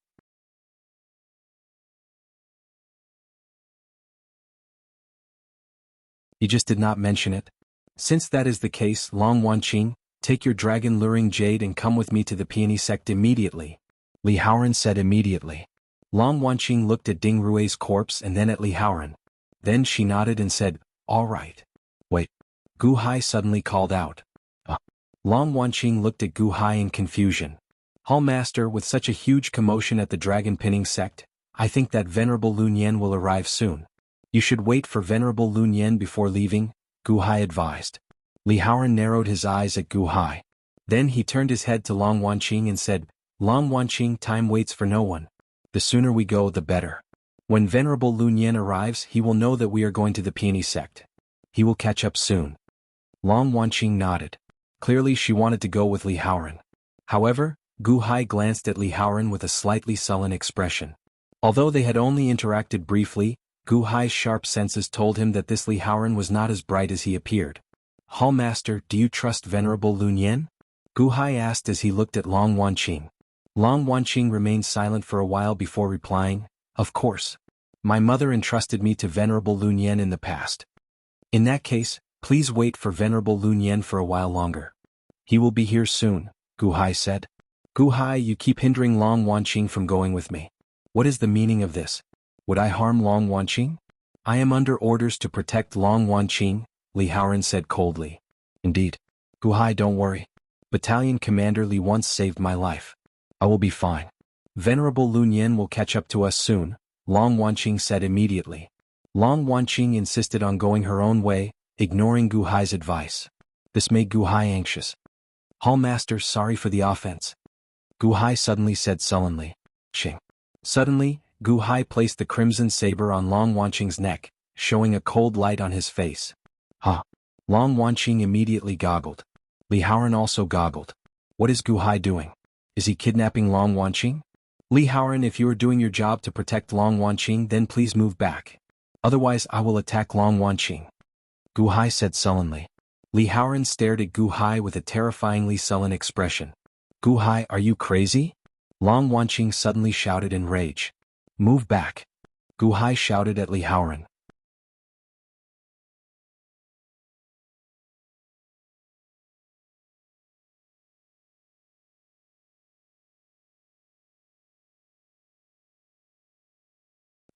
He just did not mention it. Since that is the case, Long Wanqing, take your dragon-luring jade and come with me to the Peony sect immediately. Li Haoran said immediately. Long Wanqing looked at Ding Rui's corpse and then at Li Haoran. Then she nodded and said, all right. Wait. Guhai suddenly called out. Long Wanqing looked at Guhai in confusion. Hallmaster, with such a huge commotion at the Dragon Pinning sect, I think that Venerable Lun Yen will arrive soon. You should wait for Venerable Lun Yen before leaving, Guhai advised. Li Haoran narrowed his eyes at Guhai. Then he turned his head to Long Wanqing and said, Long Wanqing, time waits for no one. The sooner we go, the better. When Venerable Lun Yen arrives, he will know that we are going to the Peony sect. He will catch up soon. Long Wanqing nodded. Clearly she wanted to go with Li Haoran. However, Guhai glanced at Li Haoran with a slightly sullen expression. Although they had only interacted briefly, Guhai's sharp senses told him that this Li Haoran was not as bright as he appeared. Hallmaster, do you trust Venerable Lun Yen? Guhai asked as he looked at Long Wanqing. Long Wanqing remained silent for a while before replying, of course. My mother entrusted me to Venerable Lun Yen in the past. In that case, please wait for Venerable Lun Yen for a while longer. He will be here soon, Guhai said. Guhai, you keep hindering Long Wanqing from going with me. What is the meaning of this? Would I harm Long Wanqing? I am under orders to protect Long Wanqing, Li Haoran said coldly. Indeed. Guhai, don't worry. Battalion Commander Li once saved my life. I will be fine. Venerable Lun Yen will catch up to us soon, Long Wanqing said immediately. Long Wanqing insisted on going her own way, ignoring Guhai's advice. This made Guhai anxious. Hallmaster, sorry for the offense. Guhai suddenly said sullenly. Ching. Suddenly, Guhai placed the crimson saber on Long Wanqing's neck, showing a cold light on his face. Long Wanqing immediately goggled. Li Haoran also goggled. What is Guhai doing? Is he kidnapping Long Wanqing? Li Haoran, if you are doing your job to protect Long Wanqing, then please move back. Otherwise I will attack Long Wanqing. Guhai said sullenly. Li Haoran stared at Guhai with a terrifyingly sullen expression. Guhai, are you crazy? Long Wanqing suddenly shouted in rage. Move back. Guhai shouted at Li Haoran.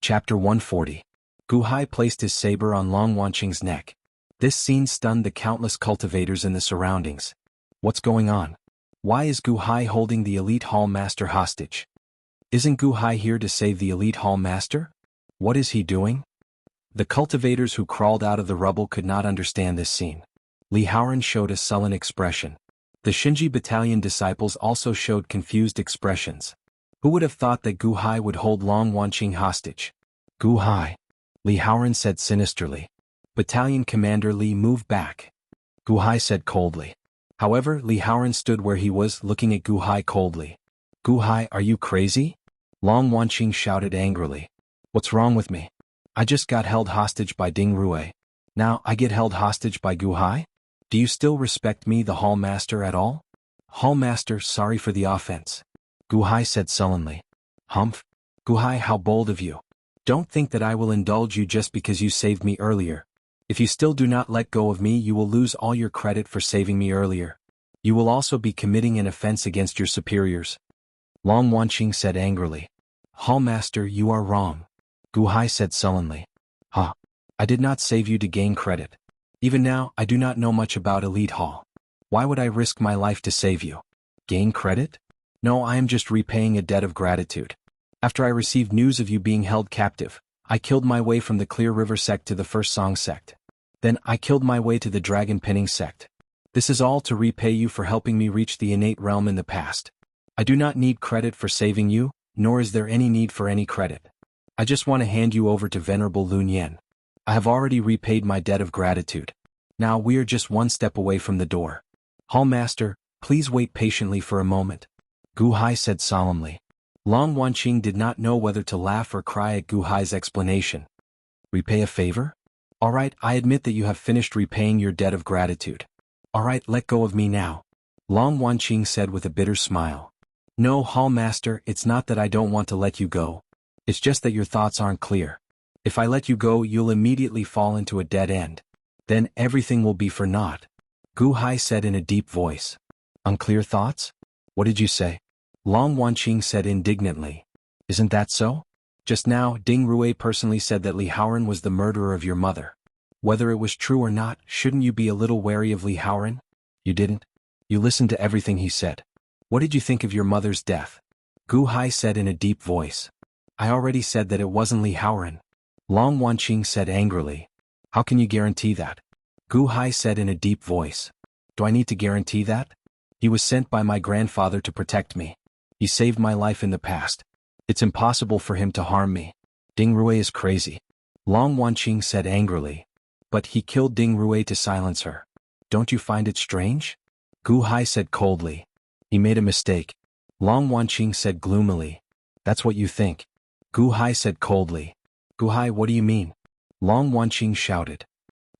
Chapter 140. Guhai placed his saber on Long Wanqing's neck. This scene stunned the countless cultivators in the surroundings. What's going on? Why is Guhai holding the elite hall master hostage? Isn't Guhai here to save the elite hall master? What is he doing? The cultivators who crawled out of the rubble could not understand this scene. Li Haoran showed a sullen expression. The Shinji battalion disciples also showed confused expressions. Who would have thought that Guhai would hold Long Wanqing hostage? Guhai. Li Haoran said sinisterly. Battalion Commander Li, move back. Guhai said coldly. However, Li Haoran stood where he was, looking at Guhai coldly. Guhai, are you crazy? Long Wanqing shouted angrily. What's wrong with me? I just got held hostage by Ding Rui. Now I get held hostage by Guhai? Do you still respect me, the hall master, at all? Hall master, sorry for the offense. Guhai said sullenly. Humph. Guhai, how bold of you. Don't think that I will indulge you just because you saved me earlier. If you still do not let go of me, you will lose all your credit for saving me earlier. You will also be committing an offense against your superiors. Long Wanqing said angrily. Hallmaster, you are wrong. Guhai said sullenly. I did not save you to gain credit. Even now, I do not know much about Elite Hall. Why would I risk my life to save you? Gain credit? No, I am just repaying a debt of gratitude. After I received news of you being held captive, I killed my way from the Clear River sect to the First Song sect. Then I killed my way to the Dragon Pinning sect. This is all to repay you for helping me reach the innate realm in the past. I do not need credit for saving you, nor is there any need for any credit. I just want to hand you over to Venerable Lun Yen. I have already repaid my debt of gratitude. Now we are just one step away from the door. Hall Master, please wait patiently for a moment. Gu Hai said solemnly. Long Wanqing did not know whether to laugh or cry at Gu Hai's explanation. Repay a favor? Alright, I admit that you have finished repaying your debt of gratitude. Alright, let go of me now. Long Wanqing said with a bitter smile. No, Hall Master, it's not that I don't want to let you go. It's just that your thoughts aren't clear. If I let you go, you'll immediately fall into a dead end. Then everything will be for naught. Gu Hai said in a deep voice. Unclear thoughts? What did you say? Long Wanqing said indignantly. Isn't that so? Just now, Ding Rui personally said that Li Haoran was the murderer of your mother. Whether it was true or not, shouldn't you be a little wary of Li Haoran? You didn't? You listened to everything he said. What did you think of your mother's death? Gu Hai said in a deep voice. I already said that it wasn't Li Haoran. Long Wanqing said angrily. How can you guarantee that? Gu Hai said in a deep voice. Do I need to guarantee that? He was sent by my grandfather to protect me. He saved my life in the past. It's impossible for him to harm me. Ding Rui is crazy. Long Wanqing said angrily. But he killed Ding Rui to silence her. Don't you find it strange? Gu Hai said coldly. He made a mistake. Long Wanqing said gloomily. That's what you think. Gu Hai said coldly. Gu Hai, what do you mean? Long Wanqing shouted.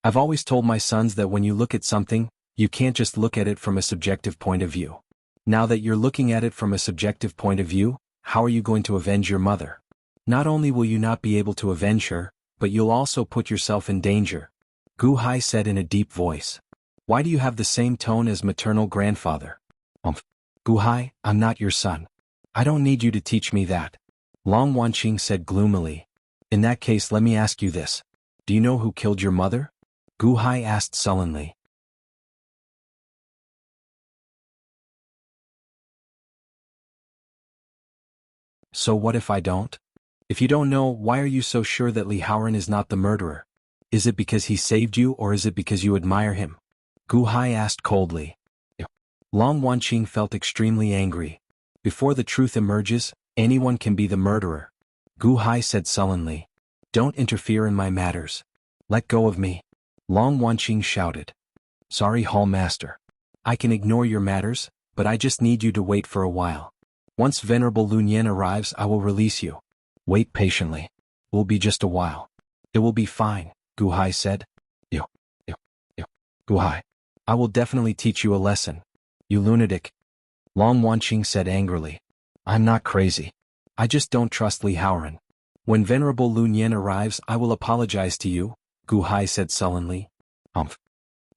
I've always told my sons that when you look at something, you can't just look at it from a subjective point of view. Now that you're looking at it from a subjective point of view, how are you going to avenge your mother? Not only will you not be able to avenge her, but you'll also put yourself in danger. Gu Hai said in a deep voice. Why do you have the same tone as maternal grandfather? Gu Hai, I'm not your son. I don't need you to teach me that. Long Wanqing said gloomily. In that case, let me ask you this. Do you know who killed your mother? Gu Hai asked sullenly. So what if I don't? If you don't know, why are you so sure that Li Haoran is not the murderer? Is it because he saved you or is it because you admire him? Gu Hai asked coldly. Long Wanqing felt extremely angry. Before the truth emerges, anyone can be the murderer. Gu Hai said sullenly. Don't interfere in my matters. Let go of me. Long Wanqing shouted. Sorry, Hall Master. I can ignore your matters, but I just need you to wait for a while. Once Venerable Lun Yen arrives, I will release you. Wait patiently. It will be just a while. It will be fine, Gu Hai said. Gu Hai. I will definitely teach you a lesson. You lunatic. Long Wanqing said angrily. I'm not crazy. I just don't trust Li Haoran. When Venerable Lun Yen arrives, I will apologize to you, Gu Hai said sullenly.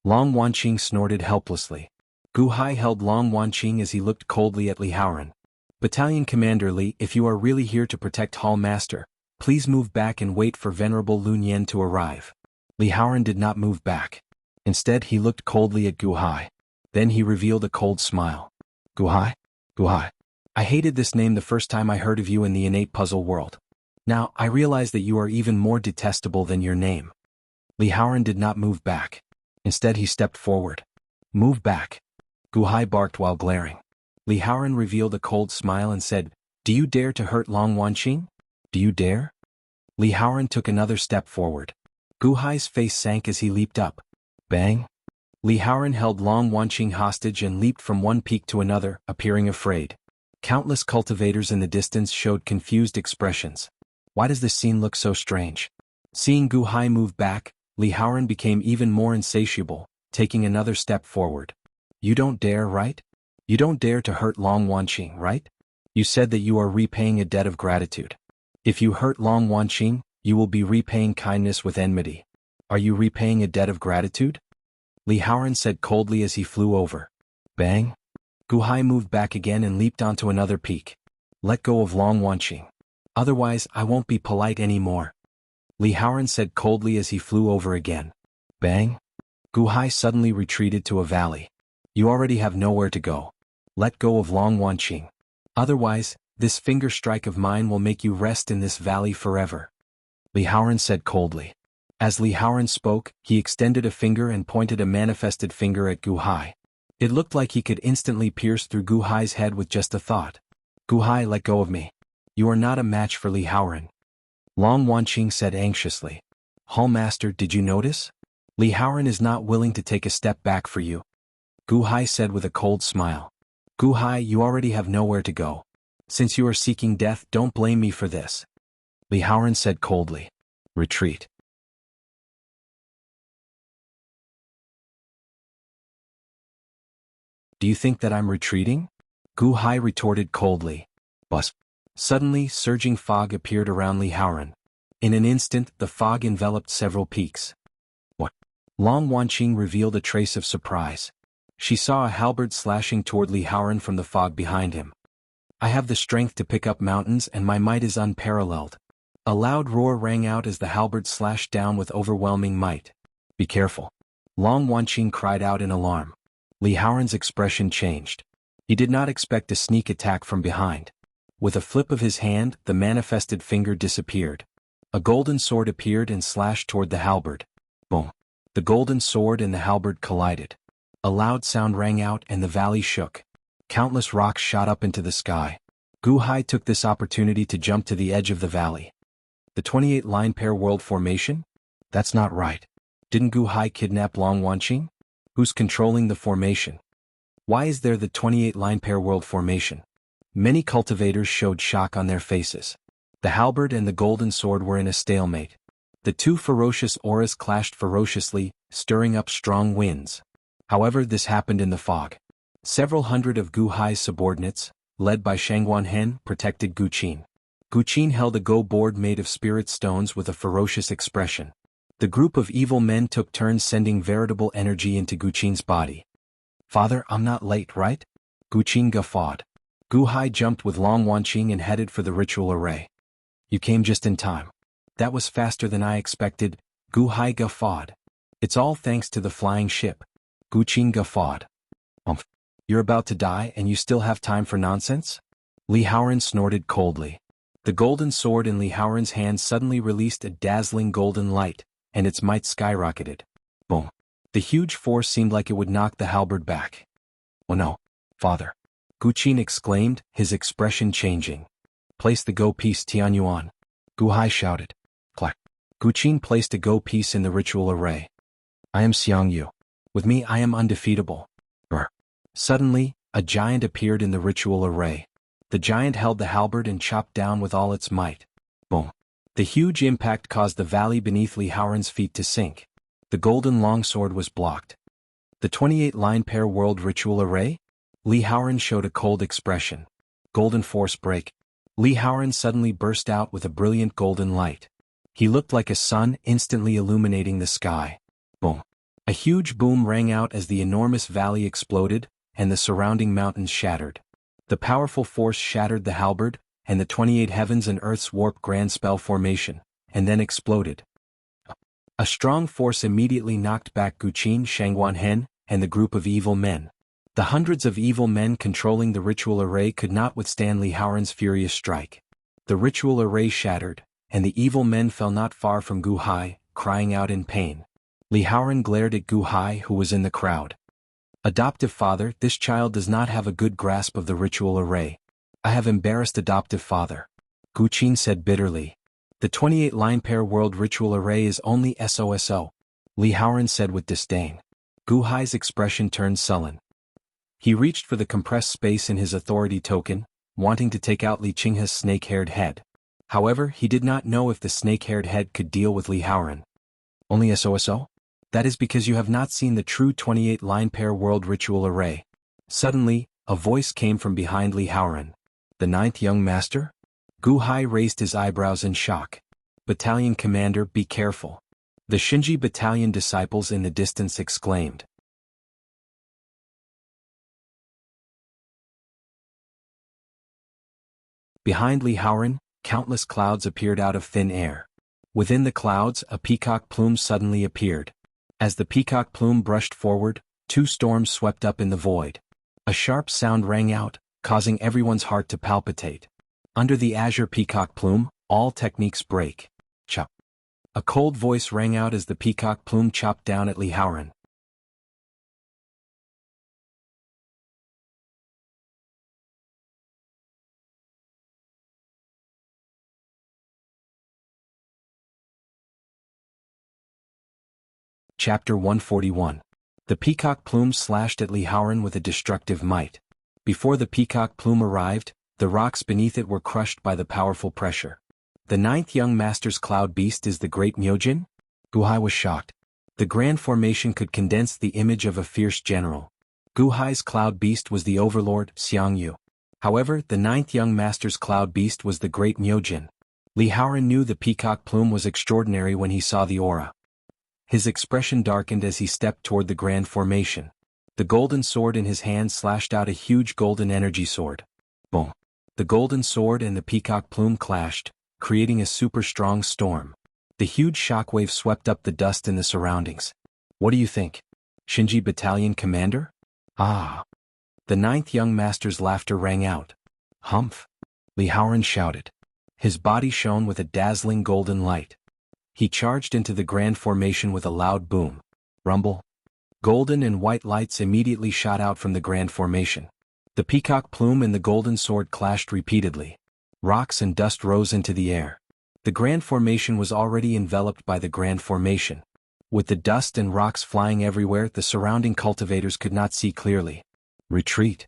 Long Wanqing snorted helplessly. Gu Hai held Long Wanqing as he looked coldly at Li Haoran. Battalion Commander Li, if you are really here to protect Hall Master, please move back and wait for Venerable Lun Yen to arrive. Li Haoran did not move back. Instead, he looked coldly at Gu Hai. Then he revealed a cold smile. Gu Hai? Gu Hai. I hated this name the first time I heard of you in the innate puzzle world. Now, I realize that you are even more detestable than your name. Li Haoran did not move back. Instead, he stepped forward. Move back. Gu Hai barked while glaring. Li Haoran revealed a cold smile and said, Do you dare to hurt Long Wanqing? Do you dare? Li Haoran took another step forward. Gu Hai's face sank as he leaped up. Bang! Li Haoran held Long Wanqing hostage and leaped from one peak to another, appearing afraid. Countless cultivators in the distance showed confused expressions. Why does this scene look so strange? Seeing Gu Hai move back, Li Haoran became even more insatiable, taking another step forward. You don't dare, right? You don't dare to hurt Long Wanqing, right? You said that you are repaying a debt of gratitude. If you hurt Long Wanqing, you will be repaying kindness with enmity. Are you repaying a debt of gratitude? Li Haoran said coldly as he flew over. Bang! Gu Hai moved back again and leaped onto another peak. Let go of Long Wanqing. Otherwise, I won't be polite anymore. Li Haoran said coldly as he flew over again. Bang! Gu Hai suddenly retreated to a valley. You already have nowhere to go. Let go of Long Wanqing. Otherwise, this finger strike of mine will make you rest in this valley forever. Li Haoran said coldly. As Li Haoran spoke, he extended a finger and pointed a manifested finger at Gu Hai. It looked like he could instantly pierce through Gu Hai's head with just a thought. Gu Hai, let go of me. You are not a match for Li Haoran. Long Wanqing said anxiously. Hall Master, did you notice? Li Haoran is not willing to take a step back for you. Gu Hai said with a cold smile. Gu Hai, you already have nowhere to go. Since you are seeking death, don't blame me for this. Li Haoran said coldly. Retreat. Do you think that I'm retreating? Gu Hai retorted coldly. Bus. Suddenly, surging fog appeared around Li Haoran. In an instant, the fog enveloped several peaks. What? Long Wanqing revealed a trace of surprise. She saw a halberd slashing toward Li Haoran from the fog behind him. I have the strength to pick up mountains and my might is unparalleled. A loud roar rang out as the halberd slashed down with overwhelming might. Be careful. Long Wanqing cried out in alarm. Li Haoran's expression changed. He did not expect a sneak attack from behind. With a flip of his hand, the manifested finger disappeared. A golden sword appeared and slashed toward the halberd. Boom. The golden sword and the halberd collided. A loud sound rang out and the valley shook. Countless rocks shot up into the sky. Gu Hai took this opportunity to jump to the edge of the valley. The 28 line pair world formation? That's not right. Didn't Gu Hai kidnap Long Wanqing? Who's controlling the formation? Why is there the 28 line pair world formation? Many cultivators showed shock on their faces. The halberd and the golden sword were in a stalemate. The two ferocious auras clashed ferociously, stirring up strong winds. However, this happened in the fog. Several hundred of Gu Hai's subordinates, led by Shangguan, protected Gu Qin. Gu Qin held a go board made of spirit stones with a ferocious expression. The group of evil men took turns sending veritable energy into Gu Qin's body. Father, I'm not late, right? Gu Qin guffawed. Gu Hai jumped with Long Wanqing and headed for the ritual array. You came just in time. That was faster than I expected, Gu Hai guffawed. It's all thanks to the flying ship. Gu Qin guffawed. You're about to die and you still have time for nonsense? Li Haoran snorted coldly. The golden sword in Li Haoran's hand suddenly released a dazzling golden light, and its might skyrocketed. Boom. The huge force seemed like it would knock the halberd back. Oh no, father. Gu Qin exclaimed, his expression changing. Place the go piece Tianyuan. Gu Hai shouted. Clack. Gu Qin placed a go piece in the ritual array. I am Xiangyu. With me I am undefeatable. Suddenly, a giant appeared in the ritual array. The giant held the halberd and chopped down with all its might. Boom. The huge impact caused the valley beneath Li Haoran's feet to sink. The golden longsword was blocked. The 28 line pair world ritual array? Li Haoran showed a cold expression. Golden force break. Li Haoran suddenly burst out with a brilliant golden light. He looked like a sun instantly illuminating the sky. Boom. A huge boom rang out as the enormous valley exploded, and the surrounding mountains shattered. The powerful force shattered the halberd, and the 28 heavens and earth's warp grand spell formation, and then exploded. A strong force immediately knocked back Gu Qin, Shangguan, and the group of evil men. The hundreds of evil men controlling the ritual array could not withstand Li Haoran's furious strike. The ritual array shattered, and the evil men fell not far from Gu Hai, crying out in pain. Li Haoran glared at Gu Hai, who was in the crowd. Adoptive father, this child does not have a good grasp of the ritual array. I have embarrassed adoptive father. Gu Qin said bitterly. The 28 line pair world ritual array is only SOSO. Li Haoran said with disdain. Gu Hai's expression turned sullen. He reached for the compressed space in his authority token, wanting to take out Li Qinghe's snake-haired head. However, he did not know if the snake-haired head could deal with Li Haoran. Only SOSO? That is because you have not seen the true 28 line pair world ritual array. Suddenly, a voice came from behind Li Haoran. The 9th young master? Gu Hai raised his eyebrows in shock. Battalion commander, be careful. The Shinji battalion disciples in the distance exclaimed. Behind Li Haoran, countless clouds appeared out of thin air. Within the clouds, a peacock plume suddenly appeared. As the peacock plume brushed forward, 2 storms swept up in the void. A sharp sound rang out, causing everyone's heart to palpitate. Under the azure peacock plume, all techniques break. Chop. A cold voice rang out as the peacock plume chopped down at Li Haoran. Chapter 141. The peacock plume slashed at Li Haoran with a destructive might. Before the peacock plume arrived, the rocks beneath it were crushed by the powerful pressure. The ninth young master's cloud beast is the great Myojin? Gu Hai was shocked. The grand formation could condense the image of a fierce general. Gu Hai's cloud beast was the overlord, Jianghu. However, the ninth young master's cloud beast was the great Myojin. Li Haoran knew the peacock plume was extraordinary when he saw the aura. His expression darkened as he stepped toward the grand formation. The golden sword in his hand slashed out a huge golden energy sword. Boom! The golden sword and the peacock plume clashed, creating a super strong storm. The huge shockwave swept up the dust in the surroundings. What do you think? Shinji Battalion Commander? Ah! The ninth young master's laughter rang out. Humph! Li Haoran shouted. His body shone with a dazzling golden light. He charged into the grand formation with a loud boom. Rumble. Golden and white lights immediately shot out from the grand formation. The peacock plume and the golden sword clashed repeatedly. Rocks and dust rose into the air. The grand formation was already enveloped by the grand formation. With the dust and rocks flying everywhere, the surrounding cultivators could not see clearly. Retreat,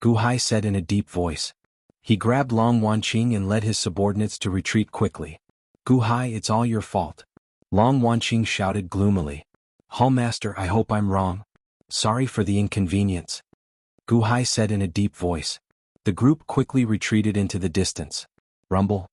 Gu Hai said in a deep voice. He grabbed Long Wanqing and led his subordinates to retreat quickly. Gu Hai, it's all your fault. Long Wanqing shouted gloomily. Hallmaster, I hope I'm wrong. Sorry for the inconvenience. Gu Hai said in a deep voice. The group quickly retreated into the distance. Rumble.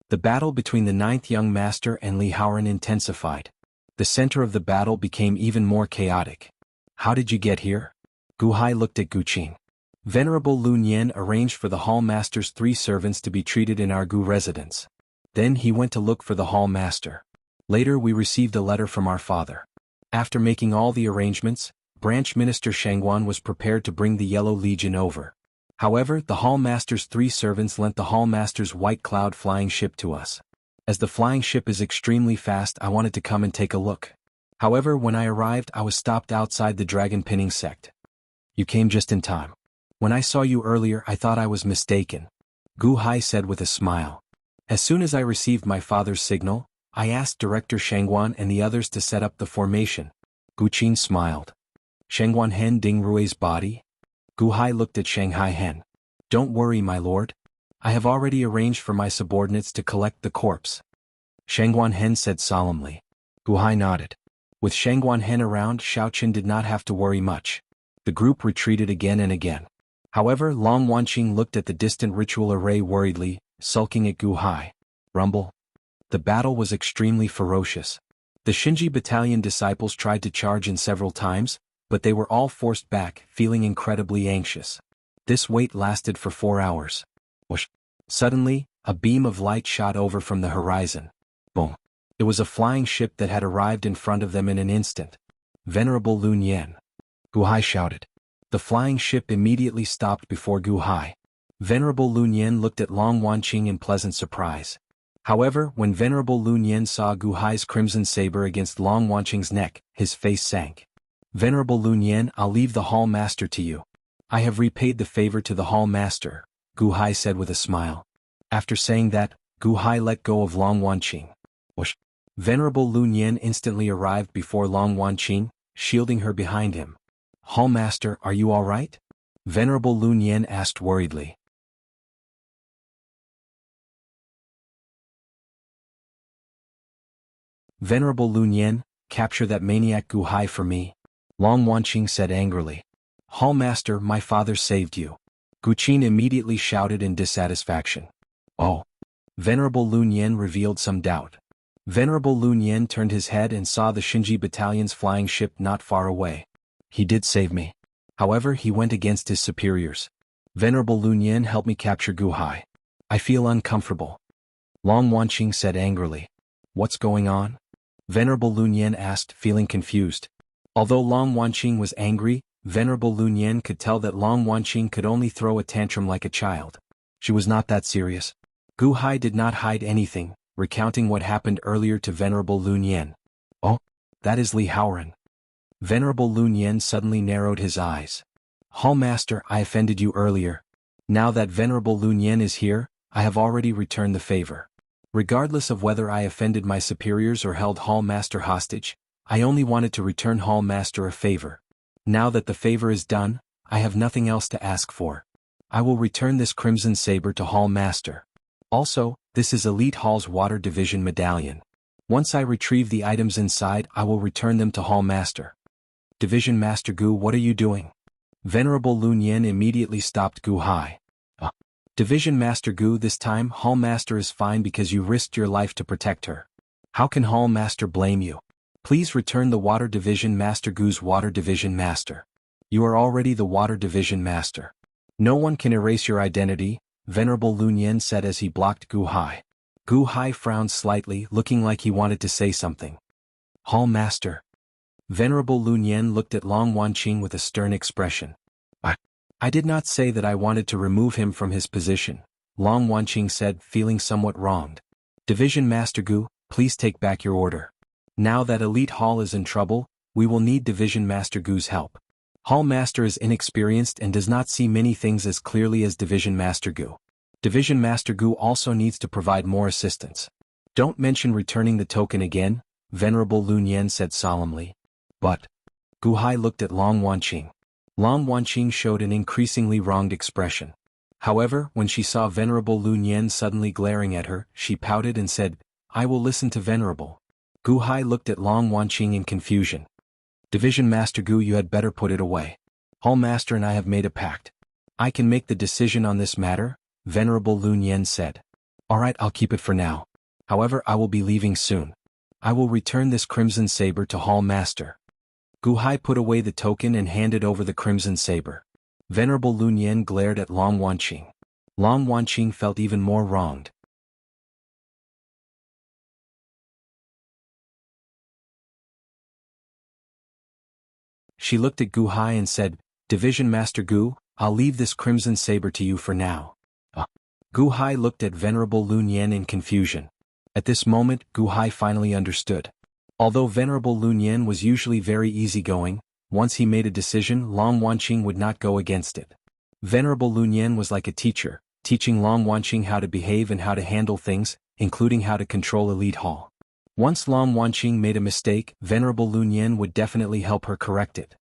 The battle between the ninth young master and Li Haoran intensified. The center of the battle became even more chaotic. How did you get here? Gu Hai looked at Gu Qin. Venerable Lun Yen arranged for the hallmaster's 3 servants to be treated in our Gu residence. Then he went to look for the hall master. Later we received a letter from our father. After making all the arrangements, Branch Minister Shangguan was prepared to bring the Yellow Legion over. However, the hall master's 3 servants lent the hall master's white cloud flying ship to us. As the flying ship is extremely fast, I wanted to come and take a look. However, when I arrived, I was stopped outside the dragon pinning sect. You came just in time. When I saw you earlier, I thought I was mistaken. Gu Hai said with a smile. As soon as I received my father's signal, I asked Director Shangguan and the others to set up the formation. Gu Qin smiled. Shangguan Hen Ding Rui's body? Gu Hai looked at Shanghai Hen. Don't worry, my lord. I have already arranged for my subordinates to collect the corpse. Shangguan Hen said solemnly. Gu Hai nodded. With Shangguan Hen around, Shaoqin did not have to worry much. The group retreated again and again. However, Long Wanqing looked at the distant ritual array worriedly, sulking at Gu Hai. Rumble. The battle was extremely ferocious. The Shinji Battalion disciples tried to charge in several times, but they were all forced back, feeling incredibly anxious. This wait lasted for 4 hours. Whoosh. Suddenly, a beam of light shot over from the horizon. Boom. It was a flying ship that had arrived in front of them in an instant. Venerable Lun Yen. Gu Hai shouted. The flying ship immediately stopped before Gu Hai. Venerable Lun Yen looked at Long Wanqing in pleasant surprise. However, when Venerable Lun Yen saw Gu Hai's crimson saber against Long Wanqing's neck, his face sank. Venerable Lun Yen, I'll leave the hall master to you. I have repaid the favor to the hall master, Gu Hai said with a smile. After saying that, Gu Hai let go of Long Wanqing. Whoosh. Venerable Lun Yen instantly arrived before Long Wanqing, shielding her behind him. Hall master, are you all right? Venerable Lun Yen asked worriedly. Venerable Lun Yen, capture that maniac Gu Hai for me. Long Wanqing said angrily. Hall master, my father saved you. Gu Qin immediately shouted in dissatisfaction. Oh. Venerable Lun Yen revealed some doubt. Venerable Lun Yen turned his head and saw the Shinji Battalion's flying ship not far away. He did save me. However, he went against his superiors. Venerable Lun Yen helped me capture Gu Hai. I feel uncomfortable. Long Wanqing said angrily. What's going on? Venerable Lun Yen asked, feeling confused. Although Long Wanqing was angry, Venerable Lun Yen could tell that Long Wanqing could only throw a tantrum like a child. She was not that serious. Gu Hai did not hide anything, recounting what happened earlier to Venerable Lun Yen. Oh, that is Li Haoran. Venerable Lun Yen suddenly narrowed his eyes. Hall Master, I offended you earlier. Now that Venerable Lun Yen is here, I have already returned the favor. Regardless of whether I offended my superiors or held Hall Master hostage, I only wanted to return Hall Master a favor. Now that the favor is done, I have nothing else to ask for. I will return this Crimson Saber to Hall Master. Also, this is Elite Hall's Water Division medallion. Once I retrieve the items inside, I will return them to Hall Master. Division Master Gu, what are you doing? Venerable Lun Yen immediately stopped Gu Hai. Division Master Gu, this time Hall Master is fine because you risked your life to protect her. How can Hall Master blame you? Please return the Water Division Master Gu's Water Division Master. You are already the Water Division Master. No one can erase your identity, Venerable Lun Yen said as he blocked Gu Hai. Gu Hai frowned slightly, looking like he wanted to say something. Hall Master. Venerable Lun Yen looked at Long Wanqing with a stern expression. I did not say that I wanted to remove him from his position, Long Wanqing said, feeling somewhat wronged. Division Master Gu, please take back your order. Now that Elite Hall is in trouble, we will need Division Master Gu's help. Hall Master is inexperienced and does not see many things as clearly as Division Master Gu. Division Master Gu also needs to provide more assistance. Don't mention returning the token again, Venerable Lun Yen said solemnly. But Gu Hai looked at Long Wanqing. Long Wanqing showed an increasingly wronged expression. However, when she saw Venerable Lun Yen suddenly glaring at her, she pouted and said, I will listen to Venerable. Gu Hai looked at Long Wanqing in confusion. Division Master Gu, you had better put it away. Hall Master and I have made a pact. I can make the decision on this matter, Venerable Lun Yen said. Alright, I'll keep it for now. However, I will be leaving soon. I will return this Crimson Saber to Hall Master. Gu Hai put away the token and handed over the Crimson Saber. Venerable Lun Yen glared at Long Wanqing. Long Wanqing felt even more wronged. She looked at Gu Hai and said, Division Master Gu, I'll leave this Crimson Saber to you for now. Gu Hai looked at Venerable Lun Yen in confusion. At this moment, Gu Hai finally understood. Although Venerable Lun Yen was usually very easygoing, once he made a decision, Long Wanqing would not go against it. Venerable Lun Yen was like a teacher, teaching Long Wanqing how to behave and how to handle things, including how to control Elite Hall. Once Long Wanqing made a mistake, Venerable Lun Yen would definitely help her correct it.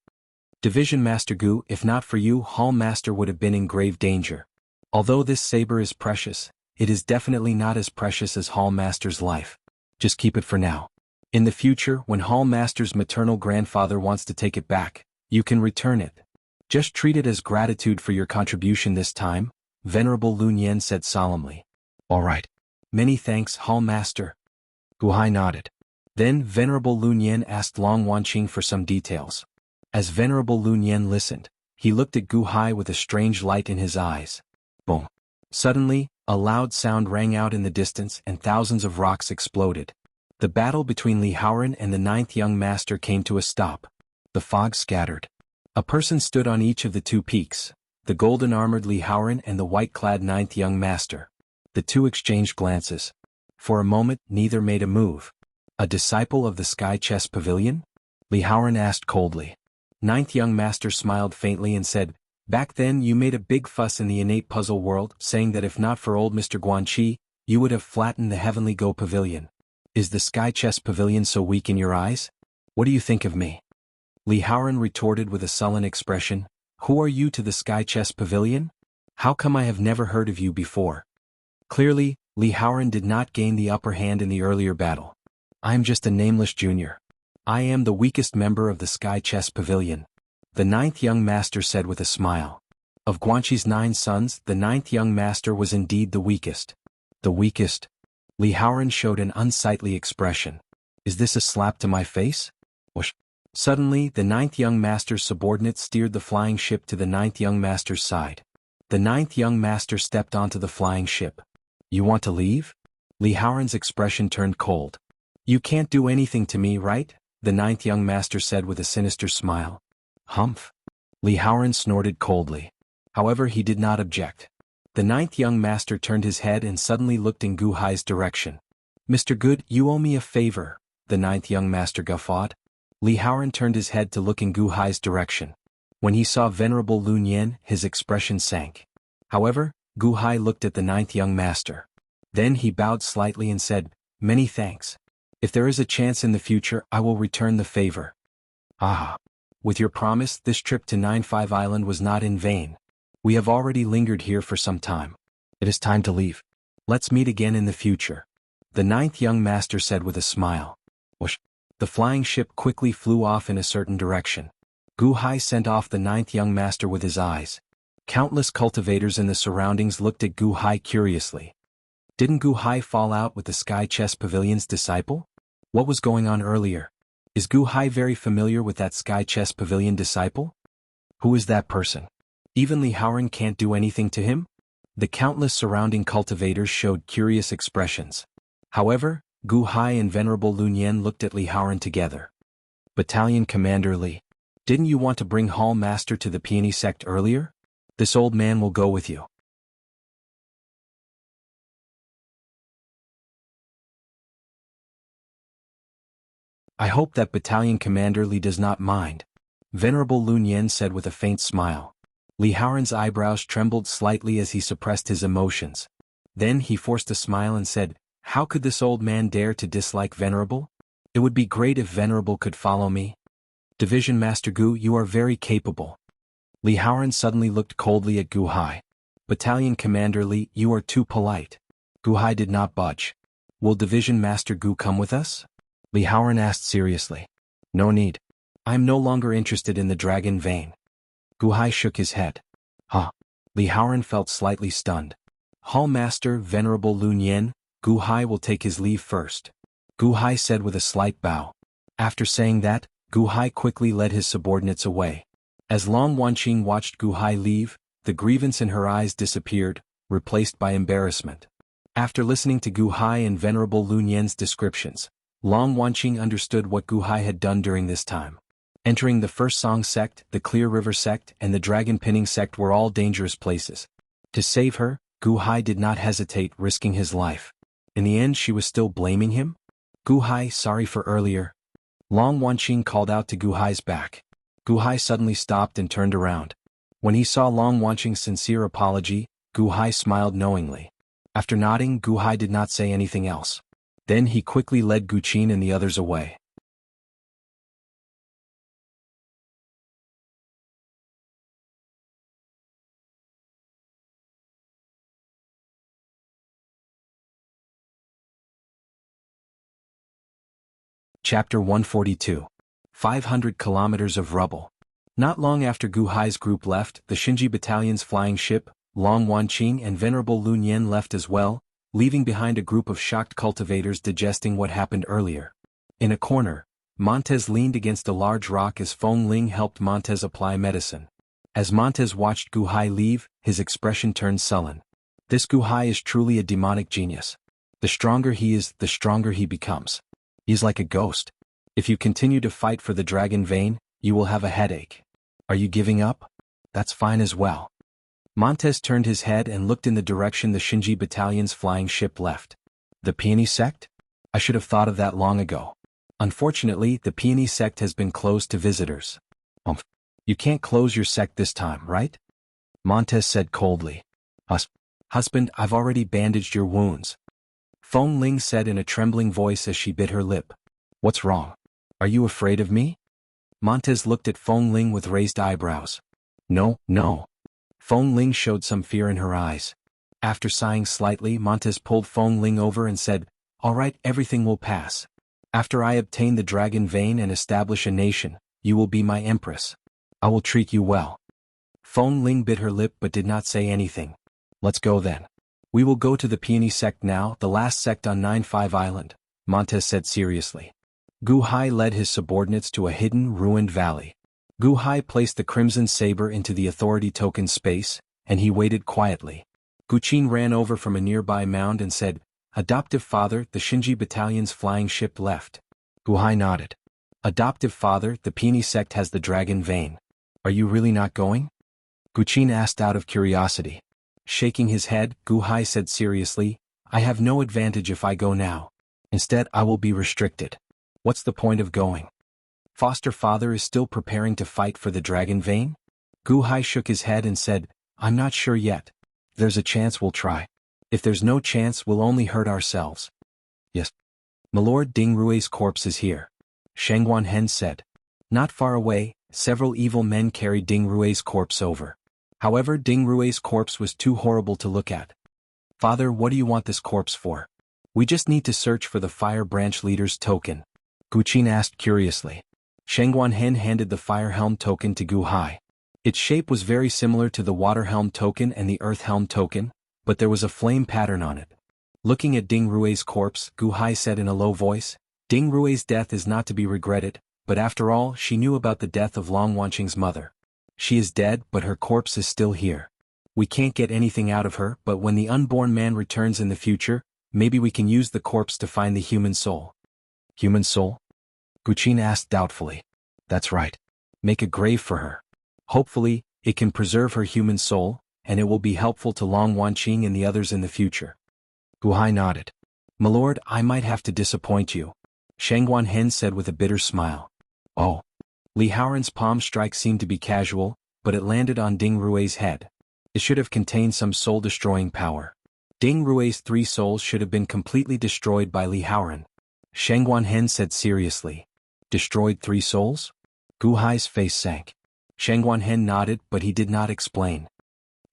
Division Master Gu, if not for you, Hall Master would have been in grave danger. Although this saber is precious, it is definitely not as precious as Hall Master's life. Just keep it for now. In the future, when Hall Master's maternal grandfather wants to take it back, you can return it. Just treat it as gratitude for your contribution this time, Venerable Lun Yen said solemnly. Alright. Many thanks, Hall Master. Gu Hai nodded. Then Venerable Lun Yen asked Long Wanqing for some details. As Venerable Lun Yen listened, he looked at Gu Hai with a strange light in his eyes. Boom. Suddenly, a loud sound rang out in the distance and thousands of rocks exploded. The battle between Li Haoran and the ninth young master came to a stop. The fog scattered. A person stood on each of the two peaks, the golden-armored Li Haoran and the white-clad ninth young master. The two exchanged glances. For a moment, neither made a move. A disciple of the Sky Chess Pavilion? Li Haoran asked coldly. Ninth young master smiled faintly and said, Back then you made a big fuss in the innate puzzle world, saying that if not for old Mr. Guanqi, you would have flattened the Heavenly Go Pavilion. Is the Sky Chess Pavilion so weak in your eyes? What do you think of me? Li Haoran retorted with a sullen expression. Who are you to the Sky Chess Pavilion? How come I have never heard of you before? Clearly, Li Haoran did not gain the upper hand in the earlier battle. I am just a nameless junior. I am the weakest member of the Sky Chess Pavilion. The ninth young master said with a smile. Of Guanqi's 9 sons, the ninth young master was indeed the weakest. The weakest? Li Haoran showed an unsightly expression. Is this a slap to my face? Whoosh. Suddenly, the ninth young master's subordinate steered the flying ship to the ninth young master's side. The ninth young master stepped onto the flying ship. You want to leave? Li Haoran's expression turned cold. You can't do anything to me, right? The ninth young master said with a sinister smile. Humph. Li Haoran snorted coldly. However, he did not object. The ninth young master turned his head and suddenly looked in Gu Hai's direction. Mr. Good, you owe me a favor, the ninth young master guffawed. Li Haoran turned his head to look in Gu Hai's direction. When he saw Venerable Lun Yen, his expression sank. However, Gu Hai looked at the ninth young master. Then he bowed slightly and said, "Many thanks. If there is a chance in the future, I will return the favor." Ah. With your promise, this trip to 9-5 Island was not in vain. We have already lingered here for some time. It is time to leave. Let's meet again in the future. The ninth young master said with a smile. Whoosh. The flying ship quickly flew off in a certain direction. Gu Hai sent off the ninth young master with his eyes. Countless cultivators in the surroundings looked at Gu Hai curiously. Didn't Gu Hai fall out with the Sky Chess Pavilion's disciple? What was going on earlier? Is Gu Hai very familiar with that Sky Chess Pavilion disciple? Who is that person? Even Li Haoran can't do anything to him? The countless surrounding cultivators showed curious expressions. However, Gu Hai and Venerable Lun Yen looked at Li Haoran together. Battalion Commander Li, didn't you want to bring Hall Master to the Peony sect earlier? This old man will go with you. I hope that Battalion Commander Li does not mind, Venerable Lun Yen said with a faint smile. Li Haoran's eyebrows trembled slightly as he suppressed his emotions. Then he forced a smile and said, "How could this old man dare to dislike Venerable? It would be great if Venerable could follow me." Division Master Gu, you are very capable. Li Haoran suddenly looked coldly at Gu Hai. Battalion Commander Li, you are too polite. Gu Hai did not budge. Will Division Master Gu come with us? Li Haoran asked seriously. No need. I am no longer interested in the dragon vein. Gu Hai shook his head. Huh. Li Haoran felt slightly stunned. Hall Master Venerable Lun Yen, Gu Hai will take his leave first. Gu Hai said with a slight bow. After saying that, Gu Hai quickly led his subordinates away. As Long Wanqing watched Gu Hai leave, the grievance in her eyes disappeared, replaced by embarrassment. After listening to Gu Hai and Venerable Lun Yen's descriptions, Long Wanqing understood what Gu Hai had done during this time. Entering the First Song sect, the Clear River sect, and the Dragon Pinning sect were all dangerous places. To save her, Gu Hai did not hesitate, risking his life. In the end, she was still blaming him? Gu Hai, sorry for earlier. Long Wanqing called out to Gu Hai's back. Gu Hai suddenly stopped and turned around. When he saw Long Wanqing's sincere apology, Gu Hai smiled knowingly. After nodding, Gu Hai did not say anything else. Then he quickly led Gu Qin and the others away. Chapter 142. 500 kilometers of rubble. Not long after Gu Hai's group left, the Xinji Battalion's flying ship, Long Wanqing and Venerable Lun Yen left as well, leaving behind a group of shocked cultivators digesting what happened earlier. In a corner, Montez leaned against a large rock as Feng Ling helped Montez apply medicine. As Montez watched Gu Hai leave, his expression turned sullen. This Gu Hai is truly a demonic genius. The stronger he is, the stronger he becomes. He's like a ghost. If you continue to fight for the dragon vein, you will have a headache. Are you giving up? That's fine as well. Montez turned his head and looked in the direction the Xinji Battalion's flying ship left. The Peony sect? I should have thought of that long ago. Unfortunately, the Peony sect has been closed to visitors. You can't close your sect this time, right? Montez said coldly. Husband, I've already bandaged your wounds. Feng Ling said in a trembling voice as she bit her lip. What's wrong? Are you afraid of me? Montez looked at Feng Ling with raised eyebrows. No. Feng Ling showed some fear in her eyes. After sighing slightly, Montez pulled Feng Ling over and said, All right, everything will pass. After I obtain the dragon vein and establish a nation, you will be my empress. I will treat you well. Feng Ling bit her lip but did not say anything. Let's go then. We will go to the Peony sect now, the last sect on 9-5 Island, Montez said seriously. Gu Hai led his subordinates to a hidden, ruined valley. Gu Hai placed the crimson saber into the authority token space, and he waited quietly. Gu Qin ran over from a nearby mound and said, Adoptive father, the Xinji Battalion's flying ship left. Gu Hai nodded. Adoptive father, the Peony sect has the dragon vein. Are you really not going? Gu Qin asked out of curiosity. Shaking his head, Gu Hai said seriously, I have no advantage if I go now. Instead, I will be restricted. What's the point of going? Foster father is still preparing to fight for the dragon vein? Gu Hai shook his head and said, I'm not sure yet. There's a chance we'll try. If there's no chance, we'll only hurt ourselves. Yes. Milord Ding Rui's corpse is here. Shangguan Hen said. Not far away, several evil men carried Ding Rui's corpse over. However, Ding Rui's corpse was too horrible to look at. Father, what do you want this corpse for? We just need to search for the Fire Branch leader's token. Gu Qin asked curiously. Shangguan Hen handed the Fire Helm token to Gu Hai. Its shape was very similar to the Water Helm token and the Earth Helm token, but there was a flame pattern on it. Looking at Ding Rui's corpse, Gu Hai said in a low voice, Ding Rui's death is not to be regretted, but after all, she knew about the death of Long Wanqing's mother. She is dead, but her corpse is still here. We can't get anything out of her, but when the unborn man returns in the future, maybe we can use the corpse to find the human soul. Human soul? Gu Qin asked doubtfully. That's right. Make a grave for her. Hopefully, it can preserve her human soul, and it will be helpful to Long Wanqing and the others in the future. Gu Hai nodded. Milord, I might have to disappoint you. Shangguan Hen said with a bitter smile. Oh. Li Haoran's palm strike seemed to be casual, but it landed on Ding Rui's head. It should have contained some soul-destroying power. Ding Rui's 3 souls should have been completely destroyed by Li Haoran. Shangguan Hen said seriously. Destroyed 3 souls? Gu Hai's face sank. Shangguan Hen nodded, but he did not explain.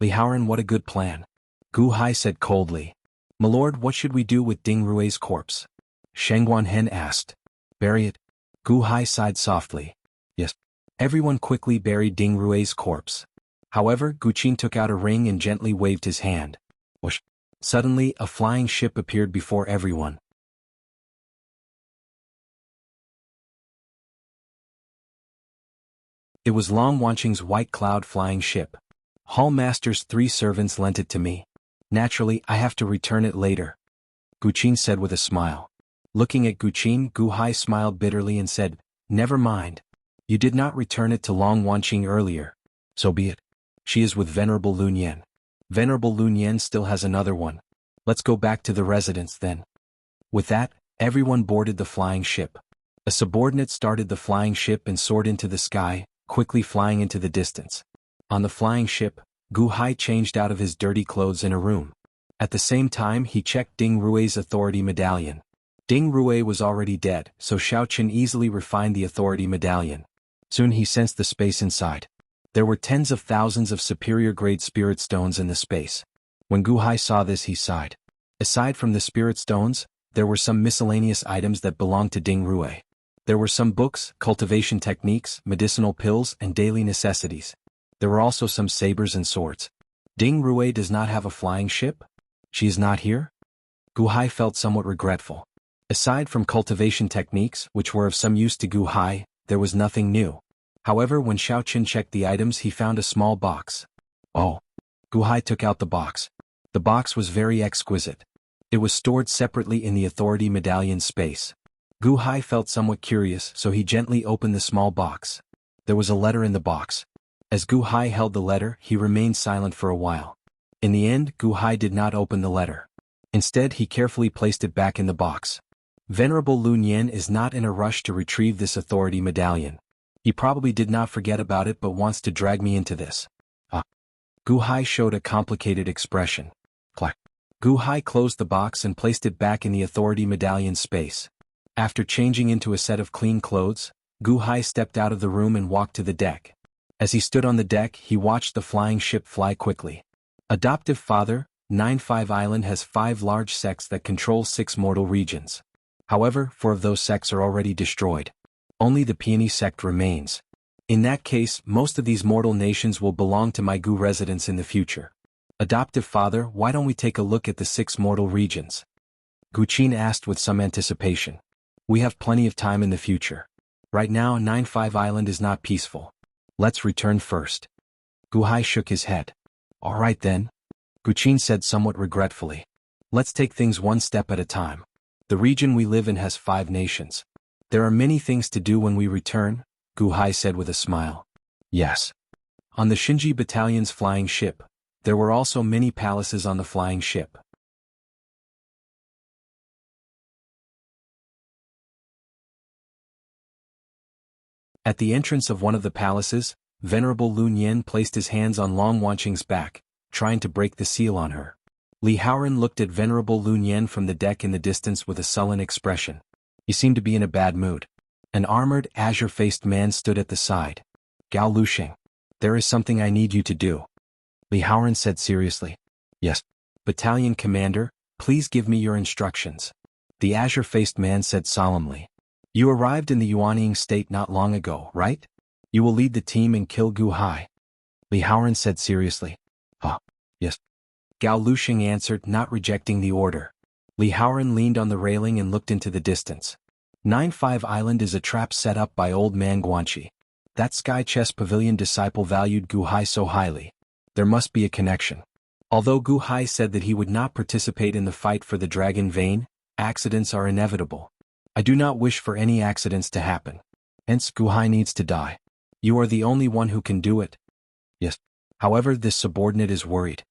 Li Haoran, what a good plan. Gu Hai said coldly. Milord, what should we do with Ding Rui's corpse? Shangguan Hen asked. Bury it. Gu Hai sighed softly. Yes. Everyone quickly buried Ding Rui's corpse. However, Gu Qin took out a ring and gently waved his hand. Whoosh. Suddenly, a flying ship appeared before everyone. It was Long Wanqing's White Cloud flying ship. Hall Master's 3 servants lent it to me. Naturally, I have to return it later. Gu Qin said with a smile. Looking at Gu Qin, Gu Hai smiled bitterly and said, Never mind. You did not return it to Long Wanqing earlier. So be it. She is with Venerable Lun Yan. Venerable Lun Yan still has another one. Let's go back to the residence then. With that, everyone boarded the flying ship. A subordinate started the flying ship and soared into the sky, quickly flying into the distance. On the flying ship, Gu Hai changed out of his dirty clothes in a room. At the same time, he checked Ding Rui's authority medallion. Ding Rui was already dead, so Xiao Qin easily refined the authority medallion. Soon he sensed the space inside. There were tens of thousands of superior-grade spirit stones in the space. When Gu Hai saw this, he sighed. Aside from the spirit stones, there were some miscellaneous items that belonged to Ding Rui. There were some books, cultivation techniques, medicinal pills, and daily necessities. There were also some sabers and swords. Ding Rui does not have a flying ship? She is not here? Gu Hai felt somewhat regretful. Aside from cultivation techniques, which were of some use to Gu Hai, there was nothing new. However, when Xiao Qin checked the items, he found a small box. Oh. Gu Hai took out the box. The box was very exquisite. It was stored separately in the authority medallion space. Gu Hai felt somewhat curious, so he gently opened the small box. There was a letter in the box. As Gu Hai held the letter, he remained silent for a while. In the end, Gu Hai did not open the letter. Instead, he carefully placed it back in the box. Venerable Lun Yan is not in a rush to retrieve this authority medallion. He probably did not forget about it but wants to drag me into this. Gu Hai showed a complicated expression. Clack. Gu Hai closed the box and placed it back in the authority medallion space. After changing into a set of clean clothes, Gu Hai stepped out of the room and walked to the deck. As he stood on the deck, he watched the flying ship fly quickly. Adoptive father, 9-5 Island has 5 large sects that control 6 mortal regions. However, 4 of those sects are already destroyed. Only the Peony sect remains. In that case, most of these mortal nations will belong to my Gu residence in the future. Adoptive father, why don't we take a look at the 6 mortal regions? Gu Qin asked with some anticipation. We have plenty of time in the future. Right now, 9-5 Island is not peaceful. Let's return first. Gu Hai shook his head. All right then. Gu Qin said somewhat regretfully. Let's take things one step at a time. The region we live in has 5 nations. There are many things to do when we return, Gu Hai said with a smile. Yes. On the Shinji Battalion's flying ship, there were also many palaces on the flying ship. At the entrance of one of the palaces, Venerable Lu Nian placed his hands on Long Wanqing's back, trying to break the seal on her. Li Haoran looked at Venerable Lu Nian from the deck in the distance with a sullen expression. He seemed to be in a bad mood. An armored, azure-faced man stood at the side. Gao Luxing, there is something I need you to do. Li Haoran said seriously. Yes. Battalion commander, please give me your instructions. The azure-faced man said solemnly. You arrived in the Yuanying state not long ago, right? You will lead the team and kill Gu Hai. Li Haoran said seriously. Yes. Gao Luxing answered, not rejecting the order. Li Haoran leaned on the railing and looked into the distance. 9-5 Island is a trap set up by old man Guanxi. That Sky Chess Pavilion disciple valued Gu Hai so highly. There must be a connection. Although Gu Hai said that he would not participate in the fight for the Dragon Vein, accidents are inevitable. I do not wish for any accidents to happen. Hence Gu Hai needs to die. You are the only one who can do it. Yes. However, this subordinate is worried.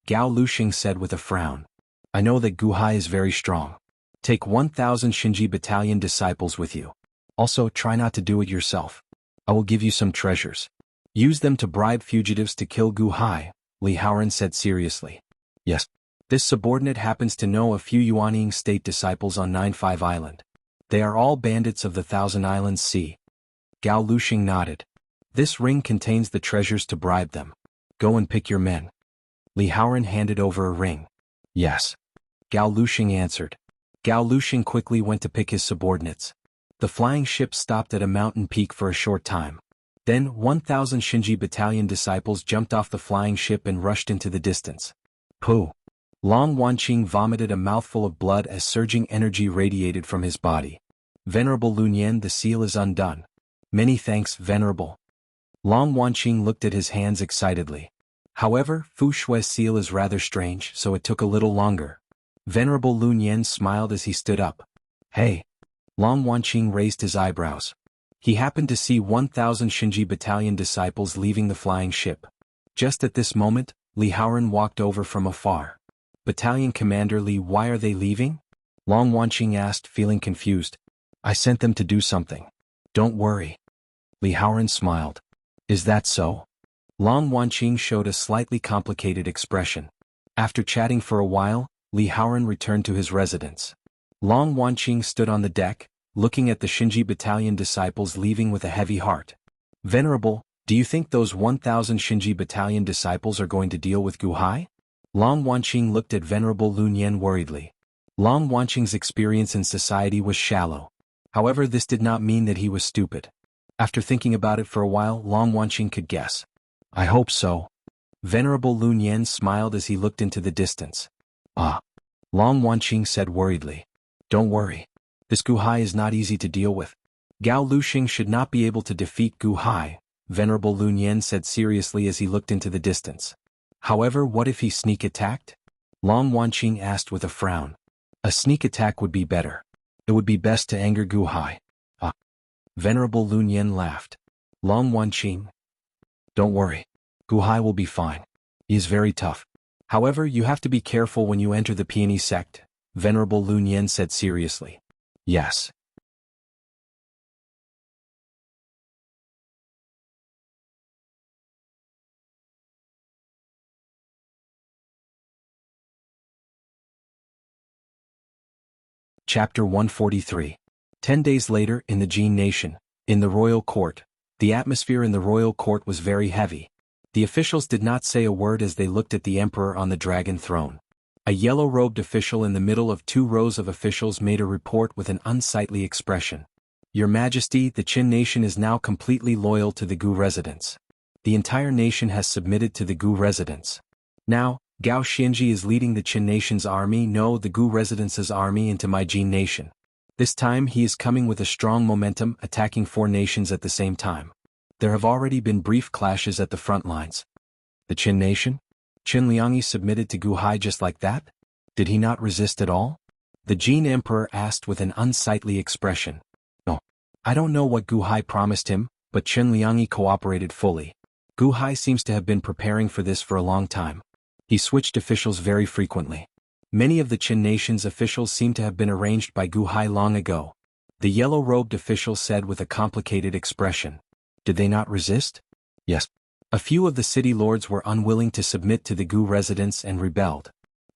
Gao Luxing said with a frown. I know that Gu Hai is very strong. Take 1,000 Xinji battalion disciples with you. Also, try not to do it yourself. I will give you some treasures. Use them to bribe fugitives to kill Gu Hai, Li Haoran said seriously. Yes. This subordinate happens to know a few Yuanying state disciples on 9-5 Island. They are all bandits of the Thousand Islands Sea. Gao Luxing nodded. This ring contains the treasures to bribe them. Go and pick your men. Li Haoran handed over a ring. Yes. Gao Luxing answered. Gao Luxing quickly went to pick his subordinates. The flying ship stopped at a mountain peak for a short time. Then 1,000 Xinji battalion disciples jumped off the flying ship and rushed into the distance. Pooh! Long Wanqing vomited a mouthful of blood as surging energy radiated from his body. Venerable Lu Nian, the seal is undone. Many thanks, Venerable. Long Wanqing looked at his hands excitedly. However, Fu Shui's seal is rather strange, so it took a little longer. Venerable Lu Nian smiled as he stood up. Hey! Long Wanqing raised his eyebrows. He happened to see 1,000 Xinji battalion disciples leaving the flying ship. Just at this moment, Li Haoran walked over from afar. Battalion Commander Li, why are they leaving? Long Wanqing asked, feeling confused. I sent them to do something. Don't worry. Li Haoran smiled. Is that so? Long Wanqing showed a slightly complicated expression. After chatting for a while, Li Haoran returned to his residence. Long Wanqing stood on the deck, looking at the Xinji battalion disciples leaving with a heavy heart. Venerable, do you think those 1,000 Xinji battalion disciples are going to deal with Gu Hai? Long Wanqing looked at Venerable Lu Nian worriedly. Long Wanqing's experience in society was shallow. However, this did not mean that he was stupid. After thinking about it for a while, Long Wanqing could guess. I hope so. Venerable Lu Nian smiled as he looked into the distance. Long Wanqing said worriedly. Don't worry. This Gu Hai is not easy to deal with. Gao Luxing should not be able to defeat Gu Hai, Venerable Lu Nian said seriously as he looked into the distance. However, what if he sneak attacked? Long Wanqing asked with a frown. A sneak attack would be better. It would be best to anger Gu Hai. Venerable Lu Nian laughed. Long Wanqing. Don't worry. Gu Hai will be fine. He is very tough. However, you have to be careful when you enter the Peony sect, Venerable Lu Nian said seriously. Yes. Chapter 143. 10 days later, in the Jin Nation, in the royal court, the atmosphere in the royal court was very heavy. The officials did not say a word as they looked at the emperor on the dragon throne. A yellow-robed official in the middle of two rows of officials made a report with an unsightly expression. Your Majesty, the Qin nation is now completely loyal to the Gu residents. The entire nation has submitted to the Gu residents. Now, Gao Xianji is leading the Qin nation's army, no, the Gu residents' army into my Jin nation. This time he is coming with a strong momentum, attacking 4 nations at the same time. There have already been brief clashes at the front lines. The Qin nation? Qin Liangyi submitted to Gu Hai just like that? Did he not resist at all? The Jin emperor asked with an unsightly expression. No. I don't know what Gu Hai promised him, but Qin Liangyi cooperated fully. Gu Hai seems to have been preparing for this for a long time. He switched officials very frequently. Many of the Qin nation's officials seem to have been arranged by Gu Hai long ago. The yellow-robed official said with a complicated expression. Did they not resist? Yes. A few of the city lords were unwilling to submit to the Gu residents and rebelled.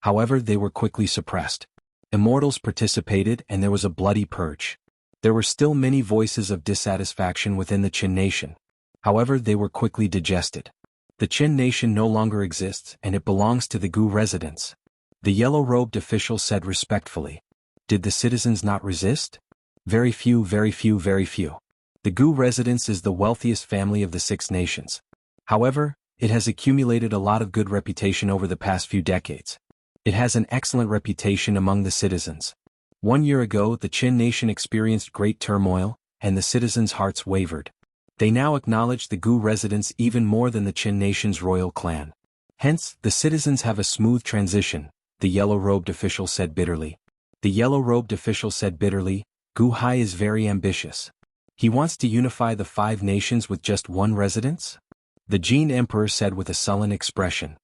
However, they were quickly suppressed. Immortals participated and there was a bloody purge. There were still many voices of dissatisfaction within the Qin nation. However, they were quickly digested. The Qin nation no longer exists and it belongs to the Gu residents. The yellow-robed official said respectfully. Did the citizens not resist? Very few, very few, very few. The Gu residents is the wealthiest family of the 6 nations. However, it has accumulated a lot of good reputation over the past few decades. It has an excellent reputation among the citizens. 1 year ago, the Qin nation experienced great turmoil, and the citizens' hearts wavered. They now acknowledge the Gu residents even more than the Qin nation's royal clan. Hence, the citizens have a smooth transition, the yellow-robed official said bitterly. The yellow-robed official said bitterly, Gu Hai is very ambitious. He wants to unify the 5 nations with just one residence? The Jin Emperor said with a sullen expression.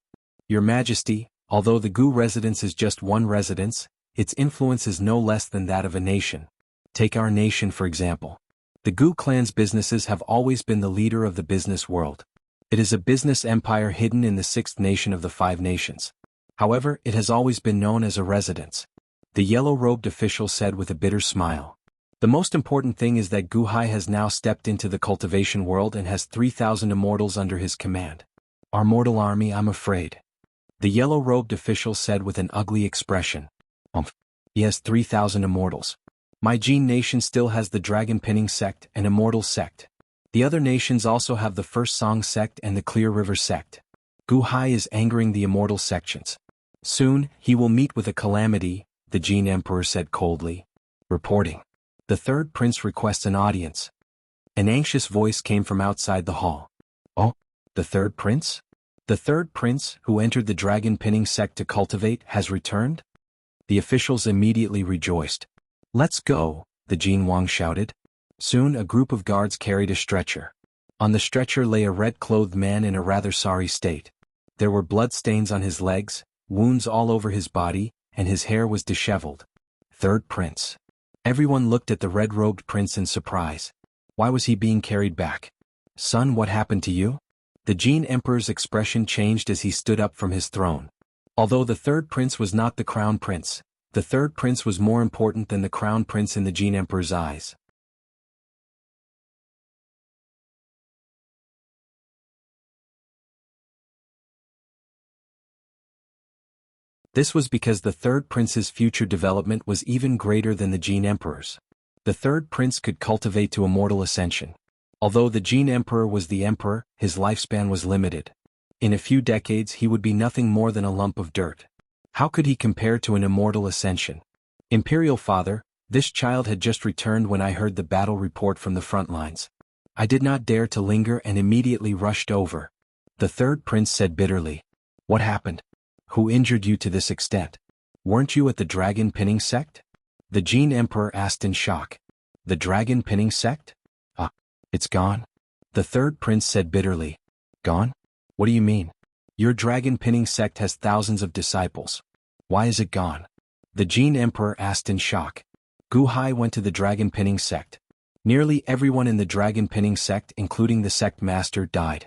Your Majesty, although the Gu residence is just one residence, its influence is no less than that of a nation. Take our nation for example. The Gu clan's businesses have always been the leader of the business world. It is a business empire hidden in the 6th nation of the 5 nations. However, it has always been known as a residence. The yellow-robed official said with a bitter smile. The most important thing is that Gu Hai has now stepped into the cultivation world and has 3,000 immortals under his command. Our mortal army, I'm afraid. The yellow-robed official said with an ugly expression. He has 3,000 immortals. My Jin nation still has the Dragon Pinning sect and Immortal sect. The other nations also have the First Song sect and the Clear River sect. Gu Hai is angering the Immortal sections. Soon, he will meet with a calamity, the Jin Emperor said coldly. Reporting. The 3rd prince requests an audience. An anxious voice came from outside the hall. Oh, the 3rd prince? The 3rd prince, who entered the Dragon Pinning sect to cultivate, has returned? The officials immediately rejoiced. Let's go, the Jin Wang shouted. Soon a group of guards carried a stretcher. On the stretcher lay a red-clothed man in a rather sorry state. There were blood stains on his legs, wounds all over his body, and his hair was disheveled. 3rd prince. Everyone looked at the red-robed prince in surprise. Why was he being carried back? Son, what happened to you? The Jin Emperor's expression changed as he stood up from his throne. Although the 3rd prince was not the crown prince, the 3rd prince was more important than the crown prince in the Jin Emperor's eyes. This was because the 3rd prince's future development was even greater than the Jin Emperor's. The 3rd prince could cultivate to immortal ascension. Although the Jin Emperor was the emperor, his lifespan was limited. In a few decades he would be nothing more than a lump of dirt. How could he compare to an immortal ascension? Imperial Father, this child had just returned when I heard the battle report from the front lines. I did not dare to linger and immediately rushed over. The 3rd prince said bitterly. What happened? Who injured you to this extent? Weren't you at the Dragon Pinning sect? The Jin Emperor asked in shock. The Dragon Pinning sect? Ah, it's gone. The 3rd prince said bitterly. Gone? What do you mean? Your Dragon Pinning sect has thousands of disciples. Why is it gone? The Jin Emperor asked in shock. Gu Hai went to the Dragon Pinning sect. Nearly everyone in the Dragon Pinning sect, including the sect master, died.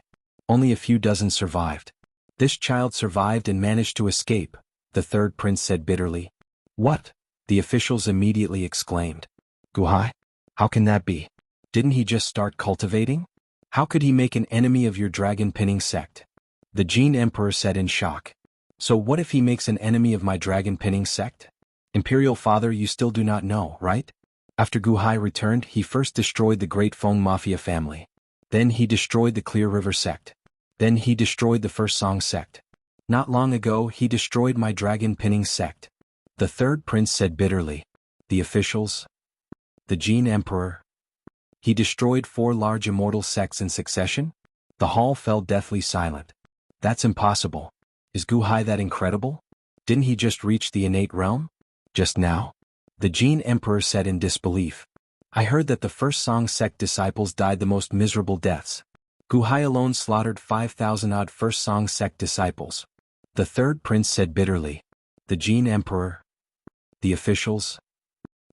Only a few dozen survived. This child survived and managed to escape, the 3rd prince said bitterly. What? The officials immediately exclaimed. Gu Hai? How can that be? Didn't he just start cultivating? How could he make an enemy of your Dragon Pinning sect? The Jin Emperor said in shock. So what if he makes an enemy of my Dragon Pinning sect? Imperial Father, you still do not know, right? After Gu Hai returned, he first destroyed the Great Feng Mafia family. Then he destroyed the Clear River sect. Then he destroyed the First Song sect. Not long ago he destroyed my Dragon Pinning sect. The 3rd prince said bitterly. The officials? The Jin Emperor? He destroyed 4 large immortal sects in succession? The hall fell deathly silent. That's impossible. Is Gu Hai that incredible? Didn't he just reach the innate realm? Just now? The Jin Emperor said in disbelief. I heard that the First Song sect disciples died the most miserable deaths. Gu Hai alone slaughtered 5,000-odd First Song sect disciples. The 3rd prince said bitterly. The Jin Emperor? The officials?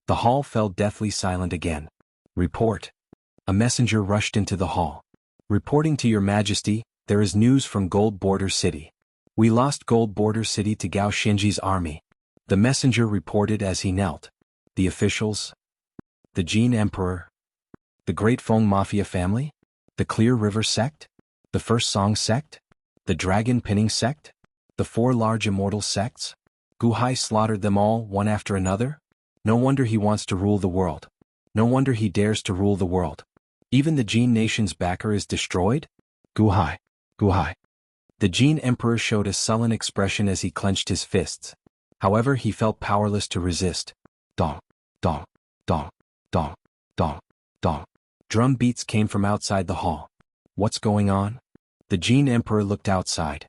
The hall fell deathly silent again. Report. A messenger rushed into the hall. Reporting to your majesty, there is news from Gold Border City. We lost Gold Border City to Gao Xinji's army. The messenger reported as he knelt. The officials? The Jin Emperor? The Great Feng Mafia family? The Clear River sect? The First Song sect? The Dragon Pinning sect? The 4 large immortal sects? Gu Hai slaughtered them all one after another? No wonder he wants to rule the world. No wonder he dares to rule the world. Even the Jin nation's backer is destroyed? Gu Hai. Gu Hai. The Jin Emperor showed a sullen expression as he clenched his fists. However, he felt powerless to resist. Dong, dong, dong, dong, dong, dong. Drum beats came from outside the hall. What's going on? The Jin Emperor looked outside.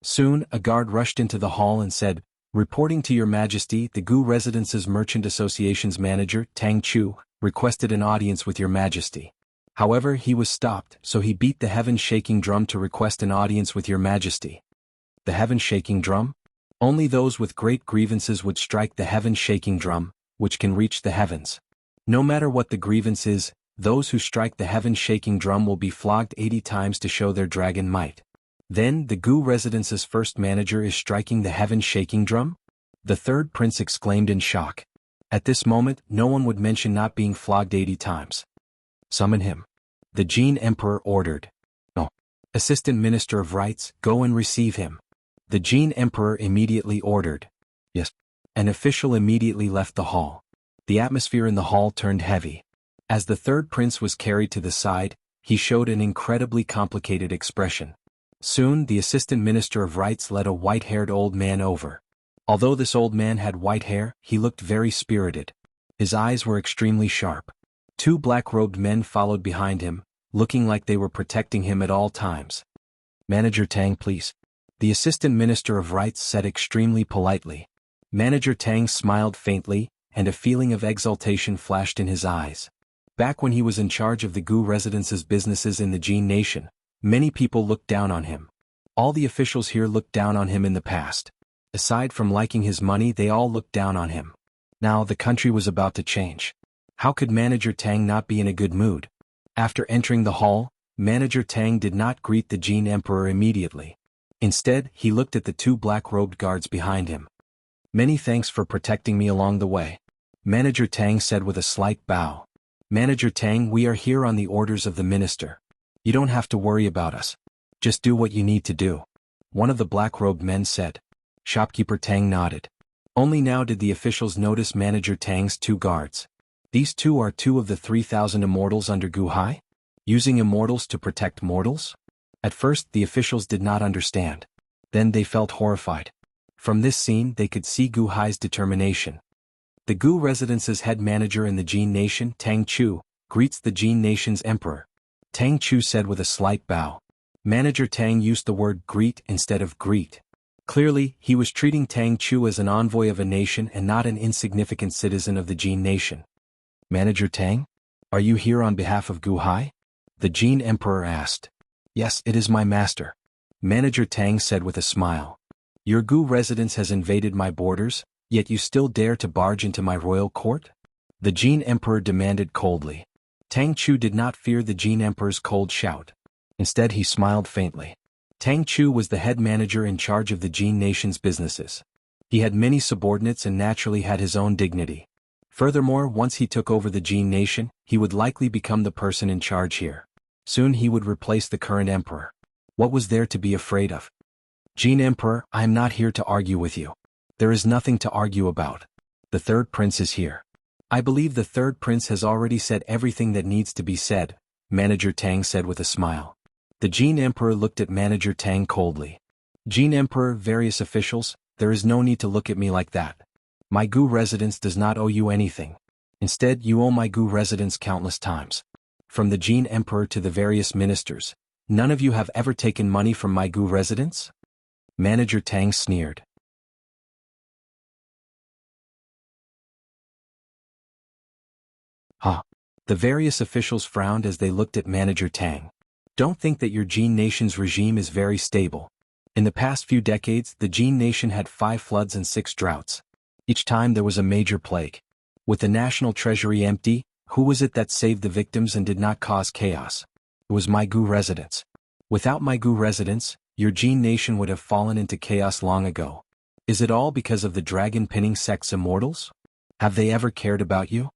Soon, a guard rushed into the hall and said, "Reporting to your majesty, the Gu Residence's Merchant Association's manager, Tang Chu, requested an audience with your majesty. However, he was stopped, so he beat the heaven-shaking drum to request an audience with your majesty." The heaven-shaking drum? Only those with great grievances would strike the heaven-shaking drum, which can reach the heavens. No matter what the grievance is, those who strike the heaven-shaking drum will be flogged 80 times to show their dragon might. Then, the Gu Residence's first manager is striking the heaven-shaking drum? The third prince exclaimed in shock. At this moment, no one would mention not being flogged 80 times. Summon him. The Jin Emperor ordered. No. Assistant Minister of Rights, go and receive him. The Jin Emperor immediately ordered. Yes. An official immediately left the hall. The atmosphere in the hall turned heavy. As the third prince was carried to the side, he showed an incredibly complicated expression. Soon, the Assistant Minister of Rights led a white-haired old man over. Although this old man had white hair, he looked very spirited. His eyes were extremely sharp. 2 black-robed men followed behind him, looking like they were protecting him at all times. "Manager Tang, please." The Assistant Minister of Rights said extremely politely. Manager Tang smiled faintly, and a feeling of exultation flashed in his eyes. Back when he was in charge of the Gu Residence's businesses in the Jin Nation, many people looked down on him. All the officials here looked down on him in the past. Aside from liking his money, they all looked down on him. Now the country was about to change. How could Manager Tang not be in a good mood? After entering the hall, Manager Tang did not greet the Jin Emperor immediately. Instead, he looked at the 2 black-robed guards behind him. "Many thanks for protecting me along the way," Manager Tang said with a slight bow. "Manager Tang, we are here on the orders of the minister. You don't have to worry about us. Just do what you need to do," one of the black-robed men said. Shopkeeper Tang nodded. Only now did the officials notice Manager Tang's 2 guards. These 2 are 2 of the 3,000 immortals under Gu Hai? Using immortals to protect mortals? At first, the officials did not understand. Then they felt horrified. From this scene, they could see Gu Hai's determination. The Gu Residence's head manager in the Jin Nation, Tang Chu, greets the Jin Nation's emperor. Tang Chu said with a slight bow. Manager Tang used the word greet instead of greet. Clearly, he was treating Tang Chu as an envoy of a nation and not an insignificant citizen of the Jin Nation. "Manager Tang? Are you here on behalf of Gu Hai?" the Jin Emperor asked. "Yes, it is my master," Manager Tang said with a smile. "Your Gu residence has invaded my borders, yet you still dare to barge into my royal court?" the Jin Emperor demanded coldly. Tang Chu did not fear the Jin Emperor's cold shout. Instead, he smiled faintly. Tang Chu was the head manager in charge of the Jin Nation's businesses. He had many subordinates and naturally had his own dignity. Furthermore, once he took over the Jin Nation, he would likely become the person in charge here. Soon he would replace the current emperor. What was there to be afraid of? "Jin Emperor, I am not here to argue with you. There is nothing to argue about. The third prince is here." "I believe the third prince has already said everything that needs to be said," Manager Tang said with a smile. The Jin Emperor looked at Manager Tang coldly. "Jin Emperor, various officials, there is no need to look at me like that. My Gu residence does not owe you anything. Instead, you owe my Gu residence countless times. From the Jin Emperor to the various ministers, none of you have ever taken money from my Gu residence?" Manager Tang sneered. "Huh." The various officials frowned as they looked at Manager Tang. "Don't think that your Jin Nation's regime is very stable. In the past few decades, the Jin nation had 5 floods and 6 droughts. Each time there was a major plague. With the national treasury empty, who was it that saved the victims and did not cause chaos? It was Migu residents. Without Migu residents, your Jin nation would have fallen into chaos long ago. Is it all because of the dragon-pinning sect's Immortals? Have they ever cared about you?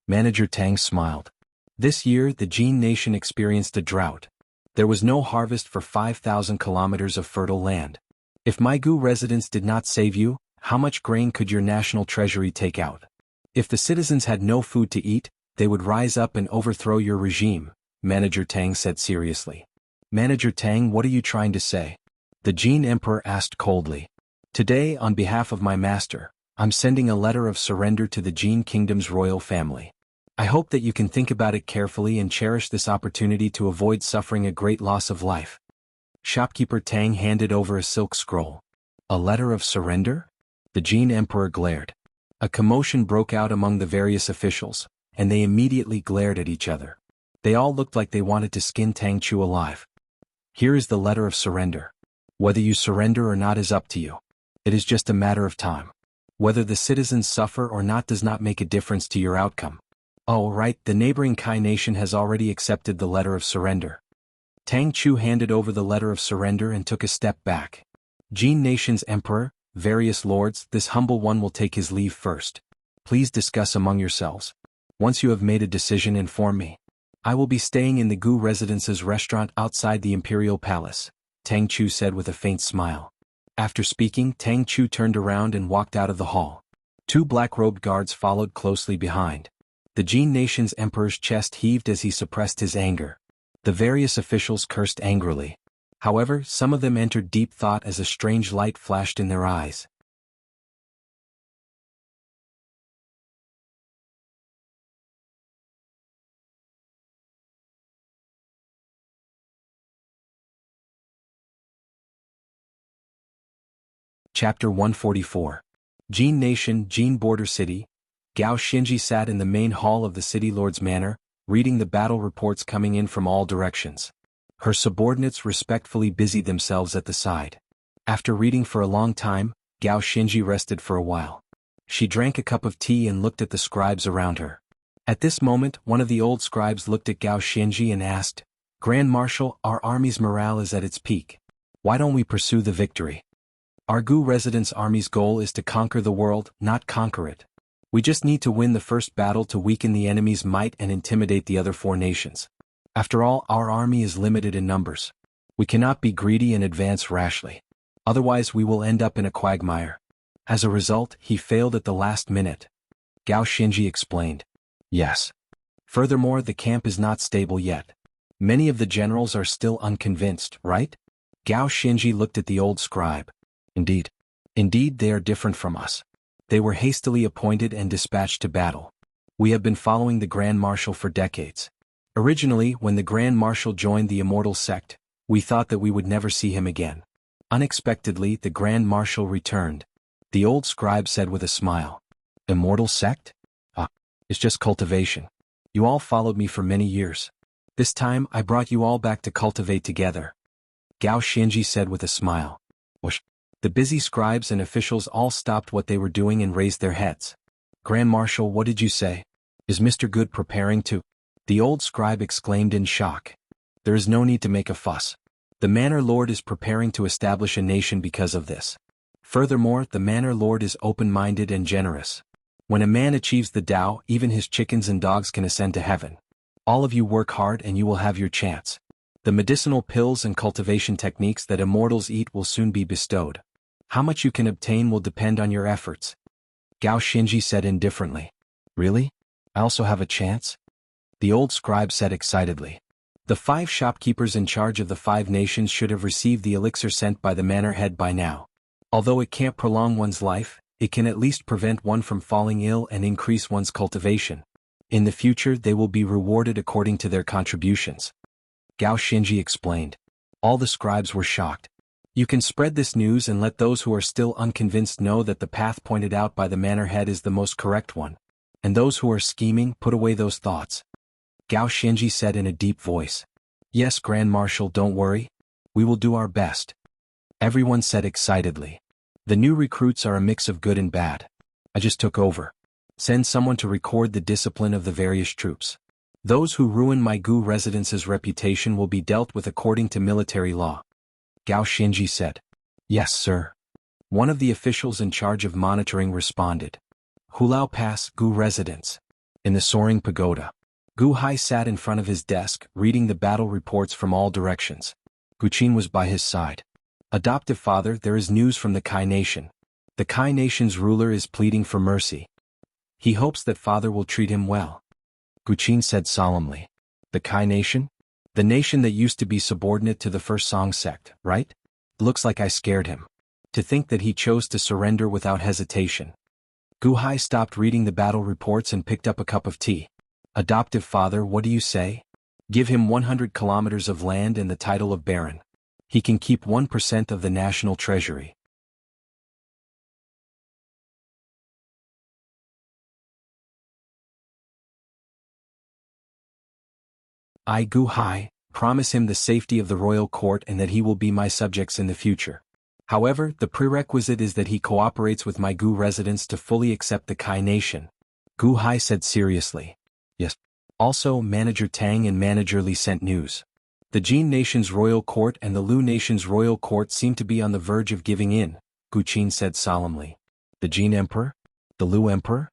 Manager Tang smiled. This year, the Jin nation experienced a drought. There was no harvest for 5,000 kilometers of fertile land. If Migu residents did not save you, how much grain could your national treasury take out? If the citizens had no food to eat, they would rise up and overthrow your regime, Manager Tang said seriously. Manager Tang, what are you trying to say? The Jin Emperor asked coldly. Today, on behalf of my master, I'm sending a letter of surrender to the Jin Kingdom's royal family. I hope that you can think about it carefully and cherish this opportunity to avoid suffering a great loss of life. Shopkeeper Tang handed over a silk scroll. A letter of surrender? The Jin Emperor glared. A commotion broke out among the various officials, and they immediately glared at each other. They all looked like they wanted to skin Tang Chu alive. Here is the letter of surrender. Whether you surrender or not is up to you. It is just a matter of time. Whether the citizens suffer or not does not make a difference to your outcome. Oh, right, the neighboring Kai nation has already accepted the letter of surrender. Tang Chu handed over the letter of surrender and took a step back. Jin nation's emperor, various lords, this humble one will take his leave first. Please discuss among yourselves. Once you have made a decision, inform me. I will be staying in the Gu Residence's restaurant outside the Imperial Palace, Tang Chu said with a faint smile. After speaking, Tang Chu turned around and walked out of the hall. 2 black-robed guards followed closely behind. The Jin nation's emperor's chest heaved as he suppressed his anger. The various officials cursed angrily. However, some of them entered deep thought as a strange light flashed in their eyes. Chapter 144. Jin Nation, Jin Border City. Gao Xinji sat in the main hall of the city lord's manor, reading the battle reports coming in from all directions. Her subordinates respectfully busied themselves at the side. After reading for a long time, Gao Xinji rested for a while. She drank a cup of tea and looked at the scribes around her. At this moment, one of the old scribes looked at Gao Xinji and asked, Grand Marshal, our army's morale is at its peak. Why don't we pursue the victory? Our Gu Residence Army's goal is to conquer the world, not conquer it. We just need to win the first battle to weaken the enemy's might and intimidate the other 4 nations. After all, our army is limited in numbers. We cannot be greedy and advance rashly. Otherwise we will end up in a quagmire. As a result, he failed at the last minute. Gao Xinji explained. Yes. Furthermore, the camp is not stable yet. Many of the generals are still unconvinced, right? Gao Xinji looked at the old scribe. Indeed. Indeed, they are different from us. They were hastily appointed and dispatched to battle. We have been following the Grand Marshal for decades. Originally, when the Grand Marshal joined the Immortal sect, we thought that we would never see him again. Unexpectedly, the Grand Marshal returned. The old scribe said with a smile. Immortal sect? Ah, it's just cultivation. You all followed me for many years. This time, I brought you all back to cultivate together. Gao Xinji said with a smile. Whoosh. The busy scribes and officials all stopped what they were doing and raised their heads. Grand Marshal, what did you say? Is Mr. Good preparing to? The old scribe exclaimed in shock. There is no need to make a fuss. The Manor Lord is preparing to establish a nation because of this. Furthermore, the Manor Lord is open-minded and generous. When a man achieves the Tao, even his chickens and dogs can ascend to heaven. All of you work hard and you will have your chance. The medicinal pills and cultivation techniques that immortals eat will soon be bestowed. How much you can obtain will depend on your efforts. Gao Xinji said indifferently. Really? I also have a chance? The old scribe said excitedly. The 5 shopkeepers in charge of the 5 nations should have received the elixir sent by the manor head by now. Although it can't prolong one's life, it can at least prevent one from falling ill and increase one's cultivation. In the future they will be rewarded according to their contributions. Gao Xinji explained. All the scribes were shocked. You can spread this news and let those who are still unconvinced know that the path pointed out by the manor head is the most correct one. And those who are scheming, put away those thoughts. Gao Xinji said in a deep voice. Yes, Grand Marshal, don't worry. We will do our best. Everyone said excitedly. The new recruits are a mix of good and bad. I just took over. Send someone to record the discipline of the various troops. Those who ruin my Gu residence's reputation will be dealt with according to military law. Gao Xinji said. Yes, sir. One of the officials in charge of monitoring responded. Hulao Pass, Gu residence. In the soaring pagoda. Gu Hai sat in front of his desk, reading the battle reports from all directions. Gu Qin was by his side. Adoptive father, there is news from the Kai nation. The Kai nation's ruler is pleading for mercy. He hopes that father will treat him well. Gu Qin said solemnly. The Kai nation? The nation that used to be subordinate to the First Song sect, right? Looks like I scared him. To think that he chose to surrender without hesitation. Gu Hai stopped reading the battle reports and picked up a cup of tea. Adoptive father, what do you say? Give him 100 kilometers of land and the title of baron. He can keep 1% of the national treasury. I, Gu Hai, promise him the safety of the royal court and that he will be my subjects in the future. However, the prerequisite is that he cooperates with my Gu residents to fully accept the Kai nation. Gu Hai said seriously. Yes. Also, Manager Tang and Manager Li sent news. The Jin nation's royal court and the Lu nation's royal court seem to be on the verge of giving in, Gu Qin said solemnly. The Jin emperor? The Lu emperor?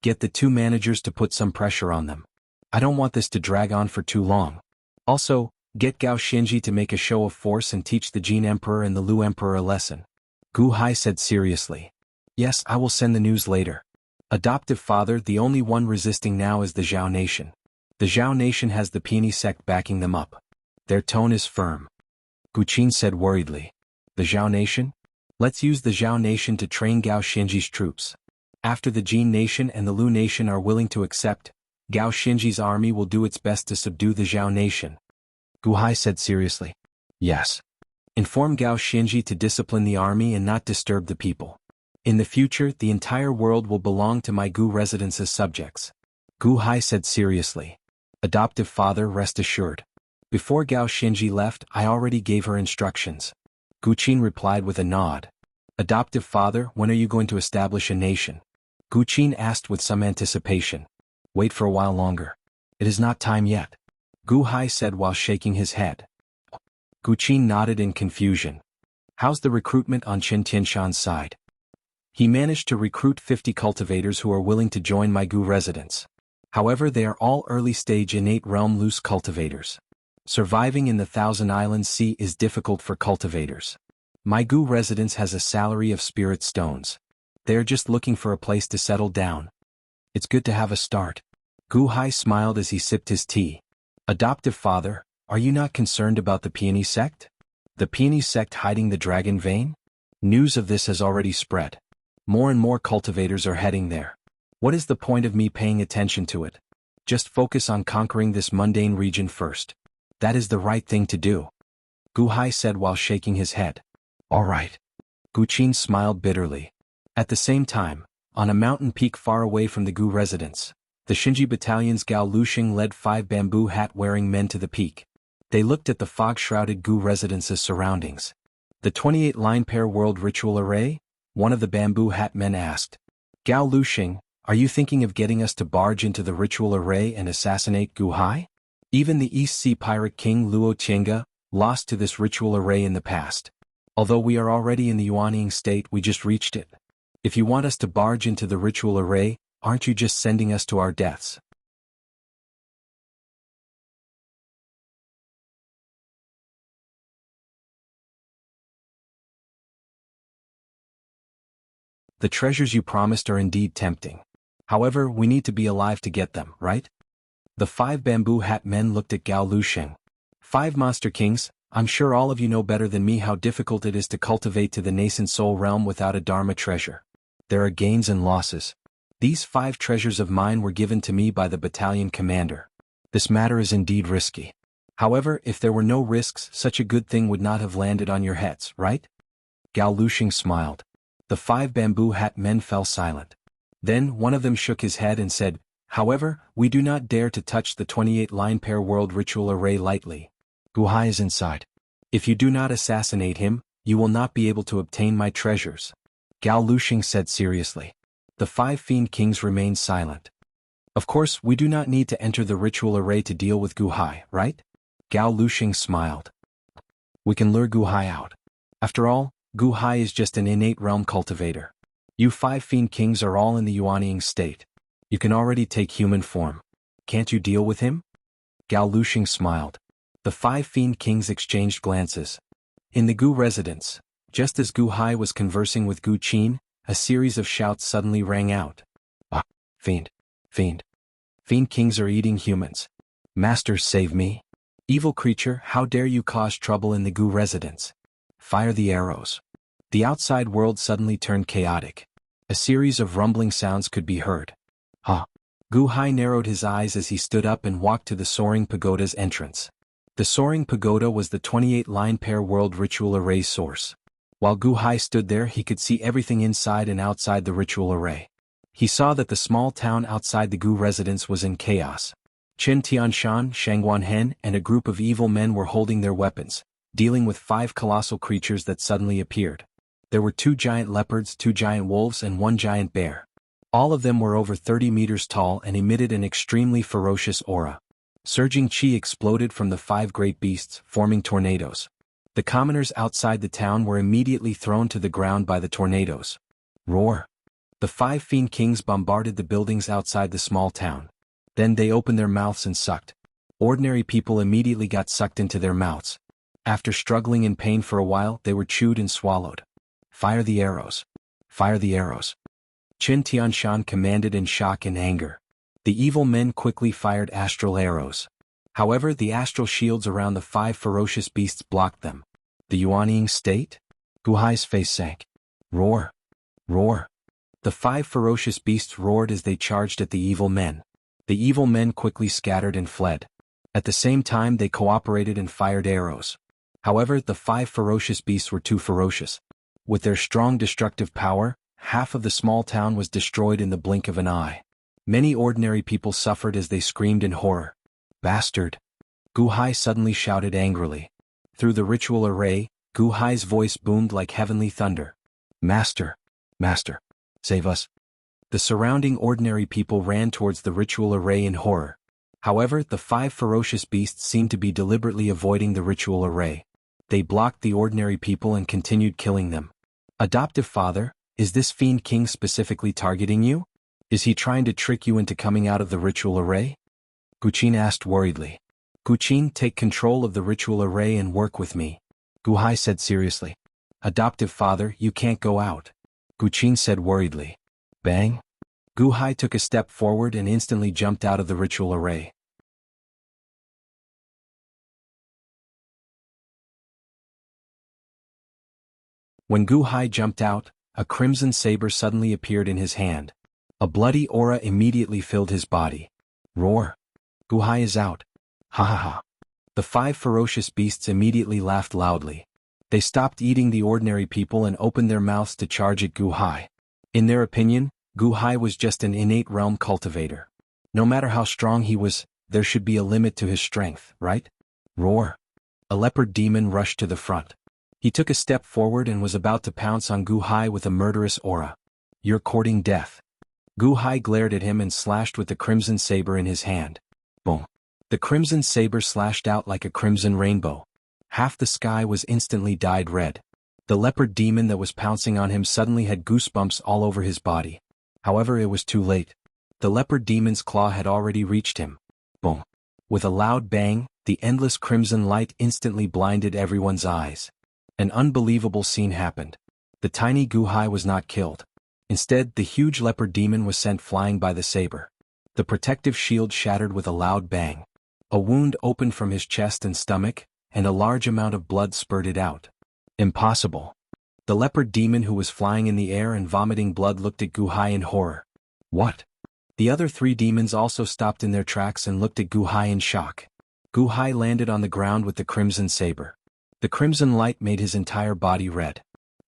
Get the two managers to put some pressure on them. I don't want this to drag on for too long. Also, get Gao Xinji to make a show of force and teach the Jin emperor and the Lu emperor a lesson. Gu Hai said seriously. Yes, I will send the news later. Adoptive father, the only one resisting now is the Zhao nation. The Zhao nation has the Peony sect backing them up. Their tone is firm. Gu Qin said worriedly. The Zhao nation? Let's use the Zhao nation to train Gao Xinji's troops. After the Jin nation and the Lu nation are willing to accept, Gao Xinji's army will do its best to subdue the Zhao nation. Gu Hai said seriously. Yes. Inform Gao Xinji to discipline the army and not disturb the people. In the future, the entire world will belong to my Gu residence's subjects. Gu Hai said seriously. Adoptive father, rest assured. Before Gao Xinji left, I already gave her instructions. Gu Qin replied with a nod. Adoptive father, when are you going to establish a nation? Gu Qin asked with some anticipation. Wait for a while longer. It is not time yet. Gu Hai said while shaking his head. Gu Qin nodded in confusion. How's the recruitment on Qin Tianshan's side? He managed to recruit 50 cultivators who are willing to join my Gu residence. However, they are all early-stage innate realm loose cultivators. Surviving in the Thousand Islands Sea is difficult for cultivators. My Gu residence has a salary of spirit stones. They are just looking for a place to settle down. It's good to have a start. Gu Hai smiled as he sipped his tea. Adoptive father, are you not concerned about the Peony sect? The Peony sect hiding the dragon vein? News of this has already spread. More and more cultivators are heading there. What is the point of me paying attention to it? Just focus on conquering this mundane region first. That is the right thing to do. Gu Hai said while shaking his head. All right. Gu Qin smiled bitterly. At the same time, on a mountain peak far away from the Gu residence, the Xinji battalion's Gao Luxing led 5 bamboo hat-wearing men to the peak. They looked at the fog-shrouded Gu residence's surroundings. The 28-line pair world ritual array? One of the bamboo hat men asked. Gao Luxing, are you thinking of getting us to barge into the ritual array and assassinate Gu Hai? Even the East Sea pirate king Luo Tiange lost to this ritual array in the past. Although we are already in the Yuanying state, we just reached it. If you want us to barge into the ritual array, aren't you just sending us to our deaths? The treasures you promised are indeed tempting. However, we need to be alive to get them, right? The 5 bamboo hat men looked at Gao Luxing. 5 monster kings, I'm sure all of you know better than me how difficult it is to cultivate to the nascent soul realm without a Dharma treasure. There are gains and losses. These 5 treasures of mine were given to me by the battalion commander. This matter is indeed risky. However, if there were no risks, such a good thing would not have landed on your heads, right? Gao Luxing smiled. The 5 bamboo hat men fell silent. Then one of them shook his head and said, however, we do not dare to touch the 28-line pair world ritual array lightly. Gu Hai is inside. If you do not assassinate him, you will not be able to obtain my treasures. Gao Luxing said seriously. The 5 fiend kings remained silent. Of course, we do not need to enter the ritual array to deal with Gu Hai, right? Gao Luxing smiled. We can lure Gu Hai out. After all, Gu Hai is just an innate realm cultivator. You 5 fiend kings are all in the Yuanying state. You can already take human form. Can't you deal with him? Gao Luxing smiled. The 5 fiend kings exchanged glances. In the Gu residence, just as Gu Hai was conversing with Gu Qin, a series of shouts suddenly rang out. Ah, fiend! Fiend! Fiend kings are eating humans. Master, save me! Evil creature, how dare you cause trouble in the Gu residence? Fire the arrows. The outside world suddenly turned chaotic. A series of rumbling sounds could be heard. Ha! Gu Hai narrowed his eyes as he stood up and walked to the Soaring Pagoda's entrance. The Soaring Pagoda was the 28-line pair world ritual array source. While Gu Hai stood there, he could see everything inside and outside the ritual array. He saw that the small town outside the Gu residence was in chaos. Qin Tianshan, Shangguan Hen, and a group of evil men were holding their weapons, dealing with 5 colossal creatures that suddenly appeared. There were 2 giant leopards, 2 giant wolves, and 1 giant bear. All of them were over 30 meters tall and emitted an extremely ferocious aura. Surging chi exploded from the 5 great beasts, forming tornadoes. The commoners outside the town were immediately thrown to the ground by the tornadoes. Roar! The 5 fiend kings bombarded the buildings outside the small town. Then they opened their mouths and sucked. Ordinary people immediately got sucked into their mouths. After struggling in pain for a while, they were chewed and swallowed. Fire the arrows. Fire the arrows. Qin Tianshan commanded in shock and anger. The evil men quickly fired astral arrows. However, the astral shields around the 5 ferocious beasts blocked them. The Yuanying state? Gu Hai's face sank. Roar! Roar! The 5 ferocious beasts roared as they charged at the evil men. The evil men quickly scattered and fled. At the same time, they cooperated and fired arrows. However, the 5 ferocious beasts were too ferocious. With their strong destructive power, half of the small town was destroyed in the blink of an eye. Many ordinary people suffered as they screamed in horror. Bastard! Gu Hai suddenly shouted angrily. Through the ritual array, Gu Hai's voice boomed like heavenly thunder. Master! Master! Save us! The surrounding ordinary people ran towards the ritual array in horror. However, the 5 ferocious beasts seemed to be deliberately avoiding the ritual array. They blocked the ordinary people and continued killing them. Adoptive father, is this fiend king specifically targeting you? Is he trying to trick you into coming out of the ritual array? Gu Qin asked worriedly. Gu Qin, take control of the ritual array and work with me. Gu Hai said seriously. Adoptive father, you can't go out. Gu Qin said worriedly. Bang! Gu Hai took a step forward and instantly jumped out of the ritual array. When Gu Hai jumped out, a crimson saber suddenly appeared in his hand. A bloody aura immediately filled his body. Roar! Gu Hai is out. Ha ha ha! The 5 ferocious beasts immediately laughed loudly. They stopped eating the ordinary people and opened their mouths to charge at Gu Hai. In their opinion, Gu Hai was just an innate realm cultivator. No matter how strong he was, there should be a limit to his strength, right? Roar! A leopard demon rushed to the front. He took a step forward and was about to pounce on Gu Hai with a murderous aura. You're courting death. Gu Hai glared at him and slashed with the crimson saber in his hand. Boom! The crimson saber slashed out like a crimson rainbow. Half the sky was instantly dyed red. The leopard demon that was pouncing on him suddenly had goosebumps all over his body. However, it was too late. The leopard demon's claw had already reached him. Boom! With a loud bang, the endless crimson light instantly blinded everyone's eyes. An unbelievable scene happened. The tiny Gu Hai was not killed. Instead, the huge leopard demon was sent flying by the saber. The protective shield shattered with a loud bang. A wound opened from his chest and stomach, and a large amount of blood spurted out. Impossible. The leopard demon who was flying in the air and vomiting blood looked at Gu Hai in horror. What? The other 3 demons also stopped in their tracks and looked at Gu Hai in shock. Gu Hai landed on the ground with the crimson saber. The crimson light made his entire body red.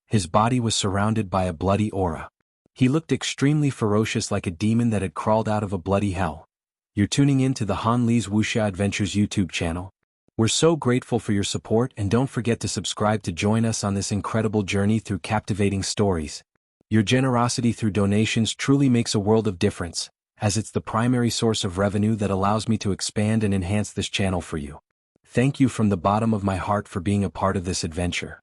His body was surrounded by a bloody aura. He looked extremely ferocious, like a demon that had crawled out of a bloody hell. You're tuning in to the Han Li's Wuxia Adventures YouTube channel. We're so grateful for your support, and don't forget to subscribe to join us on this incredible journey through captivating stories. Your generosity through donations truly makes a world of difference, as it's the primary source of revenue that allows me to expand and enhance this channel for you. Thank you from the bottom of my heart for being a part of this adventure.